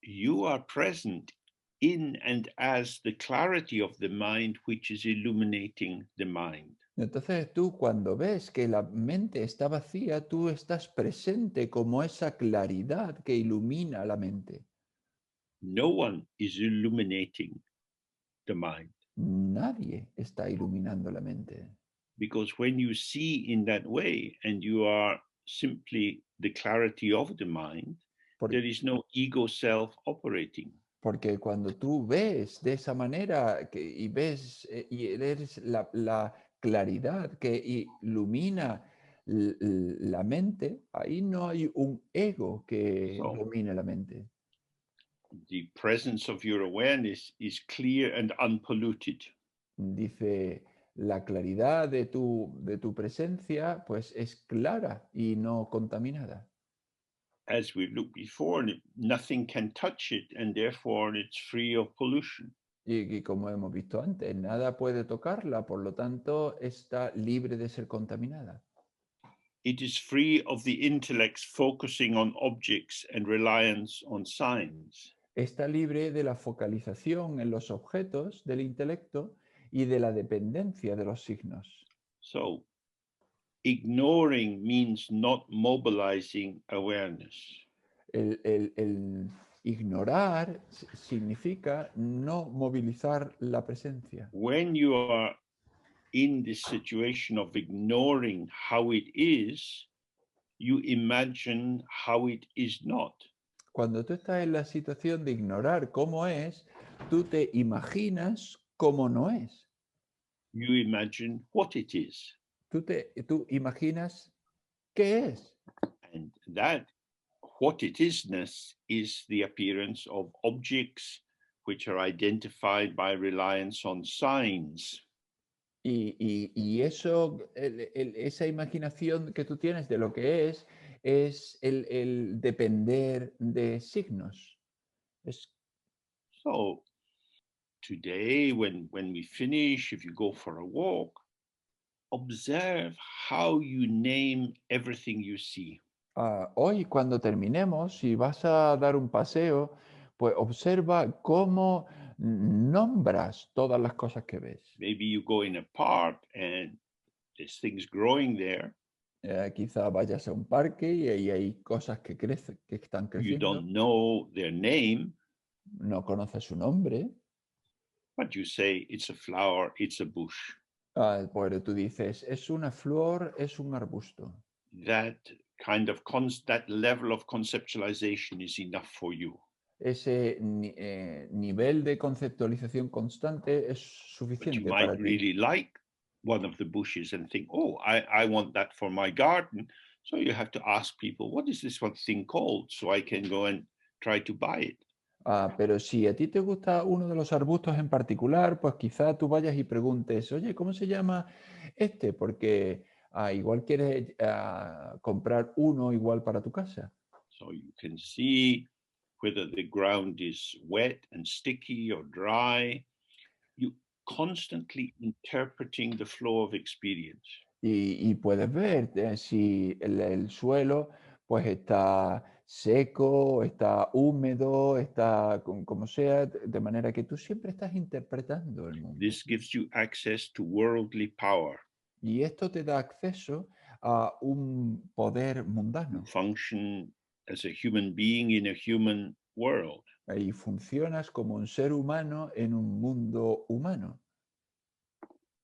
you are present in and as the clarity of the mind which is illuminating the mind. Entonces tú cuando ves que la mente está vacía, tú estás presente como esa claridad que ilumina la mente. No one is illuminating the mind. Nadie está iluminando la mente. Because when you see in that way and you are simply the clarity of the mind, there is no ego self operating. Porque cuando tú ves de esa manera y ves y eres la claridad que ilumina la mente, ahí no hay un ego que domine la mente. The presence of your awareness is clear and unpolluted. Dice, la claridad de tu presencia pues es clara y no contaminada. As we looked before, nothing can touch it, and therefore it's free of pollution. Y como hemos visto antes, nada puede tocarla, por lo tanto está libre de ser contaminada. It is free of the intellect's focusing on objects and reliance on signs. Está libre de la focalización en los objetos del intelecto y de la dependencia de los signos. So, ignoring means not mobilizing awareness. El ignorar significa no movilizar la presencia. When you are in this situation of ignoring how it is, you imagine how it is not. Cuando tú estás en la situación de ignorar cómo es, tú te imaginas cómo no es. You imagine what it is. Tú imaginas qué es. And that what it isness is the appearance of objects which are identified by reliance on signs. Y eso, esa imaginación que tú tienes de lo que es el depender de signos. So today, when we finish, if you go for a walk, observe how you name everything you see. Hoy, cuando terminemos, si vas a dar un paseo, pues observa cómo nombras todas las cosas que ves. Maybe you go in a park and there's things growing there. Quizá vayas a un parque y ahí hay cosas que crecen, que están You creciendo. don't know their name, No conoces su nombre. but you say it's a flower, it's a bush. Pues tú dices, es una flor, es un arbusto. That kind of that level of conceptualization is enough for you. Ese nivel de conceptualización constante es But suficiente you para might ti. really like one of the bushes and think, oh, I want that for my garden. So you have to ask people, what is this one thing called? So I can go and try to buy it. Pero si a ti te gusta uno de los arbustos en particular, pues quizá tú vayas y preguntes, oye, ¿cómo se llama este? Porque igual quieres comprar uno igual para tu casa. So you can see whether the ground is wet and sticky or dry. You constantly interpreting the flow of experience. Y puedes ver si el suelo pues está seco, está húmedo, está como sea, de manera que tú siempre estás interpretando el mundo. This gives you access to worldly power. Y esto te da acceso a un poder mundano. You function as a human being in a human world. Y funcionas como un ser humano en un mundo humano.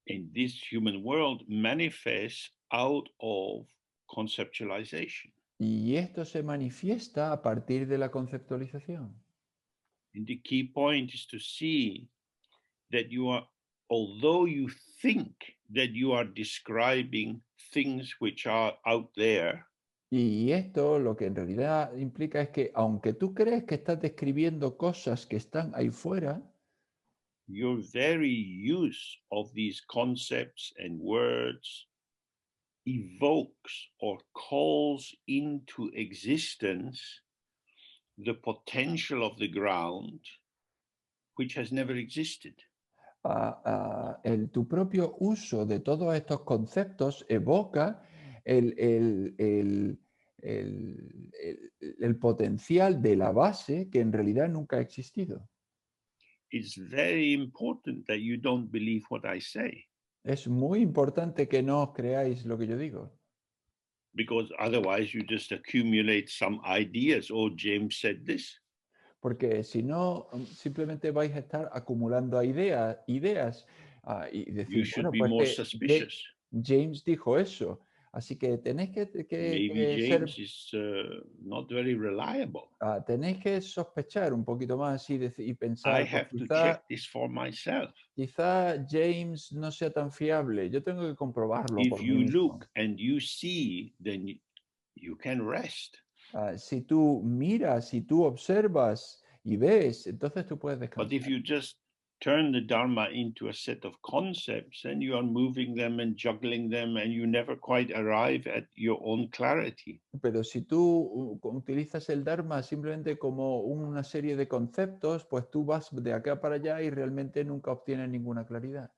And this human world manifests out of conceptualization. Y esto se manifiesta a partir de la conceptualización. And the key point is to see that you are, although you think that you are describing things which are out there, Y esto lo que en realidad implica es que aunque tú crees que estás describiendo cosas que están ahí fuera, your very use of these concepts and words evokes or calls into existence the potential of the ground which has never existed. tu propio uso de todos estos conceptos evoca el potencial de la base que en realidad nunca ha existido. It's very important that you don't believe what I say, Es muy importante que no os creáis lo que yo digo, because otherwise you just accumulate some ideas. Oh, James said this. porque si no, simplemente vais a estar acumulando ideas y You decir, should bueno, be pues more que suspicious. James dijo eso, así que tenéis Maybe que ser, James is not very reliable. tenéis que sospechar un poquito más y I pensar, pues have to check this for myself. quizá James no sea tan fiable, yo tengo que comprobarlo If por mí you mismo. look and you see, then you can rest. Si tú miras, si tú observas y ves, entonces tú puedes But descansar. if you just turn the Dharma into a set of concepts and you are moving them and juggling them and you never quite arrive at your own clarity, Pero si tú utilizas el Dharma simplemente como una serie de conceptos, pues tú vas de acá para allá y realmente nunca obtienes ninguna claridad.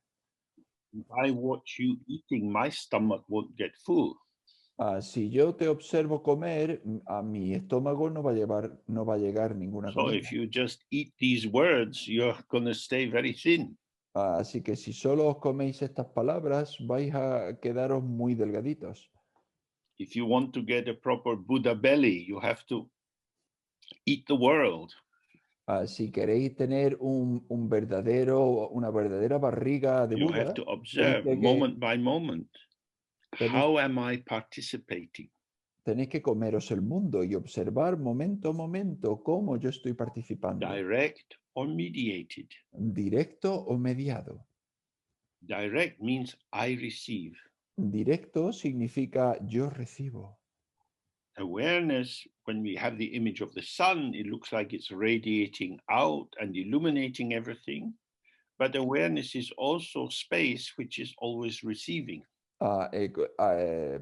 if I watch you eating, my stomach won't get full. Si yo te observo comer, a mi estómago no va a llegar ninguna So comida. if you just eat these words, you're going to stay very thin. Así que si solo os coméis estas palabras, vais a quedaros muy delgaditos. If you want to get a proper Buddha belly, you have to eat the world. Si queréis tener una verdadera barriga de You have Buda, to tenéis observe moment by moment. How am I participating? tenéis que comeros el mundo y observar momento a momento cómo yo estoy participando, Direct or mediated? directo o mediado. Direct means I receive. Directo significa yo recibo. Awareness, when we have the image of the sun, it looks like it's radiating out and illuminating everything. But awareness is also space, which is always receiving.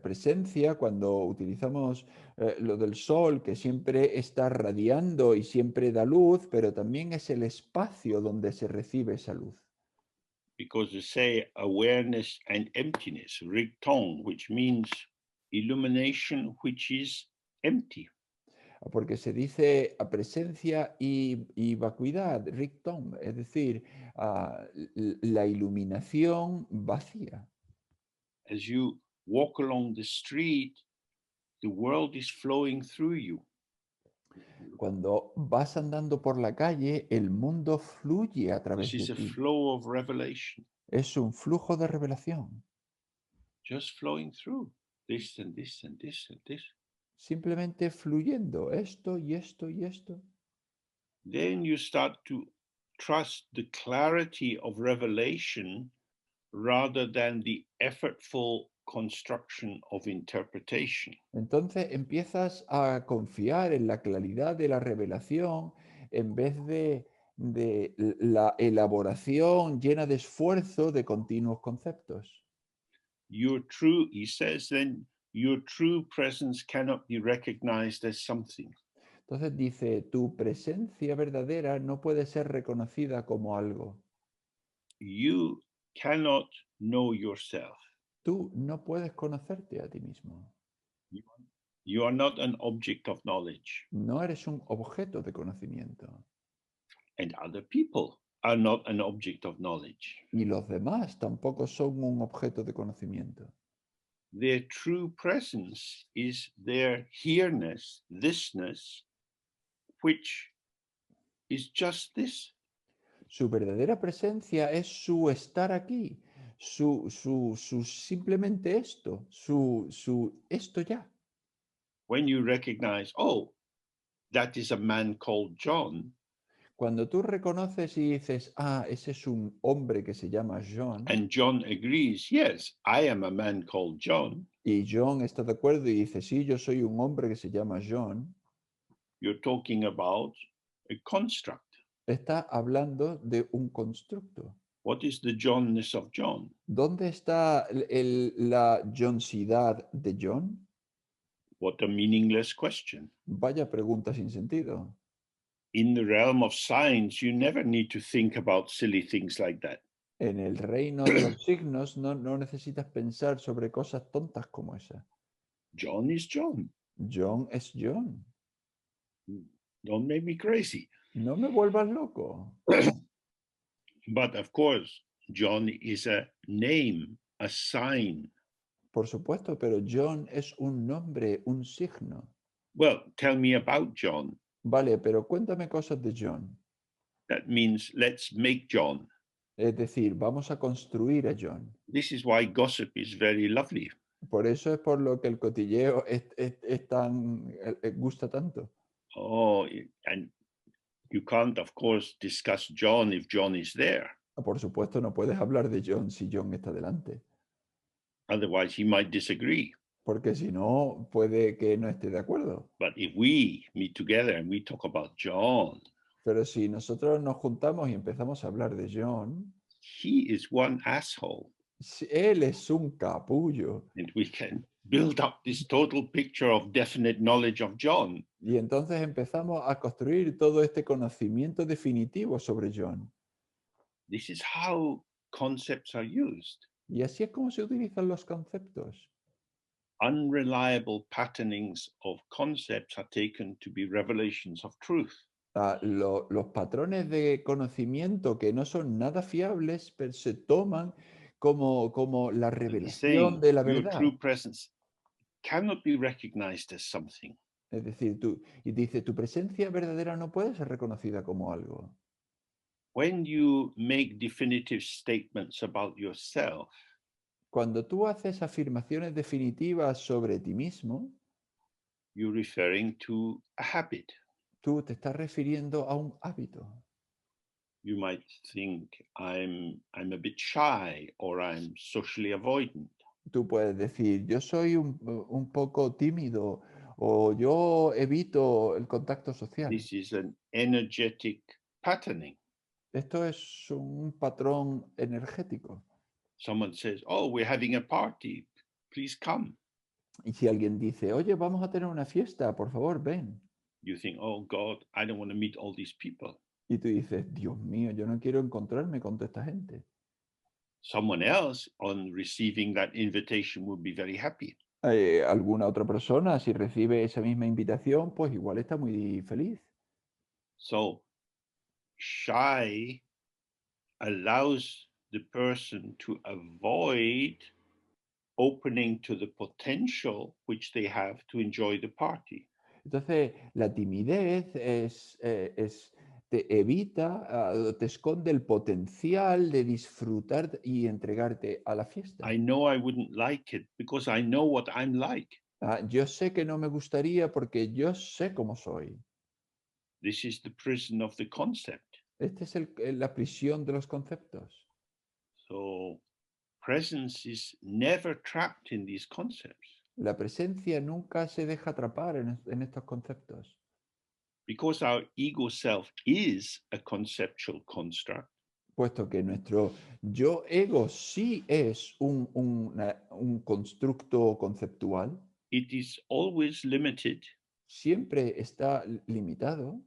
Presencia, cuando utilizamos lo del sol, que siempre está radiando y siempre da luz, pero también es el espacio donde se recibe esa luz. Because they say awareness and emptiness, Rigtong, which means illumination, which is empty. Porque se dice a presencia y vacuidad, Rigtong, es decir, la iluminación vacía. As you walk along the street, the world is flowing through you. Cuando vas andando por la calle, el mundo fluye a través This is de a ti. flow of revelation, Es un flujo de revelación, just flowing through this and this and this and this. simplemente fluyendo esto y esto y esto. Then you start to trust the clarity of revelation rather than the effortful construction of interpretation. Entonces empiezas a confiar en la claridad de la revelación en vez de la elaboración llena de esfuerzo de continuos conceptos. Your true, he says, then your true presence cannot be recognized as something. Entonces dice, tu presencia verdadera no puede ser reconocida como algo. You cannot know yourself. Tú no puedes conocerte a ti mismo. You are not an object of knowledge. No eres un objeto de conocimiento. And other people are not an object of knowledge. Y los demás tampoco son un objeto de conocimiento. Their true presence is their here-ness, thisness, which is just this. Su verdadera presencia es su estar aquí, su simplemente esto, su esto ya. When you recognize, oh, that is a man called John, Cuando tú reconoces y dices, ah, ese es un hombre que se llama John, and John agrees, yes, I am a man called John, y John está de acuerdo y dice, sí, yo soy un hombre que se llama John, you're talking about a construct. está hablando de un constructo. What is the Johnness of John? ¿Dónde está la Johnsidad de John? What a meaningless question. Vaya pregunta sin sentido. In the realm of science, you never need to think about silly things like that. En el reino de los signos no necesitas pensar sobre cosas tontas como esa. John is John. John es John. Don't make me crazy. No me vuelvas loco. But of course, John is a name, a sign. Por supuesto, pero John es un nombre, un signo. Well, tell me about John. Vale, pero cuéntame cosas de John. That means let's make John. Es decir, vamos a construir a John. This is why gossip is very lovely. Por eso es por lo que el cotilleo gusta tanto. Oh, and you can't, of course, discuss John if John is there. Por supuesto, no puedes hablar de John si John está delante. Otherwise, he might disagree. Porque si no, puede que no esté de acuerdo. But if we meet together and we talk about John, Pero si nosotros nos juntamos y empezamos a hablar de John, he is one asshole. él es un capullo. And we can build up this total picture of definite knowledge of John. Y entonces empezamos a construir todo este conocimiento definitivo sobre John. This is how concepts are used. Y así es como se utilizan los conceptos. Unreliable patternings of concepts are taken to be revelations of truth. Los patrones de conocimiento que no son nada fiables, pero se toman como la revelación de la Your verdad. true presence cannot be recognized as something. Es decir, y dice, tu presencia verdadera no puede ser reconocida como algo. When you make definitive statements about yourself, Cuando tú haces afirmaciones definitivas sobre ti mismo, you're referring to a habit. tú te estás refiriendo a un hábito. You might think I'm a bit shy or I'm socially avoidant. Tú puedes decir, yo soy un poco tímido o yo evito el contacto social. This is an energetic patterning. Esto es un patrón energético. Someone says, oh, we're having a party, please come. Y si alguien dice, oye, vamos a tener una fiesta, por favor, ven. You think, oh God, I don't want to meet all these people. Y tú dices, Dios mío, yo no quiero encontrarme con toda esta gente. Someone else on receiving that invitation would be very happy. Alguna otra persona, si recibe esa misma invitación, pues igual está muy feliz. So shy allows the person to avoid opening to the potential which they have to enjoy the party. Entonces, la timidez te evita, te esconde el potencial de disfrutar y entregarte a la fiesta. I know I wouldn't like it because I know what I'm like. Yo sé que no me gustaría porque yo sé cómo soy. This is the prison of the concept. Esta es la prisión de los conceptos. So presence is never trapped in these concepts. La presencia nunca se deja atrapar en estos conceptos. Because our ego self is a conceptual construct. Puesto que nuestro yo ego sí es un constructo conceptual, It is always limited siempre está limitado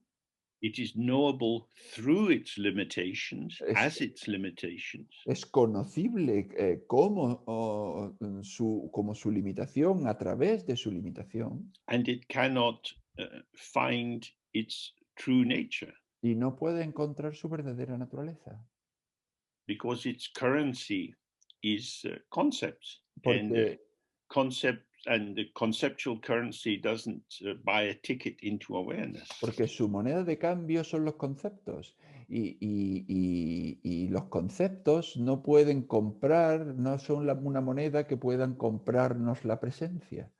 It is knowable through its limitations, as its limitations. Es conocible como su limitación, a través de su limitación. And it cannot find its true nature. Y no puede encontrar su verdadera naturaleza. Because its currency is concepts. Porque, And the conceptual currency doesn't buy a ticket into awareness. Porque su moneda de cambio son los conceptos. Y los conceptos no pueden comprar, no son una moneda que puedan comprarnos la presencia.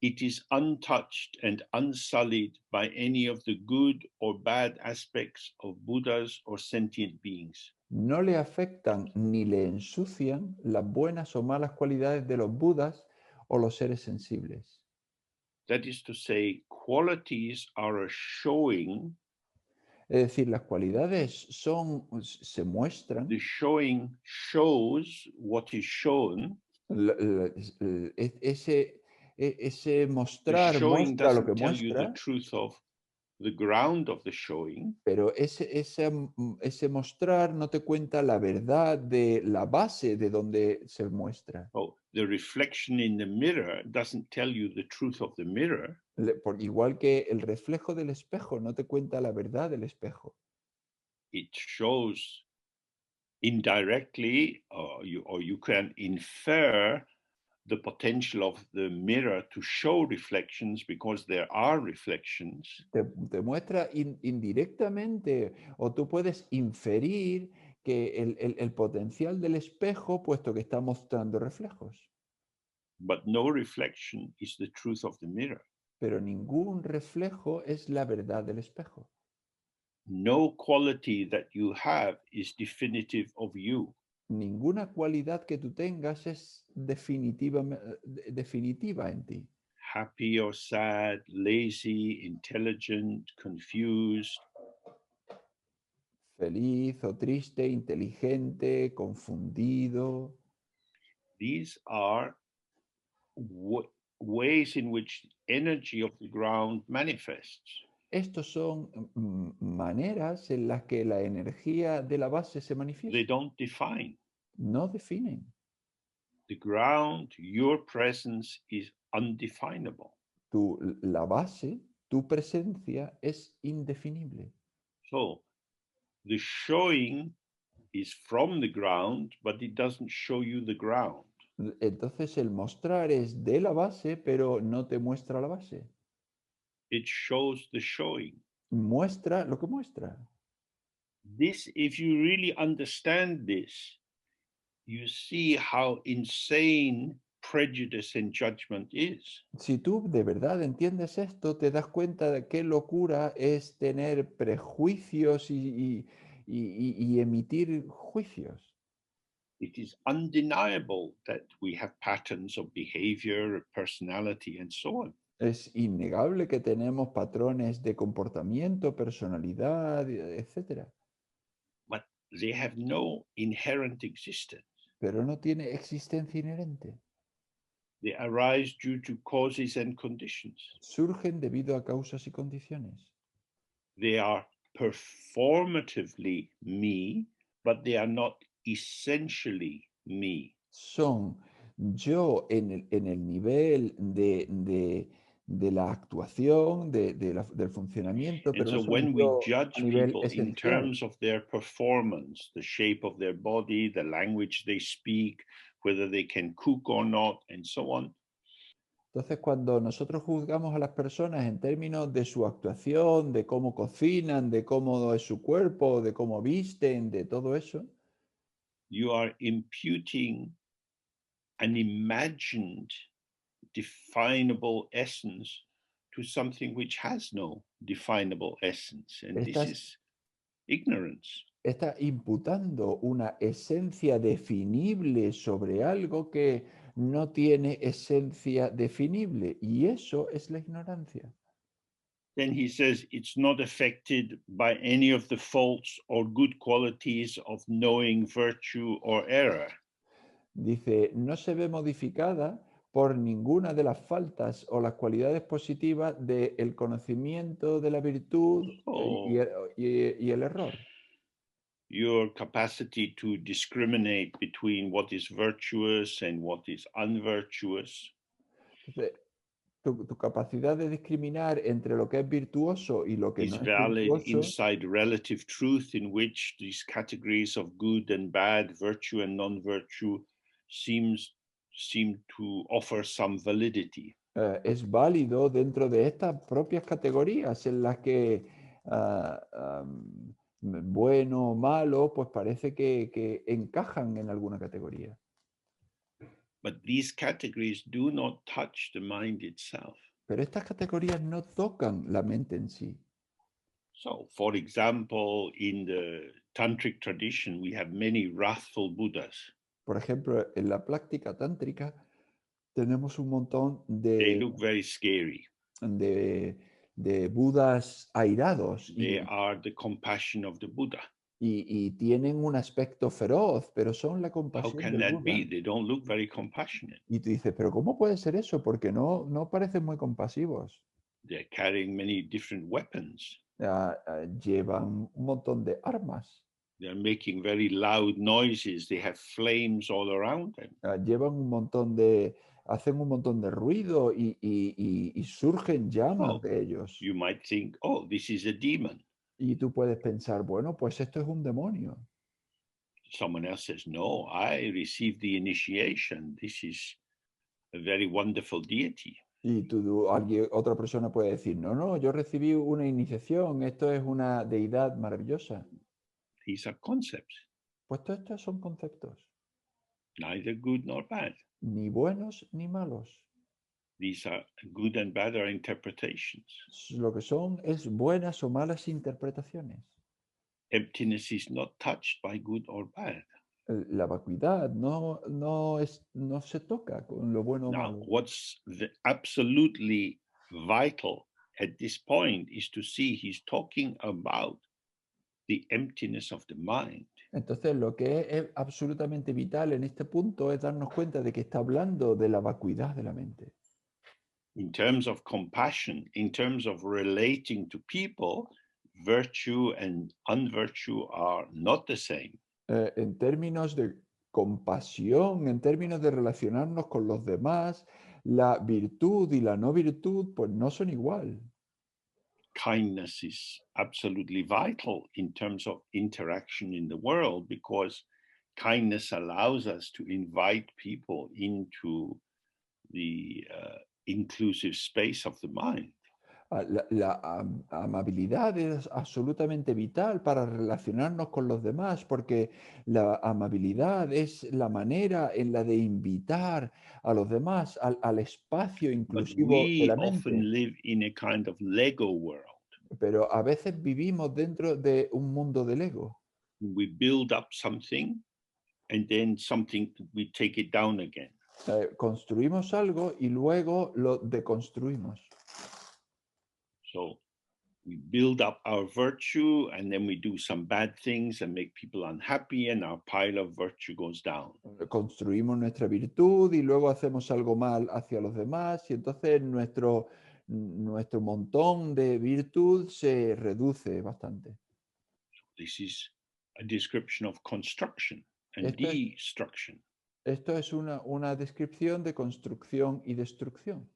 It is untouched and unsullied by any of the good or bad aspects of Buddhas or sentient beings. No le afectan ni le ensucian las buenas o malas cualidades de los budas o los seres sensibles. That is to say, qualities are a showing. Es decir, las cualidades se muestran. The showing shows what is shown. Ese mostrar muestra lo que muestra. Tell you the truth of the ground of the showing. Pero ese mostrar no te cuenta la verdad de la base de donde se muestra. Oh, the reflection in the mirror doesn't tell you the truth of the mirror. Por igual que el reflejo del espejo no te cuenta la verdad del espejo. It shows indirectly, or you can infer the potential of the mirror to show reflections because there are reflections. Te muestra indirectamente, o tú puedes inferir que el potencial del espejo, puesto que está mostrando reflejos. But no reflection is the truth of the mirror. Pero ningún reflejo es la verdad del espejo. No quality that you have is definitive of you. Ninguna cualidad que tú tengas es definitiva en ti. Happy or sad, lazy, intelligent, confused. Feliz o triste, inteligente, confundido. These are ways in which energy of the ground manifests. Estos son maneras en las que la energía de la base se manifiesta. They don't define. No definen. The ground, your presence is undefinable. La base, tu presencia es indefinible. So, the showing is from the ground, but it doesn't show you the ground. Entonces el mostrar es de la base, pero no te muestra la base. It shows the showing. Muestra lo que muestra. This, if you really understand this, you see how insane prejudice and judgment is. Si tú de verdad entiendes esto, te das cuenta de qué locura es tener prejuicios y emitir juicios. It is undeniable that we have patterns of behavior, personality, and so on. Es innegable que tenemos patrones de comportamiento, personalidad, etc. But they have no inherent existence. Pero no tiene existencia inherente. They arise due to causes and conditions. Surgen debido a causas y condiciones. They are performatively me, but they are not essentially me. Son yo en el nivel de la actuación, del funcionamiento, pero And so no when son we yo judge a nivel people in esencial. terms of their performance, the shape of their body, the language they speak, whether they can cook or not, and so on. Entonces, cuando nosotros juzgamos a las personas en términos de su actuación, de cómo cocinan, de cómo es su cuerpo, de cómo visten, de todo eso, you are imputing an imagined definable essence to something which has no definable essence. And this is ignorance. Está imputando una esencia definible sobre algo que no tiene esencia definible, y eso es la ignorancia. Then he says it's not affected by any of the faults or good qualities of knowing, virtue or error. Dice, no se ve modificada por ninguna de las faltas o las cualidades positivas del conocimiento de la virtud y el error. Your capacity to discriminate between what is virtuous and what is unvirtuous. Entonces, tu capacidad de discriminar entre lo que es virtuoso y lo que Is no es valid virtuoso inside relative truth, in which these categories of good and bad, virtue and non-virtue, seem to offer some validity. es válido dentro de estas propias categorías en las que bueno o malo, pues parece que encajan en alguna categoría. But these categories do not touch the mind itself. Pero estas categorías no tocan la mente en sí. So, for example, in the tantric tradition, we have many wrathful Buddhas. Por ejemplo, en la práctica tántrica tenemos un montón They look very scary. de Budas airados They are the compassion of the Buddha. y tienen un aspecto feroz, pero son la How compasión can del that Buda. be? They don't look very compassionate. Y tú dices, pero ¿cómo puede ser eso? Porque no parecen muy compasivos. They're carrying many different weapons. Llevan un montón de armas. They're making very loud noises. They have flames all around them. Llevan hacen un montón de ruido y surgen llamas Oh, de ellos. You might think, oh, this is a demon. Y tú puedes pensar, bueno, pues esto es un demonio. Someone else says, no, I received the initiation. This is a very wonderful deity. Y otra persona puede decir, no, yo recibí una iniciación, esto es una deidad maravillosa. These are concepts, Pues todo estos son conceptos, neither good nor bad. ni buenos ni malos. These are good and bad are interpretations. Lo que son es buenas o malas interpretaciones. Emptiness is not touched by good or bad. La vacuidad no se toca con lo bueno o Now, malo. what's absolutely vital at this point is to see he's talking about the emptiness of the mind. Entonces, lo que es absolutamente vital en este punto es darnos cuenta de que está hablando de la vacuidad de la mente. In terms of compassion, in terms of relating to people, virtue and unvirtue are not the same. En términos de compasión, en términos de relacionarnos con los demás, la virtud y la no virtud, pues no son igual. Kindness is absolutely vital in terms of interaction in the world, because kindness allows us to invite people into the inclusive space of the mind. La amabilidad es absolutamente vital para relacionarnos con los demás, porque la amabilidad es la manera en la de invitar a los demás al espacio But inclusivo de we la mente. often live in a kind of Lego world. Pero a veces vivimos dentro de un mundo del ego. We build up something and then we take it down again. Construimos algo y luego lo deconstruimos. So we build up our virtue and then we do some bad things and make people unhappy, and our pile of virtue goes down. Construimos nuestra virtud y luego hacemos algo mal hacia los demás, y entonces nuestro montón de virtud se reduce bastante. This is a description of construction and destruction. Esto es una descripción de construcción y destrucción.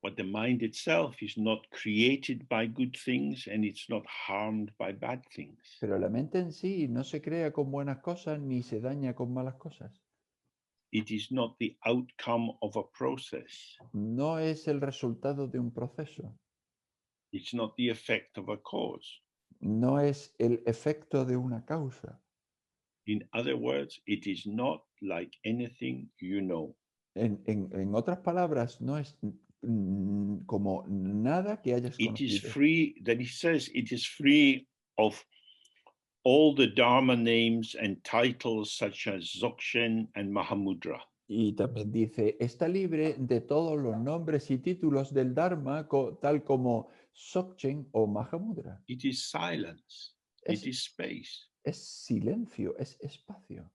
But the mind itself is not created by good things and it's not harmed by bad things. Pero la mente en sí no se crea con buenas cosas ni se daña con malas cosas. It is not the outcome of a process. No es el resultado de un proceso. It's not the effect of a cause. No es el efecto de una causa. In other words, it is not like anything you know. En otras palabras, no es como nada que hayas It is conocido. free, that he says it is free of all the Dharma names and titles such as Dzogchen and Mahamudra. Y también dice, está libre de todos los nombres y títulos del Dharma, tal como Dzogchen o Mahamudra. It is silence. It is space. Es silencio, es espacio.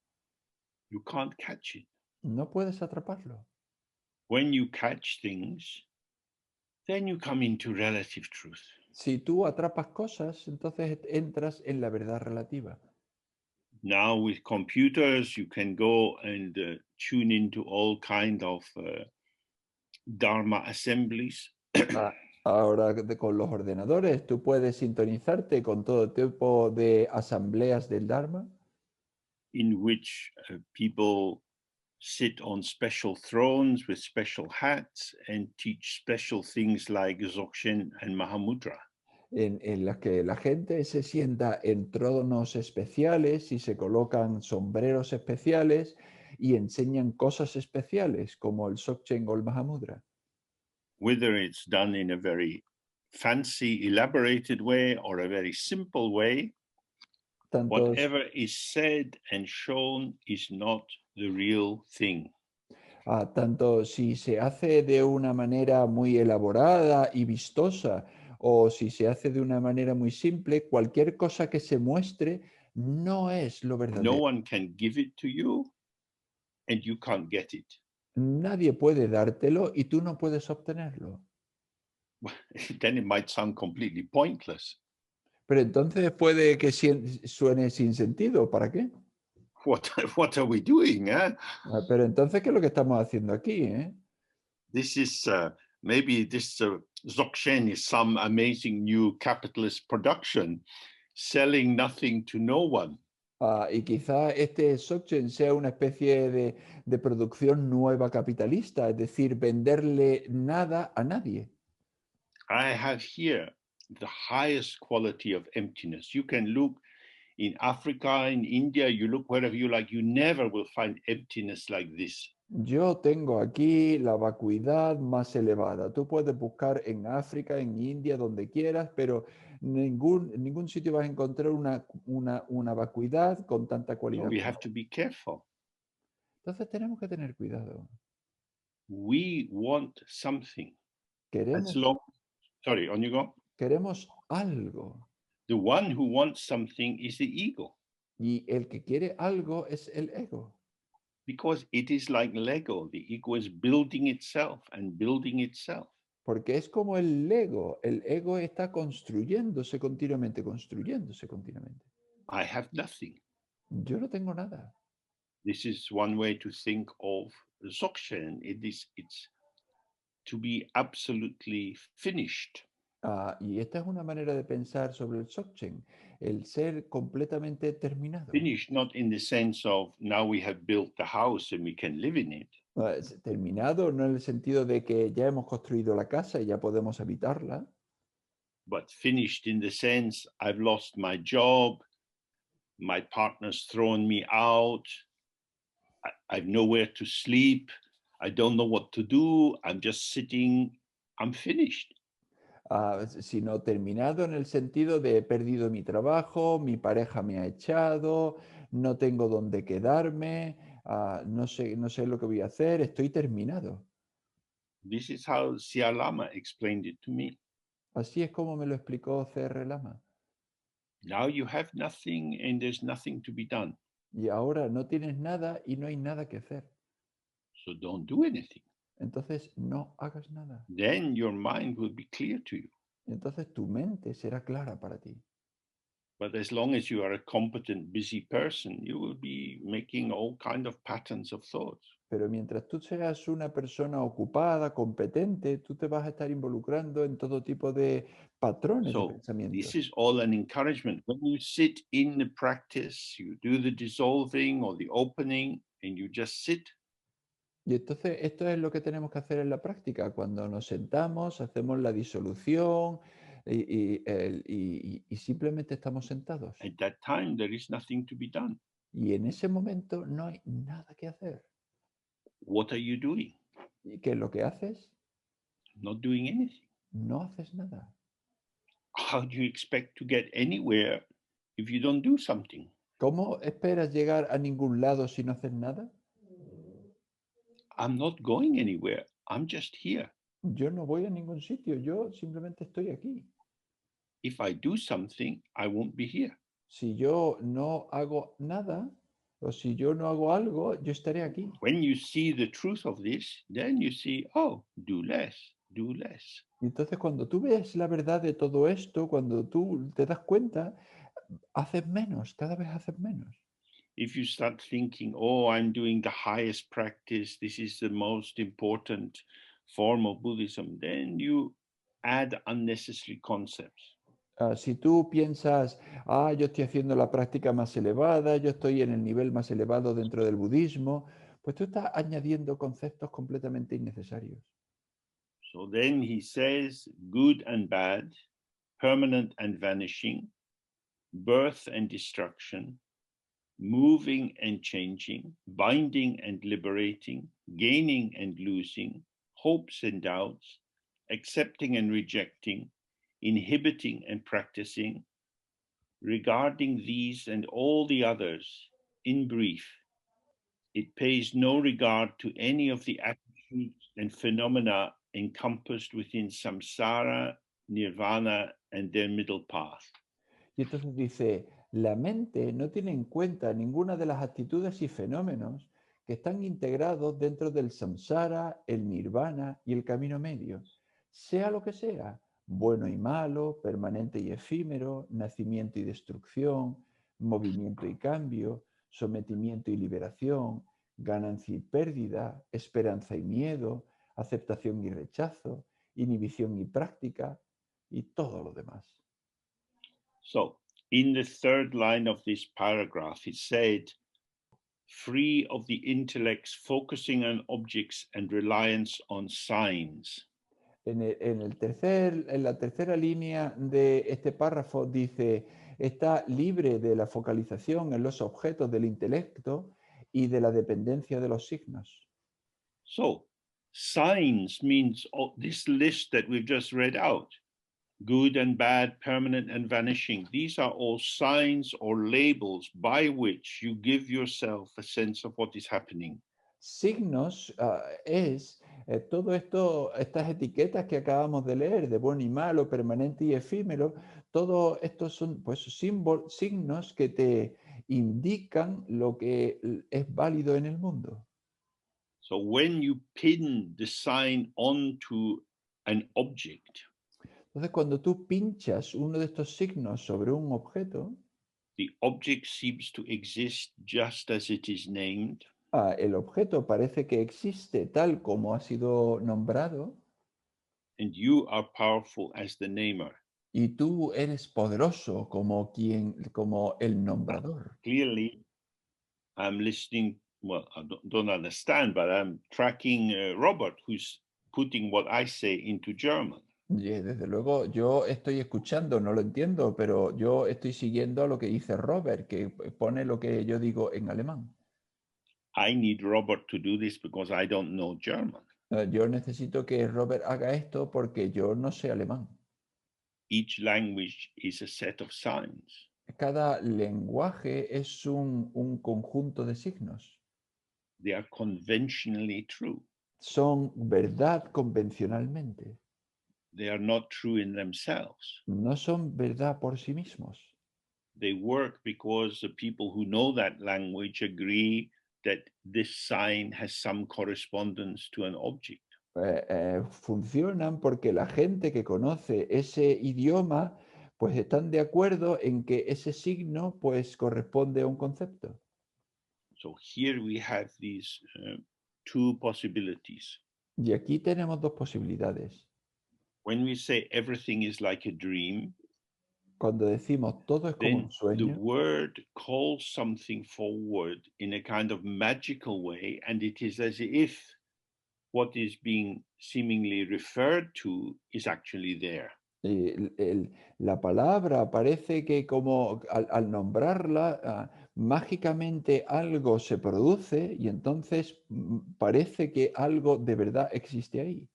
You can't catch it. No puedes atraparlo. when you catch things, then you come into relative truth. Si tú atrapas cosas, entonces entras en la verdad relativa. Now with computers, you can go and tune into all kind of Dharma assemblies. Ahora con los ordenadores, tú puedes sintonizarte con todo tipo de asambleas del Dharma, in which people sit on special thrones with special hats and teach special things like Dzogchen and Mahamudra. en las que la gente se sienta en tronos especiales y se colocan sombreros especiales y enseñan cosas especiales como el Dzogchen o el Mahamudra. Whether it's done in a very fancy, elaborated way or a very simple way, whatever is said and shown is not the real thing. Tanto si se hace de una manera muy elaborada y vistosa o si se hace de una manera muy simple, cualquier cosa que se muestre no es lo No verdadero. one can give it to you and you can't get it. Nadie puede dártelo y tú no puedes obtenerlo. Then it might sound completely pointless. Pero entonces puede que suene sin sentido. ¿Para qué? What are we doing? Pero entonces, ¿qué es lo que estamos haciendo aquí? This is maybe this Dzogchen is some amazing new capitalist production, selling nothing to no one. Y quizá este Dzogchen sea una especie de producción nueva capitalista, es decir, venderle nada a nadie. I have here the highest quality of emptiness. You can look in Africa, in India, you look wherever you like, you never will find emptiness like this. Yo tengo aquí la vacuidad más elevada. Tú puedes buscar en África, en India, donde quieras, pero en ningún sitio vas a encontrar una vacuidad con tanta So cualidad. we have to be careful. Entonces tenemos que tener cuidado. We want something. Queremos, Sorry, on you go. queremos algo. The one who wants something is the ego. Y el que quiere algo es el ego. Because it is like Lego. The ego is building itself and building itself. Porque es como el ego. El ego está construyéndose continuamente, construyéndose continuamente. I have nothing. Yo no tengo nada. This is one way to think of Dzogchen. It's to be absolutely finished. Y esta es una manera de pensar sobre el Dzogchen, el ser completamente terminado. Finished not in the sense of now we have built the house and we can live in it. Terminado no en el sentido de que ya hemos construido la casa y ya podemos habitarla, But finished in the sense I've lost my job, my partner's thrown me out, I've nowhere to sleep, I don't know what to do, I'm just sitting, I'm finished. sino terminado en el sentido de he perdido mi trabajo, mi pareja me ha echado, no tengo dónde quedarme, no sé lo que voy a hacer, estoy terminado. This is how Sia Lama explained it to me. Así es como me lo explicó C.R. Lama. Now you have nothing and there's nothing to be done. Y ahora no tienes nada y no hay nada que hacer. So don't do anything. Entonces no hagas nada. Then your mind will be clear to you. Entonces tu mente será clara para ti. But as long as you are a competent, busy person, you will be making all kind of patterns of thoughts. Pero mientras tú seas una persona ocupada, competente, tú te vas a estar involucrando en todo tipo de patrones de So pensamiento. this is all an encouragement. When you sit in the practice, you do the dissolving or the opening, and you just sit. Y entonces esto es lo que tenemos que hacer en la práctica. Cuando nos sentamos, hacemos la disolución y simplemente estamos sentados. At that time, there is nothing to be done. Y en ese momento no hay nada que hacer. What are you doing? ¿Y qué es lo que haces? Not doing anything. No haces nada. How do you expect to get anywhere if you don't do something? ¿Cómo esperas llegar a ningún lado si no haces nada? I'm not going anywhere. I'm just here. Yo no voy a ningún sitio, yo simplemente estoy aquí. If I do something, I won't be here. Si yo no hago nada, O si yo no hago algo, yo estaré aquí. When you see the truth of this, then you see, oh, do less, do less. Y entonces cuando tú ves la verdad de todo esto, cuando tú te das cuenta, haces menos, cada vez haces menos. If you start thinking, oh, I'm doing the highest practice, this is the most important form of Buddhism, then you add unnecessary concepts. Si tú piensas, yo estoy haciendo la práctica más elevada, yo estoy en el nivel más elevado dentro del budismo, pues tú estás añadiendo conceptos completamente innecesarios. So then he says, good and bad, permanent and vanishing, birth and destruction, moving and changing, binding and liberating, gaining and losing, hopes and doubts, accepting and rejecting, inhibiting and practicing, regarding these and all the others, in brief, it pays no regard to any of the attitudes and phenomena encompassed within samsara, nirvana, and their middle path. Y entonces dice, la mente no tiene en cuenta ninguna de las actitudes y fenómenos que están integrados dentro del samsara, el nirvana y el camino medio, sea lo que sea, bueno y malo, permanente y efímero, nacimiento y destrucción, movimiento y cambio, sometimiento y liberación, ganancia y pérdida, esperanza y miedo, aceptación y rechazo, inhibición y práctica, y todo lo demás. So, in the third line of this paragraph, it said, free of the intellect's focusing on objects and reliance on signs. En la tercera línea de este párrafo dice, está libre de la focalización en los objetos del intelecto y de la dependencia de los signos. So, signs means this list that we've just read out. Good and bad, permanent and vanishing. These are all signs or labels by which you give yourself a sense of what is happening. Signos es todo esto, estas etiquetas que acabamos de leer, de bueno y malo, permanente y efímero, todo estos son pues signos que te indican lo que es válido en el mundo. So when you pin the sign onto an object, Entonces, cuando tú pinchas uno de estos signos sobre un objeto, the object seems to exist just as it is named. El objeto parece que existe tal como ha sido nombrado. And you are powerful as the namer. Y tú eres poderoso como el nombrador. Clearly, I'm listening. Well, I don't understand, but I'm tracking Robert, who's putting what I say into German. Y desde luego, yo estoy escuchando, no lo entiendo, pero yo estoy siguiendo lo que dice Robert, que pone lo que yo digo en alemán. I need Robert to do this because I don't know German. Yo necesito que Robert haga esto porque yo no sé alemán. Each language is a set of signs. Cada lenguaje es un conjunto de signos. They are conventionally true. Son verdad convencionalmente. They are not true in themselves. No son verdad por sí mismos. They work because the people who know that language agree that this sign has some correspondence to an object. Funcionan porque la gente que conoce ese idioma pues están de acuerdo en que ese signo pues corresponde a un concepto. So here we have these two possibilities. Y aquí tenemos dos posibilidades. When we say everything is like a dream, Cuando decimos todo es como then un the sueño, word calls something forward in a kind of magical way, and it is as if what is being seemingly referred to is actually there. la palabra parece que como al nombrarla, mágicamente algo se produce y entonces parece que algo de verdad existe ahí.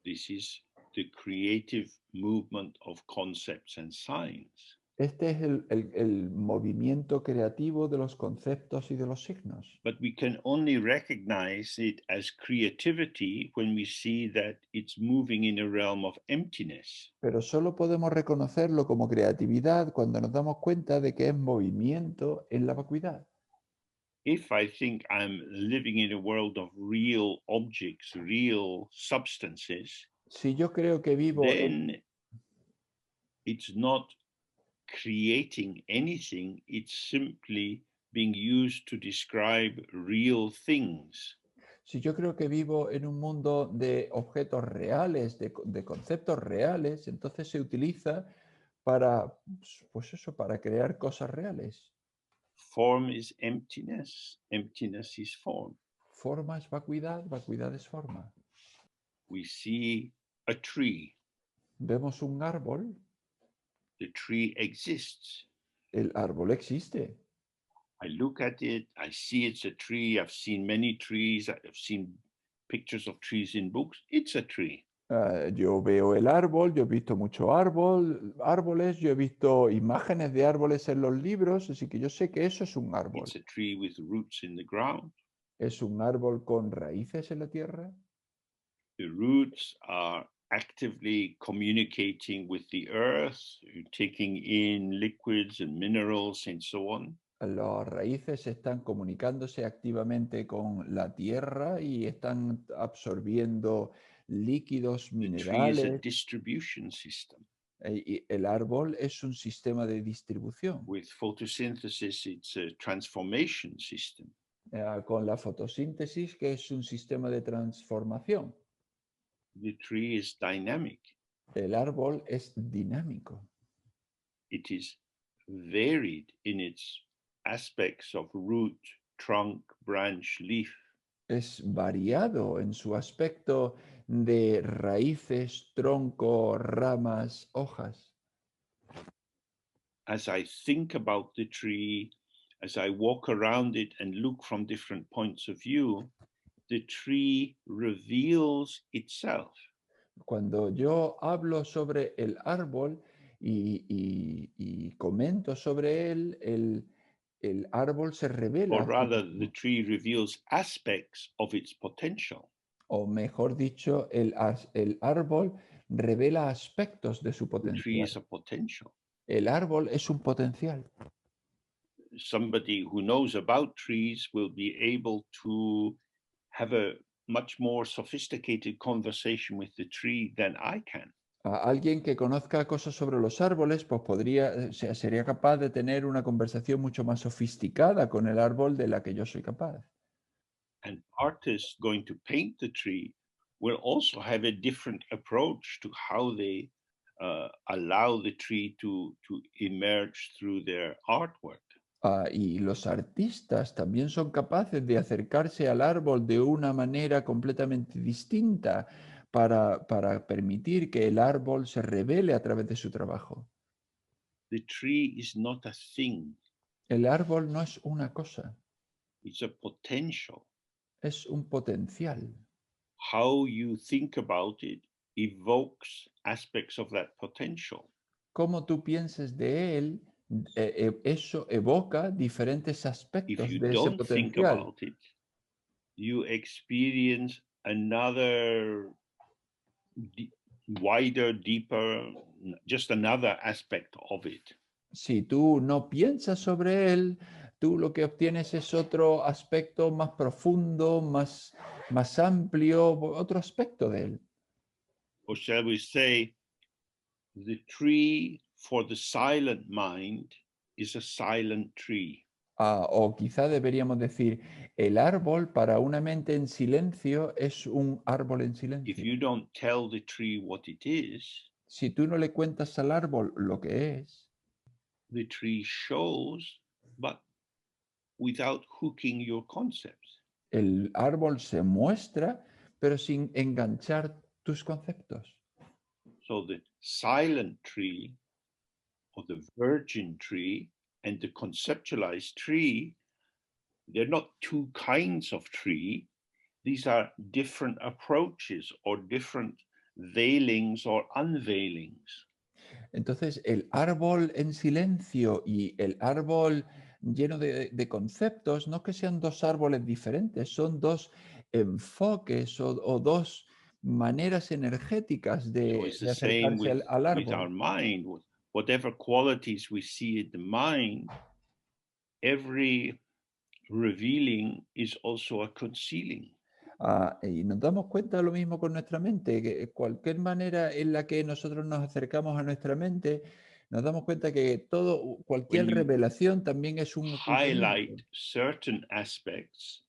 This is the creative movement of concepts and signs. Este es el movimiento creativo de los conceptos y de los signos. But we can only recognize it as creativity when we see that it's moving in a realm of emptiness. Pero solo podemos reconocerlo como creatividad cuando nos damos cuenta de que es movimiento en la vacuidad. If I think I'm living in a world of real objects, real substances, Si yo creo que vivo then it's not creating anything, it's simply being used to describe real things. Si yo creo que vivo en un mundo de objetos reales, de conceptos reales, entonces se utiliza para, pues eso, para crear cosas reales. Form is emptiness, emptiness is form. Forma es vacuidad, vacuidad es forma. We see a tree, Vemos un árbol, the tree exists. el árbol existe. I look at it, I see it's a tree. I've seen many trees. I've seen pictures of trees in books. It's a tree. Yo veo el árbol, yo he visto muchos árboles, yo he visto imágenes de árboles en los libros, así que yo sé que eso es un árbol. It's a tree with roots in the ground. Es un árbol con raíces en la tierra. The roots are actively communicating with the earth, taking in liquids and minerals and so on. Las raíces están comunicándose activamente con la tierra y están absorbiendo líquidos, The tree is a minerales. distribution system. Y el árbol es un sistema de distribución. With photosynthesis, it's a transformation system. Con la fotosíntesis, que es un sistema de transformación. The tree is dynamic. El árbol es dinámico. It is varied in its aspects of root, trunk, branch, leaf. Es variado en su aspecto de raíces, tronco, ramas, hojas. As I think about the tree, as I walk around it and look from different points of view, the tree reveals itself. Cuando yo hablo sobre el árbol y comento sobre él, el árbol se revela. Or rather, the tree reveals aspects of its potential. O mejor dicho, el árbol revela aspectos de su The tree is potencial. a potential. El árbol es un potencial. Somebody who knows about trees will be able to have a much more sophisticated conversation with the tree than I can. Alguien que conozca cosas sobre los árboles, pues sería capaz de tener una conversación mucho más sofisticada con el árbol de la que yo soy capaz. An artist going to paint the tree will also have a different approach to how they allow the tree to emerge through their artwork. Y los artistas también son capaces de acercarse al árbol de una manera completamente distinta para permitir que el árbol se revele a través de su trabajo. The tree is not a thing. El árbol no es una cosa, It's a potential. es un potencial. How you think about it evokes aspects of that potential. Cómo tú pienses de él, eso evoca diferentes If aspectos you de ese don't think potencial. about it, you experience another wider, deeper, just another aspect of it. Si tú no piensas sobre él, tú lo que obtienes es otro aspecto más profundo, más amplio, otro aspecto de él. Or shall we say, the tree for the silent mind is a silent tree. O quizá deberíamos decir, el árbol para una mente en silencio es un árbol en If silencio. you don't tell the tree what it is, Si tú no le cuentas al árbol lo que es, the tree shows, but without hooking your concepts. el árbol se muestra, pero sin enganchar tus conceptos. So the silent tree or the virgin tree and the conceptualized tree, they're not two kinds of tree. These are different approaches or different veilings or unveilings. Entonces, el árbol en silencio y el árbol lleno de conceptos, no es que sean dos árboles diferentes, son dos enfoques o dos maneras energéticas So de, it's de the same acercarse al with our árbol. mind. Whatever qualities we see in the mind, every revealing is also a concealing. Y nos damos cuenta de lo mismo con nuestra mente, que cualquier manera en la que nosotros nos acercamos a nuestra mente, nos damos cuenta que cualquier When you revelación también es un ocultamiento. highlight certain aspects,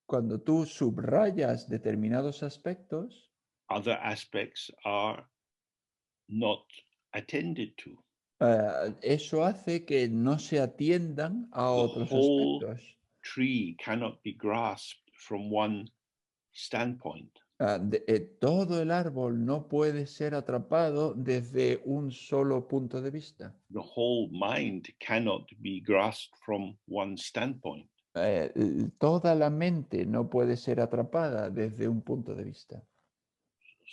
Cuando tú subrayas determinados aspectos, other aspects are not attended to. eso hace que no se atiendan a The otros whole aspectos. tree cannot be grasped from one standpoint. Todo el árbol no puede ser atrapado desde un solo punto de vista. The whole mind cannot be grasped from one standpoint. Toda la mente no puede ser atrapada desde un punto de vista.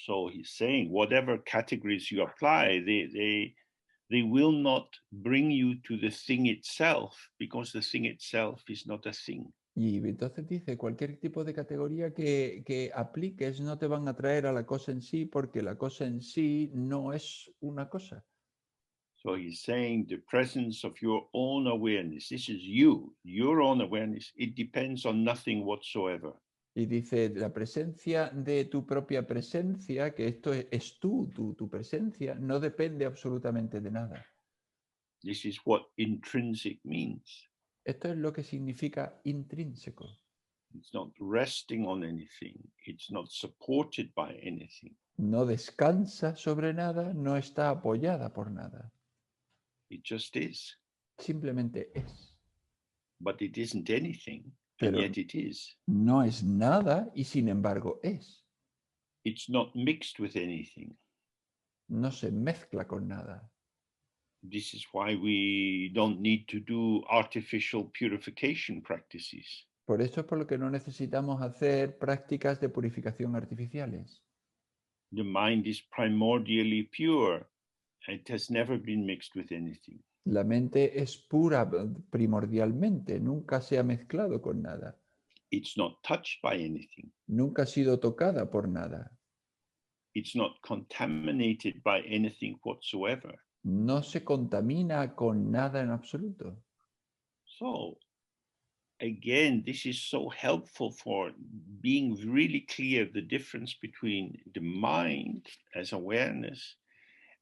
So he's saying whatever categories you apply, they will not bring you to the thing itself, because the thing itself is not a thing. Y entonces dice, cualquier tipo de categoría que apliques no te van a traer a la cosa en sí, porque la cosa en sí no es una cosa. So he's saying the presence of your own awareness, this is you, your own awareness, it depends on nothing whatsoever. Y dice, la presencia de tu propia presencia, que esto es tú, tu presencia, no depende absolutamente de nada. This is what intrinsic means. Esto es lo que significa intrínseco. It's not resting on anything. It's not supported by anything. No descansa sobre nada, no está apoyada por nada. It just is. Simplemente es. But it isn't anything, and Pero yet it is. no es nada y sin embargo es. It's not mixed with anything. No se mezcla con nada. This is why we don't need to do artificial purification practices. Por eso es por lo que no necesitamos hacer prácticas de purificación artificiales. The mind is primordially pure. It has never been mixed with anything. La mente es pura primordialmente, nunca se ha mezclado con nada. It's not touched by anything. Nunca ha sido tocada por nada. It's not contaminated by anything whatsoever. No se contamina con nada en absoluto. So, again, this is so helpful for being really clear the difference between the mind as awareness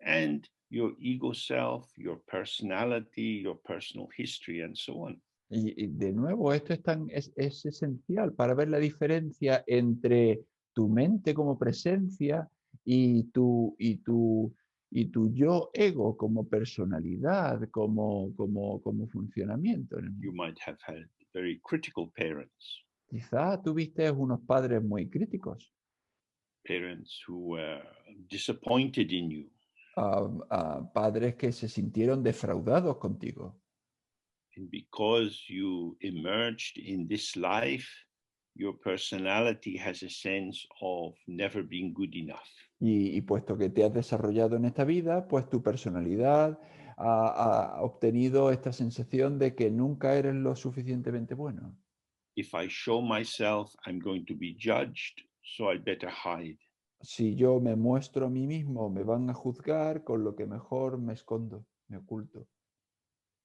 and your ego self, your personality, your personal history, and so on. Y de nuevo, esto es esencial para ver la diferencia entre tu mente como presencia y tu yo ego como personalidad, como funcionamiento en el mundo. You might have had very critical parents, Quizá tuviste unos padres muy críticos, parents who were disappointed in you. Padres que se sintieron defraudados contigo. And because you emerged in this life, your personality has a sense of never being good enough. Y puesto que te has desarrollado en esta vida, pues tu personalidad ha obtenido esta sensación de que nunca eres lo suficientemente bueno. If I show myself, I'm going to be judged, so I'd better hide. Si yo me muestro a mí mismo, me van a juzgar, con lo que mejor me escondo, me oculto.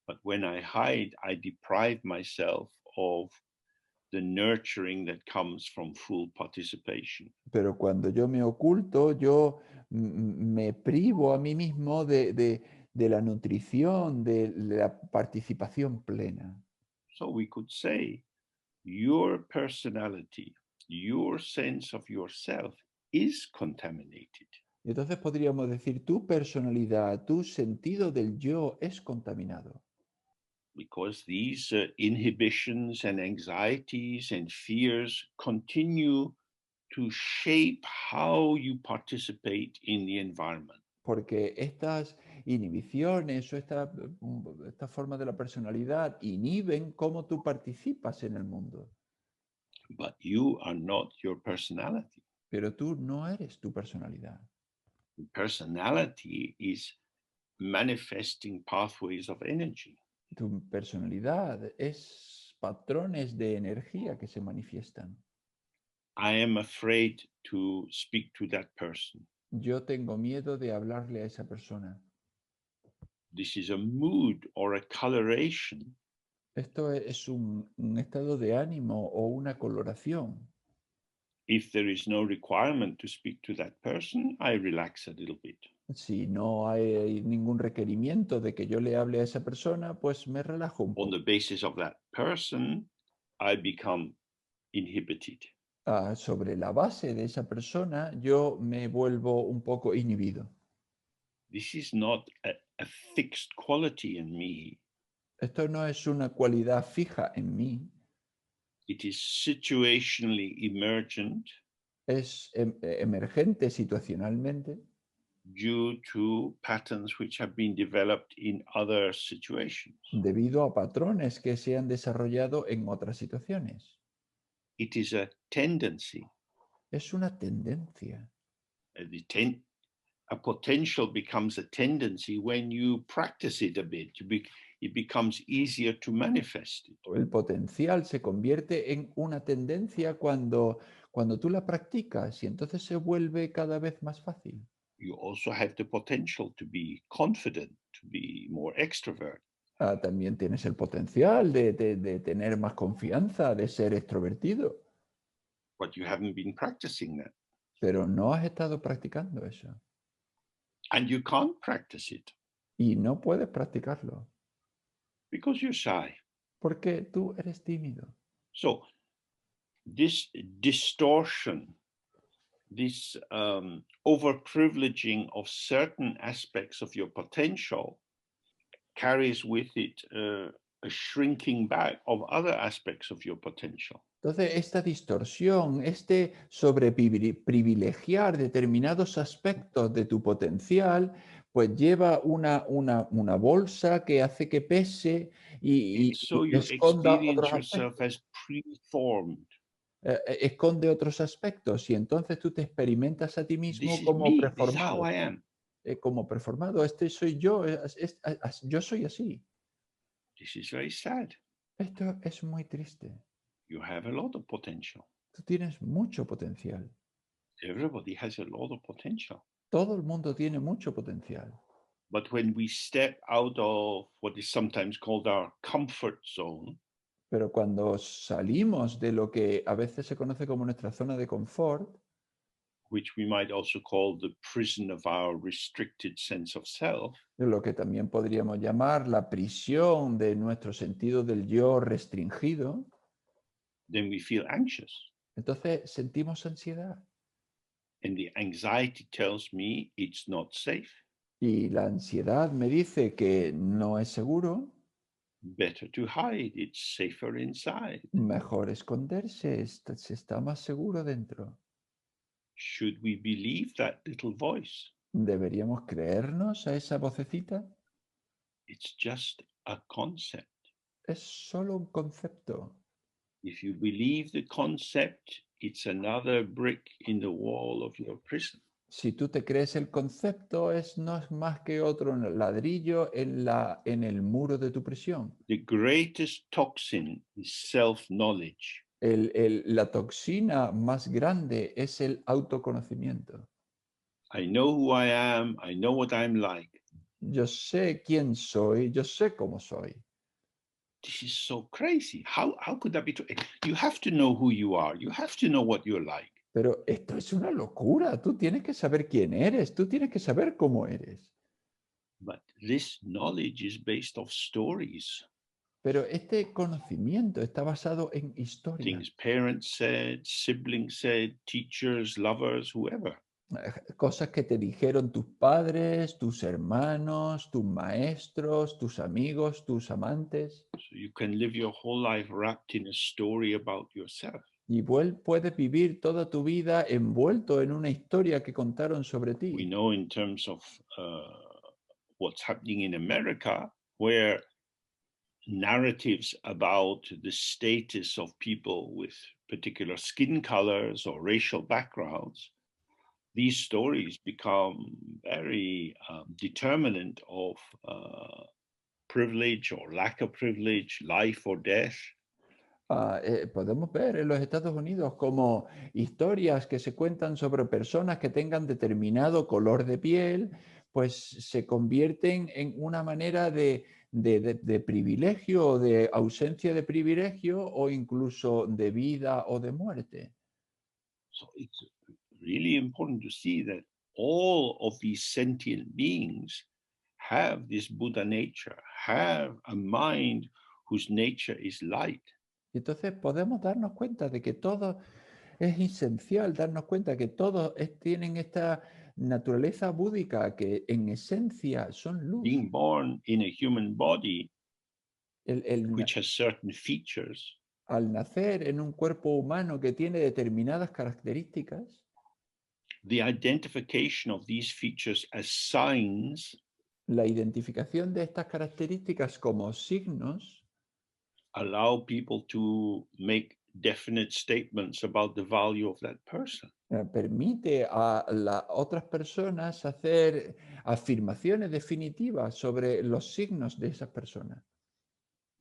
But when I hide, I deprive myself of the nurturing that comes from full participation. Pero cuando yo me oculto, yo me privo a mí mismo de la nutrición, de la participación plena. So we could say, your personality, your sense of yourself is contaminated. Y entonces podríamos decir, tu personalidad, tu sentido del yo es contaminado. Because these inhibitions and anxieties and fears continue to shape how you participate in the environment. Porque estas inhibiciones o esta forma de la personalidad inhiben cómo tú participas en el mundo. But you are not your personality. Pero tú no eres tu personalidad. Personality is manifesting pathways of energy. Tu personalidad es patrones de energía que se manifiestan. I am afraid to speak to that person. Yo tengo miedo de hablarle a esa persona. This is a mood or a coloration. Esto es un estado de ánimo o una coloración. If there is no requirement to speak to that person, I relax a little bit. Si no hay ningún requerimiento de que yo le hable a esa persona, pues me relajo un On poco. the basis of that person, I become inhibited. Sobre la base de esa persona, yo me vuelvo un poco inhibido. This is not a fixed quality in me. Esto no es una cualidad fija en mí, It is situationally emergent es emergente situacionalmente due to patterns which have been developed in other situations. debido a patrones que se han desarrollado en otras situaciones. It is a tendency. Es una tendencia. A potential becomes a tendency when you practice it a bit. It becomes easier to manifest it. El potencial se convierte en una tendencia cuando tú la practicas y entonces se vuelve cada vez más fácil. You also have the potential to be confident, to be more extrovert. También tienes el potencial de tener más confianza, de ser extrovertido. But you haven't been practicing that. Pero no has estado practicando eso. And you can't practice it Y no puedes practicarlo. because you're shy. Porque tú eres tímido. So this distortion, this overprivileging of certain aspects of your potential carries with it a shrinking back of other aspects of your potential. Entonces, esta distorsión, este sobreprivilegiar determinados aspectos de tu potencial, pues lleva una bolsa que hace que pese y So you esconda experience otros yourself aspectos. as preformed. Esconde otros aspectos y entonces tú te experimentas a ti mismo This is como me. This is preformado. how I am. Como preformado, este soy yo, yo soy así. This is very sad. Esto es muy triste. You have a lot of potential. Tú tienes mucho potencial. Everybody has a lot of potential. Todo el mundo tiene mucho potencial. But when we step out of what is sometimes called our comfort zone, Pero cuando salimos de lo que a veces se conoce como nuestra zona de confort, which we might also call the prison of our restricted sense of self, lo que también podríamos llamar la prisión de nuestro sentido del yo restringido, then we feel anxious. entonces sentimos ansiedad. And the anxiety tells me it's not safe. Y la ansiedad me dice que no es seguro. Better to hide, it's safer inside. Mejor esconderse, se está más seguro dentro. Should we believe that little voice? ¿Deberíamos creernos a esa vocecita? It's just a concept. Es solo un concepto. If you believe the concept, it's another brick in the wall of your prison. Si tú te crees el concepto, no es más que otro ladrillo en el muro de tu prisión. The greatest toxin is self-knowledge. La toxina más grande es el autoconocimiento. I know who I am. I know what I'm like. Yo sé quién soy, yo sé cómo soy. This is so crazy. How could that be true? You have to know who you are. You have to know what you're like. Pero esto es una locura. Tú tienes que saber quién eres. Tú tienes que saber cómo eres. But this knowledge is based off stories. Pero este conocimiento está basado en historias. Things parents said, siblings said, teachers, lovers, whoever. Cosas que te dijeron tus padres, tus hermanos, tus maestros, tus amigos, tus amantes. So you can live your whole life wrapped in a story about yourself. Y puedes vivir toda tu vida envuelto en una historia que contaron sobre ti. We know in terms of what's happening in America, where narratives about the status of people with particular skin colors or racial backgrounds, these stories become very determinant of privilege or lack of privilege, life or death. Podemos ver en los Estados Unidos como historias que se cuentan sobre personas que tengan determinado color de piel, pues se convierten en una manera de privilegio o de ausencia de privilegio o incluso de vida o de muerte. So it's really important to see that all of these sentient beings have this Buddha nature, have a mind whose nature is light. Entonces podemos darnos cuenta de que todo es esencial, darnos cuenta que todos tienen esta naturaleza búdica, que en esencia son luz. Being born in a human body, El which has certain features, al nacer en un cuerpo humano que tiene determinadas características, the identification of these features as signs la identificación de estas características como signos allow people to make definite statements about the value of that person. permite a las otras personas hacer afirmaciones definitivas sobre los signos de esas personas.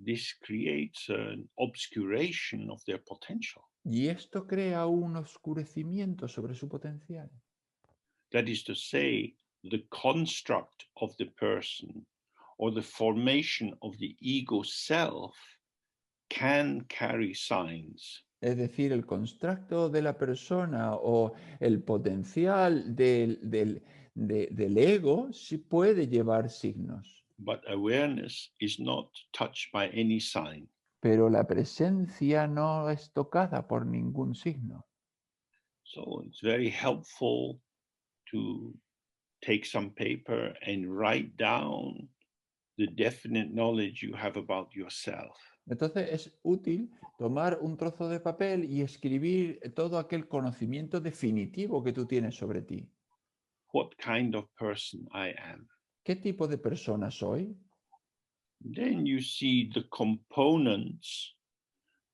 This creates an obscuration of their potential. Y esto crea un oscurecimiento sobre su potencial. That is to say, the construct of the person or the formation of the ego self can carry signs. Es decir, el constructo de la persona o el potencial del ego sí puede llevar signos. But awareness is not touched by any sign. Pero la presencia no es tocada por ningún signo. So it's very helpful to take some paper and write down the definite knowledge you have about yourself. Entonces es útil tomar un trozo de papel y escribir todo aquel conocimiento definitivo que tú tienes sobre ti. What kind of person I am. ¿Qué tipo de persona soy? Then you see the components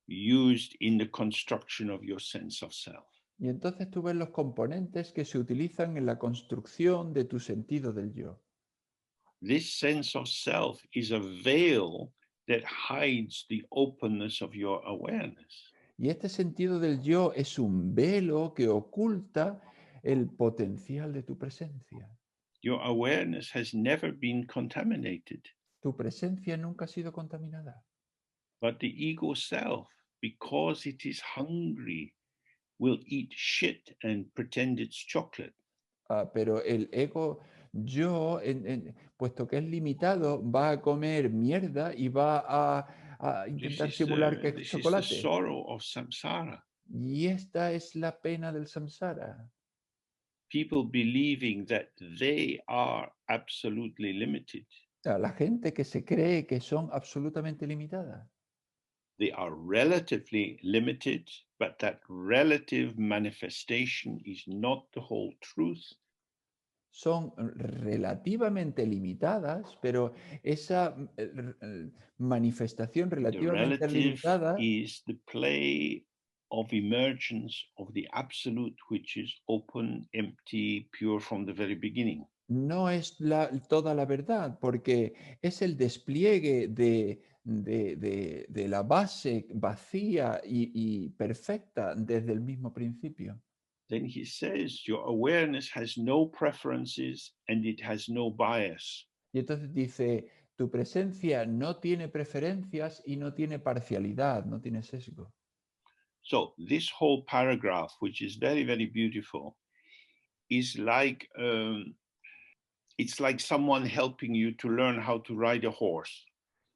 used in the construction of your sense of self. Y entonces tú ves los componentes que se utilizan en la construcción de tu sentido del yo. This sense of self is a veil that hides the openness of your awareness. Y este sentido del yo es un velo que oculta el potencial de tu presencia. Your awareness has never been contaminated, Tu presencia nunca ha sido contaminada. but the ego self, because it is hungry, will eat shit and pretend it's chocolate. Pero el ego yo, puesto que es limitado, va a comer mierda y va a intentar simular que es This is the chocolate. sorrow of samsara. Y esta es la pena del samsara. People believing that they are absolutely limited. La gente que se cree que son absolutamente limitadas. They are relatively limited, but that relative manifestation is not the whole truth. Son relativamente limitadas, pero esa manifestación The relativamente relative limitada is the play of emergence of the absolute, which is open, empty, pure from the very beginning. no es toda la verdad, porque es el despliegue de la base vacía y perfecta desde el mismo principio. Then he says, your awareness has no preferences and it has no bias. Y entonces dice, tu presencia no tiene preferencias y no tiene parcialidad, no tiene sesgo. So this whole paragraph, which is very, very beautiful, is like it's like someone helping you to learn how to ride a horse.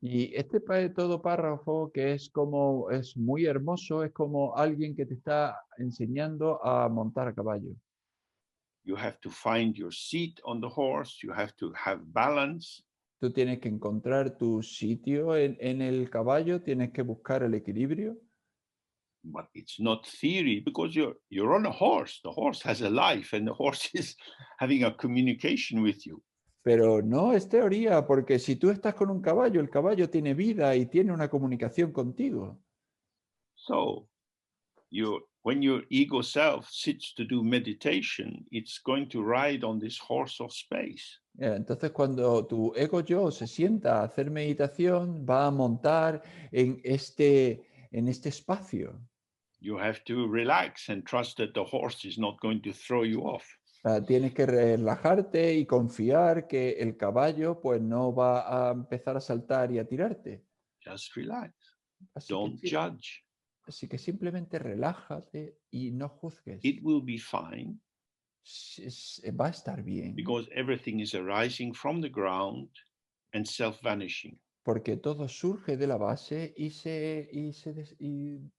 Y este todo párrafo que es muy hermoso, es como alguien que te está enseñando a montar a caballo. You have to find your seat on the horse. You have to have balance. Tú tienes que encontrar tu sitio en el caballo, tienes que buscar el equilibrio. But it's not theory because you're on a horse. The horse has a life and the horse is having a communication with you. Pero no es teoría, porque si tú estás con un caballo, el caballo tiene vida y tiene una comunicación contigo. So When your ego self sits to do meditation, it's going to ride on this horse of space. Entonces, cuando tu ego yo se sienta a hacer meditación, va a montar en este espacio. You have to relax and trust that the horse is not going to throw you off. Tienes que relajarte y confiar que el caballo pues no va a empezar a saltar y a tirarte. Just relax. Así Don't que, judge. así que simplemente relájate y no juzgues. It will be fine Va a estar bien. because everything is arising from the ground and self-vanishing. Porque todo surge de la base y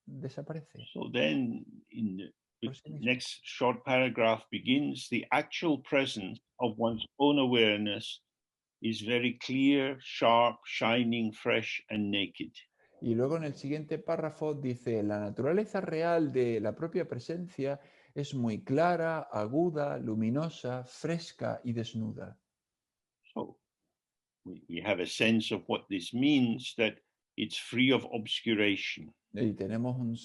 desaparece. So then in the Por sí mismo. next short paragraph begins, the actual presence of one's own awareness is very clear, sharp, shining, fresh, and naked. Y luego en el siguiente párrafo dice, la naturaleza real de la propia presencia es muy clara, aguda, luminosa, fresca y desnuda. So we have a sense of what this means, that it's free of obscuration. Y tenemos un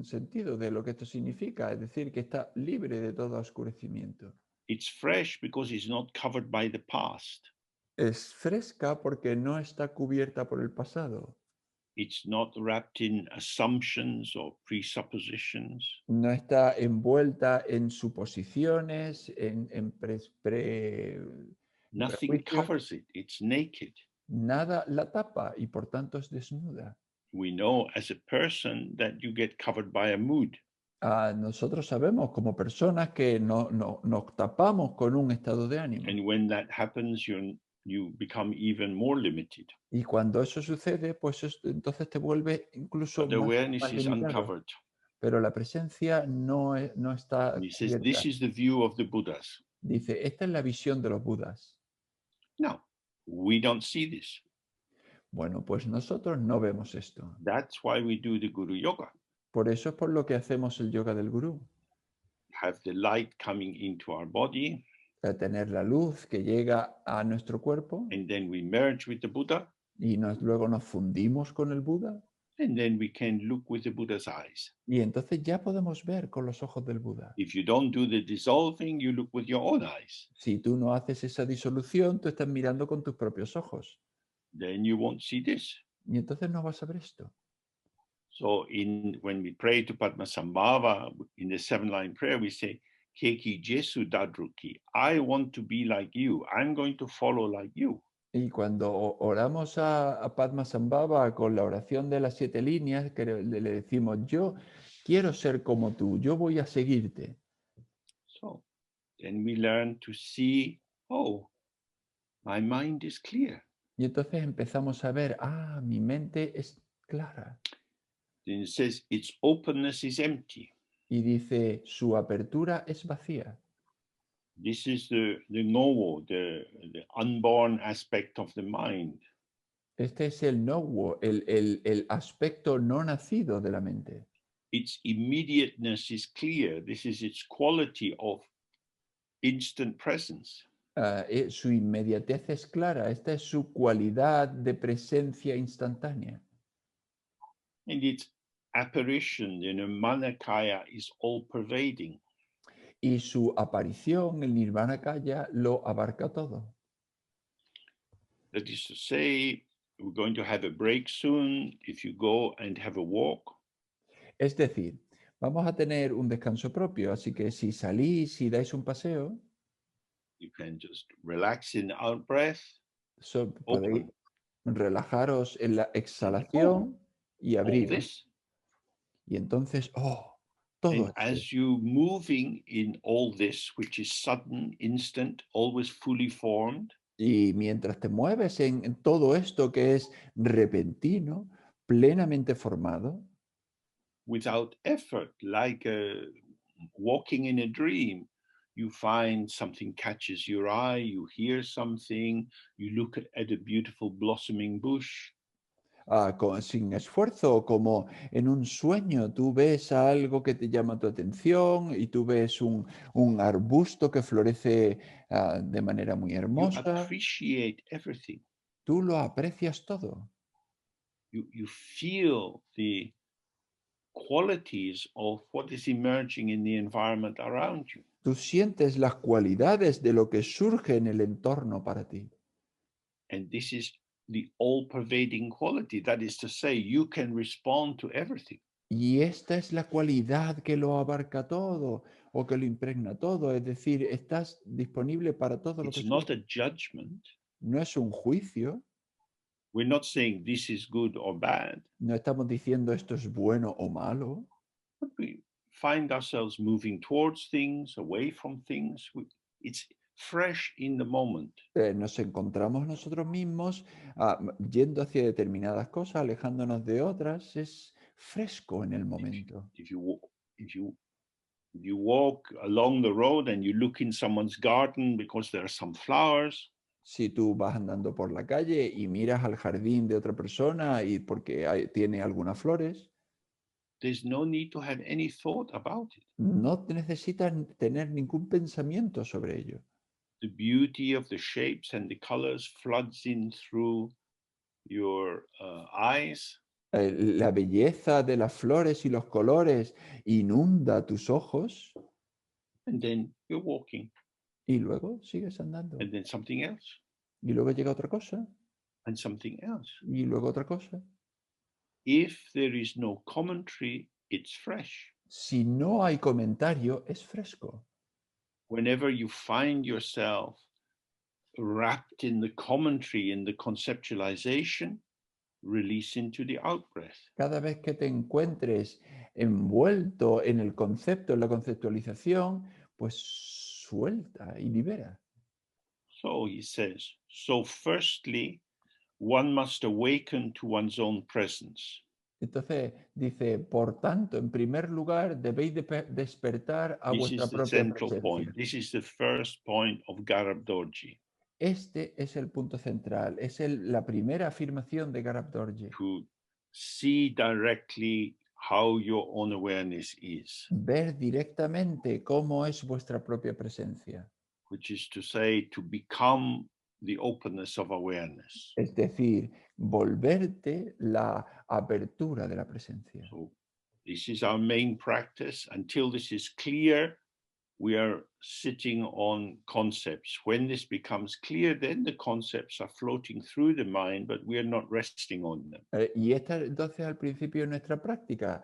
sentido de lo que esto significa, es decir, que está libre de todo oscurecimiento. It's fresh because it's not covered by the past. Es fresca porque no está cubierta por el pasado. It's not wrapped in assumptions or presuppositions. No está envuelta en suposiciones, Nothing prejuicios. covers it. It's naked. Nada la tapa y por tanto es desnuda. We know as a person that you get covered by a mood. Nosotros sabemos como personas que nos tapamos con un estado de ánimo. And when that happens, you become even more limited. Y cuando eso sucede, pues entonces te vuelve incluso But the más awareness is limitado. uncovered. Pero la presencia no está And he says, cubierta. this is the view of the Buddhas. Dice, esta es la visión de los Budas. No, we don't see this. Bueno, pues nosotros no vemos esto. That's why we do the Guru Yoga. Por eso es por lo que hacemos el yoga del gurú. Have the light coming into our body, Para tener la luz que llega a nuestro cuerpo and then we merge with the Buddha, y luego nos fundimos con el Buda and then we can look with the Buddha's eyes. y entonces ya podemos ver con los ojos del Buda. If you don't do the dissolving, you look with your own eyes. Si tú no haces esa disolución, tú estás mirando con tus propios ojos Then you won't see this. y entonces no vas a ver esto. So when we pray to Padmasambhava in the 7-line prayer, we say, Keki Jesu Dadruki, I want to be like you. I'm going to follow like you. Y cuando oramos a Padmasambhava con la oración de las 7 líneas, que le decimos, yo quiero ser como tú, yo voy a seguirte. So then we learn to see, oh, my mind is clear. Y entonces empezamos a ver, mi mente es clara. Then it says, its openness is empty. Y dice, su apertura es vacía. This is the nowo, the unborn aspect of the mind. Este es el nowo, el aspecto no nacido de la mente. Its immediateness is clear. This is its quality of instant presence. Su inmediatez es clara. Esta es su cualidad de presencia instantánea. And its apparition, the Nirmanakaya, is all-pervading. Y su aparición, el Nirmanakaya, lo abarca todo. That is to say, we're going to have a break soon. If you go and have a walk, Es decir, vamos a tener un descanso propio, así que si salís y dais un paseo, you can just relax in out breath, podéis open relajaros en la exhalación y all abrir. this. Y entonces, todo And esto. as you moving in all this, which is sudden, instant, always fully formed, Y mientras te mueves en todo esto que es repentino, plenamente formado, without effort, like walking in a dream, you find something catches your eye, you hear something, you look at a beautiful blossoming bush. sin esfuerzo, como en un sueño, tú ves algo que te llama tu atención y tú ves un arbusto que florece de manera muy You hermosa. appreciate everything. Tú lo aprecias todo. You feel the qualities of what is emerging in the environment around you. Tú sientes las cualidades de lo que surge en el entorno para ti. And this is the all-pervading quality. That is to say, you can respond to everything. Y esta es la cualidad que lo abarca todo o que lo impregna todo. Es decir, estás disponible para todo lo que It's not surge. a judgment. No es un juicio. We're not saying this is good or bad. No estamos diciendo esto es bueno o malo. But we find ourselves moving towards things, away from things. It's fresh in the moment. Nos encontramos nosotros mismos yendo hacia determinadas cosas, alejándonos de otras. Es fresco en el momento. If you walk along the road and you look in someone's garden because there are some flowers, Si tú vas andando por la calle y miras al jardín de otra persona y porque tiene algunas flores, there's no need to have any thought about it. no necesitas tener ningún pensamiento sobre ello. The beauty of the shapes and the colors floods in through your eyes. La belleza de las flores y los colores inunda tus ojos And then you're walking, y luego sigues andando. and then something else, Y luego llega otra cosa and something else. y luego otra cosa. If there is no commentary, it's fresh. Si no hay comentario, es fresco. Whenever you find yourself wrapped in the commentary, in the conceptualization, release into the out-breath. Cada vez que te encuentres envuelto en el concepto, en la conceptualización, pues suelta y libera. So he says, so firstly, one must awaken to one's own presence. Entonces dice, por tanto, en primer lugar, debéis despertar a This vuestra is the propia central presencia. point. This is the first point of Garab Dorji, Este es el punto central, es la primera afirmación de Garab Dorje. to see directly how your own awareness is, Ver directamente cómo es vuestra propia presencia. which is to say, to become the openness of awareness. Es decir, volverte la apertura de la presencia. So this is our main practice. Until this is clear, we are sitting on concepts. When this becomes clear, then the concepts are floating through the mind, but we are not resting on them. Y esta entonces al principio de nuestra práctica.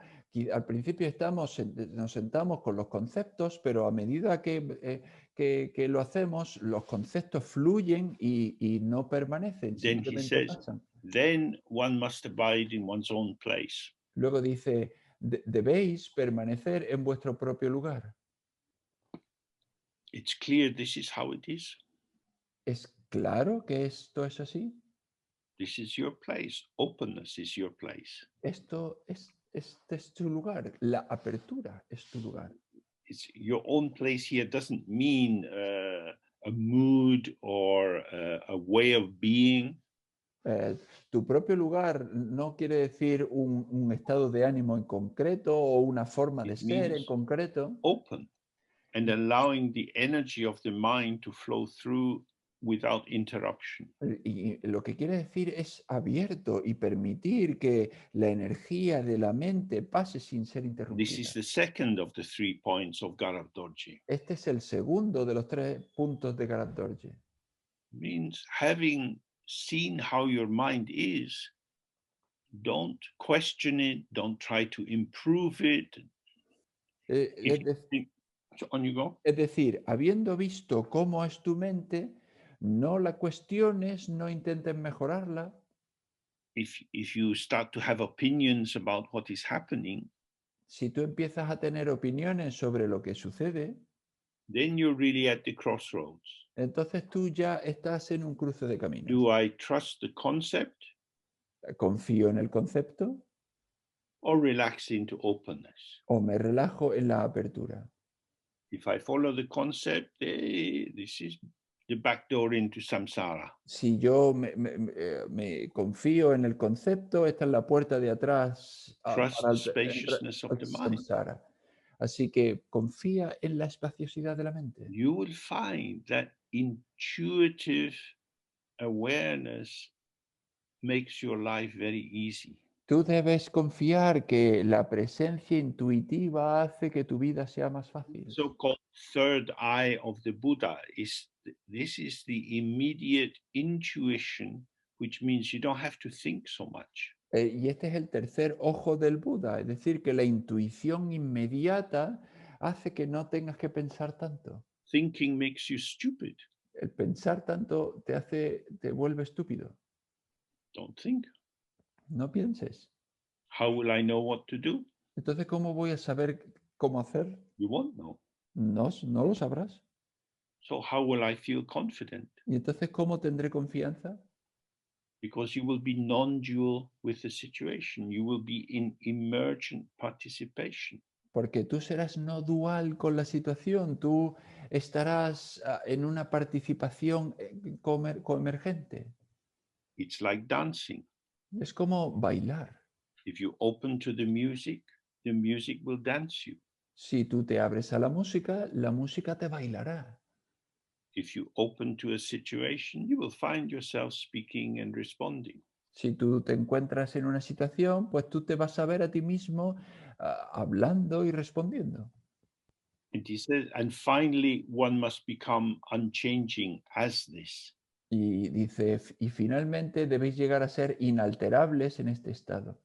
Al principio nos sentamos con los conceptos, pero a medida que lo hacemos, los conceptos fluyen y no permanecen, Then he simplemente says, pasan. then one must abide in one's own place. Luego dice, debéis permanecer en vuestro propio lugar. It's clear this is how it is. ¿Es claro que esto es así? This is your place. Openness is your place. Este es tu lugar. La apertura es tu lugar. It's your own place here doesn't mean a mood or a way of being. Tu propio lugar no quiere decir un estado de ánimo en concreto o una forma de It ser en means concreto. open and allowing the energy of the mind to flow through without interruption. Y lo que quiere decir es abierto y permitir que la energía de la mente pase sin ser This interrumpida. is the second of the 3 points of Garab Dorji. Este es el segundo de los 3 puntos de Garab Dorje. Means having seen how your mind is, don't question it, don't try to improve it. On you go. Es decir, habiendo visto cómo es tu mente, no la cuestiones, no intentes mejorarla. If you start to have opinions about what is happening, Si tú empiezas a tener opiniones sobre lo que sucede, then you're really at the crossroads. entonces tú ya estás en un cruce de caminos. Do I trust the concept ¿Confío en el concepto or relax into openness? o me relajo en la apertura? If I follow the concept, this is the back door into samsara. Si yo me confío en el concepto, esta es la puerta de atrás Trust para the spaciousness of the mind. samsara. Así que confía en la espaciosidad de la mente. You will find that intuitive awareness makes your life very easy. Tú debes confiar que la presencia intuitiva hace que tu vida sea más fácil. So-called third eye of the Buddha this is the immediate intuition, which means you don't have to think so much. Y este es el tercer ojo del Buda, es decir, que la intuición inmediata hace que no tengas que pensar tanto. Thinking makes you stupid. El pensar tanto te vuelve estúpido. Don't think. No pienses. How will I know what to do? Entonces, ¿cómo voy a saber cómo hacer? You won't know. No lo sabrás. So how will I feel confident? ¿Y entonces cómo tendré confianza? Because you will be non-dual with the situation. You will be in emergent participation. Porque tú serás no dual con la situación, tú estarás en una participación coemergente. It's like dancing. Es como bailar. If you open to the music will dance you. Si tú te abres a la música te bailará. If you open to a situation, you will find yourself speaking and responding. Si tú te encuentras en una situación, pues tú te vas a ver a ti mismo hablando y respondiendo. And he says, and finally, one must become unchanging as this. Y dice, y finalmente debéis llegar a ser inalterables en este estado.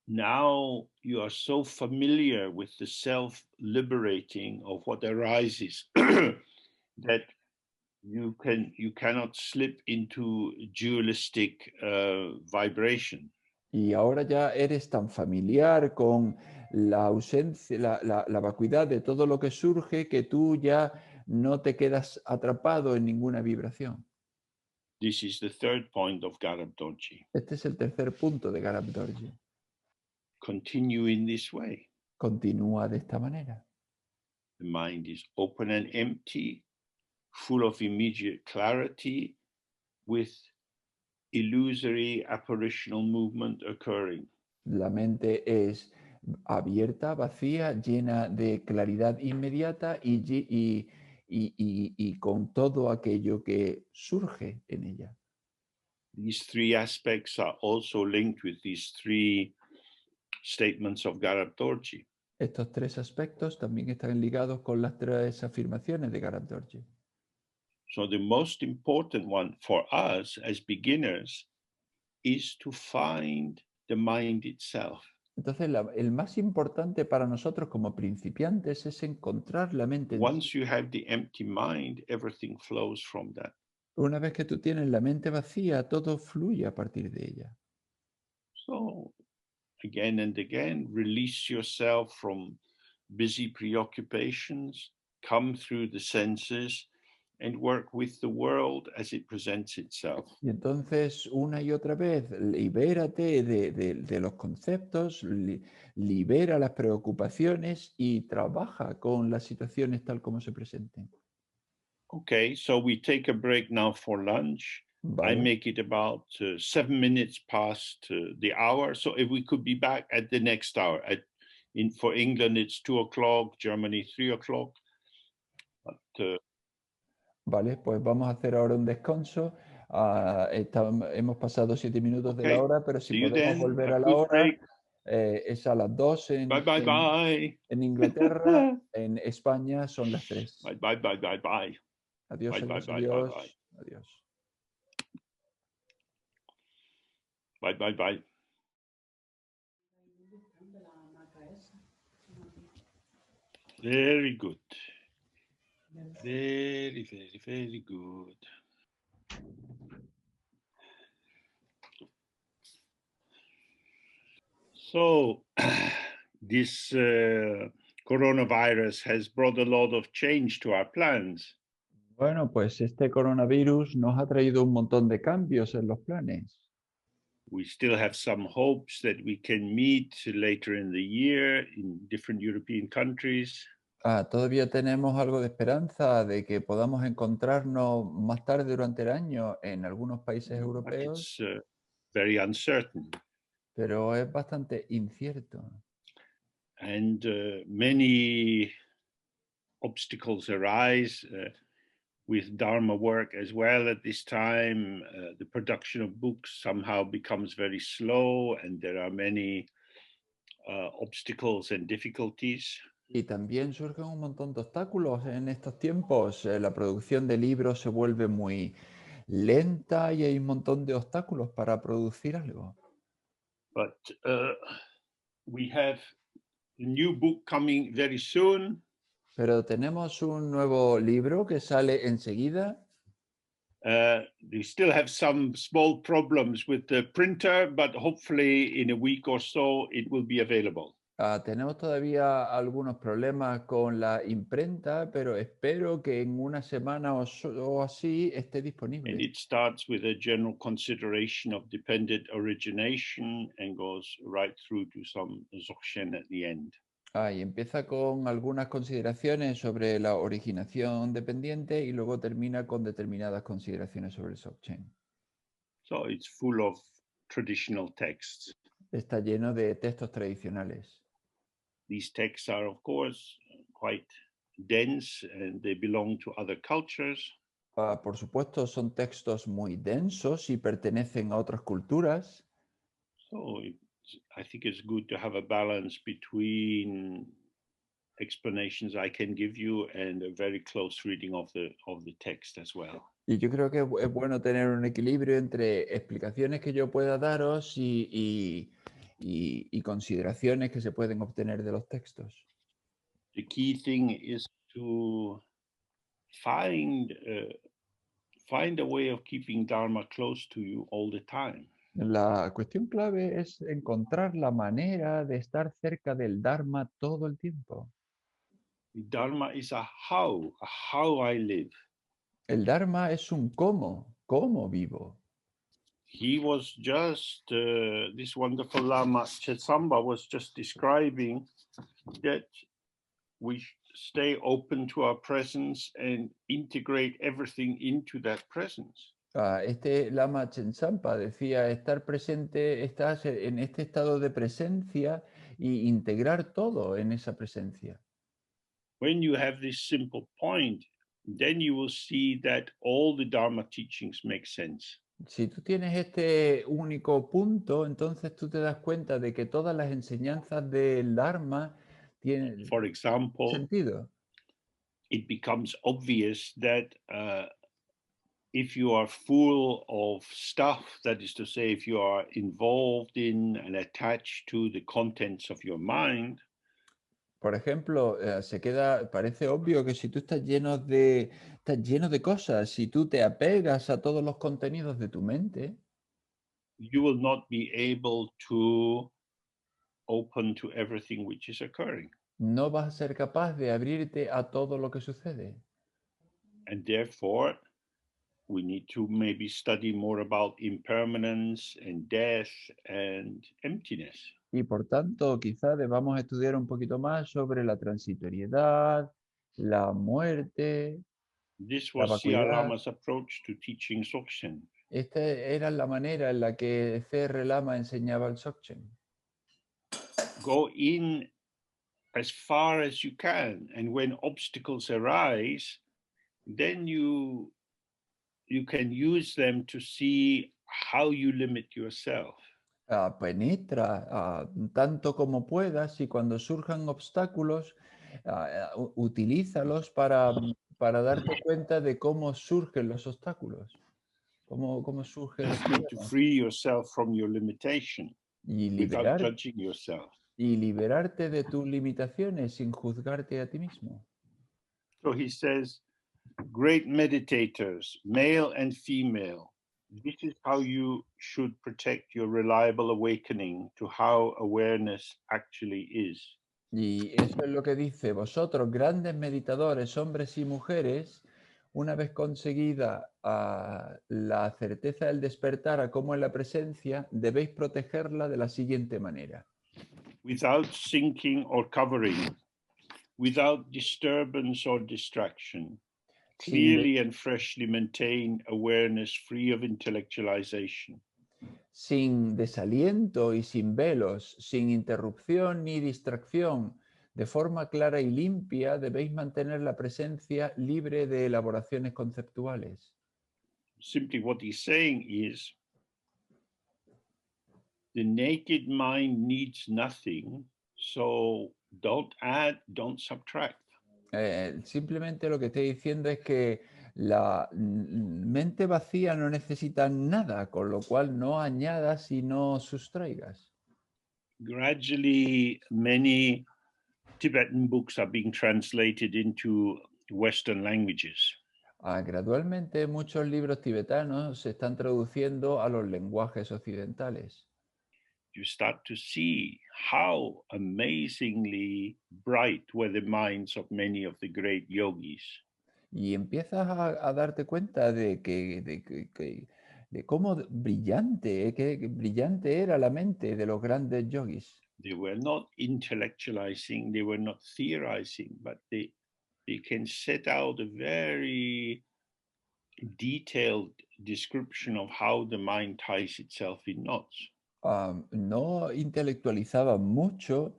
Now you are so familiar with the self-liberating of what arises that you cannot slip into dualistic vibration. Y ahora ya eres tan familiar con la ausencia, la vacuidad de todo lo que surge que tú ya no te quedas atrapado en ninguna vibración. This is the third point of Garab Dorji. Este es el tercer punto de Garab Dorji. Continue in this way. Continúa de esta manera. The mind is open and empty, full of immediate clarity, with illusory apparitional movement occurring. La mente es abierta, vacía, llena de claridad inmediata y con todo aquello que surge en ella. These three aspects are also linked with these three statements of Garab Dorji. Estos tres aspectos también están ligados con las tres afirmaciones de Garab Dorji. So the most important one for us as beginners is to find the mind itself. Entonces, el más importante para nosotros como principiantes es encontrar la mente en sí. Once you have the empty mind, everything flows from that. Una vez que tú tienes la mente vacía, todo fluye a partir de ella. So again and again, release yourself from busy preoccupations, come through the senses, and work with the world as it presents itself. Y entonces, una y otra vez, libérate de los conceptos, libera las preocupaciones y trabaja con las situaciones tal como se presenten. Okay, so we take a break now for lunch. Vale. I make it about 7 minutes past the hour. So if we could be back at the next hour. For England, it's 2 o'clock, Germany, 3 o'clock. But, Vale, pues vamos a hacer ahora un descanso. Hemos pasado 7 minutos de la Okay, hora, pero si see you podemos then. volver Have a la good hora, break. es a las 2 Bye, bye, bye. en Inglaterra, en España son las 3. Bye, bye, bye, bye, bye. Adiós, Bye, bye, adiós, bye, adiós. bye, Adiós. Bye, bye, bye. Very good. Very, very, very good. So this coronavirus has brought a lot of change to our plans. Bueno, pues este coronavirus nos ha traído un montón de cambios en los planes. We still have some hopes that we can meet later in the year in different European countries. Todavía tenemos algo de esperanza de que podamos encontrarnos más tarde durante el año en algunos países But europeos, it's very uncertain. pero es bastante incierto. And many obstacles arise. with Dharma work as well at this time. The production of books somehow becomes very slow, and there are many obstacles and difficulties. Y también surgen un montón de obstáculos en estos tiempos. La producción de libros se vuelve muy lenta y hay un montón de obstáculos para producir algo. But we have a new book coming very soon. Pero tenemos un nuevo libro que sale enseguida. We still have some small problems with the printer, but hopefully in a week or so it will be available. Tenemos todavía algunos problemas con la imprenta, pero espero que en una semana o así esté And disponible. it starts with a general consideration of dependent origination and goes right through to some Dzogchen at the end. Y empieza con algunas consideraciones sobre la originación dependiente y luego termina con determinadas consideraciones sobre el Dzogchen. So it's full of traditional texts. Está lleno de textos tradicionales. These texts are, of course, quite dense and they belong to other cultures. Por supuesto, son textos muy densos y pertenecen a otras culturas. So I think it's good to have a balance between explanations I can give you and a very close reading of the text as well. Y yo creo que es bueno tener un equilibrio entre explicaciones que yo pueda daros y consideraciones que se pueden obtener de los textos. The key thing is to find a way of keeping Dharma close to you all the time. La cuestión clave es encontrar la manera de estar cerca del Dharma todo el tiempo. Dharma is a how I live. El Dharma es un cómo vivo. He was just, this wonderful Lama Chetsangpa was just describing that we stay open to our presence and integrate everything into that presence. Este Lama Chetsangpa decía estar presente, estás en este estado de presencia y integrar todo en esa presencia. When you have this simple point, then you will see that all the Dharma teachings make sense. Si tú tienes este único punto, entonces tú te das cuenta de que todas las enseñanzas del Dharma tienen For example, sentido. it becomes obvious that if you are full of stuff, that is to say, if you are involved in and attached to the contents of your mind, Por ejemplo, parece obvio que si tú estás lleno de cosas, si tú te apegas a todos los contenidos de tu mente, you will not be able to open to everything which is occurring. no vas a ser capaz de abrirte a todo lo que sucede. And therefore, we need to maybe study more about impermanence and death and emptiness. Y por tanto, quizá debamos estudiar un poquito más sobre la transitoriedad, la muerte, This la was Sia vacuidad. Lama's approach to teaching Dzogchen. Esta era la manera en la que C.R. Lama enseñaba el Dzogchen. Go in as far as you can, and when obstacles arise, then you can use them to see how you limit yourself. Penetra tanto como puedas y cuando surjan obstáculos, utilízalos para darte cuenta de cómo surgen los obstáculos, cómo surge el It's good to free yourself from your limitation y without judging yourself. Y liberarte de tus limitaciones sin juzgarte a ti mismo. So he says, great meditators, male and female, this is how you should protect your reliable awakening to how awareness actually is. Y eso es lo que dice, vosotros, grandes meditadores, hombres y mujeres, una vez conseguida la certeza del despertar a cómo es la presencia, debéis protegerla de la siguiente manera. Without sinking or covering, without disturbance or distraction, clearly and freshly maintain awareness free of intellectualization. Sin desaliento y sin velos, sin interrupción ni distracción, De forma clara y limpia debéis mantener la presencia libre de elaboraciones conceptuales. Simply what he's saying is, the naked mind needs nothing, so don't add, don't subtract. Simplemente lo que estoy diciendo es que la mente vacía no necesita nada, con lo cual no añadas y no sustraigas. Gradually, many Tibetan books are being translated into Western languages. Gradualmente muchos libros tibetanos se están traduciendo a los lenguajes occidentales. You start to see how amazingly bright were the minds of many of the great yogis. Y empiezas a darte cuenta de cómo brillante, que brillante era la mente de los grandes yogis. They were not intellectualizing, they were not theorizing, but they can set out a very detailed description of how the mind ties itself in knots. No intelectualizaban mucho,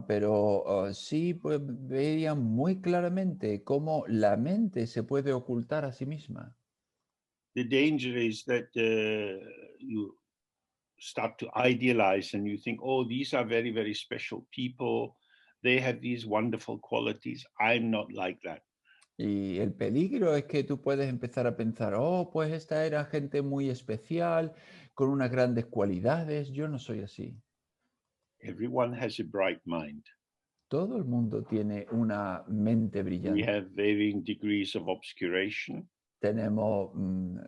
pero sí pues, veían muy claramente cómo la mente se puede ocultar a sí misma. The danger is that you start to idealize and you think, oh, these are very, very special people. They have these wonderful qualities. I'm not like that. Y el peligro es que tú puedes empezar a pensar, oh, pues esta era gente muy especial, con unas grandes cualidades, yo no soy así. Everyone has a bright mind. Todo el mundo tiene una mente We brillante. have varying degrees of obscuration. Tenemos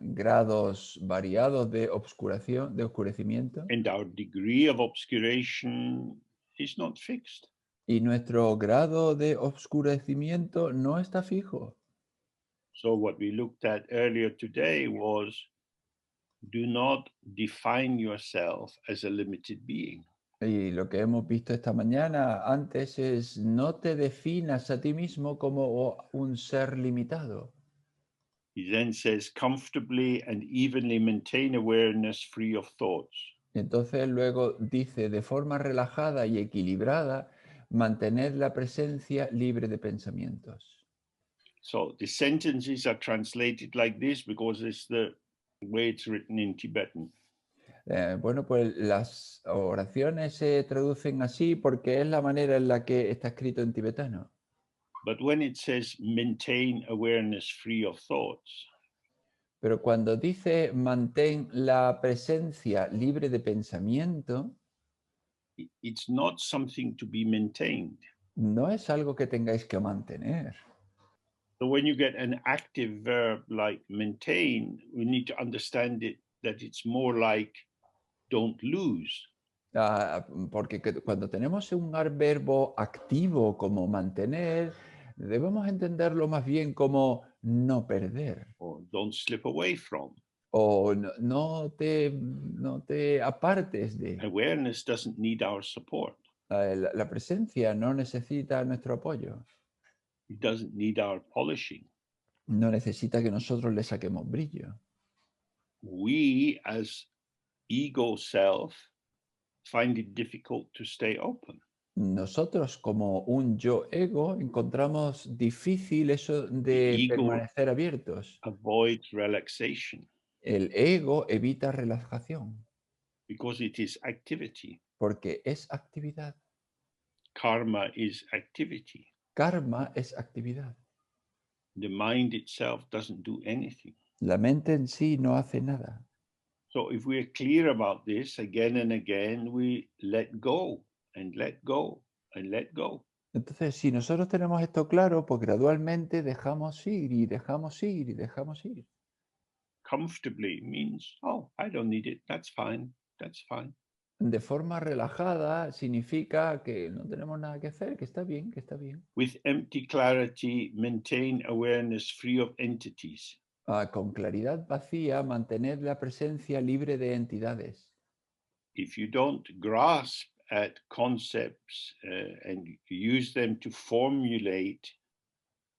grados variados de obscuración, de oscurecimiento, And our degree of obscuration is not fixed. y nuestro grado de oscurecimiento no está fijo. So what we looked at earlier today was, do not define yourself as a limited being. Y lo que hemos visto esta mañana antes es no te definas a ti mismo como un ser limitado. He then says, comfortably and evenly maintain awareness free of thoughts. Entonces luego dice, de forma relajada y equilibrada, mantener la presencia libre de pensamientos. So the sentences are translated like this because it's the way it's written in Tibetan. Bueno, pues las oraciones se traducen así porque es la manera en la que está escrito en tibetano. But when it says maintain awareness free of thoughts, Pero cuando dice mantén la presencia libre de pensamiento, it's not something to be maintained. no es algo que tengáis que mantener. So when you get an active verb like maintain, we need to understand it that it's more like don't lose. Porque cuando tenemos un verbo activo como mantener, debemos entenderlo más bien como no perder. Or don't slip away from. O no te apartes de. Awareness doesn't need our support. La presencia no necesita nuestro apoyo. It doesn't need our polishing. No necesita que nosotros le saquemos brillo. We as ego self find it difficult to stay open. Nosotros como un yo ego encontramos difícil eso de ego permanecer abiertos. Avoids relaxation El ego evita relajación because it is activity. porque es actividad. Karma is activity. Karma es actividad. The mind itself doesn't do anything. La mente en sí no hace nada. So if we're clear about this again and again, we let go and let go and let go. Entonces, si nosotros tenemos esto claro, pues gradualmente dejamos ir y dejamos ir y dejamos ir. Comfortably means, oh, I don't need it. That's fine. That's fine. De forma relajada significa que no tenemos nada que hacer, que está bien, que está bien. With empty clarity, maintain awareness free of entities. Con claridad vacía, mantener la presencia libre de entidades. If you don't grasp at concepts and use them to formulate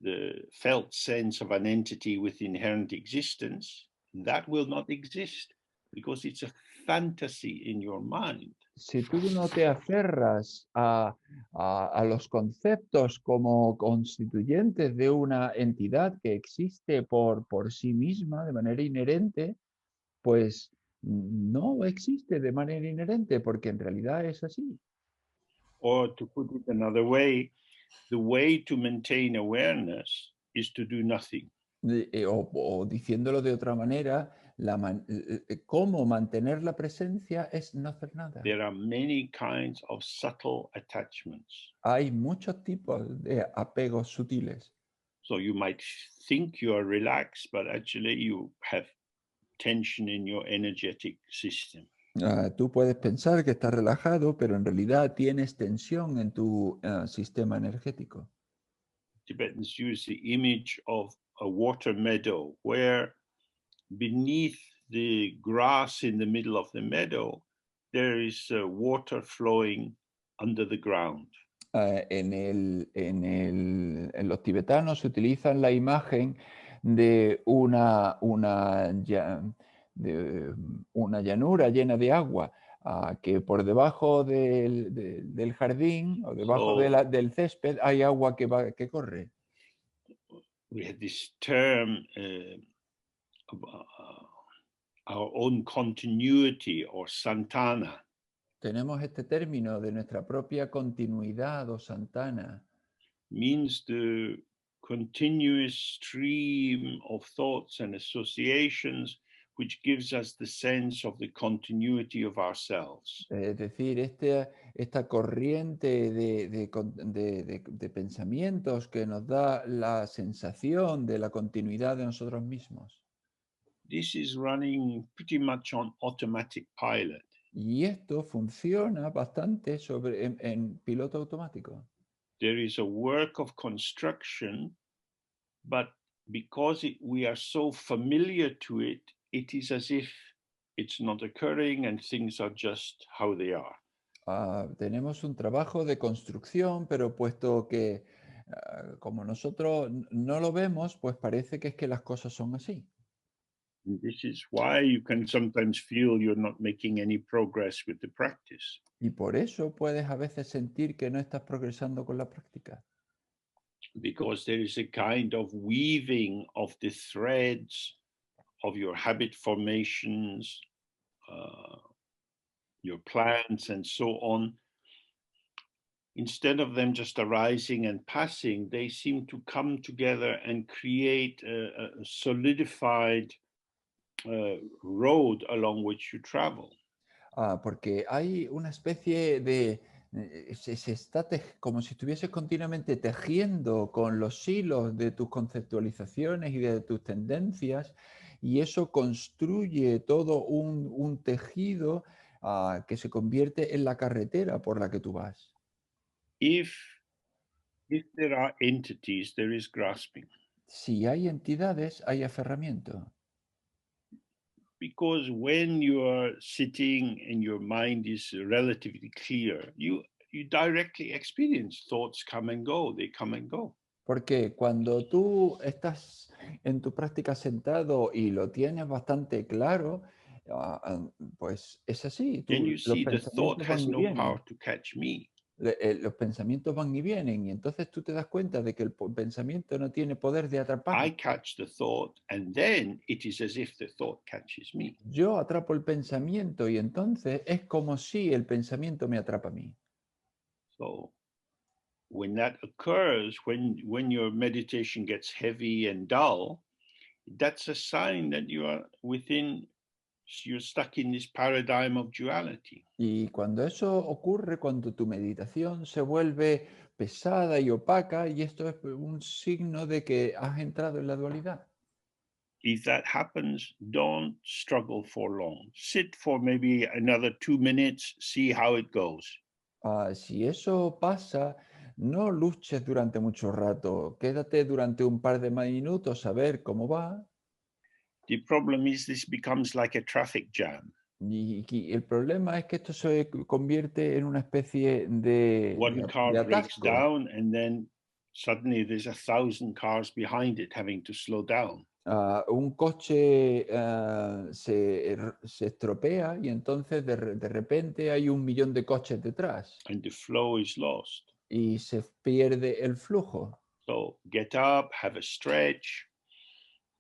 the felt sense of an entity with inherent existence, that will not exist because it's a fantasy in your mind. si tú no te aferras a los conceptos como constituyentes de una entidad que existe por sí misma de manera inherente, pues no existe de manera inherente, porque en realidad es así. Or to put it another way, the way to maintain awareness is to do nothing. O diciéndolo de otra manera, cómo mantener la presencia es no hacer nada. There are many kinds of subtle attachments. Hay muchos tipos de apegos sutiles. So you might think you are relaxed, but actually you have tension in your energetic system. Tú puedes pensar que estás relajado, pero en realidad tienes tensión en tu sistema energético. Tibetans use the image of a water meadow where beneath the grass in the middle of the meadow, there is water flowing under the ground. En los tibetanos utilizan la imagen de una llanura llena de agua, que por debajo del jardín o debajo del césped hay agua que corre. We had this term, our own continuity or santana. Tenemos este término de nuestra propia continuidad o santana. Means the continuous stream of thoughts and associations which gives us the sense of the continuity of ourselves. Es decir, esta corriente de pensamientos que nos da la sensación de la continuidad de nosotros mismos. This is running pretty much on automatic pilot. Y esto funciona bastante en piloto automático. There is a work of construction, but because we are so familiar to it, it is as if it's not occurring and things are just how they are. Tenemos un trabajo de construcción, pero puesto que como nosotros no lo vemos, pues parece que es que las cosas son así. And this is why you can sometimes feel you're not making any progress with the practice. Y por eso puedes a veces sentir que no estás progresando con la práctica. Because there is a kind of weaving of the threads of your habit formations, your plans, and so on. Instead of them just arising and passing, they seem to come together and create a solidified road along which you travel. Porque hay una especie de... se está como si estuvieses continuamente tejiendo con los hilos de tus conceptualizaciones y de tus tendencias, y eso construye todo un tejido que se convierte en la carretera por la que tú vas. If there are entities, there is grasping. Si hay entidades, hay aferramiento. Because when you are sitting and your mind is relatively clear, you directly experience thoughts come and go, they come and go. Porque cuando tú estás en tu práctica sentado y lo tienes bastante claro, pues es así. Then you see the thought has no power to catch me. Los pensamientos van y vienen, y entonces tú te das cuenta de que el pensamiento no tiene poder de atrapar. I catch the thought, and then it is as if the thought catches me. Yo atrapo el pensamiento y entonces es como si el pensamiento me atrapa a mí. So when that occurs, when your meditation gets heavy and dull, that's a sign that you're stuck in this paradigm of duality. Y cuando eso ocurre, cuando tu meditación se vuelve pesada y opaca, y esto es un signo de que has entrado en la dualidad. If that happens, don't struggle for long. Sit for maybe another 2 minutes, see how it goes. Si eso pasa, no luches durante mucho rato. Quédate durante un par de minutos a ver cómo va. The problem is this becomes like a traffic jam. Y el problema es que esto se convierte en una especie de car breaks atasco. down and then suddenly there's 1,000 cars behind it having to slow down. Un coche se estropea y entonces de repente hay 1 millón de coches detrás and the flow is lost. y se pierde el flujo. So get up, have a stretch,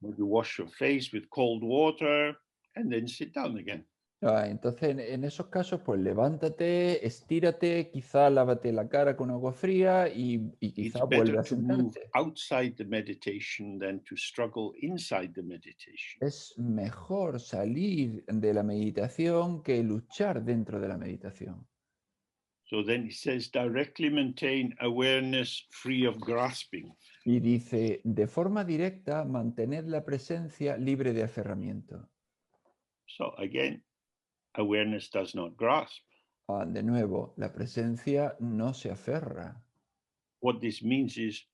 maybe wash your face with cold water, and then sit down again. Entonces, en esos casos, pues levántate, estírate, quizá lávate la cara con agua fría y It's quizá better vuelve a to move sentarte. outside the meditation than to struggle inside the meditation. Es mejor salir de la meditación que luchar dentro de la meditación. So then it says directly maintain awareness free of grasping. Y dice, de forma directa, mantener la presencia libre de aferramiento. So again, awareness does not grasp. De nuevo, la presencia no se aferra. What this means is,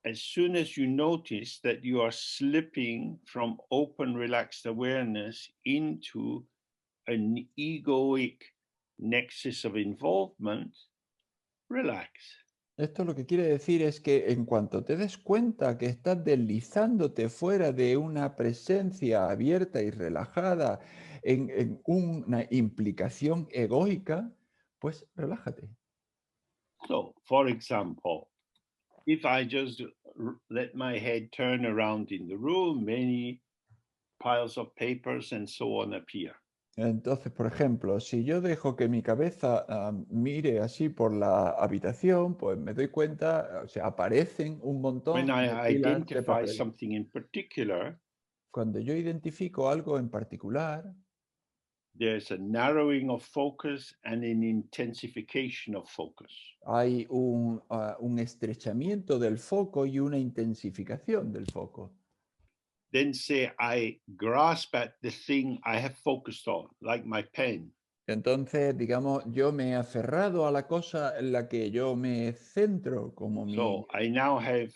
as soon as you notice that you are slipping from open, relaxed awareness into an egoic nexus of involvement, relax. Esto lo que quiere decir es que en cuanto te des cuenta que estás deslizándote fuera de una presencia abierta y relajada en una implicación egoica, pues relájate. So, for example, if I just let my head turn around in the room, many piles of papers and so on appear. Entonces, por ejemplo, si yo dejo que mi cabeza mire así por la habitación, pues me doy cuenta, o sea, aparecen un montón When I de pilas de identify papel. something in particular, Cuando yo identifico algo en particular, there's a narrowing of focus and an intensification of focus. hay un estrechamiento del foco y una intensificación del foco. Then say I grasp at the thing I have focused on, like my pen. Entonces, digamos, yo me he aferrado a la cosa en la que yo me centro como So I now have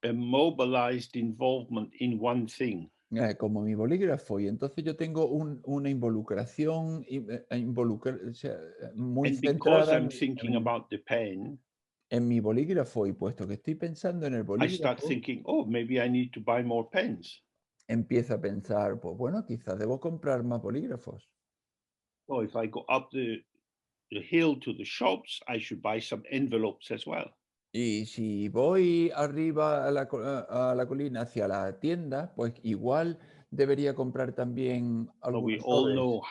a mobilized involvement in one thing. como mi bolígrafo, y entonces yo tengo una involucración o sea, muy And because centrada I'm thinking about the pen, en mi bolígrafo, y puesto que estoy pensando en el I start bolígrafo, thinking, oh, maybe I need to buy more pens. empiezo a pensar, pues bueno, quizás debo comprar más bolígrafos. Oh, if I go up the hill to the shops, I should buy some envelopes as well. Y si voy arriba a la colina hacia la tienda, pues igual debería comprar también So we algunos all sobres. know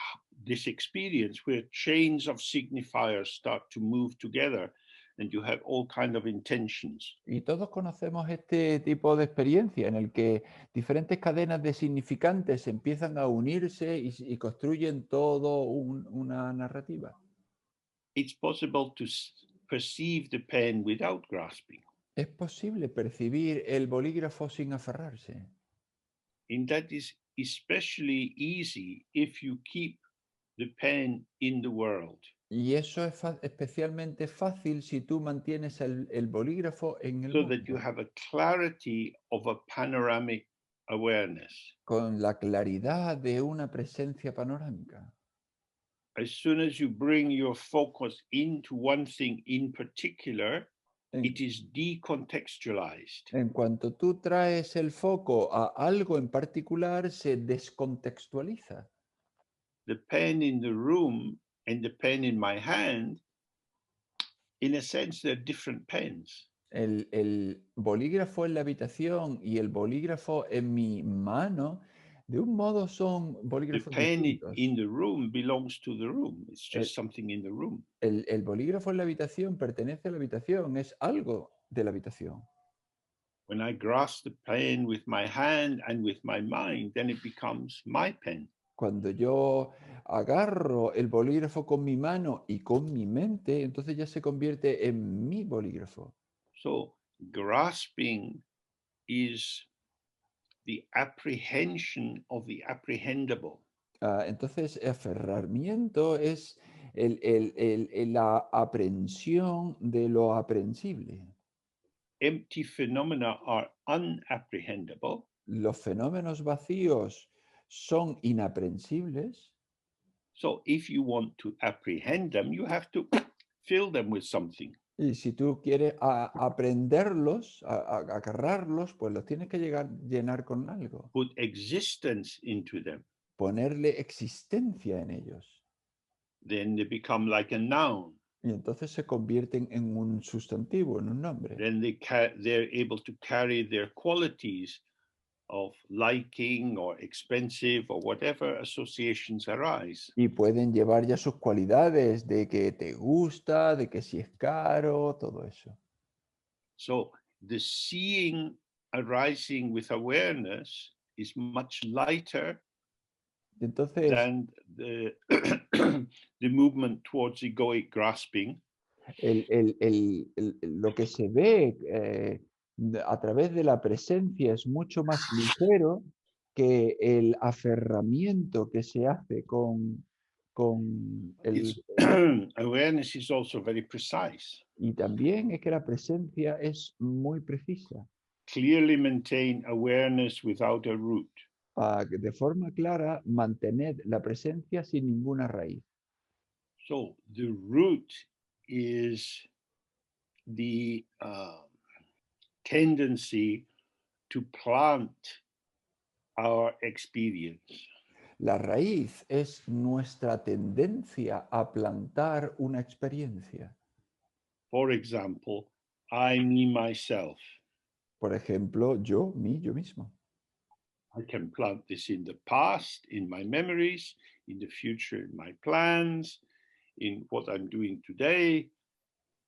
this experience where chains of signifiers start to move together and you have all kind of intentions. Y todos conocemos este tipo de experiencia en el que diferentes cadenas de significantes empiezan a unirse y construyen todo una narrativa. It's possible to perceive the pen without grasping. Es posible percibir el bolígrafo sin aferrarse. And that is especially easy if you keep the pen in the world. Y eso es especialmente fácil si tú mantienes el bolígrafo en el So mundo, that you have a clarity of a panoramic awareness. con la claridad de una presencia panorámica. As soon as you bring your focus into one thing in particular, it is decontextualized. En cuanto tú traes el foco a algo en particular, se descontextualiza. The pen in the room and the pen in my hand, in a sense, they're different pens. El bolígrafo en la habitación y el bolígrafo en mi mano, de un modo son The bolígrafos pen distintos. in the room belongs to the room. It's just something in the room. El bolígrafo en la habitación pertenece a la habitación, es algo de la habitación. When I grasp the pen with my hand and with my mind, then it becomes my pen. Cuando yo agarro el bolígrafo con mi mano y con mi mente, entonces ya se convierte en mi bolígrafo. So grasping is the apprehension of the apprehendable. Entonces, aferramiento es la aprehensión de lo aprehensible. Empty phenomena are unapprehendable. Los fenómenos vacíos son inaprehensibles. So if you want to apprehend them, you have to fill them with something. Y si tú quieres aprenderlos, agarrarlos, pues los tienes que llenar con algo. put existence into them. Ponerle existencia en ellos. Then they become like a noun. Y entonces se convierten en un sustantivo, en un nombre. Then they're able to carry their qualities of liking or expensive or whatever associations arise. Y pueden llevar ya sus cualidades de que te gusta, de que si es caro, todo eso. So the seeing arising with awareness is much lighter Entonces, than the, the movement towards egoic grasping. lo que se ve a través de la presencia es mucho más ligero que el aferramiento que se hace con Its awareness is also very precise. y también es que la presencia es muy precisa. Clearly maintain awareness without a root. De forma clara, mantener la presencia sin ninguna raíz. So the root is the tendency to plant our experience. La raíz es nuestra tendencia a plantar una experiencia. For example, I, me, myself. Por ejemplo, yo mismo. I can plant this in the past, in my memories, in the future, in my plans, in what I'm doing today.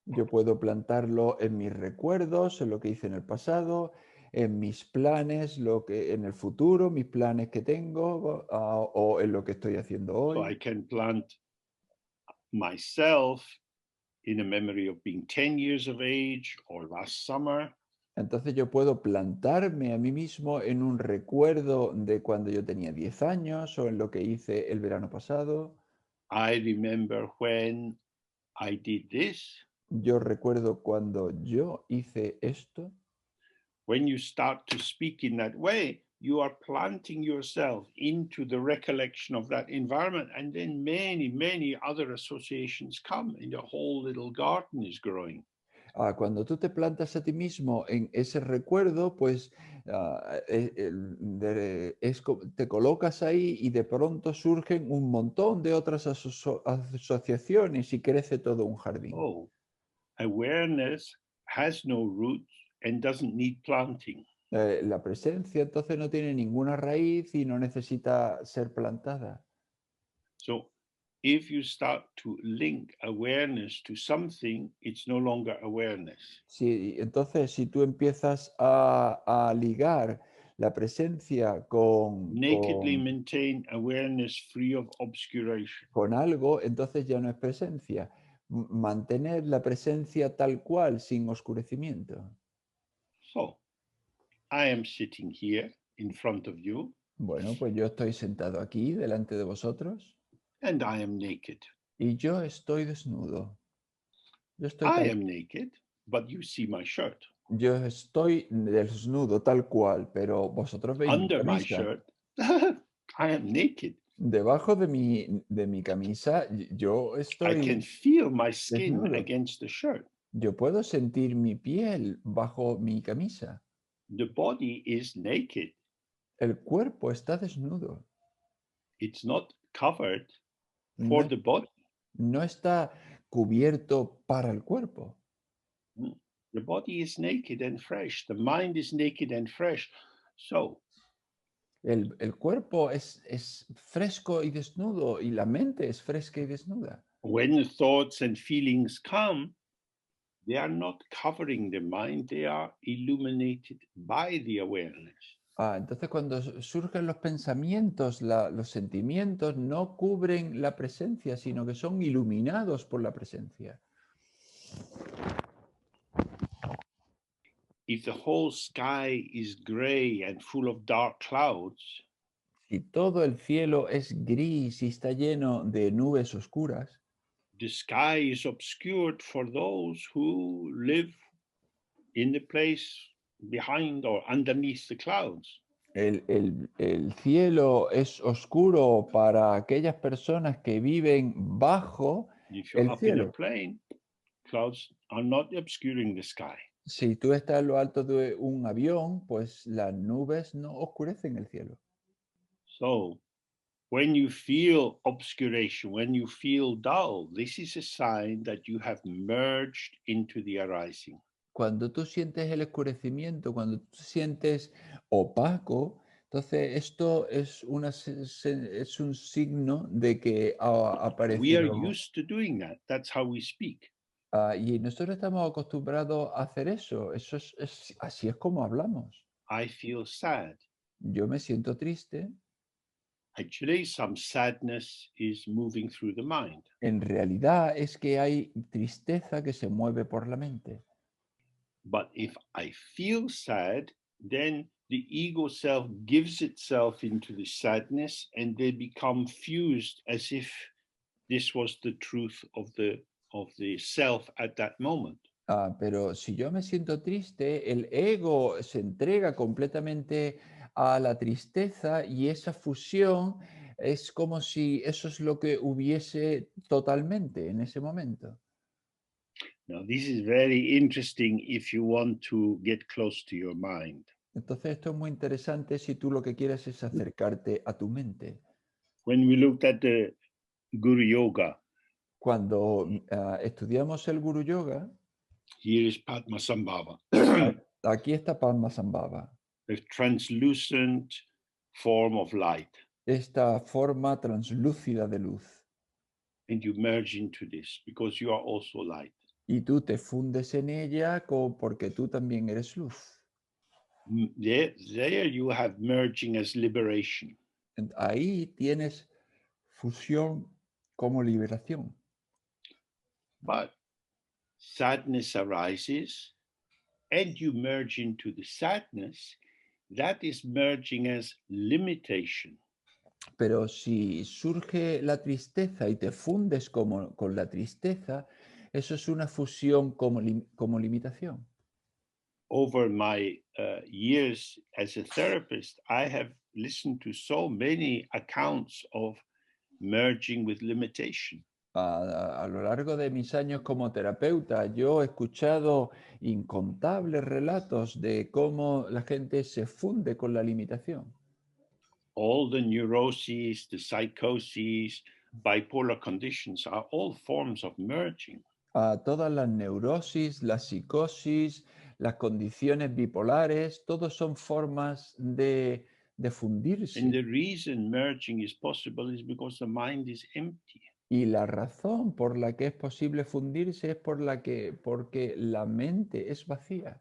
Yo puedo plantarlo en mis recuerdos, en lo que hice en el pasado, en mis planes, en el futuro, mis planes que tengo, o en lo que estoy haciendo So I hoy. can plant myself in a memory of being 10 years of age or last summer. Entonces yo puedo plantarme a mí mismo en un recuerdo de cuando yo tenía 10 años o en lo que hice el verano pasado. I remember when I did this. Yo recuerdo cuando yo hice esto. When you start to speak in that way, you are planting yourself into the recollection of that environment, and then many, many other associations come, and the whole little garden is growing. Cuando tú te plantas a ti mismo en ese recuerdo, pues te colocas ahí y de pronto surgen un montón de otras asociaciones y crece todo un jardín. Oh, awareness has no roots and doesn't need planting. La presencia entonces no tiene ninguna raíz y no necesita ser plantada. So if you start to link awareness to something, it's no longer awareness. Sí, entonces, si tú empiezas a ligar la presencia Nakedly maintain awareness free of obscuration. con algo, entonces ya no es presencia. Mantener la presencia tal cual, sin oscurecimiento. So I am sitting here in front of you. Bueno, pues yo estoy sentado aquí delante de vosotros. And I am naked. Y yo estoy desnudo. Yo estoy, I am naked, but you see my shirt. yo estoy desnudo tal cual, pero vosotros veis mi Under my camisa. shirt, I am naked. Debajo de mi camisa, yo I estoy can feel my skin desnudo. against the shirt. Yo puedo sentir mi piel bajo mi camisa. The body is naked. El cuerpo está desnudo. It's not covered for No, the body. no está cubierto para el cuerpo. The body is naked and fresh. The mind is naked and fresh. So El cuerpo es fresco y desnudo y la mente es fresca y desnuda. when the thoughts and feelings come, they are not covering the mind, they are illuminated by the awareness. Entonces cuando surgen los pensamientos, los sentimientos no cubren la presencia, sino que son iluminados por la presencia. If the whole sky is gray and full of dark clouds, Si todo el cielo es gris y está lleno de nubes oscuras, the sky is obscured for those who live in the place behind or underneath the clouds. el cielo es oscuro para aquellas personas que viven bajo If you're el up in a cielo. plane, clouds are not obscuring the sky. Si tú estás en lo alto de un avión, pues las nubes no oscurecen el cielo. So when you feel obscuration, when you feel dull, this is a sign that you have merged into the arising. Cuando tú sientes el oscurecimiento, cuando tú sientes opaco, entonces esto es, es un signo de que ha We are aparecido. used to doing that. That's how we speak. Y nosotros estamos acostumbrados a hacer eso. Así es como hablamos. I feel sad. Yo me siento triste. Actually, some sadness is moving through the mind. En realidad es que hay tristeza que se mueve por la mente. But if I feel sad, then the ego self gives itself into the sadness and they become fused as if this was the truth of the self at that moment. Pero si yo me siento triste, el ego se entrega completamente a la tristeza y esa fusión es como si eso es lo que hubiese totalmente en ese momento. Now, this is very interesting if you want to get close to your mind. Entonces esto es muy interesante si tú lo que quieres es acercarte a tu mente. When we looked at the Guru Yoga, Cuando estudiamos el Guru Yoga, here is Padmasambhava, aquí está Padmasambhava, a translucent form of light. esta forma translúcida de luz. And you merge into this because you are also light. Y tú te fundes en ella porque tú también eres luz. There you have merging as liberation. Ahí tienes fusión como liberación. But sadness arises and you merge into the sadness, that is merging as limitation. Pero si surge la tristeza y te fundes con la tristeza, eso es una fusión como limitación. Over my years as a therapist, I have listened to so many accounts of merging with limitation. A lo largo de mis años como terapeuta, yo he escuchado incontables relatos de cómo la gente se funde con la limitación. All the neuroses, the psychoses, bipolar conditions are all forms of merging. Todas las neurosis, la psicosis, las condiciones bipolares, todos son formas de fundirse. And the reason merging is possible is because the mind is empty. Y la razón por la que es posible fundirse es porque la mente es vacía.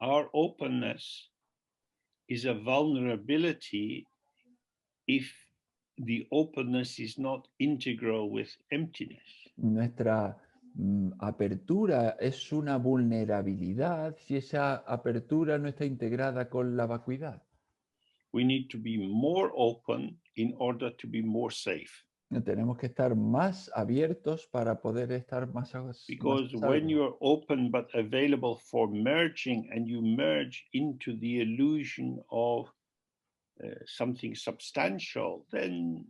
Our openness is a vulnerability if the openness is not integral with emptiness. Nuestra apertura es una vulnerabilidad si esa apertura no está integrada con la vacuidad. We need to be more open in order to be more safe. Tenemos que estar más abiertos para poder estar más Because más when salvos. you're open but available for merging and you merge into the illusion of something substantial, then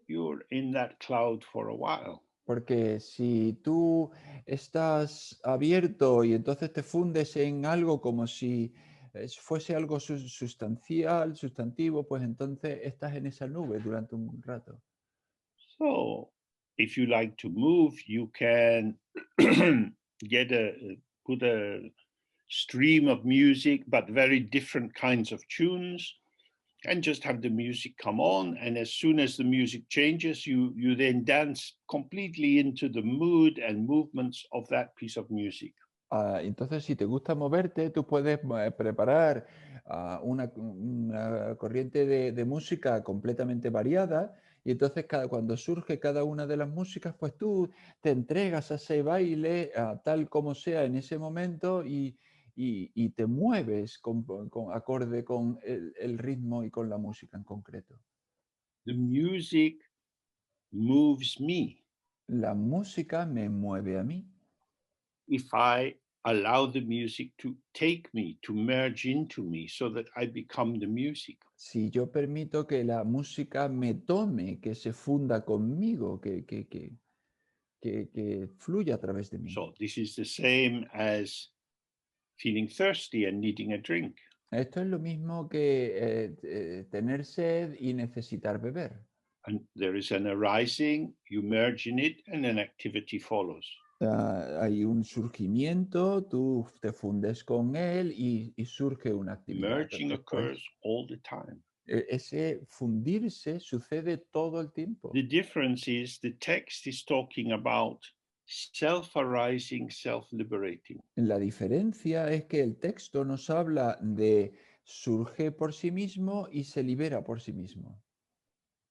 you're in that cloud for a while. Porque si tú estás abierto y entonces te fundes en algo como si fuese algo sustancial, sustantivo, pues entonces estás en esa nube durante un rato. So if you like to move, you can put a stream of music, but very different kinds of tunes, and just have the music come on. And as soon as the music changes, you then dance completely into the mood and movements of that piece of music. Entonces, si te gusta moverte, tú puedes preparar una corriente de música completamente variada. Y entonces cuando surge cada una de las músicas, pues tú te entregas a ese baile tal como sea en ese momento y te mueves acorde con el ritmo y con la música en concreto. The music moves me. La música me mueve a mí. If I allow the music to take me, to merge into me, so that I become the music. Si yo permito que la música me tome, que se funda conmigo, que fluya a través de mí. So this is the same as feeling thirsty and needing a drink. Esto es lo mismo que tener sed y necesitar beber. And there is an arising, you merge in it, and an activity follows. Hay un surgimiento, tú te fundes con él y surge una actividad. Merging occurs all the time. Ese fundirse sucede todo el tiempo. The difference is the text is talking about self-arising, self-liberating. La diferencia es que el texto nos habla de surge por sí mismo y se libera por sí mismo.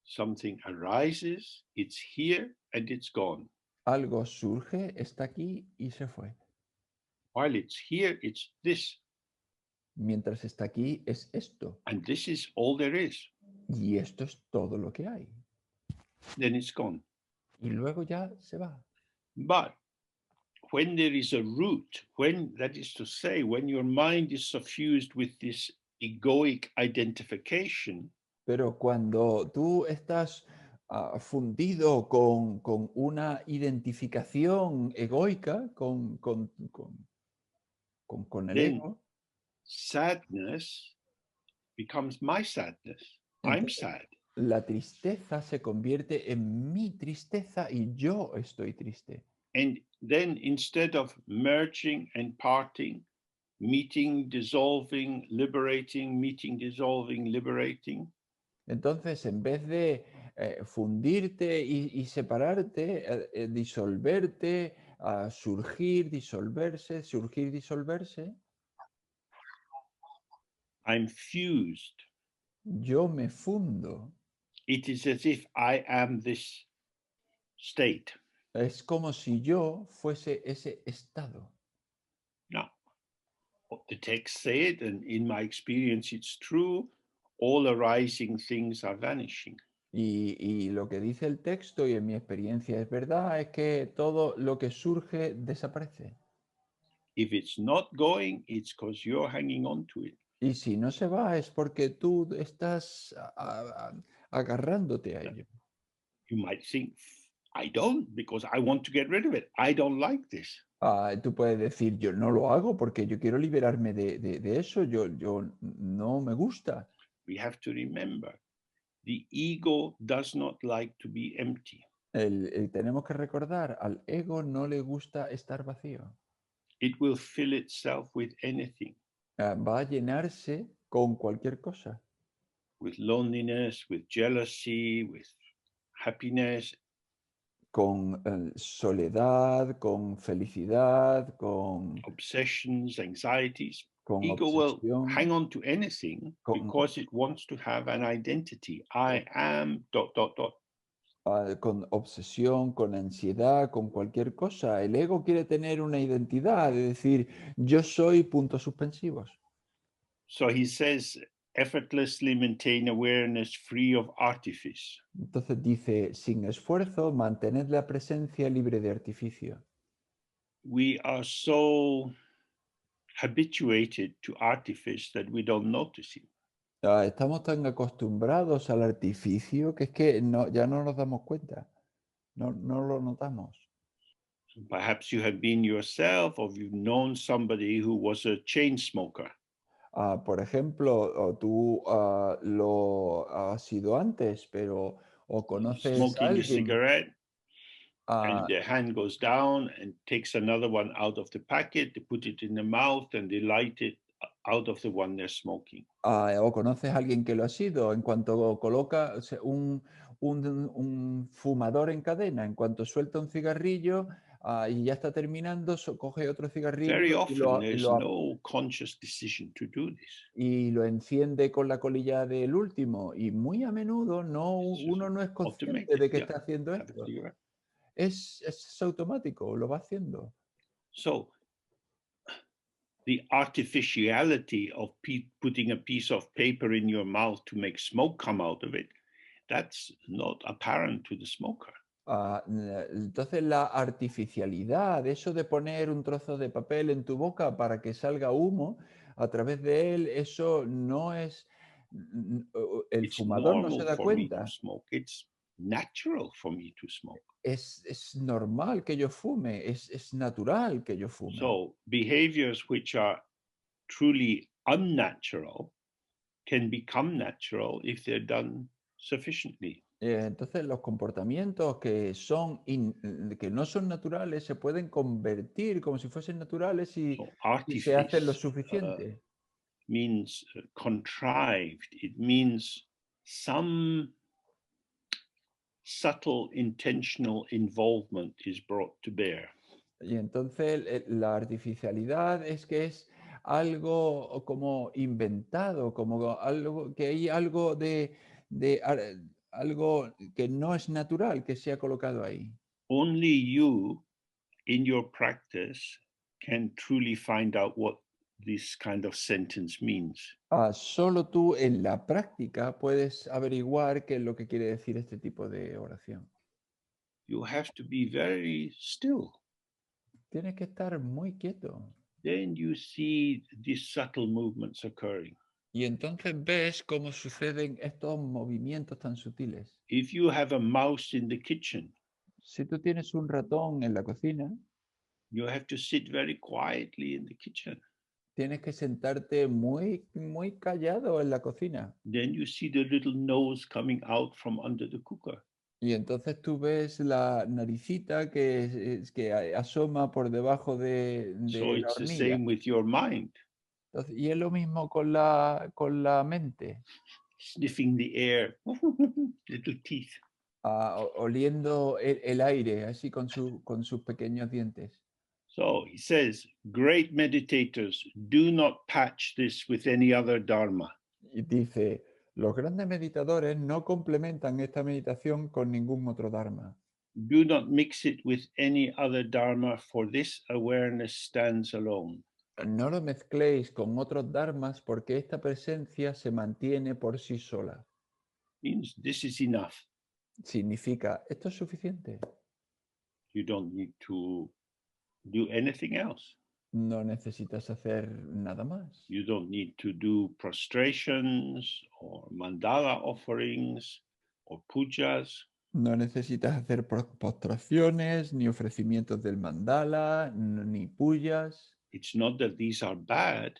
Something arises, it's here, and it's gone. Algo surge, está aquí y se fue. While it's here, it's this. Mientras está aquí es esto. And this is all there is. Y esto es todo lo que hay. Then it's gone. Y luego ya se va. But when there is a root, when, that is to say, when your mind is suffused with this egoic identification, Pero cuando tú estás fundido con una identificación egoica, con el then ego, sadness becomes my sadness. I'm entonces sad. la tristeza se convierte en mi tristeza y yo estoy triste. And then instead of merging and parting, meeting, dissolving, liberating, meeting, dissolving, liberating, Entonces, en vez de fundirte y separarte, disolverte, surgir, disolverse, surgir, disolverse, I'm fused. yo me fundo. It is as if I am this state. Es como si yo fuese ese estado. Now, what the text said, and in my experience it's true, all arising things are vanishing. Y lo que dice el texto, y en mi experiencia es verdad, es que todo lo que surge desaparece. If it's not going, it's because you're hanging on to it. Y si no se va es porque tú estás agarrándote a ello. You might think, I don't, because I want to get rid of it. I don't like this. Tú puedes decir, yo no lo hago porque yo quiero liberarme de eso, yo no me gusta. We have to remember, the ego does not like to be empty. Tenemos que recordar, al ego no le gusta estar vacío. It will fill itself with anything. Va a llenarse con cualquier cosa. With loneliness, with jealousy, with happiness. Con soledad, con felicidad, con obsessions, anxieties. Con Ego will obsesión, hang on to anything because it wants to have an identity. I am ... Con obsesión, con ansiedad, con cualquier cosa. El ego quiere tener una identidad, es decir, yo soy puntos suspensivos. So he says, effortlessly maintain awareness free of artifice. Entonces dice, sin esfuerzo, mantened la presencia libre de artificio. We are so habituated to artifice that we don't notice it. Estamos tan acostumbrados al artificio que es que ya no nos damos cuenta, no lo notamos. Perhaps you have been yourself, or you've known somebody who was a chain smoker. Por ejemplo, tú lo has sido antes, pero o conoces a Smoking a alguien. cigarette, and the hand goes down and takes another one out of the packet, they put it in the mouth and they light it out of the one they're smoking. O conoces a alguien que lo ha sido, en cuanto coloca un fumador en cadena, en cuanto suelta un cigarrillo y ya está terminando, coge otro cigarrillo Very often there's no conscious decision to do this. Y lo enciende con la colilla del último. Y muy a menudo uno no es consciente de que está haciendo esto. Es automático, lo va haciendo. So, the artificiality of putting a piece of paper in your mouth to make smoke come out of it, that's not apparent to the smoker. Entonces la artificialidad, eso de poner un trozo de papel en tu boca para que salga humo a través de él, eso no es... El fumador no se da cuenta. It's natural for me to smoke. es normal que yo fume, es natural que yo fume. So behaviors which are truly unnatural can become natural if they're done sufficiently. Entonces los comportamientos que no son naturales se pueden convertir como si fuesen naturales si So se hacen lo artifice suficiente. means contrived. It means some subtle intentional involvement is brought to bear. Y entonces la artificialidad es que es algo como inventado, como algo que hay algo algo que no es natural que se ha colocado ahí. Only you in your practice can truly find out what this kind of sentence means. Solo tú en la práctica puedes averiguar qué es lo que quiere decir este tipo de oración. You have to be very still. Tienes que estar muy quieto. Then you see these subtle movements occurring. Y entonces ves cómo suceden estos movimientos tan sutiles. If you have a mouse in the kitchen, Si tú tienes un ratón en la cocina, you have to sit very quietly in the kitchen. tienes que sentarte muy, muy callado en la cocina. Then you see the little nose coming out from under the cooker. Y entonces tú ves la naricita que asoma por debajo de So la it's the hornilla. same with your mind, Entonces, y es lo mismo con la mente. sniffing the air, little teeth. Oliendo el aire, así con sus pequeños dientes. So he says, great meditators do not patch this with any other dharma. Y dice, los grandes meditadores no complementan esta meditación con ningún otro dharma. Do not mix it with any other dharma, for this awareness stands alone. No lo mezcléis con otros dharmas porque esta presencia se mantiene por sí sola. Means this is enough. Significa, esto es suficiente. You don't need to do anything else. No necesitas hacer nada más. You don't need to do prostrations or mandala offerings or pujas. No necesitas hacer postraciones, ni ofrecimientos del mandala, ni puyas. It's not that these are bad,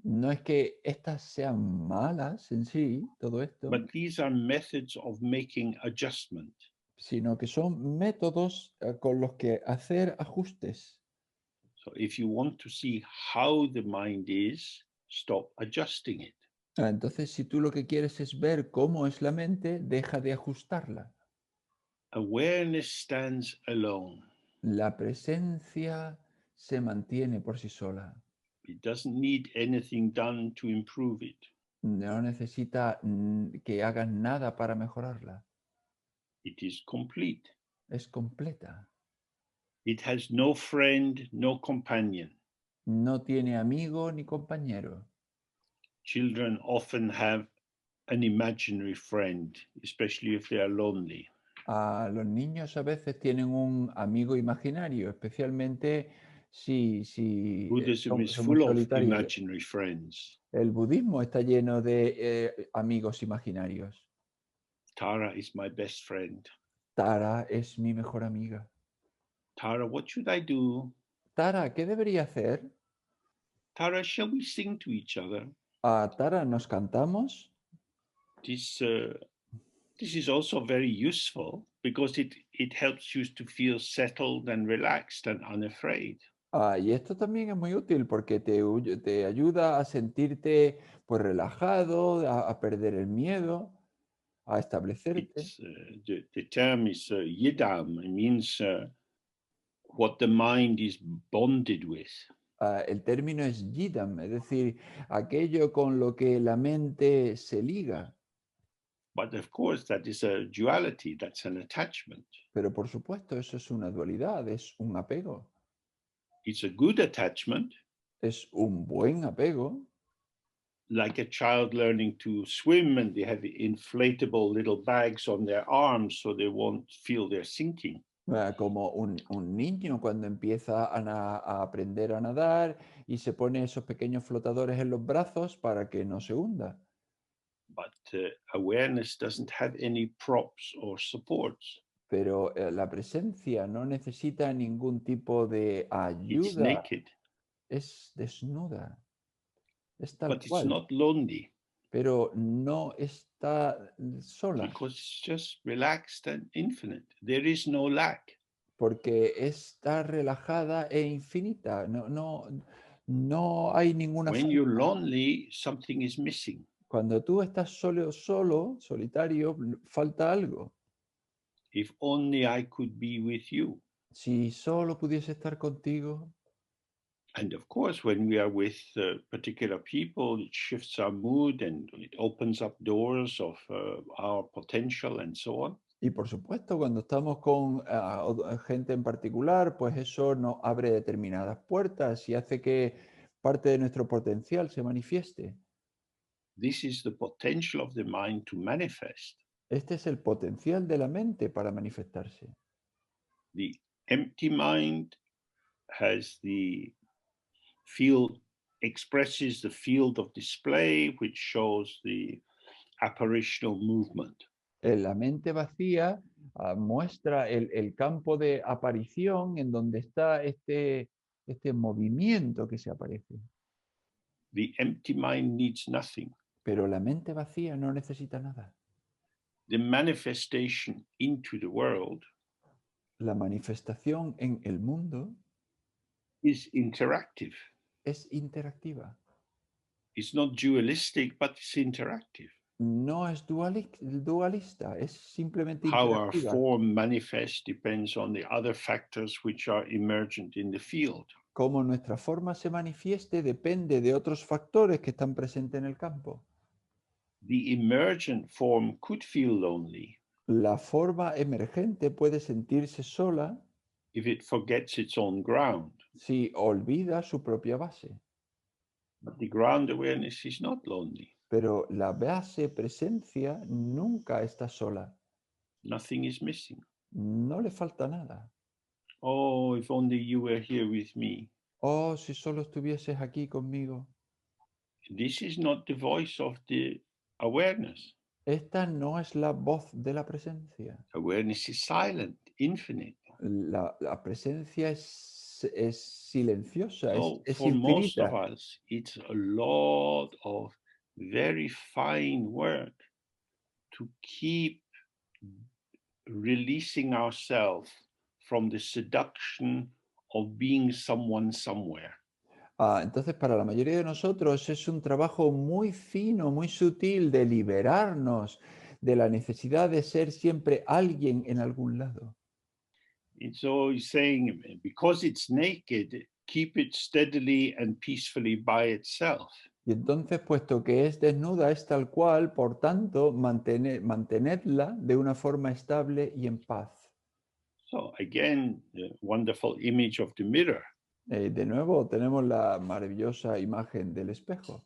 No es que estas sean malas en sí, todo esto, but these are methods of making adjustment. sino que son métodos con los que hacer ajustes. So if you want to see how the mind is, stop adjusting it. Entonces, si tú lo que quieres es ver cómo es la mente, deja de ajustarla. Awareness stands alone. La presencia se mantiene por sí sola. It doesn't need anything done to improve it. No necesita que hagas nada para mejorarla. It is complete. Es completa. It has no friend, no companion. No tiene amigo ni compañero. Children often have an imaginary friend, especially if they are lonely. Los niños a veces tienen un amigo imaginario, especialmente si Buddhism is son muy full of solitarios. imaginary friends. El budismo está lleno de amigos imaginarios. Tara is my best friend. Tara es mi mejor amiga. Tara, what should I do? Tara, ¿qué debería hacer? Tara, shall we sing to each other? Tara, ¿nos cantamos? This is also very useful because it helps you to feel settled and relaxed and unafraid. Y esto también es muy útil porque te ayuda a sentirte pues relajado, a perder el miedo, a establecerte. The term is yidam. It means what the mind is bonded with. El término es yidam, es decir, aquello con lo que la mente se liga. But of course, that is a duality, that's an attachment. Pero por supuesto, eso es una dualidad, es un apego. It's a good attachment, Es un buen apego, like a child learning to swim and they have inflatable little bags on their arms so they won't feel they're sinking. como un niño cuando empieza a aprender a nadar y se pone esos pequeños flotadores en los brazos para que no se hunda. But awareness doesn't have any props or supports. Pero la presencia no necesita ningún tipo de It's ayuda. naked, Es desnuda. Es tal but it's cual. not lonely Pero no está sola. because it's just relaxed and infinite. There is no lack. Porque está relajada e infinita. No hay ninguna When falta. you're lonely, something is missing. Cuando tú estás solitario, falta algo. If only I could be with you. Si solo pudiese estar contigo. And of course, when we are with particular people, it shifts our mood and it opens up doors of our potential and so on. Y por supuesto, cuando estamos con gente en particular, pues eso nos abre determinadas puertas y hace que parte de nuestro potencial se manifieste. This is the potential of the mind to manifest. Este es el potencial de la mente para manifestarse. The empty mind has the field, expresses the field of display, which shows the apparitional movement. La mente vacía muestra el campo de aparición en donde está este movimiento que se aparece. The empty mind needs nothing. Pero la mente vacía no necesita nada. The manifestation into the world La manifestación en el mundo is interactive. es interactiva. It's not dualistic, but it's interactive. No es dualista, es simplemente How our interactiva. form manifests depends on the other factors which are emergent in the field. Cómo nuestra forma se manifieste depende de otros factores que están presentes en el campo. The emergent form could feel lonely La forma emergente puede sentirse sola if it forgets its own ground. si olvida su propia base. But the ground awareness is not lonely. Pero la base presencia nunca está sola. Nothing is missing. No le falta nada. Oh, if only you were here with me. Oh, si solo estuvieses aquí conmigo. This is not the voice of the awareness. Esta no es la voz de la presencia. Awareness is silent, infinite. La presencia es silenciosa, So es for most of infinita. us, it's a lot of very fine work to keep releasing ourselves from the seduction of being someone somewhere. Entonces, para la mayoría de nosotros es un trabajo muy fino, muy sutil de liberarnos de la necesidad de ser siempre alguien en algún lado. And so he's saying, because it's naked, keep it steadily and peacefully by itself. Y entonces, puesto que es desnuda, es tal cual, por tanto, mantenedla de una forma estable y en paz. So again, the wonderful image of the mirror. De nuevo, tenemos la maravillosa imagen del espejo.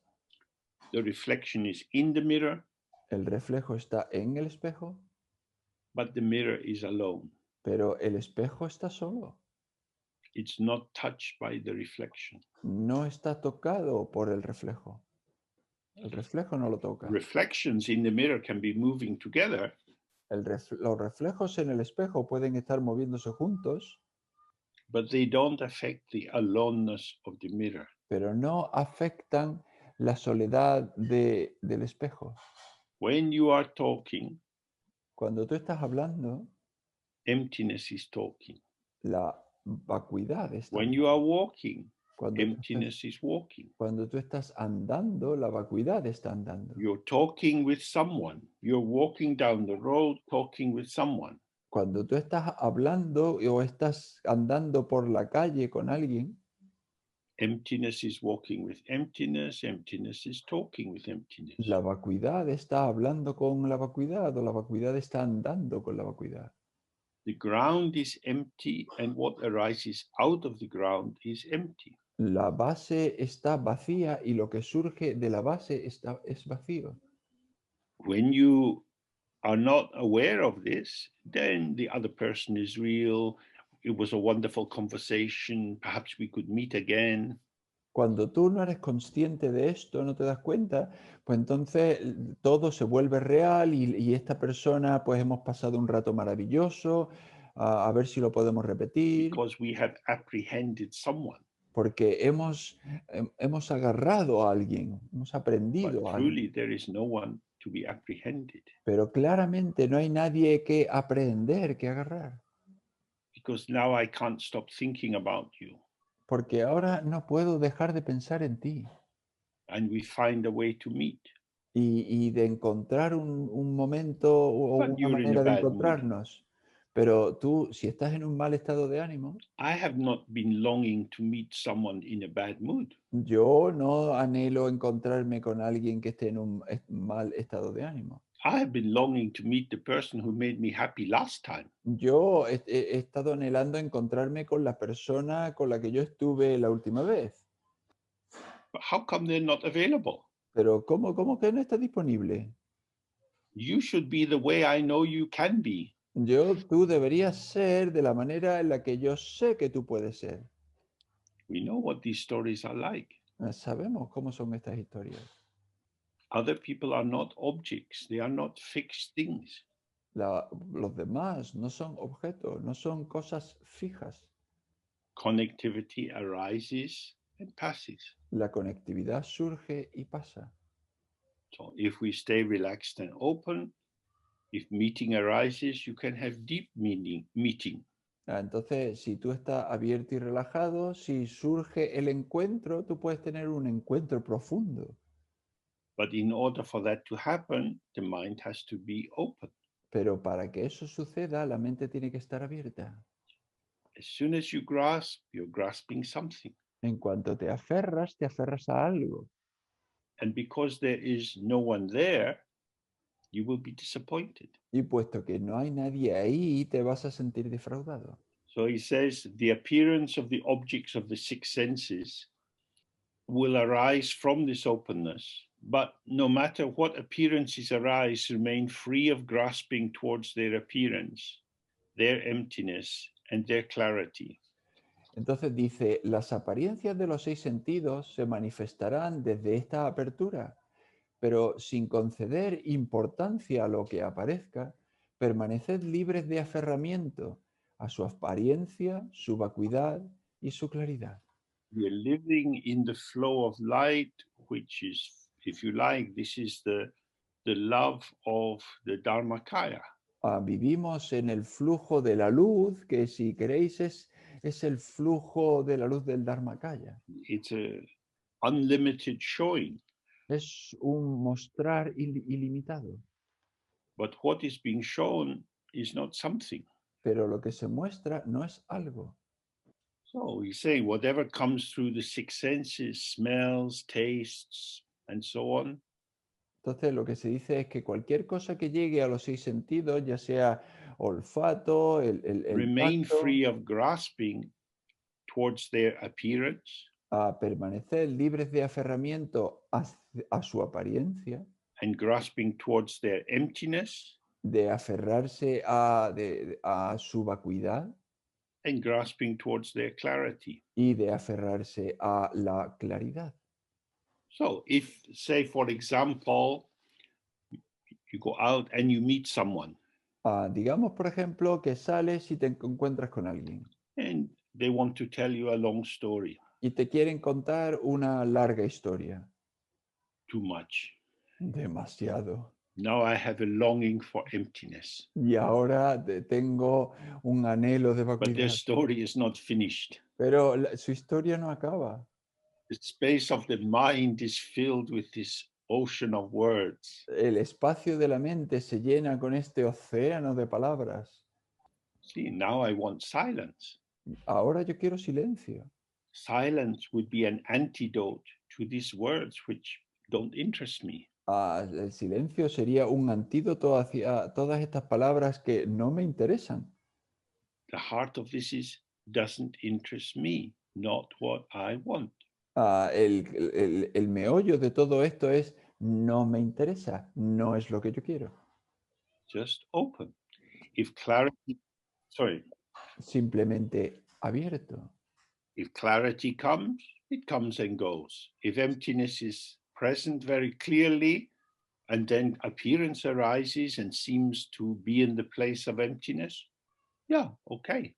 The reflection is in the mirror, El reflejo está en el espejo, but the mirror is alone. pero el espejo está solo. It's not touched by the reflection. No está tocado por el reflejo. El reflejo no lo toca. Reflections in the mirror can be moving together, Los reflejos en el espejo pueden estar moviéndose juntos, but they don't affect the aloneness of the mirror. pero no afectan la soledad del espejo. When you are talking, Cuando tú estás hablando, emptiness is talking. la vacuidad está. When you are walking, Cuando emptiness is walking. cuando tú estás andando, la vacuidad está andando. You're talking with someone. You're walking down the road talking with someone. Cuando tú estás hablando o estás andando por la calle con alguien, Emptiness is walking with emptiness. Emptiness is talking with emptiness. la vacuidad está hablando con la vacuidad o la vacuidad está andando con la vacuidad. The ground is empty, and what arises out of the ground is empty. La base está vacía y lo que surge de la base es vacío. When you are not aware of this, then the other person is real. It was a wonderful conversation. Perhaps we could meet again. Cuando tú no eres consciente de esto, no te das cuenta, pues entonces todo se vuelve real y esta persona, pues hemos pasado un rato maravilloso, a ver si lo podemos repetir, because we have apprehended someone. porque hemos agarrado a alguien, hemos But aprendido a alguien. truly, there is no one to be apprehended, Pero claramente no hay nadie que aprehender, que agarrar, because now I can't stop thinking about you. porque ahora no puedo dejar de pensar en ti And we find a way to meet. y de encontrar un momento o But una you're in a manera de bad mood. encontrarnos. Pero tú, si estás en un mal estado de ánimo, I have not been longing to meet someone in a bad mood. yo no anhelo encontrarme con alguien que esté en un mal estado de ánimo. I have been longing to meet the person who made me happy last time. Yo he estado anhelando encontrarme con la persona con la que yo estuve la última vez. But how come they're not available? Pero ¿cómo que no está disponible? You should be the way I know you can be. Tú deberías ser de la manera en la que yo sé que tú puedes ser. We know what these stories are like. Sabemos cómo son estas historias. Other people are not objects, they are not fixed things. Los demás no son objetos, no son cosas fijas. Connectivity arises and passes. La conectividad surge y pasa. So if we stay relaxed and open, if meeting arises, you can have deep meeting. Entonces, si tú estás abierto y relajado, si surge el encuentro, tú puedes tener un encuentro profundo. But in order for that to happen, the mind has to be open. Pero para que eso suceda, la mente tiene que estar abierta. As soon as you grasp, you're grasping something. En cuanto te aferras a algo. And because there is no one there, you will be disappointed. Y puesto que no hay nadie ahí, te vas a sentir defraudado. So he says the appearance of the objects of the six senses will arise from this openness, but no matter what appearances arise, remain free of grasping towards their appearance, their emptiness, and their clarity. Entonces dice, las apariencias de los 6 sentidos se manifestarán desde esta apertura, pero sin conceder importancia a lo que aparezca, permaneced libres de aferramiento a su apariencia, su vacuidad y su claridad. We are living in the flow of light, which is, if you like, this is the love of the Dharmakaya. Vivimos en el flujo de la luz, que si queréis es el flujo de la luz del Dharmakaya. It's a unlimited showing. Es un mostrar ilimitado. But what is being shown is not something. Pero lo que se muestra no es algo. So he's saying whatever comes through the six senses, smells, tastes, and so on, Entonces lo que se dice es que cualquier cosa que llegue a los 6 sentidos, ya sea olfato, el remain tacto, free of grasping towards their appearance a permanecer libres de aferramiento a su apariencia, and grasping towards their emptiness de aferrarse a su vacuidad and grasping towards their clarity. y de aferrarse a la claridad. So if, say, for example, you go out and you meet someone Digamos, por ejemplo, que sales y te encuentras con alguien and they want to tell you a long story, y te quieren contar una larga historia. too much. Demasiado. Now I have a longing for emptiness, Y ahora tengo un anhelo de but their vacuidad. story is not finished. Pero su historia no acaba. The space of the mind is filled with this ocean of words. El espacio de la mente se llena con este océano de palabras. See, now I want silence. Ahora yo quiero silencio. Silence would be an antidote to these words which don't interest me. El silencio sería un antídoto hacia todas estas palabras que no me interesan. The heart of this is doesn't interest me, not what I want. El meollo de todo esto es no me interesa, no es lo que yo quiero. Just open. If clarity, sorry, Simplemente abierto. If clarity comes, it comes and goes. If emptiness is present very clearly, and then appearance arises and seems to be in the place of emptiness, yeah, okay.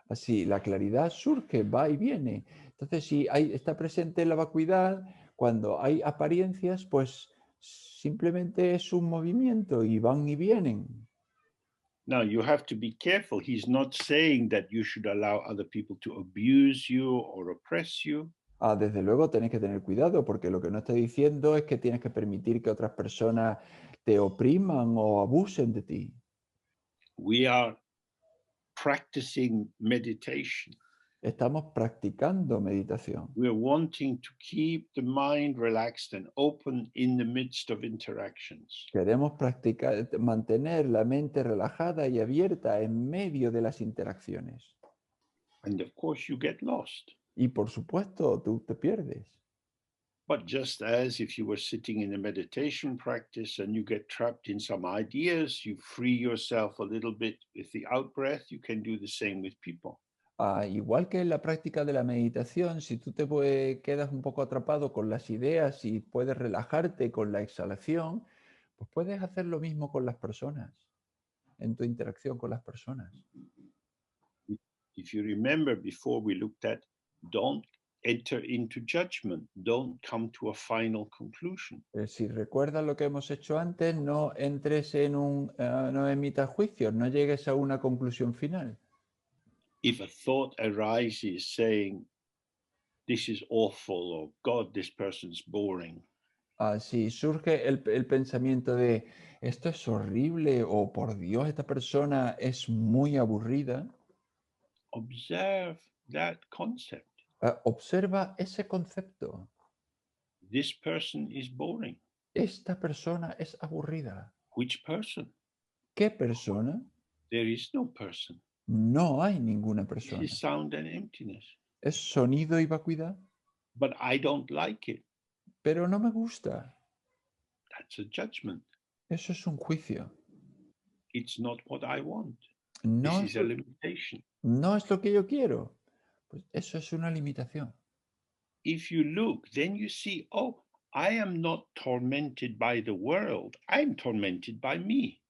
Así, la claridad surge, va y viene. Entonces, si está presente la vacuidad, cuando hay apariencias, pues simplemente es un movimiento y van y vienen. Now, you have to be careful. He's not saying that you should allow other people to abuse you or oppress you. Desde luego tenéis que tener cuidado, porque lo que no está diciendo es que tienes que permitir que otras personas te opriman o abusen de ti. We are practicing meditation. Estamos practicando meditación. We are wanting to keep the mind relaxed and open in the midst of interactions. Queremos practicar, mantener la mente relajada y abierta en medio de las interacciones. And of course, you get lost. Y por supuesto, tú te pierdes. But just as if you were sitting in a meditation practice and you get trapped in some ideas, you free yourself a little bit with the out-breath, you can do the same with people. Igual que en la práctica de la meditación, si tú quedas un poco atrapado con las ideas y puedes relajarte con la exhalación, pues puedes hacer lo mismo con las personas, en tu interacción con las personas. If you remember, before we looked at, don't enter into judgment, don't come to a final conclusion. Si recuerdas lo que hemos hecho antes, no entres en no emitas juicios, no llegues a una conclusión final. If a thought arises saying, this is awful, or God, this person's boring. Si surge el pensamiento de esto es horrible o por Dios, esta persona es muy aburrida, Observe that concept. Observa ese concepto. This person is boring. Esta persona es aburrida. Which person? ¿Qué persona? There is no person. No hay ninguna This persona. is sound and emptiness. Es sonido y vacuidad. But I don't like it. Pero no me gusta. That's a judgment. Eso es un juicio. It's not what I want. No This is a limitation. No es lo que yo quiero. Pues eso es una limitación. If you look, then you see, oh, I am not tormented by the world. I'm tormented by me.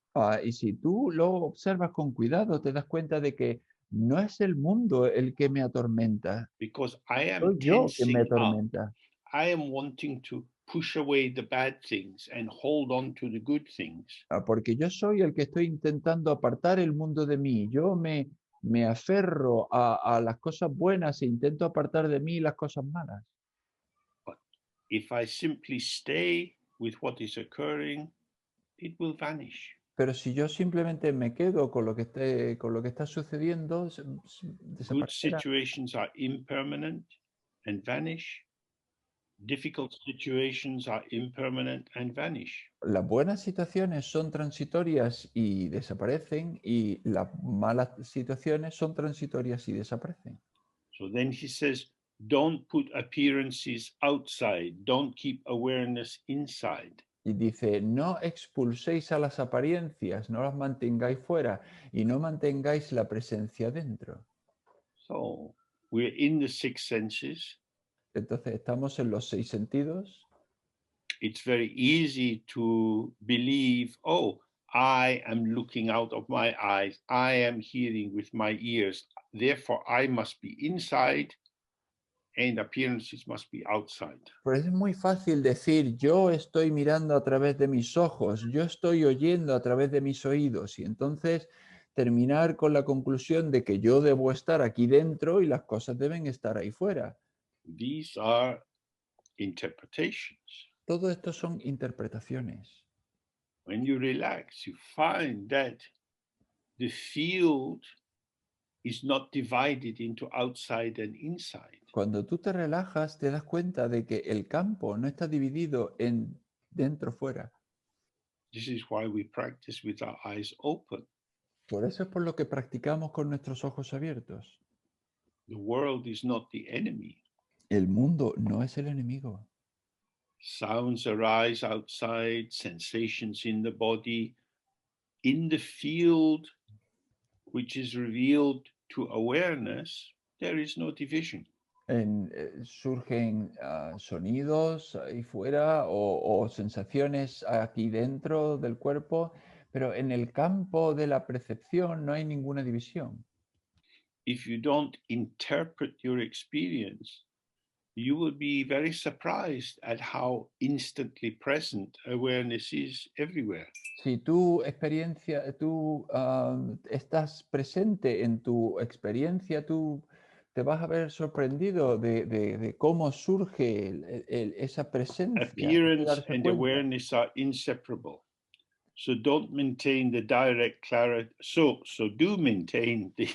Y si tú lo observas con cuidado, te das cuenta de que no es el mundo el que me atormenta. Because I am Soy yo que me tensing up. atormenta. I am wanting to push away the bad things and hold on to the good things. Porque yo soy el que estoy intentando apartar el mundo de mí. Yo me aferro a las cosas buenas e intento apartar de mí las cosas malas. But if I simply stay with what is occurring, it will vanish. Pero si yo simplemente me quedo con lo que está sucediendo, Good desaparecerá. situations are impermanent and vanish. Difficult situations are impermanent and vanish. Las buenas situaciones son transitorias y desaparecen, y las malas situaciones son transitorias y desaparecen. So then he says, don't put appearances outside. Don't keep awareness inside. Y dice, no expulséis a las apariencias, no las mantengáis fuera y no mantengáis la presencia dentro. So we're in the six senses. Entonces estamos en los 6 sentidos. It's very easy to believe, oh, I am looking out of my eyes. I am hearing with my ears. Therefore, I must be inside and appearances must be outside. Pero es muy fácil decir, yo estoy mirando a través de mis ojos, yo estoy oyendo a través de mis oídos, y entonces terminar con la conclusión de que yo debo estar aquí dentro y las cosas deben estar ahí fuera. These are interpretations. Todo esto son interpretaciones. When you relax, you find that the field is not divided into outside and inside. Cuando tú te relajas, te das cuenta de que el campo no está dividido en dentro-fuera. This is why we practice with our eyes open. Por eso es por lo que practicamos con nuestros ojos abiertos. The world is not the enemy. El mundo no es el enemigo. Sounds arise outside, sensations in the body. In the field which is revealed to awareness, there is no division. Surgen sonidos ahí fuera o sensaciones aquí dentro del cuerpo, pero en el campo de la percepción no hay ninguna división. If you don't interpret your experience, you will be very surprised at how instantly present awareness is everywhere. Si tú estás presente en tu experiencia, tú te vas a ver sorprendido de cómo surge esa presencia. Appearance darse and cuenta. awareness are inseparable. So don't maintain the direct clarity. So do maintain the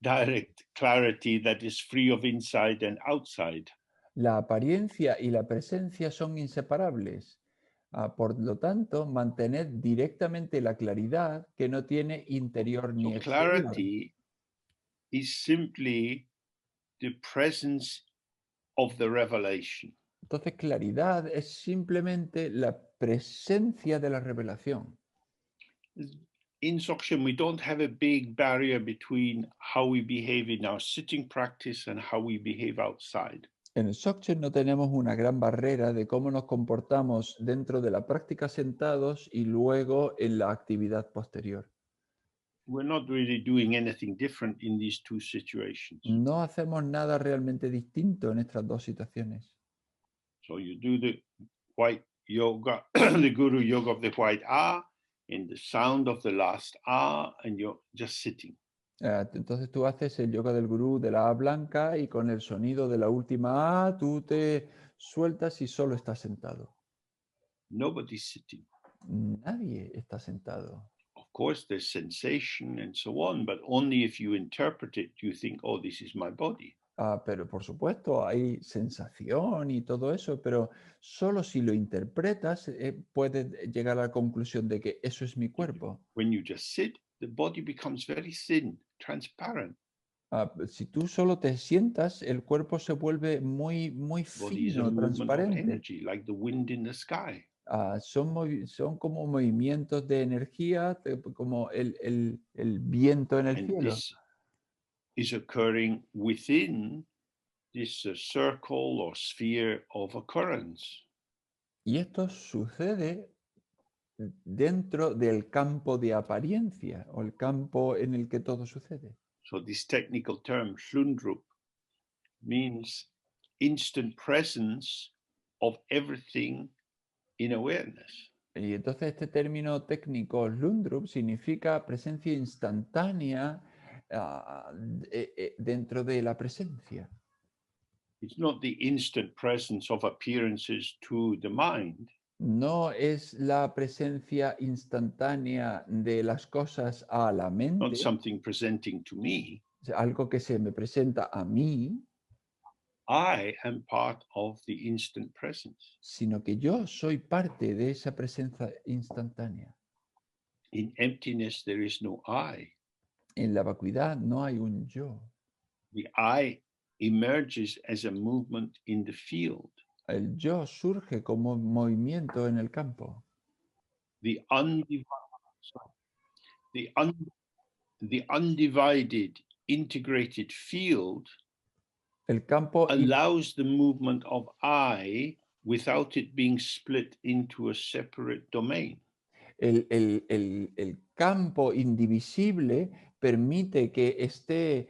direct clarity that is free of inside and outside. La apariencia y la presencia son inseparables. Por lo tanto, mantener directamente la claridad que no tiene interior ni exterior. Clarity is simply the presence of the revelation. Entonces, claridad es simplemente la presencia de la revelación. In Dzogchen, we don't have a big barrier between how we behave in our sitting practice and how we behave outside. En el Dzogchen no tenemos una gran barrera de cómo nos comportamos dentro de la práctica sentados y luego en la actividad posterior. We're not really doing anything different in these two situations. No hacemos nada realmente distinto en estas dos situaciones. So you do the white yoga, the Guru yoga of the white ah, in the sound of the last ah, and you're just sitting. Entonces tú haces el yoga del gurú de la A blanca y con el sonido de la última A tú te sueltas y solo estás sentado. Nobody's sitting. Nadie está sentado. Of course, there's sensation and so on, but only if you interpret it, you think, oh, this is my body. Pero por supuesto hay sensación y todo eso, pero solo si lo interpretas puedes llegar a la conclusión de que eso es mi cuerpo. When you just sit, the body becomes very thin, transparent. Si tú solo te sientas, el cuerpo se vuelve muy Body is a fino, movement of transparente. energy, like the wind in the sky. Son como movimientos de energía, como el viento en el And cielo. this is occurring within this circle or sphere of occurrence. Y esto sucede dentro del campo de apariencia o el campo en el que todo sucede. So this technical term, Hlundrup, means instant presence of everything in awareness. Y entonces este término técnico, Lundrup, significa presencia instantánea dentro de la presencia. It's not the instant presence of appearances to the mind. No es la presencia instantánea de las cosas a la mente, Not something presenting to me. algo que se me presenta a mí, I am part of the instant presence. sino que yo soy parte de esa presencia instantánea. In emptiness, there is no I. En la vacuidad no hay un yo. The I emerges as a movement in the field. El yo surge como movimiento en el campo. The undivided, integrated field El campo allows the movement of I without it being split into a separate domain. el campo indivisible permite que esté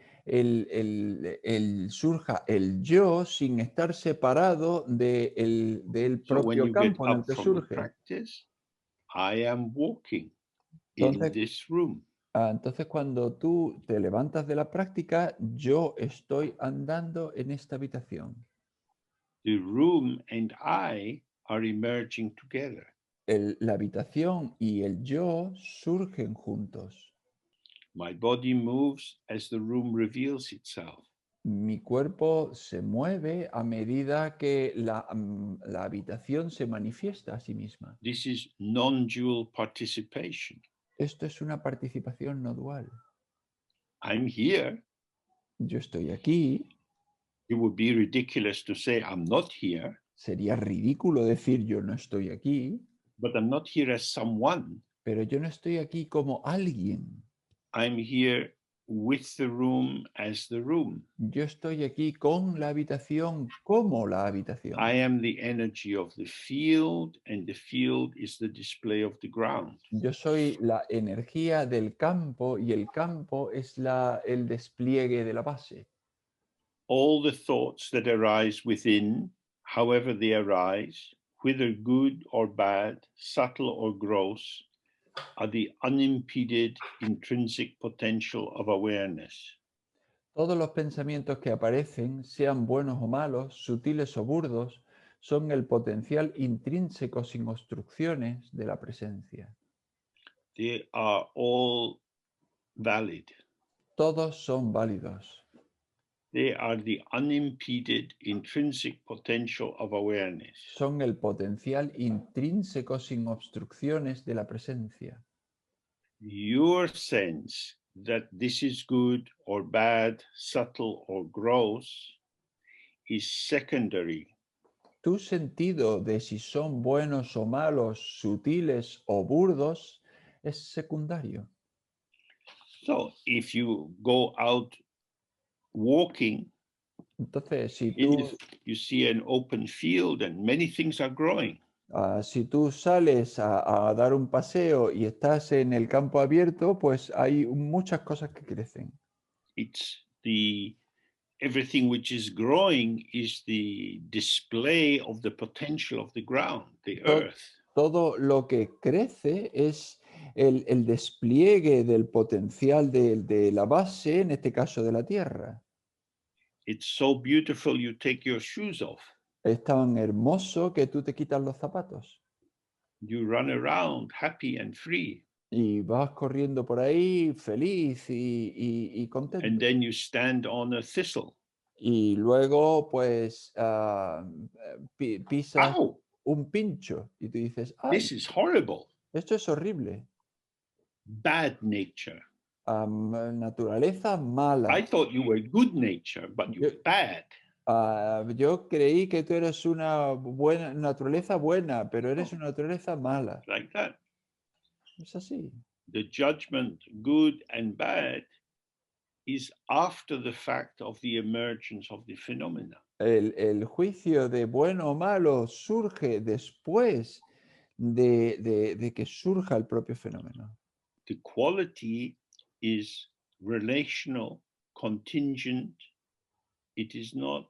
surja el yo sin estar separado del So when propio you get campo en el up que from the surge. practice, I am walking in Entonces, this room. Entonces, cuando tú te levantas de la práctica, yo estoy andando en esta habitación. The room and I are emerging together. La habitación y el yo surgen juntos. My body moves as the room reveals itself. Mi cuerpo se mueve a medida que la habitación se manifiesta a sí misma. This is non-dual participation. Esto es una participación no dual. I'm here. Yo estoy aquí. It would be ridiculous to say I'm not here. Sería ridículo decir yo no estoy aquí. But I'm not here as someone. Pero yo no estoy aquí como alguien. I'm here with the room as the room. Yo estoy aquí con la habitación como la habitación. I am the energy of the field, and the field is the display of the ground. Yo soy la energía del campo y el campo es el despliegue de la base. All the thoughts that arise within, however they arise, whether good or bad, subtle or gross, are the unimpeded intrinsic potential of awareness. Todos los pensamientos que aparecen, sean buenos o malos, sutiles o burdos, son el potencial intrínseco sin obstrucciones de la presencia. They are all valid. Todos son válidos. They are the unimpeded intrinsic potential of awareness. Son el potencial intrínseco sin obstrucciones de la presencia. Your sense that this is good or bad, subtle or gross, is secondary. Tu sentido de si son buenos o malos, sutiles o burdos, es secundario. So if you go out walking, Entonces, si you see an open field and many things are growing. si tú sales a dar un paseo y estás en el campo abierto, pues hay muchas cosas que crecen. It's everything which is growing is the display of the potential of the ground, the earth. Todo lo que crece es el despliegue del potencial de la base, en este caso de la tierra. It's so beautiful you take your shoes off. Es tan hermoso que tú te quitas los zapatos You run around happy and free. y vas corriendo por ahí feliz y And contento. then you stand on a thistle. Y luego, pues, pisas Ow, un pincho y tú dices, ¡ay, this is horrible. esto es horrible! Bad nature. Naturaleza mala. I thought you were good nature, but you're bad. Yo creí que tú eres una buena naturaleza buena, pero eres una naturaleza mala. Like that. Es así. The judgment, good and bad, is after the fact of the emergence of the phenomena. El juicio de bueno o malo surge después de que surja el propio fenómeno. The quality is relational, contingent. It is not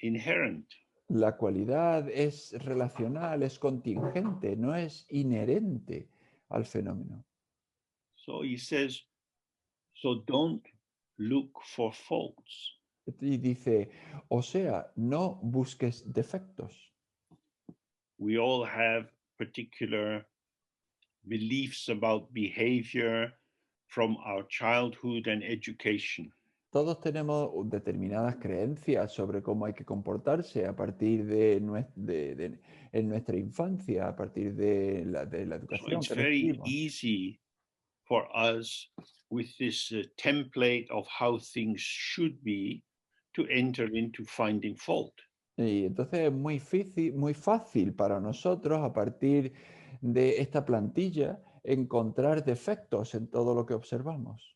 inherent. La cualidad es relacional, es contingente, no es inherente al fenómeno. So he says, so don't look for faults. Y dice, o sea, no busques defectos. We all have particular beliefs about behavior from our childhood and education. Todos tenemos determinadas creencias sobre cómo hay que comportarse a partir de, en nuestra infancia, a partir de la So educación it's que very recibimos. easy for us with this template of how things should be to enter into finding fault. Y entonces es muy fácil para nosotros, a partir de esta plantilla, encontrar defectos en todo lo que observamos.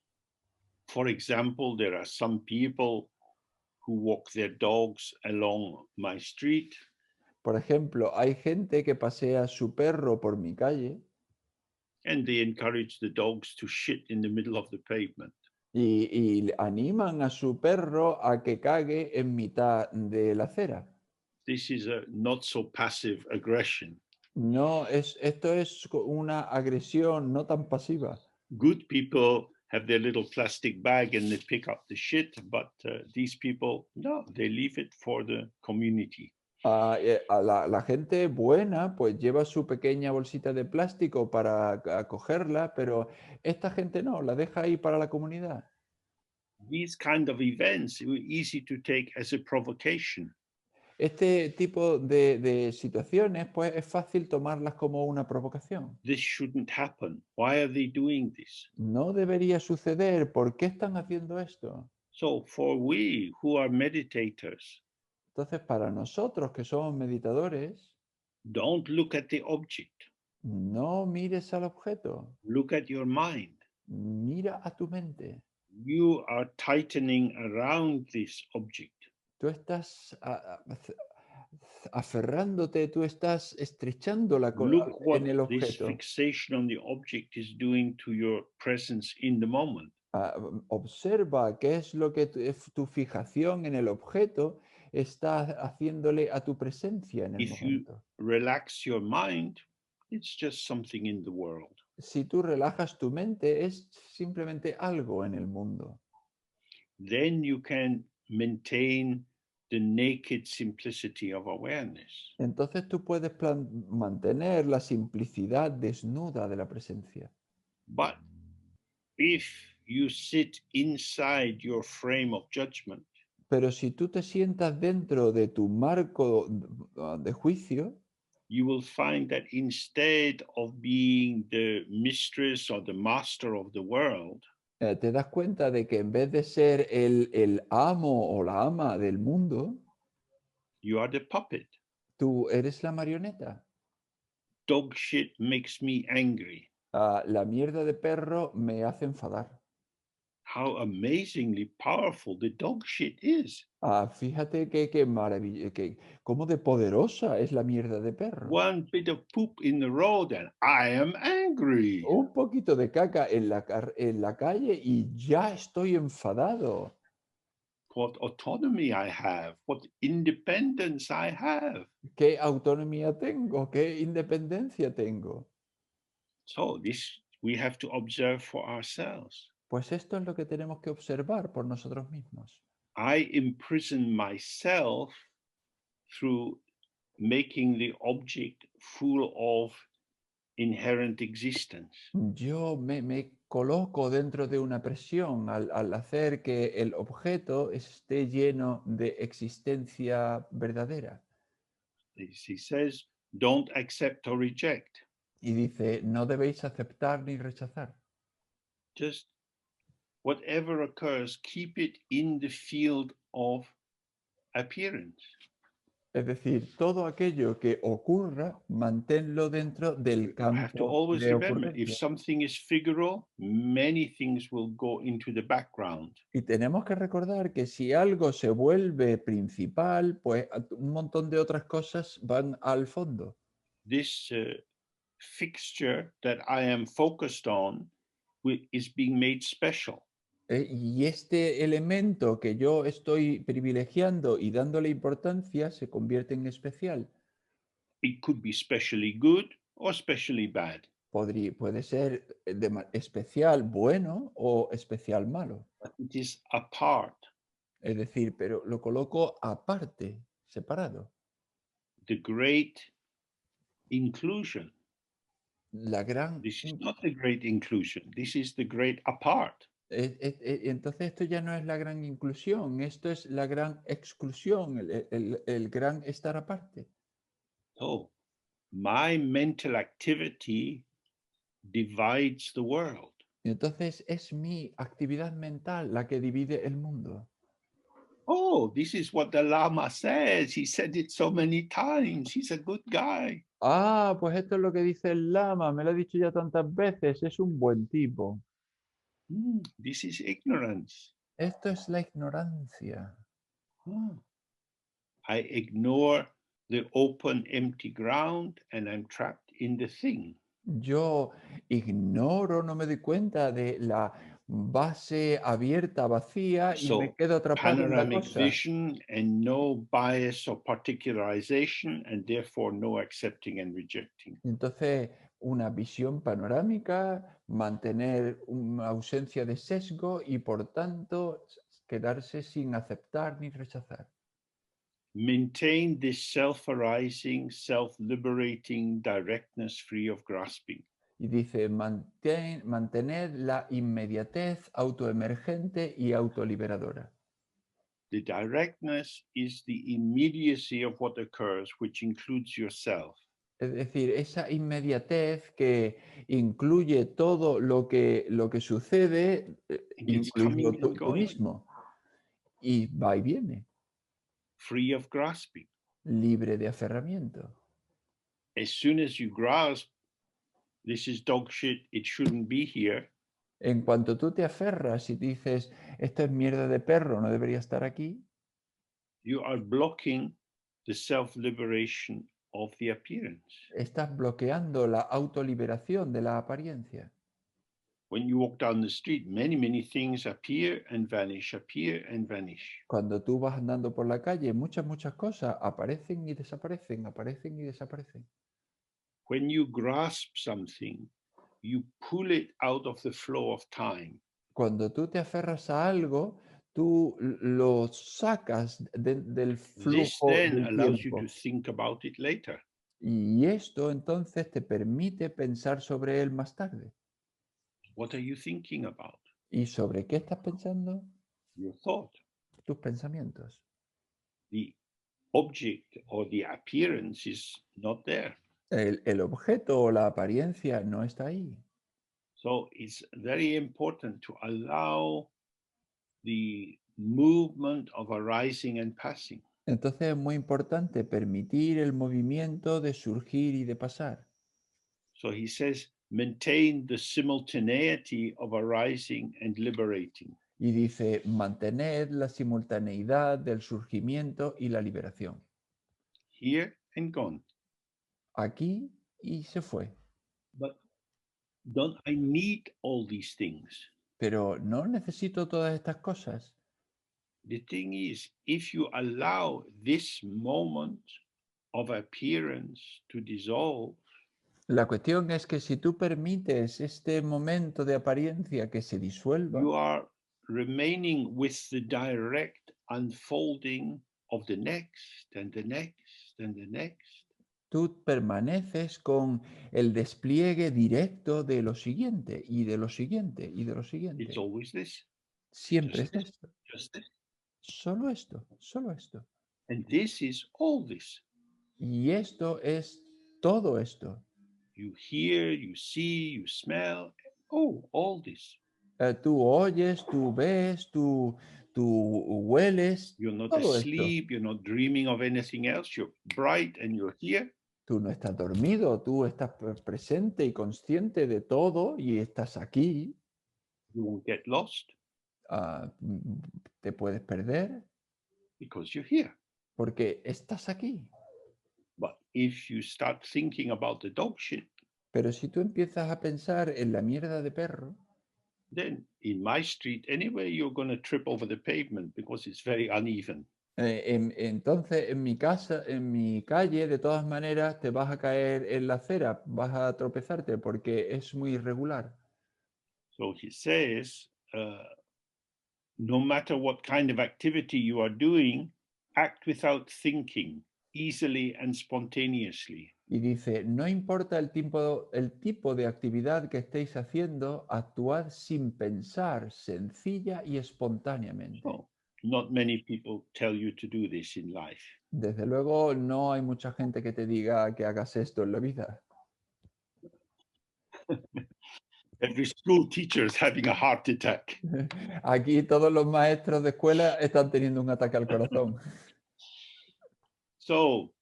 For example, there are some people who walk their dogs along my street. Por ejemplo, hay gente que pasea su perro por mi calle And they encourage the dogs to shit in the middle of the pavement. y animan a su perro a que cague en mitad de la acera. This is a not so passive aggression. No, esto es una agresión no tan pasiva. Good people have their little plastic bag and they pick up the shit, but these people, no, they leave it for the community. La gente buena pues lleva su pequeña bolsita de plástico para cogerla, pero esta gente no, la deja ahí para la comunidad. These kind of events are easy to take as a provocation. Este tipo de situaciones pues es fácil tomarlas como una provocación. This shouldn't happen. Why are they doing this? No debería suceder. ¿Por qué están haciendo esto? So for we who are meditators, Entonces, para nosotros que somos meditadores, don't look at the object. no mires al objeto, Look at your mind. mira a tu mente. you are tightening around this object. Tú estás aferrándote, tú estás estrechándola Look what en el this objeto. fixation on the object is doing to your presence in the moment. Observa qué es lo que tu fijación en el objeto está haciéndole a tu presencia en el If you momento. relax your mind, it's just something in the world. Si tú relajas tu mente, es simplemente algo en el mundo. Then you can maintain the naked simplicity of awareness. Entonces tú puedes mantener la simplicidad desnuda de la presencia. But if you sit inside your frame of judgment, Pero si tú te sientas dentro de tu marco de juicio, you will find that instead of being the mistress or the master of the world, te das cuenta de que en vez de ser el amo o la ama del mundo, you are the puppet. tú eres la marioneta. Dog shit makes me angry. La mierda de perro me hace enfadar. How amazingly powerful the dog shit is. Fíjate qué maravilla, cómo de poderosa es la mierda de perro. One bit of poop in the road and I am angry. Un poquito de caca en la calle y ya estoy enfadado. What autonomy I have, what independence I have. ¿Qué autonomía tengo? ¿Qué independencia tengo? So this we have to observe for ourselves. Pues esto es lo que tenemos que observar por nosotros mismos. I imprison myself through making the object full of inherent existence. Yo me coloco dentro de una presión al hacer que el objeto esté lleno de existencia verdadera. He says, don't accept or reject. Y dice, no debéis aceptar ni rechazar. Just whatever occurs, keep it in the field of appearance. Es decir, todo aquello que ocurra, manténlo dentro del You have to campo always de remember, if ocurrencia. something is figural, many things will go into the background. Y tenemos que recordar que si algo se vuelve principal, pues un montón de otras cosas van al fondo. This fixture that I am focused on is being made special. Y este elemento que yo estoy privilegiando y dándole importancia se convierte en especial. It could be specially good or specially bad. Puede ser especial bueno o especial malo. But it is apart. Es decir, pero lo coloco aparte, separado. The great inclusion. La gran... This is not the great inclusion. This is the great apart. Entonces esto ya no es la gran inclusión, esto es la gran exclusión, el gran estar aparte. So my mental activity divides the world. Entonces es mi actividad mental la que divide el mundo. Oh, this is what the Lama says. He said it so many times. He's a good guy. Pues esto es lo que dice el Lama, me lo ha dicho ya tantas veces, es un buen tipo. This is ignorance. Esto es la ignorancia. I ignore the open, empty ground and I'm trapped in the thing. Yo ignoro, no me doy cuenta de la base abierta, vacía, y me quedo atrapado en la Panoramic cosa. vision and no bias or particularization and therefore no accepting and rejecting. Entonces, una visión panorámica, mantener una ausencia de sesgo y por tanto quedarse sin aceptar ni rechazar. Maintain this self-arising, self-liberating directness free of grasping. Y dice, mantener la inmediatez autoemergente y autoliberadora. The directness is the immediacy of what occurs, which includes yourself. Es decir, esa inmediatez que incluye todo lo que sucede, incluido tú mismo. Y va y viene. Free of grasping. Libre de aferramiento. As soon as you grasp, this is dog shit, it shouldn't be here. En cuanto tú te aferras y dices, esto es mierda de perro, no debería estar aquí, you are blocking the self-liberation of the appearance. estás bloqueando la autoliberación de la apariencia. When you walk down the street, many things appear and vanish, appear and vanish. Cuando tú vas andando por la calle, muchas cosas aparecen y desaparecen, aparecen y desaparecen. When you grasp something, you pull it out of the flow of time. Cuando tú te aferras a algo, tú lo sacas del This flujo then del allows you tiempo. to think about it later. Y esto entonces te permite pensar sobre él más tarde. What are you thinking about? ¿Y sobre qué estás pensando? Your thought. Tus pensamientos. The object or the appearance is not there. El objeto o la apariencia no está ahí. So it's very important to allow the movement of arising and passing. Entonces es muy importante permitir el movimiento de surgir y de pasar. So he says, maintain the simultaneity of arising and liberating. Y dice, mantened la simultaneidad del surgimiento y la liberación. Here and gone. Aquí y se fue. But don't I need all these things? Pero no necesito todas estas cosas. The thing is, if you allow this moment of appearance to dissolve, La cuestión es que si tú permites este momento de apariencia que se disuelva, you are remaining with the direct unfolding of the next and the next and the next. tú permaneces con el despliegue directo de lo siguiente y de lo siguiente y de lo siguiente. It's always this, Siempre es just this, esto. just this. Solo esto, solo esto. And this is all this. Y esto es todo esto. You hear, you see, you smell, oh, all this. Tú oyes, tú ves, tú hueles, You're not todo esto. asleep, you're not dreaming of anything else, you're bright and you're here. Tú no estás dormido, tú estás presente y consciente de todo y estás aquí. You won't get lost Te puedes perder because you're here. porque estás aquí. But if you start thinking about the dog shit, Pero si tú empiezas a pensar en la mierda de perro, then in my street, anyway, you're going to trip over the pavement because it's very uneven. entonces en mi casa, en mi calle, de todas maneras te vas a caer en la acera, vas a tropezarte porque es muy irregular. So he says, no matter what kind of activity you are doing, act without thinking, easily and spontaneously. Y dice, no importa el tipo de actividad que estéis haciendo, actuad sin pensar, sencilla y espontáneamente. So, not many people tell you to do this in life. Desde luego, no hay mucha gente que te diga que hagas esto en la vida. Every school teacher is having a heart attack. Aquí todos los maestros de escuela están teniendo un ataque al corazón. So,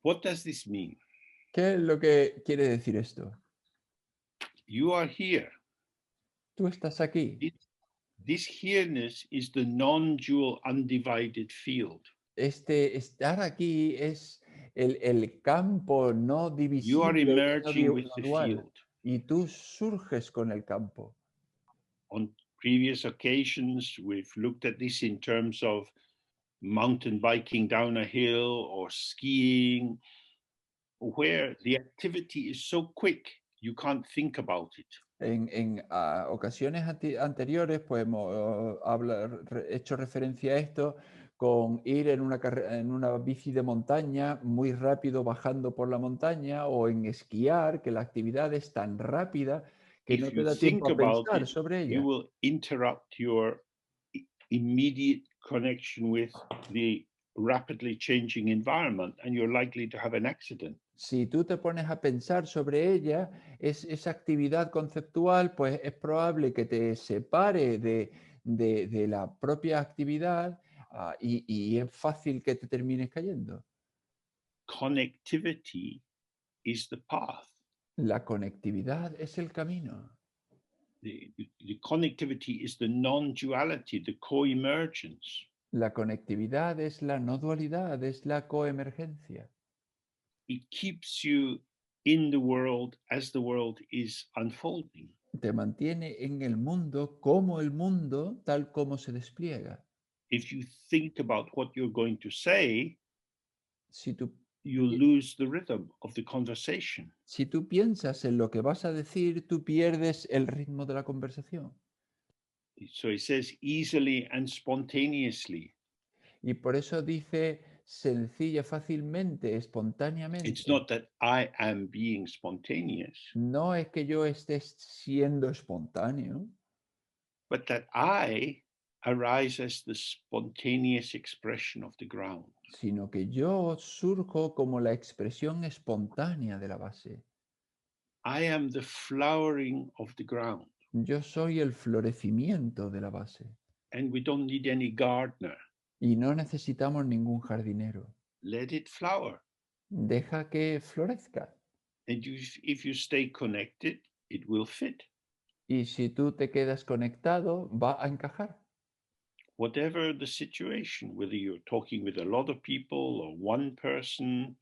what does this mean? ¿Qué es lo que quiere decir esto? You are here. Tú estás aquí. This here-ness is the non-dual undivided field. Este estar aquí es el campo no You are divisible, no emerging with the dual, field. y tú surges con el campo. On previous occasions, we've looked at this in terms of mountain biking down a hill or skiing, where the activity is so quick, you can't think about it. En ocasiones anteriores, pues hemos hecho referencia a esto con ir en una bici de montaña muy rápido bajando por la montaña, o en esquiar, que la actividad es tan rápida que no If te you da think tiempo a about pensar it, sobre ella. you will interrupt your immediate connection with the rapidly changing environment, and you're likely to have an accident. Si tú te pones a pensar sobre ella, esa actividad conceptual, pues es probable que te separe de la propia actividad, y es fácil que te termines cayendo. Connectivity is the path. La conectividad es el camino. The connectivity is the non-duality, the co-emergence. La conectividad es la no dualidad, es la coemergencia. It keeps you in the world as the world is unfolding. Te mantiene en el mundo como el mundo tal como se despliega. If you think about what you're going to say, Si tú, you lose the rhythm of the conversation. si tú piensas en lo que vas a decir, tú pierdes el ritmo de la conversación. So it says easily and spontaneously. Y por eso dice sencilla, fácilmente, espontáneamente. It's not that I am being spontaneous, No es que yo esté siendo espontáneo, but that I arise as the spontaneous expression of the ground. sino que yo surjo como la expresión espontánea de la base. I am the flowering of the ground. Yo soy el florecimiento de la base. And we don't need any gardener. Y no necesitamos ningún jardinero. Let it flower. Deja que florezca. And if you stay connected, it will fit. Y si tú te quedas conectado, va a encajar. Whatever the situation, whether you're talking with a lot of people or one person,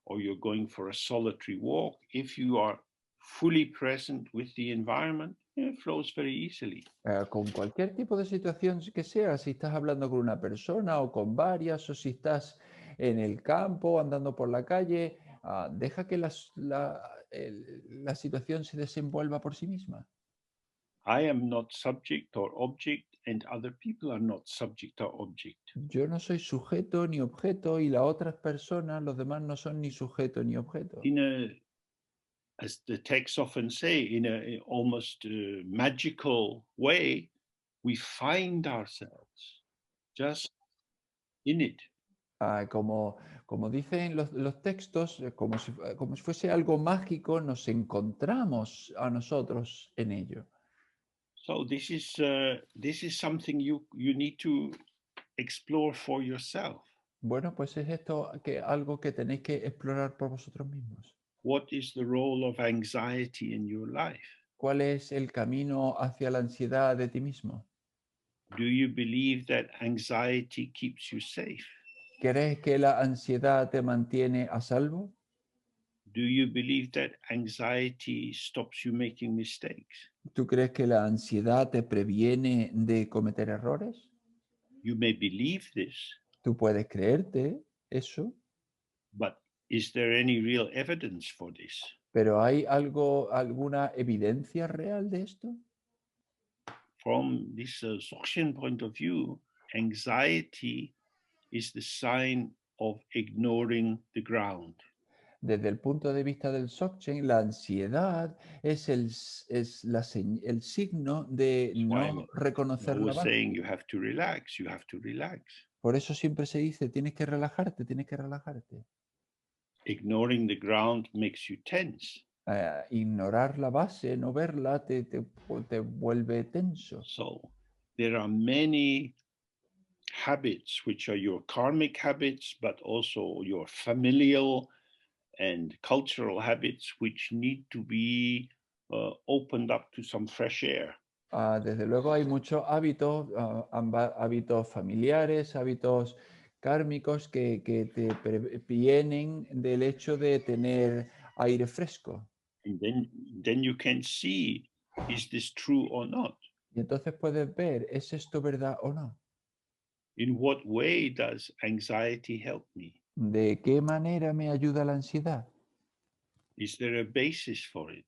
or you're going for a solitary walk, if you are fully present with the environment, it flows very easily. Con cualquier tipo de situación que sea, si estás hablando con una persona o con varias, o si estás en el campo, andando por la calle, deja que la situación se desenvuelva por sí misma. I am not subject or object, and other people are not subject or object. Yo no soy sujeto ni objeto y las otras personas, los demás no son ni sujeto ni objeto. As the texts often say, in a almost magical way, we find ourselves just in it. Como dicen los textos, como si fuese algo mágico, nos encontramos a nosotros en ello. So this is something you need to explore for yourself. Bueno, pues es esto algo que tenéis que explorar por vosotros mismos. What is the role of anxiety in your life? ¿Cuál es el camino hacia la ansiedad de ti mismo? Do you believe that anxiety keeps you safe? ¿Crees que la ansiedad te mantiene a salvo? Do you believe that anxiety stops you making mistakes? ¿Tú crees que la ansiedad te previene de cometer errores? You may believe this. Tú puedes creerte eso. But is there any real evidence for this? ¿Pero hay alguna evidencia real de esto? From this Dzogchen point of view, anxiety is the sign of ignoring the ground. Desde el punto de vista del Dzogchen, la ansiedad es el signo de no reconocer la base. Saying you have to relax, you have to relax. Por eso siempre se dice, tienes que relajarte, tienes que relajarte. Ignoring the ground makes you tense. Ignorar la base, no verla, te vuelve tenso. So there are many habits which are your karmic habits, but also your familial and cultural habits which need to be opened up to some fresh air. Desde luego hay muchos hábitos, hábitos familiares, hábitos kármicos que te previenen del hecho de tener aire fresco. And then you can see, is this true or not? Y entonces puedes ver, ¿es esto verdad o no? In what way does anxiety help me? ¿De qué manera me ayuda la ansiedad? Is there a basis for it?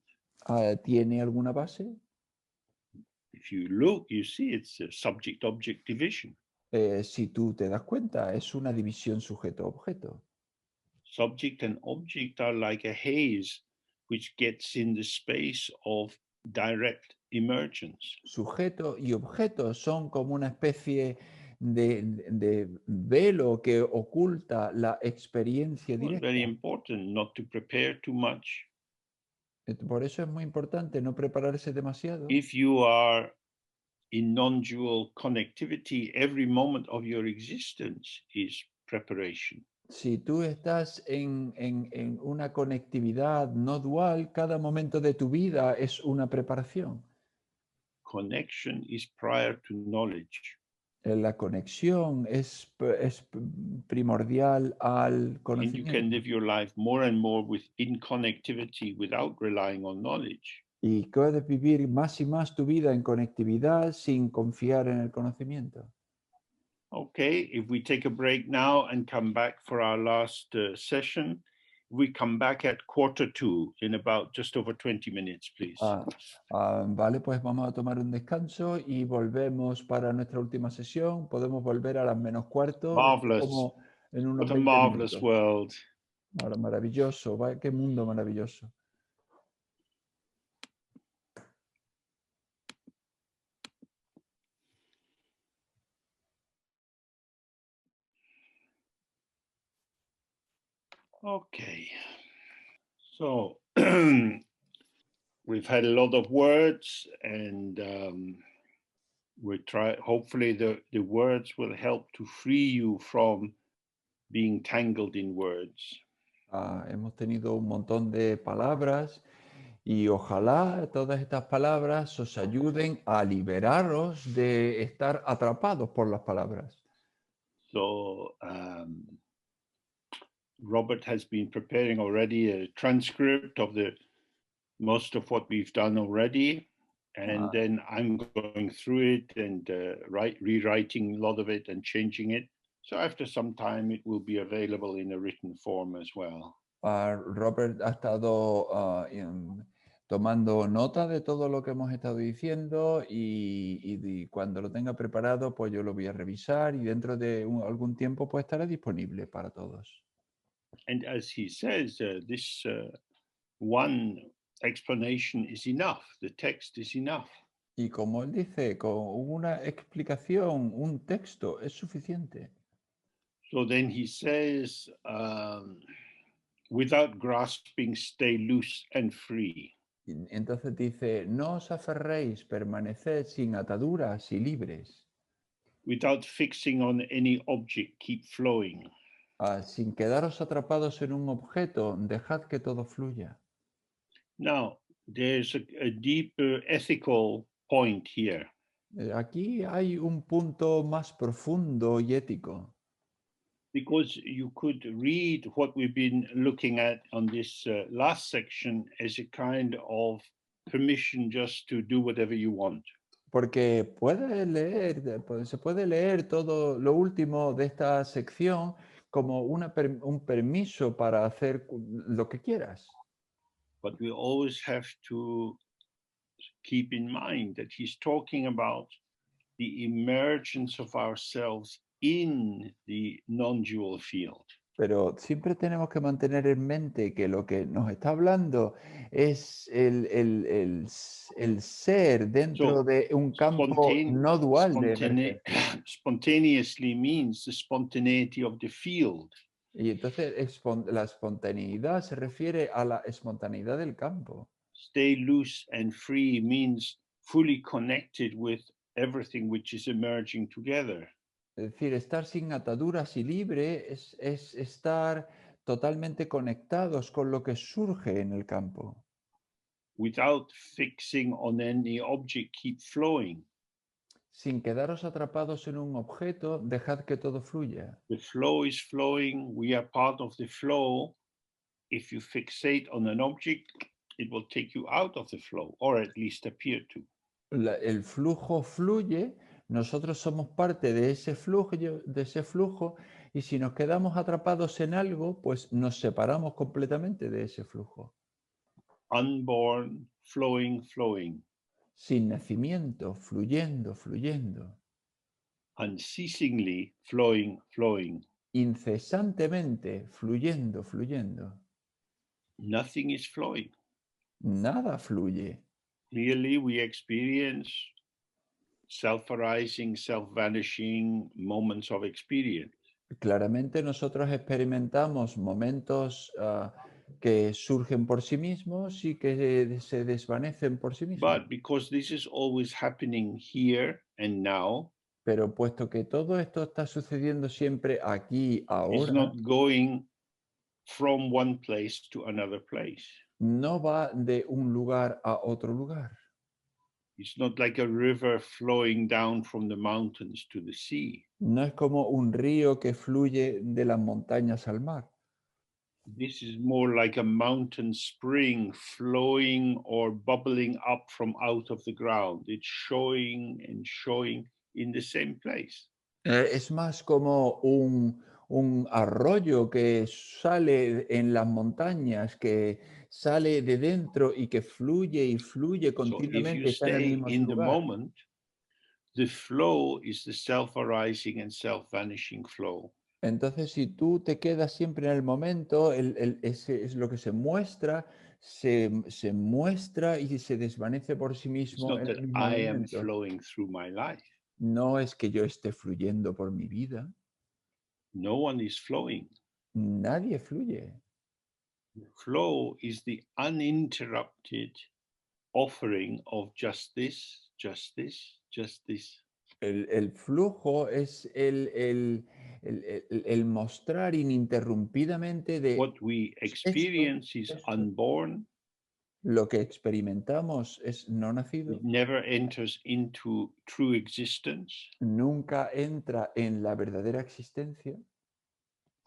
¿Tiene alguna base? If you look, you see it's a subject-object division. Si tú te das cuenta, es una división sujeto-objeto. Subject and object are like a haze which gets in the space of direct emergence. Sujeto y objeto son como una especie de velo que oculta la experiencia directa. Very important not to prepare too much. Por eso es muy importante no prepararse demasiado. If you are in non-dual connectivity, every moment of your existence is preparation. Si tú estás en una conectividad no dual, cada momento de tu vida es una preparación. connection is prior to knowledge. La conexión es primordial al And you conocimiento. can live your life more and more in connectivity without relying on knowledge. Y puedes vivir más y más tu vida en conectividad sin confiar en el conocimiento. Okay, if we take a break now and come back for our last session, we come back at 1:45 in about just over 20 minutes, please. Vale, pues vamos a tomar un descanso y volvemos para nuestra última sesión. Podemos volver a las -15. Marvelous. Como en unos What a 20 marvelous minutos. world. Maravilloso, qué mundo maravilloso. Okay, so we've had a lot of words, and hopefully the words will help to free you from being tangled in words. Hemos tenido un montón de palabras y ojalá todas estas palabras os ayuden a liberaros de estar atrapados por las palabras. So Robert has been preparing already a transcript of most of what we've done already, and then I'm going through it and rewriting a lot of it and changing it. So after some time, it will be available in a written form as well. Robert ha estado tomando nota de todo lo que hemos estado diciendo y cuando lo tenga preparado, pues yo lo voy a revisar y dentro de algún tiempo pues estará disponible para todos. And as he says, this one explanation is enough. The text is enough. Y como él dice, con una explicación, un texto es suficiente. So then he says, without grasping, stay loose and free. Entonces dice, no os aferréis, permaneced sin ataduras y libres. Without fixing on any object, keep flowing. Sin quedaros atrapados en un objeto, dejad que todo fluya. Now, there's a deeper ethical point here. Aquí hay un punto más profundo y ético. Because you could read what we've been looking at on this last section as a kind of permission just to do whatever you want. Porque se puede leer todo lo último de esta sección como un permiso para hacer lo que quieras. But we always have to keep in mind that he's talking about the emergence of ourselves in the non-dual field. Pero siempre tenemos que mantener en mente que lo que nos está hablando es el ser dentro de un campo no dual de emergencia. Spontaneously means the spontaneity of the field. Y entonces la espontaneidad se refiere a la espontaneidad del campo. Stay loose and free means fully connected with everything which is emerging together. Es decir, estar sin ataduras y libre es estar totalmente conectados con lo que surge en el campo. Without fixing on any object, keep flowing. Sin quedaros atrapados en un objeto, dejad que todo fluya. The flow is flowing. We are part of the flow. If you fixate on an object, it will take you out of the flow, or at least appear to. El flujo fluye, nosotros somos parte de ese flujo, y si nos quedamos atrapados en algo, pues nos separamos completamente de ese flujo. Unborn, flowing, flowing. Sin nacimiento, fluyendo, fluyendo. Unceasingly, flowing, flowing. Incesantemente, fluyendo, fluyendo. Nothing is flowing. Nada fluye. Clearly, we experience self-arising, self-vanishing moments of experience. Claramente nosotros experimentamos momentos que surgen por sí mismos y que se desvanecen por sí mismos. But because this is always happening here and now, pero puesto que todo esto está sucediendo siempre aquí, ahora, it's not going from one place to another place. No va de un lugar a otro lugar. It's not like a river flowing down from the mountains to the sea. No es como un río que fluye de las montañas al mar. This is more like a mountain spring flowing or bubbling up from out of the ground. It's showing and showing in the same place. Es más como un arroyo que sale en las montañas, que sale de dentro y que fluye y fluye So if you continuamente, está en el stay mismo in the lugar. moment, the flow is the self-arising and self-vanishing flow. Entonces, si tú te quedas siempre en el momento, ese es lo que se muestra y se desvanece por sí It's mismo not en el that mismo I am momento. flowing through my life. No es que yo esté fluyendo por mi vida. No one is flowing. Nadie fluye. Flow is the uninterrupted offering of just this, just this, just this. El flujo es el mostrar ininterrumpidamente de What we experience is esto. unborn. Lo que experimentamos es no It nacido, never enters into true existence, nunca entra en la verdadera existencia,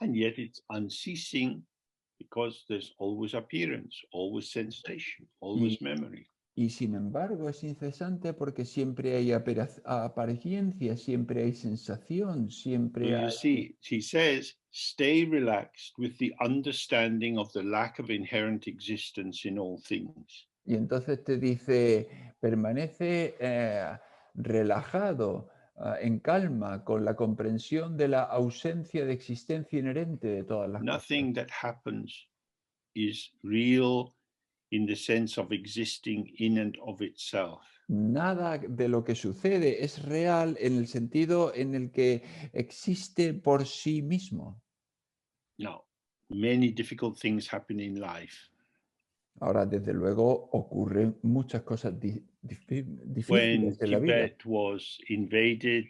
and yet it's unceasing because there's always appearance, always sensation, always memory. y sin embargo es incesante porque siempre hay apariencia, siempre hay sensación, So siempre you hay... see, she says, stay relaxed with the understanding of the lack of inherent existence in all things. Y entonces te dice, permanece relajado, en calma, con la comprensión de la ausencia de existencia inherente de todas las Nothing cosas. that happens is real in the sense of existing in and of itself. Nada de lo que sucede es real en el sentido en el que existe por sí mismo. Now, many difficult things happen in life. Ahora, desde luego, ocurren muchas cosas When difíciles en la vida. Tibet was invaded,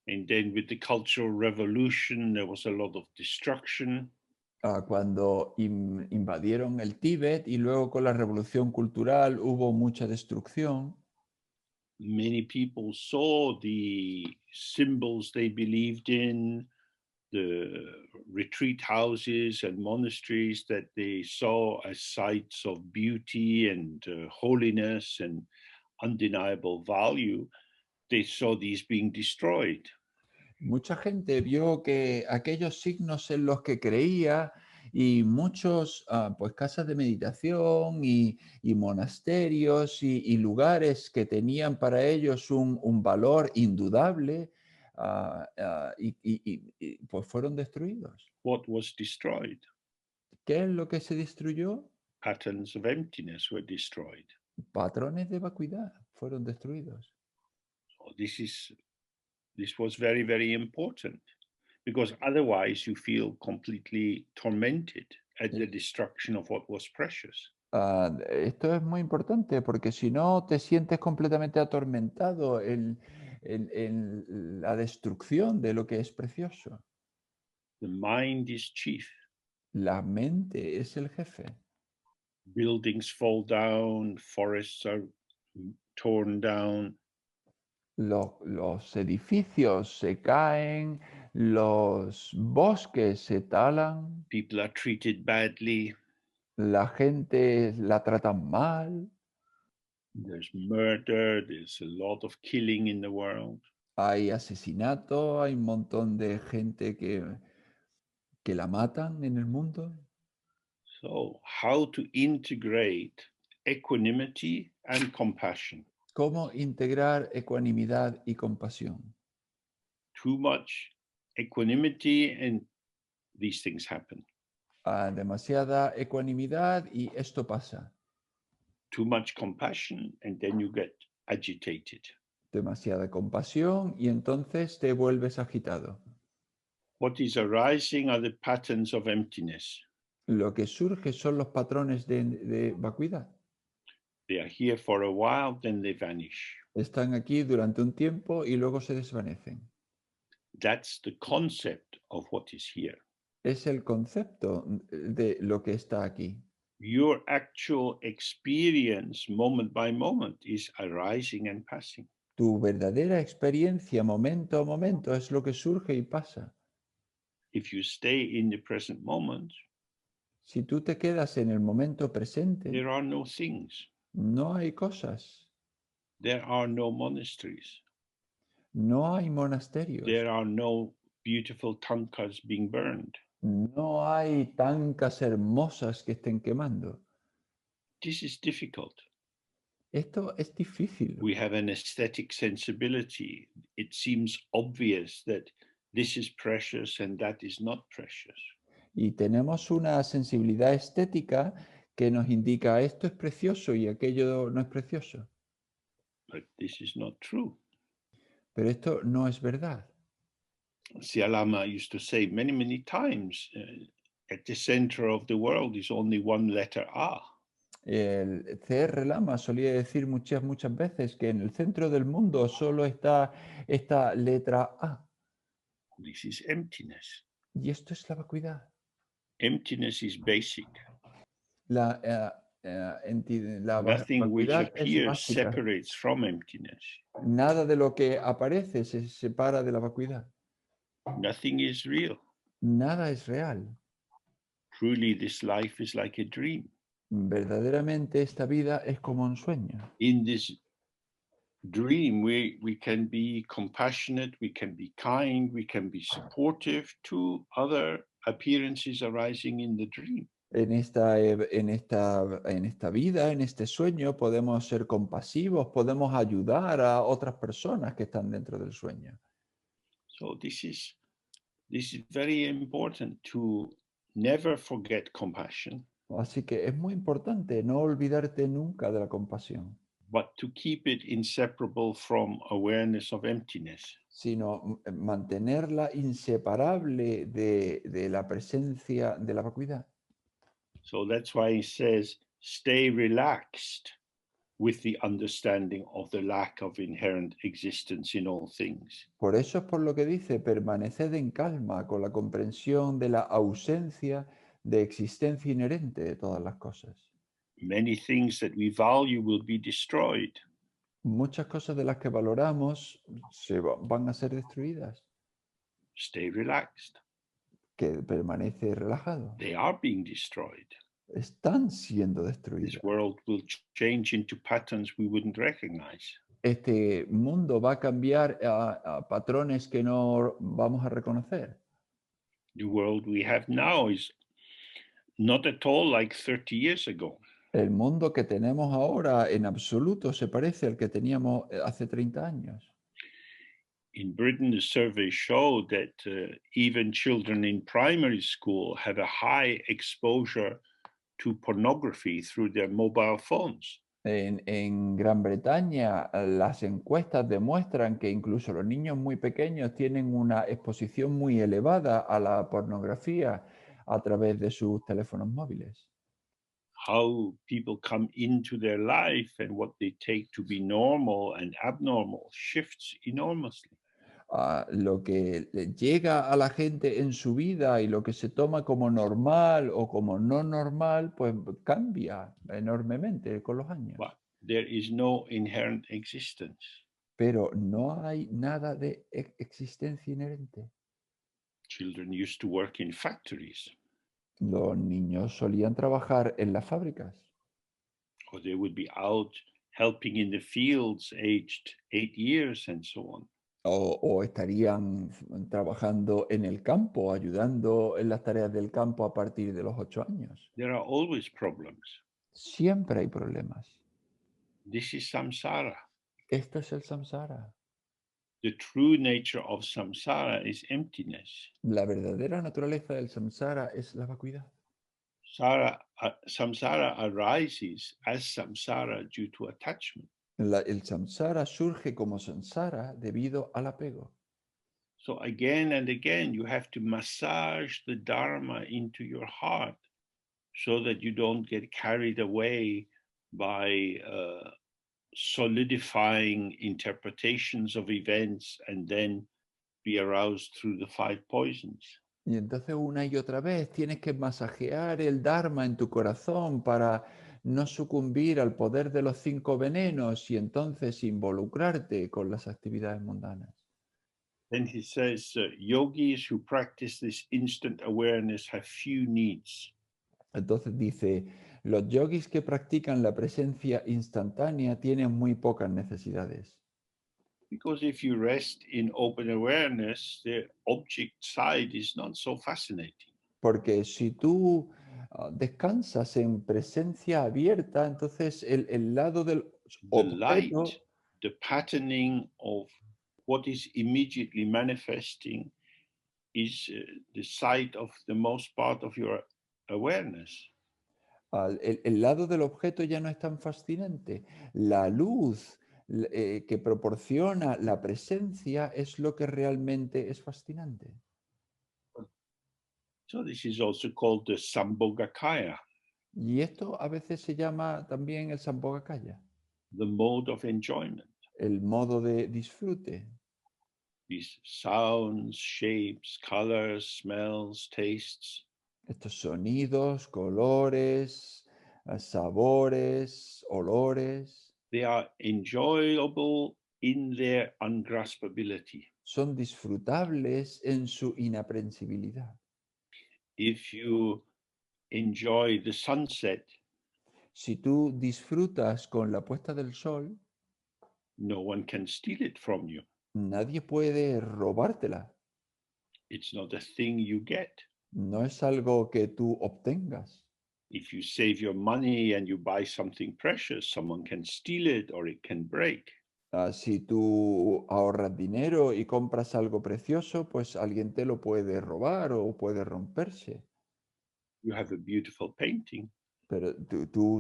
and then with the Cultural Revolution, there was a lot of destruction. Cuando invadieron el Tíbet y luego con la revolución cultural hubo mucha destrucción. Many people saw the symbols they believed in, the retreat houses and monasteries that they saw as sites of beauty and holiness and undeniable value. They saw these being destroyed. Mucha gente vio que aquellos signos en los que creía y muchos pues casas de meditación y monasterios y lugares que tenían para ellos un valor indudable pues fueron destruidos. What was destroyed? ¿Qué es lo que se destruyó? Patterns of emptiness were destroyed. Patrones de vacuidad fueron destruidos. So this was very, very important, because otherwise you feel completely tormented at the destruction of what was precious. Esto es muy importante porque si no te sientes completamente atormentado en la destrucción de lo que es precioso. The mind is chief. La mente es el jefe. Buildings fall down, forests are torn down. Los edificios se caen, los bosques se talan, People are treated badly. la gente la tratan mal, There's murder. There's a lot of killing in the world. hay asesinato, hay un montón de gente que la matan en el mundo. So, how to integrate equanimity and compassion? ¿Cómo integrar ecuanimidad y compasión? Too much equanimity and these things happen. Demasiada ecuanimidad y esto pasa. Too much compassion and then you get agitated. Demasiada compasión y entonces te vuelves agitado. What is arising are the patterns of emptiness. Lo que surge son los patrones de vacuidad. They are here for a while, then they vanish. Están aquí durante un tiempo y luego se desvanecen. That's the concept of what is here. Es el concepto de lo que está aquí. Your actual experience, moment by moment, is arising and passing. Tu verdadera experiencia, momento a momento, es lo que surge y pasa. If you stay in the present moment, Si tú te quedas en el momento presente, there are no things. no hay cosas, There are no monasteries. no hay monasterios, There are no beautiful tankas being burned. no hay tancas hermosas que estén quemando. This is difficult. Esto es difícil. We have an aesthetic sensibility. It seems obvious that this is precious and that is not precious. Y tenemos una sensibilidad estética que nos indica esto es precioso y aquello no es precioso. But this is not true. Pero esto no es verdad. Lama used to say many, many times, at the center of the world is only one letter A. El CR Lama solía decir muchas veces que en el centro del mundo solo está esta letra A. This is emptiness. Y esto es la vacuidad. Emptiness is basic. La Nothing which vacuidad es appears básica. separates from emptiness. Nada de lo que aparece se separa de la vacuidad. Nothing is real. Nada es real. Truly, this life is like a dream. Verdaderamente esta vida es como un sueño. In this dream, we can be compassionate, we can be kind, we can be supportive to other appearances arising in the dream. En esta vida, en este sueño, podemos ser compasivos, podemos ayudar a otras personas que están dentro del sueño. So this is very important to never forget compassion. Así que es muy importante no olvidarte nunca de la compasión, but to keep it inseparable from awareness of emptiness. sino mantenerla inseparable de la presencia de la vacuidad. So that's why he says, stay relaxed with the understanding of the lack of inherent existence in all things. Por eso es por lo que dice, permaneced en calma con la comprensión de la ausencia de existencia inherente de todas las cosas. Many things that we value will be destroyed. Muchas cosas de las que valoramos van a ser destruidas. Stay relaxed. Que permanece relajado. They are being destroyed. Están siendo destruidas. This world will change into patterns we wouldn't recognize. Este mundo va a cambiar a patrones que no vamos a reconocer. The world we have now is not at all like 30 years ago. El mundo que tenemos ahora en absoluto se parece al que teníamos hace 30 años. In Britain, the surveys show that even children in primary school have a high exposure to pornography through their mobile phones. En Gran Bretaña, las encuestas demuestran que incluso los niños muy pequeños tienen una exposición muy elevada a la pornografía a través de sus teléfonos móviles. How people come into their life and what they take to be normal and abnormal shifts enormously. Lo que llega a la gente en su vida y lo que se toma como normal o como no normal, pues cambia enormemente con los años. But there is no inherent existence. Pero no hay nada de existencia inherente. Children used to work in factories. Los niños solían trabajar en las fábricas. Or they would be out helping in the fields aged 8 years and so on. O estarían trabajando en el campo, ayudando en las tareas del campo a partir de los 8 años. There are always problems. Siempre hay problemas. This is samsara. Esto es el samsara. The true nature of samsara is emptiness. La verdadera naturaleza del samsara es la vacuidad. Samsara arises as samsara due to attachment. El samsara surge como samsara debido al apego. So again and again, you have to massage the Dharma into your heart so that you don't get carried away by solidifying interpretations of events and then be aroused through the 5 poisons. Y entonces una y otra vez tienes que masajear el Dharma en tu corazón para no sucumbir al poder de los 5 venenos y entonces involucrarte con las actividades mundanas. Then he says, yogis who practice this instant awareness have few needs. Entonces dice, los yogis que practican la presencia instantánea tienen muy pocas necesidades. Because if you rest in open awareness, the object side is not so fascinating. Porque si tú descansas en presencia abierta, entonces el lado del The light, objeto, the patterning of what is immediately manifesting is the side of the most part of your awareness. el lado del objeto ya no es tan fascinante. La luz que proporciona la presencia es lo que realmente es fascinante. So this is also called the Sambhogakaya, Y esto a veces se llama también el Sambhogakaya, the mode of enjoyment. el modo de disfrute. These sounds, shapes, colors, smells, tastes, Estos sonidos, colores, sabores, olores, they are enjoyable in their ungraspability. son disfrutables en su inaprensibilidad. If you enjoy the sunset, Si tú disfrutas con la puesta del sol, no one can steal it from you. nadie puede robártela. It's not a thing you get. No es algo que tú obtengas. If you save your money and you buy something precious, someone can steal it or it can break. Si tú ahorras dinero y compras algo precioso, pues alguien te lo puede robar o puede romperse. You have a beautiful painting, Pero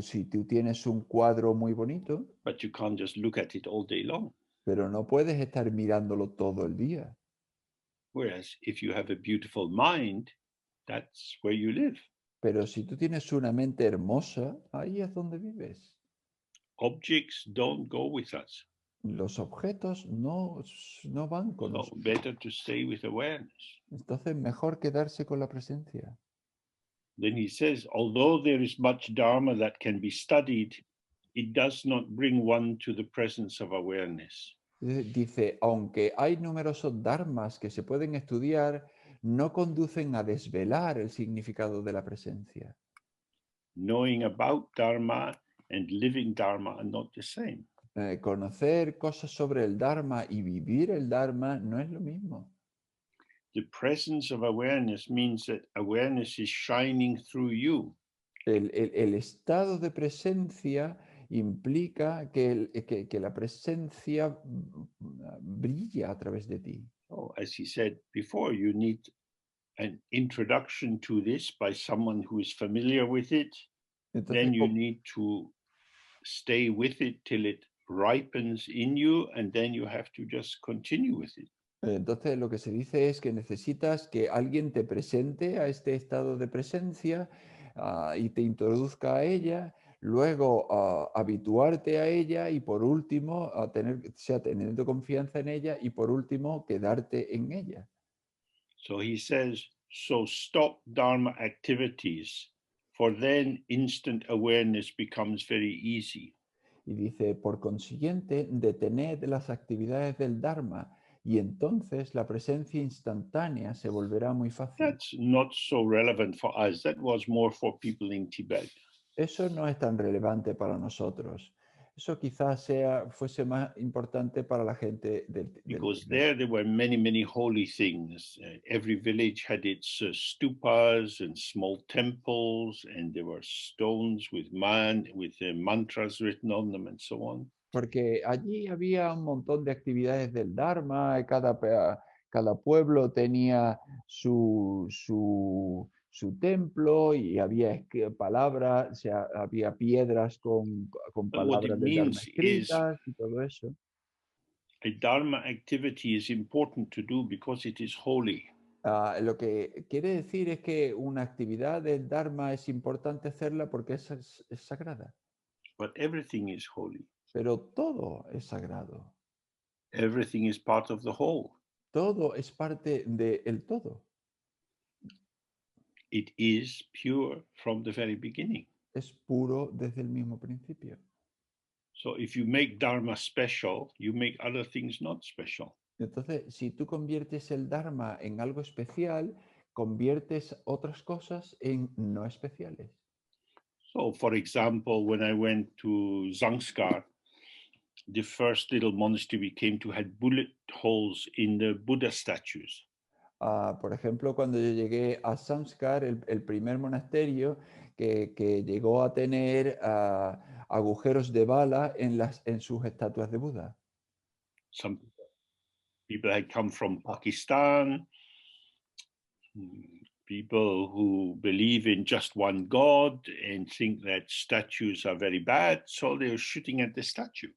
si tú tienes un cuadro muy bonito, but you can't just look at it all day long. pero no puedes estar mirándolo todo el día. Whereas if you have a beautiful mind, that's where you live. Pero si tú tienes una mente hermosa, ahí es donde vives. Objects don't go with us. Los objetos no van con So nosotros. better to stay with awareness. Entonces, mejor quedarse con la presencia. Then he says, although there is much Dharma that can be studied, it does not bring one to the presence of awareness. Dice, aunque hay numerosos dharmas que se pueden estudiar, no conducen a desvelar el significado de la presencia. Knowing about Dharma and living Dharma are not the same. Conocer cosas sobre el Dharma y vivir el Dharma no es lo mismo. The presence of awareness means that awareness is shining through you. El estado de presencia implica que la presencia brilla a través de ti. So, as he said before, you need an introduction to this by someone who is familiar with it. Entonces, Then you need to stay with it till it ripens in you, and then you have to just continue with it. Entonces, lo que se dice es que necesitas que alguien te presente a este estado de presencia y te introduzca a ella, luego habituarte a ella y por último, teniendo confianza en ella y por último, quedarte en ella. So he says, so stop Dharma activities, for then instant awareness becomes very easy. Y dice, por consiguiente, detened las actividades del Dharma y entonces la presencia instantánea se volverá muy fácil. That's not so relevant for us. That was more for people in Tibet. Eso no es tan relevante para nosotros. Eso quizás fuese más importante para la gente del Because Tíbet. there were many, many holy things. Every village had its stupas and small temples, and there were stones with mantras written on them and so on. Porque allí había un montón de actividades del Dharma, y cada pueblo tenía su templo y había palabras, o sea, había piedras con But what it palabras del Dharma means is escritas y todo eso. a Dharma activity is important to do because it is holy. Lo que quiere decir es que una actividad del Dharma es importante hacerla porque es sagrada. But everything is holy. Pero todo es sagrado. Everything is part of the whole. Todo es parte del todo. it is pure from the very beginning. Es puro desde el mismo principio. So if you make Dharma special, you make other things not special. Entonces, si tú conviertes el Dharma en algo especial, conviertes otras cosas en no especiales. So, for example, when I went to Zanskar, the first little monastery we came to had bullet holes in the Buddha statues. Por ejemplo, cuando yo llegué a Samskar, el primer monasterio que llegó a tener agujeros de bala en sus estatuas de Buda. Some people had come from Pakistan, people who believe in just one God and think that statues are very bad, so they're shooting at the statue.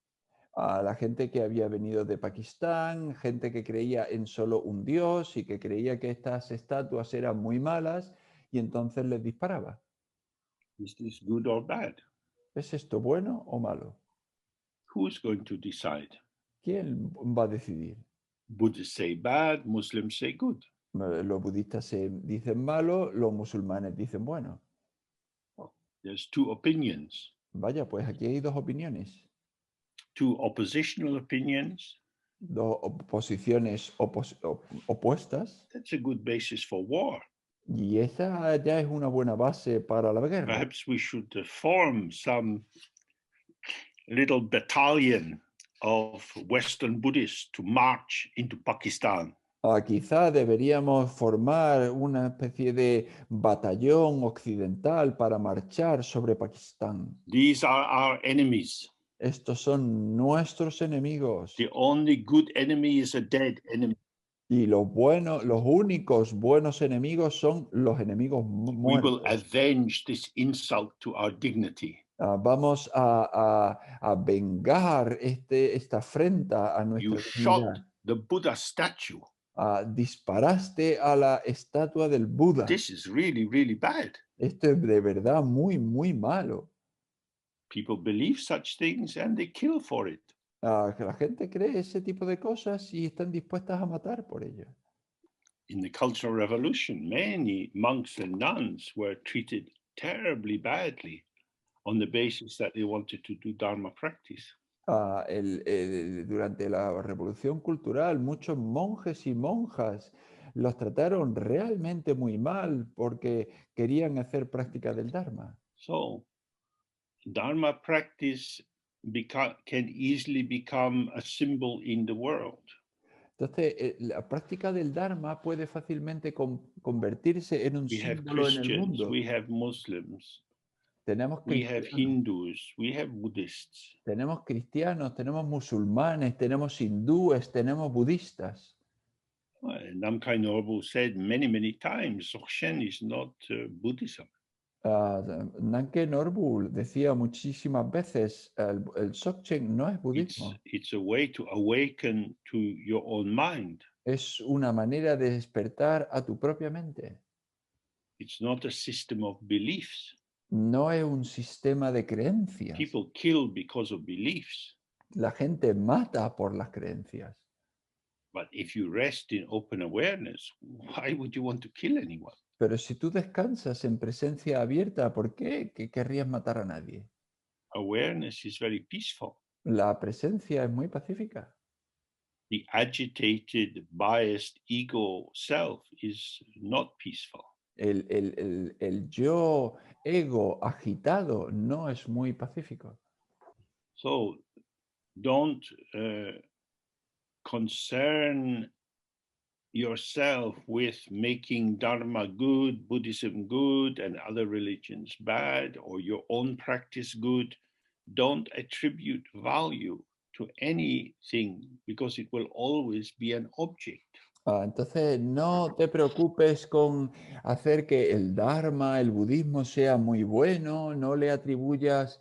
A la gente que había venido de Pakistán, gente que creía en solo un dios y que creía que estas estatuas eran muy malas y entonces les disparaba. Is this good or bad? ¿Es esto bueno o malo? Who's going to decide? ¿Quién va a decidir? Buddhists say bad, Muslims say good. Los budistas dicen malo, los musulmanes dicen bueno. There's two opinions, Vaya, pues aquí hay dos opiniones, two oppositional opinions. dos posiciones opuestas, That's a good basis for war. y esa ya es una buena base para la guerra. Perhaps we should form some little battalion of Western Buddhists to march into Pakistan. Quizá deberíamos formar una especie de batallón occidental para marchar sobre Pakistán. These are our enemies. Estos son nuestros enemigos. The only good enemy is a dead enemy. Y los únicos buenos enemigos son los enemigos We will muertos. avenge this insult to our dignity. Vamos a vengar esta afrenta a nuestra You shot dignidad. the Buddha statue. Disparaste a la estatua del Buda. This is really, really bad. Esto es de verdad muy, muy malo. People believe such things and they kill for it. Que la gente cree ese tipo de cosas y están dispuestas a matar por ello. In the Cultural Revolution, many monks and nuns were treated terribly badly on the basis that they wanted to do Dharma practice. Durante la Revolución Cultural, muchos monjes y monjas los trataron realmente muy mal porque querían hacer práctica del Dharma. So, Dharma practice can easily become a symbol in the world. Entonces, la práctica del Dharma puede fácilmente convertirse en un We have símbolo en el Christians, mundo. we have Muslims, Tenemos we have cristianos, Hindus, we have Buddhists. tenemos musulmanes, tenemos hindúes, tenemos budistas. Namkhai Norbu said many, many times, Dzogchen is not Buddhism. Namkhai Norbu decía muchísimas veces, el Dzogchen no es budismo. It's a way to awaken to your own mind. Es una manera de despertar a tu propia mente. It's not a system of beliefs. No es un sistema de creencias. People kill because of beliefs. La gente mata por las creencias. But if you rest in open awareness, why would you want to kill anyone? Pero si tú descansas en presencia abierta, ¿por qué querrías matar a nadie? Awareness is very peaceful. La presencia es muy pacífica. The agitated, biased ego self is not peaceful. El yo ego agitado no es muy pacífico. So don't concern yourself with making Dharma good, Buddhism good, and other religions bad, or your own practice good. Don't attribute value to anything because it will always be an object. Entonces, no te preocupes con hacer que el Dharma, el budismo sea muy bueno, no le atribuyas,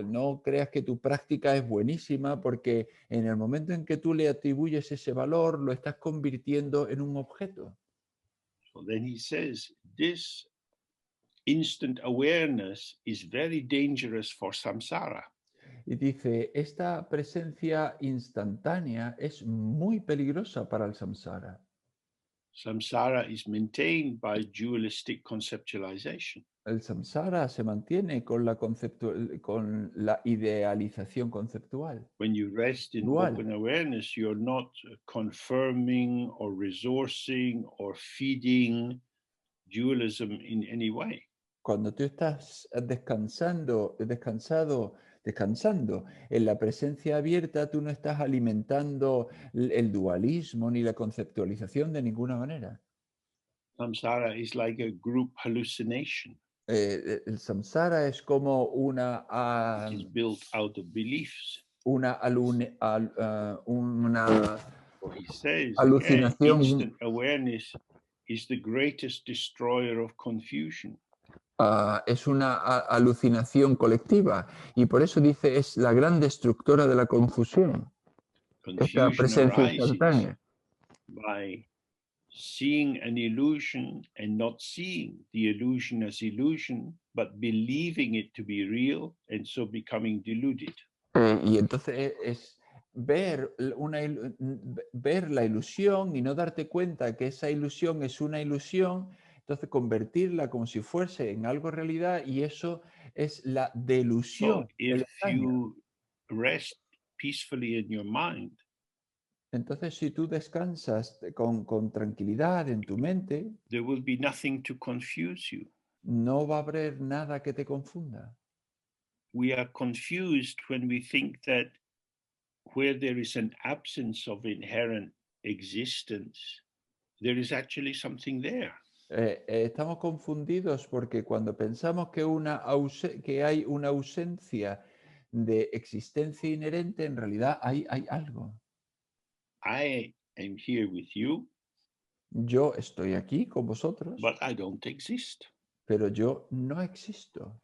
no creas que tu práctica es buenísima, porque en el momento en que tú le atribuyes ese valor, lo estás convirtiendo en un objeto. So then he says, this instant awareness is very dangerous for samsara. Y dice, esta presencia instantánea es muy peligrosa para el samsara. Samsara is maintained by dualistic conceptualization. El samsara se mantiene con con la idealización conceptual. When you rest in Dual. open awareness, you're not confirming or resourcing or feeding dualism in any way. Cuando tú estás descansando en la presencia abierta, tú no estás alimentando el dualismo ni la conceptualización de ninguna manera. Samsara is like a group hallucination. El samsara es como una It is built out of beliefs. una Or he says, alucinación. instant awareness is the greatest destroyer of confusion. Es una alucinación colectiva y por eso dice es la gran destructora de la confusión. Esta Confusion presencia arises instantánea. by seeing an illusion and not seeing the illusion as illusion, but believing it to be real and so becoming deluded. Y entonces es ver la ilusión y no darte cuenta que esa ilusión es una ilusión, entonces convertirla como si fuese en algo realidad y eso es la delusión. So if you rest peacefully in your mind, entonces si tú descansas con tranquilidad en tu mente, there will be nothing to confuse you. no va a haber nada que te confunda. We are confused when we think that where there is an absence of inherent existence, there is actually something there. Estamos confundidos porque cuando pensamos que hay una ausencia de existencia inherente, en realidad hay algo. I am here with you, Yo estoy aquí con vosotros, but I don't exist. pero yo no existo.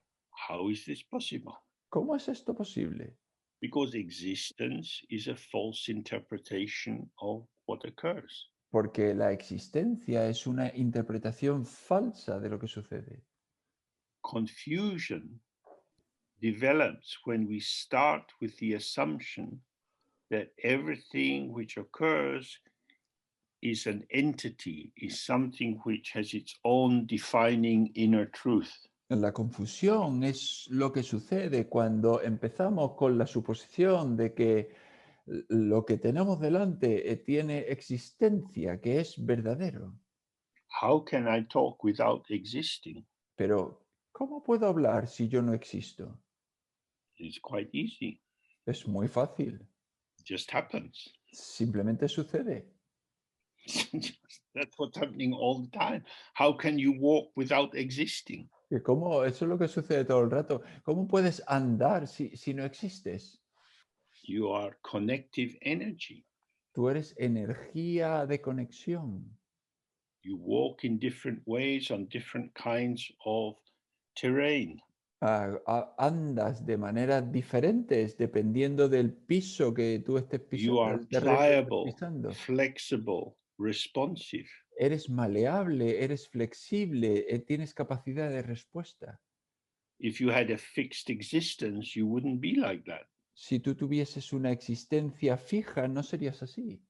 How is this possible? ¿Cómo es esto posible? Because existence is a false interpretation of what occurs. Porque la existencia es una interpretación falsa de lo que sucede. Confusion develops when we start with the assumption that everything which occurs is an entity, is something which has its own defining inner truth. La confusión es lo que sucede cuando empezamos con la suposición de que lo que tenemos delante tiene existencia, que es verdadero. How can I talk without existing? Pero, ¿cómo puedo hablar si yo no existo? It's quite easy. Es muy fácil. It just happens. Simplemente sucede. That's what's happening all the time. How can you walk without existing? ¿Cómo? Eso es lo que sucede todo el rato. ¿Cómo puedes andar si no existes? You are connective energy. Tú eres energía de conexión. You walk in different ways on different kinds of terrain. Andas de maneras diferentes dependiendo del piso que tú estés You pisando. are El terreno que estés pliable, pisando. flexible, responsive. Eres maleable, eres flexible, tienes capacidad de respuesta. If you had a fixed existence, you wouldn't be like that. Si tú tuvieses una existencia fija, no serías así.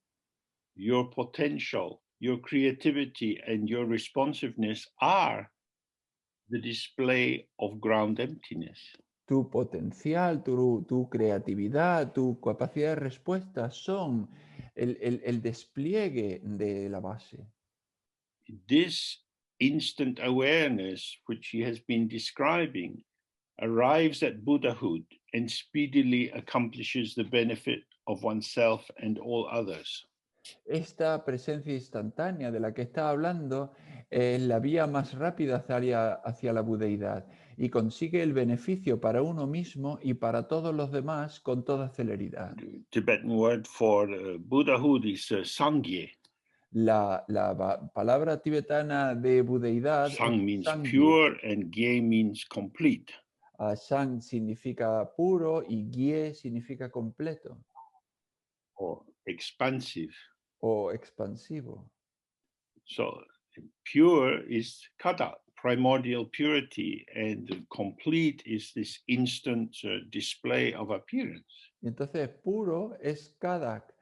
Your potential, your creativity, and your responsiveness are the display of ground emptiness. Tu potencial, tu creatividad, tu capacidad de respuesta son el despliegue de la base. This instant awareness, which he has been describing, arrives at Buddhahood and speedily accomplishes the benefit of oneself and all others. Esta presencia instantánea de la que está hablando es la vía más rápida hacia la budeidad y consigue el beneficio para uno mismo y para todos los demás con toda celeridad. The Tibetan word for Buddhahood is Sangye. La palabra tibetana de budeidad Sang means Sangye. pure and Gye means complete. Sang significa puro y Gye significa completo Or expansive. o expansivo. So pure is kata, primordial purity, and complete is this instant display of appearance. Y entonces puro es Kadak,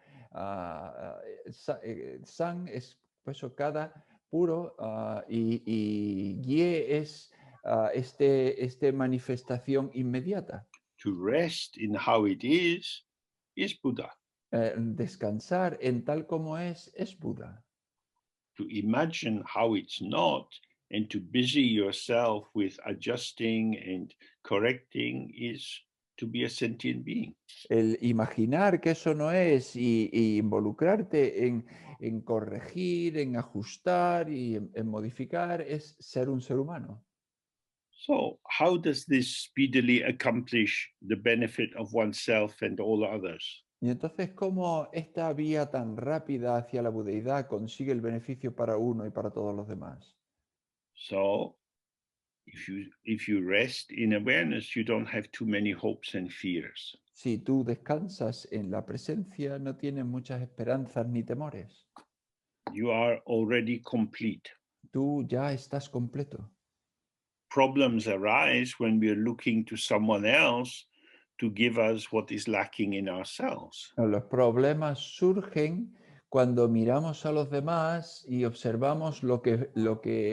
Sang es Por eso cada puro y guie es este manifestación inmediata. To rest in how it is Buddha. Descansar en tal como es Buda. To imagine how it's not and to busy yourself with adjusting and correcting is to be a sentient being. El imaginar que eso no es y involucrarte en corregir, en ajustar y en modificar es ser un ser humano. So how does this speedily accomplish the benefit of oneself and all others? Y entonces, ¿cómo esta vía tan rápida hacia la budeidad consigue el beneficio para uno y para todos los demás? So if you rest in awareness, you don't have too many hopes and fears. Si tú descansas en la presencia, no tienes muchas esperanzas ni temores. You are already complete. Tú ya estás completo. Problems arise when we are looking to someone else to give us what is lacking in ourselves. Los problemas surgen cuando miramos a los demás y observamos lo que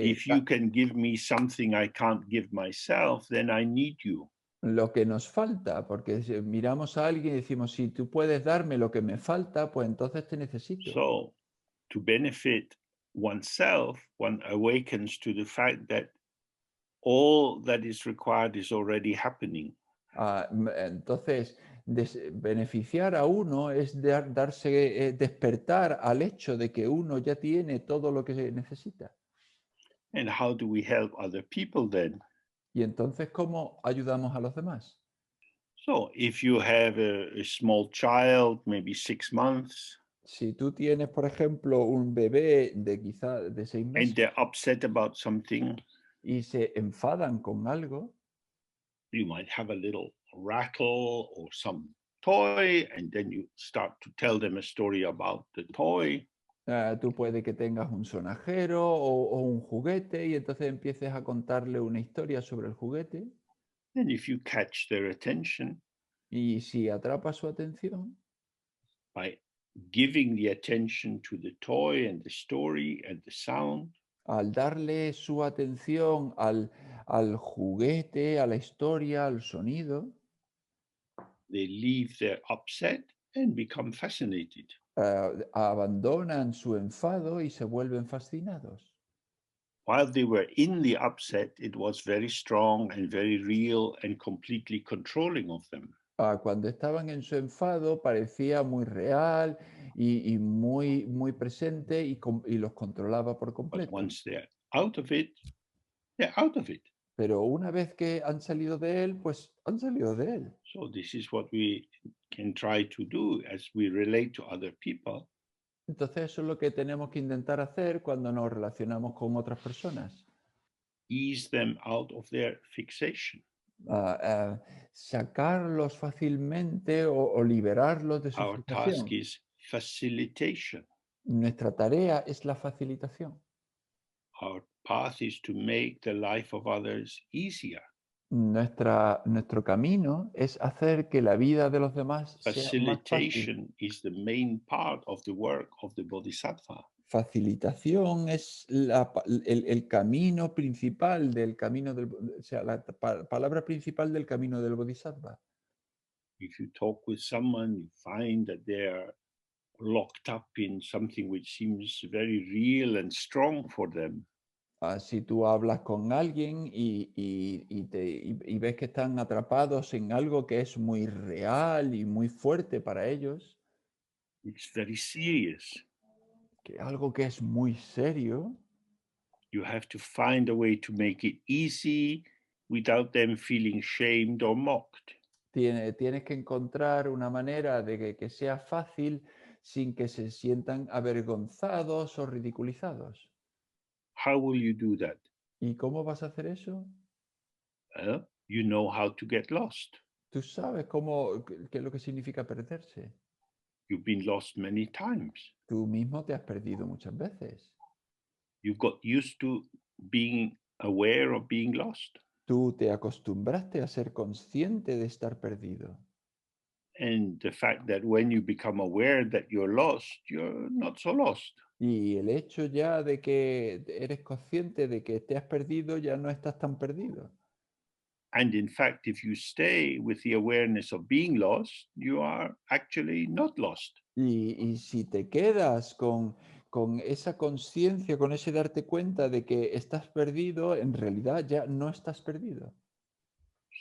If you can give me something I can't give myself, then I need you. lo que nos falta, porque si miramos a alguien y decimos, si tú puedes darme lo que me falta, pues entonces te necesito. So, to benefit oneself, one awakens to the fact that all that is required is already happening. Entonces, beneficiar a uno es despertar al hecho de que uno ya tiene todo lo que se necesita. And how do we help other people then? Y entonces, ¿cómo ayudamos a los demás? So, if you have a small child, maybe 6 months, Si tú tienes, por ejemplo, un bebé de quizá de 6 and meses they're upset about something, y se enfadan con algo, you might have a little rattle or some toy, and then you start to tell them a story about the toy. tú puede que tengas un sonajero o un juguete y entonces empieces a contarle una historia sobre el juguete And if you catch their attention y si atrapa su atención, by giving the attention to the toy and the story and the sound, al darle su atención al juguete, a la historia, al sonido, they leave their upset and become fascinated. abandonan su enfado y se vuelven fascinados. While they were in the upset, it was very strong and very real and completely controlling of them. Cuando estaban en su enfado parecía muy real y muy, muy presente y los controlaba por But completo. once they're out of it, they're out of it. Pero una vez que han salido de él, pues han salido de él. So this is what we can try to do as we relate to other people. Entonces eso es lo que tenemos que intentar hacer cuando nos relacionamos con otras personas. Ease them out of their fixation. Sacarlos fácilmente o liberarlos de su Our task fijación. is facilitation. Nuestra tarea es la facilitación. Our path is to make the life of others easier. Nuestro camino es hacer que la vida de los demás sea más fácil. Facilitation is the main part of the work of the Bodhisattva. Facilitación es el camino principal del camino del, o sea, la palabra principal del camino del Bodhisattva. If you talk with someone, you find that they're locked up in something which seems very real and strong for them. Si tú hablas con alguien y ves que están atrapados en algo que es muy real y muy fuerte para ellos, It's very serious. que algo que es muy serio, You have to find a way to make it easy without them feeling shamed or mocked. tienes que encontrar una manera de que sea fácil sin que se sientan avergonzados o ridiculizados. How will you do that? ¿Y cómo vas a hacer eso? You know how to get lost. Tú sabes qué es lo que significa perderse. You've been lost many times. Tú mismo te has perdido muchas veces. You got used to being aware of being lost. Tú te acostumbraste a ser consciente de estar perdido. And the fact that when you become aware that you're lost, you're not so lost. Y el hecho ya de que eres consciente de que te has perdido, ya no estás tan perdido. And in fact, if you stay with the awareness of being lost, you are actually not lost. Y si te quedas con esa conciencia, con ese darte cuenta de que estás perdido, en realidad ya no estás perdido.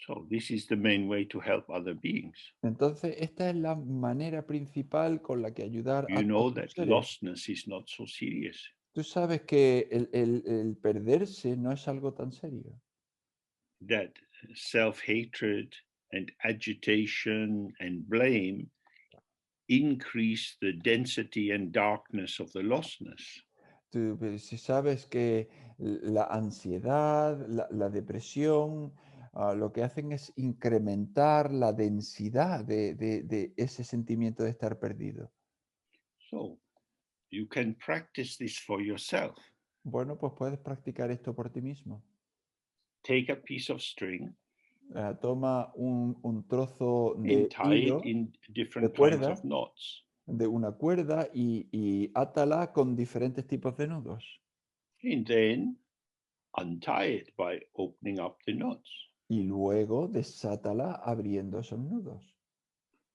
So this is the main way to help other beings. Entonces, esta es la manera principal con la que ayudar a You know otros that seres. lostness is not so serious. Tú sabes que el perderse no es algo tan serio. That self-hatred and agitation and blame increase the density and darkness of the lostness. Tú, si sabes que la ansiedad, la depresión, lo que hacen es incrementar la densidad de ese sentimiento de estar perdido. So you can practice this for yourself. Bueno, pues puedes practicar esto por ti mismo. Take a piece of string Toma un trozo and de tie it hilo, in de different kinds cuerda, of knots. de una cuerda y átala con diferentes tipos de nudos. And then untie it by opening up the knots. Y luego desátala abriendo esos nudos.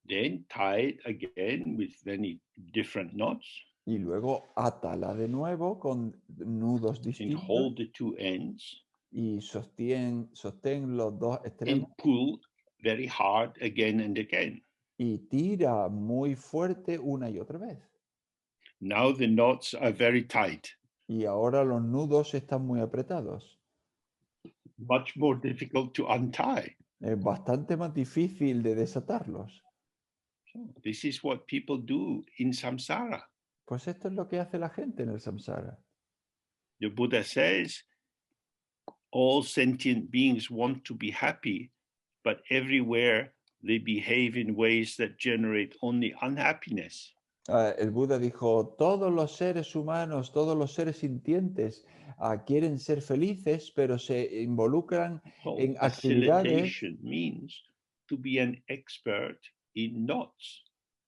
Then tie it again with many different knots Y luego átala de nuevo con nudos and distintos hold the two ends y sostén los dos extremos and pull very hard again and again. y tira muy fuerte una y otra vez. Now the knots are very tight, Y ahora los nudos están muy apretados. much more difficult to untie. Es bastante más difícil de desatarlos. So this is what people do in samsara. Pues esto es lo que hace la gente en el samsara. The Buddha says all sentient beings want to be happy, but everywhere they behave in ways that generate only unhappiness. El Buda dijo, todos los seres humanos, todos los seres sintientes quieren ser felices, pero se involucran So en actividades, facilitation means to be an expert in knots.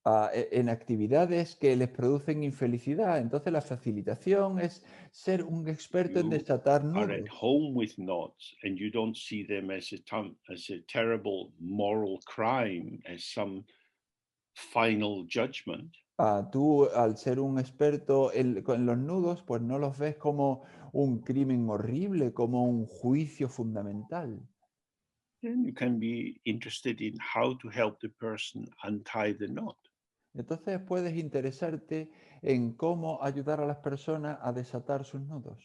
en actividades que les producen infelicidad. Entonces la facilitación es ser un experto en You desatar are at nudos. home with knots and you don't see them as a terrible moral crime, as some final judgment. Tú, al ser un experto en los nudos, pues no los ves como un crimen horrible, como un juicio fundamental. Then you can be interested in how to help the person untie the knot. Entonces puedes interesarte en cómo ayudar a las personas a desatar sus nudos.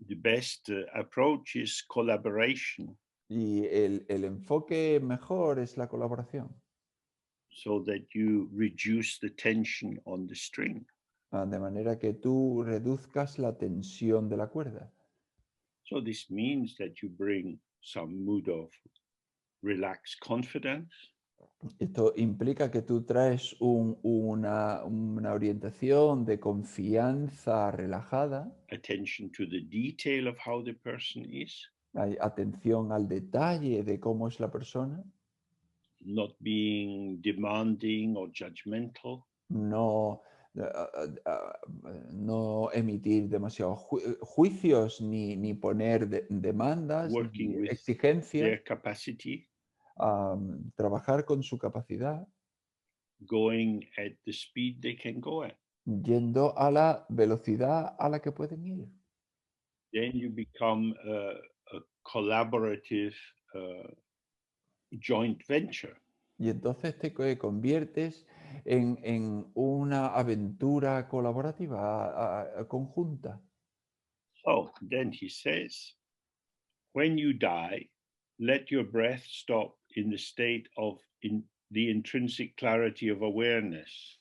The best approach is collaboration, Y el enfoque mejor es la colaboración, so that you reduce the tension on the string. de manera que tú reduzcas la tensión de la cuerda. So this means that you bring some mood of relaxed confidence, Esto implica que tú traes una orientación de confianza relajada, attention to the detail of how the person is, hay atención al detalle de cómo es la persona, not being demanding or judgmental, no, no emitir demasiados juicios ni poner demandas working ni with exigencias, their capacity, trabajar con su capacidad, going at the speed they can go at. yendo a la velocidad a la que pueden ir. Then you become a collaborative joint venture. Y entonces te conviertes en una aventura colaborativa, conjunta. So then he says, when you die, let your breath stop in the state of the intrinsic clarity of awareness.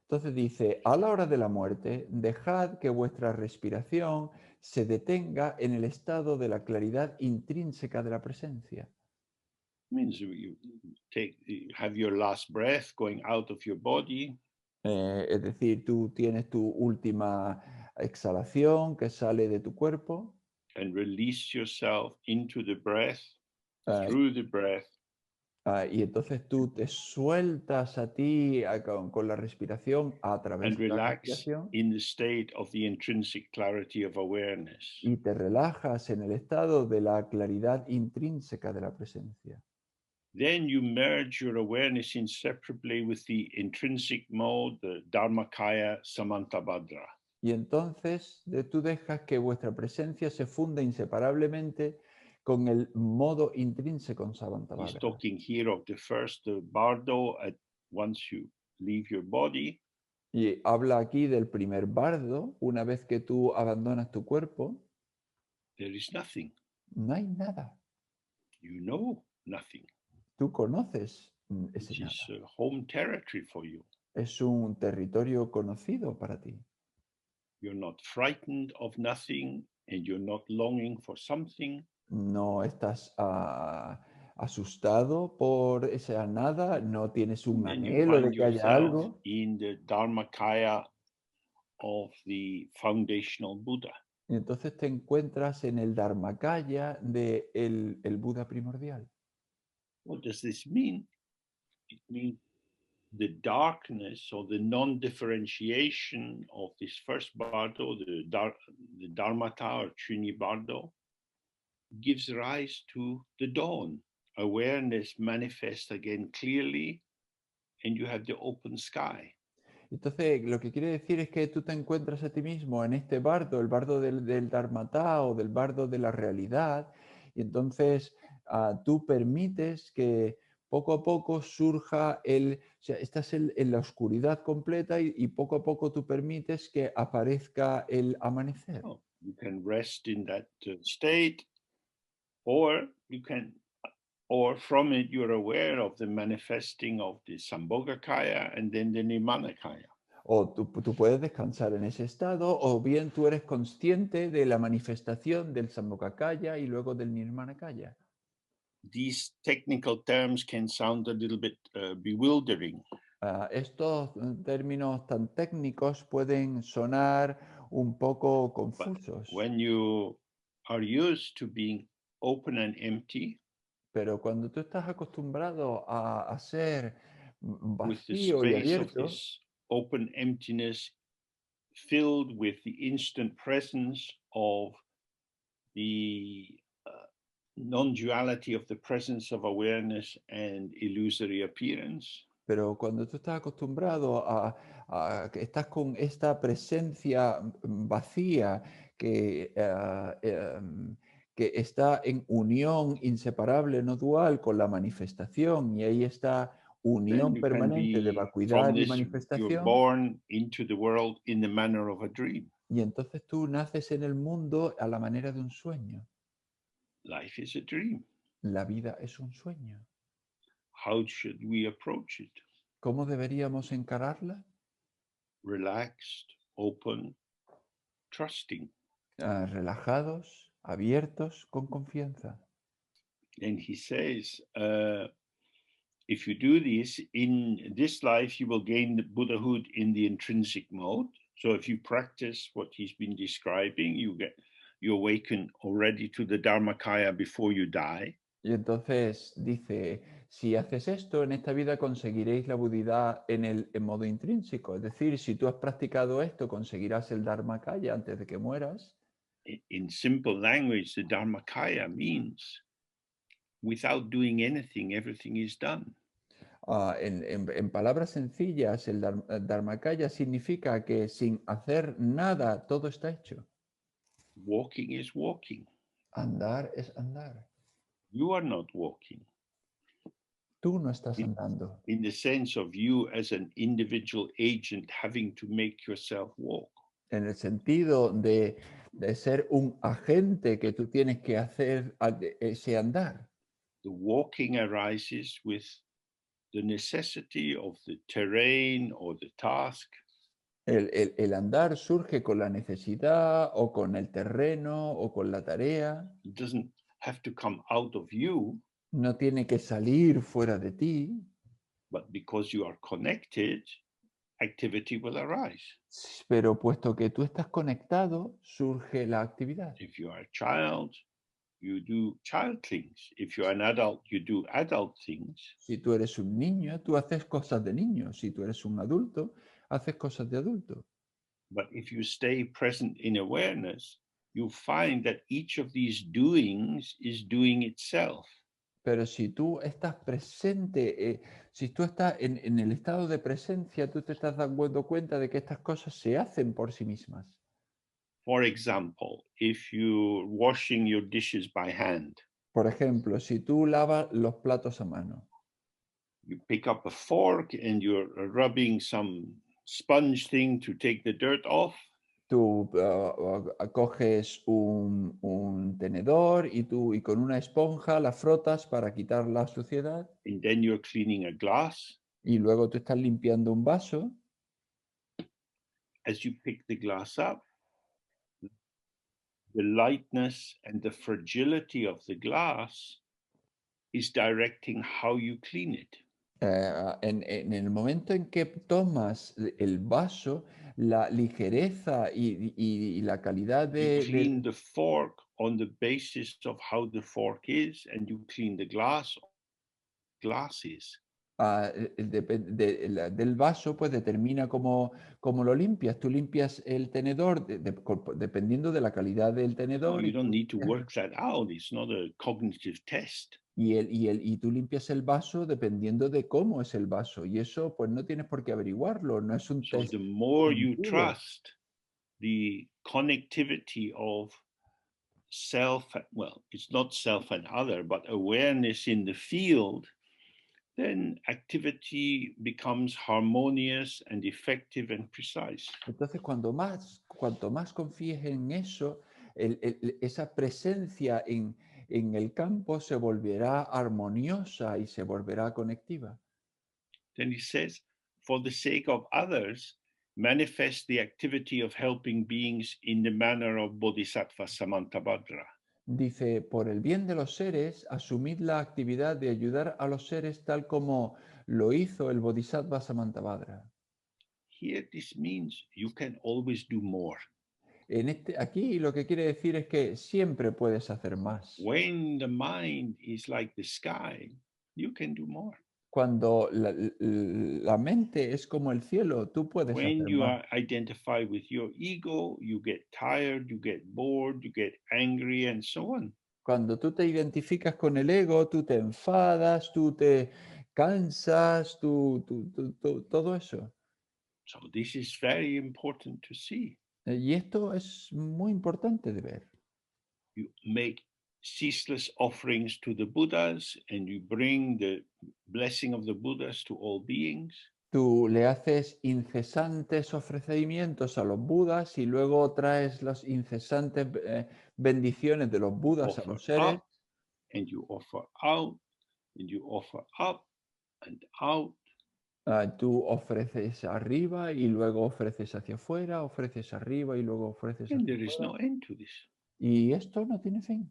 Entonces dice, a la hora de la muerte, dejad que vuestra respiración se detenga en el estado de la claridad intrínseca de la presencia. Means you have your last breath going out of your body. Es decir, tú tienes tu última exhalación que sale de tu cuerpo. And release yourself into the breath, eh, through the breath, Y entonces tú te sueltas a ti con la respiración a través and de la relax respiración in the state of the intrinsic clarity of awareness. y te relajas en el estado de la claridad intrínseca de la presencia. Then you merge your awareness inseparably with the intrinsic mode, the Dharmakaya Samantabhadra. Y entonces tú dejas que vuestra presencia se funda inseparablemente con el modo intrínseco en He's Samantabhadra. talking here of the first bardo at once you leave your body. Y habla aquí del primer bardo, una vez que tú abandonas tu cuerpo, There is nothing. no hay nada. You know nothing. Tú conoces ese It is nada. home territory for you. Es un territorio conocido para ti. You're not frightened of nothing and you're not longing for something. No estás asustado por esa nada, no tienes un And you anhelo de find que haya yourself algo. in the Dharmakaya of the foundational Buddha. Y entonces te encuentras en el Dharmakaya de el Buda primordial. What does this mean? It means the darkness or the non-differentiation of this first bardo, the Dharmata or Chuni bardo, gives rise to the dawn. Awareness manifests again clearly, and you have the open sky. Entonces, lo que quiere decir es que tú te encuentras a ti mismo en este bardo, el bardo del Dharmata o del bardo de la realidad, y entonces tú permites que poco a poco surja o sea, estás en la oscuridad completa y poco a poco tú permites que aparezca el amanecer. Oh, you can rest in that state, or from it you're aware of the manifesting of the Sambhogakaya and then the Nirmanakaya. O tú puedes descansar en ese estado, o bien tú eres consciente de la manifestación del Sambhogakaya y luego del Nirmanakaya. These technical terms can sound a little bit bewildering. Estos términos tan técnicos pueden sonar un poco confusos, When you are used to being open and empty, pero cuando tú estás acostumbrado a ser with the vacío y space of abierto, this open emptiness filled with the instant presence of the non-duality of the presence of awareness and illusory appearance, pero cuando tú estás acostumbrado que estás con esta presencia vacía que está en unión inseparable, no dual, con la manifestación, y ahí está then unión you can permanente de be, vacuidad from y this, you're manifestación, born into the world in the manner of a dream. y entonces tú naces en el mundo a la manera de un sueño. Life is a dream. La vida es un sueño. How should we approach it? ¿Cómo deberíamos encararla? Relaxed, open, trusting. Relajados, abiertos, con confianza. And he says, if you do this in this life, you will gain the Buddhahood in the intrinsic mode. So if you practice what he's been describing, you awaken already to the Dharmakaya before you die. Y entonces dice, si haces esto en esta vida conseguiréis la budidad en modo intrínseco. Es decir, si tú has practicado esto, conseguirás el Dharmakaya antes de que mueras. In simple language, the Dharmakaya means without doing anything, everything is done. En palabras sencillas, el Dharmakaya significa que sin hacer nada, todo está hecho. Walking is walking. Andar es andar. You are not walking. Tú no estás andando. In the sense of you as an individual agent having to make yourself walk. En el sentido de ser un agente que tú tienes que hacer ese andar. The walking arises with the necessity of the terrain or the task. El andar surge con la necesidad o con el terreno o con la tarea. It doesn't have to come out of you. No tiene que salir fuera de ti. But because you are connected, activity will arise. Pero puesto que tú estás conectado, surge la actividad. If you are a child, you do child things. If you're an adult, you do adult things. Si tú eres un niño, tú haces cosas de niño. Si tú eres un adulto, haces cosas de adulto. But if you stay present in awareness, you find that each of these doings is doing itself. Pero si tú estás presente, si tú estás en el estado de presencia, tú te estás dando cuenta de que estas cosas se hacen por sí mismas. For example, if you're washing your dishes by hand, Por ejemplo, si tú lavas los platos a mano, you pick up a fork and you're rubbing some sponge thing to take the dirt off. tú coges un tenedor y con una esponja la frotas para quitar la suciedad. And then you're cleaning a glass. Y luego tú estás limpiando un vaso. As you pick the glass up, the lightness and the fragility of the glass is directing how you clean it. En el momento en que tomas el vaso, la ligereza y la calidad You clean the fork on the basis of how the fork is, and you clean the glasses. Del vaso, pues determina cómo lo limpias. Tú limpias el tenedor dependiendo de la calidad del tenedor. No, you don't need to work that out. It's not a cognitive test. Y tú limpias el vaso dependiendo de cómo es el vaso. Y eso, pues no tienes por qué averiguarlo. No es un So test. the more you cognitivo. trust the connectivity of self, well, it's not self and other, but awareness in the field, then activity becomes harmonious and effective and precise. Entonces, cuanto más confíes en eso, esa presencia en el campo se volverá armoniosa y se volverá conectiva. Then he says, for the sake of others, manifest the activity of helping beings in the manner of Bodhisattva Samantabhadra. Dice, por el bien de los seres, asumid la actividad de ayudar a los seres tal como lo hizo el Bodhisattva Samantabhadra. Here this means you can always do more. Aquí lo que quiere decir es que siempre puedes hacer más. When the mind is like the sky, you can do more. Cuando la mente es como el cielo, tú puedes When hacer you más. are identified with your ego, you get tired, you get bored, you get angry, and so on. Cuando tú te identificas con el ego, tú te enfadas, tú te cansas, todo eso. So this is very important to see. Y esto es muy importante de ver. You make ceaseless offerings to the Buddhas and you bring the blessing of the Buddhas to all beings. Tú le haces incesantes ofrecimientos a los budas y luego traes las incesantes bendiciones de los budas a Offer los seres. up and you offer out and you offer up and out. Tú ofreces arriba y luego ofreces hacia afuera, ofreces arriba y luego ofreces And hacia there is afuera. no end to this. Y esto no tiene fin.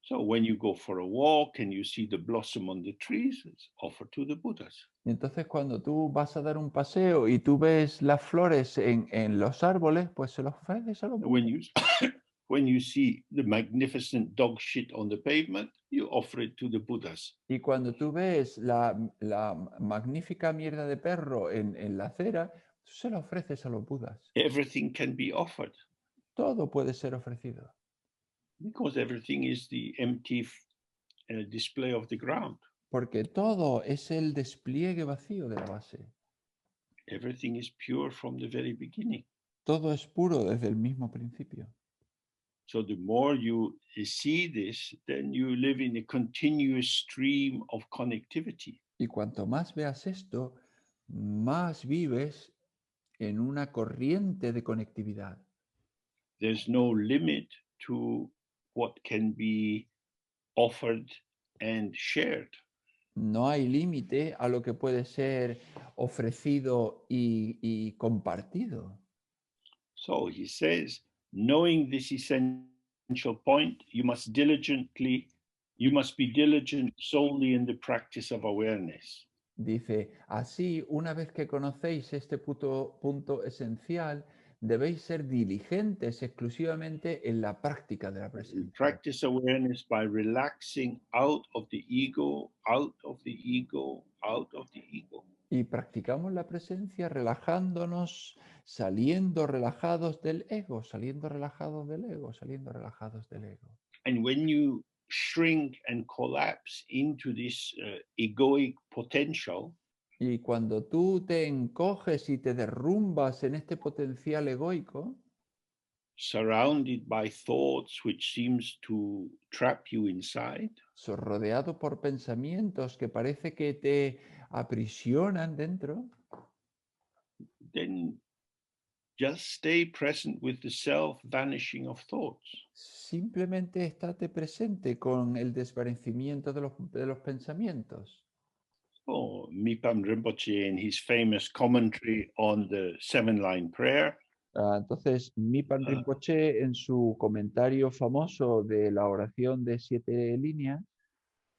So when you go for a walk and you see the blossom on the trees, it's offered to the Buddhas. Y entonces cuando tú vas a dar un paseo y tú ves las flores en los árboles, pues se los ofreces a los When budas. you when you see the magnificent dog shit on the pavement, you offer it to the Buddhas. Y cuando tú ves la magnífica mierda de perro en la acera, tú se la ofreces a los budas. Everything can be offered Todo puede ser ofrecido. because everything is the empty display of the ground. Porque todo es el despliegue vacío de la base. Everything is pure from the very beginning. Todo es puro desde el mismo principio. So the more you see this, then you live in a continuous stream of connectivity. Y cuanto más veas esto, más vives en una corriente de conectividad. There's no limit to what can be offered and shared. No hay límite a lo que puede ser ofrecido y compartido. So he says, knowing this essential point, you must be diligent solely in the practice of awareness. Dice, así, una vez que conocéis este punto esencial, debéis ser diligentes exclusivamente en la práctica de la We presencia. practice awareness by relaxing out of the ego, out of the ego, out of the ego. Y practicamos la presencia relajándonos, saliendo relajados del ego, saliendo relajados del ego, saliendo relajados del ego. And when you shrink and collapse into this egoic potential, Y cuando tú te encoges y te derrumbas en este potencial egoico, surrounded by thoughts which seems to trap you inside, rodeado por pensamientos que parece que te aprisionan dentro, then just stay present with the self-vanishing of thoughts. simplemente estate presente con el desvanecimiento de los pensamientos. Oh, Mipam Rinpoche, in his famous commentary on the seven-line prayer, Entonces, Mipan Rinpoche, en su comentario famoso de la oración de 7 líneas,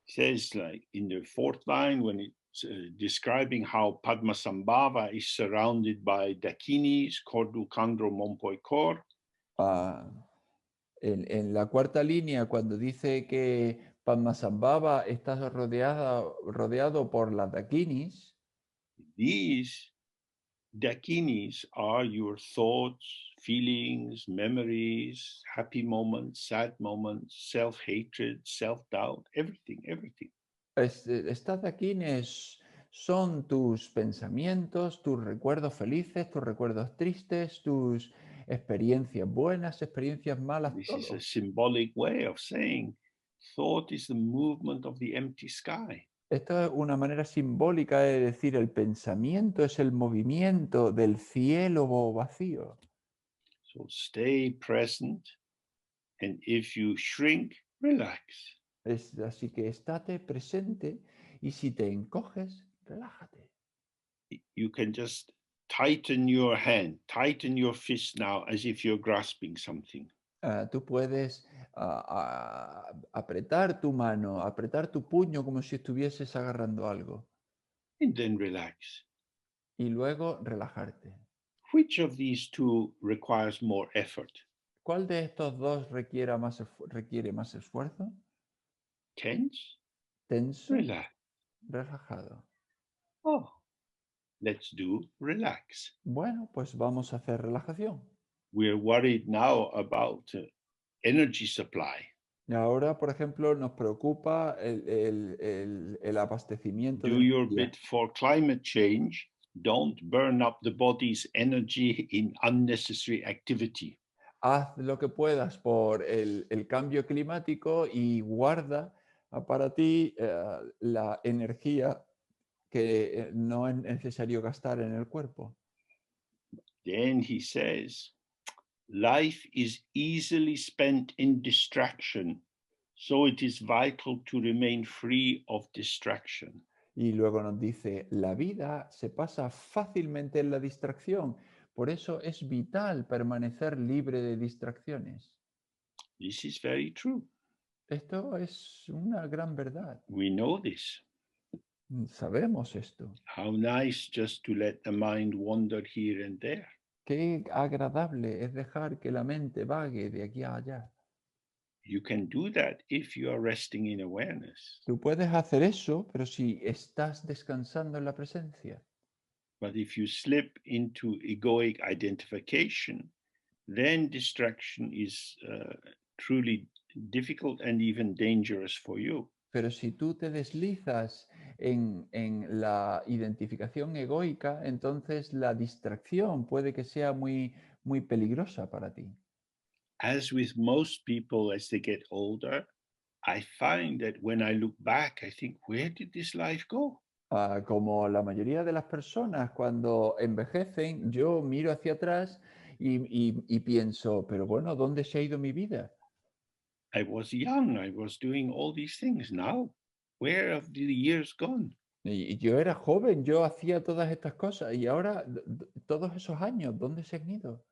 says, like in the fourth line, when it's describing how Padmasambhava is surrounded by Dakinis, Kordu Kandro Mompoi Kor, en la cuarta línea, cuando dice que Padmasambhava está rodeado por las Dakinis, these Dakinis are your thoughts, feelings, memories, happy moments, sad moments, self-hatred, self-doubt, everything, everything. Estas daquines son tus pensamientos, tus recuerdos felices, tus recuerdos tristes, tus experiencias buenas, experiencias malas, This todo. is a symbolic way of saying thought is the movement of the empty sky. Esto es una manera simbólica de decir el pensamiento es el movimiento del cielo vacío. So stay present, and if you shrink, relax. Así que estate presente y si te encoges, relájate. You can just tighten your hand, tighten your fist now as if you're grasping something. Tú puedes apretar tu mano, apretar tu puño como si estuvieses agarrando algo And then relax. y luego relajarte. Which of these two requires more effort? ¿Cuál de estos dos requiere más esfuerzo? Tense? Tenso, Relax. relajado. Oh, let's do relax. Bueno, pues vamos a hacer relajación. We're worried now about energy supply. Y ahora, por ejemplo, nos preocupa el abastecimiento de Do your energía. bit for climate change. Don't burn up the body's energy in unnecessary activity. Haz lo que puedas por el cambio climático y guarda para ti la energía que no es necesario gastar en el cuerpo. Then he says, life is easily spent in distraction, so it is vital to remain free of distraction. Y luego nos dice, la vida se pasa fácilmente en la distracción, por eso es vital permanecer libre de distracciones. This is very true. Esto es una gran verdad. We know this. Sabemos esto. How nice just to let the mind wander here and there. Qué agradable es dejar que la mente vague de aquí a allá. You can do that if you are resting in awareness. Tú puedes hacer eso, pero si estás descansando en la presencia. But if you slip into egoic identification, then distraction is truly difficult and even dangerous for you. Pero si tú te deslizas en la identificación egoica, entonces la distracción puede que sea muy peligrosa para ti. As with most people, as they get older, I find that when I look back, I think, where did this life go? Como la mayoría de las personas cuando envejecen, yo miro hacia atrás y pienso, pero bueno, ¿dónde se ha ido mi vida? I was young, I was doing all these things. Now, where have the years gone? Y yo era joven, yo hacía todas estas cosas y ahora todos esos años, ¿dónde se han ido?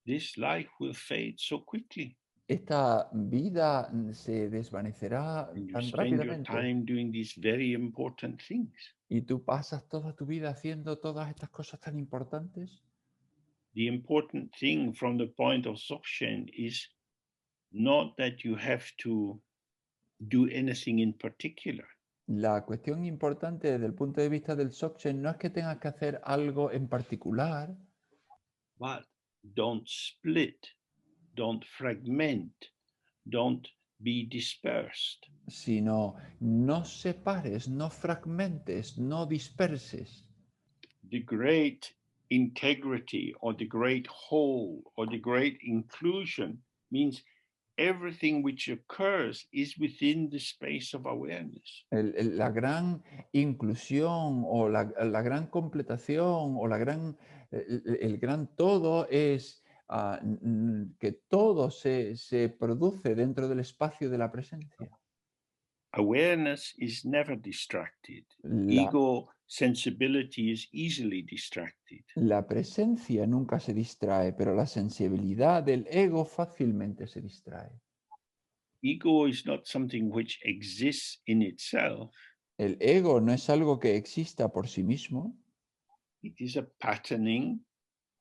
This life will fade so quickly. Esta vida se desvanecerá And you tan spend your rápidamente time doing these very important things. y tú pasas toda tu vida haciendo todas estas cosas tan importantes. the important thing from the point of Dzogchen is not that you have to do anything in particular. La cuestión importante desde el punto de vista del Dzogchen no es que tengas que hacer algo en particular, But don't split, don't fragment, don't be dispersed. sino no separes, no fragmentes, no disperses. The great integrity or the great whole or the great inclusion means everything which occurs is within the space of awareness. La gran inclusión o la gran completación o el gran todo es que todo se produce dentro del espacio de la presencia. Awareness is never distracted. Ego sensibility is easily distracted. La presencia nunca se distrae, pero la sensibilidad del ego fácilmente se distrae. Ego is not something which exists in itself. El ego no es algo que exista por sí mismo. It is a patterning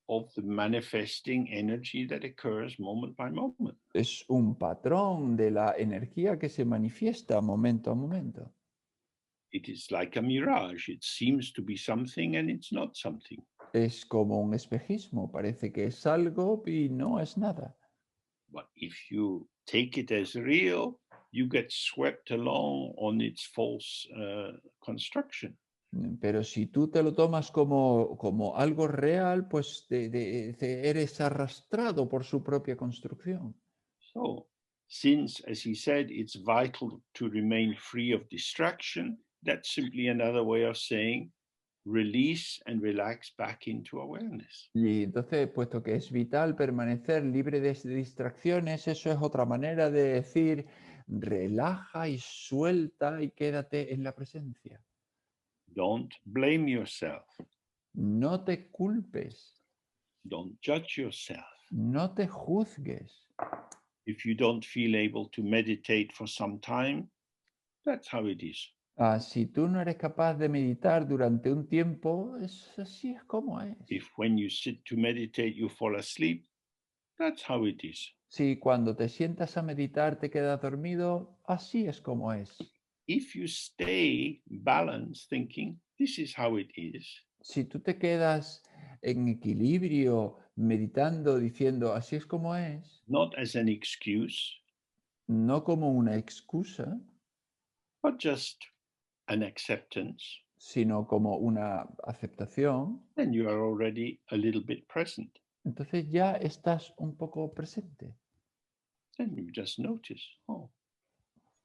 of the manifesting energy that occurs moment by moment. Es un patrón de la energía que se manifiesta momento a momento. It is like a mirage. It seems to be something and it's not something. Es como un espejismo, parece que es algo y no es nada. But if you take it as real, you get swept along on its false construction. Pero si tú te lo tomas como algo real, pues eres arrastrado por su propia construcción. So, since, as he said, it's vital to remain free of distraction, that's simply another way of saying release and relax back into awareness. Y entonces, puesto que es vital permanecer libre de distracciones, eso es otra manera de decir relaja y suelta y quédate en la presencia. Don't blame yourself. No te culpes. Don't judge yourself. No te juzgues. If you don't feel able to meditate for some time, that's how it is. Si tú no eres capaz de meditar durante un tiempo, así es como es. If when you sit to meditate you fall asleep, that's how it is. Si cuando te sientas a meditar te quedas dormido, así es como es. If you stay balanced thinking, this is how it is. Si tú te quedas en equilibrio, meditando, diciendo, así es como es. Not as an excuse. No como una excusa. But just an acceptance. Sino como una aceptación. Then you are already a little bit present. Entonces ya estás un poco presente. Then you just notice, oh,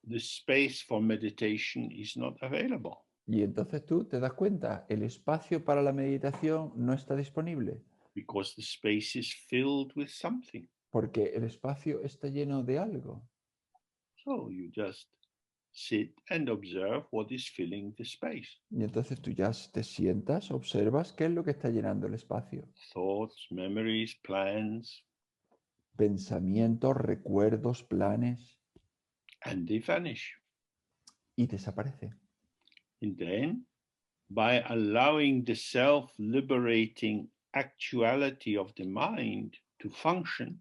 the space for meditation is not available. Y entonces tú te das cuenta, el espacio para la meditación no está disponible. Because the space is filled with something. Porque el espacio está lleno de algo. So you just sit and observe what is filling the space. Y entonces tú ya te sientas, observas qué es lo que está llenando el espacio. Thoughts, memories, plans. Pensamientos, recuerdos, planes. And they vanish. Y desaparece. And then, by allowing the self-liberating actuality of the mind to function,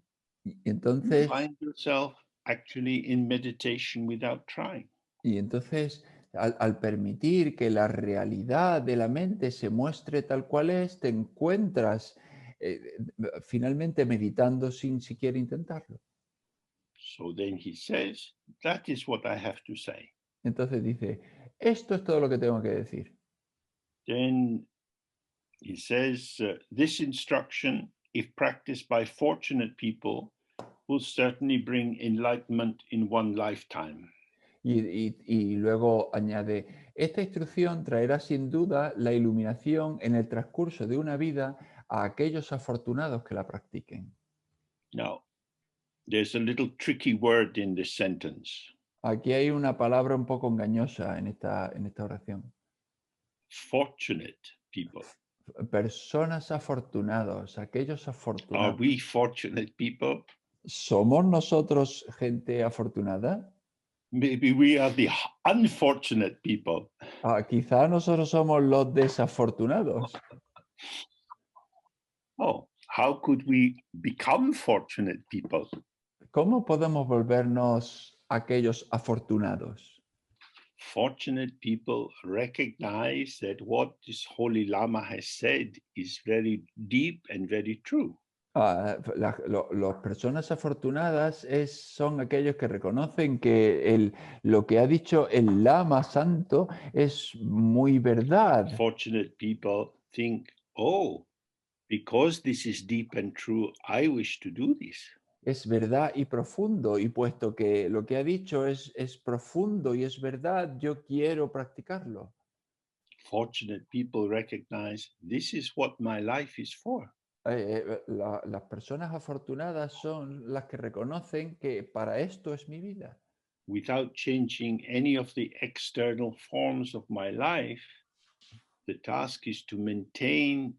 entonces, you find yourself actually in meditation without trying. Y entonces, al permitir que la realidad de la mente se muestre tal cual es, te encuentras finalmente meditando sin siquiera intentarlo. So then he says, that is what I have to say. Entonces dice, esto es todo lo que tengo que decir. Then he says, this instruction, if practiced by fortunate people, will certainly bring enlightenment in one lifetime. Y luego añade, esta instrucción traerá sin duda la iluminación en el transcurso de una vida a aquellos afortunados que la practiquen. Now, there's a little tricky word in this sentence. Aquí hay una palabra un poco engañosa en esta oración. Fortunate people. Personas afortunados, aquellos afortunados. Are we fortunate people? ¿Somos nosotros gente afortunada? Maybe we are the unfortunate people. Quizá nosotros somos los desafortunados. Oh, how could we become fortunate people? ¿Cómo podemos volvernos aquellos afortunados? Fortunate people recognize that what this Holy Lama has said is very deep and very true. Las personas afortunadas son aquellos que reconocen que lo que ha dicho el Lama Santo es muy verdad. Fortunate people think, oh, because this is deep and true, I wish to do this. Es verdad y profundo, y puesto que lo que ha dicho es profundo y es verdad, yo quiero practicarlo. Fortunate people recognize this is what my life is for. Las personas afortunadas son las que reconocen que para esto es mi vida. Without changing any of the external forms of my life, the task is to maintain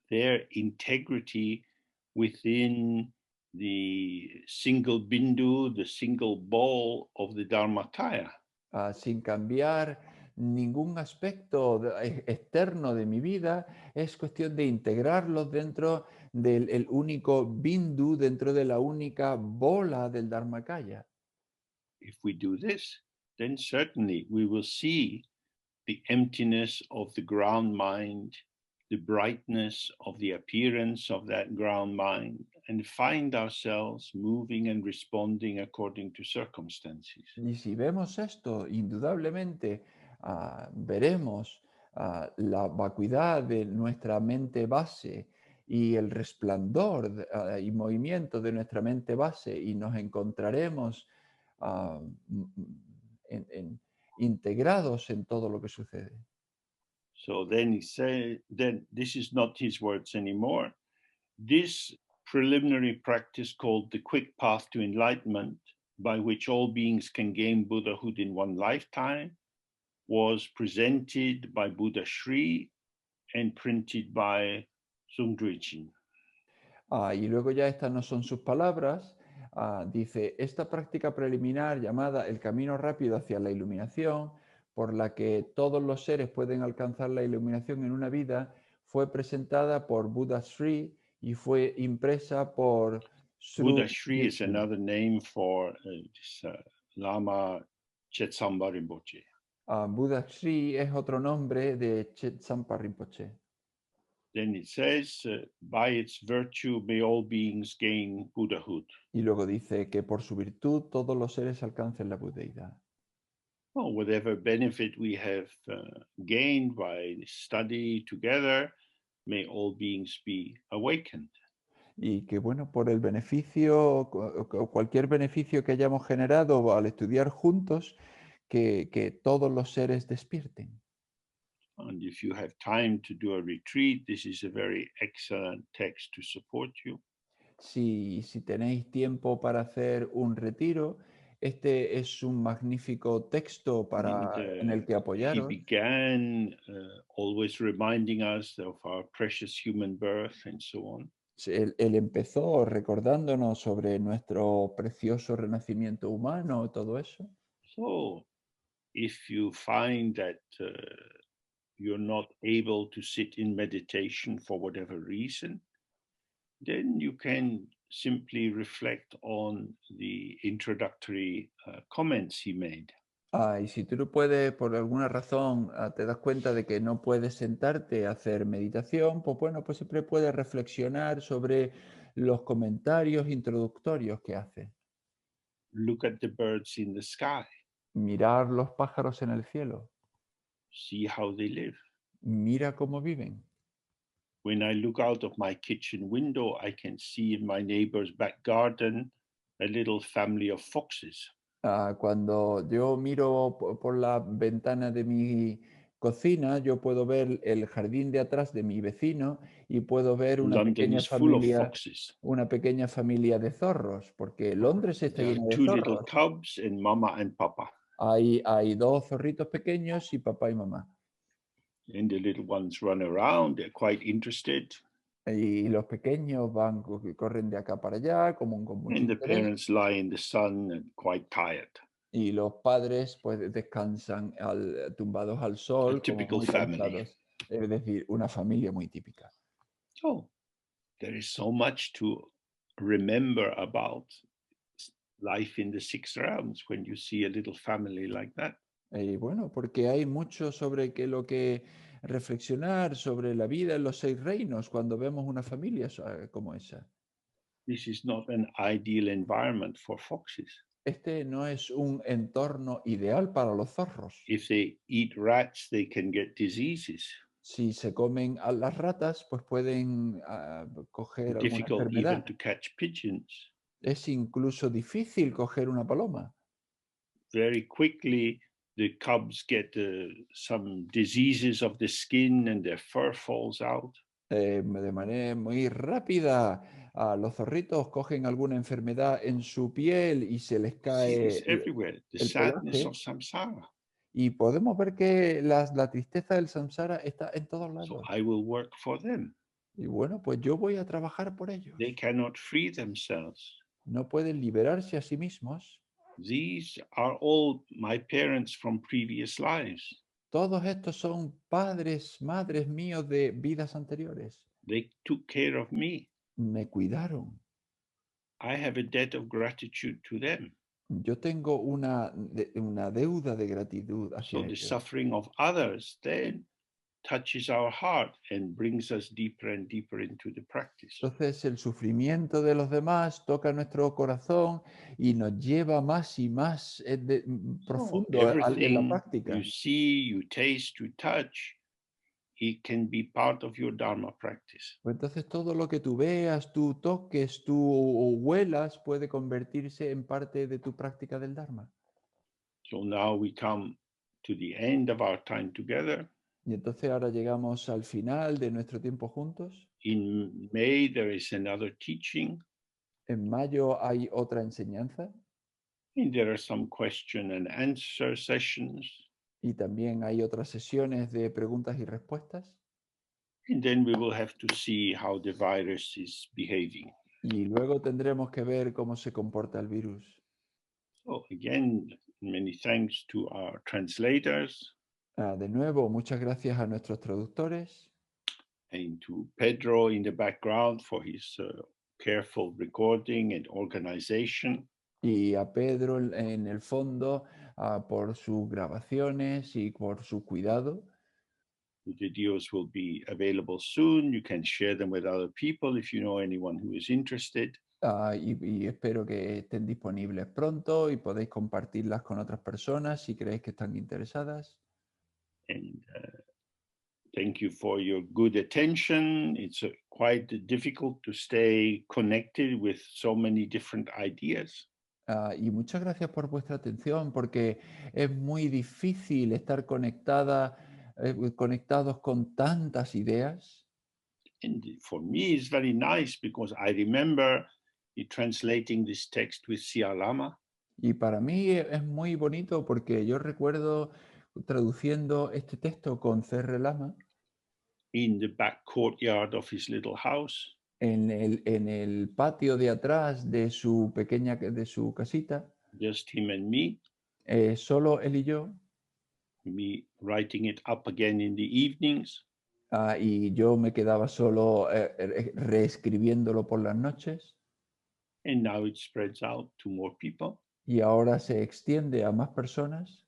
their integrity within the single bindu, the single ball of the Dharmakaya. Sin cambiar ningún aspecto externo de mi vida, es cuestión de integrarlos dentro del único bindu, dentro de la única bola del Dharmakaya. If we do this, then certainly we will see the emptiness of the ground mind, the brightness of the appearance of that ground mind, and find ourselves moving and responding according to circumstances. Y si vemos esto, indudablemente veremos la vacuidad de nuestra mente base y el resplandor y movimiento de nuestra mente base, y nos encontraremos integrados en todo lo que sucede. So then he said, then this is not his words anymore. This preliminary practice called the quick path to enlightenment, by which all beings can gain Buddhahood in one lifetime, was presented by Buddha Sri and printed by Dzogchen. Y luego ya estas no son sus palabras. Dice, esta práctica preliminar llamada el camino rápido hacia la iluminación, por la que todos los seres pueden alcanzar la iluminación en una vida, fue presentada por Buddha Sri y fue impresa por Buddha Sri is another name for Lama Chetsangpa Rinpoche. Buddha Sri es otro nombre de Chetsangpa Rinpoche. Then it says, by its virtue may all beings gain Buddhahood. Y luego dice que por su virtud todos los seres alcancen la budeidad. Well, whatever benefit we have gained by study together, may all beings be awakened. Y que bueno, por el beneficio, cualquier beneficio que hayamos generado al estudiar juntos, que todos los seres despierten. And if you have time to do a retreat, this is a very excellent text to support you. Si tenéis tiempo para hacer un retiro, este es un magnífico texto en el que apoyaros. He began always reminding us of our precious human birth and so on. Él empezó recordándonos sobre nuestro precioso renacimiento humano, todo eso. So, if you find that you're not able to sit in meditation for whatever reason, then you can simply reflect on the introductory comments he made. Y si tú no puedes, por alguna razón, te das cuenta de que no puedes sentarte a hacer meditación, pues bueno, pues siempre puedes reflexionar sobre los comentarios introductorios que hace. Look at the birds in the sky. Mirar los pájaros en el cielo. See how they live. Mira cómo viven. When I look out of my kitchen window, I can see in my neighbor's back garden a little family of foxes. Cuando yo miro por la ventana de mi cocina, yo puedo ver el jardín de atrás de mi vecino y puedo ver una pequeña familia de zorros, porque Londres está lleno de Two zorros. little cubs and mama and papa. Hay dos zorritos pequeños y papá y mamá. And the little ones run around, they're quite interested. Y los pequeños corren de acá para allá con mucho And the interés. parents lie in the sun and quite tired. Y los padres pues descansan tumbados al sol, A como typical muy family. cansados. Es decir, una familia muy típica. So, there is so much to remember about life in the six realms when you see a little family like that. Y bueno, porque hay mucho sobre lo que reflexionar sobre la vida en los 6 reinos cuando vemos una familia como esa. This is not an ideal environment for foxes. Este no es un entorno ideal para los zorros. If they eat rats, they can get diseases. Si se comen a las ratas, pues pueden coger alguna Difficult even enfermedad. to catch pigeons. Es incluso difícil coger una paloma. Very quickly, the cubs get some diseases of the skin and their fur falls out. De manera muy rápida, los zorritos cogen alguna enfermedad en su piel y se les See cae this everywhere. The el sadness pelaje. of samsara. Y podemos ver que la tristeza del samsara está en todos So lados. I will work for them. Y bueno, pues yo voy a trabajar por ellos. They cannot free themselves. No pueden liberarse a sí mismos. These are all my parents from previous lives. Todos estos son padres, madres míos de vidas anteriores. They took care of me. Me cuidaron. I have a debt of gratitude to them. Yo tengo una deuda de gratitud hacia So the ellos. suffering of others then touches our heart and brings us deeper and deeper into the practice. Entonces el sufrimiento de los demás toca nuestro corazón y nos lleva más y más profundo en la Everything práctica. you see, you taste, you touch, it can be part of your Dharma practice. Pues entonces todo lo que tú veas, tú toques, tú huelas puede convertirse en parte de tu práctica del Dharma. So now we come to the end of our time together. Y entonces ahora llegamos al final de nuestro tiempo juntos. In May, there is another teaching. En mayo hay otra enseñanza And there are some question and answer sessions. y también hay otras sesiones de preguntas y respuestas. And then we will have to see how the virus is behaving. Y luego tendremos que ver cómo se comporta el virus. So again, many thanks to our translators De nuevo, muchas gracias a nuestros traductores and to Pedro in the background for his careful recording and organization. y a Pedro en el fondo por sus grabaciones y por su cuidado. The videos will be available soon. You can share them with other people if you know anyone who is interested. Y espero que estén disponibles pronto y podéis compartirlas con otras personas si creéis que están interesadas. And thank you for your good attention. It's quite difficult to stay connected with so many different ideas. Y muchas gracias por vuestra atención porque es muy difícil estar conectados con tantas ideas. And for me, it's very nice because I remember translating this text with Sia Lama. Y para mí es muy bonito porque yo recuerdo traduciendo este texto con C.R. Lama in the back courtyard of his little house. En el patio de atrás de su casita. Just him and me. Solo él y yo. Me writing it up again in the evenings. Y yo me quedaba solo reescribiéndolo por las noches. And now it spreads out to more people. Y ahora se extiende a más personas.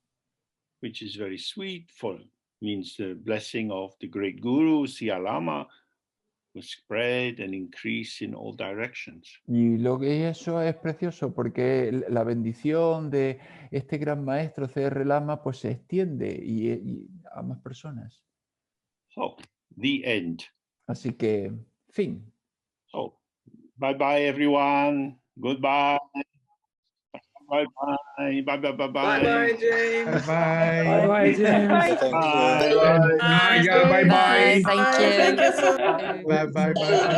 Which is very sweet, means the blessing of the great Guru, Sia Lama, will spread and increase in all directions. Y lo que eso es precioso porque la bendición de este gran maestro C.R. Lama pues se extiende y a más personas. So, the end. Así que, fin. So, bye bye everyone. Goodbye. Bye bye. Bye bye bye bye. Bye bye, James. Bye. Bye bye, James. Bye. Bye bye. Thank you. Thank you so much. Bye bye bye.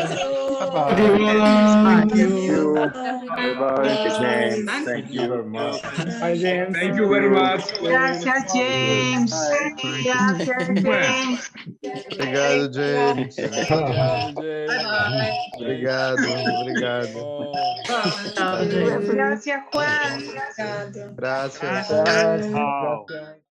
Thank you. Bye bye, James. Thank you very much. Bye, James. Thank you very much. Gracias, James. Gracias, James. Obrigado, James. Obrigado, obrigado. Gracias, Juan. Gracias. Gracias.